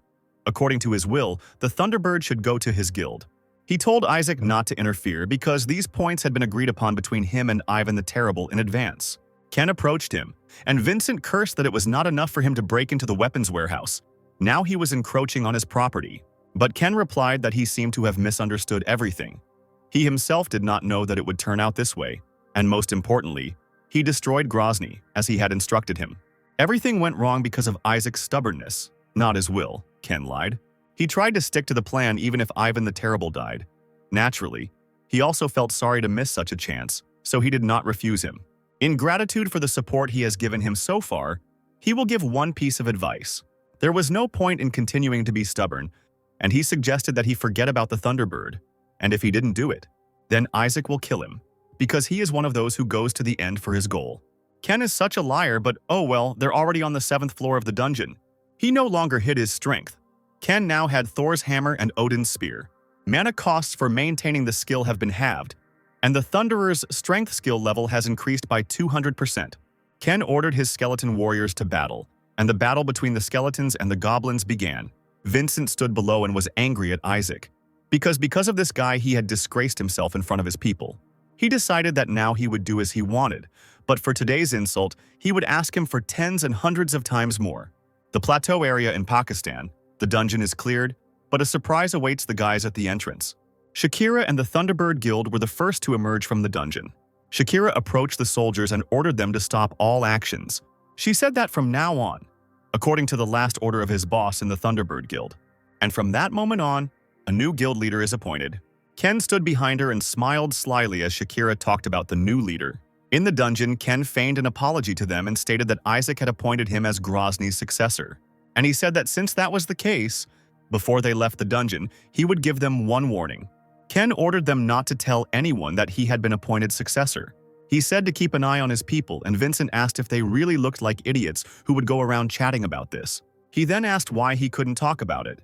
according to his will, the Thunderbird should go to his guild. He told Isaac not to interfere because these points had been agreed upon between him and Ivan the Terrible in advance. Ken approached him, and Vincent cursed that it was not enough for him to break into the weapons warehouse. Now he was encroaching on his property. But Ken replied that he seemed to have misunderstood everything. He himself did not know that it would turn out this way, and most importantly, he destroyed Grozny as he had instructed him. Everything went wrong because of Isaac's stubbornness, not his will, Ken lied. He tried to stick to the plan even if Ivan the Terrible died. Naturally, he also felt sorry to miss such a chance, so he did not refuse him. In gratitude for the support he has given him so far, he will give one piece of advice. There was no point in continuing to be stubborn, and he suggested that he forget about the Thunderbird, and if he didn't do it, then Isaac will kill him, because he is one of those who goes to the end for his goal. Ken is such a liar, but oh well, they're already on the 7th floor of the dungeon. He no longer hid his strength. Ken now had Thor's hammer and Odin's spear. Mana costs for maintaining the skill have been halved, and the Thunderer's strength skill level has increased by 200%. Ken ordered his skeleton warriors to battle, and the battle between the skeletons and the goblins began. Vincent stood below and was angry at Isaac, because of this guy he had disgraced himself in front of his people. He decided that now he would do as he wanted, but for today's insult, he would ask him for tens and hundreds of times more. The plateau area in Pakistan, the dungeon is cleared, but a surprise awaits the guys at the entrance. Shakira and the Thunderbird Guild were the first to emerge from the dungeon. Shakira approached the soldiers and ordered them to stop all actions. She said that from now on, according to the last order of his boss in the Thunderbird Guild. And from that moment on, a new guild leader is appointed. Ken stood behind her and smiled slyly as Shakira talked about the new leader. In the dungeon, Ken feigned an apology to them and stated that Isaac had appointed him as Grozny's successor. And he said that since that was the case, before they left the dungeon, he would give them one warning. Ken ordered them not to tell anyone that he had been appointed successor. He said to keep an eye on his people, and Vincent asked if they really looked like idiots who would go around chatting about this. He then asked why he couldn't talk about it.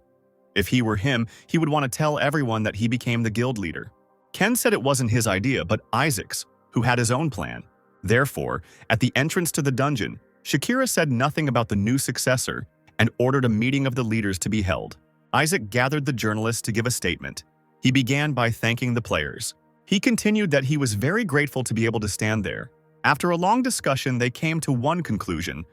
If he were him, he would want to tell everyone that he became the guild leader. Ken said it wasn't his idea, but Isaac's, who had his own plan. Therefore, at the entrance to the dungeon, Shakira said nothing about the new successor and ordered a meeting of the leaders to be held. Isaac gathered the journalists to give a statement. He began by thanking the players. He continued that he was very grateful to be able to stand there. After a long discussion, they came to one conclusion.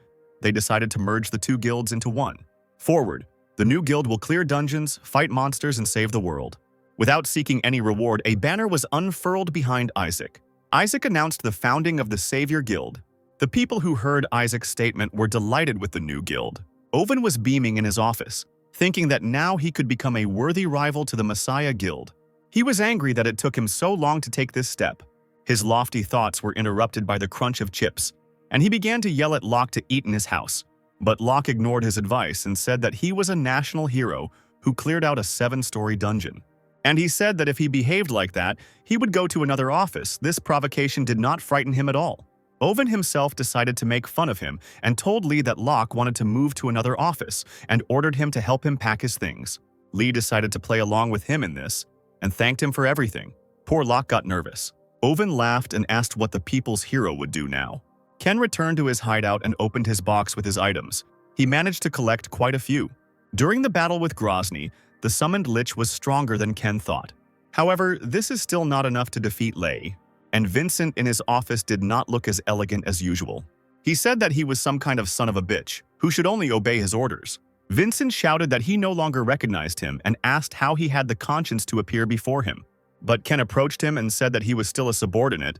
They decided to merge the two guilds into one. Forward, the new guild will clear dungeons, fight monsters, and save the world. Without seeking any reward, a banner was unfurled behind Isaac. Isaac announced the founding of the Savior Guild. The people who heard Isaac's statement were delighted with the new guild. Owen was beaming in his office, thinking that now he could become a worthy rival to the Messiah Guild. He was angry that it took him so long to take this step. His lofty thoughts were interrupted by the crunch of chips, and he began to yell at Locke to eat in his house. But Locke ignored his advice and said that he was a national hero who cleared out a 7-story dungeon. And he said that if he behaved like that, he would go to another office. This provocation did not frighten him at all. Owen himself decided to make fun of him and told Lee that Locke wanted to move to another office and ordered him to help him pack his things. Lee decided to play along with him in this and thanked him for everything. Poor Locke got nervous. Owen laughed and asked what the people's hero would do now. Ken returned to his hideout and opened his box with his items. He managed to collect quite a few. During the battle with Grozny, the summoned Lich was stronger than Ken thought. However, this is still not enough to defeat Lei, and Vincent in his office did not look as elegant as usual. He said that he was some kind of son of a bitch, who should only obey his orders. Vincent shouted that he no longer recognized him and asked how he had the conscience to appear before him. But Ken approached him and said that he was still a subordinate.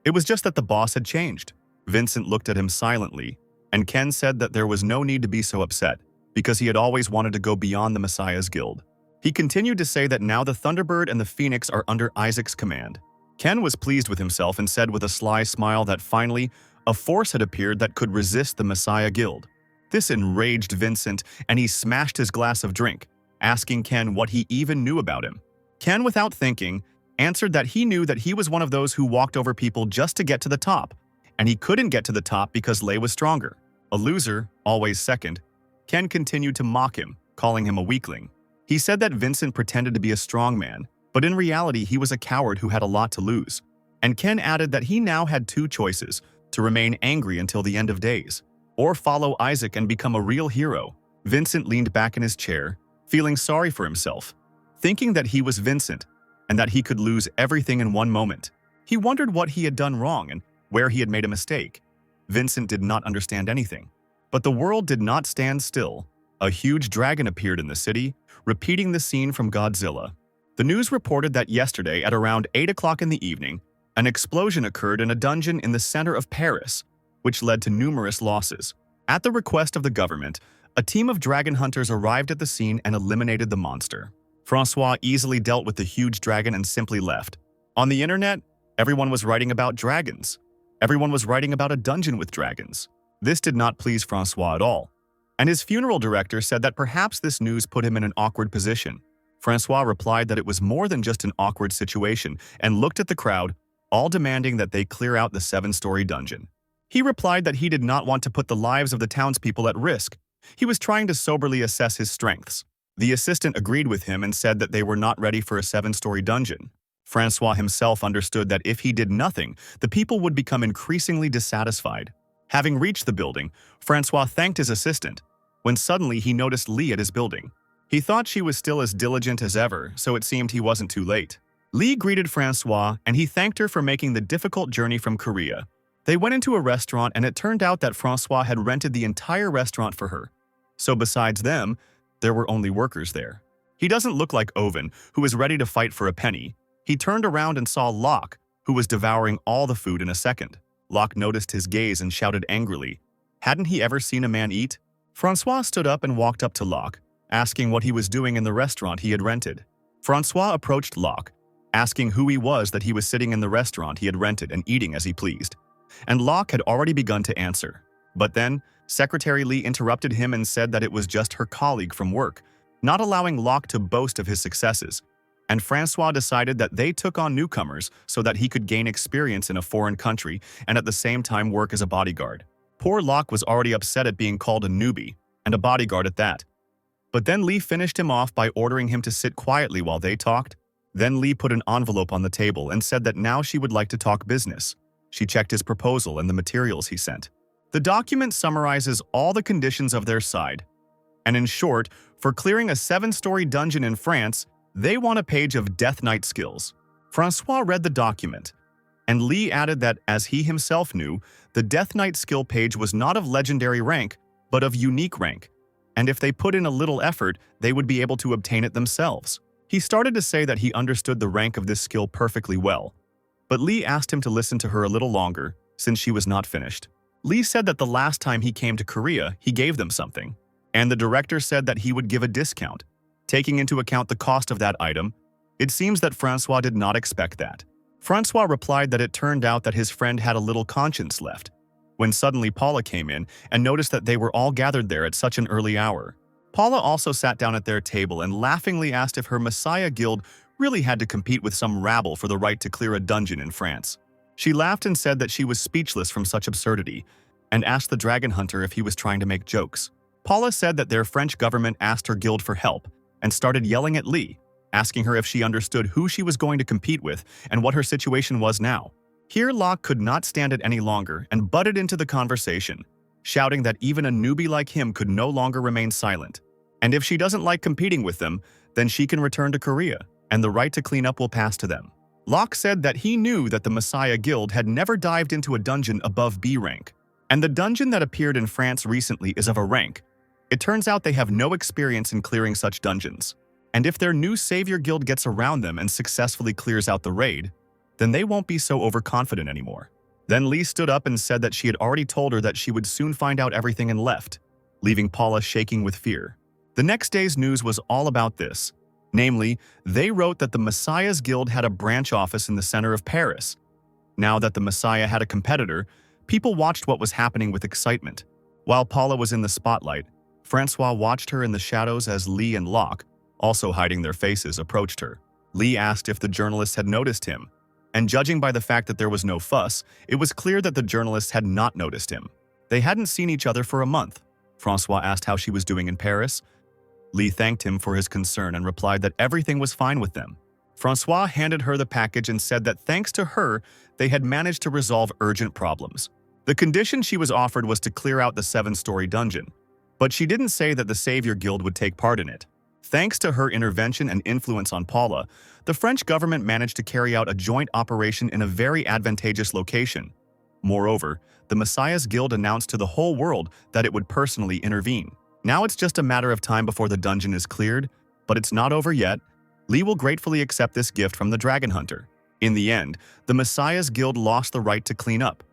It was just that the boss had changed. Vincent looked at him silently, and Ken said that there was no need to be so upset, because he had always wanted to go beyond the Messiah's Guild. He continued to say that now the Thunderbird and the Phoenix are under Isaac's command. Ken was pleased with himself and said with a sly smile that finally, a force had appeared that could resist the Messiah Guild. This enraged Vincent, and he smashed his glass of drink, asking Ken what he even knew about him. Ken, without thinking, answered that he knew that he was one of those who walked over people just to get to the top, and he couldn't get to the top because Lei was stronger. A loser, always second. Ken continued to mock him, calling him a weakling. He said that Vincent pretended to be a strong man, but in reality he was a coward who had a lot to lose. And Ken added that he now had two choices: to remain angry until the end of days, or follow Isaac and become a real hero. Vincent leaned back in his chair, feeling sorry for himself, thinking that he was Vincent and that he could lose everything in one moment. He wondered what he had done wrong and where he had made a mistake. Vincent did not understand anything. But the world did not stand still. A huge dragon appeared in the city, repeating the scene from Godzilla. The news reported that yesterday at around 8 o'clock in the evening, an explosion occurred in a dungeon in the center of Paris, which led to numerous losses. At the request of the government, a team of dragon hunters arrived at the scene and eliminated the monster. Francois easily dealt with the huge dragon and simply left. On the internet, everyone was writing about dragons. Everyone was writing about a dungeon with dragons. This did not please Francois at all, and his funeral director said that perhaps this news put him in an awkward position. Francois replied that it was more than just an awkward situation and looked at the crowd, all demanding that they clear out the 7-story dungeon. He replied that he did not want to put the lives of the townspeople at risk. He was trying to soberly assess his strengths. The assistant agreed with him and said that they were not ready for a 7-story dungeon. Francois himself understood that if he did nothing, the people would become increasingly dissatisfied. Having reached the building, Francois thanked his assistant, when suddenly he noticed Lee at his building. He thought she was still as diligent as ever, so it seemed he wasn't too late. Lee greeted Francois and he thanked her for making the difficult journey from Korea. They went into a restaurant and it turned out that Francois had rented the entire restaurant for her. So besides them, there were only workers there. He doesn't look like Owen, who is ready to fight for a penny. He turned around and saw Locke, who was devouring all the food in a second. Locke noticed his gaze and shouted angrily, "Hadn't he ever seen a man eat?" Francois stood up and walked up to Locke, asking what he was doing in the restaurant he had rented. Francois approached Locke, asking who he was that he was sitting in the restaurant he had rented and eating as he pleased. And Locke had already begun to answer. But then, Secretary Lee interrupted him and said that it was just her colleague from work, not allowing Locke to boast of his successes. And Francois decided that they took on newcomers so that he could gain experience in a foreign country and at the same time work as a bodyguard. Poor Locke was already upset at being called a newbie, and a bodyguard at that. But then Lee finished him off by ordering him to sit quietly while they talked. Then Lee put an envelope on the table and said that now she would like to talk business. She checked his proposal and the materials he sent. The document summarizes all the conditions of their side. And in short, for clearing a 7-story dungeon in France, they want a page of Death Knight skills. Francois read the document, and Lee added that, as he himself knew, the Death Knight skill page was not of legendary rank, but of unique rank, and if they put in a little effort, they would be able to obtain it themselves. He started to say that he understood the rank of this skill perfectly well, but Lee asked him to listen to her a little longer, since she was not finished. Lee said that the last time he came to Korea, he gave them something, and the director said that he would give a discount. Taking into account the cost of that item, it seems that Francois did not expect that. Francois replied that it turned out that his friend had a little conscience left, when suddenly Paula came in and noticed that they were all gathered there at such an early hour. Paula also sat down at their table and laughingly asked if her Messiah guild really had to compete with some rabble for the right to clear a dungeon in France. She laughed and said that she was speechless from such absurdity, and asked the dragon hunter if he was trying to make jokes. Paula said that their French government asked her guild for help, and started yelling at Lee, asking her if she understood who she was going to compete with and what her situation was now. Here Locke could not stand it any longer and butted into the conversation, shouting that even a newbie like him could no longer remain silent. And if she doesn't like competing with them, then she can return to Korea, and the right to clean up will pass to them. Locke said that he knew that the Messiah Guild had never dived into a dungeon above B rank, and the dungeon that appeared in France recently is of a rank. It turns out they have no experience in clearing such dungeons, and if their new Savior Guild gets around them and successfully clears out the raid, then they won't be so overconfident anymore. Then Lee stood up and said that she had already told her that she would soon find out everything and left, leaving Paula shaking with fear. The next day's news was all about this. Namely, they wrote that the Messiah's Guild had a branch office in the center of Paris. Now that the Messiah had a competitor, people watched what was happening with excitement. While Paula was in the spotlight, Francois watched her in the shadows as Lee and Locke, also hiding their faces, approached her. Lee asked if the journalists had noticed him, and judging by the fact that there was no fuss, it was clear that the journalists had not noticed him. They hadn't seen each other for a month. Francois asked how she was doing in Paris. Lee thanked him for his concern and replied that everything was fine with them. Francois handed her the package and said that thanks to her, they had managed to resolve urgent problems. The condition she was offered was to clear out the 7-story dungeon. But she didn't say that the Savior Guild would take part in it. Thanks to her intervention and influence on Paula, the French government managed to carry out a joint operation in a very advantageous location. Moreover, the Messiah's Guild announced to the whole world that it would personally intervene. Now it's just a matter of time before the dungeon is cleared, but it's not over yet. Lee will gratefully accept this gift from the Dragon Hunter. In the end, the Messiah's Guild lost the right to clean up,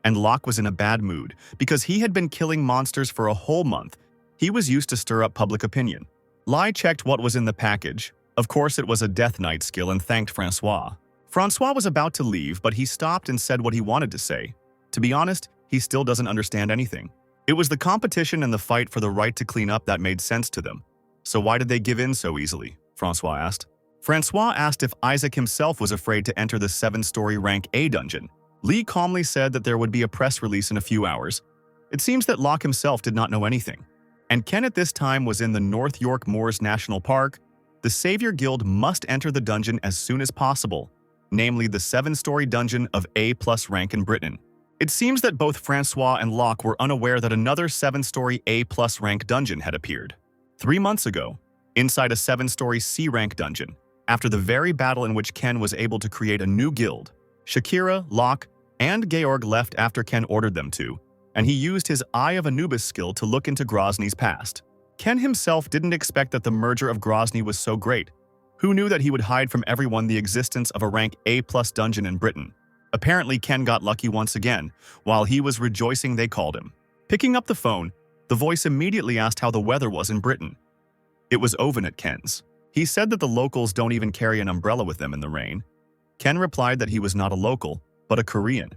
and Locke was in a bad mood because he had been killing monsters for a whole month. He was used to stir up public opinion. Lai checked what was in the package. Of course, it was a Death Knight skill and thanked Francois. Francois was about to leave, but he stopped and said what he wanted to say. To be honest, he still doesn't understand anything. It was the competition and the fight for the right to clean up that made sense to them. So why did they give in so easily? Francois asked. Francois asked if Isaac himself was afraid to enter the 7-story rank A dungeon. Lee calmly said that there would be a press release in a few hours. It seems that Locke himself did not know anything. And Ken at this time was in the North York Moors National Park. The Savior Guild must enter the dungeon as soon as possible, namely the 7-story dungeon of A+ rank in Britain. It seems that both Francois and Locke were unaware that another 7-story A+ rank dungeon had appeared. 3 months ago, inside a 7-story C rank dungeon, after the very battle in which Ken was able to create a new guild, Shakira, Locke, and Georg left after Ken ordered them to, and he used his Eye of Anubis skill to look into Grozny's past. Ken himself didn't expect that the merger of Grozny was so great. Who knew that he would hide from everyone the existence of a rank A+ dungeon in Britain? Apparently, Ken got lucky once again. While he was rejoicing, they called him. Picking up the phone, the voice immediately asked how the weather was in Britain. It was Owen at Ken's. He said that the locals don't even carry an umbrella with them in the rain. Ken replied that he was not a local, but a Korean.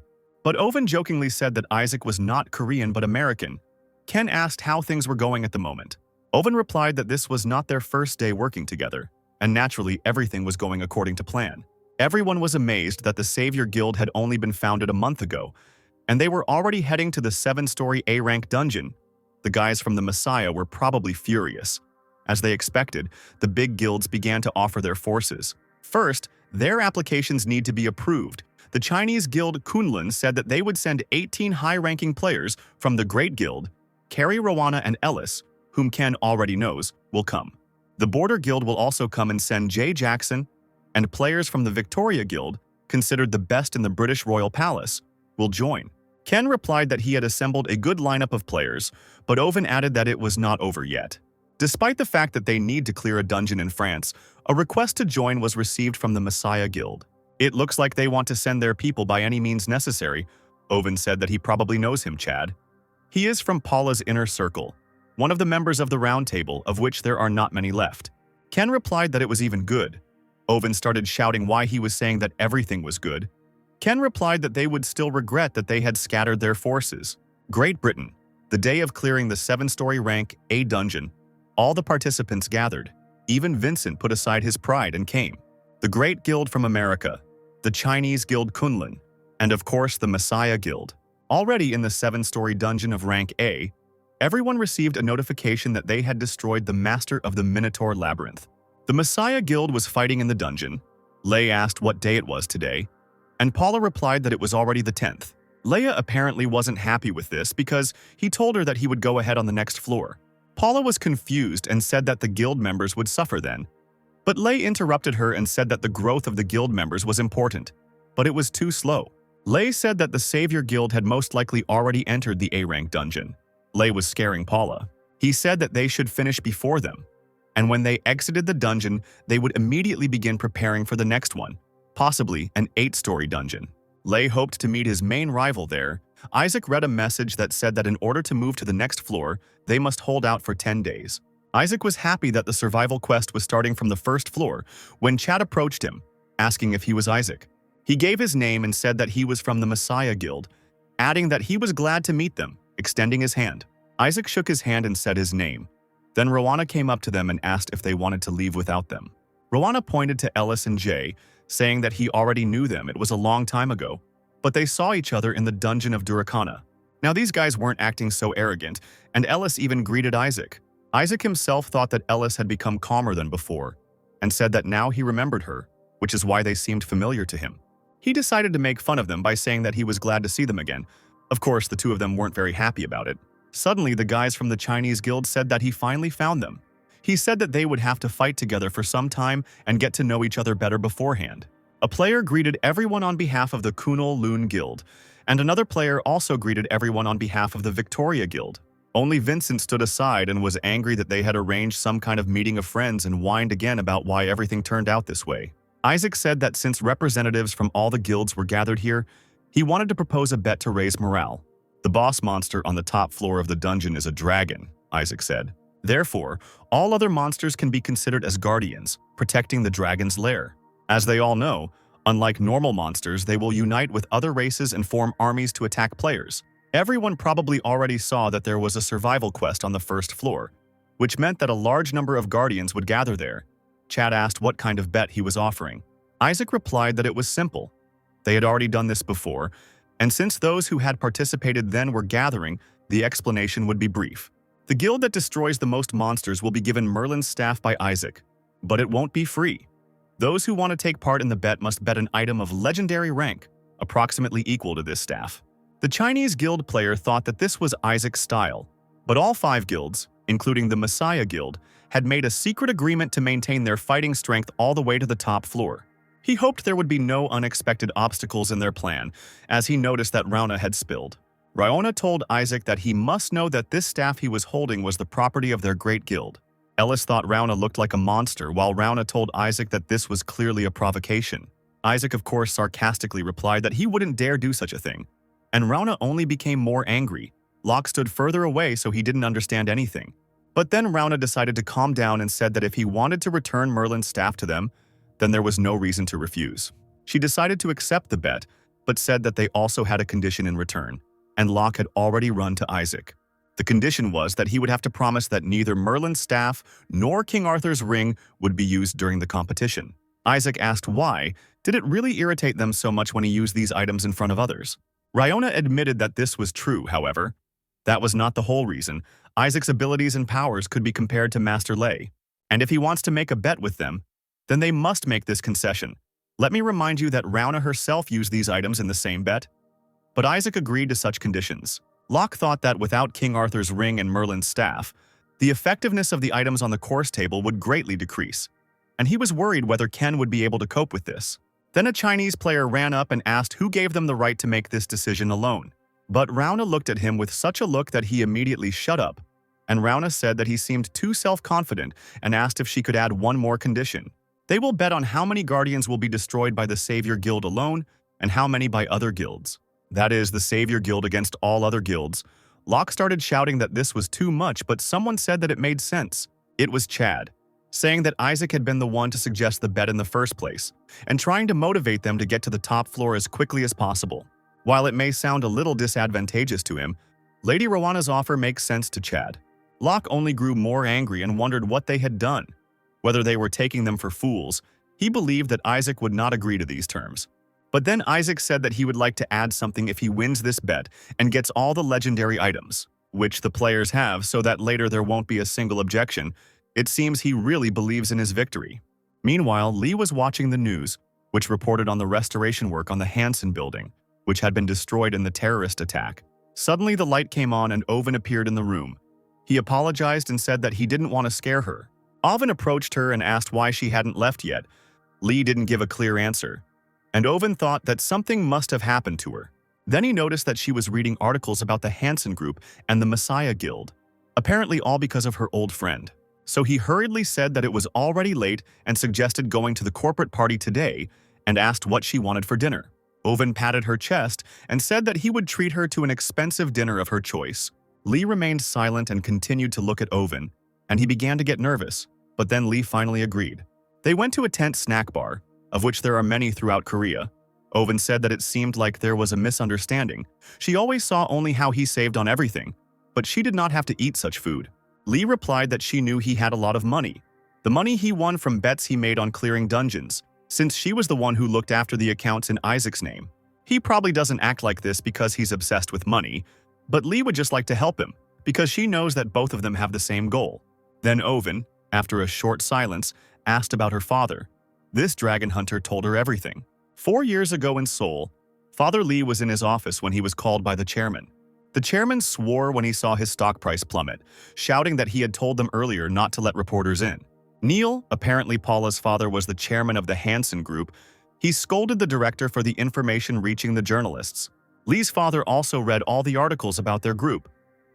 But Owen jokingly said that Isaac was not Korean but American. Ken asked how things were going at the moment. Owen replied that this was not their first day working together, and naturally everything was going according to plan. Everyone was amazed that the Savior Guild had only been founded a month ago, and they were already heading to the 7-story A-rank dungeon. The guys from the Messiah were probably furious. As they expected, the big guilds began to offer their forces. First, their applications need to be approved. The Chinese guild Kunlun said that they would send 18 high-ranking players from the Great Guild. Carrie, Rowana, and Ellis, whom Ken already knows, will come. The Border Guild will also come and send Jay Jackson, and players from the Victoria Guild, considered the best in the British Royal Palace, will join. Ken replied that he had assembled a good lineup of players, but Owen added that it was not over yet. Despite the fact that they need to clear a dungeon in France, a request to join was received from the Messiah Guild. It looks like they want to send their people by any means necessary. Owen said that he probably knows him, Chad. He is from Paula's inner circle, one of the members of the Round Table, of which there are not many left. Ken replied that it was even good. Owen started shouting why he was saying that everything was good. Ken replied that they would still regret that they had scattered their forces. Great Britain, the day of clearing the 7-story rank A dungeon, all the participants gathered. Even Vincent put aside his pride and came. The Great Guild from America, the Chinese Guild Kunlun, and of course the Messiah Guild. Already in the 7-story dungeon of rank A, everyone received a notification that they had destroyed the master of the Minotaur Labyrinth. The Messiah Guild was fighting in the dungeon. Leia asked what day it was today, and Paula replied that it was already the 10th. Leia apparently wasn't happy with this because he told her that he would go ahead on the next floor. Paula was confused and said that the guild members would suffer then. But Leia interrupted her and said that the growth of the guild members was important, but it was too slow. Leia said that the Savior Guild had most likely already entered the A-rank dungeon. Leia was scaring Paula. He said that they should finish before them, and when they exited the dungeon, they would immediately begin preparing for the next one, possibly an 8-story dungeon. Leia hoped to meet his main rival there. Isaac read a message that said that in order to move to the next floor, they must hold out for 10 days. Isaac was happy that the survival quest was starting from the first floor when Chad approached him, asking if he was Isaac. He gave his name and said that he was from the Messiah Guild, adding that he was glad to meet them, extending his hand. Isaac shook his hand and said his name. Then Rowana came up to them and asked if they wanted to leave without them. Rowana pointed to Ellis and Jay, saying that he already knew them. It was a long time ago, but they saw each other in the dungeon of Duracana. Now these guys weren't acting so arrogant, and Ellis even greeted Isaac. Isaac himself thought that Ellis had become calmer than before, and said that now he remembered her, which is why they seemed familiar to him. He decided to make fun of them by saying that he was glad to see them again. Of course, the two of them weren't very happy about it. Suddenly, the guys from the Chinese guild said that he finally found them. He said that they would have to fight together for some time and get to know each other better beforehand. A player greeted everyone on behalf of the Kunal Loon Guild, and another player also greeted everyone on behalf of the Victoria Guild. Only Vincent stood aside and was angry that they had arranged some kind of meeting of friends and whined again about why everything turned out this way. Isaac said that since representatives from all the guilds were gathered here, he wanted to propose a bet to raise morale. The boss monster on the top floor of the dungeon is a dragon, Isaac said. Therefore, all other monsters can be considered as guardians, protecting the dragon's lair. As they all know, unlike normal monsters, they will unite with other races and form armies to attack players. Everyone probably already saw that there was a survival quest on the first floor, which meant that a large number of guardians would gather there. Chad asked what kind of bet he was offering. Isaac replied that it was simple. They had already done this before, and since those who had participated then were gathering, the explanation would be brief. The guild that destroys the most monsters will be given Merlin's staff by Isaac, but it won't be free. Those who want to take part in the bet must bet an item of legendary rank, approximately equal to this staff. The Chinese guild player thought that this was Isaac's style, but all 5 guilds, including the Messiah Guild, had made a secret agreement to maintain their fighting strength all the way to the top floor. He hoped there would be no unexpected obstacles in their plan, as he noticed that Rauna had spilled. Rauna told Isaac that he must know that this staff he was holding was the property of their great guild. Ellis thought Rauna looked like a monster, while Rauna told Isaac that this was clearly a provocation. Isaac, of course, sarcastically replied that he wouldn't dare do such a thing, and Rauna only became more angry. Locke stood further away so he didn't understand anything. But then Rauna decided to calm down and said that if he wanted to return Merlin's staff to them, then there was no reason to refuse. She decided to accept the bet, but said that they also had a condition in return, and Locke had already run to Isaac. The condition was that he would have to promise that neither Merlin's staff nor King Arthur's ring would be used during the competition. Isaac asked why. Did it really irritate them so much when he used these items in front of others? Rauna admitted that this was true, however. That was not the whole reason. Isaac's abilities and powers could be compared to Master Lei, and if he wants to make a bet with them, then they must make this concession. Let me remind you that Rauna herself used these items in the same bet. But Isaac agreed to such conditions. Locke thought that without King Arthur's ring and Merlin's staff, the effectiveness of the items on the course table would greatly decrease, and he was worried whether Ken would be able to cope with this. Then a Chinese player ran up and asked who gave them the right to make this decision alone. But Rauna looked at him with such a look that he immediately shut up, and Rauna said that he seemed too self-confident and asked if she could add one more condition. They will bet on how many guardians will be destroyed by the Savior Guild alone and how many by other guilds. That is, the Savior Guild against all other guilds. Locke started shouting that this was too much, but someone said that it made sense. It was Chad, saying that Isaac had been the one to suggest the bet in the first place, and trying to motivate them to get to the top floor as quickly as possible. While it may sound a little disadvantageous to him, Lady Rowanna's offer makes sense to Chad. Locke only grew more angry and wondered what they had done. Whether they were taking them for fools, he believed that Isaac would not agree to these terms. But then Isaac said that he would like to add something if he wins this bet and gets all the legendary items, which the players have, so that later there won't be a single objection. It seems he really believes in his victory. Meanwhile, Lee was watching the news, which reported on the restoration work on the Hansen building, which had been destroyed in the terrorist attack. Suddenly the light came on and Owen appeared in the room. He apologized and said that he didn't want to scare her. Owen approached her and asked why she hadn't left yet. Lee didn't give a clear answer, and Owen thought that something must have happened to her. Then he noticed that she was reading articles about the Hansen Group and the Messiah Guild, apparently all because of her old friend. So he hurriedly said that it was already late and suggested going to the corporate party today and asked what she wanted for dinner. Owen patted her chest and said that he would treat her to an expensive dinner of her choice. Lee remained silent and continued to look at Owen, and he began to get nervous, but then Lee finally agreed. They went to a tent snack bar, of which there are many throughout Korea. Owen said that it seemed like there was a misunderstanding. She always saw only how he saved on everything, but she did not have to eat such food. Lee replied that she knew he had a lot of money, the money he won from bets he made on clearing dungeons, since she was the one who looked after the accounts in Isaac's name. He probably doesn't act like this because he's obsessed with money, but Lee would just like to help him, because she knows that both of them have the same goal. Then Owen, after a short silence, asked about her father. This dragon hunter told her everything. 4 years ago in Seoul, Father Lee was in his office when he was called by the chairman. The chairman swore when he saw his stock price plummet, shouting that he had told them earlier not to let reporters in. Neil, apparently Paula's father was the chairman of the Hansen Group, he scolded the director for the information reaching the journalists. Lee's father also read all the articles about their group,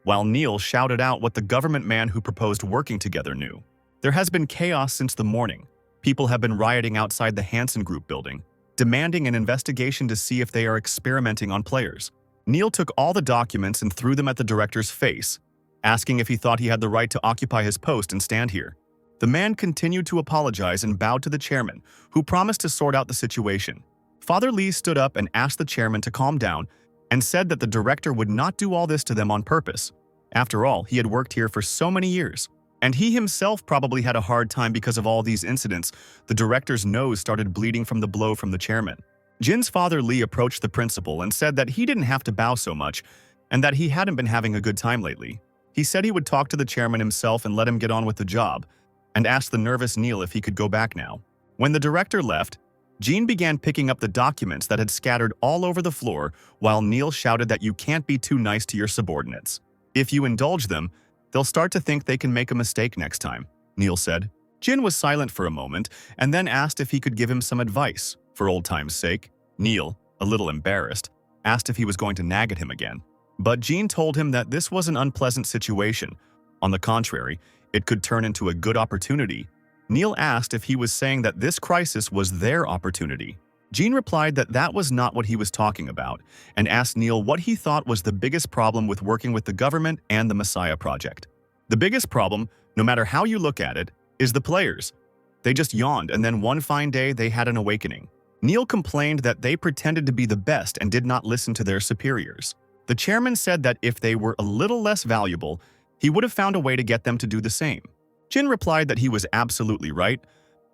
while Neil shouted out what the government man who proposed working together knew. There has been chaos since the morning. People have been rioting outside the Hansen Group building, demanding an investigation to see if they are experimenting on players. Neil took all the documents and threw them at the director's face, asking if he thought he had the right to occupy his post and stand here. The man continued to apologize and bowed to the chairman, who promised to sort out the situation. Father Lee stood up and asked the chairman to calm down and said that the director would not do all this to them on purpose. After all, he had worked here for so many years, and he himself probably had a hard time because of all these incidents. The director's nose started bleeding from the blow from the chairman. Jin's father Lee approached the principal and said that he didn't have to bow so much and that he hadn't been having a good time lately. He said he would talk to the chairman himself and let him get on with the job, and asked the nervous Neil if he could go back now. When the director left, Jin began picking up the documents that had scattered all over the floor while Neil shouted that you can't be too nice to your subordinates. If you indulge them, they'll start to think they can make a mistake next time, Neil said. Jin was silent for a moment and then asked if he could give him some advice. For old time's sake, Neil, a little embarrassed, asked if he was going to nag at him again. But Jin told him that this was an unpleasant situation. On the contrary, it could turn into a good opportunity. Neil asked if he was saying that this crisis was their opportunity. Jin replied that that was not what he was talking about, and asked Neil what he thought was the biggest problem with working with the government and the Messiah Project. The biggest problem, no matter how you look at it, is the players. They just yawned, and then one fine day they had an awakening. Neil complained that they pretended to be the best and did not listen to their superiors. The chairman said that if they were a little less valuable, he would have found a way to get them to do the same. Jin replied that he was absolutely right,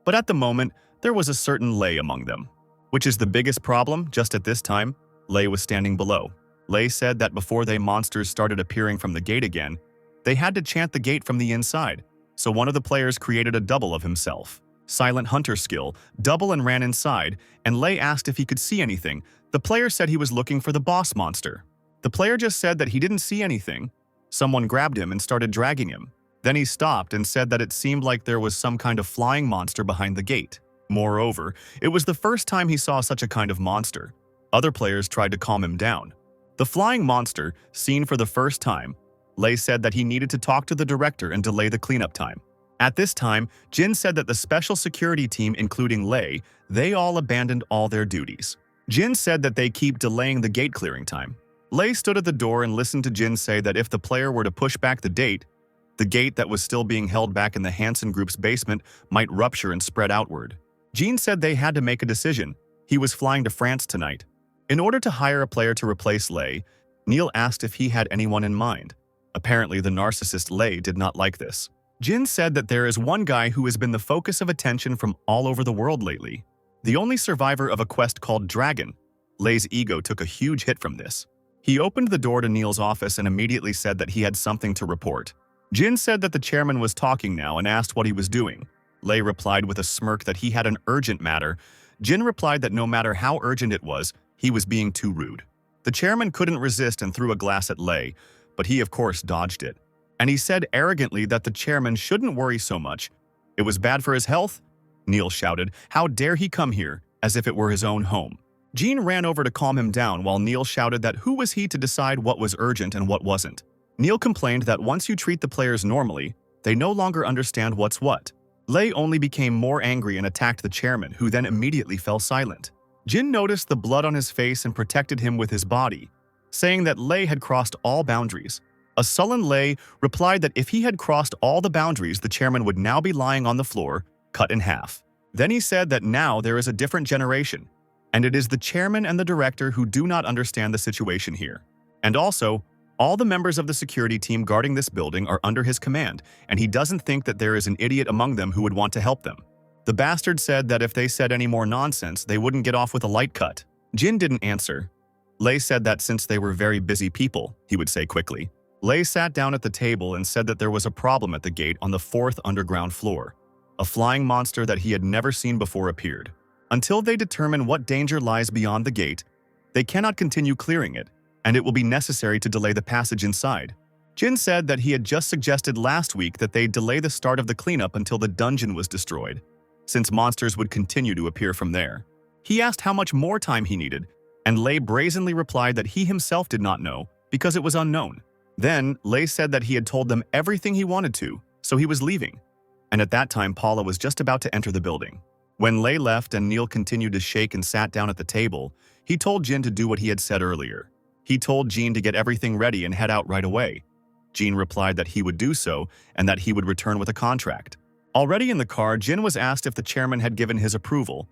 but at the moment, there was a certain Lei among them. Which is the biggest problem just at this time? Lei was standing below. Lei said that before they monsters started appearing from the gate again, they had to chant the gate from the inside, so one of the players created a double of himself. Silent hunter skill, double and ran inside, and Lei asked if he could see anything. The player said he was looking for the boss monster. The player just said that he didn't see anything. Someone grabbed him and started dragging him. Then he stopped and said that it seemed like there was some kind of flying monster behind the gate. Moreover, it was the first time he saw such a kind of monster. Other players tried to calm him down. The flying monster, seen for the first time, Lei said that he needed to talk to the director and delay the cleanup time. At this time, Jin said that the special security team, including Lei, they all abandoned all their duties. Jin said that they keep delaying the gate clearing time. Lei stood at the door and listened to Jin say that if the player were to push back the gate that was still being held back in the Hansen Group's basement might rupture and spread outward. Jin said they had to make a decision. He was flying to France tonight. In order to hire a player to replace Lei, Neil asked if he had anyone in mind. Apparently, the narcissist Lei did not like this. Jin said that there is one guy who has been the focus of attention from all over the world lately. The only survivor of a quest called Dragon. Lei's ego took a huge hit from this. He opened the door to Neil's office and immediately said that he had something to report. Jin said that the chairman was talking now and asked what he was doing. Lei replied with a smirk that he had an urgent matter. Jin replied that no matter how urgent it was, he was being too rude. The chairman couldn't resist and threw a glass at Lei, but he of course dodged it. And he said arrogantly that the chairman shouldn't worry so much. It was bad for his health? Neil shouted, how dare he come here, as if it were his own home. Jin ran over to calm him down while Neil shouted that who was he to decide what was urgent and what wasn't. Neil complained that once you treat the players normally, they no longer understand what's what. Lei only became more angry and attacked the chairman, who then immediately fell silent. Jin noticed the blood on his face and protected him with his body, saying that Lei had crossed all boundaries. A sullen Lei replied that if he had crossed all the boundaries, the chairman would now be lying on the floor, cut in half. Then he said that now there is a different generation, and it is the chairman and the director who do not understand the situation here. And also, all the members of the security team guarding this building are under his command, and he doesn't think that there is an idiot among them who would want to help them. The bastard said that if they said any more nonsense, they wouldn't get off with a light cut. Jin didn't answer. Lei said that since they were very busy people, he would say quickly. Lei sat down at the table and said that there was a problem at the gate on the 4th underground floor. A flying monster that he had never seen before appeared. Until they determine what danger lies beyond the gate, they cannot continue clearing it. and it will be necessary to delay the passage inside. Jin said that he had just suggested last week that they delay the start of the cleanup until the dungeon was destroyed, since monsters would continue to appear from there. He asked how much more time he needed, and Lei brazenly replied that he himself did not know because it was unknown. Then, Lei said that he had told them everything he wanted to, so he was leaving. And at that time, Paula was just about to enter the building. When Lei left and Neil continued to shake and sat down at the table, he told Jin to do what he had said earlier. He told Jin to get everything ready and head out right away. Jin replied that he would do so and that he would return with a contract. Already in the car, Jin was asked if the chairman had given his approval.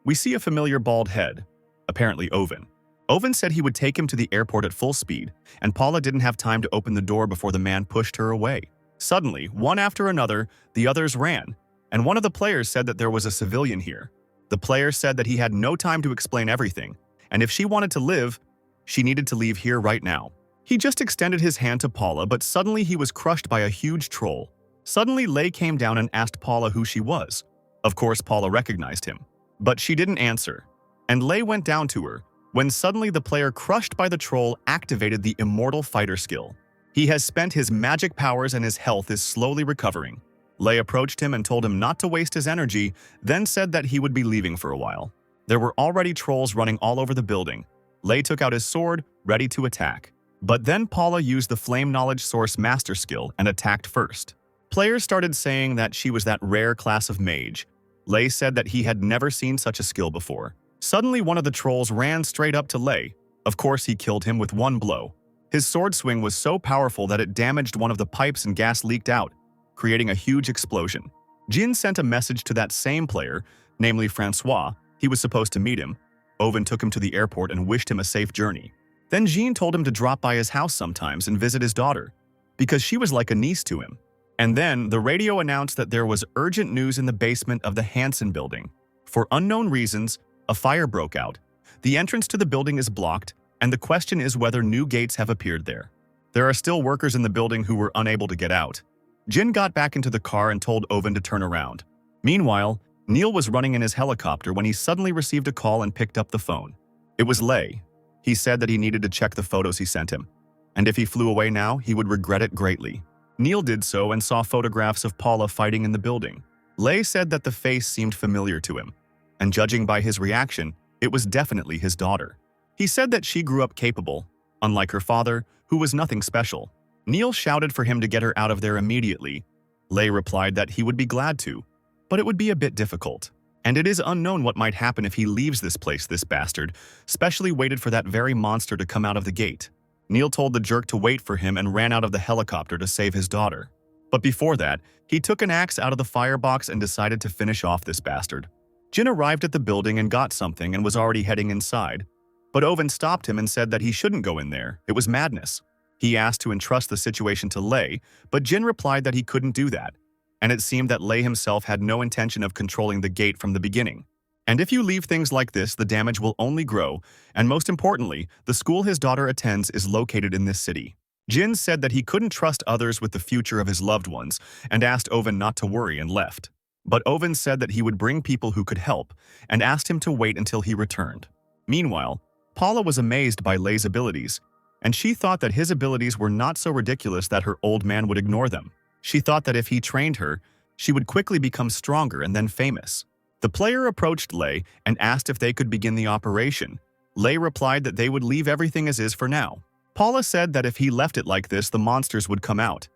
We see a familiar bald head, apparently Owen. Owen said he would take him to the airport at full speed, and Paula didn't have time to open the door before the man pushed her away. Suddenly, one after another, the others ran, and one of the players said that there was a civilian here. The player said that he had no time to explain everything, and if she wanted to live, she needed to leave here right now. He just extended his hand to Paula, but suddenly he was crushed by a huge troll. Suddenly, Lei came down and asked Paula who she was. Of course, Paula recognized him, but she didn't answer, and Lei went down to her, when suddenly the player crushed by the troll activated the immortal fighter skill. He has spent his magic powers and his health is slowly recovering. Lei approached him and told him not to waste his energy, then said that he would be leaving for a while. There were already trolls running all over the building. Lei took out his sword, ready to attack. But then Paula used the Flame Knowledge Source Master skill and attacked first. Players started saying that she was that rare class of mage. Lei said that he had never seen such a skill before. Suddenly, one of the trolls ran straight up to Lei. Of course, he killed him with one blow. His sword swing was so powerful that it damaged one of the pipes and gas leaked out, creating a huge explosion. Jin sent a message to that same player, namely Francois. He was supposed to meet him. Owen took him to the airport and wished him a safe journey. Then Jean told him to drop by his house sometimes and visit his daughter, because she was like a niece to him. And then the radio announced that there was urgent news in the basement of the Hansen building. For unknown reasons, a fire broke out. The entrance to the building is blocked, and the question is whether new gates have appeared there. There are still workers in the building who were unable to get out. Jin got back into the car and told Owen to turn around. Meanwhile, Neil was running in his helicopter when he suddenly received a call and picked up the phone. It was Lei. He said that he needed to check the photos he sent him, and if he flew away now, he would regret it greatly. Neil did so and saw photographs of Paula fighting in the building. Lei said that the face seemed familiar to him, and judging by his reaction, it was definitely his daughter. He said that she grew up capable, unlike her father, who was nothing special. Neil shouted for him to get her out of there immediately. Lei replied that he would be glad to, but it would be a bit difficult. And it is unknown what might happen if he leaves this place, this bastard, specially waited for that very monster to come out of the gate. Neil told the jerk to wait for him and ran out of the helicopter to save his daughter. But before that, he took an axe out of the firebox and decided to finish off this bastard. Jin arrived at the building and got something and was already heading inside. But Owen stopped him and said that he shouldn't go in there, it was madness. He asked to entrust the situation to Lei, but Jin replied that he couldn't do that. And it seemed that Lei himself had no intention of controlling the gate from the beginning. And if you leave things like this, the damage will only grow, and most importantly, the school his daughter attends is located in this city. Jin said that he couldn't trust others with the future of his loved ones, and asked Owen not to worry and left. But Owen said that he would bring people who could help, and asked him to wait until he returned. Meanwhile, Paula was amazed by Lei's abilities, and she thought that his abilities were not so ridiculous that her old man would ignore them. She thought that if he trained her, she would quickly become stronger and then famous. The player approached Lei and asked if they could begin the operation. Lei replied that they would leave everything as is for now. Paula said that if he left it like this, the monsters would come out.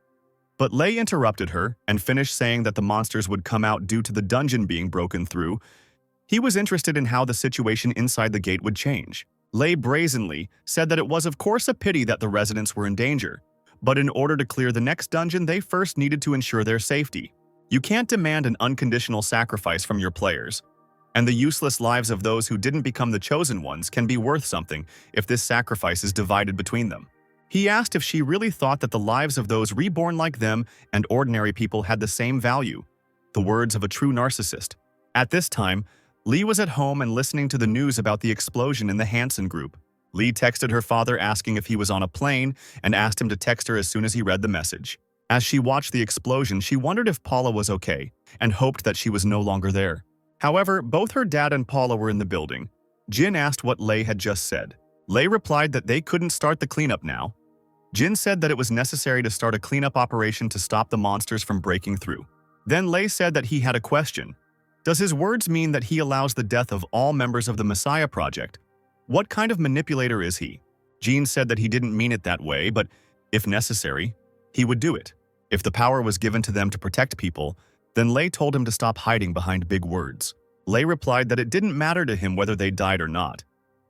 But Lei interrupted her and finished saying that the monsters would come out due to the dungeon being broken through. He was interested in how the situation inside the gate would change. Lei brazenly said that it was of course a pity that the residents were in danger, but in order to clear the next dungeon, they first needed to ensure their safety. You can't demand an unconditional sacrifice from your players, and the useless lives of those who didn't become the chosen ones can be worth something if this sacrifice is divided between them. He asked if she really thought that the lives of those reborn like them and ordinary people had the same value. The words of a true narcissist. At this time, Lee was at home and listening to the news about the explosion in the Hansen group. Lee texted her father asking if he was on a plane and asked him to text her as soon as he read the message. As she watched the explosion, she wondered if Paula was okay and hoped that she was no longer there. However, both her dad and Paula were in the building. Jin asked what Lei had just said. Lei replied that they couldn't start the cleanup now. Jin said that it was necessary to start a cleanup operation to stop the monsters from breaking through. Then Lei said that he had a question. Does his words mean that he allows the death of all members of the Messiah Project? What kind of manipulator is he? Jin said that he didn't mean it that way, but if necessary, he would do it. If the power was given to them to protect people, then Lei told him to stop hiding behind big words. Lei replied that it didn't matter to him whether they died or not.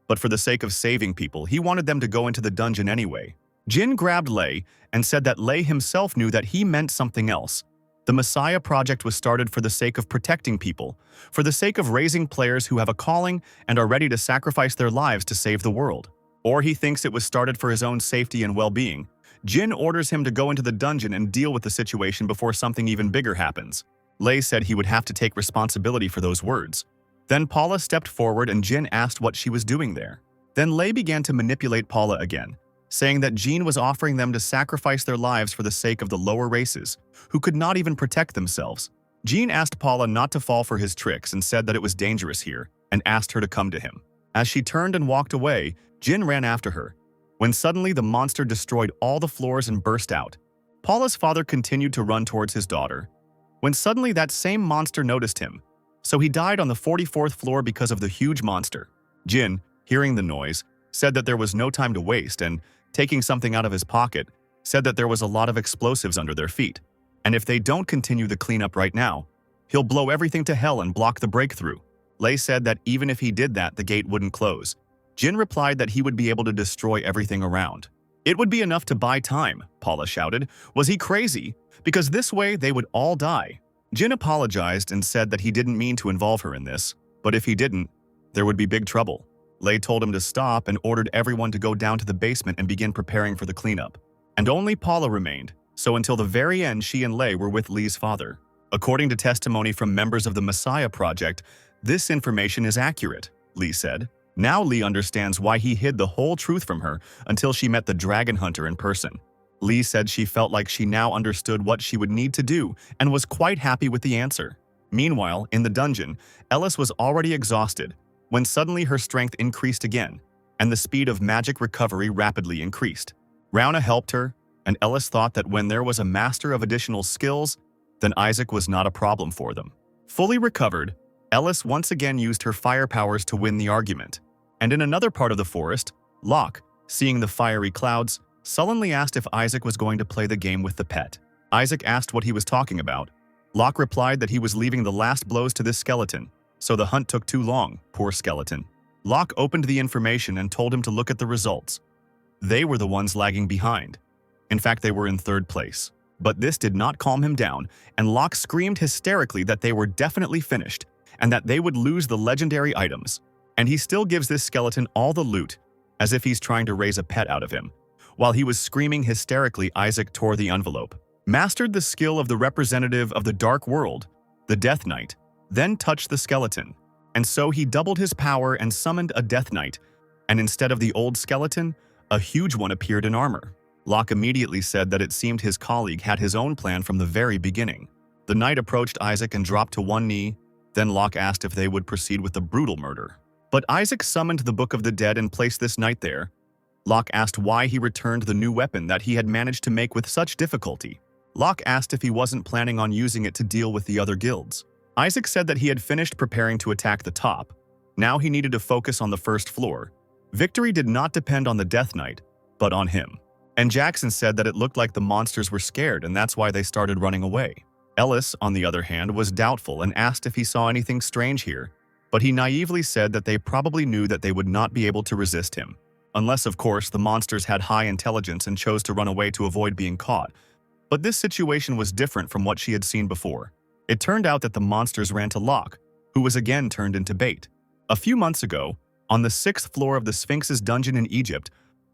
But for the sake of saving people, he wanted them to go into the dungeon anyway. Jin grabbed Lei and said that Lei himself knew that he meant something else. The Messiah Project was started for the sake of protecting people, for the sake of raising players who have a calling and are ready to sacrifice their lives to save the world. Or he thinks it was started for his own safety and well-being. Jin orders him to go into the dungeon and deal with the situation before something even bigger happens. Lei said he would have to take responsibility for those words. Then Paula stepped forward and Jin asked what she was doing there. Then Lei began to manipulate Paula again, saying that Jin was offering them to sacrifice their lives for the sake of the lower races, who could not even protect themselves. Jin asked Paula not to fall for his tricks and said that it was dangerous here, and asked her to come to him. As she turned and walked away, Jin ran after her, when suddenly the monster destroyed all the floors and burst out. Paula's father continued to run towards his daughter, when suddenly that same monster noticed him, so he died on the 44th floor because of the huge monster. Jin, hearing the noise, said that there was no time to waste and, taking something out of his pocket, said that there was a lot of explosives under their feet, and if they don't continue the cleanup right now, he'll blow everything to hell and block the breakthrough. Lei said that even if he did that, the gate wouldn't close. Jin replied that he would be able to destroy everything around. It would be enough to buy time, Paula shouted. Was he crazy? Because this way they would all die. Jin apologized and said that he didn't mean to involve her in this, but if he didn't, there would be big trouble. Lei told him to stop and ordered everyone to go down to the basement and begin preparing for the cleanup. And only Paula remained, so until the very end she and Lei were with Lei's father. According to testimony from members of the Messiah Project, this information is accurate, Lei said. Now Lei understands why he hid the whole truth from her until she met the dragon hunter in person. Lei said she felt like she now understood what she would need to do and was quite happy with the answer. Meanwhile, in the dungeon, Ellis was already exhausted, when suddenly her strength increased again, and the speed of magic recovery rapidly increased. Rauna helped her, and Ellis thought that when there was a master of additional skills, then Isaac was not a problem for them. Fully recovered, Ellis once again used her fire powers to win the argument. And in another part of the forest, Locke, seeing the fiery clouds, sullenly asked if Isaac was going to play the game with the pet. Isaac asked what he was talking about. Locke replied that he was leaving the last blows to this skeleton, so the hunt took too long, poor skeleton. Locke opened the information and told him to look at the results. They were the ones lagging behind. In fact, they were in third place. But this did not calm him down, and Locke screamed hysterically that they were definitely finished, and that they would lose the legendary items. And he still gives this skeleton all the loot, as if he's trying to raise a pet out of him. While he was screaming hysterically, Isaac tore the envelope, mastered the skill of the representative of the Dark World, the Death Knight, then touched the skeleton. And so he doubled his power and summoned a Death Knight, and instead of the old skeleton, a huge one appeared in armor. Locke immediately said that it seemed his colleague had his own plan from the very beginning. The knight approached Isaac and dropped to one knee, then Locke asked if they would proceed with the brutal murder. But Isaac summoned the Book of the Dead and placed this knight there. Locke asked why he returned the new weapon that he had managed to make with such difficulty. Locke asked if he wasn't planning on using it to deal with the other guilds. Isaac said that he had finished preparing to attack the top. Now he needed to focus on the first floor. Victory did not depend on the Death Knight, but on him. And Jackson said that it looked like the monsters were scared and that's why they started running away. Ellis, on the other hand, was doubtful and asked if he saw anything strange here, but he naively said that they probably knew that they would not be able to resist him. Unless, of course, the monsters had high intelligence and chose to run away to avoid being caught. But this situation was different from what she had seen before. It turned out that the monsters ran to Locke, who was again turned into bait. A few months ago, on the 6th floor of the Sphinx's dungeon in Egypt,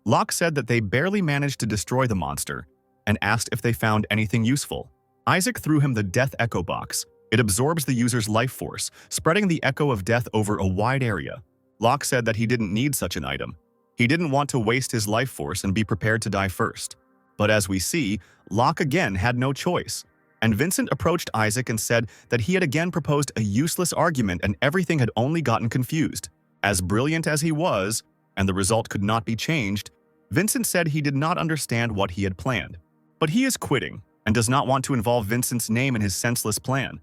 Locke said that they barely managed to destroy the monster and asked if they found anything useful. Isaac threw him the Death Echo box. It absorbs the user's life force, spreading the echo of death over a wide area. Locke said that he didn't need such an item. He didn't want to waste his life force and be prepared to die first. But as we see, Locke again had no choice. And Vincent approached Isaac and said that he had again proposed a useless argument and everything had only gotten confused. As brilliant as he was, and the result could not be changed, Vincent said he did not understand what he had planned. But he is quitting and does not want to involve Vincent's name in his senseless plan.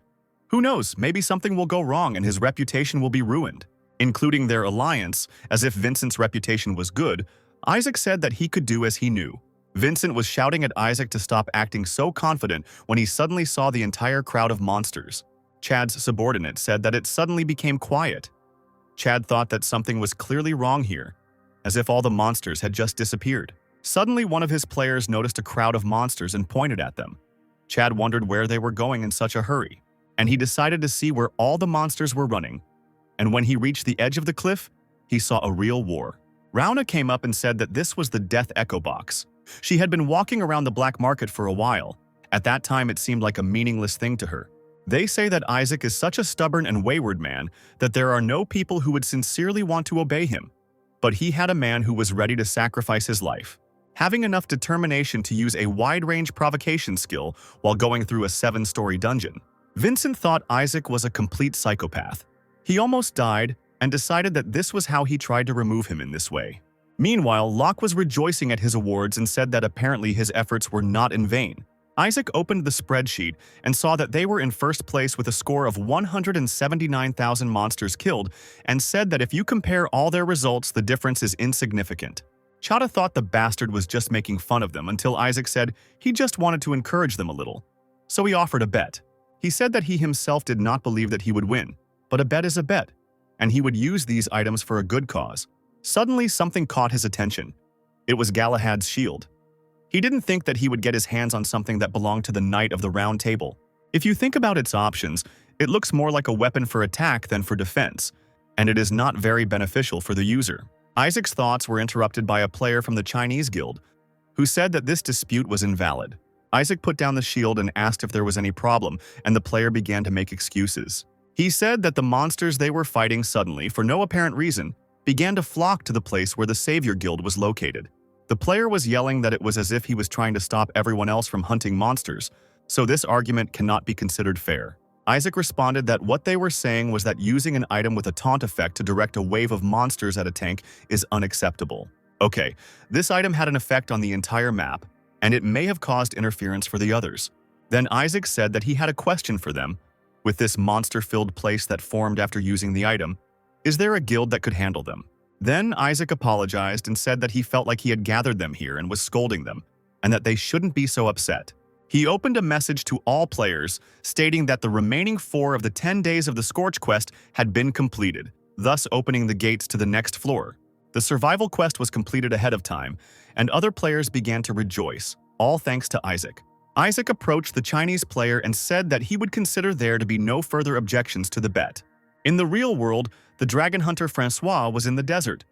Who knows, maybe something will go wrong and his reputation will be ruined. Including their alliance, as if Vincent's reputation was good, Isaac said that he could do as he knew. Vincent was shouting at Isaac to stop acting so confident when he suddenly saw the entire crowd of monsters. Chad's subordinate said that it suddenly became quiet. Chad thought that something was clearly wrong here, as if all the monsters had just disappeared. Suddenly, one of his players noticed a crowd of monsters and pointed at them. Chad wondered where they were going in such a hurry, and he decided to see where all the monsters were running. And when he reached the edge of the cliff, he saw a real war. Rauna came up and said that this was the Death Echo Box. She had been walking around the black market for a while. At that time, it seemed like a meaningless thing to her. They say that Isaac is such a stubborn and wayward man that there are no people who would sincerely want to obey him. But he had a man who was ready to sacrifice his life, having enough determination to use a wide-range provocation skill while going through a 7-story dungeon. Vincent thought Isaac was a complete psychopath. He almost died and decided that this was how he tried to remove him in this way. Meanwhile, Locke was rejoicing at his awards and said that apparently his efforts were not in vain. Isaac opened the spreadsheet and saw that they were in first place with a score of 179,000 monsters killed and said that if you compare all their results, the difference is insignificant. Chada thought the bastard was just making fun of them until Isaac said he just wanted to encourage them a little. So he offered a bet. He said that he himself did not believe that he would win, but a bet is a bet, and he would use these items for a good cause. Suddenly, something caught his attention. It was Galahad's shield. He didn't think that he would get his hands on something that belonged to the Knight of the Round Table. If you think about its options, it looks more like a weapon for attack than for defense, and it is not very beneficial for the user. Isaac's thoughts were interrupted by a player from the Chinese guild, who said that this dispute was invalid. Isaac put down the shield and asked if there was any problem, and the player began to make excuses. He said that the monsters they were fighting suddenly, for no apparent reason, began to flock to the place where the Savior Guild was located. The player was yelling that it was as if he was trying to stop everyone else from hunting monsters, so this argument cannot be considered fair. Isaac responded that what they were saying was that using an item with a taunt effect to direct a wave of monsters at a tank is unacceptable. Okay, this item had an effect on the entire map, and it may have caused interference for the others. Then Isaac said that he had a question for them. With this monster-filled place that formed after using the item, is there a guild that could handle them? Then Isaac apologized and said that he felt like he had gathered them here and was scolding them, and that they shouldn't be so upset. He opened a message to all players, stating that the remaining 4 of the 10 days of the Scorch quest had been completed, thus opening the gates to the next floor. The survival quest was completed ahead of time, and other players began to rejoice, all thanks to Isaac. Isaac approached the Chinese player and said that he would consider there to be no further objections to the bet. In the real world, the dragon hunter Francois was in the desert,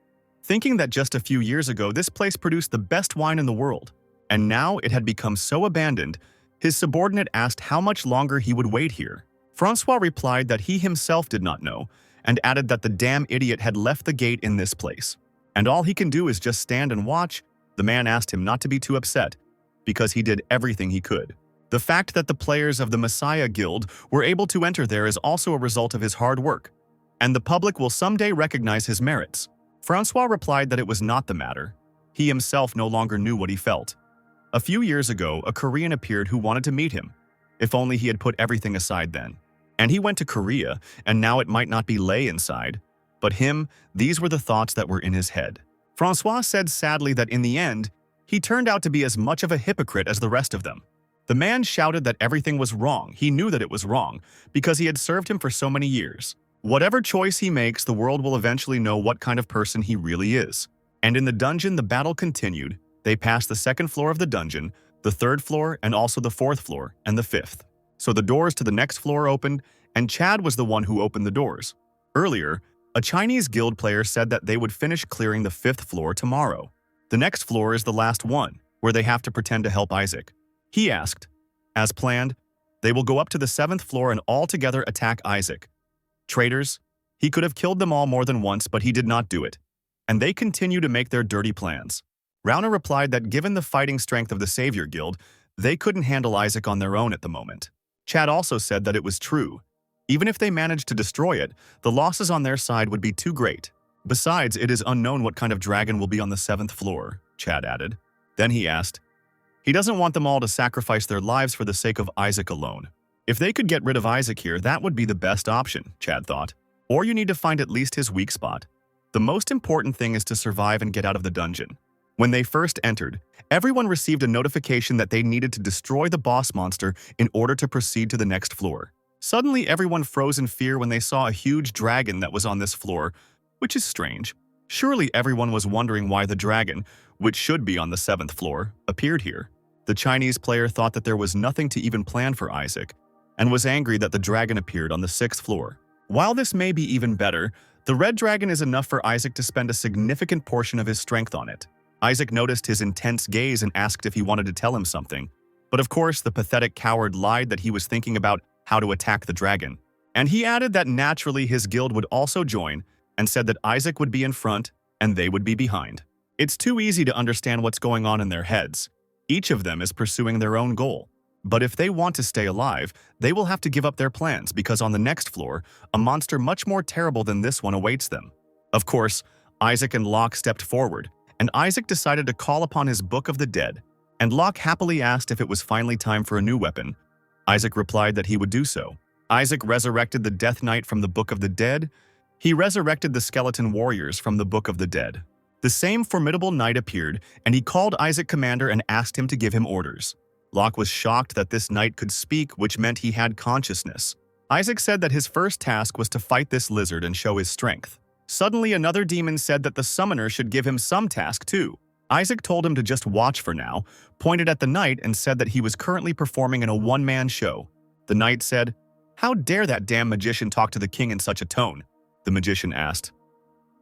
thinking that just a few years ago this place produced the best wine in the world, and now it had become so abandoned. His subordinate asked how much longer he would wait here. Francois replied that he himself did not know, and added that the damn idiot had left the gate in this place, and all he can do is just stand and watch. The man asked him not to be too upset, because he did everything he could. The fact that the players of the Messiah Guild were able to enter there is also a result of his hard work, and the public will someday recognize his merits. Francois replied that it was not the matter. He himself no longer knew what he felt. A few years ago, a Korean appeared who wanted to meet him. If only he had put everything aside then. And he went to Korea, and now it might not be Lei inside. But him, these were the thoughts that were in his head. Francois said sadly that in the end, he turned out to be as much of a hypocrite as the rest of them. The man shouted that everything was wrong. He knew that it was wrong, because he had served him for so many years. Whatever choice he makes, the world will eventually know what kind of person he really is. And in the dungeon, the battle continued. They passed the 2nd floor of the dungeon, the 3rd floor, and also the 4th floor, and the 5th. So the doors to the next floor opened, and Chad was the one who opened the doors. Earlier, a Chinese guild player said that they would finish clearing the 5th floor tomorrow. The next floor is the last one, where they have to pretend to help Isaac. He asked, as planned, they will go up to the 7th floor and all together attack Isaac. Traitors, he could have killed them all more than once, but he did not do it. And they continue to make their dirty plans. Rauna replied that given the fighting strength of the Savior Guild, they couldn't handle Isaac on their own at the moment. Chad also said that it was true. Even if they managed to destroy it, the losses on their side would be too great. Besides, it is unknown what kind of dragon will be on the 7th floor, Chad added. Then he asked, he doesn't want them all to sacrifice their lives for the sake of Isaac alone. If they could get rid of Isaac here, that would be the best option, Chad thought. Or you need to find at least his weak spot. The most important thing is to survive and get out of the dungeon. When they first entered, everyone received a notification that they needed to destroy the boss monster in order to proceed to the next floor. Suddenly, everyone froze in fear when they saw a huge dragon that was on this floor, which is strange. Surely everyone was wondering why the dragon, which should be on the 7th floor, appeared here. The Chinese player thought that there was nothing to even plan for Isaac, and was angry that the dragon appeared on the 6th floor. While this may be even better, the red dragon is enough for Isaac to spend a significant portion of his strength on it. Isaac noticed his intense gaze and asked if he wanted to tell him something. But of course, the pathetic coward lied that he was thinking about how to attack the dragon. And he added that naturally his guild would also join, and said that Isaac would be in front and they would be behind. It's too easy to understand what's going on in their heads. Each of them is pursuing their own goal. But if they want to stay alive, they will have to give up their plans because on the next floor, a monster much more terrible than this one awaits them. Of course, Isaac and Locke stepped forward, and Isaac decided to call upon his Book of the Dead, and Locke happily asked if it was finally time for a new weapon. Isaac replied that he would do so. Isaac resurrected the Death Knight from the Book of the Dead. He resurrected the Skeleton Warriors from the Book of the Dead. The same formidable knight appeared, and he called Isaac commander and asked him to give him orders. Locke was shocked that this knight could speak, which meant he had consciousness. Isaac said that his first task was to fight this lizard and show his strength. Suddenly, another demon said that the summoner should give him some task too. Isaac told him to just watch for now, pointed at the knight and said that he was currently performing in a one-man show. The knight said, "How dare that damn magician talk to the king in such a tone?" The magician asked.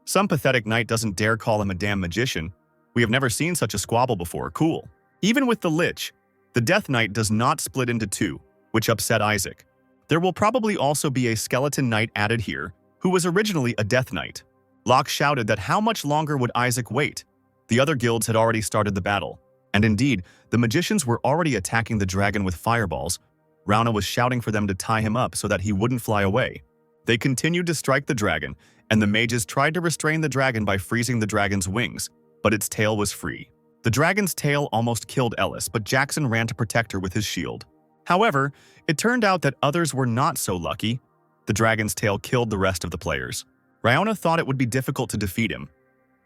"Some pathetic knight doesn't dare call him a damn magician. We have never seen such a squabble before, cool." Even with the Lich, the Death Knight does not split into two, which upset Isaac. There will probably also be a Skeleton Knight added here, who was originally a Death Knight. Locke shouted that how much longer would Isaac wait? The other guilds had already started the battle, and indeed, the magicians were already attacking the dragon with fireballs. Rauna was shouting for them to tie him up so that he wouldn't fly away. They continued to strike the dragon, and the mages tried to restrain the dragon by freezing the dragon's wings, but its tail was free. The dragon's tail almost killed Ellis, but Jackson ran to protect her with his shield. However, it turned out that others were not so lucky. The dragon's tail killed the rest of the players. Rauna thought it would be difficult to defeat him,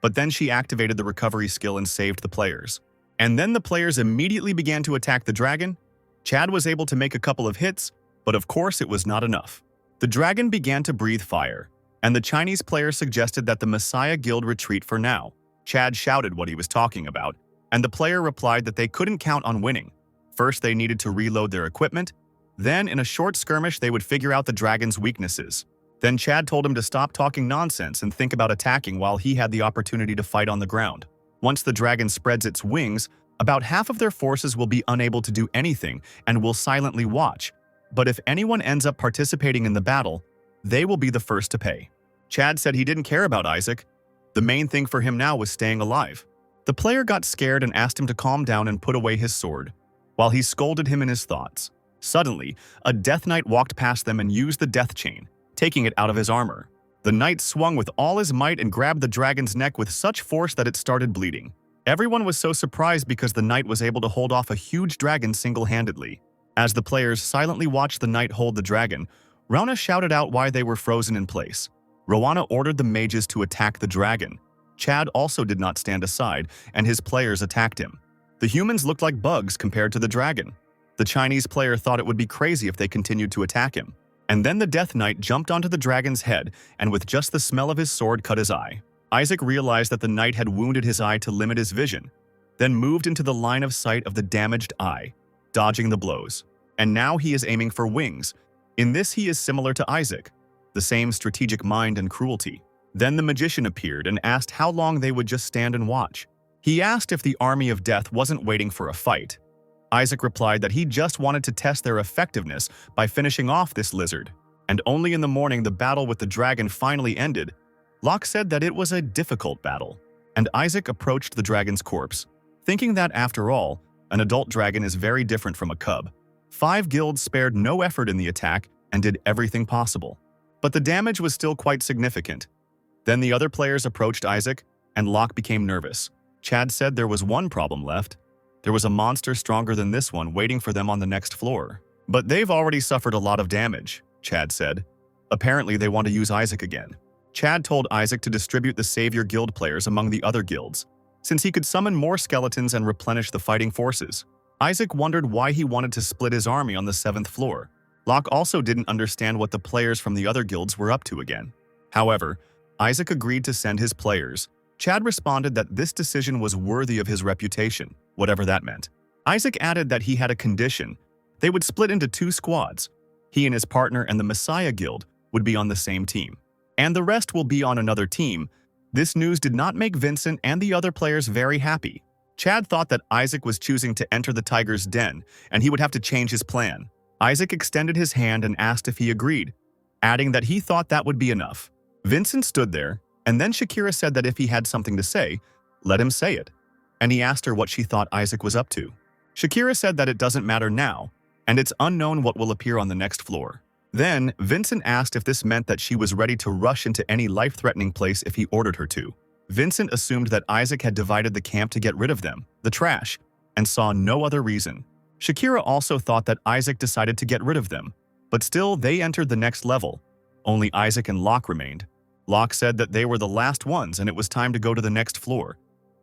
but then she activated the recovery skill and saved the players. And then the players immediately began to attack the dragon. Chad was able to make a couple of hits, but of course it was not enough. The dragon began to breathe fire, and the Chinese player suggested that the Messiah Guild retreat for now. Chad shouted what he was talking about, and the player replied that they couldn't count on winning. First, they needed to reload their equipment. Then, in a short skirmish, they would figure out the dragon's weaknesses. Then Chad told him to stop talking nonsense and think about attacking while he had the opportunity to fight on the ground. Once the dragon spreads its wings, about half of their forces will be unable to do anything and will silently watch. But if anyone ends up participating in the battle, they will be the first to pay. Chad said he didn't care about Isaac. The main thing for him now was staying alive. The player got scared and asked him to calm down and put away his sword, while he scolded him in his thoughts. Suddenly, a Death Knight walked past them and used the Death Chain, taking it out of his armor. The knight swung with all his might and grabbed the dragon's neck with such force that it started bleeding. Everyone was so surprised because the knight was able to hold off a huge dragon single-handedly. As the players silently watched the knight hold the dragon, Rauna shouted out why they were frozen in place. Rowana ordered the mages to attack the dragon. Chad also did not stand aside, and his players attacked him. The humans looked like bugs compared to the dragon. The Chinese player thought it would be crazy if they continued to attack him. And then the Death Knight jumped onto the dragon's head and with just the smell of his sword cut his eye. Isaac realized that the knight had wounded his eye to limit his vision, then moved into the line of sight of the damaged eye, dodging the blows. And now he is aiming for wings. In this he is similar to Isaac, the same strategic mind and cruelty. Then the magician appeared and asked how long they would just stand and watch. He asked if the army of death wasn't waiting for a fight. Isaac replied that he just wanted to test their effectiveness by finishing off this lizard. And only in the morning the battle with the dragon finally ended. Locke said that it was a difficult battle, and Isaac approached the dragon's corpse, thinking that after all, an adult dragon is very different from a cub. 5 guilds spared no effort in the attack and did everything possible. But the damage was still quite significant. Then the other players approached Isaac, and Locke became nervous. Chad said there was one problem left. There was a monster stronger than this one waiting for them on the next floor. But they've already suffered a lot of damage, Chad said. Apparently they want to use Isaac again. Chad told Isaac to distribute the Savior Guild players among the other guilds, since he could summon more skeletons and replenish the fighting forces. Isaac wondered why he wanted to split his army on the 7th floor. Locke also didn't understand what the players from the other guilds were up to again. However, Isaac agreed to send his players. Chad responded that this decision was worthy of his reputation, whatever that meant. Isaac added that he had a condition. They would split into 2 squads. He and his partner and the Messiah Guild would be on the same team, and the rest will be on another team. This news did not make Vincent and the other players very happy. Chad thought that Isaac was choosing to enter the tiger's den, and he would have to change his plan. Isaac extended his hand and asked if he agreed, adding that he thought that would be enough. Vincent stood there, and then Shakira said that if he had something to say, let him say it. And he asked her what she thought Isaac was up to. Shakira said that it doesn't matter now, and it's unknown what will appear on the next floor. Then, Vincent asked if this meant that she was ready to rush into any life-threatening place if he ordered her to. Vincent assumed that Isaac had divided the camp to get rid of them, the trash, and saw no other reason. Shakira also thought that Isaac decided to get rid of them, but still they entered the next level. Only Isaac and Locke remained. Locke said that they were the last ones and it was time to go to the next floor.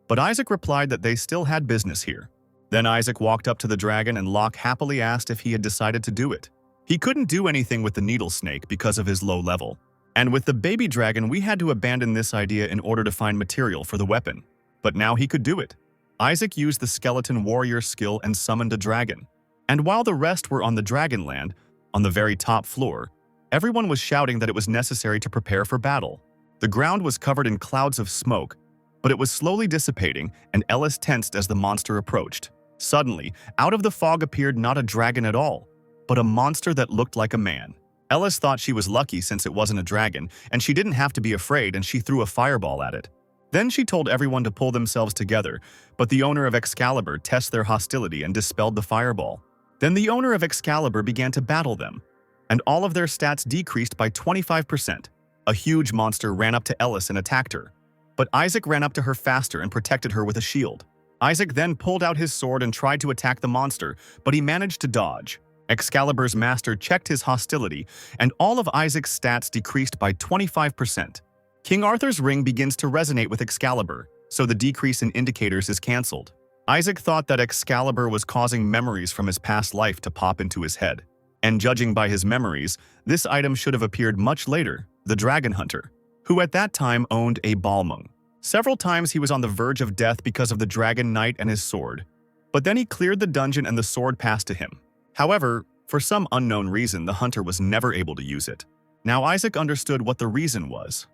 But Isaac replied that they still had business here. Then Isaac walked up to the dragon and Locke happily asked if he had decided to do it. He couldn't do anything with the needle snake because of his low level. And with the baby dragon, we had to abandon this idea in order to find material for the weapon. But now he could do it. Isaac used the skeleton warrior skill and summoned a dragon. And while the rest were on the Dragonland, on the very top floor, everyone was shouting that it was necessary to prepare for battle. The ground was covered in clouds of smoke, but it was slowly dissipating, and Ellis tensed as the monster approached. Suddenly, out of the fog appeared not a dragon at all, but a monster that looked like a man. Ellis thought she was lucky since it wasn't a dragon, and she didn't have to be afraid, and she threw a fireball at it. Then she told everyone to pull themselves together, but the owner of Excalibur tested their hostility and dispelled the fireball. Then the owner of Excalibur began to battle them, and all of their stats decreased by 25%. A huge monster ran up to Ellis and attacked her, but Isaac ran up to her faster and protected her with a shield. Isaac then pulled out his sword and tried to attack the monster, but he managed to dodge. Excalibur's master checked his hostility, and all of Isaac's stats decreased by 25%. King Arthur's ring begins to resonate with Excalibur, so the decrease in indicators is cancelled. Isaac thought that Excalibur was causing memories from his past life to pop into his head. And judging by his memories, this item should have appeared much later, the Dragon Hunter, who at that time owned a Balmung. Several times he was on the verge of death because of the Dragon Knight and his sword, but then he cleared the dungeon and the sword passed to him. However, for some unknown reason, the hunter was never able to use it. Now Isaac understood what the reason was.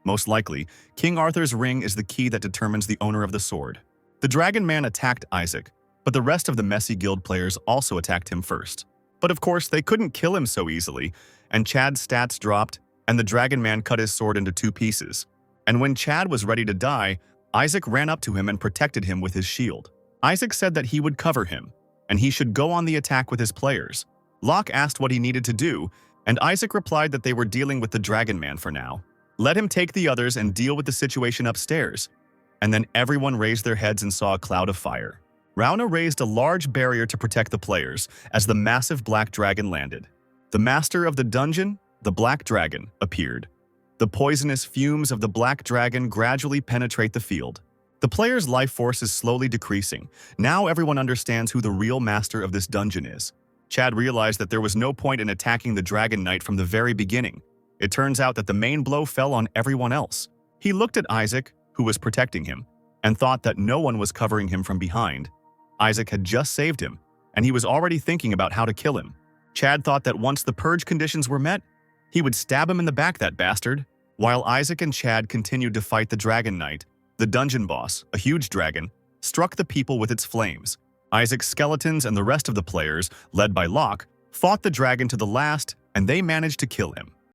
Most likely, King Arthur's ring is the key that determines the owner of the sword. The Dragon Man attacked Isaac, but the rest of the messy guild players also attacked him first. But of course, they couldn't kill him so easily, and Chad's stats dropped, and the Dragon Man cut his sword into 2 pieces. And when Chad was ready to die, Isaac ran up to him and protected him with his shield. Isaac said that he would cover him, and he should go on the attack with his players. Locke asked what he needed to do, and Isaac replied that they were dealing with the Dragon Man for now. Let him take the others and deal with the situation upstairs. And then everyone raised their heads and saw a cloud of fire. Rauna raised a large barrier to protect the players as the massive black dragon landed. The master of the dungeon, the black dragon, appeared. The poisonous fumes of the black dragon gradually penetrate the field. The player's life force is slowly decreasing. Now everyone understands who the real master of this dungeon is. Chad realized that there was no point in attacking the Dragon Knight from the very beginning. It turns out that the main blow fell on everyone else. He looked at Isaac, who was protecting him, and thought that no one was covering him from behind. Isaac had just saved him, and he was already thinking about how to kill him. Chad thought that once the purge conditions were met, he would stab him in the back, that bastard. While Isaac and Chad continued to fight the Dragon Knight, the dungeon boss, a huge dragon, struck the people with its flames. Isaac's skeletons and the rest of the players, led by Locke, fought the dragon to the last, and they managed to kill him.